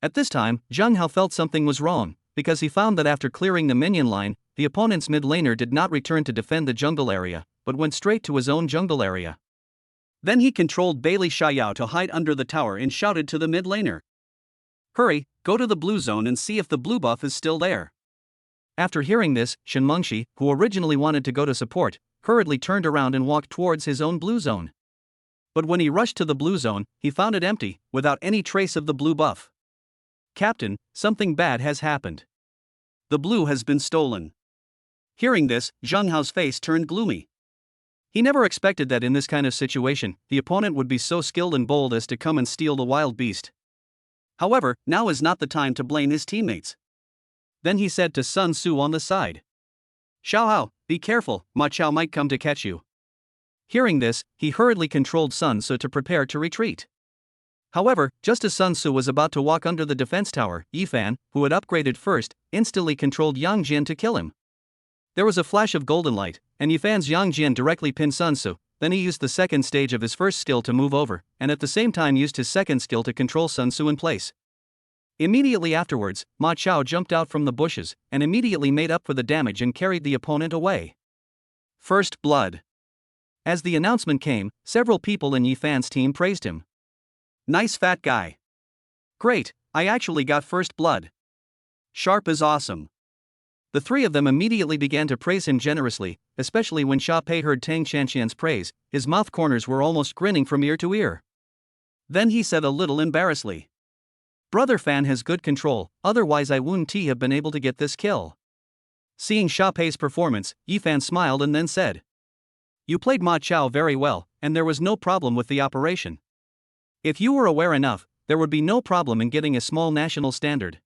At this time, Zhang Hao felt something was wrong, because he found that after clearing the minion line, the opponent's mid laner did not return to defend the jungle area, but went straight to his own jungle area. Then he controlled Bailey Xiao to hide under the tower and shouted to the mid laner. Hurry, go to the blue zone and see if the blue buff is still there. After hearing this, Shen Mengxi, who originally wanted to go to support, hurriedly turned around and walked towards his own blue zone. But when he rushed to the blue zone, he found it empty, without any trace of the blue buff. Captain, something bad has happened. The blue has been stolen. Hearing this, Zhang Hao's face turned gloomy. He never expected that in this kind of situation, the opponent would be so skilled and bold as to come and steal the wild beast. However, now is not the time to blame his teammates. Then he said to Sun Tzu on the side. Xiao Hao, be careful, Ma Chao might come to catch you. Hearing this, he hurriedly controlled Sun Tzu to prepare to retreat. However, just as Sun Tzu was about to walk under the defense tower, Yifan, who had upgraded first, instantly controlled Yang Jian to kill him. There was a flash of golden light, and Yifan's Yang Jian directly pinned Sun Tzu. Then he used the second stage of his first skill to move over, and at the same time used his second skill to control Sun Tzu in place. Immediately afterwards, Ma Chao jumped out from the bushes, and immediately made up for the damage and carried the opponent away. First blood. As the announcement came, several people in Yifan's team praised him. Nice fat guy. Great, I actually got first blood. Sharp is awesome. The three of them immediately began to praise him generously, especially when Sha Pei heard Tang Qianqian's praise. His mouth corners were almost grinning from ear to ear. Then he said a little embarrassedly, "Brother Fan has good control, otherwise I wouldn't have been able to get this kill." Seeing Sha Pei's performance, Yifan smiled and then said, "You played Ma Chao very well, and there was no problem with the operation. If you were aware enough, there would be no problem in getting a small national standard.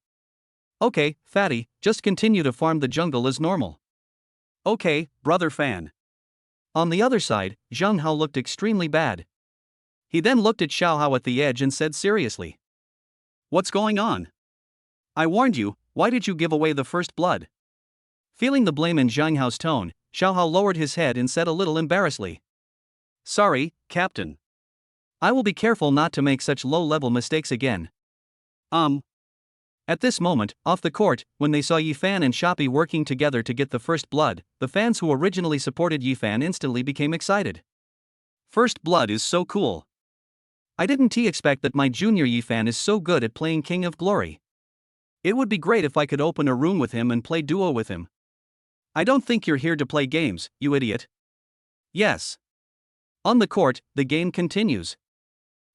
Okay, Fatty, just continue to farm the jungle as normal." "Okay, Brother Fan." On the other side, Zhang Hao looked extremely bad. He then looked at Xiao Hao at the edge and said seriously, "What's going on? I warned you, why did you give away the first blood?" Feeling the blame in Zhang Hao's tone, Xiao Hao lowered his head and said a little embarrassedly, "Sorry, Captain. I will be careful not to make such low-level mistakes again." At this moment, off the court, when they saw Yifan and Shoppy working together to get the first blood, the fans who originally supported Yifan instantly became excited. "First blood is so cool. I didn't expect that my junior Yifan is so good at playing King of Glory. It would be great if I could open a room with him and play duo with him." "I don't think you're here to play games, you idiot." "Yes." On the court, the game continues.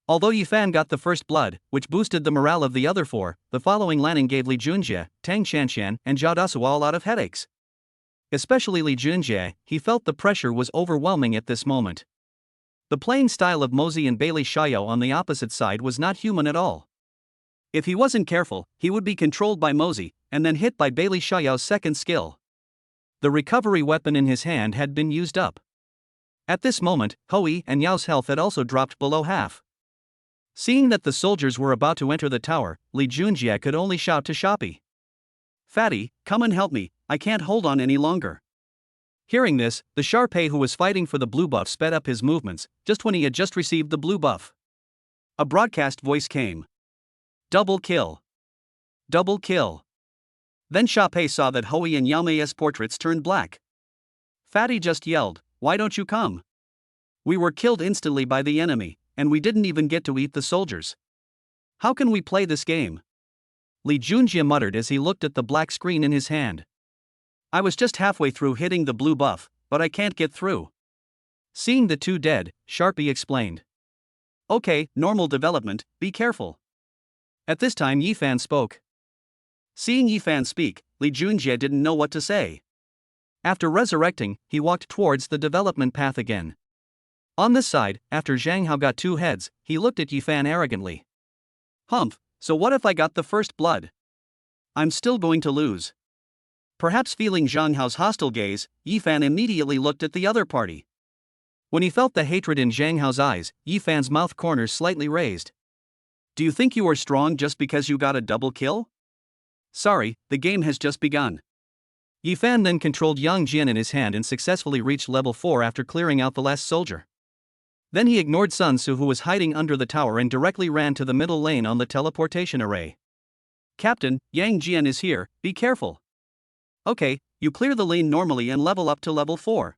Although Yifan got the first blood, which boosted the morale of the other four, the following landing gave Li Junjie, Tang Qianqian, and Zhao Dasuo a lot of headaches. Especially Li Junjie, he felt the pressure was overwhelming at this moment. The playing style of Mozi and Bailey Xiao on the opposite side was not human at all. If he wasn't careful, he would be controlled by Mozi, and then hit by Bailey Xiao's second skill. The recovery weapon in his hand had been used up. At this moment, Hui and Yao's health had also dropped below half. Seeing that the soldiers were about to enter the tower, Li Junjie could only shout to Shoppy, "Fatty, come and help me, I can't hold on any longer." Hearing this, the Sha Pei who was fighting for the blue buff sped up his movements, just when he had just received the blue buff. A broadcast voice came. "Double kill. Double kill." Then Sha Pei saw that Hui and Yao Mei's portraits turned black. Fatty just yelled, "Why don't you come? We were killed instantly by the enemy, and we didn't even get to eat the soldiers. How can we play this game?" Li Junjie muttered as he looked at the black screen in his hand. "I was just halfway through hitting the blue buff, but I can't get through." Seeing the two dead, Sharpie explained, "Okay, normal development, be careful." At this time Yifan spoke. Seeing Yifan speak, Li Junjie didn't know what to say. After resurrecting, he walked towards the development path again. On this side, after Zhang Hao got 2 heads, he looked at Yifan arrogantly. "Humph, so what if I got the first blood? I'm still going to lose." Perhaps feeling Zhang Hao's hostile gaze, Yifan immediately looked at the other party. When he felt the hatred in Zhang Hao's eyes, Yifan's mouth corners slightly raised. "Do you think you are strong just because you got a double kill? Sorry, the game has just begun." Yifan then controlled Yang Jian in his hand and successfully reached level 4 after clearing out the last soldier. Then he ignored Sun Tzu who was hiding under the tower and directly ran to the middle lane on the teleportation array. "Captain, Yang Jian is here, be careful." "Okay, you clear the lane normally and level up to level 4.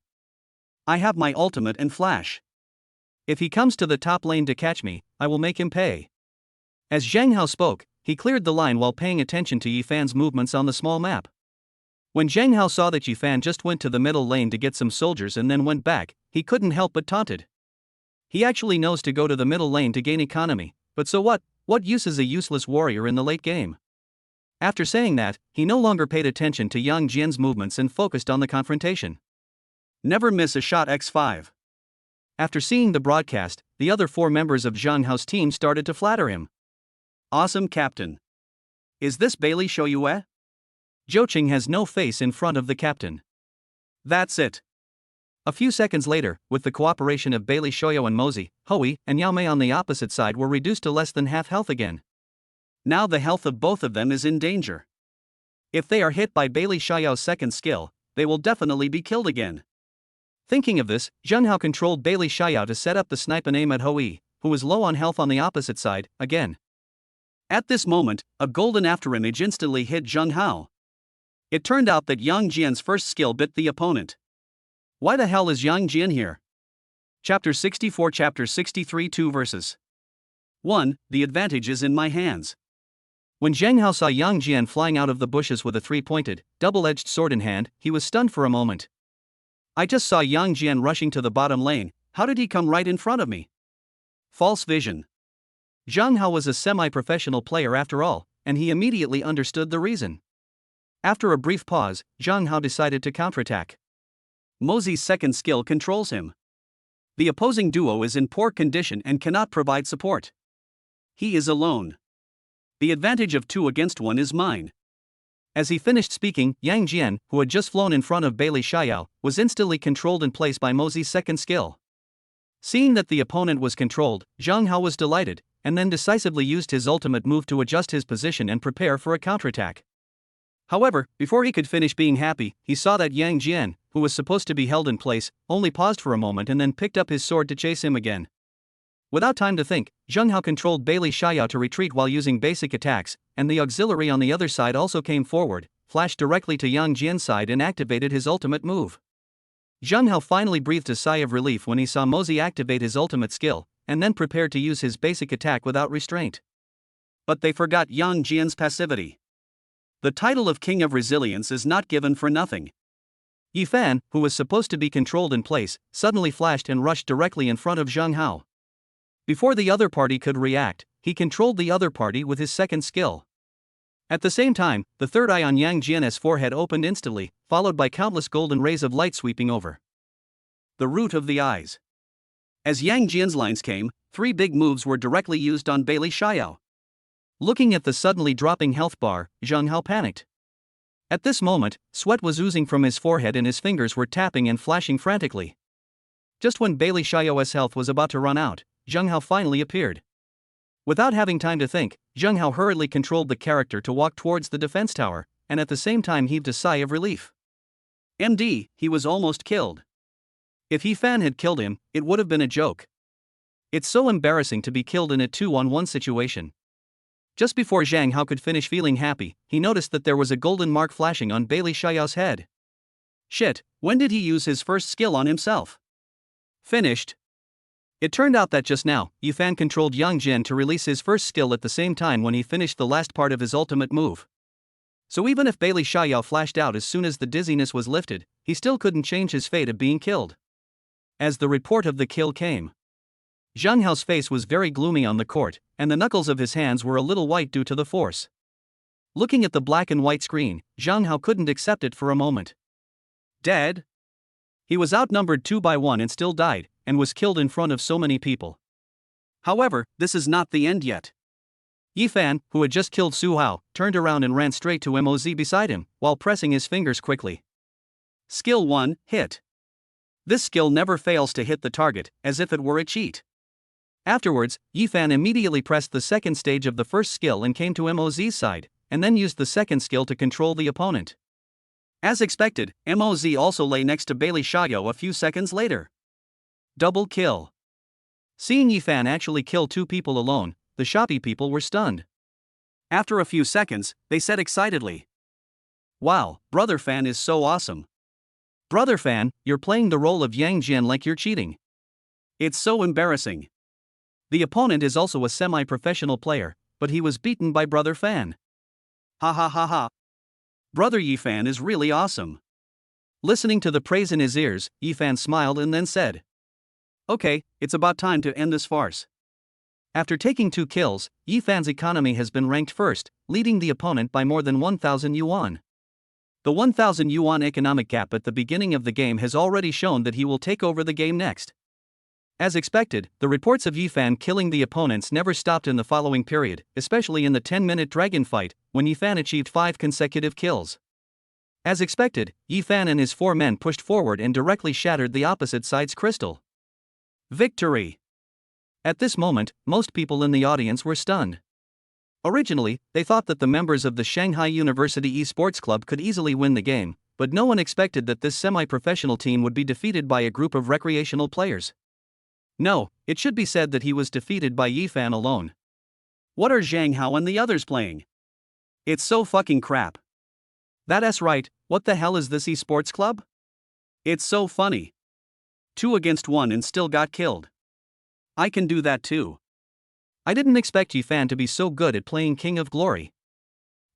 I have my ultimate and flash. If he comes to the top lane to catch me, I will make him pay." As Zhang Hao spoke, he cleared the line while paying attention to Yifan's movements on the small map. When Zhang Hao saw that Yifan just went to the middle lane to get some soldiers and then went back, he couldn't help but taunted. He actually knows to go to the middle lane to gain economy, but so what use is a useless warrior in the late game? After saying that, he no longer paid attention to Yang Jian's movements and focused on the confrontation. Never miss a shot x5. After seeing the broadcast, the other 4 members of Zhang Hao's team started to flatter him. "Awesome, Captain. Is this Bailey Shoyue?" Zhou Qing has no face in front of the captain. "That's it." A few seconds later, with the cooperation of Bailey Shoyo and Mozi, Hui and Yao Mei on the opposite side were reduced to less than half health again. Now the health of both of them is in danger. If they are hit by Bailey Xiao's second skill, they will definitely be killed again. Thinking of this, Zhang Hao controlled Bailey Xiao to set up the snipe and aim at Hui, who was low on health on the opposite side, again. At this moment, a golden afterimage instantly hit Zhang Hao. It turned out that Yang Jian's first skill bit the opponent. Why the hell is Yang Jian here? Chapter 64 Chapter 63 2 verses. 1. The advantage is in my hands. When Zhang Hao saw Yang Jian flying out of the bushes with a three-pointed, double-edged sword in hand, he was stunned for a moment. I just saw Yang Jian rushing to the bottom lane, how did he come right in front of me? False vision. Zhang Hao was a semi-professional player after all, and he immediately understood the reason. After a brief pause, Zhang Hao decided to counterattack. Mozi's second skill controls him. The opposing duo is in poor condition and cannot provide support. He is alone. The advantage of 2 against 1 is mine. As he finished speaking, Yang Jian, who had just flown in front of Bailey Xiao, was instantly controlled in place by Mozi's second skill. Seeing that the opponent was controlled, Zhang Hao was delighted, and then decisively used his ultimate move to adjust his position and prepare for a counterattack. However, before he could finish being happy, he saw that Yang Jian, who was supposed to be held in place, only paused for a moment and then picked up his sword to chase him again. Without time to think, Zhang Hao controlled Bailey Xiao to retreat while using basic attacks, and the auxiliary on the other side also came forward, flashed directly to Yang Jian's side and activated his ultimate move. Zhang Hao finally breathed a sigh of relief when he saw Mozi activate his ultimate skill, and then prepared to use his basic attack without restraint. But they forgot Yang Jian's passivity. The title of King of Resilience is not given for nothing. Yi Fan, who was supposed to be controlled in place, suddenly flashed and rushed directly in front of Zhang Hao. Before the other party could react, he controlled the other party with his second skill. At the same time, the third eye on Yang Jian's forehead opened instantly, followed by countless golden rays of light sweeping over. The root of the eyes. As Yang Jian's lines came, 3 big moves were directly used on Bailey Xiao. Looking at the suddenly dropping health bar, Zhang Hao panicked. At this moment, sweat was oozing from his forehead and his fingers were tapping and flashing frantically. Just when Bailey Xiao's health was about to run out, Zhang Hao finally appeared. Without having time to think, Zhang Hao hurriedly controlled the character to walk towards the defense tower, and at the same time heaved a sigh of relief. MD, he was almost killed. If Yi Fan had killed him, it would have been a joke. It's so embarrassing to be killed in a 2-on-1 situation. Just before Zhang Hao could finish feeling happy, he noticed that there was a golden mark flashing on Bailey Xiao's head. Shit, when did he use his first skill on himself? Finished. It turned out that just now, Yi Fan controlled Yang Jian to release his first skill at the same time when he finished the last part of his ultimate move. So even if Bailey Xiao flashed out as soon as the dizziness was lifted, he still couldn't change his fate of being killed. As the report of the kill came, Zhang Hao's face was very gloomy on the court, and the knuckles of his hands were a little white due to the force. Looking at the black and white screen, Zhang Hao couldn't accept it for a moment. Dead? He was outnumbered 2-1 and still died, and was killed in front of so many people. However, this is not the end yet. Yi Fan, who had just killed Su Hao, turned around and ran straight to Moz beside him, while pressing his fingers quickly. Skill 1, hit. This skill never fails to hit the target, as if it were a cheat. Afterwards, Yi Fan immediately pressed the second stage of the first skill and came to Moz's side, and then used the second skill to control the opponent. As expected, Moz also lay next to Bailey Xiao a few seconds later. Double kill. Seeing Yi Fan actually kill 2 people alone, the Shopee people were stunned. After a few seconds, they said excitedly, "Wow, Brother Fan is so awesome. Brother Fan, you're playing the role of Yang Jian like you're cheating. It's so embarrassing." The opponent is also a semi-professional player, but he was beaten by Brother Fan. Ha ha ha ha. Brother Yi Fan is really awesome. Listening to the praise in his ears, Yi Fan smiled and then said, "Okay, it's about time to end this farce." After taking 2 kills, Yi Fan's economy has been ranked first, leading the opponent by more than 1,000 yuan. The 1,000 yuan economic gap at the beginning of the game has already shown that he will take over the game next. As expected, the reports of Yi Fan killing the opponents never stopped in the following period, especially in the 10-minute dragon fight, when Yi Fan achieved 5 consecutive kills. As expected, Yi Fan and his 4 men pushed forward and directly shattered the opposite side's crystal. Victory! At this moment, most people in the audience were stunned. Originally, they thought that the members of the Shanghai University Esports Club could easily win the game, but no one expected that this semi-professional team would be defeated by a group of recreational players. No, it should be said that he was defeated by Yi Fan alone. What are Zhang Hao and the others playing? It's so fucking crap. That's right, what the hell is this esports club? It's so funny. 2 against 1 and still got killed. I can do that too. I didn't expect Yi Fan to be so good at playing King of Glory.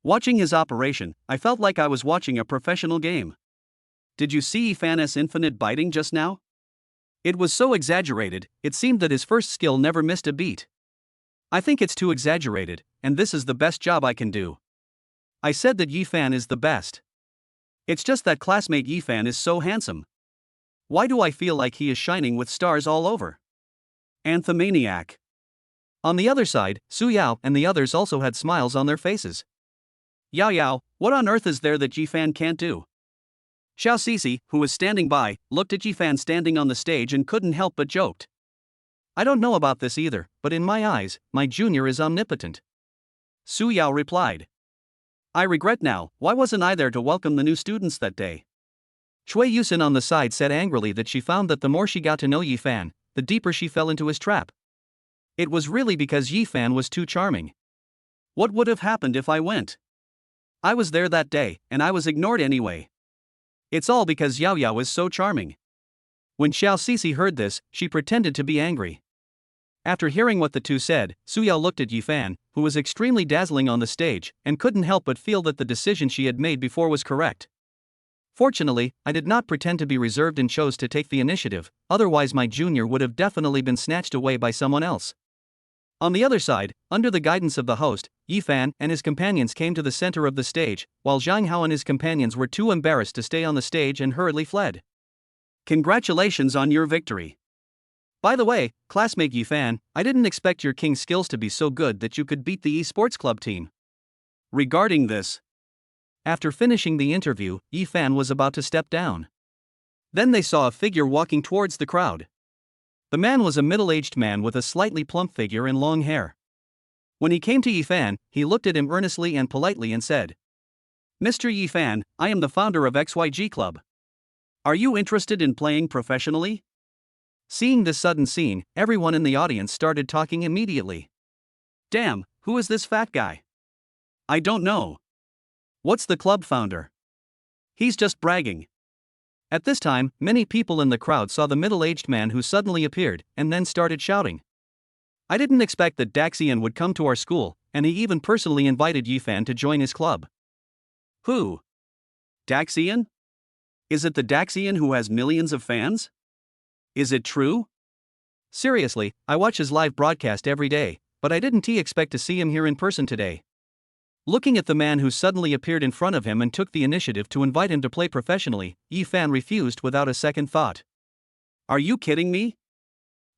Watching his operation, I felt like I was watching a professional game. Did you see Yifan's infinite biting just now? It was so exaggerated, it seemed that his first skill never missed a beat. I think it's too exaggerated, and this is the best job I can do. I said that Yifan is the best. It's just that classmate Yifan is so handsome. Why do I feel like he is shining with stars all over? Anthemaniac. On the other side, Su Yao and the others also had smiles on their faces. Yao Yao, what on earth is there that Yifan can't do? Xiao Sisi, who was standing by, looked at Yifan standing on the stage and couldn't help but joked. I don't know about this either, but in my eyes, my junior is omnipotent. Su Yao replied. I regret now, why wasn't I there to welcome the new students that day? Chui Yusin on the side said angrily that she found that the more she got to know Yifan, the deeper she fell into his trap. It was really because Yifan was too charming. What would have happened if I went? I was there that day, and I was ignored anyway. It's all because Yao Yao is so charming. When Xiao Sisi heard this, she pretended to be angry. After hearing what the two said, Su Yao looked at Yifan, who was extremely dazzling on the stage, and couldn't help but feel that the decision she had made before was correct. Fortunately, I did not pretend to be reserved and chose to take the initiative, otherwise my junior would have definitely been snatched away by someone else. On the other side, under the guidance of the host, Yifan and his companions came to the center of the stage, while Zhang Hao and his companions were too embarrassed to stay on the stage and hurriedly fled. Congratulations on your victory. By the way, classmate Yifan, I didn't expect your king's skills to be so good that you could beat the esports club team. Regarding this, after finishing the interview, Yifan was about to step down. Then they saw a figure walking towards the crowd. The man was a middle-aged man with a slightly plump figure and long hair. When he came to Yifan, he looked at him earnestly and politely and said, Mr. Yifan, I am the founder of XYG Club. Are you interested in playing professionally? Seeing this sudden scene, everyone in the audience started talking immediately. Damn, who is this fat guy? I don't know. What's the club founder? He's just bragging. At this time, many people in the crowd saw the middle-aged man who suddenly appeared, and then started shouting. I didn't expect that Daxian would come to our school, and he even personally invited Yifan to join his club. Who? Daxian? Is it the Daxian who has millions of fans? Is it true? Seriously, I watch his live broadcast every day, but I didn't expect to see him here in person today. Looking at the man who suddenly appeared in front of him and took the initiative to invite him to play professionally, Yifan refused without a second thought. Are you kidding me?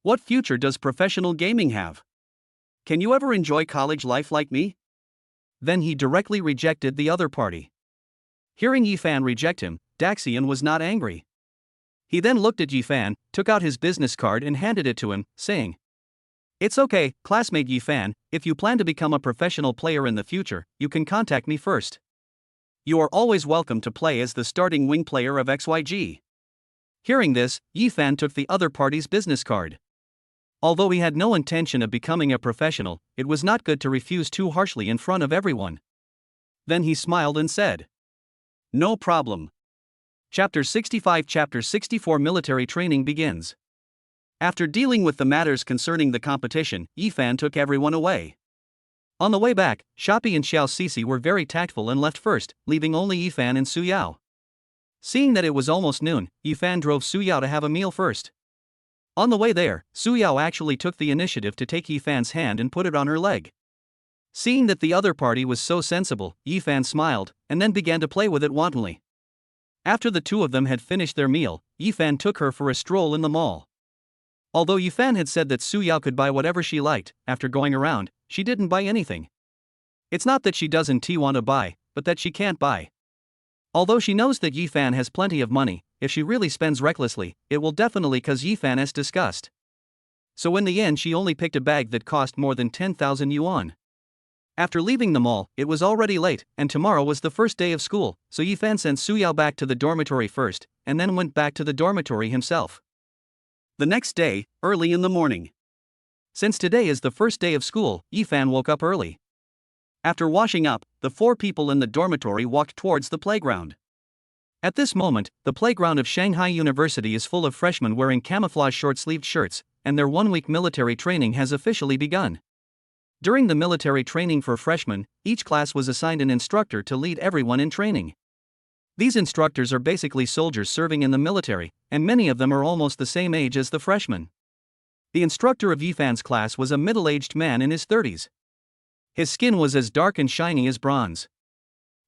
What future does professional gaming have? Can you ever enjoy college life like me? Then he directly rejected the other party. Hearing Yifan reject him, Daxian was not angry. He then looked at Yifan, took out his business card and handed it to him, saying, It's okay, classmate Yifan, if you plan to become a professional player in the future, you can contact me first. You are always welcome to play as the starting wing player of XYG. Hearing this, Yifan took the other party's business card. Although he had no intention of becoming a professional, it was not good to refuse too harshly in front of everyone. Then he smiled and said, No problem. Chapter 65 Chapter 64 Military Training begins. After dealing with the matters concerning the competition, Yifan took everyone away. On the way back, Shopee and Xiao Sisi were very tactful and left first, leaving only Yifan and Su Yao. Seeing that it was almost noon, Yifan drove Su Yao to have a meal first. On the way there, Su Yao actually took the initiative to take Yifan's hand and put it on her leg. Seeing that the other party was so sensible, Yifan smiled, and then began to play with it wantonly. After the two of them had finished their meal, Yifan took her for a stroll in the mall. Although Yifan had said that Su Yao could buy whatever she liked, after going around, she didn't buy anything. It's not that she doesn't want to buy, but that she can't buy. Although she knows that Yifan has plenty of money, if she really spends recklessly, it will definitely cause Yifan as disgust. So in the end she only picked a bag that cost more than 10,000 yuan. After leaving the mall, it was already late, and tomorrow was the first day of school, so Yifan sent Su Yao back to the dormitory first, and then went back to the dormitory himself. The next day, early in the morning. Since today is the first day of school, Yifan woke up early. After washing up, the four people in the dormitory walked towards the playground. At this moment, the playground of Shanghai University is full of freshmen wearing camouflage short-sleeved shirts, and their one-week military training has officially begun. During the military training for freshmen, each class was assigned an instructor to lead everyone in training. These instructors are basically soldiers serving in the military, and many of them are almost the same age as the freshmen. The instructor of Yifan's class was a middle-aged man in his 30s. His skin was as dark and shiny as bronze.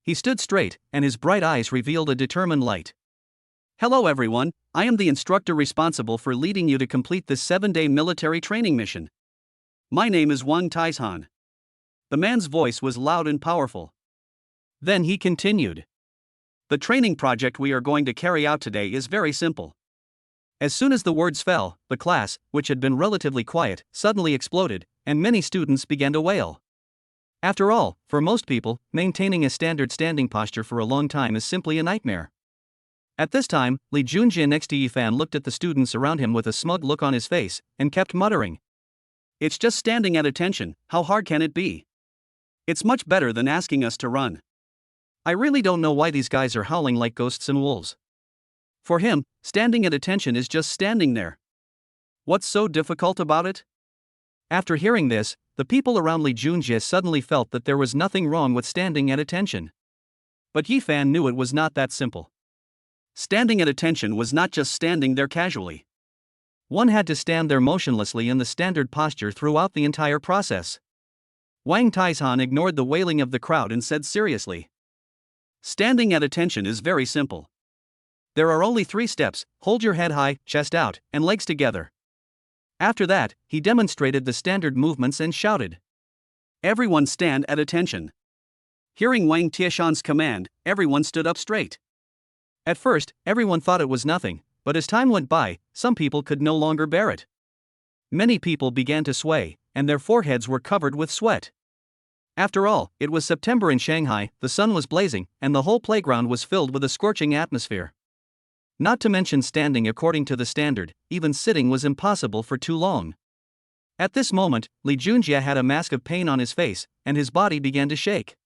He stood straight, and his bright eyes revealed a determined light. Hello everyone, I am the instructor responsible for leading you to complete this 7-day military training mission. My name is Wang Taizhan. The man's voice was loud and powerful. Then he continued. The training project we are going to carry out today is very simple. As soon as the words fell, the class, which had been relatively quiet, suddenly exploded, and many students began to wail. After all, for most people, maintaining a standard standing posture for a long time is simply a nightmare. At this time, Li Junjie next to Yifan looked at the students around him with a smug look on his face, and kept muttering. It's just standing at attention, how hard can it be? It's much better than asking us to run. I really don't know why these guys are howling like ghosts and wolves. For him, standing at attention is just standing there. What's so difficult about it? After hearing this, the people around Li Junjie suddenly felt that there was nothing wrong with standing at attention. But Yifan knew it was not that simple. Standing at attention was not just standing there casually. One had to stand there motionlessly in the standard posture throughout the entire process. Wang Taizhan ignored the wailing of the crowd and said seriously. Standing at attention is very simple. There are only 3 steps: hold your head high, chest out, and legs together. After that, he demonstrated the standard movements and shouted. Everyone stand at attention. Hearing Wang Taizhan's command, everyone stood up straight. At first, everyone thought it was nothing, but as time went by, some people could no longer bear it. Many people began to sway, and their foreheads were covered with sweat. After all, it was September in Shanghai, the sun was blazing, and the whole playground was filled with a scorching atmosphere. Not to mention standing according to the standard, even sitting was impossible for too long. At this moment, Li Junjie had a mask of pain on his face, and his body began to shake.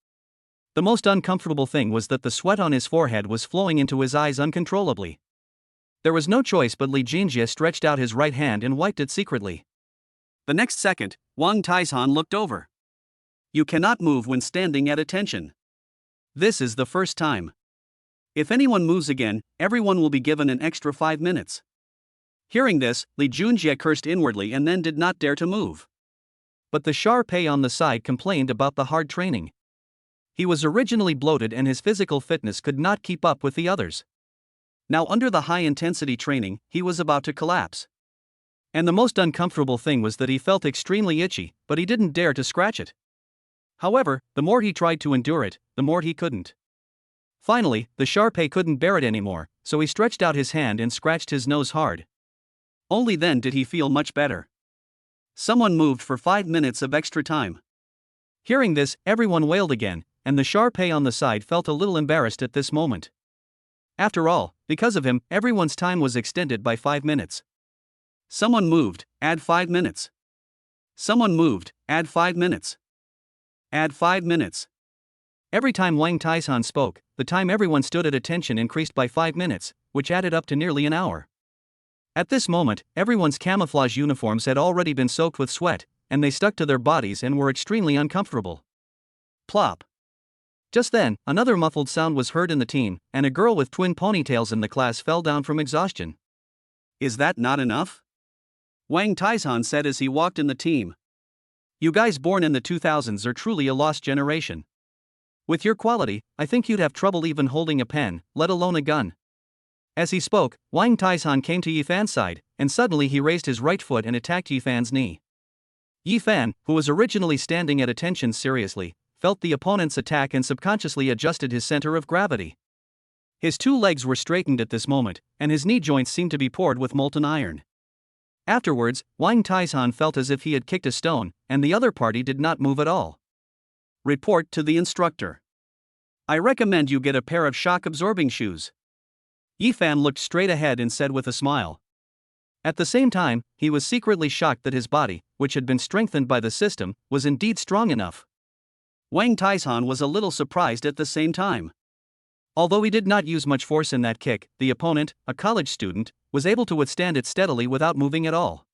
The most uncomfortable thing was that the sweat on his forehead was flowing into his eyes uncontrollably. There was no choice but Li Junjie stretched out his right hand and wiped it secretly. The next second, Wang Taizhan looked over. You cannot move when standing at attention. This is the first time. If anyone moves again, everyone will be given an extra 5 minutes. Hearing this, Li Junjie cursed inwardly and then did not dare to move. But the Sharpei on the side complained about the hard training. He was originally bloated and his physical fitness could not keep up with the others. Now under the high-intensity training, he was about to collapse. And the most uncomfortable thing was that he felt extremely itchy, but he didn't dare to scratch it. However, the more he tried to endure it, the more he couldn't. Finally, the Sharpei couldn't bear it anymore, so he stretched out his hand and scratched his nose hard. Only then did he feel much better. Someone moved for 5 minutes of extra time. Hearing this, everyone wailed again, and the Sharpei on the side felt a little embarrassed at this moment. After all, because of him, everyone's time was extended by 5 minutes. Someone moved, add 5 minutes. Someone moved, add 5 minutes. Add 5 minutes. Every time Wang Taizhan spoke, the time everyone stood at attention increased by 5 minutes, which added up to nearly an hour. At this moment, everyone's camouflage uniforms had already been soaked with sweat, and they stuck to their bodies and were extremely uncomfortable. Plop. Just then, another muffled sound was heard in the team, and a girl with twin ponytails in the class fell down from exhaustion. Is that not enough? Wang Taizhan said as he walked in the team. You guys born in the 2000s are truly a lost generation. With your quality, I think you'd have trouble even holding a pen, let alone a gun. As he spoke, Wang Taizhan came to Yifan's side, and suddenly he raised his right foot and attacked Yifan's knee. Yifan, who was originally standing at attention seriously, felt the opponent's attack and subconsciously adjusted his center of gravity. His 2 legs were straightened at this moment, and his knee joints seemed to be poured with molten iron. Afterwards, Wang Taizhan felt as if he had kicked a stone, and the other party did not move at all. Report to the instructor. I recommend you get a pair of shock-absorbing shoes. Yifan looked straight ahead and said with a smile. At the same time, he was secretly shocked that his body, which had been strengthened by the system, was indeed strong enough. Wang Taizhan was a little surprised at the same time. Although he did not use much force in that kick, the opponent, a college student, was able to withstand it steadily without moving at all.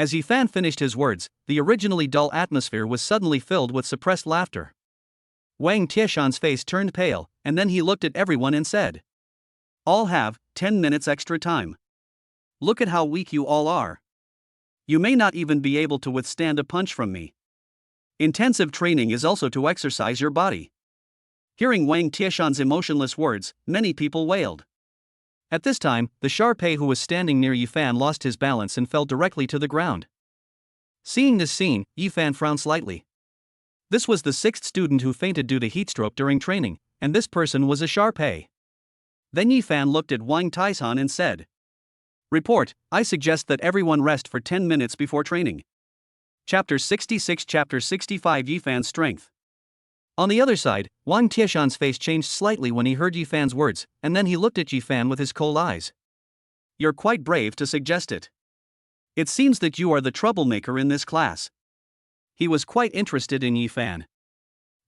As Yifan finished his words, the originally dull atmosphere was suddenly filled with suppressed laughter. Wang Tieshan's face turned pale, and then he looked at everyone and said, "All have 10 minutes extra time. Look at how weak you all are. You may not even be able to withstand a punch from me. Intensive training is also to exercise your body." Hearing Wang Tieshan's emotionless words, many people wailed. At this time, the Sharpei who was standing near Yifan lost his balance and fell directly to the ground. Seeing this scene, Yifan frowned slightly. This was the sixth student who fainted due to heatstroke during training, and this person was a Sharpei. Then Yifan looked at Wang Taishan and said, "Report, I suggest that everyone rest for 10 minutes before training." Chapter 66 Chapter 65 Yifan's Strength. On the other side, Wang Tieshan's face changed slightly when he heard Yifan's words, and then he looked at Yifan with his cold eyes. "You're quite brave to suggest it. It seems that you are the troublemaker in this class." He was quite interested in Yifan.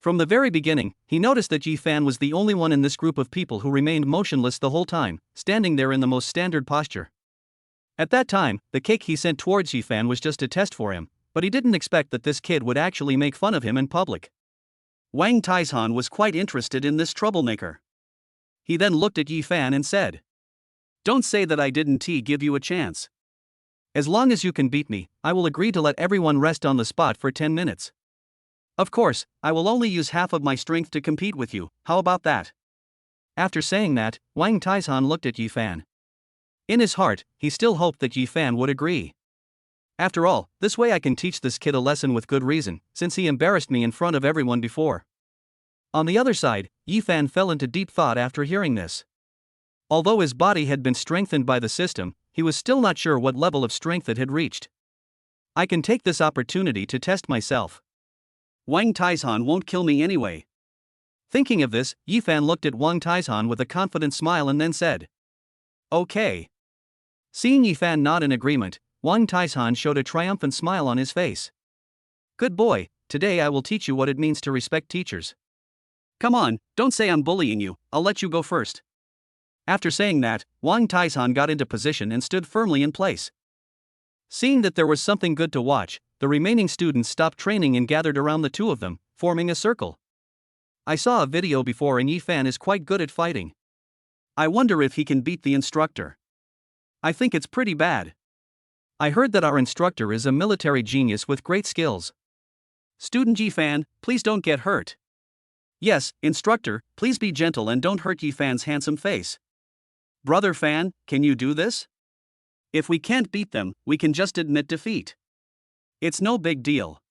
From the very beginning, he noticed that Yifan was the only one in this group of people who remained motionless the whole time, standing there in the most standard posture. At that time, the cake he sent towards Yifan was just a test for him, but he didn't expect that this kid would actually make fun of him in public. Wang Taishan was quite interested in this troublemaker. He then looked at Yifan and said, "Don't say that I didn't give you a chance. As long as you can beat me, I will agree to let everyone rest on the spot for 10 minutes. Of course, I will only use half of my strength to compete with you, how about that?" After saying that, Wang Taishan looked at Yifan. In his heart, he still hoped that Yifan would agree. After all, this way I can teach this kid a lesson with good reason, since he embarrassed me in front of everyone before. On the other side, Yifan fell into deep thought after hearing this. Although his body had been strengthened by the system, he was still not sure what level of strength it had reached. I can take this opportunity to test myself. Wang Taishan won't kill me anyway. Thinking of this, Yifan looked at Wang Taishan with a confident smile and then said, "Okay." Seeing Yifan nod in agreement, Wang Taishan showed a triumphant smile on his face. "Good boy, today I will teach you what it means to respect teachers. Come on, don't say I'm bullying you, I'll let you go first." After saying that, Wang Taishan got into position and stood firmly in place. Seeing that there was something good to watch, the remaining students stopped training and gathered around the two of them, forming a circle. I saw a video before and Yifan is quite good at fighting. I wonder if he can beat the instructor. I think it's pretty bad. I heard that our instructor is a military genius with great skills. Student Yifan, please don't get hurt. Yes, instructor, please be gentle and don't hurt Yifan's handsome face. Brother Fan, can you do this? If we can't beat them, we can just admit defeat. It's no big deal.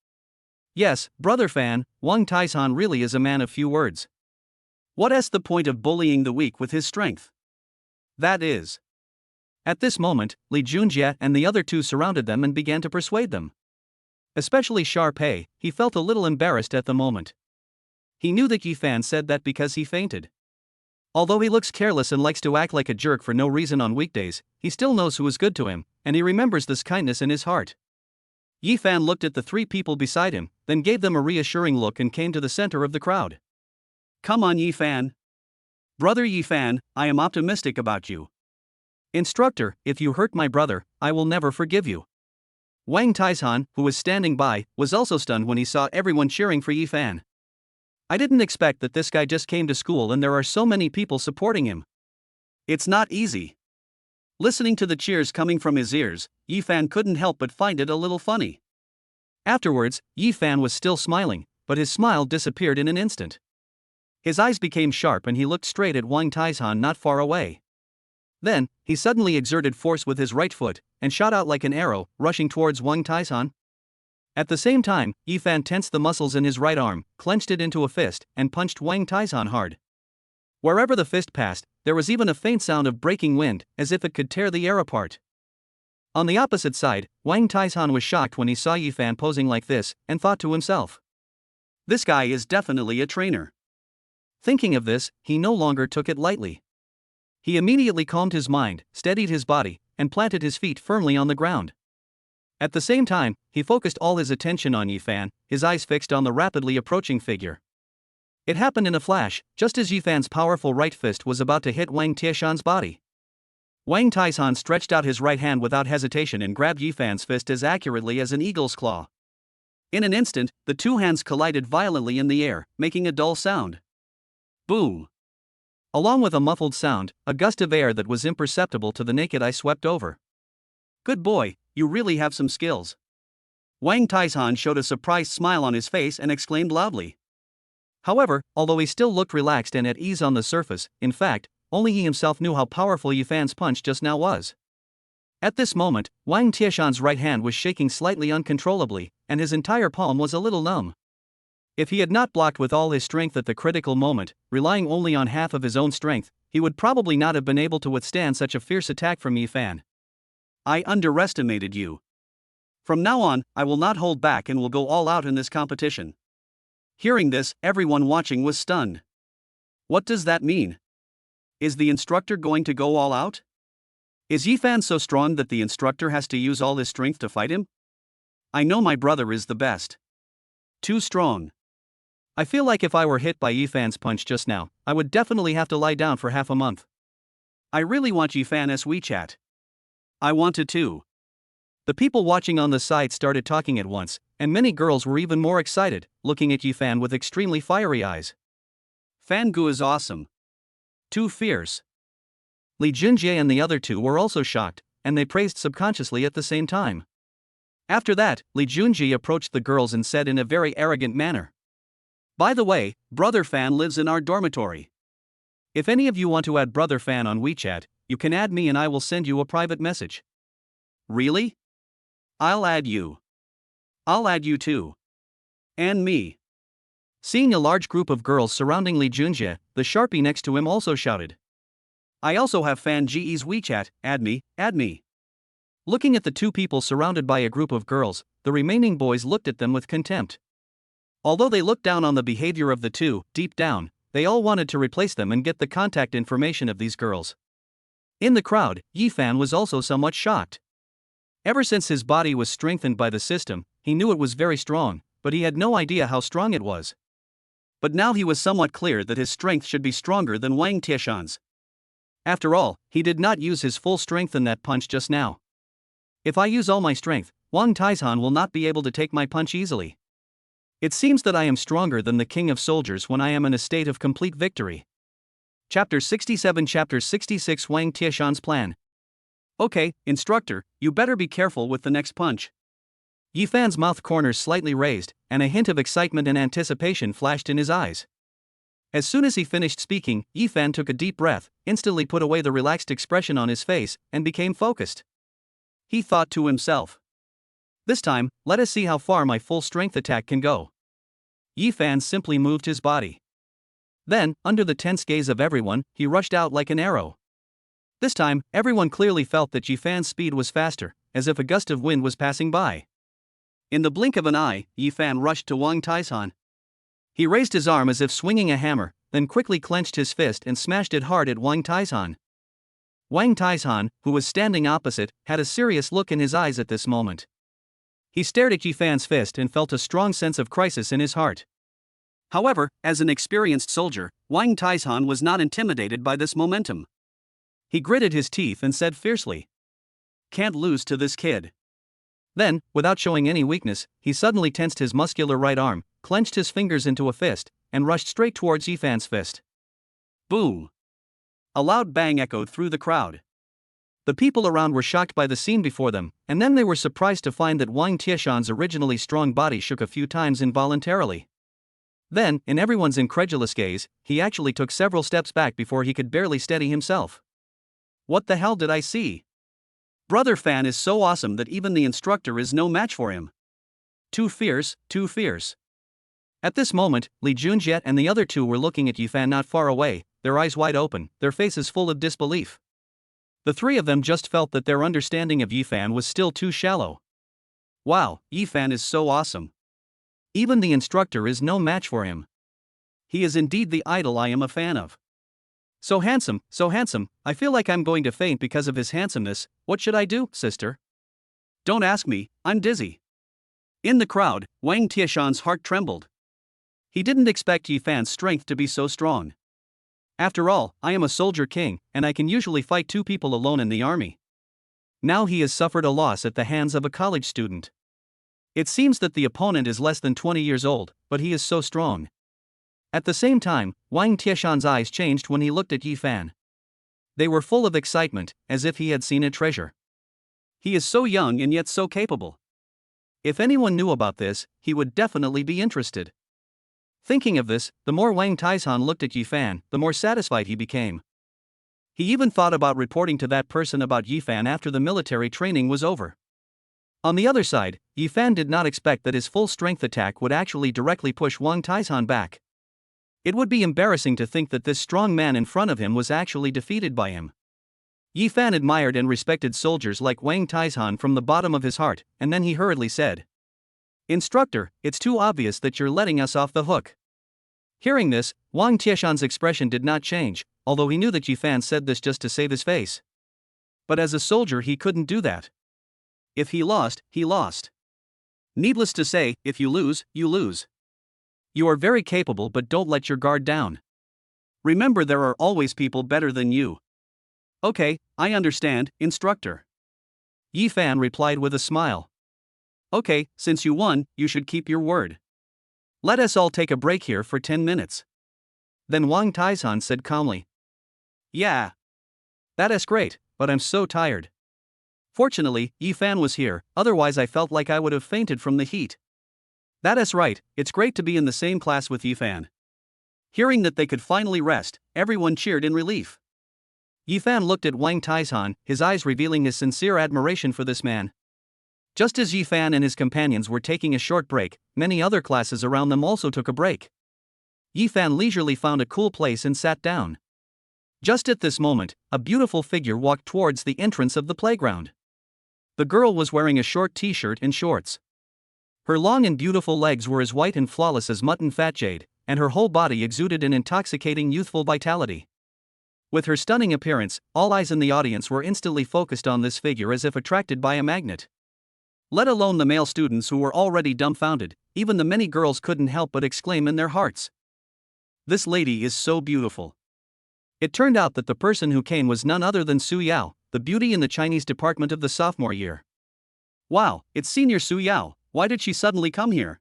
Yes, Brother Fan, Wang Taishan really is a man of few words. What's the point of bullying the weak with his strength? That is. At this moment, Li Junjie and the other two surrounded them and began to persuade them. Especially Sharpei, he felt a little embarrassed at the moment. He knew that Yifan said that because he fainted. Although he looks careless and likes to act like a jerk for no reason on weekdays, he still knows who is good to him, and he remembers this kindness in his heart. Yifan looked at the three people beside him, then gave them a reassuring look and came to the center of the crowd. Come on Yifan. Brother Yifan, I am optimistic about you. Instructor, if you hurt my brother, I will never forgive you. Wang Taishan, who was standing by, was also stunned when he saw everyone cheering for Yifan. I didn't expect that this guy just came to school and there are so many people supporting him. It's not easy. Listening to the cheers coming from his ears, Yifan couldn't help but find it a little funny. Afterwards, Yifan was still smiling, but his smile disappeared in an instant. His eyes became sharp and he looked straight at Wang Taishan not far away. Then, he suddenly exerted force with his right foot, and shot out like an arrow, rushing towards Wang Taishan. At the same time, Yifan tensed the muscles in his right arm, clenched it into a fist, and punched Wang Taishan hard. Wherever the fist passed, there was even a faint sound of breaking wind, as if it could tear the air apart. On the opposite side, Wang Taishan was shocked when he saw Yifan posing like this, and thought to himself, "This guy is definitely a trainer." Thinking of this, he no longer took it lightly. He immediately calmed his mind, steadied his body, and planted his feet firmly on the ground. At the same time, he focused all his attention on Yifan, his eyes fixed on the rapidly approaching figure. It happened in a flash, just as Yifan's powerful right fist was about to hit Wang Tieshan's body. Wang Taizhan stretched out his right hand without hesitation and grabbed Yifan's fist as accurately as an eagle's claw. In an instant, the two hands collided violently in the air, making a dull sound. Boom! Along with a muffled sound, a gust of air that was imperceptible to the naked eye swept over. Good boy, you really have some skills. Wang Taizhan showed a surprised smile on his face and exclaimed loudly. However, although he still looked relaxed and at ease on the surface, in fact, only he himself knew how powerful Yifan's punch just now was. At this moment, Wang Tieshan's right hand was shaking slightly uncontrollably, and his entire palm was a little numb. If he had not blocked with all his strength at the critical moment, relying only on half of his own strength, he would probably not have been able to withstand such a fierce attack from Yifan. I underestimated you. From now on, I will not hold back and will go all out in this competition. Hearing this, everyone watching was stunned. What does that mean? Is the instructor going to go all out? Is Yifan so strong that the instructor has to use all his strength to fight him? I know my brother is the best. Too strong. I feel like if I were hit by Yifan's punch just now, I would definitely have to lie down for half a month. I really want Yifan's WeChat. I want it too. The people watching on the side started talking at once, and many girls were even more excited, looking at Yifan with extremely fiery eyes. Fan Gu is awesome. Too fierce. Li Junjie and the other two were also shocked, and they praised subconsciously at the same time. After that, Li Junjie approached the girls and said in a very arrogant manner, By the way, Brother Fan lives in our dormitory. If any of you want to add Brother Fan on WeChat, you can add me and I will send you a private message. Really? I'll add you. I'll add you too. And me. Seeing a large group of girls surrounding Li Junjie, the Sharpie next to him also shouted, I also have Fan Ge's WeChat, add me, add me. Looking at the two people surrounded by a group of girls, the remaining boys looked at them with contempt. Although they looked down on the behavior of the two, deep down, they all wanted to replace them and get the contact information of these girls. In the crowd, Yifan was also somewhat shocked. Ever since his body was strengthened by the system, he knew it was very strong, but he had no idea how strong it was. But now he was somewhat clear that his strength should be stronger than Wang Tieshan's. After all, he did not use his full strength in that punch just now. If I use all my strength, Wang Taizhan will not be able to take my punch easily. It seems that I am stronger than the king of soldiers when I am in a state of complete victory. Chapter 67 Chapter 66 Wang Tieshan's Plan. Okay, instructor, you better be careful with the next punch. Yifan's mouth corners slightly raised, and a hint of excitement and anticipation flashed in his eyes. As soon as he finished speaking, Yifan took a deep breath, instantly put away the relaxed expression on his face, and became focused. He thought to himself, This time, let us see how far my full strength attack can go. Yifan simply moved his body. Then, under the tense gaze of everyone, he rushed out like an arrow. This time, everyone clearly felt that Yifan's speed was faster, as if a gust of wind was passing by. In the blink of an eye, Yifan rushed to Wang Taizhan. He raised his arm as if swinging a hammer, then quickly clenched his fist and smashed it hard at Wang Taizhan. Wang Taizhan, who was standing opposite, had a serious look in his eyes at this moment. He stared at Yifan's fist and felt a strong sense of crisis in his heart. However, as an experienced soldier, Wang Taizhan was not intimidated by this momentum. He gritted his teeth and said fiercely, Can't lose to this kid. Then, without showing any weakness, he suddenly tensed his muscular right arm, clenched his fingers into a fist, and rushed straight towards Yifan's fist. Boom! A loud bang echoed through the crowd. The people around were shocked by the scene before them, and then they were surprised to find that Wang Tieshan's originally strong body shook a few times involuntarily. Then, in everyone's incredulous gaze, he actually took several steps back before he could barely steady himself. What the hell did I see? Brother Fan is so awesome that even the instructor is no match for him. Too fierce, too fierce. At this moment, Li Junjie and the other two were looking at Yifan not far away, their eyes wide open, their faces full of disbelief. The three of them just felt that their understanding of Yifan was still too shallow. Wow, Yifan is so awesome. Even the instructor is no match for him. He is indeed the idol I am a fan of. So handsome, I feel like I'm going to faint because of his handsomeness. What should I do, sister? Don't ask me, I'm dizzy. In the crowd, Wang Tieshan's heart trembled. He didn't expect Yifan's strength to be so strong. After all, I am a soldier king, and I can usually fight 2 people alone in the army. Now he has suffered a loss at the hands of a college student. It seems that the opponent is less than 20 years old, but he is so strong. At the same time, Wang Tieshan's eyes changed when he looked at Yi Fan. They were full of excitement, as if he had seen a treasure. He is so young and yet so capable. If anyone knew about this, he would definitely be interested. Thinking of this, the more Wang Taishan looked at Yi Fan, the more satisfied he became. He even thought about reporting to that person about Yi Fan after the military training was over. On the other side, Yi Fan did not expect that his full-strength attack would actually directly push Wang Taishan back. It would be embarrassing to think that this strong man in front of him was actually defeated by him. Yi Fan admired and respected soldiers like Wang Taishan from the bottom of his heart, and then he hurriedly said, "Instructor, it's too obvious that you're letting us off the hook." Hearing this, Wang Tieshan's expression did not change, although he knew that Yi Fan said this just to save his face. But as a soldier he couldn't do that. If he lost, he lost. Needless to say, if you lose, you lose. You are very capable, but don't let your guard down. Remember, there are always people better than you. Okay, I understand, instructor. Yi Fan replied with a smile. Okay, since you won, you should keep your word. Let us all take a break here for 10 minutes. Then Wang Taishan said calmly. Yeah. That is great, but I'm so tired. Fortunately, Yi Fan was here, otherwise I felt like I would have fainted from the heat. That is right, it's great to be in the same class with Yi Fan. Hearing that they could finally rest, everyone cheered in relief. Yi Fan looked at Wang Taishan, his eyes revealing his sincere admiration for this man. Just as Yi Fan and his companions were taking a short break, many other classes around them also took a break. Yi Fan leisurely found a cool place and sat down. Just at this moment, a beautiful figure walked towards the entrance of the playground. The girl was wearing a short t-shirt and shorts. Her long and beautiful legs were as white and flawless as mutton fat jade, and her whole body exuded an intoxicating youthful vitality. With her stunning appearance, all eyes in the audience were instantly focused on this figure as if attracted by a magnet. Let alone the male students who were already dumbfounded, even the many girls couldn't help but exclaim in their hearts, "This lady is so beautiful." It turned out that the person who came was none other than Su Yao, the beauty in the Chinese department of the sophomore year. Wow, it's Senior Su Yao, why did she suddenly come here?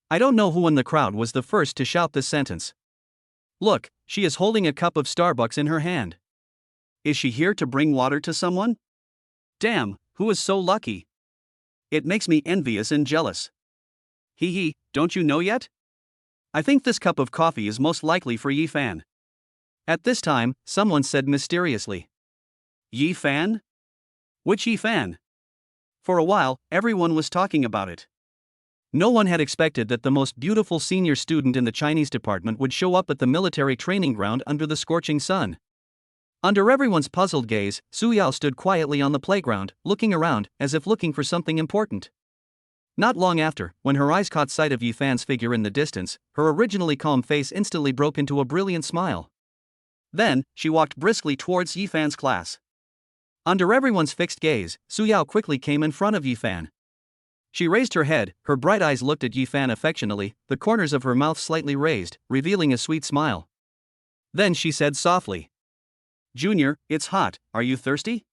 I don't know who in the crowd was the first to shout this sentence. Look, she is holding a cup of Starbucks in her hand. Is she here to bring water to someone? Damn, who is so lucky? It makes me envious and jealous. Hee, don't you know yet? I think this cup of coffee is most likely for Yi Fan. At this time, someone said mysteriously, Yi Fan? Which Yi Fan? For a while, everyone was talking about it. No one had expected that the most beautiful senior student in the Chinese department would show up at the military training ground under the scorching sun. Under everyone's puzzled gaze, Su Yao stood quietly on the playground, looking around, as if looking for something important. Not long after, when her eyes caught sight of Yi Fan's figure in the distance, her originally calm face instantly broke into a brilliant smile. Then, she walked briskly towards Yi Fan's class. Under everyone's fixed gaze, Su Yao quickly came in front of Yi Fan. She raised her head, her bright eyes looked at Yi Fan affectionately, the corners of her mouth slightly raised, revealing a sweet smile. Then she said softly, Junior, it's hot, are you thirsty?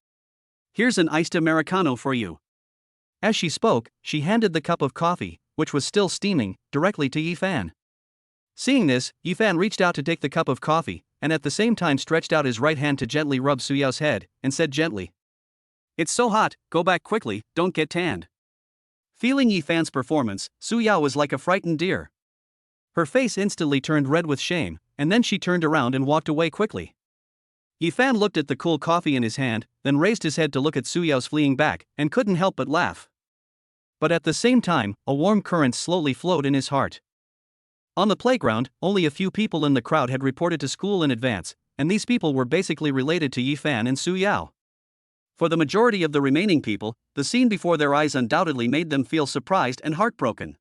Here's an iced Americano for you. As she spoke, she handed the cup of coffee, which was still steaming, directly to Yi Fan. Seeing this, Yi Fan reached out to take the cup of coffee, and at the same time stretched out his right hand to gently rub Su Yao's head, and said gently, It's so hot, go back quickly, don't get tanned. Feeling Yi Fan's performance, Su Yao was like a frightened deer. Her face instantly turned red with shame, and then she turned around and walked away quickly. Yi Fan looked at the cool coffee in his hand, then raised his head to look at Su Yao's fleeing back, and couldn't help but laugh. But at the same time, a warm current slowly flowed in his heart. On the playground, only a few people in the crowd had reported to school in advance, and these people were basically related to Yi Fan and Su Yao. For the majority of the remaining people, the scene before their eyes undoubtedly made them feel surprised and heartbroken.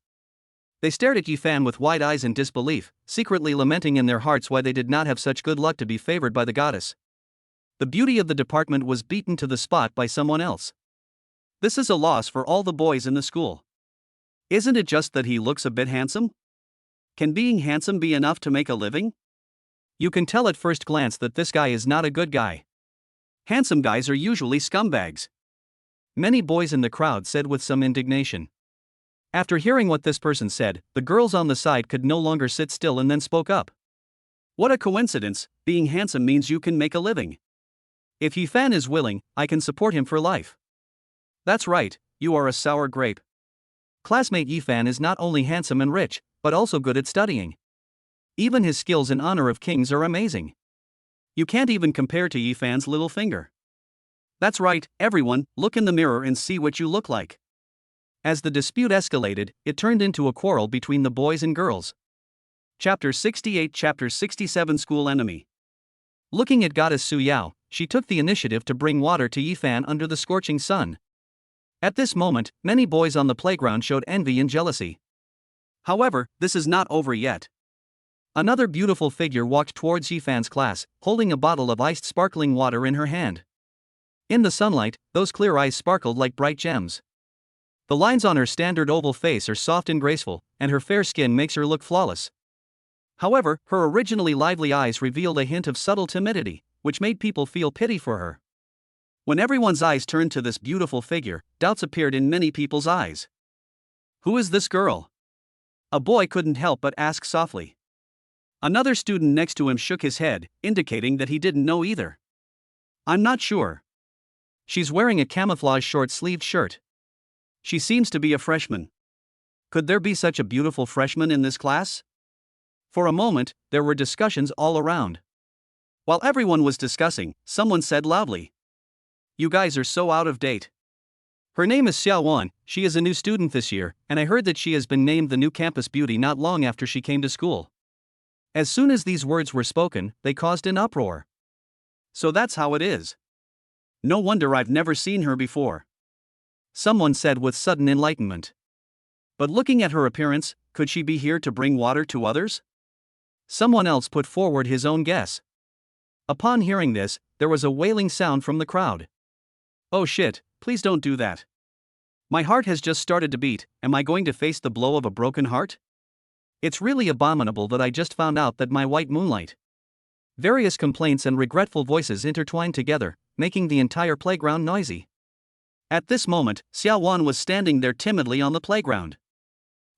They stared at Yi Fan with wide eyes in disbelief, secretly lamenting in their hearts why they did not have such good luck to be favored by the goddess. The beauty of the department was beaten to the spot by someone else. This is a loss for all the boys in the school. Isn't it just that he looks a bit handsome? Can being handsome be enough to make a living? You can tell at first glance that this guy is not a good guy. Handsome guys are usually scumbags. Many boys in the crowd said with some indignation. After hearing what this person said, the girls on the side could no longer sit still and then spoke up. What a coincidence, being handsome means you can make a living. If Yifan is willing, I can support him for life. That's right, you are a sour grape. Classmate Yifan is not only handsome and rich, but also good at studying. Even his skills in honor of kings are amazing. You can't even compare to Yifan's little finger. That's right, everyone, look in the mirror and see what you look like. As the dispute escalated, it turned into a quarrel between the boys and girls. Chapter 68, Chapter 67, School Enemy. Looking at Goddess Su Yao, she took the initiative to bring water to Yifan under the scorching sun. At this moment, many boys on the playground showed envy and jealousy. However, this is not over yet. Another beautiful figure walked towards Yifan's class, holding a bottle of iced sparkling water in her hand. In the sunlight, those clear eyes sparkled like bright gems. The lines on her standard oval face are soft and graceful, and her fair skin makes her look flawless. However, her originally lively eyes revealed a hint of subtle timidity, which made people feel pity for her. When everyone's eyes turned to this beautiful figure, doubts appeared in many people's eyes. Who is this girl? A boy couldn't help but ask softly. Another student next to him shook his head, indicating that he didn't know either. I'm not sure. She's wearing a camouflage short-sleeved shirt. She seems to be a freshman. Could there be such a beautiful freshman in this class? For a moment, there were discussions all around. While everyone was discussing, someone said loudly, "You guys are so out of date." Her name is Xiao Wan, she is a new student this year, and I heard that she has been named the new campus beauty not long after she came to school. As soon as these words were spoken, they caused an uproar. So that's how it is. No wonder I've never seen her before. Someone said with sudden enlightenment. But looking at her appearance, could she be here to bring water to others? Someone else put forward his own guess. Upon hearing this, there was a wailing sound from the crowd. Oh shit, please don't do that. My heart has just started to beat, am I going to face the blow of a broken heart? It's really abominable that I just found out that my white moonlight. Various complaints and regretful voices intertwined together, making the entire playground noisy. At this moment, Xiao Wan was standing there timidly on the playground.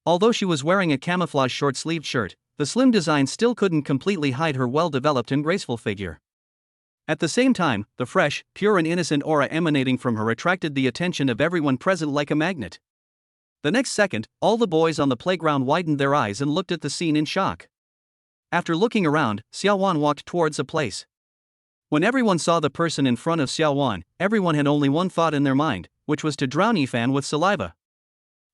Although she was wearing a camouflage short-sleeved shirt, the slim design still couldn't completely hide her well-developed and graceful figure. At the same time, the fresh, pure and innocent aura emanating from her attracted the attention of everyone present like a magnet. The next second, all the boys on the playground widened their eyes and looked at the scene in shock. After looking around, Xiao Wan walked towards a place. When everyone saw the person in front of Xiao Wan, everyone had only one thought in their mind, which was to drown Yifan with saliva.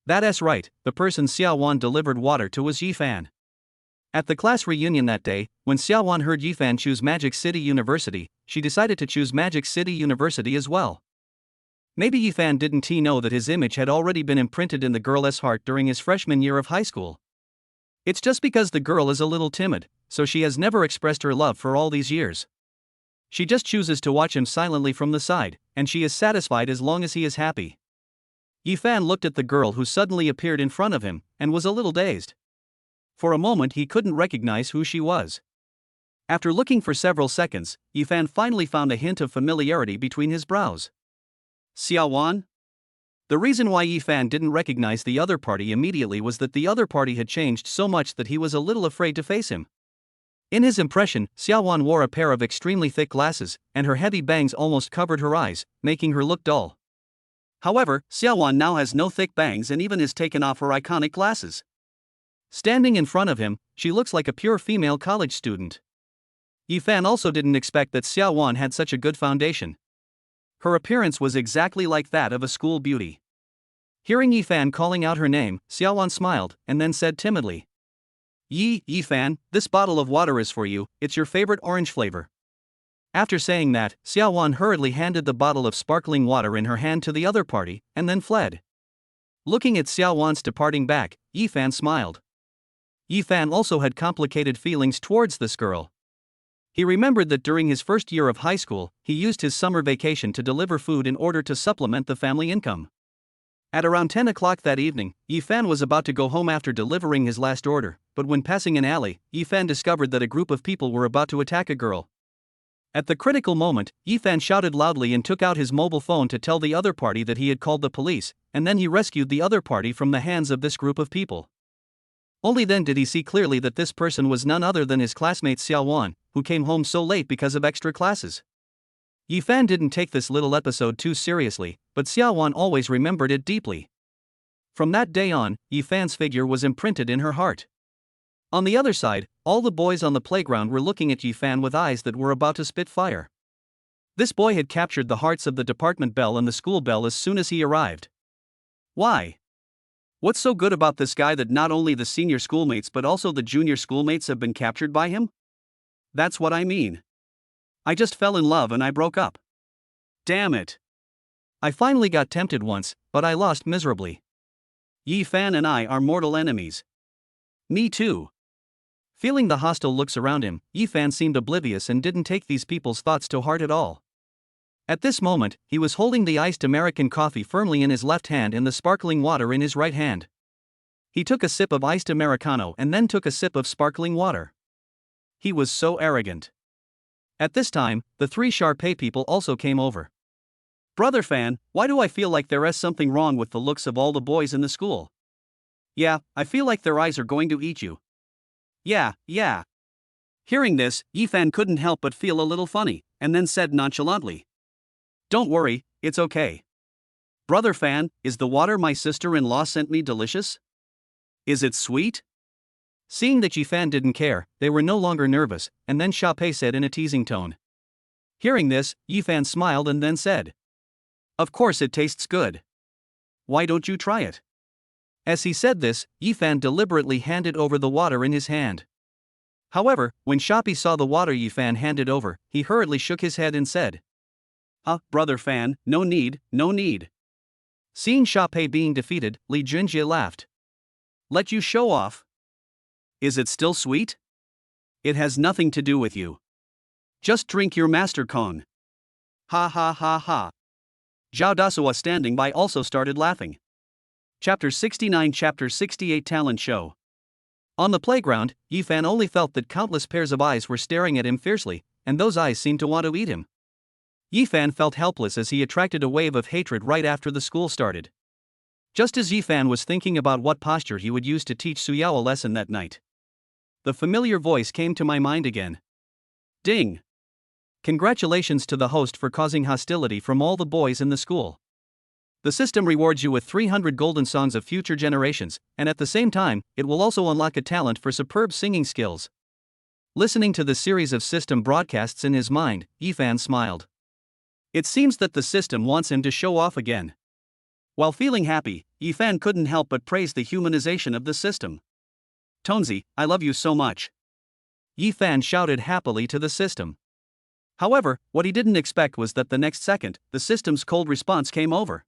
That's right, the person Xiao Wan delivered water to was Yifan. At the class reunion that day, when Xiao Wan heard Yifan choose Magic City University, she decided to choose Magic City University as well. Maybe Yifan didn't know that his image had already been imprinted in the girl's heart during his freshman year of high school. It's just because the girl is a little timid, so she has never expressed her love for all these years. She just chooses to watch him silently from the side, and she is satisfied as long as he is happy. Yifan looked at the girl who suddenly appeared in front of him, and was a little dazed. For a moment he couldn't recognize who she was. After looking for several seconds, Yifan finally found a hint of familiarity between his brows. Xiao Wan? The reason why Yifan didn't recognize the other party immediately was that the other party had changed so much that he was a little afraid to face him. In his impression, Xiao Wan wore a pair of extremely thick glasses, and her heavy bangs almost covered her eyes, making her look dull. However, Xiao Wan now has no thick bangs and even has taken off her iconic glasses. Standing in front of him, she looks like a pure female college student. Yifan also didn't expect that Xiao Wan had such a good foundation. Her appearance was exactly like that of a school beauty. Hearing Yifan calling out her name, Xiao Wan smiled, and then said timidly, Yifan, this bottle of water is for you, it's your favorite orange flavor. After saying that, Xiao Wan hurriedly handed the bottle of sparkling water in her hand to the other party, and then fled. Looking at Xiao Wan's departing back, Yifan smiled. Yifan also had complicated feelings towards this girl. He remembered that during his first year of high school, he used his summer vacation to deliver food in order to supplement the family income. At around 10 o'clock that evening, Yifan was about to go home after delivering his last order, but when passing an alley, Yifan discovered that a group of people were about to attack a girl. At the critical moment, Yifan shouted loudly and took out his mobile phone to tell the other party that he had called the police, and then he rescued the other party from the hands of this group of people. Only then did he see clearly that this person was none other than his classmate Xiaowan, who came home so late because of extra classes. Yifan didn't take this little episode too seriously, but Xiaowan always remembered it deeply. From that day on, Yifan's figure was imprinted in her heart. On the other side, all the boys on the playground were looking at Yifan with eyes that were about to spit fire. This boy had captured the hearts of the department belle and the school belle as soon as he arrived. Why? What's so good about this guy that not only the senior schoolmates but also the junior schoolmates have been captured by him? That's what I mean. I just fell in love and I broke up. Damn it. I finally got tempted once, but I lost miserably. Yifan and I are mortal enemies. Me too. Feeling the hostile looks around him, Yifan seemed oblivious and didn't take these people's thoughts to heart at all. At this moment, he was holding the iced American coffee firmly in his left hand and the sparkling water in his right hand. He took a sip of iced Americano and then took a sip of sparkling water. He was so arrogant. At this time, the three Sharpay people also came over. Brother Fan, why do I feel like there is something wrong with the looks of all the boys in the school? Yeah, I feel like their eyes are going to eat you. Yeah. Hearing this, Yifan couldn't help but feel a little funny, and then said nonchalantly, "Don't worry, it's okay. Brother Fan, is the water my sister-in-law sent me delicious? Is it sweet?" Seeing that Yifan didn't care, they were no longer nervous, and then Sharpay said in a teasing tone. Hearing this, Yifan smiled and then said, "Of course it tastes good. Why don't you try it?" As he said this, Yifan deliberately handed over the water in his hand. However, when Sharpay saw the water Yifan handed over, he hurriedly shook his head and said, Brother Fan, no need. Seeing Sharpay being defeated, Li Junjie laughed. Let you show off. Is it still sweet? It has nothing to do with you. Just drink your master Kong. Ha. Zhao Dasuo standing by also started laughing. Chapter 69 Chapter 68 Talent Show. On the playground, Yifan only felt that countless pairs of eyes were staring at him fiercely, and those eyes seemed to want to eat him. Yifan felt helpless as he attracted a wave of hatred right after the school started. Just as Yifan was thinking about what posture he would use to teach Suyao a lesson that night, the familiar voice came to my mind again. Ding! Congratulations to the host for causing hostility from all the boys in the school. The system rewards you with 300 golden songs of future generations, and at the same time, it will also unlock a talent for superb singing skills. Listening to the series of system broadcasts in his mind, Yifan smiled. It seems that the system wants him to show off again. While feeling happy, Yifan couldn't help but praise the humanization of the system. Tonzi, I love you so much. Yifan shouted happily to the system. However, what he didn't expect was that the next second, the system's cold response came over.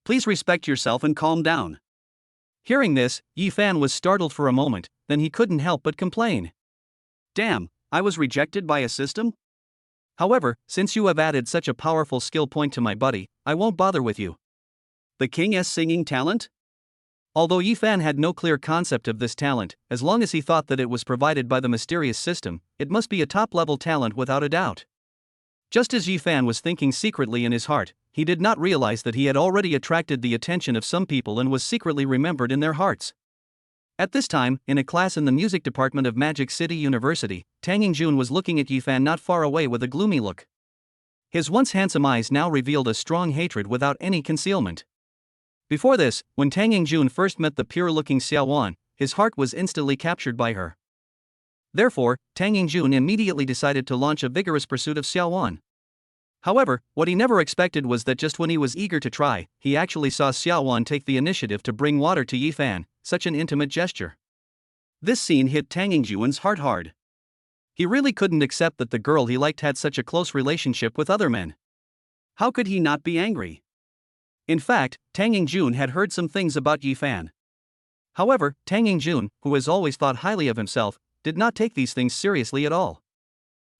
Please respect yourself and calm down. Hearing this, Yifan was startled for a moment, then he couldn't help but complain. Damn, I was rejected by a system? However, since you have added such a powerful skill point to my buddy, I won't bother with you. The king's singing talent? Although Yifan had no clear concept of this talent, as long as he thought that it was provided by the mysterious system, it must be a top-level talent without a doubt. Just as Yifan was thinking secretly in his heart, he did not realize that he had already attracted the attention of some people and was secretly remembered in their hearts. At this time, in a class in the music department of Magic City University, Tang Yingjun was looking at Yifan not far away with a gloomy look. His once handsome eyes now revealed a strong hatred without any concealment. Before this, when Tang Yingjun first met the pure-looking Xiaowan, his heart was instantly captured by her. Therefore, Tang Yingjun immediately decided to launch a vigorous pursuit of Xiaowan. However, what he never expected was that just when he was eager to try, he actually saw Xiaowan take the initiative to bring water to Yifan, such an intimate gesture. This scene hit Tang Yingjun's heart hard. He really couldn't accept that the girl he liked had such a close relationship with other men. How could he not be angry? In fact, Tang Yingjun had heard some things about Yifan. However, Tang Yingjun, who has always thought highly of himself, did not take these things seriously at all.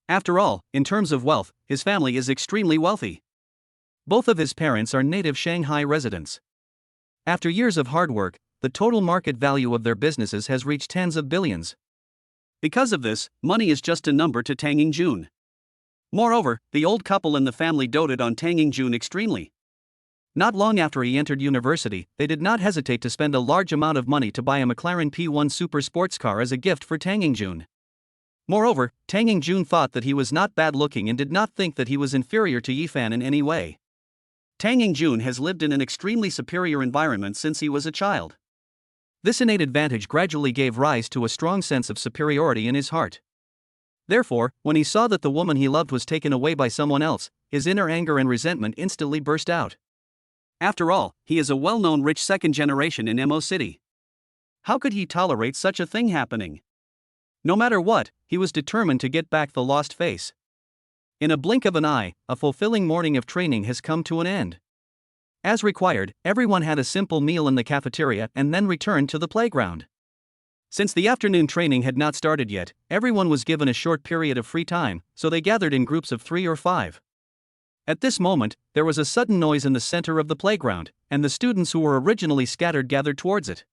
After all, in terms of wealth, his family is extremely wealthy. Both of his parents are native Shanghai residents. After years of hard work, the total market value of their businesses has reached tens of billions. Because of this, money is just a number to Tang Yingjun. Moreover, the old couple in the family doted on Tang Yingjun extremely. Not long after he entered university, they did not hesitate to spend a large amount of money to buy a McLaren P1 super sports car as a gift for Tang Yingjun. Moreover, Tang Yingjun thought that he was not bad looking and did not think that he was inferior to Yifan in any way. Tang Yingjun has lived in an extremely superior environment since he was a child. This innate advantage gradually gave rise to a strong sense of superiority in his heart. Therefore, when he saw that the woman he loved was taken away by someone else, his inner anger and resentment instantly burst out. After all, he is a well-known rich second generation in Mo City. How could he tolerate such a thing happening? No matter what, he was determined to get back the lost face. In a blink of an eye, a fulfilling morning of training has come to an end. As required, everyone had a simple meal in the cafeteria and then returned to the playground. Since the afternoon training had not started yet, everyone was given a short period of free time, so they gathered in groups of 3 or 5. At this moment, there was a sudden noise in the center of the playground, and the students who were originally scattered gathered towards it.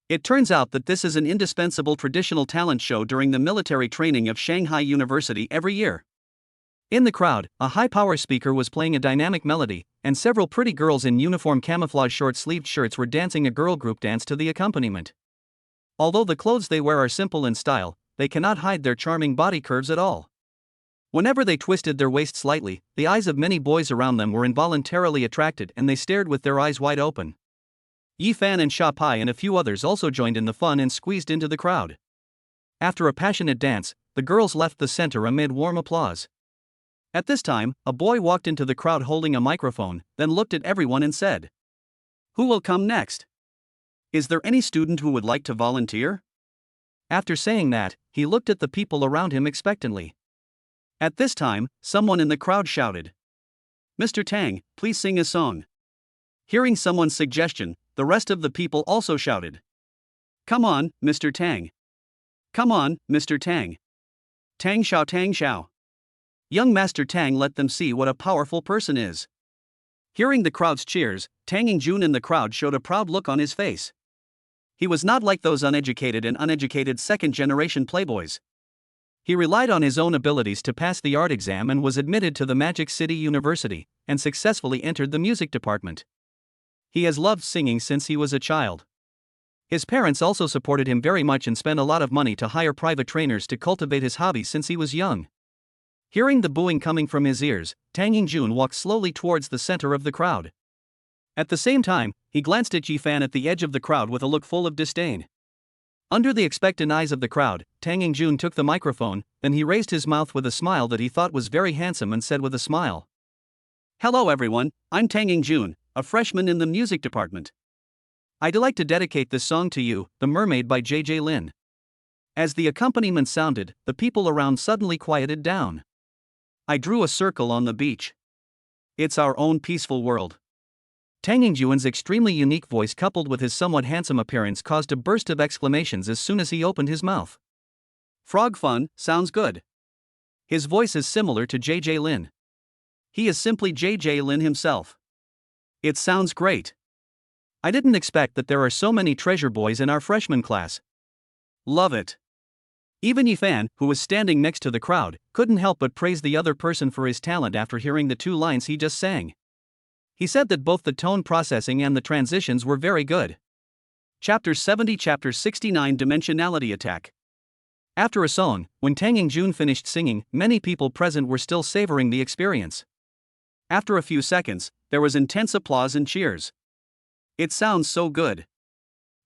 It turns out that this is an indispensable traditional talent show during the military training of Shanghai University every year. In the crowd, a high-power speaker was playing a dynamic melody, and several pretty girls in uniform camouflage short-sleeved shirts were dancing a girl group dance to the accompaniment. Although the clothes they wear are simple in style, they cannot hide their charming body curves at all. Whenever they twisted their waist slightly, the eyes of many boys around them were involuntarily attracted and they stared with their eyes wide open. Yifan and Sha Pai and a few others also joined in the fun and squeezed into the crowd. After a passionate dance, the girls left the center amid warm applause. At this time, a boy walked into the crowd holding a microphone, then looked at everyone and said, "Who will come next? Is there any student who would like to volunteer?" After saying that, he looked at the people around him expectantly. At this time, someone in the crowd shouted, "Mr. Tang, please sing a song." Hearing someone's suggestion, the rest of the people also shouted, "Come on, Mr. Tang. Come on, Mr. Tang. Tang Xiao, Tang Xiao." Young Master Tang let them see what a powerful person is. Hearing the crowd's cheers, Tang Yingjun in the crowd showed a proud look on his face. He was not like those uneducated and uneducated second-generation playboys. He relied on his own abilities to pass the art exam and was admitted to the Magic City University, and successfully entered the music department. He has loved singing since he was a child. His parents also supported him very much and spent a lot of money to hire private trainers to cultivate his hobby since he was young. Hearing the booing coming from his ears, Tang Yingjun walked slowly towards the center of the crowd. At the same time, he glanced at Yifan at the edge of the crowd with a look full of disdain. Under the expectant eyes of the crowd, Tang Yingjun took the microphone, then he raised his mouth with a smile that he thought was very handsome and said with a smile, "Hello everyone, I'm Tang Yingjun, a freshman in the music department. I'd like to dedicate this song to you, The Mermaid by J.J. Lin." As the accompaniment sounded, the people around suddenly quieted down. I drew a circle on the beach. It's our own peaceful world. Tang Yingjun's extremely unique voice coupled with his somewhat handsome appearance caused a burst of exclamations as soon as he opened his mouth. Frog fun, sounds good. His voice is similar to J.J. Lin. He is simply J.J. Lin himself. It sounds great. I didn't expect that there are so many treasure boys in our freshman class. Love it. Even Yifan, who was standing next to the crowd, couldn't help but praise the other person for his talent after hearing the 2 lines he just sang. He said that both the tone processing and the transitions were very good. Chapter 70, Chapter 69, Dimensionality Attack. After a song, when Tang Yingjun finished singing, many people present were still savoring the experience. After a few seconds, there was intense applause and cheers. It sounds so good.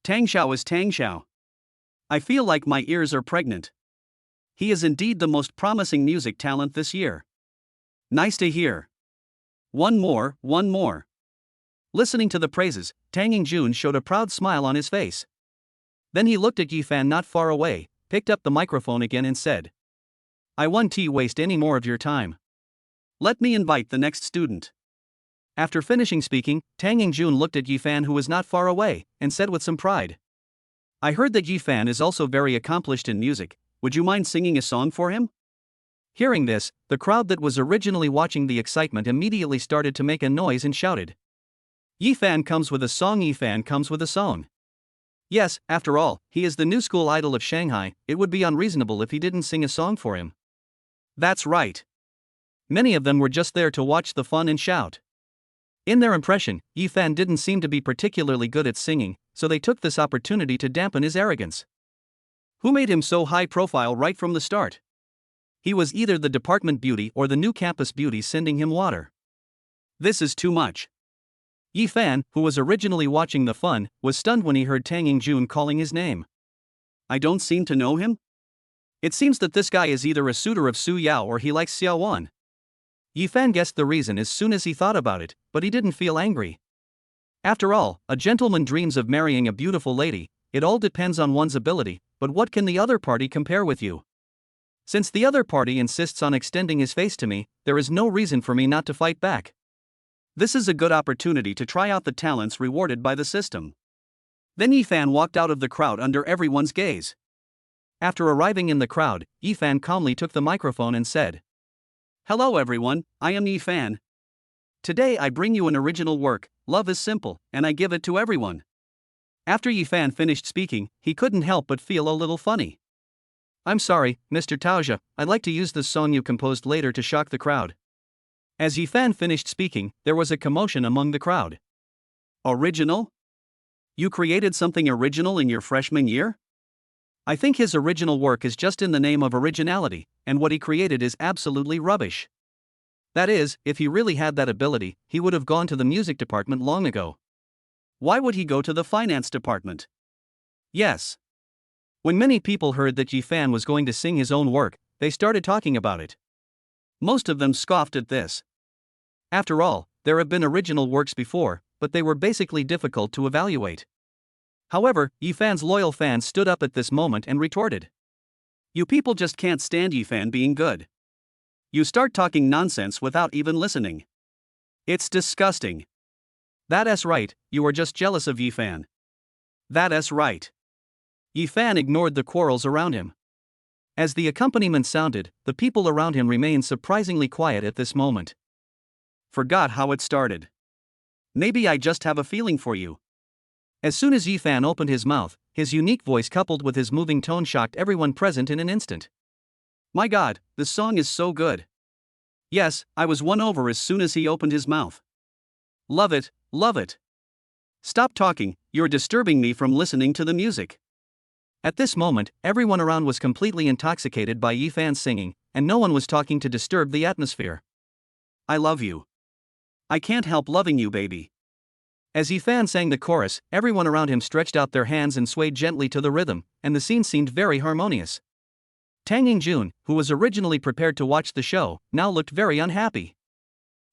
Tang Xiao is Tang Xiao. I feel like my ears are pregnant. He is indeed the most promising music talent this year. Nice to hear. One more, one more. Listening to the praises, Tang Yingjun showed a proud smile on his face. Then he looked at Yifan not far away, picked up the microphone again and said, "I won't waste any more of your time. Let me invite the next student." After finishing speaking, Tang Yingjun looked at Yifan who was not far away, and said with some pride, "I heard that Yifan is also very accomplished in music, would you mind singing a song for him?" Hearing this, the crowd that was originally watching the excitement immediately started to make a noise and shouted, Yifan comes with a song. Yifan comes with a song. Yes, after all, he is the new school idol of Shanghai. It would be unreasonable if he didn't sing a song for him. That's right. Many of them were just there to watch the fun and shout. In their impression, Yifan didn't seem to be particularly good at singing, so they took this opportunity to dampen his arrogance. Who made him so high profile right from the start? He was either the department beauty or the new campus beauty sending him water. This is too much. Yifan, who was originally watching the fun, was stunned when he heard Tang Yingjun calling his name. I don't seem to know him? It seems that this guy is either a suitor of Su Yao or he likes Xiao Wan. Yifan guessed the reason as soon as he thought about it, but he didn't feel angry. After all, a gentleman dreams of marrying a beautiful lady. It all depends on one's ability, but what can the other party compare with you? Since the other party insists on extending his face to me, there is no reason for me not to fight back. This is a good opportunity to try out the talents rewarded by the system. Then Yifan walked out of the crowd under everyone's gaze. After arriving in the crowd, Yifan calmly took the microphone and said, "Hello everyone, I am Yifan. Today I bring you an original work, Love is Simple, and I give it to everyone." After Yifan finished speaking, he couldn't help but feel a little funny. "I'm sorry, Mr. Taoja, I'd like to use this song you composed later to shock the crowd." As Yifan finished speaking, there was a commotion among the crowd. Original? You created something original in your freshman year? I think his original work is just in the name of originality, and what he created is absolutely rubbish. That is, if he really had that ability, he would have gone to the music department long ago. Why would he go to the finance department? Yes. When many people heard that Yifan was going to sing his own work, they started talking about it. Most of them scoffed at this. After all, there have been original works before, but they were basically difficult to evaluate. However, Yifan's loyal fans stood up at this moment and retorted. You people just can't stand Yifan being good. You start talking nonsense without even listening. It's disgusting. That's right, you are just jealous of Yifan. That's right. Yifan ignored the quarrels around him. As the accompaniment sounded, the people around him remained surprisingly quiet at this moment. Forgot how it started. Maybe I just have a feeling for you. As soon as Yifan opened his mouth, his unique voice coupled with his moving tone shocked everyone present in an instant. My God, this song is so good. Yes, I was won over as soon as he opened his mouth. Love it, love it. Stop talking, you're disturbing me from listening to the music. At this moment, everyone around was completely intoxicated by Yifan's singing, and no one was talking to disturb the atmosphere. I love you. I can't help loving you, baby. As Yifan sang the chorus, everyone around him stretched out their hands and swayed gently to the rhythm, and the scene seemed very harmonious. Tang Yingjun, who was originally prepared to watch the show, now looked very unhappy.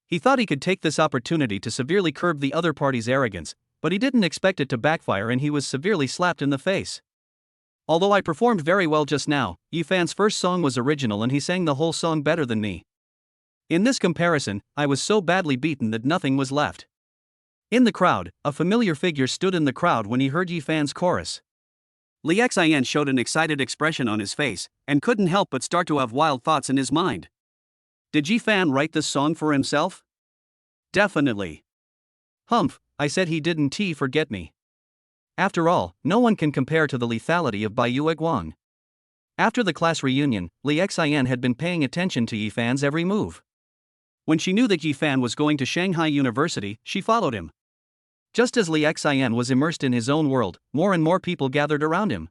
He thought he could take this opportunity to severely curb the other party's arrogance, but he didn't expect it to backfire and he was severely slapped in the face. Although I performed very well just now, Yifan's first song was original and he sang the whole song better than me. In this comparison, I was so badly beaten that nothing was left. In the crowd, a familiar figure stood in the crowd when he heard Yifan's chorus. Li Xian showed an excited expression on his face, and couldn't help but start to have wild thoughts in his mind. Did Yifan write this song for himself? Definitely. Humph, I said he didn't forget me. After all, no one can compare to the lethality of Bai Yueguang. After the class reunion, Li Xian had been paying attention to Yifan's every move. When she knew that Yifan was going to Shanghai University, she followed him. Just as Li Xian was immersed in his own world, more and more people gathered around him.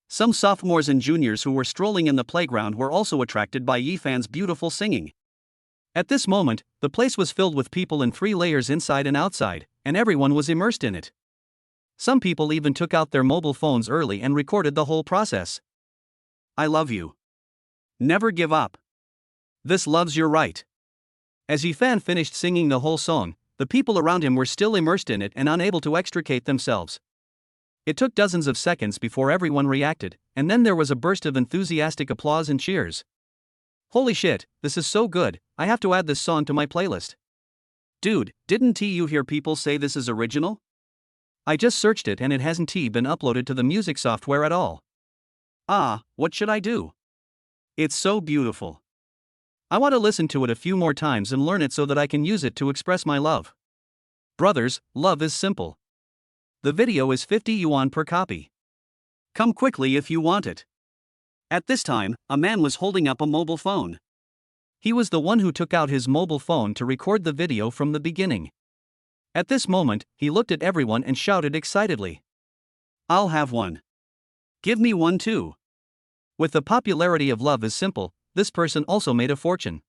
Some sophomores and juniors who were strolling in the playground were also attracted by Yifan's beautiful singing. At this moment, the place was filled with people in 3 layers inside and outside, and everyone was immersed in it. Some people even took out their mobile phones early and recorded the whole process. I love you. Never give up. This love's your right. As Yifan finished singing the whole song, the people around him were still immersed in it and unable to extricate themselves. It took dozens of seconds before everyone reacted, and then there was a burst of enthusiastic applause and cheers. Holy shit, this is so good, I have to add this song to my playlist. Dude, didn't you hear people say this is original? I just searched it and it hasn't been uploaded to the music software at all. What should I do? It's so beautiful. I want to listen to it a few more times and learn it so that I can use it to express my love. Brothers, love is simple. The video is 50 yuan per copy. Come quickly if you want it. At this time, a man was holding up a mobile phone. He was the one who took out his mobile phone to record the video from the beginning. At this moment, he looked at everyone and shouted excitedly, "I'll have one. Give me one too." With the popularity of Love is Simple, this person also made a fortune.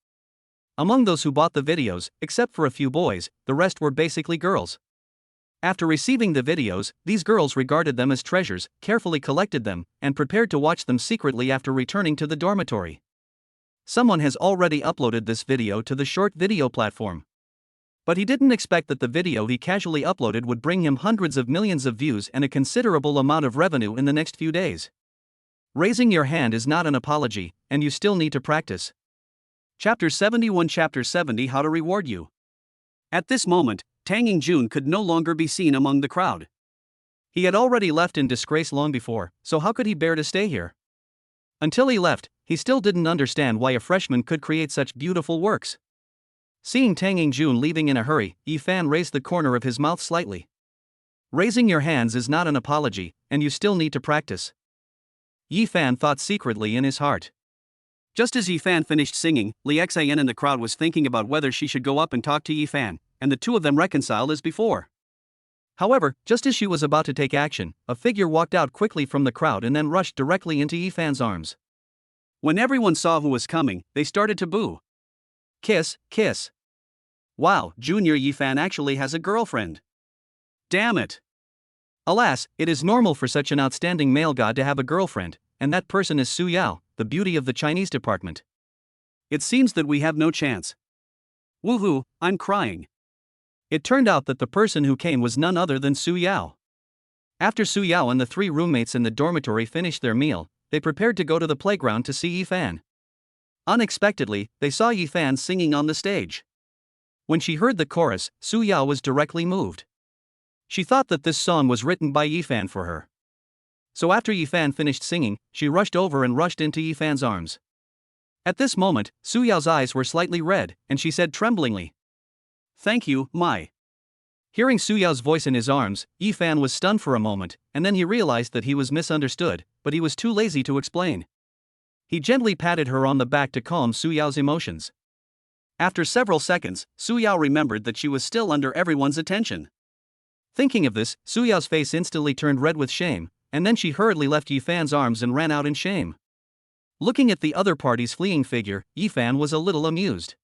Among those who bought the videos, except for a few boys, the rest were basically girls. After receiving the videos, these girls regarded them as treasures, carefully collected them, and prepared to watch them secretly after returning to the dormitory. Someone has already uploaded this video to the short video platform. But he didn't expect that the video he casually uploaded would bring him hundreds of millions of views and a considerable amount of revenue in the next few days. Raising your hand is not an apology, and you still need to practice. Chapter 71 Chapter 70 How to Reward You. At this moment, Tang Yingjun could no longer be seen among the crowd. He had already left in disgrace long before, so how could he bear to stay here? Until he left, he still didn't understand why a freshman could create such beautiful works. Seeing Tang Yingjun leaving in a hurry, Yi Fan raised the corner of his mouth slightly. Raising your hands is not an apology, and you still need to practice. Yi Fan thought secretly in his heart. Just as Yi Fan finished singing, Li Xian in the crowd was thinking about whether she should go up and talk to Yi Fan, and the two of them reconciled as before. However, just as she was about to take action, a figure walked out quickly from the crowd and then rushed directly into Yi Fan's arms. When everyone saw who was coming, they started to boo. Kiss, kiss. Wow, Junior Yi Fan actually has a girlfriend. Damn it. Alas, it is normal for such an outstanding male god to have a girlfriend, and that person is Su Yao, the beauty of the Chinese department. It seems that we have no chance. Woohoo, I'm crying. It turned out that the person who came was none other than Su Yao. After Su Yao and the three roommates in the dormitory finished their meal, they prepared to go to the playground to see Yi Fan. Unexpectedly, they saw Yi Fan singing on the stage. When she heard the chorus, Su Yao was directly moved. She thought that this song was written by Yi Fan for her. So after Yi Fan finished singing, she rushed over and rushed into Yi Fan's arms. At this moment, Su Yao's eyes were slightly red, and she said tremblingly, "Thank you, my." Hearing Su Yao's voice in his arms, Yi Fan was stunned for a moment, and then he realized that he was misunderstood, but he was too lazy to explain. He gently patted her on the back to calm Su Yao's emotions. After several seconds, Su Yao remembered that she was still under everyone's attention. Thinking of this, Su Yao's face instantly turned red with shame, and then she hurriedly left Yi Fan's arms and ran out in shame. Looking at the other party's fleeing figure, Yi Fan was a little amused.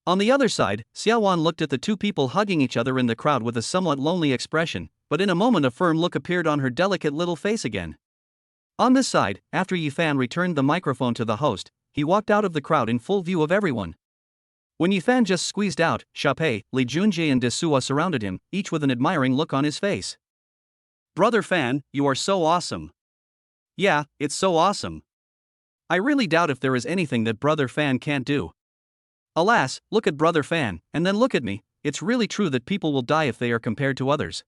On the other side, Xiaowan looked at the two people hugging each other in the crowd with a somewhat lonely expression, but in a moment a firm look appeared on her delicate little face again. On this side, after Yi Fan returned the microphone to the host, he walked out of the crowd in full view of everyone. When Yi Fan just squeezed out, Xiaopei, Li Junjie and De Suo surrounded him, each with an admiring look on his face. "Brother Fan, you are so awesome." "Yeah, it's so awesome. I really doubt if there is anything that Brother Fan can't do." "Alas, look at Brother Fan, and then look at me. It's really true that people will die if they are compared to others."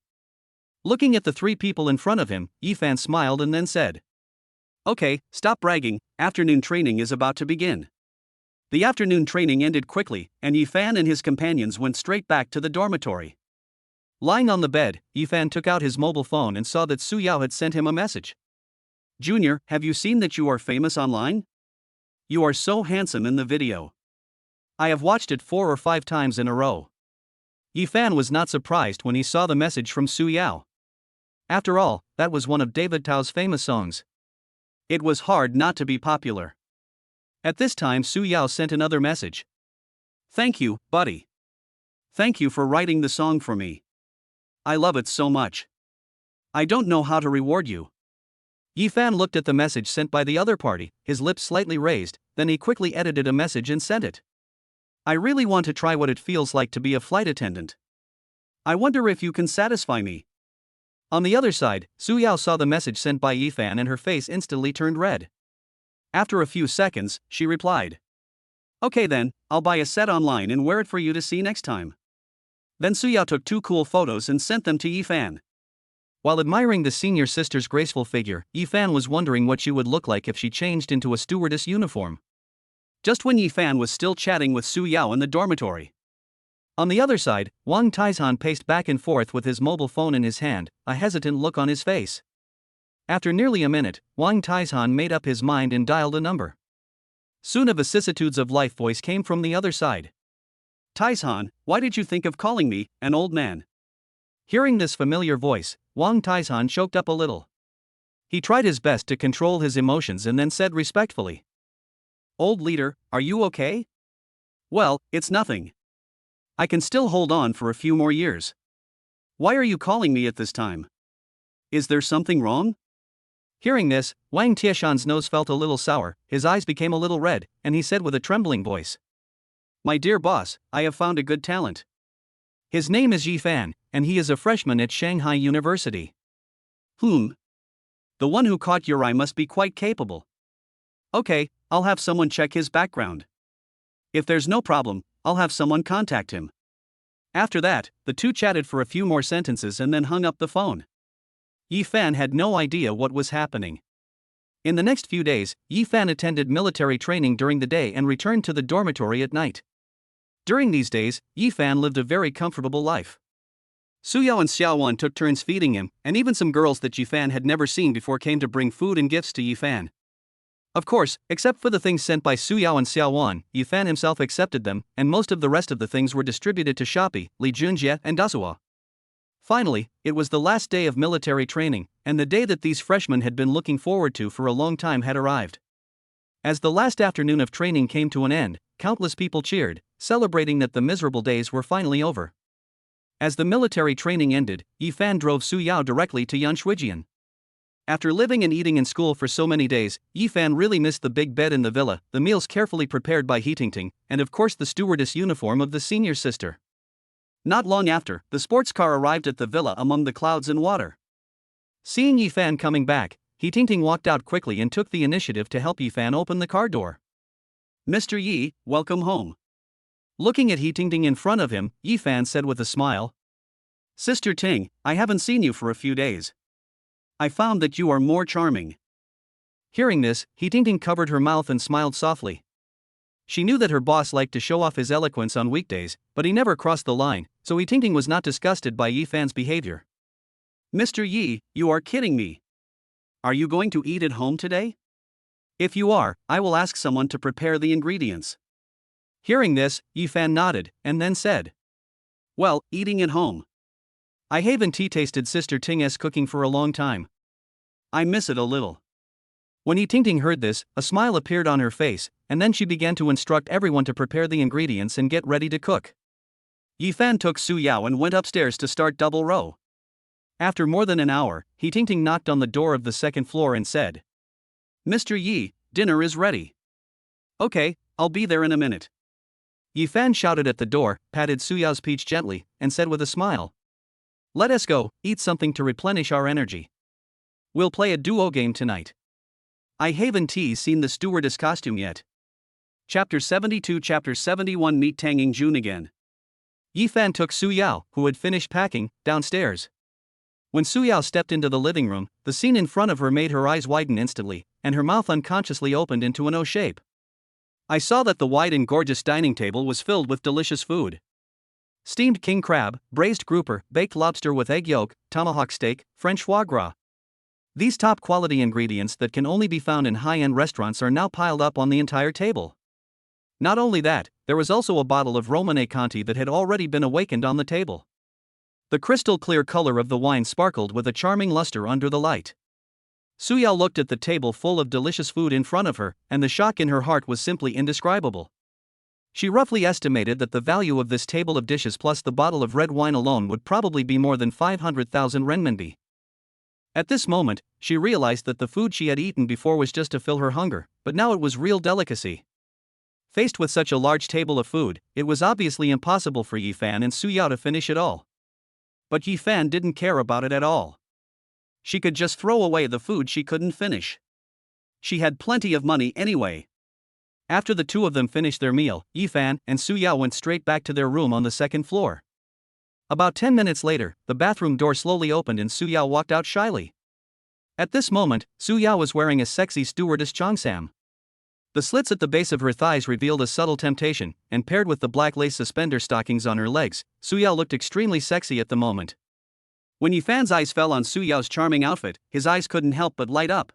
Looking at the three people in front of him, Yi Fan smiled and then said, "Okay, stop bragging, afternoon training is about to begin." The afternoon training ended quickly, and Yi Fan and his companions went straight back to the dormitory. Lying on the bed, Yi Fan took out his mobile phone and saw that Su Yao had sent him a message. "Junior, have you seen that you are famous online? You are so handsome in the video. I have watched it 4 or 5 times in a row." Yi Fan was not surprised when he saw the message from Su Yao. After all, that was one of David Tao's famous songs. It was hard not to be popular. At this time Su Yao sent another message. "Thank you, buddy. Thank you for writing the song for me. I love it so much. I don't know how to reward you." Yi Fan looked at the message sent by the other party, his lips slightly raised, then he quickly edited a message and sent it. "I really want to try what it feels like to be a flight attendant. I wonder if you can satisfy me." On the other side, Su Yao saw the message sent by Yi Fan and her face instantly turned red. After a few seconds, she replied, "Okay then, I'll buy a set online and wear it for you to see next time." Then Su Yao took 2 cool photos and sent them to Yi Fan. While admiring the senior sister's graceful figure, Yi Fan was wondering what she would look like if she changed into a stewardess uniform. Just when Yi Fan was still chatting with Su Yao in the dormitory, On the other side, Wang Taizhan paced back and forth with his mobile phone in his hand, a hesitant look on his face. After nearly a minute, Wang Taizhan made up his mind and dialed a number. Soon a vicissitudes of life voice came from the other side. Taizhan, why did you think of calling me, an old man? Hearing this familiar voice, Wang Taizhan choked up a little. He tried his best to control his emotions and then said respectfully, Old leader, are you okay? Well, it's nothing. I can still hold on for a few more years. Why are you calling me at this time? Is there something wrong? Hearing this, Wang Tieshan's nose felt a little sour, his eyes became a little red, and he said with a trembling voice, My dear boss, I have found a good talent. His name is Yi Fan, and he is a freshman at Shanghai University. The one who caught your eye must be quite capable. Okay, I'll have someone check his background. If there's no problem, I'll have someone contact him. After that, the two chatted for a few more sentences and then hung up the phone. Yi Fan had no idea what was happening. In the next few days, Yi Fan attended military training during the day and returned to the dormitory at night. During these days, Yi Fan lived a very comfortable life. Su Yao and Xiao Wan took turns feeding him, and even some girls that Yi Fan had never seen before came to bring food and gifts to Yi Fan. Of course, except for the things sent by Su Yao and Xiao Wan, Yi Fan himself accepted them, and most of the rest of the things were distributed to Shopi, Li Junjie, and Dasuo. Finally, it was the last day of military training, and the day that these freshmen had been looking forward to for a long time had arrived. As the last afternoon of training came to an end, countless people cheered, celebrating that the miserable days were finally over. As the military training ended, Yi Fan drove Su Yao directly to Yanshuijian. After living and eating in school for so many days, Yi Fan really missed the big bed in the villa, the meals carefully prepared by He Tingting, and of course the stewardess uniform of the senior sister. Not long after, the sports car arrived at the villa among the clouds and water. Seeing Yi Fan coming back, He Tingting walked out quickly and took the initiative to help Yi Fan open the car door. Mr. Yi, welcome home. Looking at He Tingting in front of him, Yi Fan said with a smile, Sister Ting, I haven't seen you for a few days. I found that you are more charming. Hearing this, He Tingting covered her mouth and smiled softly. She knew that her boss liked to show off his eloquence on weekdays, but he never crossed the line, so He Tingting was not disgusted by Yi Fan's behavior. Mr. Yi, you are kidding me. Are you going to eat at home today? If you are, I will ask someone to prepare the ingredients. Hearing this, Yi Fan nodded, and then said, Well, eating at home. I haven't tasted Sister Ting's cooking for a long time. I miss it a little. When Yi Tingting heard this, a smile appeared on her face, and then she began to instruct everyone to prepare the ingredients and get ready to cook. Yi Fan took Su Yao and went upstairs to start double row. After more than an hour, He Tingting knocked on the door of the second floor and said, Mr. Yi, dinner is ready. Okay, I'll be there in a minute. Yi Fan shouted at the door, patted Su Yao's peach gently, and said with a smile, Let us go, eat something to replenish our energy. We'll play a duo game tonight. I haven't seen the stewardess costume yet. Chapter 72 Chapter 71 Meet Tanging Jun again. Yi Fan took Su Yao, who had finished packing, downstairs. When Su Yao stepped into the living room, the scene in front of her made her eyes widen instantly, and her mouth unconsciously opened into an O shape. I saw that the wide and gorgeous dining table was filled with delicious food. Steamed king crab, braised grouper, baked lobster with egg yolk, tomahawk steak, French foie gras. These top-quality ingredients that can only be found in high-end restaurants are now piled up on the entire table. Not only that, there was also a bottle of Romanée Conti that had already been awakened on the table. The crystal-clear color of the wine sparkled with a charming luster under the light. Su Yao looked at the table full of delicious food in front of her, and the shock in her heart was simply indescribable. She roughly estimated that the value of this table of dishes plus the bottle of red wine alone would probably be more than 500,000 renminbi. At this moment, she realized that the food she had eaten before was just to fill her hunger, but now it was real delicacy. Faced with such a large table of food, it was obviously impossible for Yi Fan and Su Yao to finish it all. But Yi Fan didn't care about it at all. She could just throw away the food she couldn't finish. She had plenty of money anyway. After the two of them finished their meal, Yi Fan and Su Yao went straight back to their room on the second floor. About 10 minutes later, the bathroom door slowly opened and Su Yao walked out shyly. At this moment, Su Yao was wearing a sexy stewardess cheongsam. The slits at the base of her thighs revealed a subtle temptation, and paired with the black lace suspender stockings on her legs, Suyao looked extremely sexy at the moment. When Yifan's eyes fell on Suyao's charming outfit, his eyes couldn't help but light up.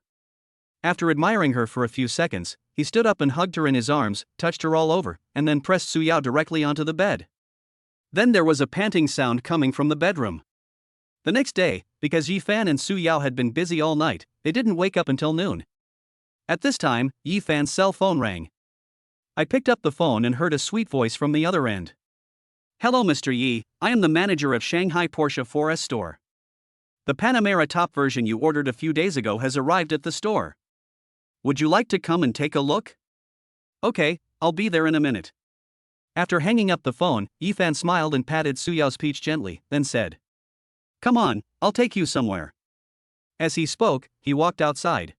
After admiring her for a few seconds, he stood up and hugged her in his arms, touched her all over, and then pressed Suyao directly onto the bed. Then there was a panting sound coming from the bedroom. The next day, because Yifan and Suyao had been busy all night, they didn't wake up until noon. At this time, Yifan's cell phone rang. I picked up the phone and heard a sweet voice from the other end. Hello Mr. Yi, I am the manager of Shanghai Porsche 4S store. The Panamera top version you ordered a few days ago has arrived at the store. Would you like to come and take a look? Okay, I'll be there in a minute. After hanging up the phone, Yifan smiled and patted Suyao's peach gently, then said, Come on, I'll take you somewhere. As he spoke, he walked outside.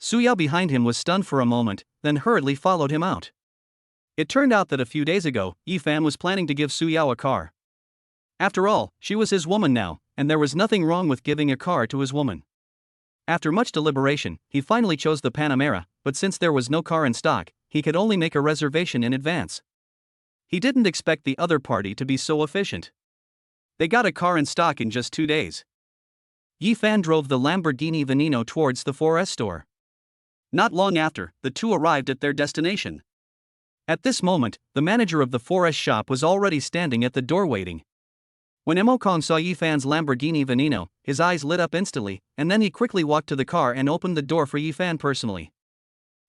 Suyao behind him was stunned for a moment, then hurriedly followed him out. It turned out that a few days ago, Yifan was planning to give Suyao a car. After all, she was his woman now, and there was nothing wrong with giving a car to his woman. After much deliberation, he finally chose the Panamera, but since there was no car in stock, he could only make a reservation in advance. He didn't expect the other party to be so efficient. They got a car in stock in just 2 days. Yifan drove the Lamborghini Veneno towards the 4S store. Not long after, the two arrived at their destination. At this moment, the manager of the 4S shop was already standing at the door waiting. When Mo Kong saw Yifan's Lamborghini Veneno, his eyes lit up instantly, and then he quickly walked to the car and opened the door for Yifan personally.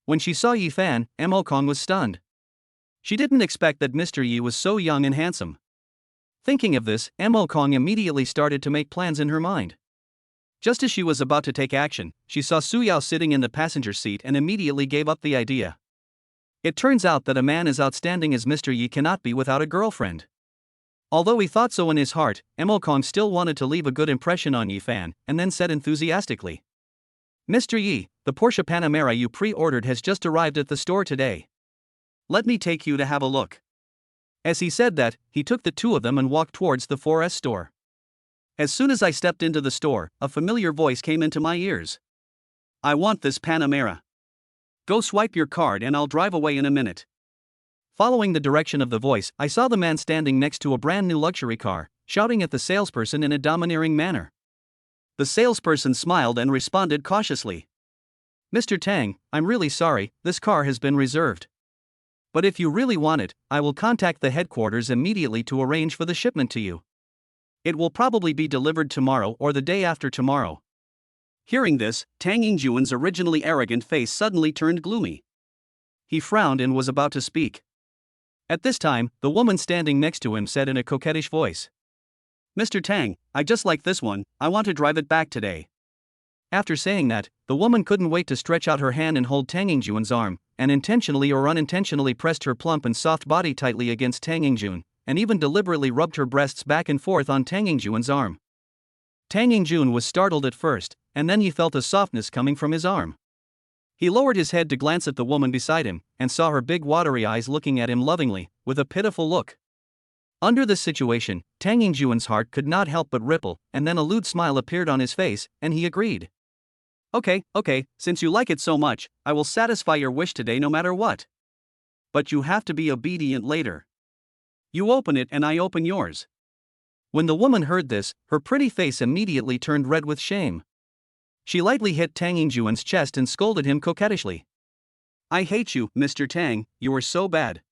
When she saw Yifan, Mo Kong was stunned. She didn't expect that Mr. Yi was so young and handsome. Thinking of this, Mo Kong immediately started to make plans in her mind. Just as she was about to take action, she saw Suyao sitting in the passenger seat and immediately gave up the idea. It turns out that a man as outstanding as Mr. Yi cannot be without a girlfriend. Although he thought so in his heart, Mo Kong still wanted to leave a good impression on Yifan, and then said enthusiastically, Mr. Yi, the Porsche Panamera you pre-ordered has just arrived at the store today. Let me take you to have a look. As he said that, he took the two of them and walked towards the 4S store. As soon as I stepped into the store, a familiar voice came into my ears. I want this Panamera. Go swipe your card and I'll drive away in a minute. Following the direction of the voice, I saw the man standing next to a brand new luxury car, shouting at the salesperson in a domineering manner. The salesperson smiled and responded cautiously. Mr. Tang, I'm really sorry, this car has been reserved. But if you really want it, I will contact the headquarters immediately to arrange for the shipment to you. It will probably be delivered tomorrow or the day after tomorrow. Hearing this, Tang Yingjuan's originally arrogant face suddenly turned gloomy. He frowned and was about to speak. At this time, the woman standing next to him said in a coquettish voice, Mr. Tang, I just like this one, I want to drive it back today. After saying that, the woman couldn't wait to stretch out her hand and hold Tang Yingjuan's arm, and intentionally or unintentionally pressed her plump and soft body tightly against Tang Yingjun, and even deliberately rubbed her breasts back and forth on Tang Yingjuan's arm. Tang Yingjun was startled at first, and then he felt a softness coming from his arm. He lowered his head to glance at the woman beside him, and saw her big watery eyes looking at him lovingly, with a pitiful look. Under this situation, Tang Yingjuan's heart could not help but ripple, and then a lewd smile appeared on his face, and he agreed. Okay, since you like it so much, I will satisfy your wish today no matter what. But you have to be obedient later. You open it and I open yours. When the woman heard this, her pretty face immediately turned red with shame. She lightly hit Tang Yingjuan's chest and scolded him coquettishly. I hate you, Mr. Tang, you are so bad.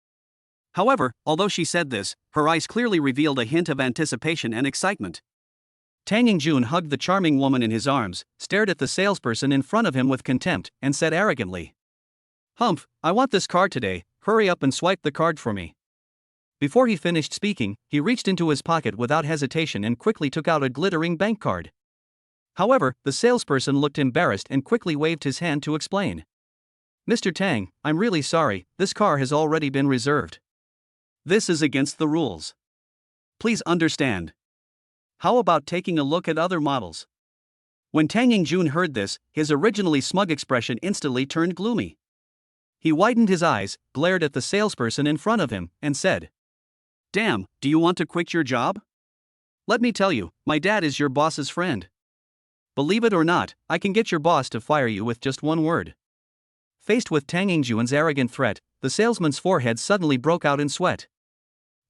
However, although she said this, her eyes clearly revealed a hint of anticipation and excitement. Tang Yingjun hugged the charming woman in his arms, stared at the salesperson in front of him with contempt, and said arrogantly, Humph, I want this card today, hurry up and swipe the card for me. Before he finished speaking, he reached into his pocket without hesitation and quickly took out a glittering bank card. However, the salesperson looked embarrassed and quickly waved his hand to explain. Mr. Tang, I'm really sorry, this car has already been reserved. This is against the rules. Please understand. How about taking a look at other models? When Tang Yingjun heard this, his originally smug expression instantly turned gloomy. He widened his eyes, glared at the salesperson in front of him, and said, Damn, do you want to quit your job? Let me tell you, my dad is your boss's friend. Believe it or not, I can get your boss to fire you with just one word. Faced with Tang Yingjuan's arrogant threat, the salesman's forehead suddenly broke out in sweat.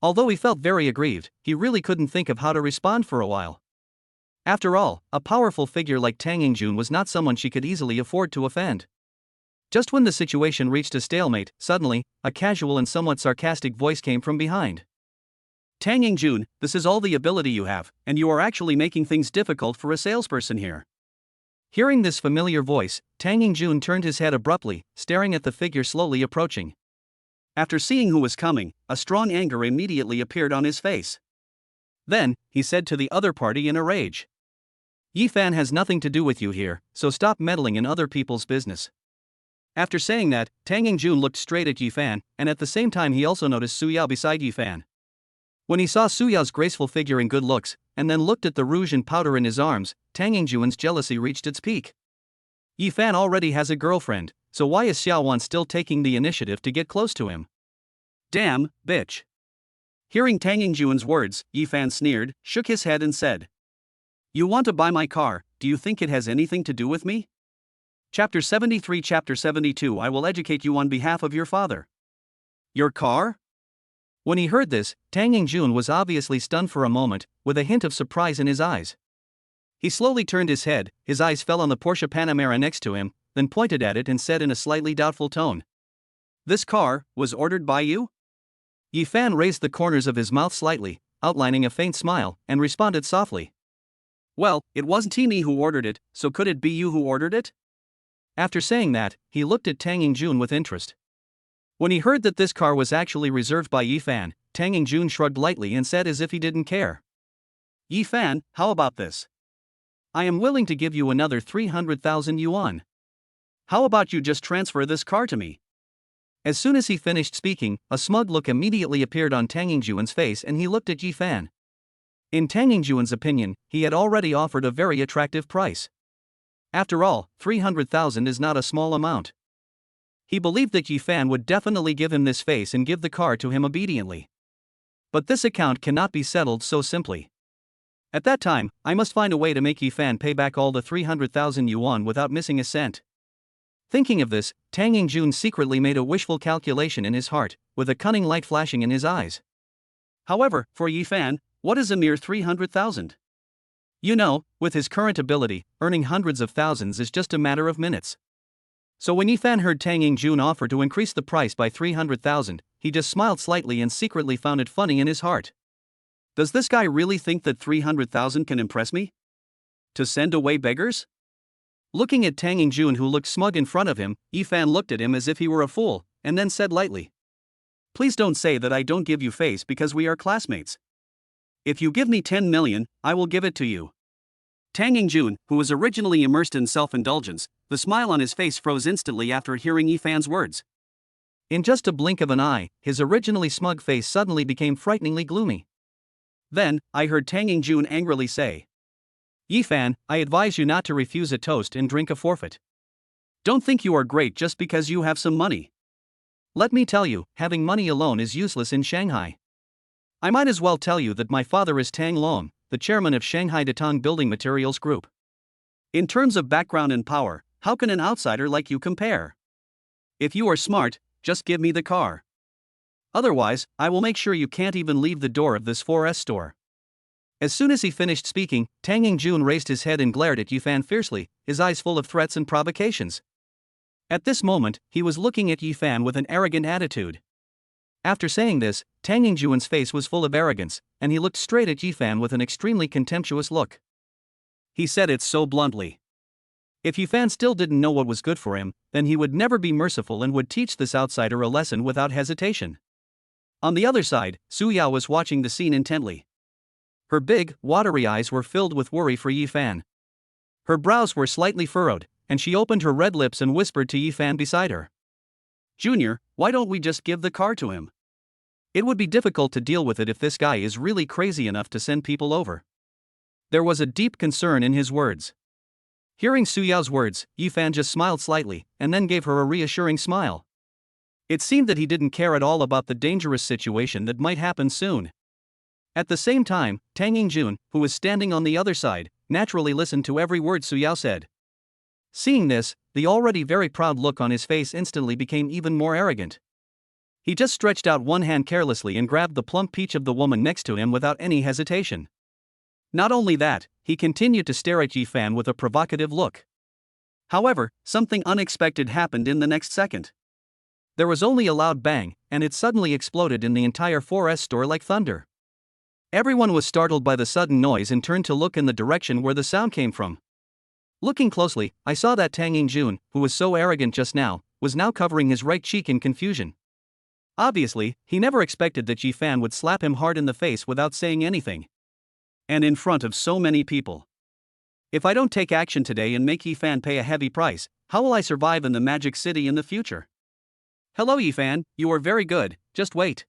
Although he felt very aggrieved, he really couldn't think of how to respond for a while. After all, a powerful figure like Tang Yingjun was not someone she could easily afford to offend. Just when the situation reached a stalemate, suddenly, a casual and somewhat sarcastic voice came from behind. Tang Yingjun, this is all the ability you have, and you are actually making things difficult for a salesperson here. Hearing this familiar voice, Tang Yingjun turned his head abruptly, staring at the figure slowly approaching. After seeing who was coming, a strong anger immediately appeared on his face. Then, he said to the other party in a rage. Yi Fan has nothing to do with you here, so stop meddling in other people's business. After saying that, Tang Yingjun looked straight at Yi Fan, and at the same time he also noticed Su Yao beside Yi Fan. When he saw Su Yao's graceful figure and good looks, and then looked at the rouge and powder in his arms, Tang Yingjuan's jealousy reached its peak. Yi Fan already has a girlfriend, so why is Xiaowan still taking the initiative to get close to him? Damn, bitch. Hearing Tang Yingjuan's words, Yi Fan sneered, shook his head and said, You want to buy my car, do you think it has anything to do with me? Chapter 73 Chapter 72 I will educate you on behalf of your father. Your car? When he heard this, Tang Yingjun was obviously stunned for a moment, with a hint of surprise in his eyes. He slowly turned his head, his eyes fell on the Porsche Panamera next to him, then pointed at it and said in a slightly doubtful tone. This car was ordered by you? Yi Fan raised the corners of his mouth slightly, outlining a faint smile, and responded softly. Well, it wasn't me who ordered it, so could it be you who ordered it? After saying that, he looked at Tang Yingjun with interest. When he heard that this car was actually reserved by Yi Fan, Tang Yingjun shrugged lightly and said as if he didn't care. Yi Fan, how about this? I am willing to give you another 300,000 yuan. How about you just transfer this car to me? As soon as he finished speaking, a smug look immediately appeared on Tang Yingjuan's face and he looked at Yi Fan. In Tang Yingjuan's opinion, he had already offered a very attractive price. After all, 300,000 is not a small amount. He believed that Yi Fan would definitely give him this face and give the car to him obediently. But this account cannot be settled so simply. At that time, I must find a way to make Yi Fan pay back all the 300,000 yuan without missing a cent. Thinking of this, Tang Yingjun secretly made a wishful calculation in his heart, with a cunning light flashing in his eyes. However, for Yi Fan, what is a mere 300,000? You know, with his current ability, earning hundreds of thousands is just a matter of minutes. So when Yi Fan heard Tang Yingjun offer to increase the price by 300,000, he just smiled slightly and secretly found it funny in his heart. Does this guy really think that 300,000 can impress me? To send away beggars? Looking at Tang Yingjun who looked smug in front of him, Yi Fan looked at him as if he were a fool, and then said lightly. Please don't say that I don't give you face because we are classmates. If you give me 10 million, I will give it to you. Tang Yingjun, who was originally immersed in self-indulgence, the smile on his face froze instantly after hearing Yi Fan's words. In just a blink of an eye, his originally smug face suddenly became frighteningly gloomy. Then, I heard Tang Yingjun angrily say. Yi Fan, I advise you not to refuse a toast and drink a forfeit. Don't think you are great just because you have some money. Let me tell you, having money alone is useless in Shanghai. I might as well tell you that my father is Tang Long, the chairman of Shanghai Datang Building Materials Group. In terms of background and power, how can an outsider like you compare? If you are smart, just give me the car. Otherwise, I will make sure you can't even leave the door of this 4S store. As soon as he finished speaking, Tang Yingjun raised his head and glared at Yi Fan fiercely, his eyes full of threats and provocations. At this moment, he was looking at Yi Fan with an arrogant attitude. After saying this, Tang Yingjuan's face was full of arrogance, and he looked straight at Yi Fan with an extremely contemptuous look. He said it so bluntly. If Yi Fan still didn't know what was good for him, then he would never be merciful and would teach this outsider a lesson without hesitation. On the other side, Su Yao was watching the scene intently. Her big, watery eyes were filled with worry for Yi Fan. Her brows were slightly furrowed, and she opened her red lips and whispered to Yi Fan beside her. Junior, why don't we just give the car to him? It would be difficult to deal with it if this guy is really crazy enough to send people over. There was a deep concern in his words. Hearing Su Yao's words, Yi Fan just smiled slightly, and then gave her a reassuring smile. It seemed that he didn't care at all about the dangerous situation that might happen soon. At the same time, Tang Yingjun, who was standing on the other side, naturally listened to every word Su Yao said. Seeing this, the already very proud look on his face instantly became even more arrogant. He just stretched out one hand carelessly and grabbed the plump peach of the woman next to him without any hesitation. Not only that, he continued to stare at Yi-Fan with a provocative look. However, something unexpected happened in the next second. There was only a loud bang, and it suddenly exploded in the entire 4S store like thunder. Everyone was startled by the sudden noise and turned to look in the direction where the sound came from. Looking closely, I saw that Tang Yingjun, who was so arrogant just now, was now covering his right cheek in confusion. Obviously, he never expected that Yi-Fan would slap him hard in the face without saying anything. And in front of so many people. If I don't take action today and make Yi-Fan pay a heavy price, how will I survive in the Magic City in the future? Hello Yi-Fan, you are very good, just wait.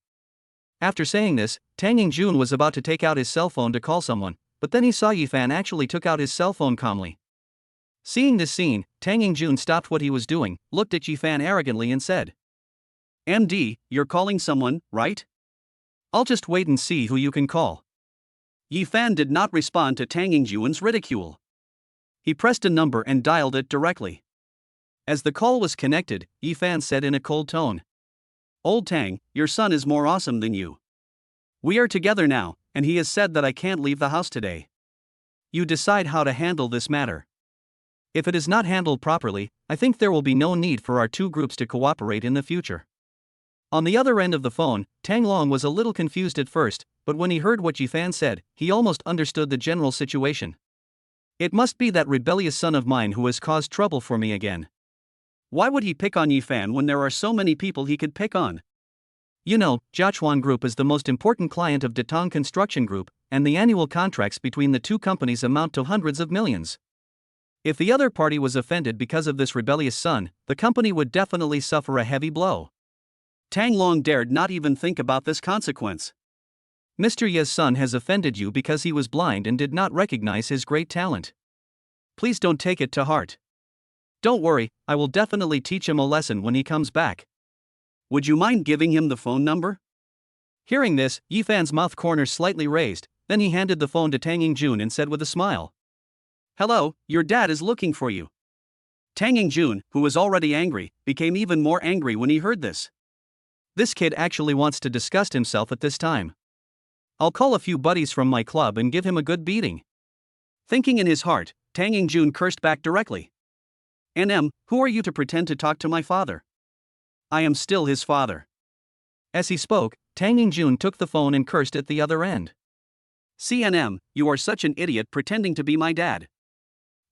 After saying this, Tang Yingjun was about to take out his cell phone to call someone, but then he saw Yi-Fan actually took out his cell phone calmly. Seeing this scene, Tang Yingjun stopped what he was doing, looked at Yi-Fan arrogantly and said, "MD, you're calling someone, right? I'll just wait and see who you can call." Yi-Fan did not respond to Tang Yingjun's ridicule. He pressed a number and dialed it directly. As the call was connected, Yi-Fan said in a cold tone, "Old Tang, your son is more awesome than you. We are together now, and he has said that I can't leave the house today. You decide how to handle this matter. If it is not handled properly, I think there will be no need for our two groups to cooperate in the future." On the other end of the phone, Tang Long was a little confused at first, but when he heard what Yi-Fan said, he almost understood the general situation. It must be that rebellious son of mine who has caused trouble for me again. Why would he pick on Yi-Fan when there are so many people he could pick on? You know, Jiachuan Group is the most important client of Datong Construction Group, and the annual contracts between the two companies amount to hundreds of millions. If the other party was offended because of this rebellious son, the company would definitely suffer a heavy blow. Tang Long dared not even think about this consequence. Mr. Ye's son has offended you because he was blind and did not recognize his great talent. Please don't take it to heart. Don't worry, I will definitely teach him a lesson when he comes back. Would you mind giving him the phone number? Hearing this, Yi-Fan's mouth corners slightly raised, then he handed the phone to Tang Yingjun and said with a smile, "Hello, your dad is looking for you." Tang Yingjun, who was already angry, became even more angry when he heard this. This kid actually wants to disgust himself at this time. I'll call a few buddies from my club and give him a good beating. Thinking in his heart, Tang Yingjun cursed back directly. "NM, who are you to pretend to talk to my father? I am still his father." As he spoke, Tang Yingjun took the phone and cursed at the other end. "CNM, you are such an idiot pretending to be my dad."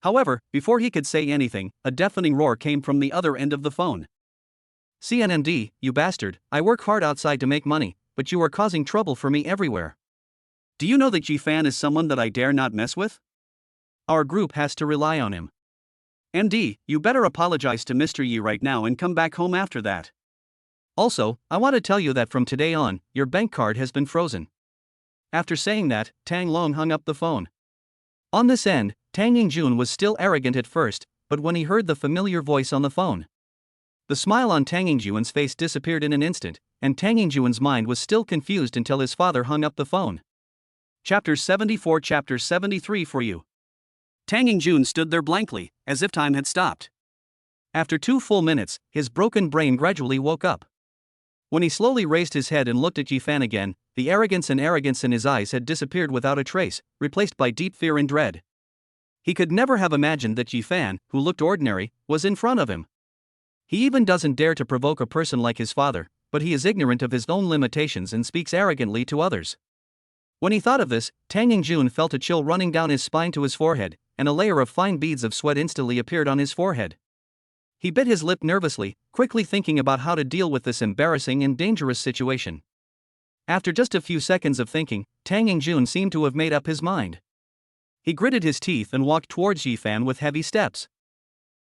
However, before he could say anything, a deafening roar came from the other end of the phone. "CNMD, you bastard, I work hard outside to make money, but you are causing trouble for me everywhere. Do you know that Yi-Fan is someone that I dare not mess with? Our group has to rely on him. MD, you better apologize to Mr. Yi right now and come back home after that. Also, I want to tell you that from today on, your bank card has been frozen." After saying that, Tang Long hung up the phone. On this end, Tang Yingjun was still arrogant at first, but when he heard the familiar voice on the phone, the smile on Tang Yingjun's face disappeared in an instant, and Tang Yingjun's mind was still confused until his father hung up the phone. Chapter 74, Chapter 73 for you. Tang Yingjun stood there blankly, as if time had stopped. After 2 full minutes, his broken brain gradually woke up. When he slowly raised his head and looked at Yi-Fan again, the arrogance in his eyes had disappeared without a trace, replaced by deep fear and dread. He could never have imagined that Yi-Fan, who looked ordinary, was in front of him. He even doesn't dare to provoke a person like his father, but he is ignorant of his own limitations and speaks arrogantly to others. When he thought of this, Tang Yingjun felt a chill running down his spine to his forehead, and a layer of fine beads of sweat instantly appeared on his forehead. He bit his lip nervously, quickly thinking about how to deal with this embarrassing and dangerous situation. After just a few seconds of thinking, Tang Yingjun seemed to have made up his mind. He gritted his teeth and walked towards Yi-Fan with heavy steps.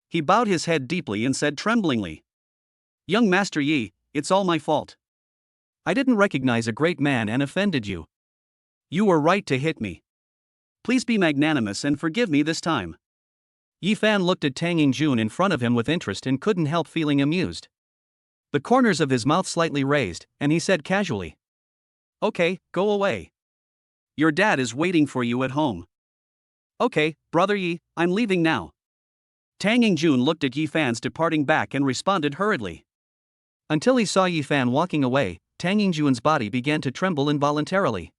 He bowed his head deeply and said tremblingly, "Young Master Yi, it's all my fault. I didn't recognize a great man and offended you. You were right to hit me. Please be magnanimous and forgive me this time." Yi-Fan looked at Tang Yingjun in front of him with interest and couldn't help feeling amused. The corners of his mouth slightly raised, and he said casually, "Okay, go away. Your dad is waiting for you at home." "Okay, brother Yi, I'm leaving now." Tang Yingjun looked at Yifan's departing back and responded hurriedly. Until he saw Yifan walking away, Tang Yingjun's body began to tremble involuntarily.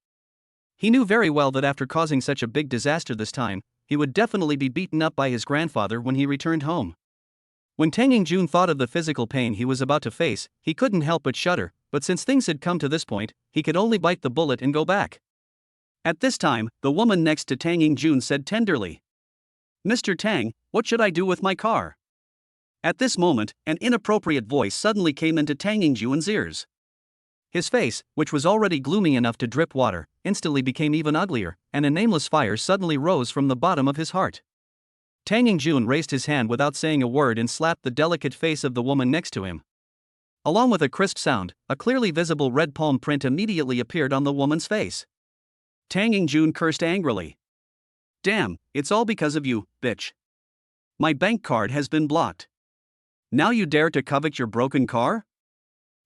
He knew very well that after causing such a big disaster this time, he would definitely be beaten up by his grandfather when he returned home. When Tang Yingjun thought of the physical pain he was about to face, he couldn't help but shudder, but since things had come to this point, he could only bite the bullet and go back. At this time, the woman next to Tang Yingjun said tenderly, "Mr. Tang, what should I do with my car?" At this moment, an inappropriate voice suddenly came into Tang Yingjun's ears. His face, which was already gloomy enough to drip water, instantly became even uglier, and a nameless fire suddenly rose from the bottom of his heart. Tang Yingjun raised his hand without saying a word and slapped the delicate face of the woman next to him. Along with a crisp sound, a clearly visible red palm print immediately appeared on the woman's face. Tang Yingjun cursed angrily. "Damn, it's all because of you, bitch. My bank card has been blocked. Now you dare to covet your broken car?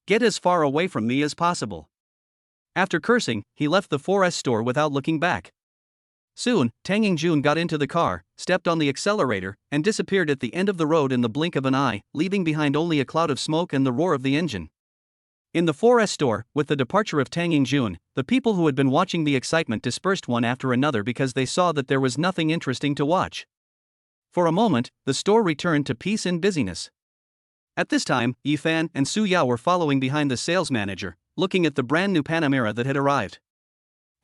Get as far away from me as possible." After cursing, he left the 4S store without looking back. Soon, Tang Yingjun got into the car, stepped on the accelerator, and disappeared at the end of the road in the blink of an eye, leaving behind only a cloud of smoke and the roar of the engine. In the 4S store, with the departure of Tang Yingjun, the people who had been watching the excitement dispersed one after another because they saw that there was nothing interesting to watch. For a moment, the store returned to peace and busyness. At this time, Yifan and Su Yao were following behind the sales manager, looking at the brand new Panamera that had arrived.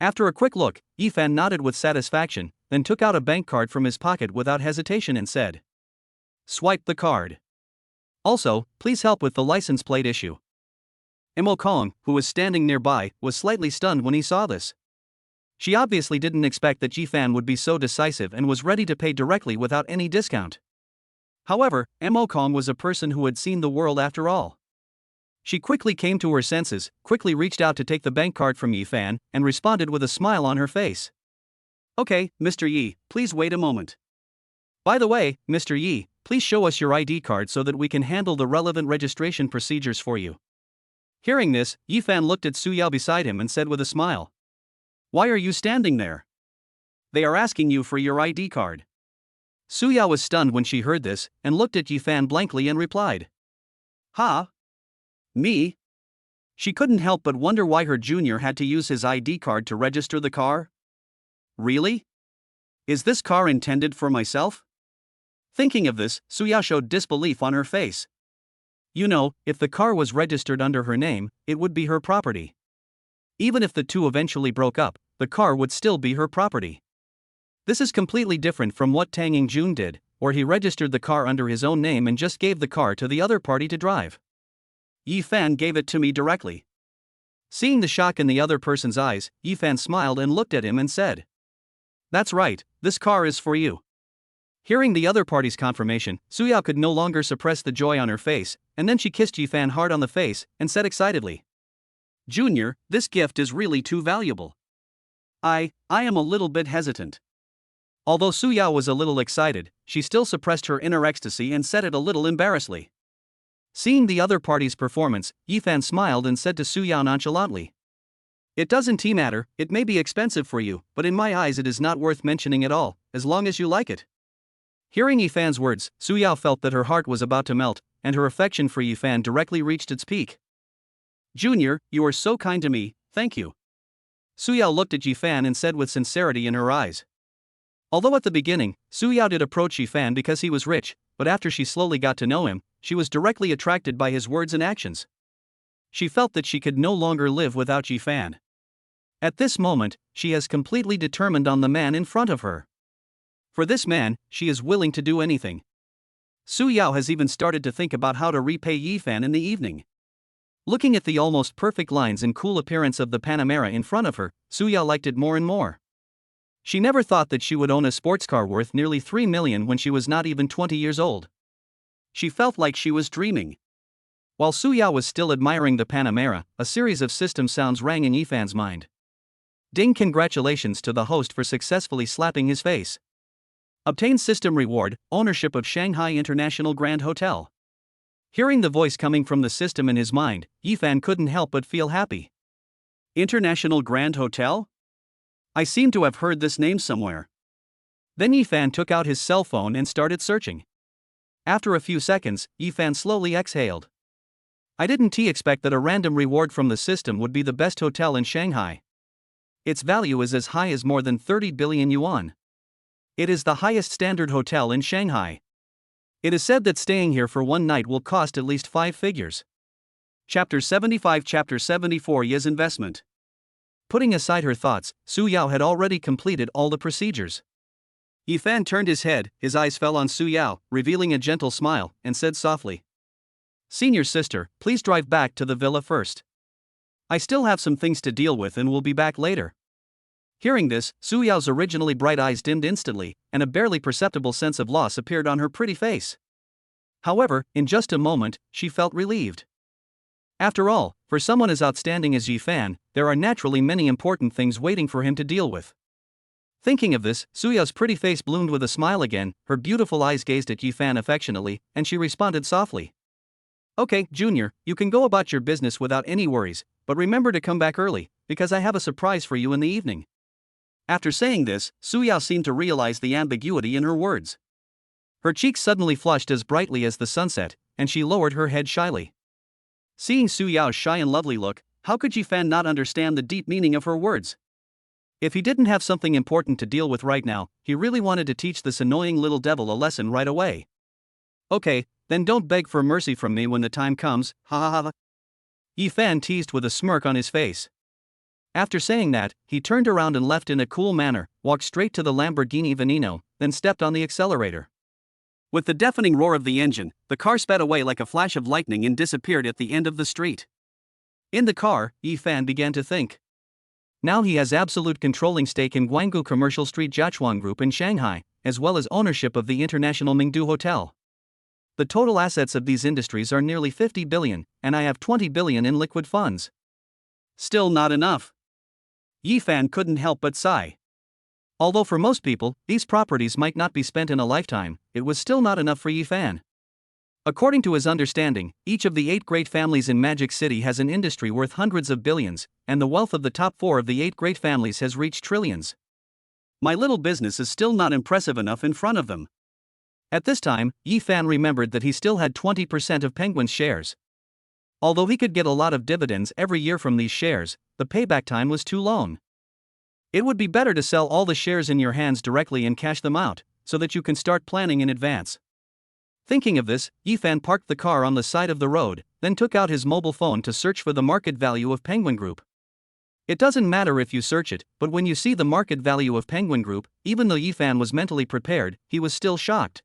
After a quick look, Yifan nodded with satisfaction, then took out a bank card from his pocket without hesitation and said, "Swipe the card. Also, please help with the license plate issue." Mo Kong, who was standing nearby, was slightly stunned when he saw this. She obviously didn't expect that Yifan would be so decisive and was ready to pay directly without any discount. However, Mo Kong was a person who had seen the world after all. She quickly came to her senses, quickly reached out to take the bank card from Yifan, and responded with a smile on her face. "Okay, Mr. Yi, please wait a moment. By the way, Mr. Yi, please show us your ID card so that we can handle the relevant registration procedures for you." Hearing this, Yifan looked at Su Yao beside him and said with a smile, "Why are you standing there? They are asking you for your ID card." Su Yao was stunned when she heard this, and looked at Yifan blankly and replied, "Huh? Me?" She couldn't help but wonder why her junior had to use his ID card to register the car. Really? Is this car intended for myself? Thinking of this, Su Yao showed disbelief on her face. You know, if the car was registered under her name, it would be her property. Even if the two eventually broke up, the car would still be her property. This is completely different from what Tang Yingjun did, where he registered the car under his own name and just gave the car to the other party to drive. Yifan gave it to me directly. Seeing the shock in the other person's eyes, Yifan smiled and looked at him and said, "That's right, this car is for you." Hearing the other party's confirmation, Su Yao could no longer suppress the joy on her face, and then she kissed Yifan hard on the face, and said excitedly, "Junior, this gift is really too valuable. I am a little bit hesitant." Although Su Yao was a little excited, she still suppressed her inner ecstasy and said it a little embarrassedly. Seeing the other party's performance, Yifan smiled and said to Su Yao nonchalantly, "It doesn't matter, it may be expensive for you, but in my eyes it is not worth mentioning at all, as long as you like it." Hearing Yifan's words, Su Yao felt that her heart was about to melt, and her affection for Yifan directly reached its peak. "Junior, you are so kind to me, thank you." Su Yao looked at Yifan and said with sincerity in her eyes. Although at the beginning, Su Yao did approach Yifan because he was rich, but after she slowly got to know him, she was directly attracted by his words and actions. She felt that she could no longer live without Yifan. At this moment, she has completely determined on the man in front of her. For this man, she is willing to do anything. Su Yao has even started to think about how to repay Yifan in the evening. Looking at the almost perfect lines and cool appearance of the Panamera in front of her, Su Yao liked it more and more. She never thought that she would own a sports car worth nearly 3 million when she was not even 20 years old. She felt like she was dreaming. While Su Yao was still admiring the Panamera, a series of system sounds rang in Yifan's mind. Ding! Congratulations to the host for successfully slapping his face. Obtain system reward, ownership of Shanghai International Grand Hotel. Hearing the voice coming from the system in his mind, Yifan couldn't help but feel happy. International Grand Hotel? I seem to have heard this name somewhere. Then Yifan took out his cell phone and started searching. After a few seconds, Yifan slowly exhaled. I didn't expect that a random reward from the system would be the best hotel in Shanghai. Its value is as high as more than 30 billion yuan. It is the highest standard hotel in Shanghai. It is said that staying here for one night will cost at least 5 figures. Chapter 75 Chapter 74 Ye's investment. Putting aside her thoughts, Su Yao had already completed all the procedures. Yifan turned his head, his eyes fell on Su Yao, revealing a gentle smile, and said softly, "Senior sister, please drive back to the villa first. I still have some things to deal with and will be back later." Hearing this, Su Yao's originally bright eyes dimmed instantly, and a barely perceptible sense of loss appeared on her pretty face. However, in just a moment, she felt relieved. After all, for someone as outstanding as Yifan, there are naturally many important things waiting for him to deal with. Thinking of this, Su Yao's pretty face bloomed with a smile again, her beautiful eyes gazed at Yifan affectionately, and she responded softly. "Okay, Junior, you can go about your business without any worries, but remember to come back early, because I have a surprise for you in the evening." After saying this, Su Yao seemed to realize the ambiguity in her words. Her cheeks suddenly flushed as brightly as the sunset, and she lowered her head shyly. Seeing Su Yao's shy and lovely look, how could Yifan not understand the deep meaning of her words? If he didn't have something important to deal with right now, he really wanted to teach this annoying little devil a lesson right away. "Okay, then don't beg for mercy from me when the time comes, ha ha ha." Yifan teased with a smirk on his face. After saying that, he turned around and left in a cool manner, walked straight to the Lamborghini Veneno, then stepped on the accelerator. With the deafening roar of the engine, the car sped away like a flash of lightning and disappeared at the end of the street. In the car, Yifan began to think. Now he has absolute controlling stake in Guanggu Commercial Street Jiachuan Group in Shanghai, as well as ownership of the International Mingdu Hotel. The total assets of these industries are nearly 50 billion, and I have 20 billion in liquid funds. Still not enough. Yifan couldn't help but sigh. Although for most people, these properties might not be spent in a lifetime, it was still not enough for Yifan. According to his understanding, each of the 8 great families in Magic City has an industry worth hundreds of billions, and the wealth of the top 4 of the 8 great families has reached trillions. My little business is still not impressive enough in front of them. At this time, Yifan remembered that he still had 20% of Penguin's shares. Although he could get a lot of dividends every year from these shares, the payback time was too long. It would be better to sell all the shares in your hands directly and cash them out, so that you can start planning in advance. Thinking of this, Yifan parked the car on the side of the road, then took out his mobile phone to search for the market value of Penguin Group. It doesn't matter if you search it, but when you see the market value of Penguin Group, even though Yifan was mentally prepared, he was still shocked.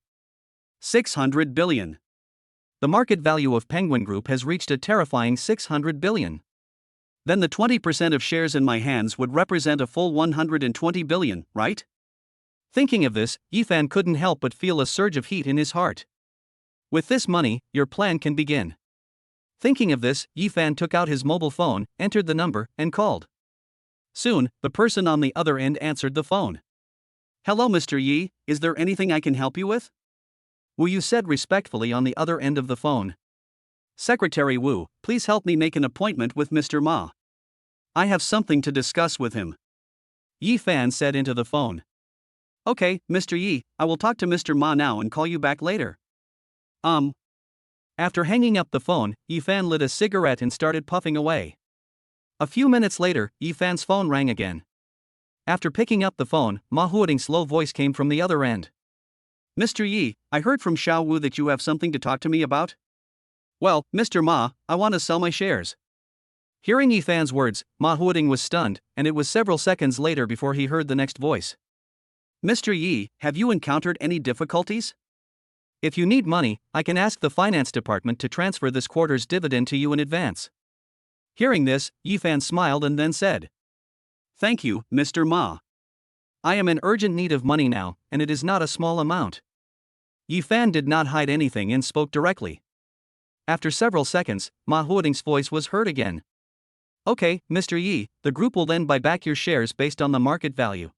600 billion. The market value of Penguin Group has reached a terrifying 600 billion. Then the 20% of shares in my hands would represent a full 120 billion, right? Thinking of this, Yifan couldn't help but feel a surge of heat in his heart. With this money, your plan can begin. Thinking of this, Yifan took out his mobile phone, entered the number, and called. Soon, the person on the other end answered the phone. "Hello, Mr. Yi, is there anything I can help you with?" Wu Yu said respectfully on the other end of the phone. "Secretary Wu, please help me make an appointment with Mr. Ma. I have something to discuss with him." Yifan said into the phone. "Okay, Mr. Yi, I will talk to Mr. Ma now and call you back later." After hanging up the phone, Yifan lit a cigarette and started puffing away. A few minutes later, Yifan's phone rang again. After picking up the phone, Ma Huading's slow voice came from the other end. "Mr. Yi, I heard from Xiao Wu that you have something to talk to me about." "Well, Mr. Ma, I want to sell my shares." Hearing Yifan's words, Ma Huading was stunned, and it was several seconds later before he heard the next voice. "Mr. Yi, have you encountered any difficulties?" "If you need money, I can ask the finance department to transfer this quarter's dividend to you in advance." Hearing this, Yifan smiled and then said, "Thank you, Mr. Ma. I am in urgent need of money now, and it is not a small amount." Yifan did not hide anything and spoke directly. After several seconds, Ma Huading's voice was heard again. "Okay, Mr. Yi, the group will then buy back your shares based on the market value.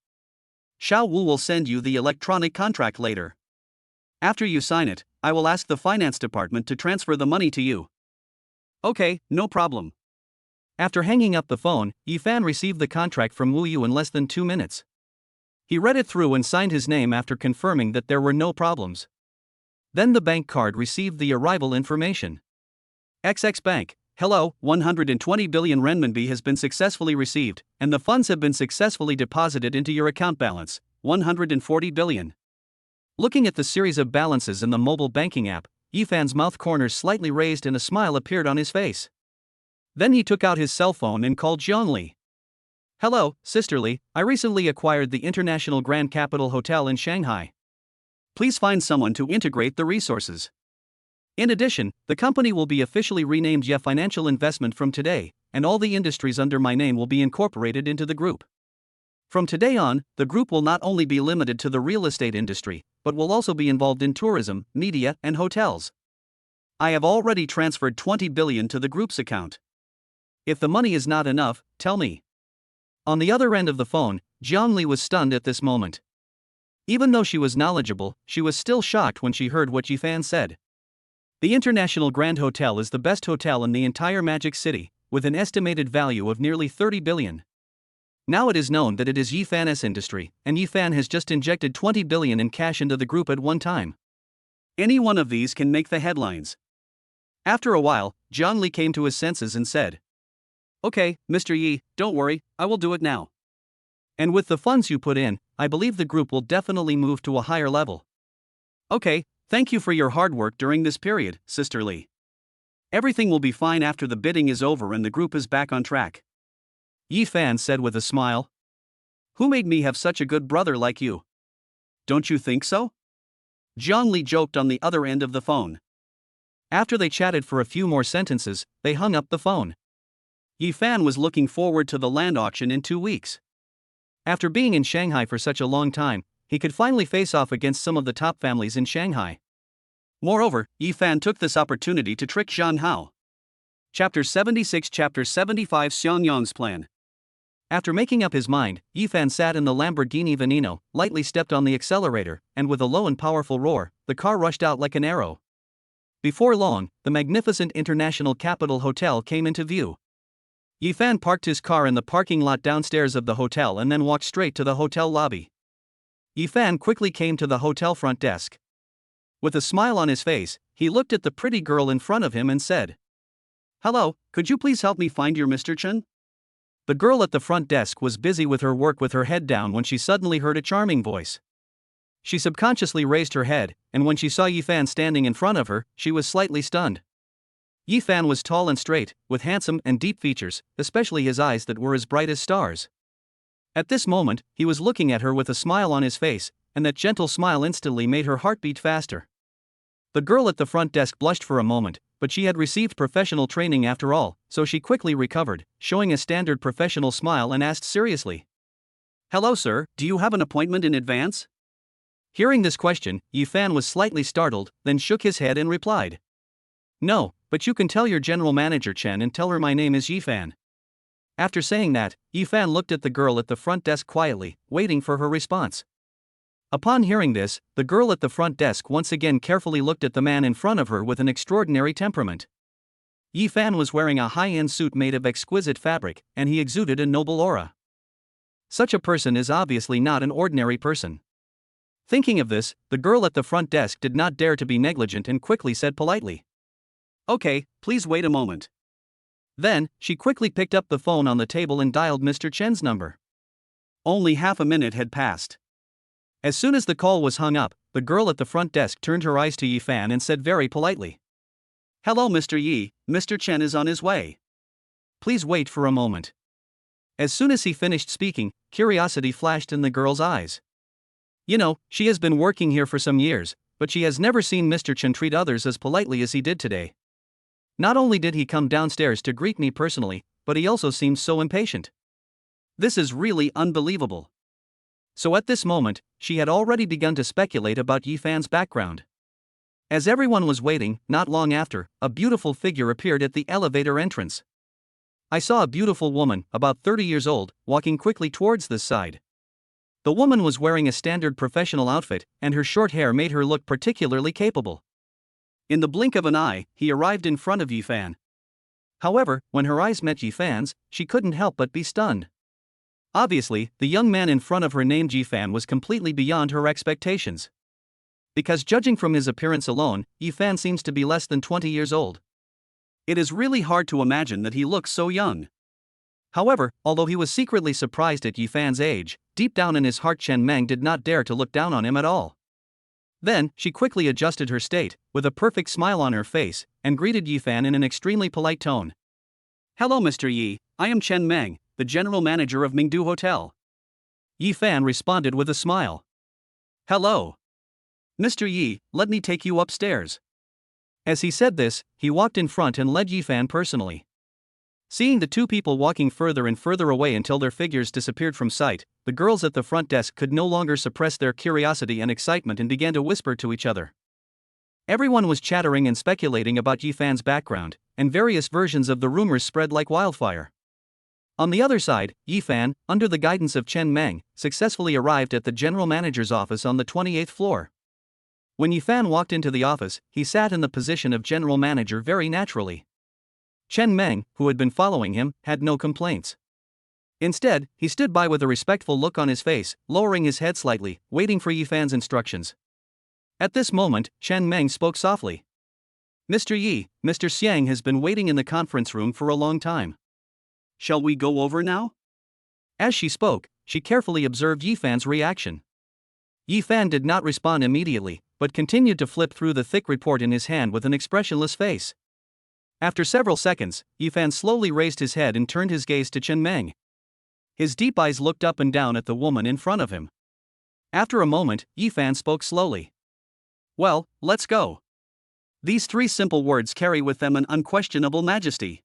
Xiao Wu will send you the electronic contract later. After you sign it, I will ask the finance department to transfer the money to you." "Okay, no problem." After hanging up the phone, Yifan received the contract from Wu Yu in less than 2 minutes. He read it through and signed his name after confirming that there were no problems. Then the bank card received the arrival information. XX Bank, hello, 120 billion renminbi has been successfully received, and the funds have been successfully deposited into your account balance, 140 billion. Looking at the series of balances in the mobile banking app, Yifan's mouth corners slightly raised and a smile appeared on his face. Then he took out his cell phone and called Zhongli. Hello, Sister Li, I recently acquired the International Grand Capital Hotel in Shanghai. Please find someone to integrate the resources. In addition, the company will be officially renamed Ye Financial Investment from today, and all the industries under my name will be incorporated into the group. From today on, the group will not only be limited to the real estate industry, but will also be involved in tourism, media, and hotels. I have already transferred 20 billion to the group's account. If the money is not enough, tell me. On the other end of the phone, Zhongli was stunned at this moment. Even though she was knowledgeable, she was still shocked when she heard what Yifan said. The International Grand Hotel is the best hotel in the entire Magic City, with an estimated value of nearly 30 billion. Now it is known that it is Yifan's industry, and Yifan has just injected 20 billion in cash into the group at one time. Any one of these can make the headlines. After a while, Zhongli came to his senses and said, Okay, Mr. Yi, don't worry, I will do it now. And with the funds you put in, I believe the group will definitely move to a higher level. Okay, thank you for your hard work during this period, Sister Li. Everything will be fine after the bidding is over and the group is back on track. Yifan said with a smile. Who made me have such a good brother like you? Don't you think so? Zhongli joked on the other end of the phone. After they chatted for a few more sentences, they hung up the phone. Yifan was looking forward to the land auction in 2 weeks. After being in Shanghai for such a long time, he could finally face off against some of the top families in Shanghai. Moreover, Yifan took this opportunity to trick Zhang Hao. Chapter 76 Chapter 75 Xiangyang's Plan. After making up his mind, Yifan sat in the Lamborghini Veneno, lightly stepped on the accelerator, and with a low and powerful roar, the car rushed out like an arrow. Before long, the magnificent International Capital Hotel came into view. Yifan parked his car in the parking lot downstairs of the hotel and then walked straight to the hotel lobby. Yifan quickly came to the hotel front desk. With a smile on his face, he looked at the pretty girl in front of him and said, Hello, could you please help me find your Mr. Chen? The girl at the front desk was busy with her work with her head down when she suddenly heard a charming voice. She subconsciously raised her head, and when she saw Yifan standing in front of her, she was slightly stunned. Yifan was tall and straight, with handsome and deep features, especially his eyes that were as bright as stars. At this moment, he was looking at her with a smile on his face, and that gentle smile instantly made her heart beat faster. The girl at the front desk blushed for a moment, but she had received professional training after all, so she quickly recovered, showing a standard professional smile and asked seriously, Hello sir, do you have an appointment in advance? Hearing this question, Yifan was slightly startled, then shook his head and replied, No, but you can tell your general manager Chen and tell her my name is Yifan. After saying that, Yifan looked at the girl at the front desk quietly, waiting for her response. Upon hearing this, the girl at the front desk once again carefully looked at the man in front of her with an extraordinary temperament. Yifan was wearing a high-end suit made of exquisite fabric, and he exuded a noble aura. Such a person is obviously not an ordinary person. Thinking of this, the girl at the front desk did not dare to be negligent and quickly said politely, Okay, please wait a moment. Then, she quickly picked up the phone on the table and dialed Mr. Chen's number. Only half a minute had passed. As soon as the call was hung up, the girl at the front desk turned her eyes to Yifan and said very politely, Hello Mr. Yi, Mr. Chen is on his way. Please wait for a moment. As soon as he finished speaking, curiosity flashed in the girl's eyes. You know, she has been working here for some years, but she has never seen Mr. Chen treat others as politely as he did today. Not only did he come downstairs to greet me personally, but he also seemed so impatient. This is really unbelievable. So at this moment, she had already begun to speculate about Yifan's background. As everyone was waiting, not long after, a beautiful figure appeared at the elevator entrance. I saw a beautiful woman, about 30 years old, walking quickly towards this side. The woman was wearing a standard professional outfit, and her short hair made her look particularly capable. In the blink of an eye, he arrived in front of Yifan. However, when her eyes met Yifan's, she couldn't help but be stunned. Obviously, the young man in front of her named Yifan was completely beyond her expectations. Because judging from his appearance alone, Yifan seems to be less than 20 years old. It is really hard to imagine that he looks so young. However, although he was secretly surprised at Yifan's age, deep down in his heart Chen Meng did not dare to look down on him at all. Then, she quickly adjusted her state, with a perfect smile on her face, and greeted Yifan in an extremely polite tone. Hello Mr. Yi, I am Chen Meng, the general manager of Mingdu Hotel. Yifan responded with a smile. Hello. Mr. Yi, let me take you upstairs. As he said this, he walked in front and led Yifan personally. Seeing the two people walking further and further away until their figures disappeared from sight, the girls at the front desk could no longer suppress their curiosity and excitement and began to whisper to each other. Everyone was chattering and speculating about Yifan's background, and various versions of the rumors spread like wildfire. On the other side, Yifan, under the guidance of Chen Meng, successfully arrived at the general manager's office on the 28th floor. When Yifan walked into the office, he sat in the position of general manager very naturally. Chen Meng, who had been following him, had no complaints. Instead, he stood by with a respectful look on his face, lowering his head slightly, waiting for Yifan's instructions. At this moment, Chen Meng spoke softly. Mr. Yi, Mr. Xiang has been waiting in the conference room for a long time. Shall we go over now? As she spoke, she carefully observed Yifan's reaction. Yifan did not respond immediately, but continued to flip through the thick report in his hand with an expressionless face. After several seconds, Yifan slowly raised his head and turned his gaze to Chen Meng. His deep eyes looked up and down at the woman in front of him. After a moment, Yifan spoke slowly. Well, let's go. These three simple words carry with them an unquestionable majesty.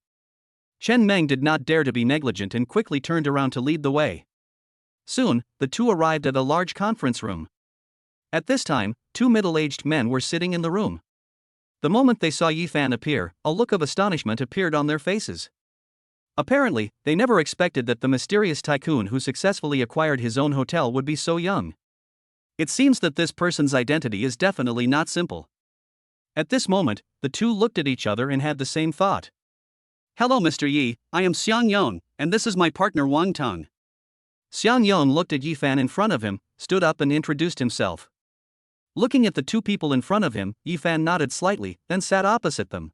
Chen Meng did not dare to be negligent and quickly turned around to lead the way. Soon, the two arrived at a large conference room. At this time, two middle-aged men were sitting in the room. The moment they saw Yifan appear, a look of astonishment appeared on their faces. Apparently, they never expected that the mysterious tycoon who successfully acquired his own hotel would be so young. It seems that this person's identity is definitely not simple. At this moment, the two looked at each other and had the same thought. Hello Mr. Yi, I am Xiang Yong, and this is my partner Wang Teng. Xiang Yong looked at Yifan in front of him, stood up and introduced himself. Looking at the two people in front of him, Yifan nodded slightly, then sat opposite them.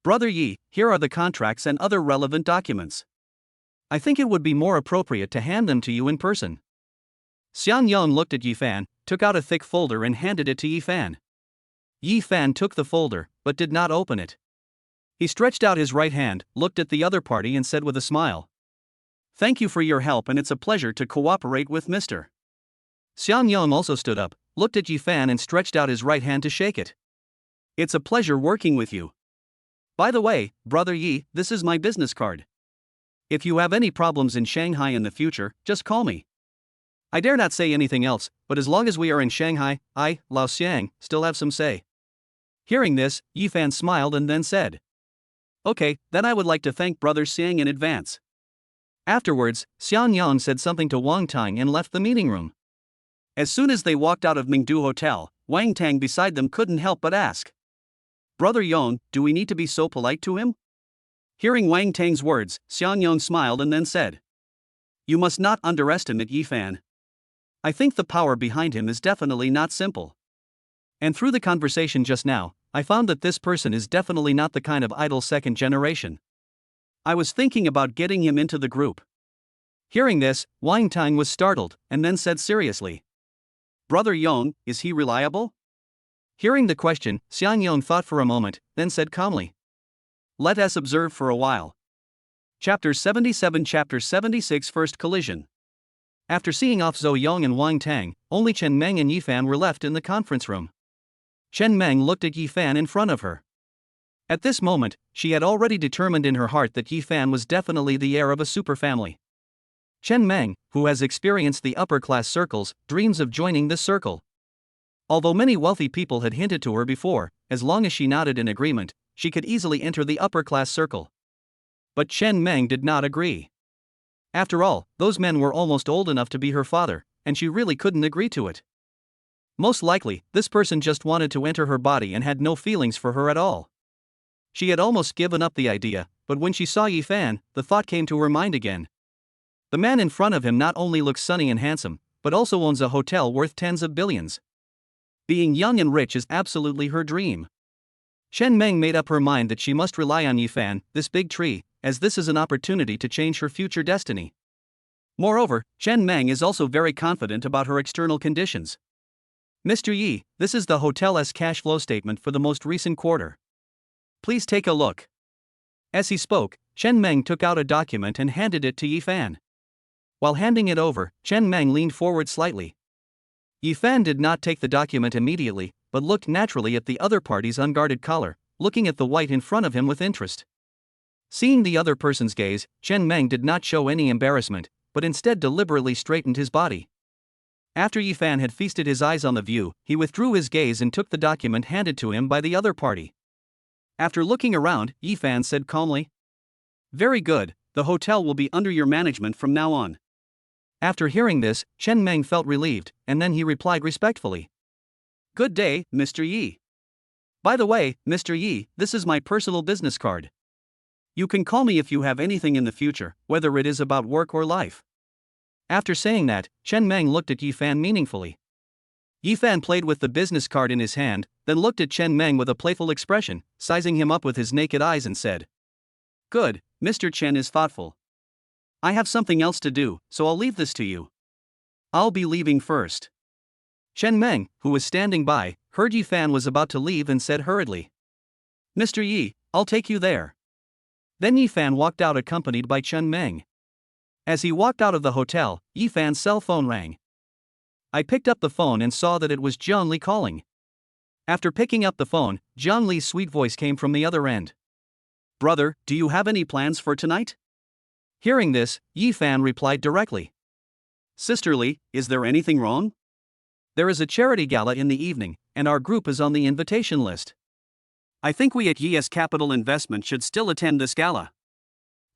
Brother Yi, here are the contracts and other relevant documents. I think it would be more appropriate to hand them to you in person. Xiang Yong looked at Yifan, took out a thick folder and handed it to Yifan. Yifan took the folder, but did not open it. He stretched out his right hand, looked at the other party and said with a smile. Thank you for your help and it's a pleasure to cooperate with Mr. Xiang Yong also stood up, looked at Yifan and stretched out his right hand to shake it. It's a pleasure working with you. By the way, Brother Yi, this is my business card. If you have any problems in Shanghai in the future, just call me. I dare not say anything else, but as long as we are in Shanghai, I, Lao Xiang, still have some say. Hearing this, Yifan smiled and then said. Okay, then I would like to thank Brother Xiang in advance. Afterwards, Xiang Yang said something to Wang Teng and left the meeting room. As soon as they walked out of Mingdu Hotel, Wang Teng beside them couldn't help but ask. Brother Yong, do we need to be so polite to him? Hearing Wang Teng's words, Xiang Yong smiled and then said. You must not underestimate Yifan. I think the power behind him is definitely not simple. And through the conversation just now, I found that this person is definitely not the kind of idle second generation. I was thinking about getting him into the group. Hearing this, Wang Teng was startled, and then said seriously. Brother Yong, is he reliable? Hearing the question, Xiang Yong thought for a moment, then said calmly. Let us observe for a while. Chapter 77 Chapter 76 First Collision. After seeing off Zhou Yong and Wang Teng, only Chen Meng and Yifan were left in the conference room. Chen Meng looked at Yifan in front of her. At this moment, she had already determined in her heart that Yifan was definitely the heir of a superfamily. Chen Meng, who has experienced the upper-class circles, dreams of joining this circle. Although many wealthy people had hinted to her before, as long as she nodded in agreement, she could easily enter the upper-class circle. But Chen Meng did not agree. After all, those men were almost old enough to be her father, and she really couldn't agree to it. Most likely, this person just wanted to enter her body and had no feelings for her at all. She had almost given up the idea, but when she saw Yifan, the thought came to her mind again. The man in front of him not only looks sunny and handsome, but also owns a hotel worth tens of billions. Being young and rich is absolutely her dream. Chen Meng made up her mind that she must rely on Yifan, this big tree, as this is an opportunity to change her future destiny. Moreover, Chen Meng is also very confident about her external conditions. Mr. Yi, this is the hotel's cash flow statement for the most recent quarter. Please take a look. As he spoke, Chen Meng took out a document and handed it to Yifan. While handing it over, Chen Meng leaned forward slightly. Yifan did not take the document immediately, but looked naturally at the other party's unguarded collar, looking at the white in front of him with interest. Seeing the other person's gaze, Chen Meng did not show any embarrassment, but instead deliberately straightened his body. After Yifan had feasted his eyes on the view, he withdrew his gaze and took the document handed to him by the other party. After looking around, Yifan said calmly, "Very good, the hotel will be under your management from now on." After hearing this, Chen Meng felt relieved, and then he replied respectfully, "Good day, Mr. Yi. By the way, Mr. Yi, this is my personal business card. You can call me if you have anything in the future, whether it is about work or life." After saying that, Chen Meng looked at Yifan meaningfully. Yifan played with the business card in his hand, then looked at Chen Meng with a playful expression, sizing him up with his naked eyes and said, "Good, Mr. Chen is thoughtful. I have something else to do, so I'll leave this to you. I'll be leaving first." Chen Meng, who was standing by, heard Yifan was about to leave and said hurriedly, "Mr. Yi, I'll take you there." Then Yifan walked out accompanied by Chen Meng. As he walked out of the hotel, Yifan's cell phone rang. I picked up the phone and saw that it was Jiang Li calling. After picking up the phone, Jiang Li's sweet voice came from the other end. "Brother, do you have any plans for tonight?" Hearing this, Yifan replied directly, "Sister Li, is there anything wrong? There is a charity gala in the evening, and our group is on the invitation list. I think we at Yi's Capital Investment should still attend this gala.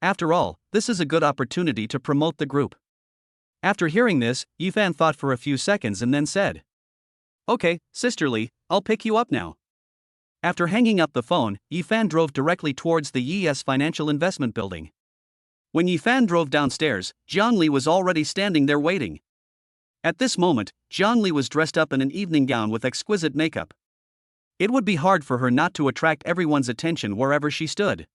After all, this is a good opportunity to promote the group." After hearing this, Yifan thought for a few seconds and then said, "Okay, Sister Li, I'll pick you up now." After hanging up the phone, Yifan drove directly towards the Yi's Financial Investment building. When Yifan drove downstairs, Jiang Li was already standing there waiting. At this moment, Jiang Li was dressed up in an evening gown with exquisite makeup. It would be hard for her not to attract everyone's attention wherever she stood.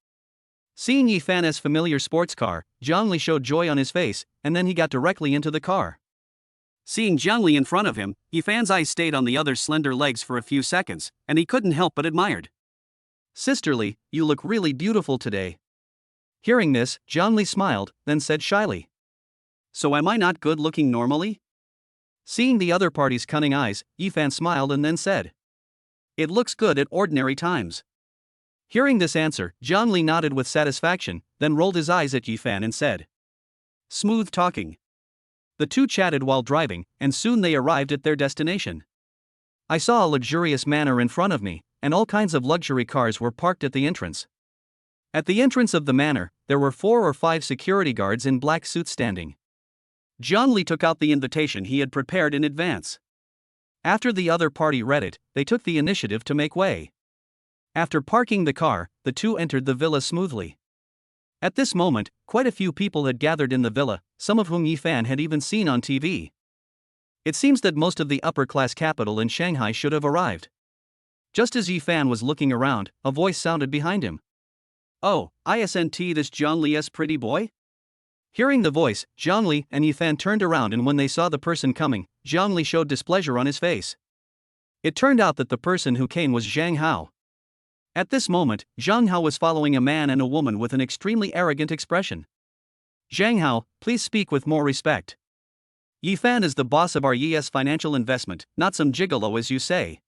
Seeing Yifan's familiar sports car, Jiang Li showed joy on his face, and then he got directly into the car. Seeing Jiang Li in front of him, Yifan's eyes stayed on the other's slender legs for a few seconds, and he couldn't help but admired. "Sister Li, you look really beautiful today." Hearing this, Jiang Li smiled, then said shyly, "So am I not good looking normally?" Seeing the other party's cunning eyes, Yifan smiled and then said, "It looks good at ordinary times." Hearing this answer, Jiang Li nodded with satisfaction, then rolled his eyes at Yifan and said, "Smooth talking." The two chatted while driving, and soon they arrived at their destination. I saw a luxurious manor in front of me, and all kinds of luxury cars were parked at the entrance. At the entrance of the manor, there were 4 or 5 security guards in black suits standing. Jiang Li took out the invitation he had prepared in advance. After the other party read it, they took the initiative to make way. After parking the car, the two entered the villa smoothly. At this moment, quite a few people had gathered in the villa, some of whom Yifan had even seen on TV. It seems that most of the upper-class capital in Shanghai should have arrived. Just as Yifan was looking around, a voice sounded behind him. "Oh, isn't this Jiang Li's pretty boy?" Hearing the voice, Jiang Li and Yifan turned around, and when they saw the person coming, Jiang Li showed displeasure on his face. It turned out that the person who came was Zhang Hao. At this moment, Zhang Hao was following a man and a woman with an extremely arrogant expression. "Zhang Hao, please speak with more respect. Yifan is the boss of our Yi's Financial Investment, not some gigolo as you say."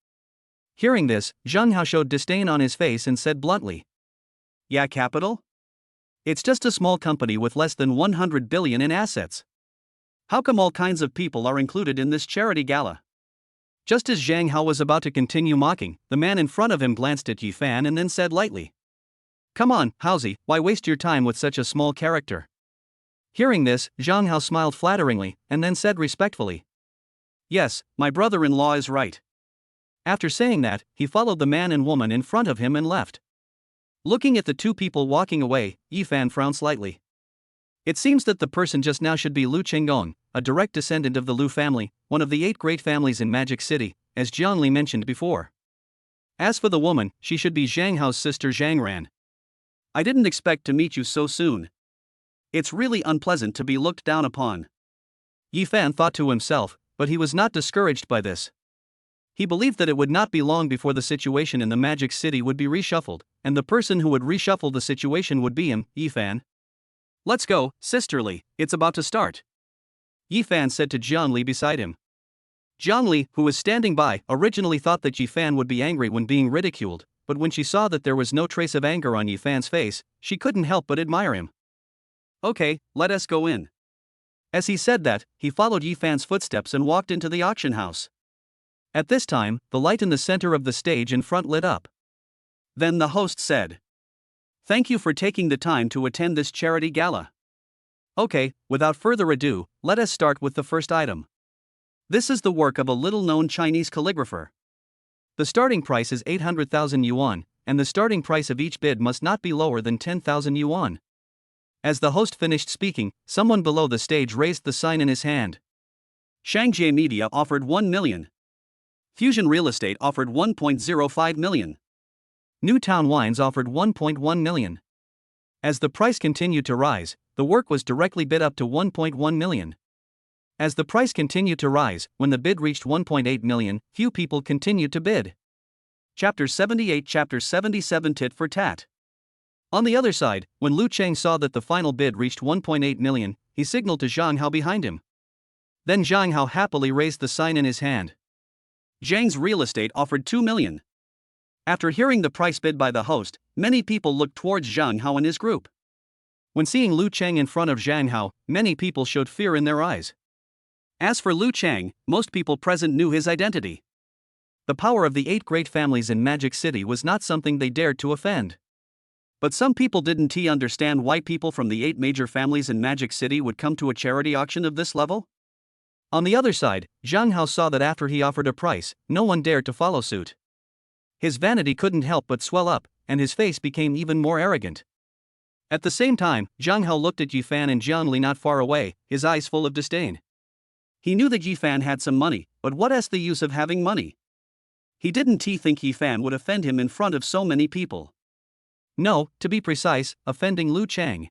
Hearing this, Zhang Hao showed disdain on his face and said bluntly, "Yeah, capital? It's just a small company with less than 100 billion in assets. How come all kinds of people are included in this charity gala?" Just as Zhang Hao was about to continue mocking, the man in front of him glanced at Yifan and then said lightly, "Come on, Haozi, why waste your time with such a small character?" Hearing this, Zhang Hao smiled flatteringly, and then said respectfully, "Yes, my brother-in-law is right." After saying that, he followed the man and woman in front of him and left. Looking at the two people walking away, Yifan frowned slightly. It seems that the person just now should be Lu Chenggong, a direct descendant of the Lu family, one of the 8 great families in Magic City, as Jiang Li mentioned before. As for the woman, she should be Zhang Hao's sister Zhang Ran. I didn't expect to meet you so soon. It's really unpleasant to be looked down upon. Yi Fan thought to himself, but he was not discouraged by this. He believed that it would not be long before the situation in the Magic City would be reshuffled, and the person who would reshuffle the situation would be him, Yi Fan. Let's go, sisterly, it's about to start. Yi Fan said to Jiang Li beside him. Jiang Li, who was standing by, originally thought that Yi Fan would be angry when being ridiculed, but when she saw that there was no trace of anger on Yi Fan's face, she couldn't help but admire him. Okay, let us go in. As he said that, he followed Yi Fan's footsteps and walked into the auction house. At this time, the light in the center of the stage in front lit up. Then the host said, "Thank you for taking the time to attend this charity gala. Okay, without further ado, let us start with the first item. This is the work of a little-known Chinese calligrapher. The starting price is 800,000 yuan, and the starting price of each bid must not be lower than 10,000 yuan. As the host finished speaking, someone below the stage raised the sign in his hand. Shangjie Media offered 1 million. Fusion Real Estate offered 1.05 million. Newtown Wines offered 1.1 million. As the price continued to rise, the work was directly bid up to 1.1 million. As the price continued to rise, when the bid reached 1.8 million, few people continued to bid. Chapter 78, Chapter 77 Tit for Tat. On the other side, when Lu Cheng saw that the final bid reached 1.8 million, he signaled to Zhang Hao behind him. Then Zhang Hao happily raised the sign in his hand. Zhang's Real Estate offered 2 million. After hearing the price bid by the host, many people looked towards Zhang Hao and his group. When seeing Lu Cheng in front of Zhang Hao, many people showed fear in their eyes. As for Lu Cheng, most people present knew his identity. The power of the 8 great families in Magic City was not something they dared to offend. But some people didn't understand why people from the 8 major families in Magic City would come to a charity auction of this level. On the other side, Zhang Hao saw that after he offered a price, no one dared to follow suit. His vanity couldn't help but swell up, and his face became even more arrogant. At the same time, Zhang Hao looked at Yi Fan and Jiang Li not far away, his eyes full of disdain. He knew that Yi Fan had some money, but what is the use of having money? He didn't think Yi Fan would offend him in front of so many people. No, to be precise, offending Lu Cheng.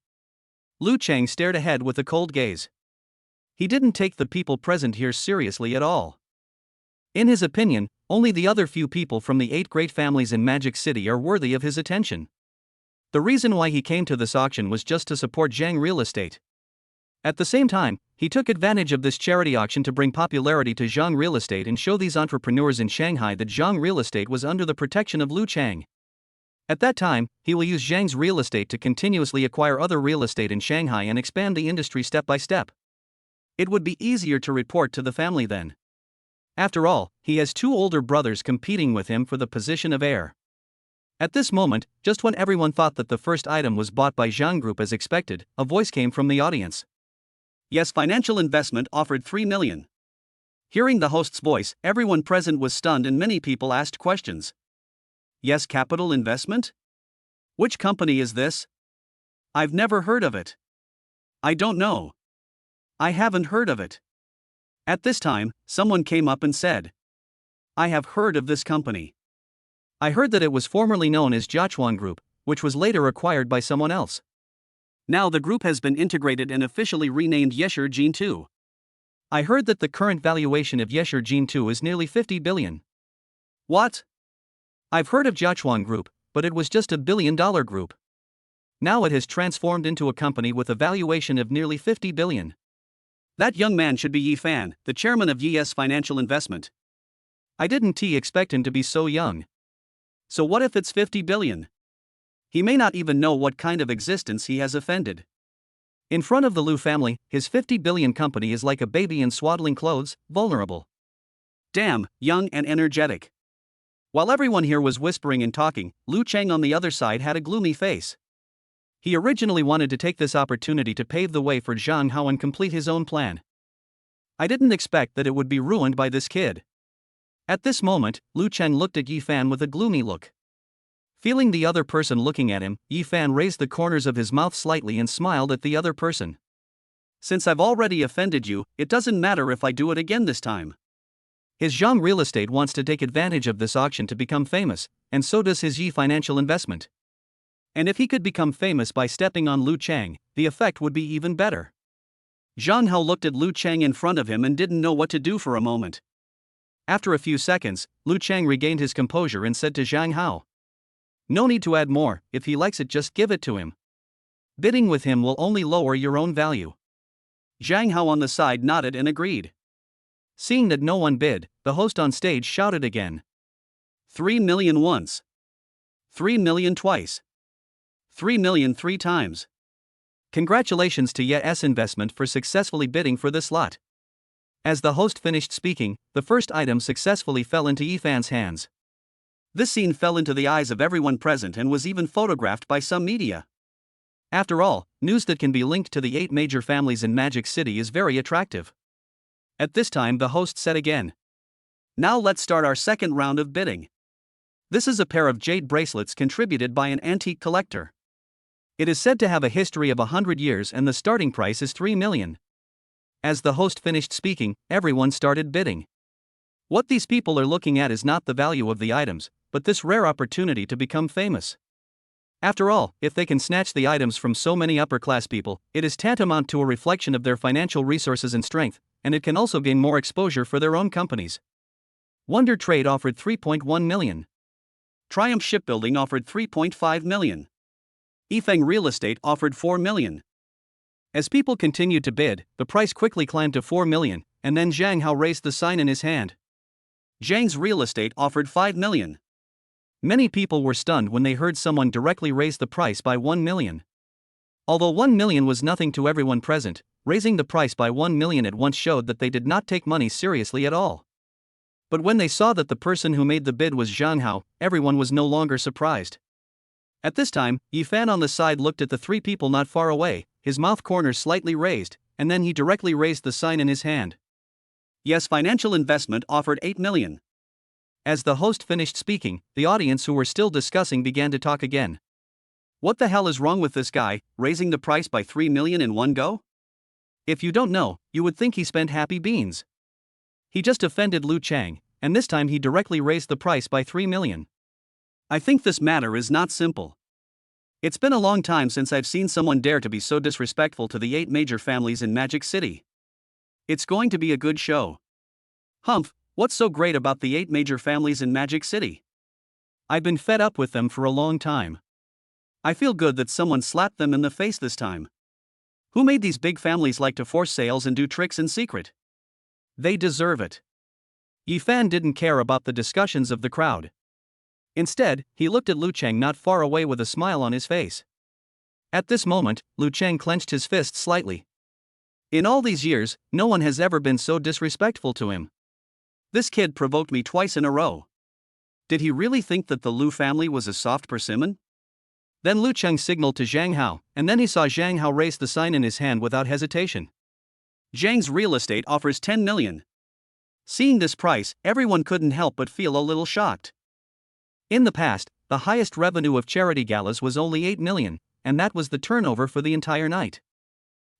Lu Cheng stared ahead with a cold gaze. He didn't take the people present here seriously at all. In his opinion, only the other few people from the 8 great families in Magic City are worthy of his attention. The reason why he came to this auction was just to support Zhang Real Estate. At the same time, he took advantage of this charity auction to bring popularity to Zhang Real Estate and show these entrepreneurs in Shanghai that Zhang Real Estate was under the protection of Lu Cheng. At that time, he will use Zhang's real estate to continuously acquire other real estate in Shanghai and expand the industry step by step. It would be easier to report to the family then. After all, he has 2 older brothers competing with him for the position of heir. At this moment, just when everyone thought that the first item was bought by Zhang Group as expected, a voice came from the audience. Yes, Financial Investment offered 3 million. Hearing the host's voice, everyone present was stunned and many people asked questions. Yes, Capital Investment? Which company is this? I've never heard of it. I don't know. I haven't heard of it. At this time, someone came up and said, I have heard of this company. I heard that it was formerly known as Jiachuan Group, which was later acquired by someone else. Now the group has been integrated and officially renamed Yesher Gene 2. I heard that the current valuation of Yesher Gene 2 is nearly 50 billion. What? I've heard of Jiachuan Group, but it was just $1 billion group. Now it has transformed into a company with a valuation of nearly 50 billion. That young man should be Yi Fan, the chairman of Yi's Financial Investment. I didn't expect him to be so young. So what if it's 50 billion? He may not even know what kind of existence he has offended. In front of the Lu family, his 50 billion company is like a baby in swaddling clothes, vulnerable. Damn, young and energetic. While everyone here was whispering and talking, Lu Cheng on the other side had a gloomy face. He originally wanted to take this opportunity to pave the way for Zhang Hao and complete his own plan. I didn't expect that it would be ruined by this kid. At this moment, Lu Cheng looked at Yi Fan with a gloomy look. Feeling the other person looking at him, Yi Fan raised the corners of his mouth slightly and smiled at the other person. Since I've already offended you, it doesn't matter if I do it again this time. His Zhang Real Estate wants to take advantage of this auction to become famous, and so does his Yi Financial Investment. And if he could become famous by stepping on Lu Chang, the effect would be even better. Zhang Hao looked at Lu Chang in front of him and didn't know what to do for a moment. After a few seconds, Lu Chang regained his composure and said to Zhang Hao, "No need to add more, if he likes it just give it to him. Bidding with him will only lower your own value." Zhang Hao on the side nodded and agreed. Seeing that no one bid, the host on stage shouted again. 3 million once. 3 million twice. 3 million 3 times. Congratulations to Yes Investment for successfully bidding for this lot. As the host finished speaking, the first item successfully fell into Yifan's hands. This scene fell into the eyes of everyone present and was even photographed by some media. After all, news that can be linked to the 8 major families in Magic City is very attractive. At this time, the host said again, "Now let's start our second round of bidding. This is a pair of jade bracelets contributed by an antique collector. It is said to have a history of 100 years and the starting price is 3 million. As the host finished speaking, everyone started bidding. What these people are looking at is not the value of the items, but this rare opportunity to become famous. After all, if they can snatch the items from so many upper-class people, it is tantamount to a reflection of their financial resources and strength, and it can also gain more exposure for their own companies. Wonder Trade offered 3.1 million. Triumph Shipbuilding offered 3.5 million. Yifeng Real Estate offered 4 million. As people continued to bid, the price quickly climbed to 4 million, and then Zhang Hao raised the sign in his hand. Zhang's Real Estate offered 5 million. Many people were stunned when they heard someone directly raise the price by 1 million. Although 1 million was nothing to everyone present, raising the price by 1 million at once showed that they did not take money seriously at all. But when they saw that the person who made the bid was Zhang Hao, everyone was no longer surprised. At this time, Yifan on the side looked at the 3 people not far away, his mouth corners slightly raised, and then he directly raised the sign in his hand. Yes Financial Investment offered 8 million. As the host finished speaking, the audience who were still discussing began to talk again. What the hell is wrong with this guy, raising the price by 3 million in one go? If you don't know, you would think he spent happy beans. He just offended Lu Chang, and this time he directly raised the price by 3 million. I think this matter is not simple. It's been a long time since I've seen someone dare to be so disrespectful to the 8 major families in Magic City. It's going to be a good show. Humph, what's so great about the 8 major families in Magic City? I've been fed up with them for a long time. I feel good that someone slapped them in the face this time. Who made these big families like to force sales and do tricks in secret? They deserve it. Yifan didn't care about the discussions of the crowd. Instead, he looked at Lu Chang not far away with a smile on his face. At this moment, Lu Chang clenched his fist slightly. In all these years, no one has ever been so disrespectful to him. This kid provoked me twice in a row. Did he really think that the Lu family was a soft persimmon? Then Lu Chang signaled to Zhang Hao, and then he saw Zhang Hao raise the sign in his hand without hesitation. Zhang's Real Estate offers 10 million. Seeing this price, everyone couldn't help but feel a little shocked. In the past, the highest revenue of charity galas was only 8 million, and that was the turnover for the entire night.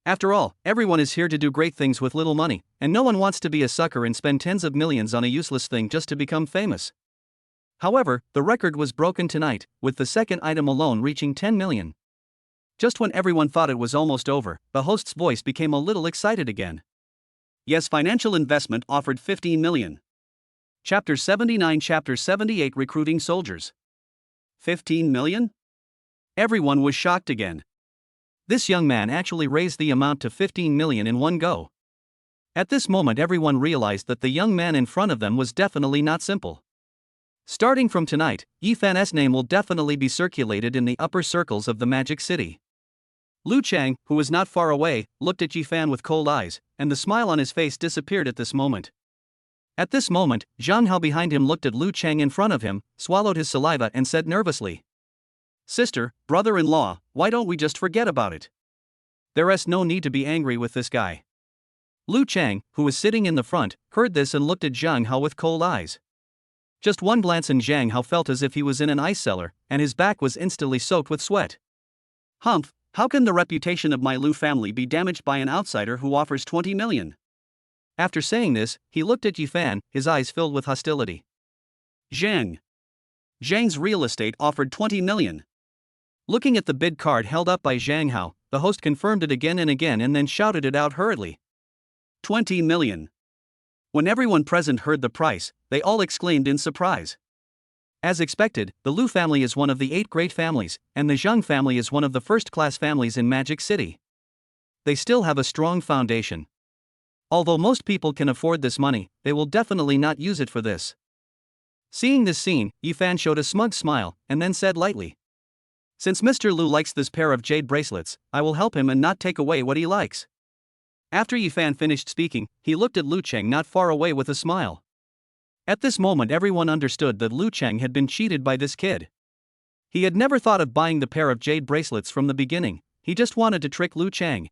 After all, everyone is here to do great things with little money, and no one wants to be a sucker and spend tens of millions on a useless thing just to become famous. However, the record was broken tonight, with the second item alone reaching 10 million. Just when everyone thought it was almost over, the host's voice became a little excited again. Yes Financial Investment offered 15 million. Chapter 79 Chapter 78 Recruiting Soldiers. 15 million? Everyone was shocked again. This young man actually raised the amount to 15 million in one go. At this moment everyone realized that the young man in front of them was definitely not simple. Starting from tonight, Yifan's name will definitely be circulated in the upper circles of the Magic City. Lu Chang, who was not far away, looked at Yifan with cold eyes, and the smile on his face disappeared at this moment. At this moment, Zhang Hao behind him looked at Lu Chang in front of him, swallowed his saliva and said nervously, "Sister, brother-in-law, why don't we just forget about it? There's no need to be angry with this guy." Lu Chang, who was sitting in the front, heard this and looked at Zhang Hao with cold eyes. Just one glance and Zhang Hao felt as if he was in an ice cellar, and his back was instantly soaked with sweat. Humph, how can the reputation of my Lu family be damaged by an outsider who offers 20 million? After saying this, he looked at Yifan, his eyes filled with hostility. Zhang. Zhang's real estate offered 20 million. Looking at the bid card held up by Zhang Hao, the host confirmed it again and then shouted it out hurriedly. 20 million. When everyone present heard the price, they all exclaimed in surprise. As expected, the Lu family is one of the 8 great families, and the Zhang family is one of the first-class families in Magic City. They still have a strong foundation. Although most people can afford this money, they will definitely not use it for this. Seeing this scene, Yifan showed a smug smile, and then said lightly, "Since Mr. Lu likes this pair of jade bracelets, I will help him and not take away what he likes." After Yifan finished speaking, he looked at Lu Cheng not far away with a smile. At this moment everyone understood that Lu Cheng had been cheated by this kid. He had never thought of buying the pair of jade bracelets from the beginning, he just wanted to trick Lu Cheng.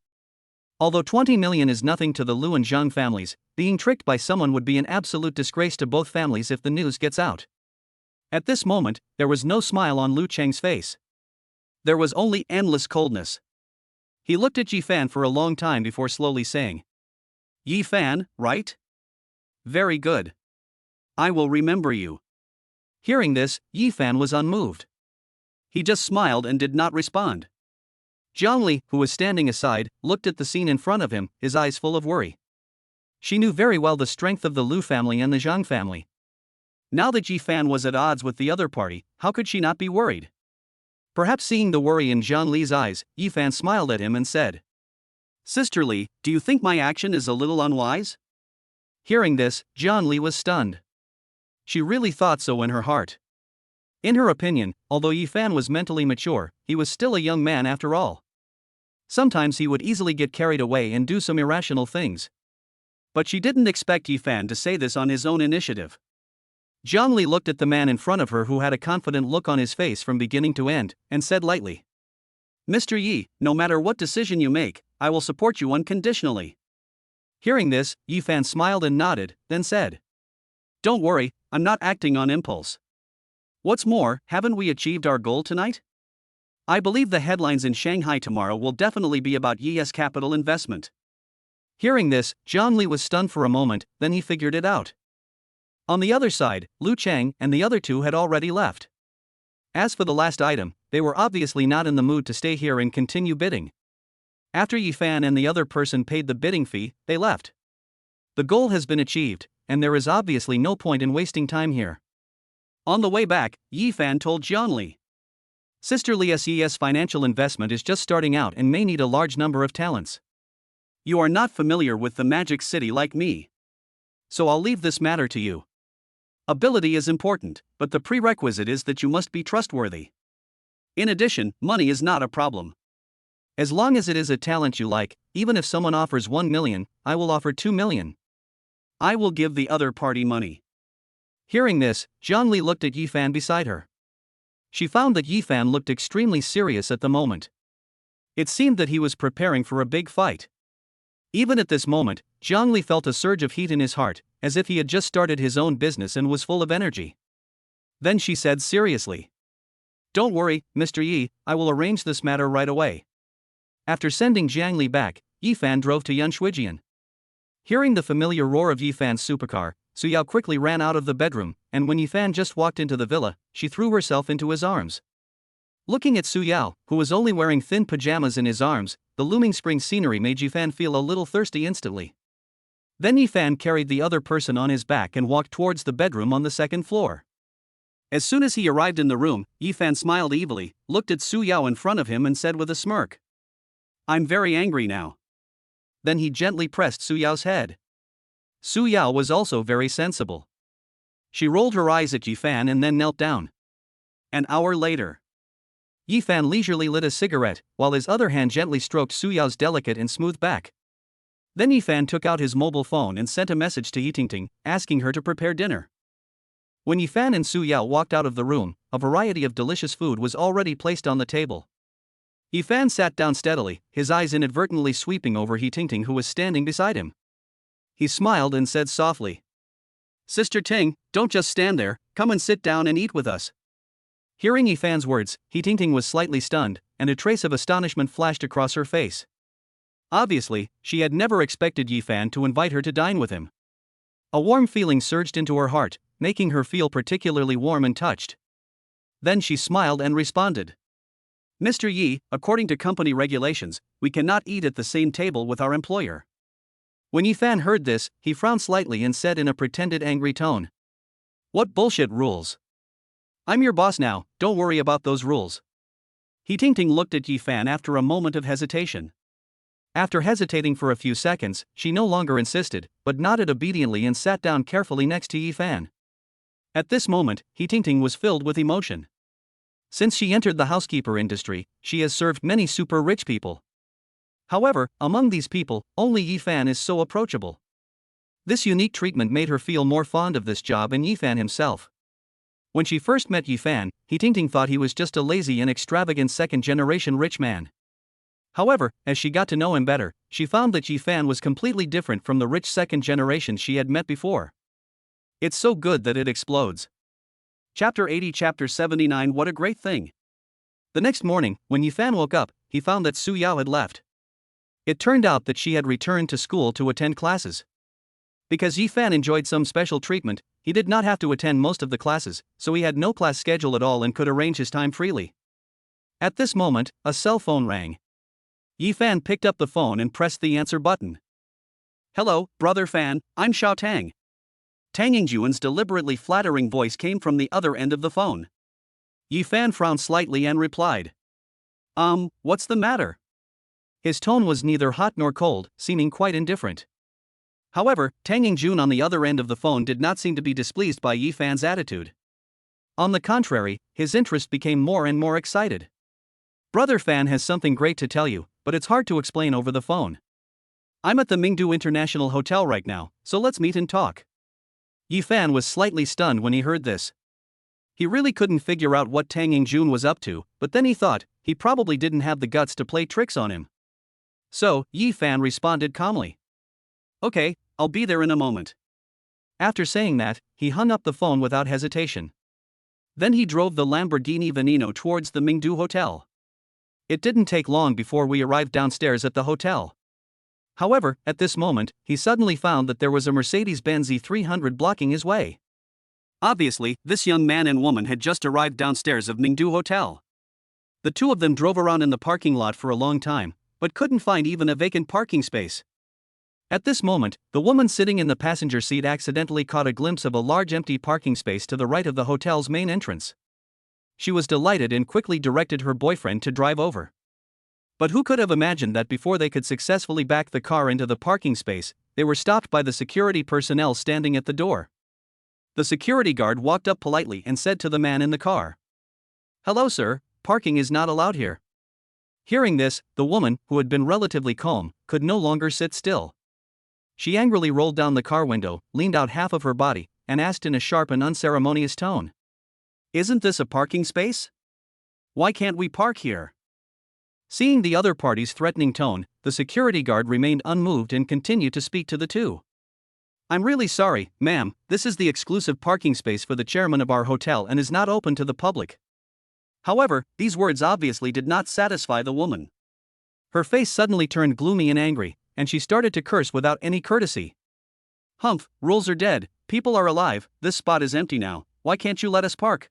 Although 20 million is nothing to the Lu and Zhang families, being tricked by someone would be an absolute disgrace to both families if the news gets out. At this moment, there was no smile on Lu Cheng's face. There was only endless coldness. He looked at Yifan for a long time before slowly saying, "Yifan, right? Very good. I will remember you." Hearing this, Yifan was unmoved. He just smiled and did not respond. Zhangli, who was standing aside, looked at the scene in front of him, his eyes full of worry. She knew very well the strength of the Lu family and the Zhang family. Now that Yifan was at odds with the other party, how could she not be worried? Perhaps seeing the worry in Zhangli's eyes, Yifan smiled at him and said, "Sister Li, do you think my action is a little unwise?" Hearing this, Zhangli was stunned. She really thought so in her heart. In her opinion, although Yifan was mentally mature, he was still a young man after all. Sometimes he would easily get carried away and do some irrational things. But she didn't expect Yifan to say this on his own initiative. Zhangli looked at the man in front of her who had a confident look on his face from beginning to end, and said lightly, "Mr. Yi, no matter what decision you make, I will support you unconditionally." Hearing this, Yifan smiled and nodded, then said, "Don't worry, I'm not acting on impulse. What's more, haven't we achieved our goal tonight? I believe the headlines in Shanghai tomorrow will definitely be about Yi's capital investment." Hearing this, Zhangli was stunned for a moment, then he figured it out. On the other side, Lu Cheng and the other two had already left. As for the last item, they were obviously not in the mood to stay here and continue bidding. After Yifan and the other person paid the bidding fee, they left. The goal has been achieved, and there is obviously no point in wasting time here. On the way back, Yifan told Zhangli, "Sister Li's financial investment is just starting out and may need a large number of talents. You are not familiar with the Magic City like me. So I'll leave this matter to you. Ability is important, but the prerequisite is that you must be trustworthy. In addition, money is not a problem. As long as it is a talent you like, even if someone offers 1 million, I will offer 2 million. I will give the other party money." Hearing this, Zhangli looked at Yifan beside her. She found that Yifan looked extremely serious at the moment. It seemed that he was preparing for a big fight. Even at this moment, Zhangli felt a surge of heat in his heart, as if he had just started his own business and was full of energy. Then she said seriously, "Don't worry, Mr. Yi, I will arrange this matter right away." After sending Zhangli back, Yifan drove to Yunshuijian. Hearing the familiar roar of Yifan's supercar, Su Yao quickly ran out of the bedroom, and when Yifan just walked into the villa, she threw herself into his arms. Looking at Su Yao, who was only wearing thin pajamas in his arms, the looming spring scenery made Yifan feel a little thirsty instantly. Then Yifan carried the other person on his back and walked towards the bedroom on the second floor. As soon as he arrived in the room, Yifan smiled evilly, looked at Su Yao in front of him and said with a smirk, "I'm very angry now." Then he gently pressed Su Yao's head. Su Yao was also very sensible. She rolled her eyes at Yifan and then knelt down. An hour later, Yifan leisurely lit a cigarette, while his other hand gently stroked Su Yao's delicate and smooth back. Then Yifan took out his mobile phone and sent a message to Yitingting, asking her to prepare dinner. When Yifan and Su Yao walked out of the room, a variety of delicious food was already placed on the table. Yifan sat down steadily, his eyes inadvertently sweeping over Yitingting who was standing beside him. He smiled and said softly, "Sister Ting, don't just stand there, come and sit down and eat with us." Hearing Yifan's words, Yitingting was slightly stunned, and a trace of astonishment flashed across her face. Obviously, she had never expected Yifan to invite her to dine with him. A warm feeling surged into her heart, making her feel particularly warm and touched. Then she smiled and responded. Mr. Yi, according to company regulations, we cannot eat at the same table with our employer. When Yifan heard this, he frowned slightly and said in a pretended angry tone. What bullshit rules? I'm your boss now, don't worry about those rules. He Tingting looked at Yifan after a moment of hesitation. After hesitating for a few seconds, she no longer insisted, but nodded obediently and sat down carefully next to Yifan. At this moment, He Tingting was filled with emotion. Since she entered the housekeeper industry, she has served many super rich people. However, among these people, only Yifan is so approachable. This unique treatment made her feel more fond of this job and Yifan himself. When she first met Yifan, He Tingting thought he was just a lazy and extravagant second-generation rich man. However, as she got to know him better, she found that Yifan was completely different from the rich second generation she had met before. It's so good that it explodes. Chapter 80 Chapter 79 What a great thing! The next morning, when Yifan woke up, he found that Su Yao had left. It turned out that she had returned to school to attend classes. Because Yifan enjoyed some special treatment, he did not have to attend most of the classes, so he had no class schedule at all and could arrange his time freely. At this moment, a cell phone rang. Yifan picked up the phone and pressed the answer button. Hello, brother Fan, I'm Xiao Tang. Tang Yingjuan's deliberately flattering voice came from the other end of the phone. Yifan frowned slightly and replied. What's the matter? His tone was neither hot nor cold, seeming quite indifferent. However, Tang Yingjun on the other end of the phone did not seem to be displeased by Yifan's attitude. On the contrary, his interest became more and more excited. Brother Fan has something great to tell you, but it's hard to explain over the phone. I'm at the Mingdu International Hotel right now, so let's meet and talk. Yifan was slightly stunned when he heard this. He really couldn't figure out what Tang Yingjun was up to, but then he thought, he probably didn't have the guts to play tricks on him. So, Yifan responded calmly. Okay, I'll be there in a moment. After saying that, he hung up the phone without hesitation. Then he drove the Lamborghini Veneno towards the Mingdu Hotel. It didn't take long before we arrived downstairs at the hotel. However, at this moment, he suddenly found that there was a Mercedes-Benz E300 blocking his way. Obviously, this young man and woman had just arrived downstairs of Mingdu Hotel. The two of them drove around in the parking lot for a long time, but couldn't find even a vacant parking space. At this moment, the woman sitting in the passenger seat accidentally caught a glimpse of a large empty parking space to the right of the hotel's main entrance. She was delighted and quickly directed her boyfriend to drive over. But who could have imagined that before they could successfully back the car into the parking space, they were stopped by the security personnel standing at the door. The security guard walked up politely and said to the man in the car, "Hello sir, parking is not allowed here." Hearing this, the woman, who had been relatively calm, could no longer sit still. She angrily rolled down the car window, leaned out half of her body, and asked in a sharp and unceremonious tone, "Isn't this a parking space? Why can't we park here?" Seeing the other party's threatening tone, the security guard remained unmoved and continued to speak to the two. "I'm really sorry, ma'am, this is the exclusive parking space for the chairman of our hotel and is not open to the public." However, these words obviously did not satisfy the woman. Her face suddenly turned gloomy and angry, and she started to curse without any courtesy. "Humph, rules are dead, people are alive, this spot is empty now, why can't you let us park?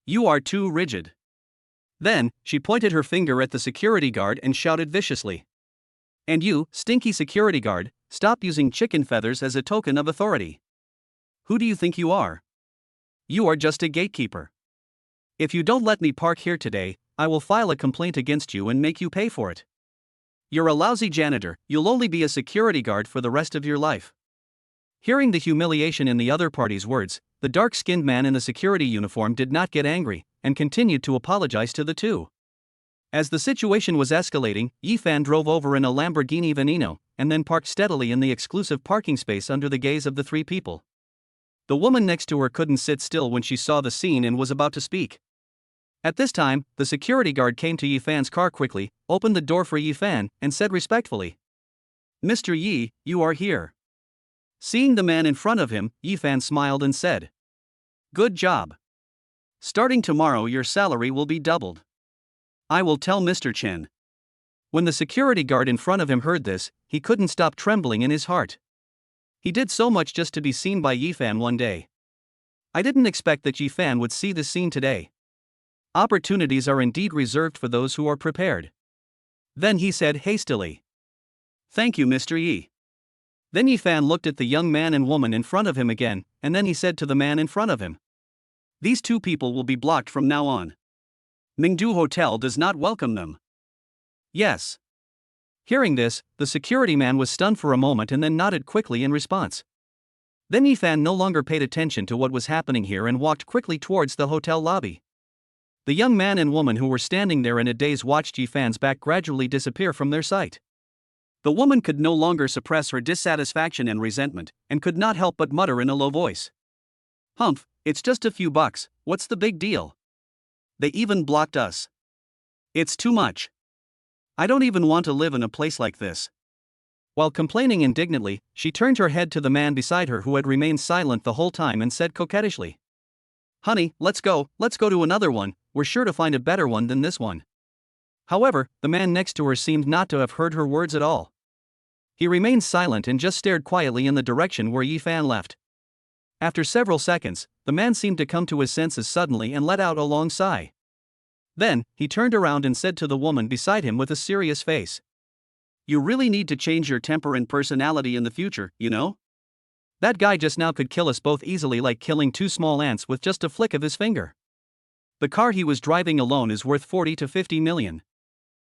You are too rigid." Then, she pointed her finger at the security guard and shouted viciously, "And you, stinky security guard, stop using chicken feathers as a token of authority. Who do you think you are? You are just a gatekeeper. If you don't let me park here today, I will file a complaint against you and make you pay for it. You're a lousy janitor, you'll only be a security guard for the rest of your life." Hearing the humiliation in the other party's words, the dark-skinned man in the security uniform did not get angry, and continued to apologize to the two. As the situation was escalating, Yifan drove over in a Lamborghini Veneno, and then parked steadily in the exclusive parking space under the gaze of the three people. The woman next to her couldn't sit still when she saw the scene and was about to speak. At this time, the security guard came to Yifan's car quickly, opened the door for Yifan, and said respectfully, "Mr. Yi, you are here." Seeing the man in front of him, Yifan smiled and said, "Good job. Starting tomorrow your salary will be doubled. I will tell Mr. Chen." When the security guard in front of him heard this, he couldn't stop trembling in his heart. He did so much just to be seen by Yifan one day. I didn't expect that Yifan would see this scene today. Opportunities are indeed reserved for those who are prepared. Then he said hastily, "Thank you, Mr. Yi." Then Yifan looked at the young man and woman in front of him again, and then he said to the man in front of him, "These two people will be blocked from now on. Mingdu Hotel does not welcome them." "Yes." Hearing this, the security man was stunned for a moment and then nodded quickly in response. Then Yifan no longer paid attention to what was happening here and walked quickly towards the hotel lobby. The young man and woman who were standing there in a daze watched Yifan's back gradually disappear from their sight. The woman could no longer suppress her dissatisfaction and resentment, and could not help but mutter in a low voice, "Humph, it's just a few bucks, what's the big deal? They even blocked us. It's too much. I don't even want to live in a place like this." While complaining indignantly, she turned her head to the man beside her who had remained silent the whole time and said coquettishly, "Honey, let's go to another one, we're sure to find a better one than this one." However, the man next to her seemed not to have heard her words at all. He remained silent and just stared quietly in the direction where Yifan left. After several seconds, the man seemed to come to his senses suddenly and let out a long sigh. Then, he turned around and said to the woman beside him with a serious face, "You really need to change your temper and personality in the future, you know? That guy just now could kill us both easily like killing two small ants with just a flick of his finger. The car he was driving alone is worth 40 to 50 million.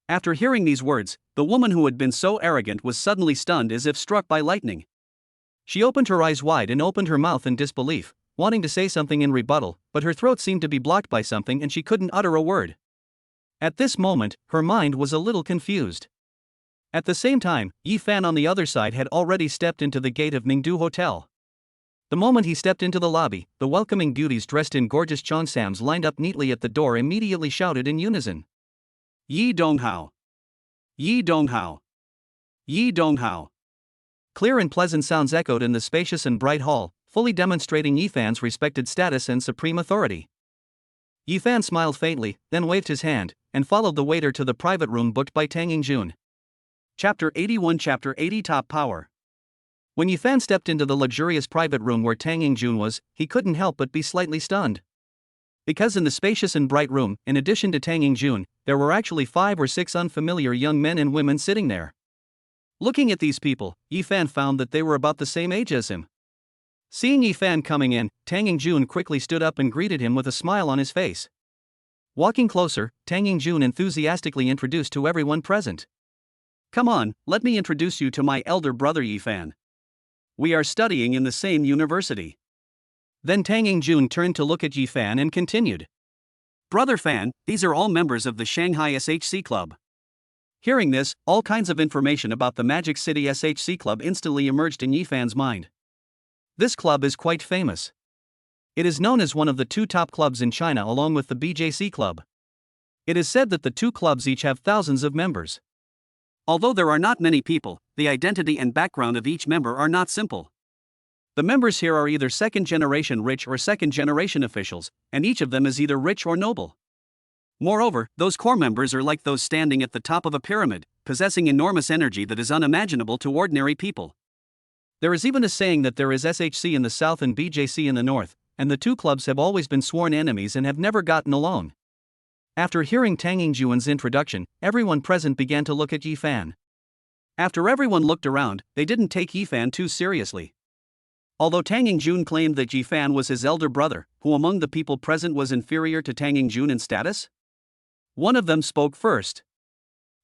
After hearing these words, the woman who had been so arrogant was suddenly stunned as if struck by lightning. She opened her eyes wide and opened her mouth in disbelief, wanting to say something in rebuttal, but her throat seemed to be blocked by something and she couldn't utter a word. At this moment, her mind was a little confused. At the same time, Yifan on the other side had already stepped into the gate of Mingdu Hotel. The moment he stepped into the lobby, the welcoming beauties dressed in gorgeous cheongsams lined up neatly at the door immediately shouted in unison, "Yi Donghao! Yi Donghao! Yi Donghao!" Clear and pleasant sounds echoed in the spacious and bright hall, fully demonstrating Yifan's respected status and supreme authority. Yifan smiled faintly, then waved his hand, and followed the waiter to the private room booked by Tang Yingjun. Chapter 81 Chapter 80 Top Power. When Yifan stepped into the luxurious private room where Tang Yingjun was, he couldn't help but be slightly stunned. Because in the spacious and bright room, in addition to Tang Yingjun, there were actually 5 or 6 unfamiliar young men and women sitting there. Looking at these people, Yifan found that they were about the same age as him. Seeing Yifan coming in, Tang Yingjun quickly stood up and greeted him with a smile on his face. Walking closer, Tang Yingjun enthusiastically introduced to everyone present, "Come on, let me introduce you to my elder brother Yifan. We are studying in the same university." Then Tang Yingjun turned to look at Yifan and continued, "Brother Fan, these are all members of the Shanghai SHC Club." Hearing this, all kinds of information about the Magic City SHC Club instantly emerged in Yifan's mind. This club is quite famous. It is known as one of the 2 top clubs in China along with the BJC Club. It is said that the 2 clubs each have thousands of members. Although there are not many people, the identity and background of each member are not simple. The members here are either second-generation rich or second-generation officials, and each of them is either rich or noble. Moreover, those core members are like those standing at the top of a pyramid, possessing enormous energy that is unimaginable to ordinary people. There is even a saying that there is SHC in the south and BJC in the north, and the 2 clubs have always been sworn enemies and have never gotten along. After hearing Tang Yingjun's introduction, everyone present began to look at Yifan. After everyone looked around, they didn't take Yifan too seriously. Although Tang Yingjun claimed that Yifan was his elder brother, who among the people present was inferior to Tang Yingjun in status? One of them spoke first.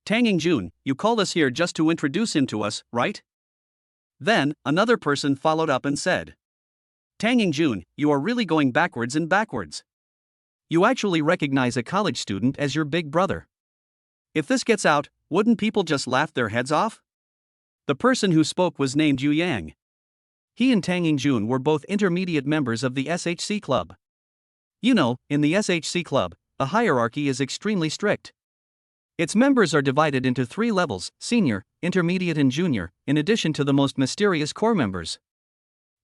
"Tang Yingjun, you called us here just to introduce him to us, right?" Then, another person followed up and said, "Tang Yingjun, you are really going backwards and backwards. You actually recognize a college student as your big brother. If this gets out, wouldn't people just laugh their heads off?" The person who spoke was named Yu Yang. He and Tang Yingjun were both intermediate members of the SHC Club. You know, in the SHC Club, the hierarchy is extremely strict. Its members are divided into 3 levels, senior, intermediate and junior, in addition to the most mysterious core members.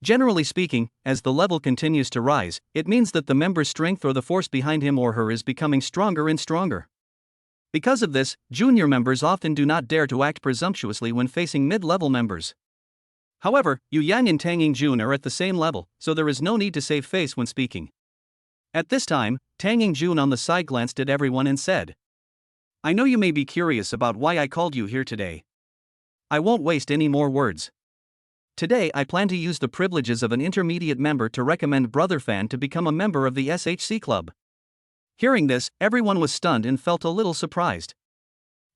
Generally speaking, as the level continues to rise, it means that the member's strength or the force behind him or her is becoming stronger and stronger. Because of this, junior members often do not dare to act presumptuously when facing mid-level members. However, Yu Yang and Tang Yingjun are at the same level, so there is no need to save face when speaking. At this time, Tang Yingjun on the side glanced at everyone and said, I know you may be curious about why I called you here today. I won't waste any more words. Today I plan to use the privileges of an intermediate member to recommend Brother Fan to become a member of the SHC Club. Hearing this, everyone was stunned and felt a little surprised.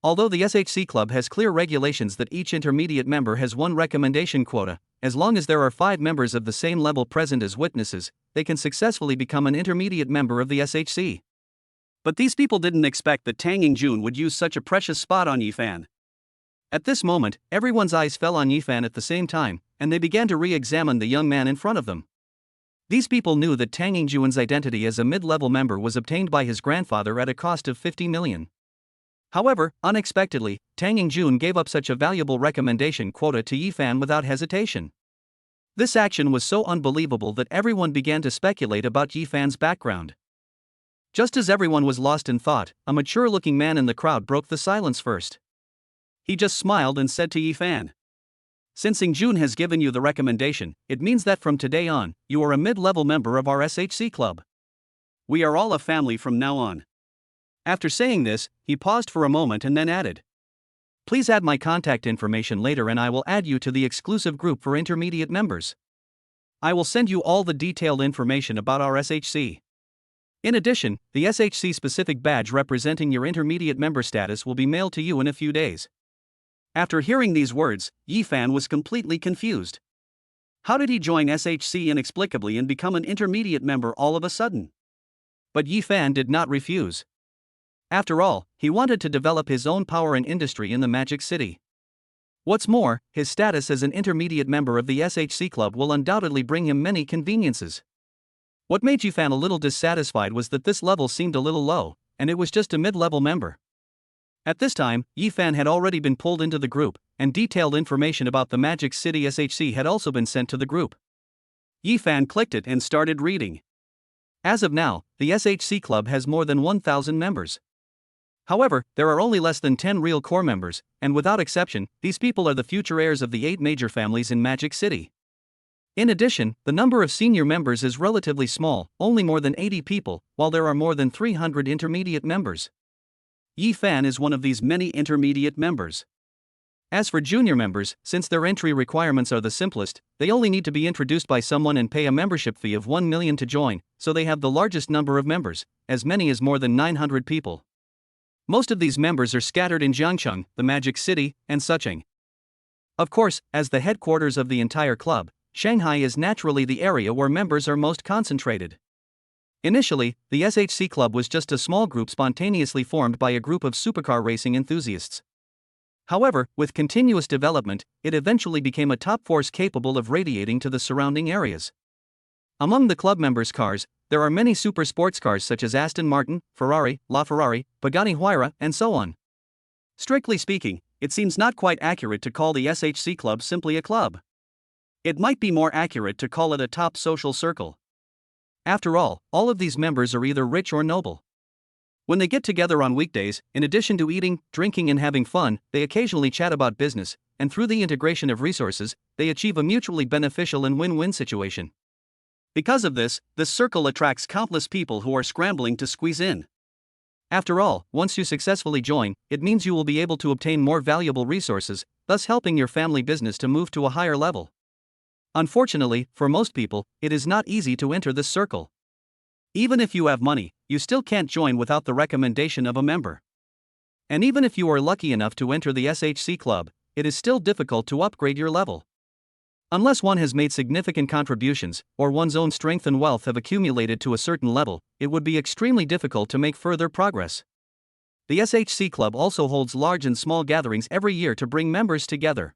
Although the SHC Club has clear regulations that each intermediate member has one recommendation quota, as long as there are 5 members of the same level present as witnesses, they can successfully become an intermediate member of the SHC. But these people didn't expect that Tang Yingjun would use such a precious spot on Yifan. At this moment, everyone's eyes fell on Yifan at the same time, and they began to re-examine the young man in front of them. These people knew that Tang Yingjun's identity as a mid-level member was obtained by his grandfather at a cost of 50 million. However, unexpectedly, Tang Yingjun gave up such a valuable recommendation quota to Yifan without hesitation. This action was so unbelievable that everyone began to speculate about Yifan's background. Just as everyone was lost in thought, a mature-looking man in the crowd broke the silence first. He just smiled and said to Yifan, Since Yingjun has given you the recommendation, it means that from today on, you are a mid-level member of our SHC Club. We are all a family from now on. After saying this, he paused for a moment and then added, Please add my contact information later and I will add you to the exclusive group for intermediate members. I will send you all the detailed information about our SHC. In addition, the SHC specific badge representing your intermediate member status will be mailed to you in a few days. After hearing these words, Yifan was completely confused. How did he join SHC inexplicably and become an intermediate member all of a sudden? But Yifan did not refuse. After all, he wanted to develop his own power and industry in the Magic City. What's more, his status as an intermediate member of the SHC Club will undoubtedly bring him many conveniences. What made Yifan a little dissatisfied was that this level seemed a little low, and it was just a mid-level member. At this time, Yifan had already been pulled into the group, and detailed information about the Magic City SHC had also been sent to the group. Yifan clicked it and started reading. As of now, the SHC Club has more than 1,000 members. However, there are only less than 10 real core members, and without exception, these people are the future heirs of the 8 major families in Magic City. In addition, the number of senior members is relatively small, only more than 80 people, while there are more than 300 intermediate members. Yifan is one of these many intermediate members. As for junior members, since their entry requirements are the simplest, they only need to be introduced by someone and pay a membership fee of 1 million to join, so they have the largest number of members, as many as more than 900 people. Most of these members are scattered in Jiangcheng, the Magic City, and Sucheng. Of course, as the headquarters of the entire club, Shanghai is naturally the area where members are most concentrated. Initially, the SHC Club was just a small group spontaneously formed by a group of supercar racing enthusiasts. However, with continuous development, it eventually became a top force capable of radiating to the surrounding areas. Among the club members' cars, there are many super sports cars such as Aston Martin, Ferrari, LaFerrari, Bugatti Huayra, and so on. Strictly speaking, it seems not quite accurate to call the SHC Club simply a club. It might be more accurate to call it a top social circle. After all of these members are either rich or noble. When they get together on weekdays, in addition to eating, drinking and having fun, they occasionally chat about business, and through the integration of resources, they achieve a mutually beneficial and win-win situation. Because of this circle attracts countless people who are scrambling to squeeze in. After all, once you successfully join, it means you will be able to obtain more valuable resources, thus helping your family business to move to a higher level. Unfortunately, for most people, it is not easy to enter this circle. Even if you have money, you still can't join without the recommendation of a member. And even if you are lucky enough to enter the SHC Club, it is still difficult to upgrade your level. Unless one has made significant contributions, or one's own strength and wealth have accumulated to a certain level, it would be extremely difficult to make further progress. The SHC Club also holds large and small gatherings every year to bring members together.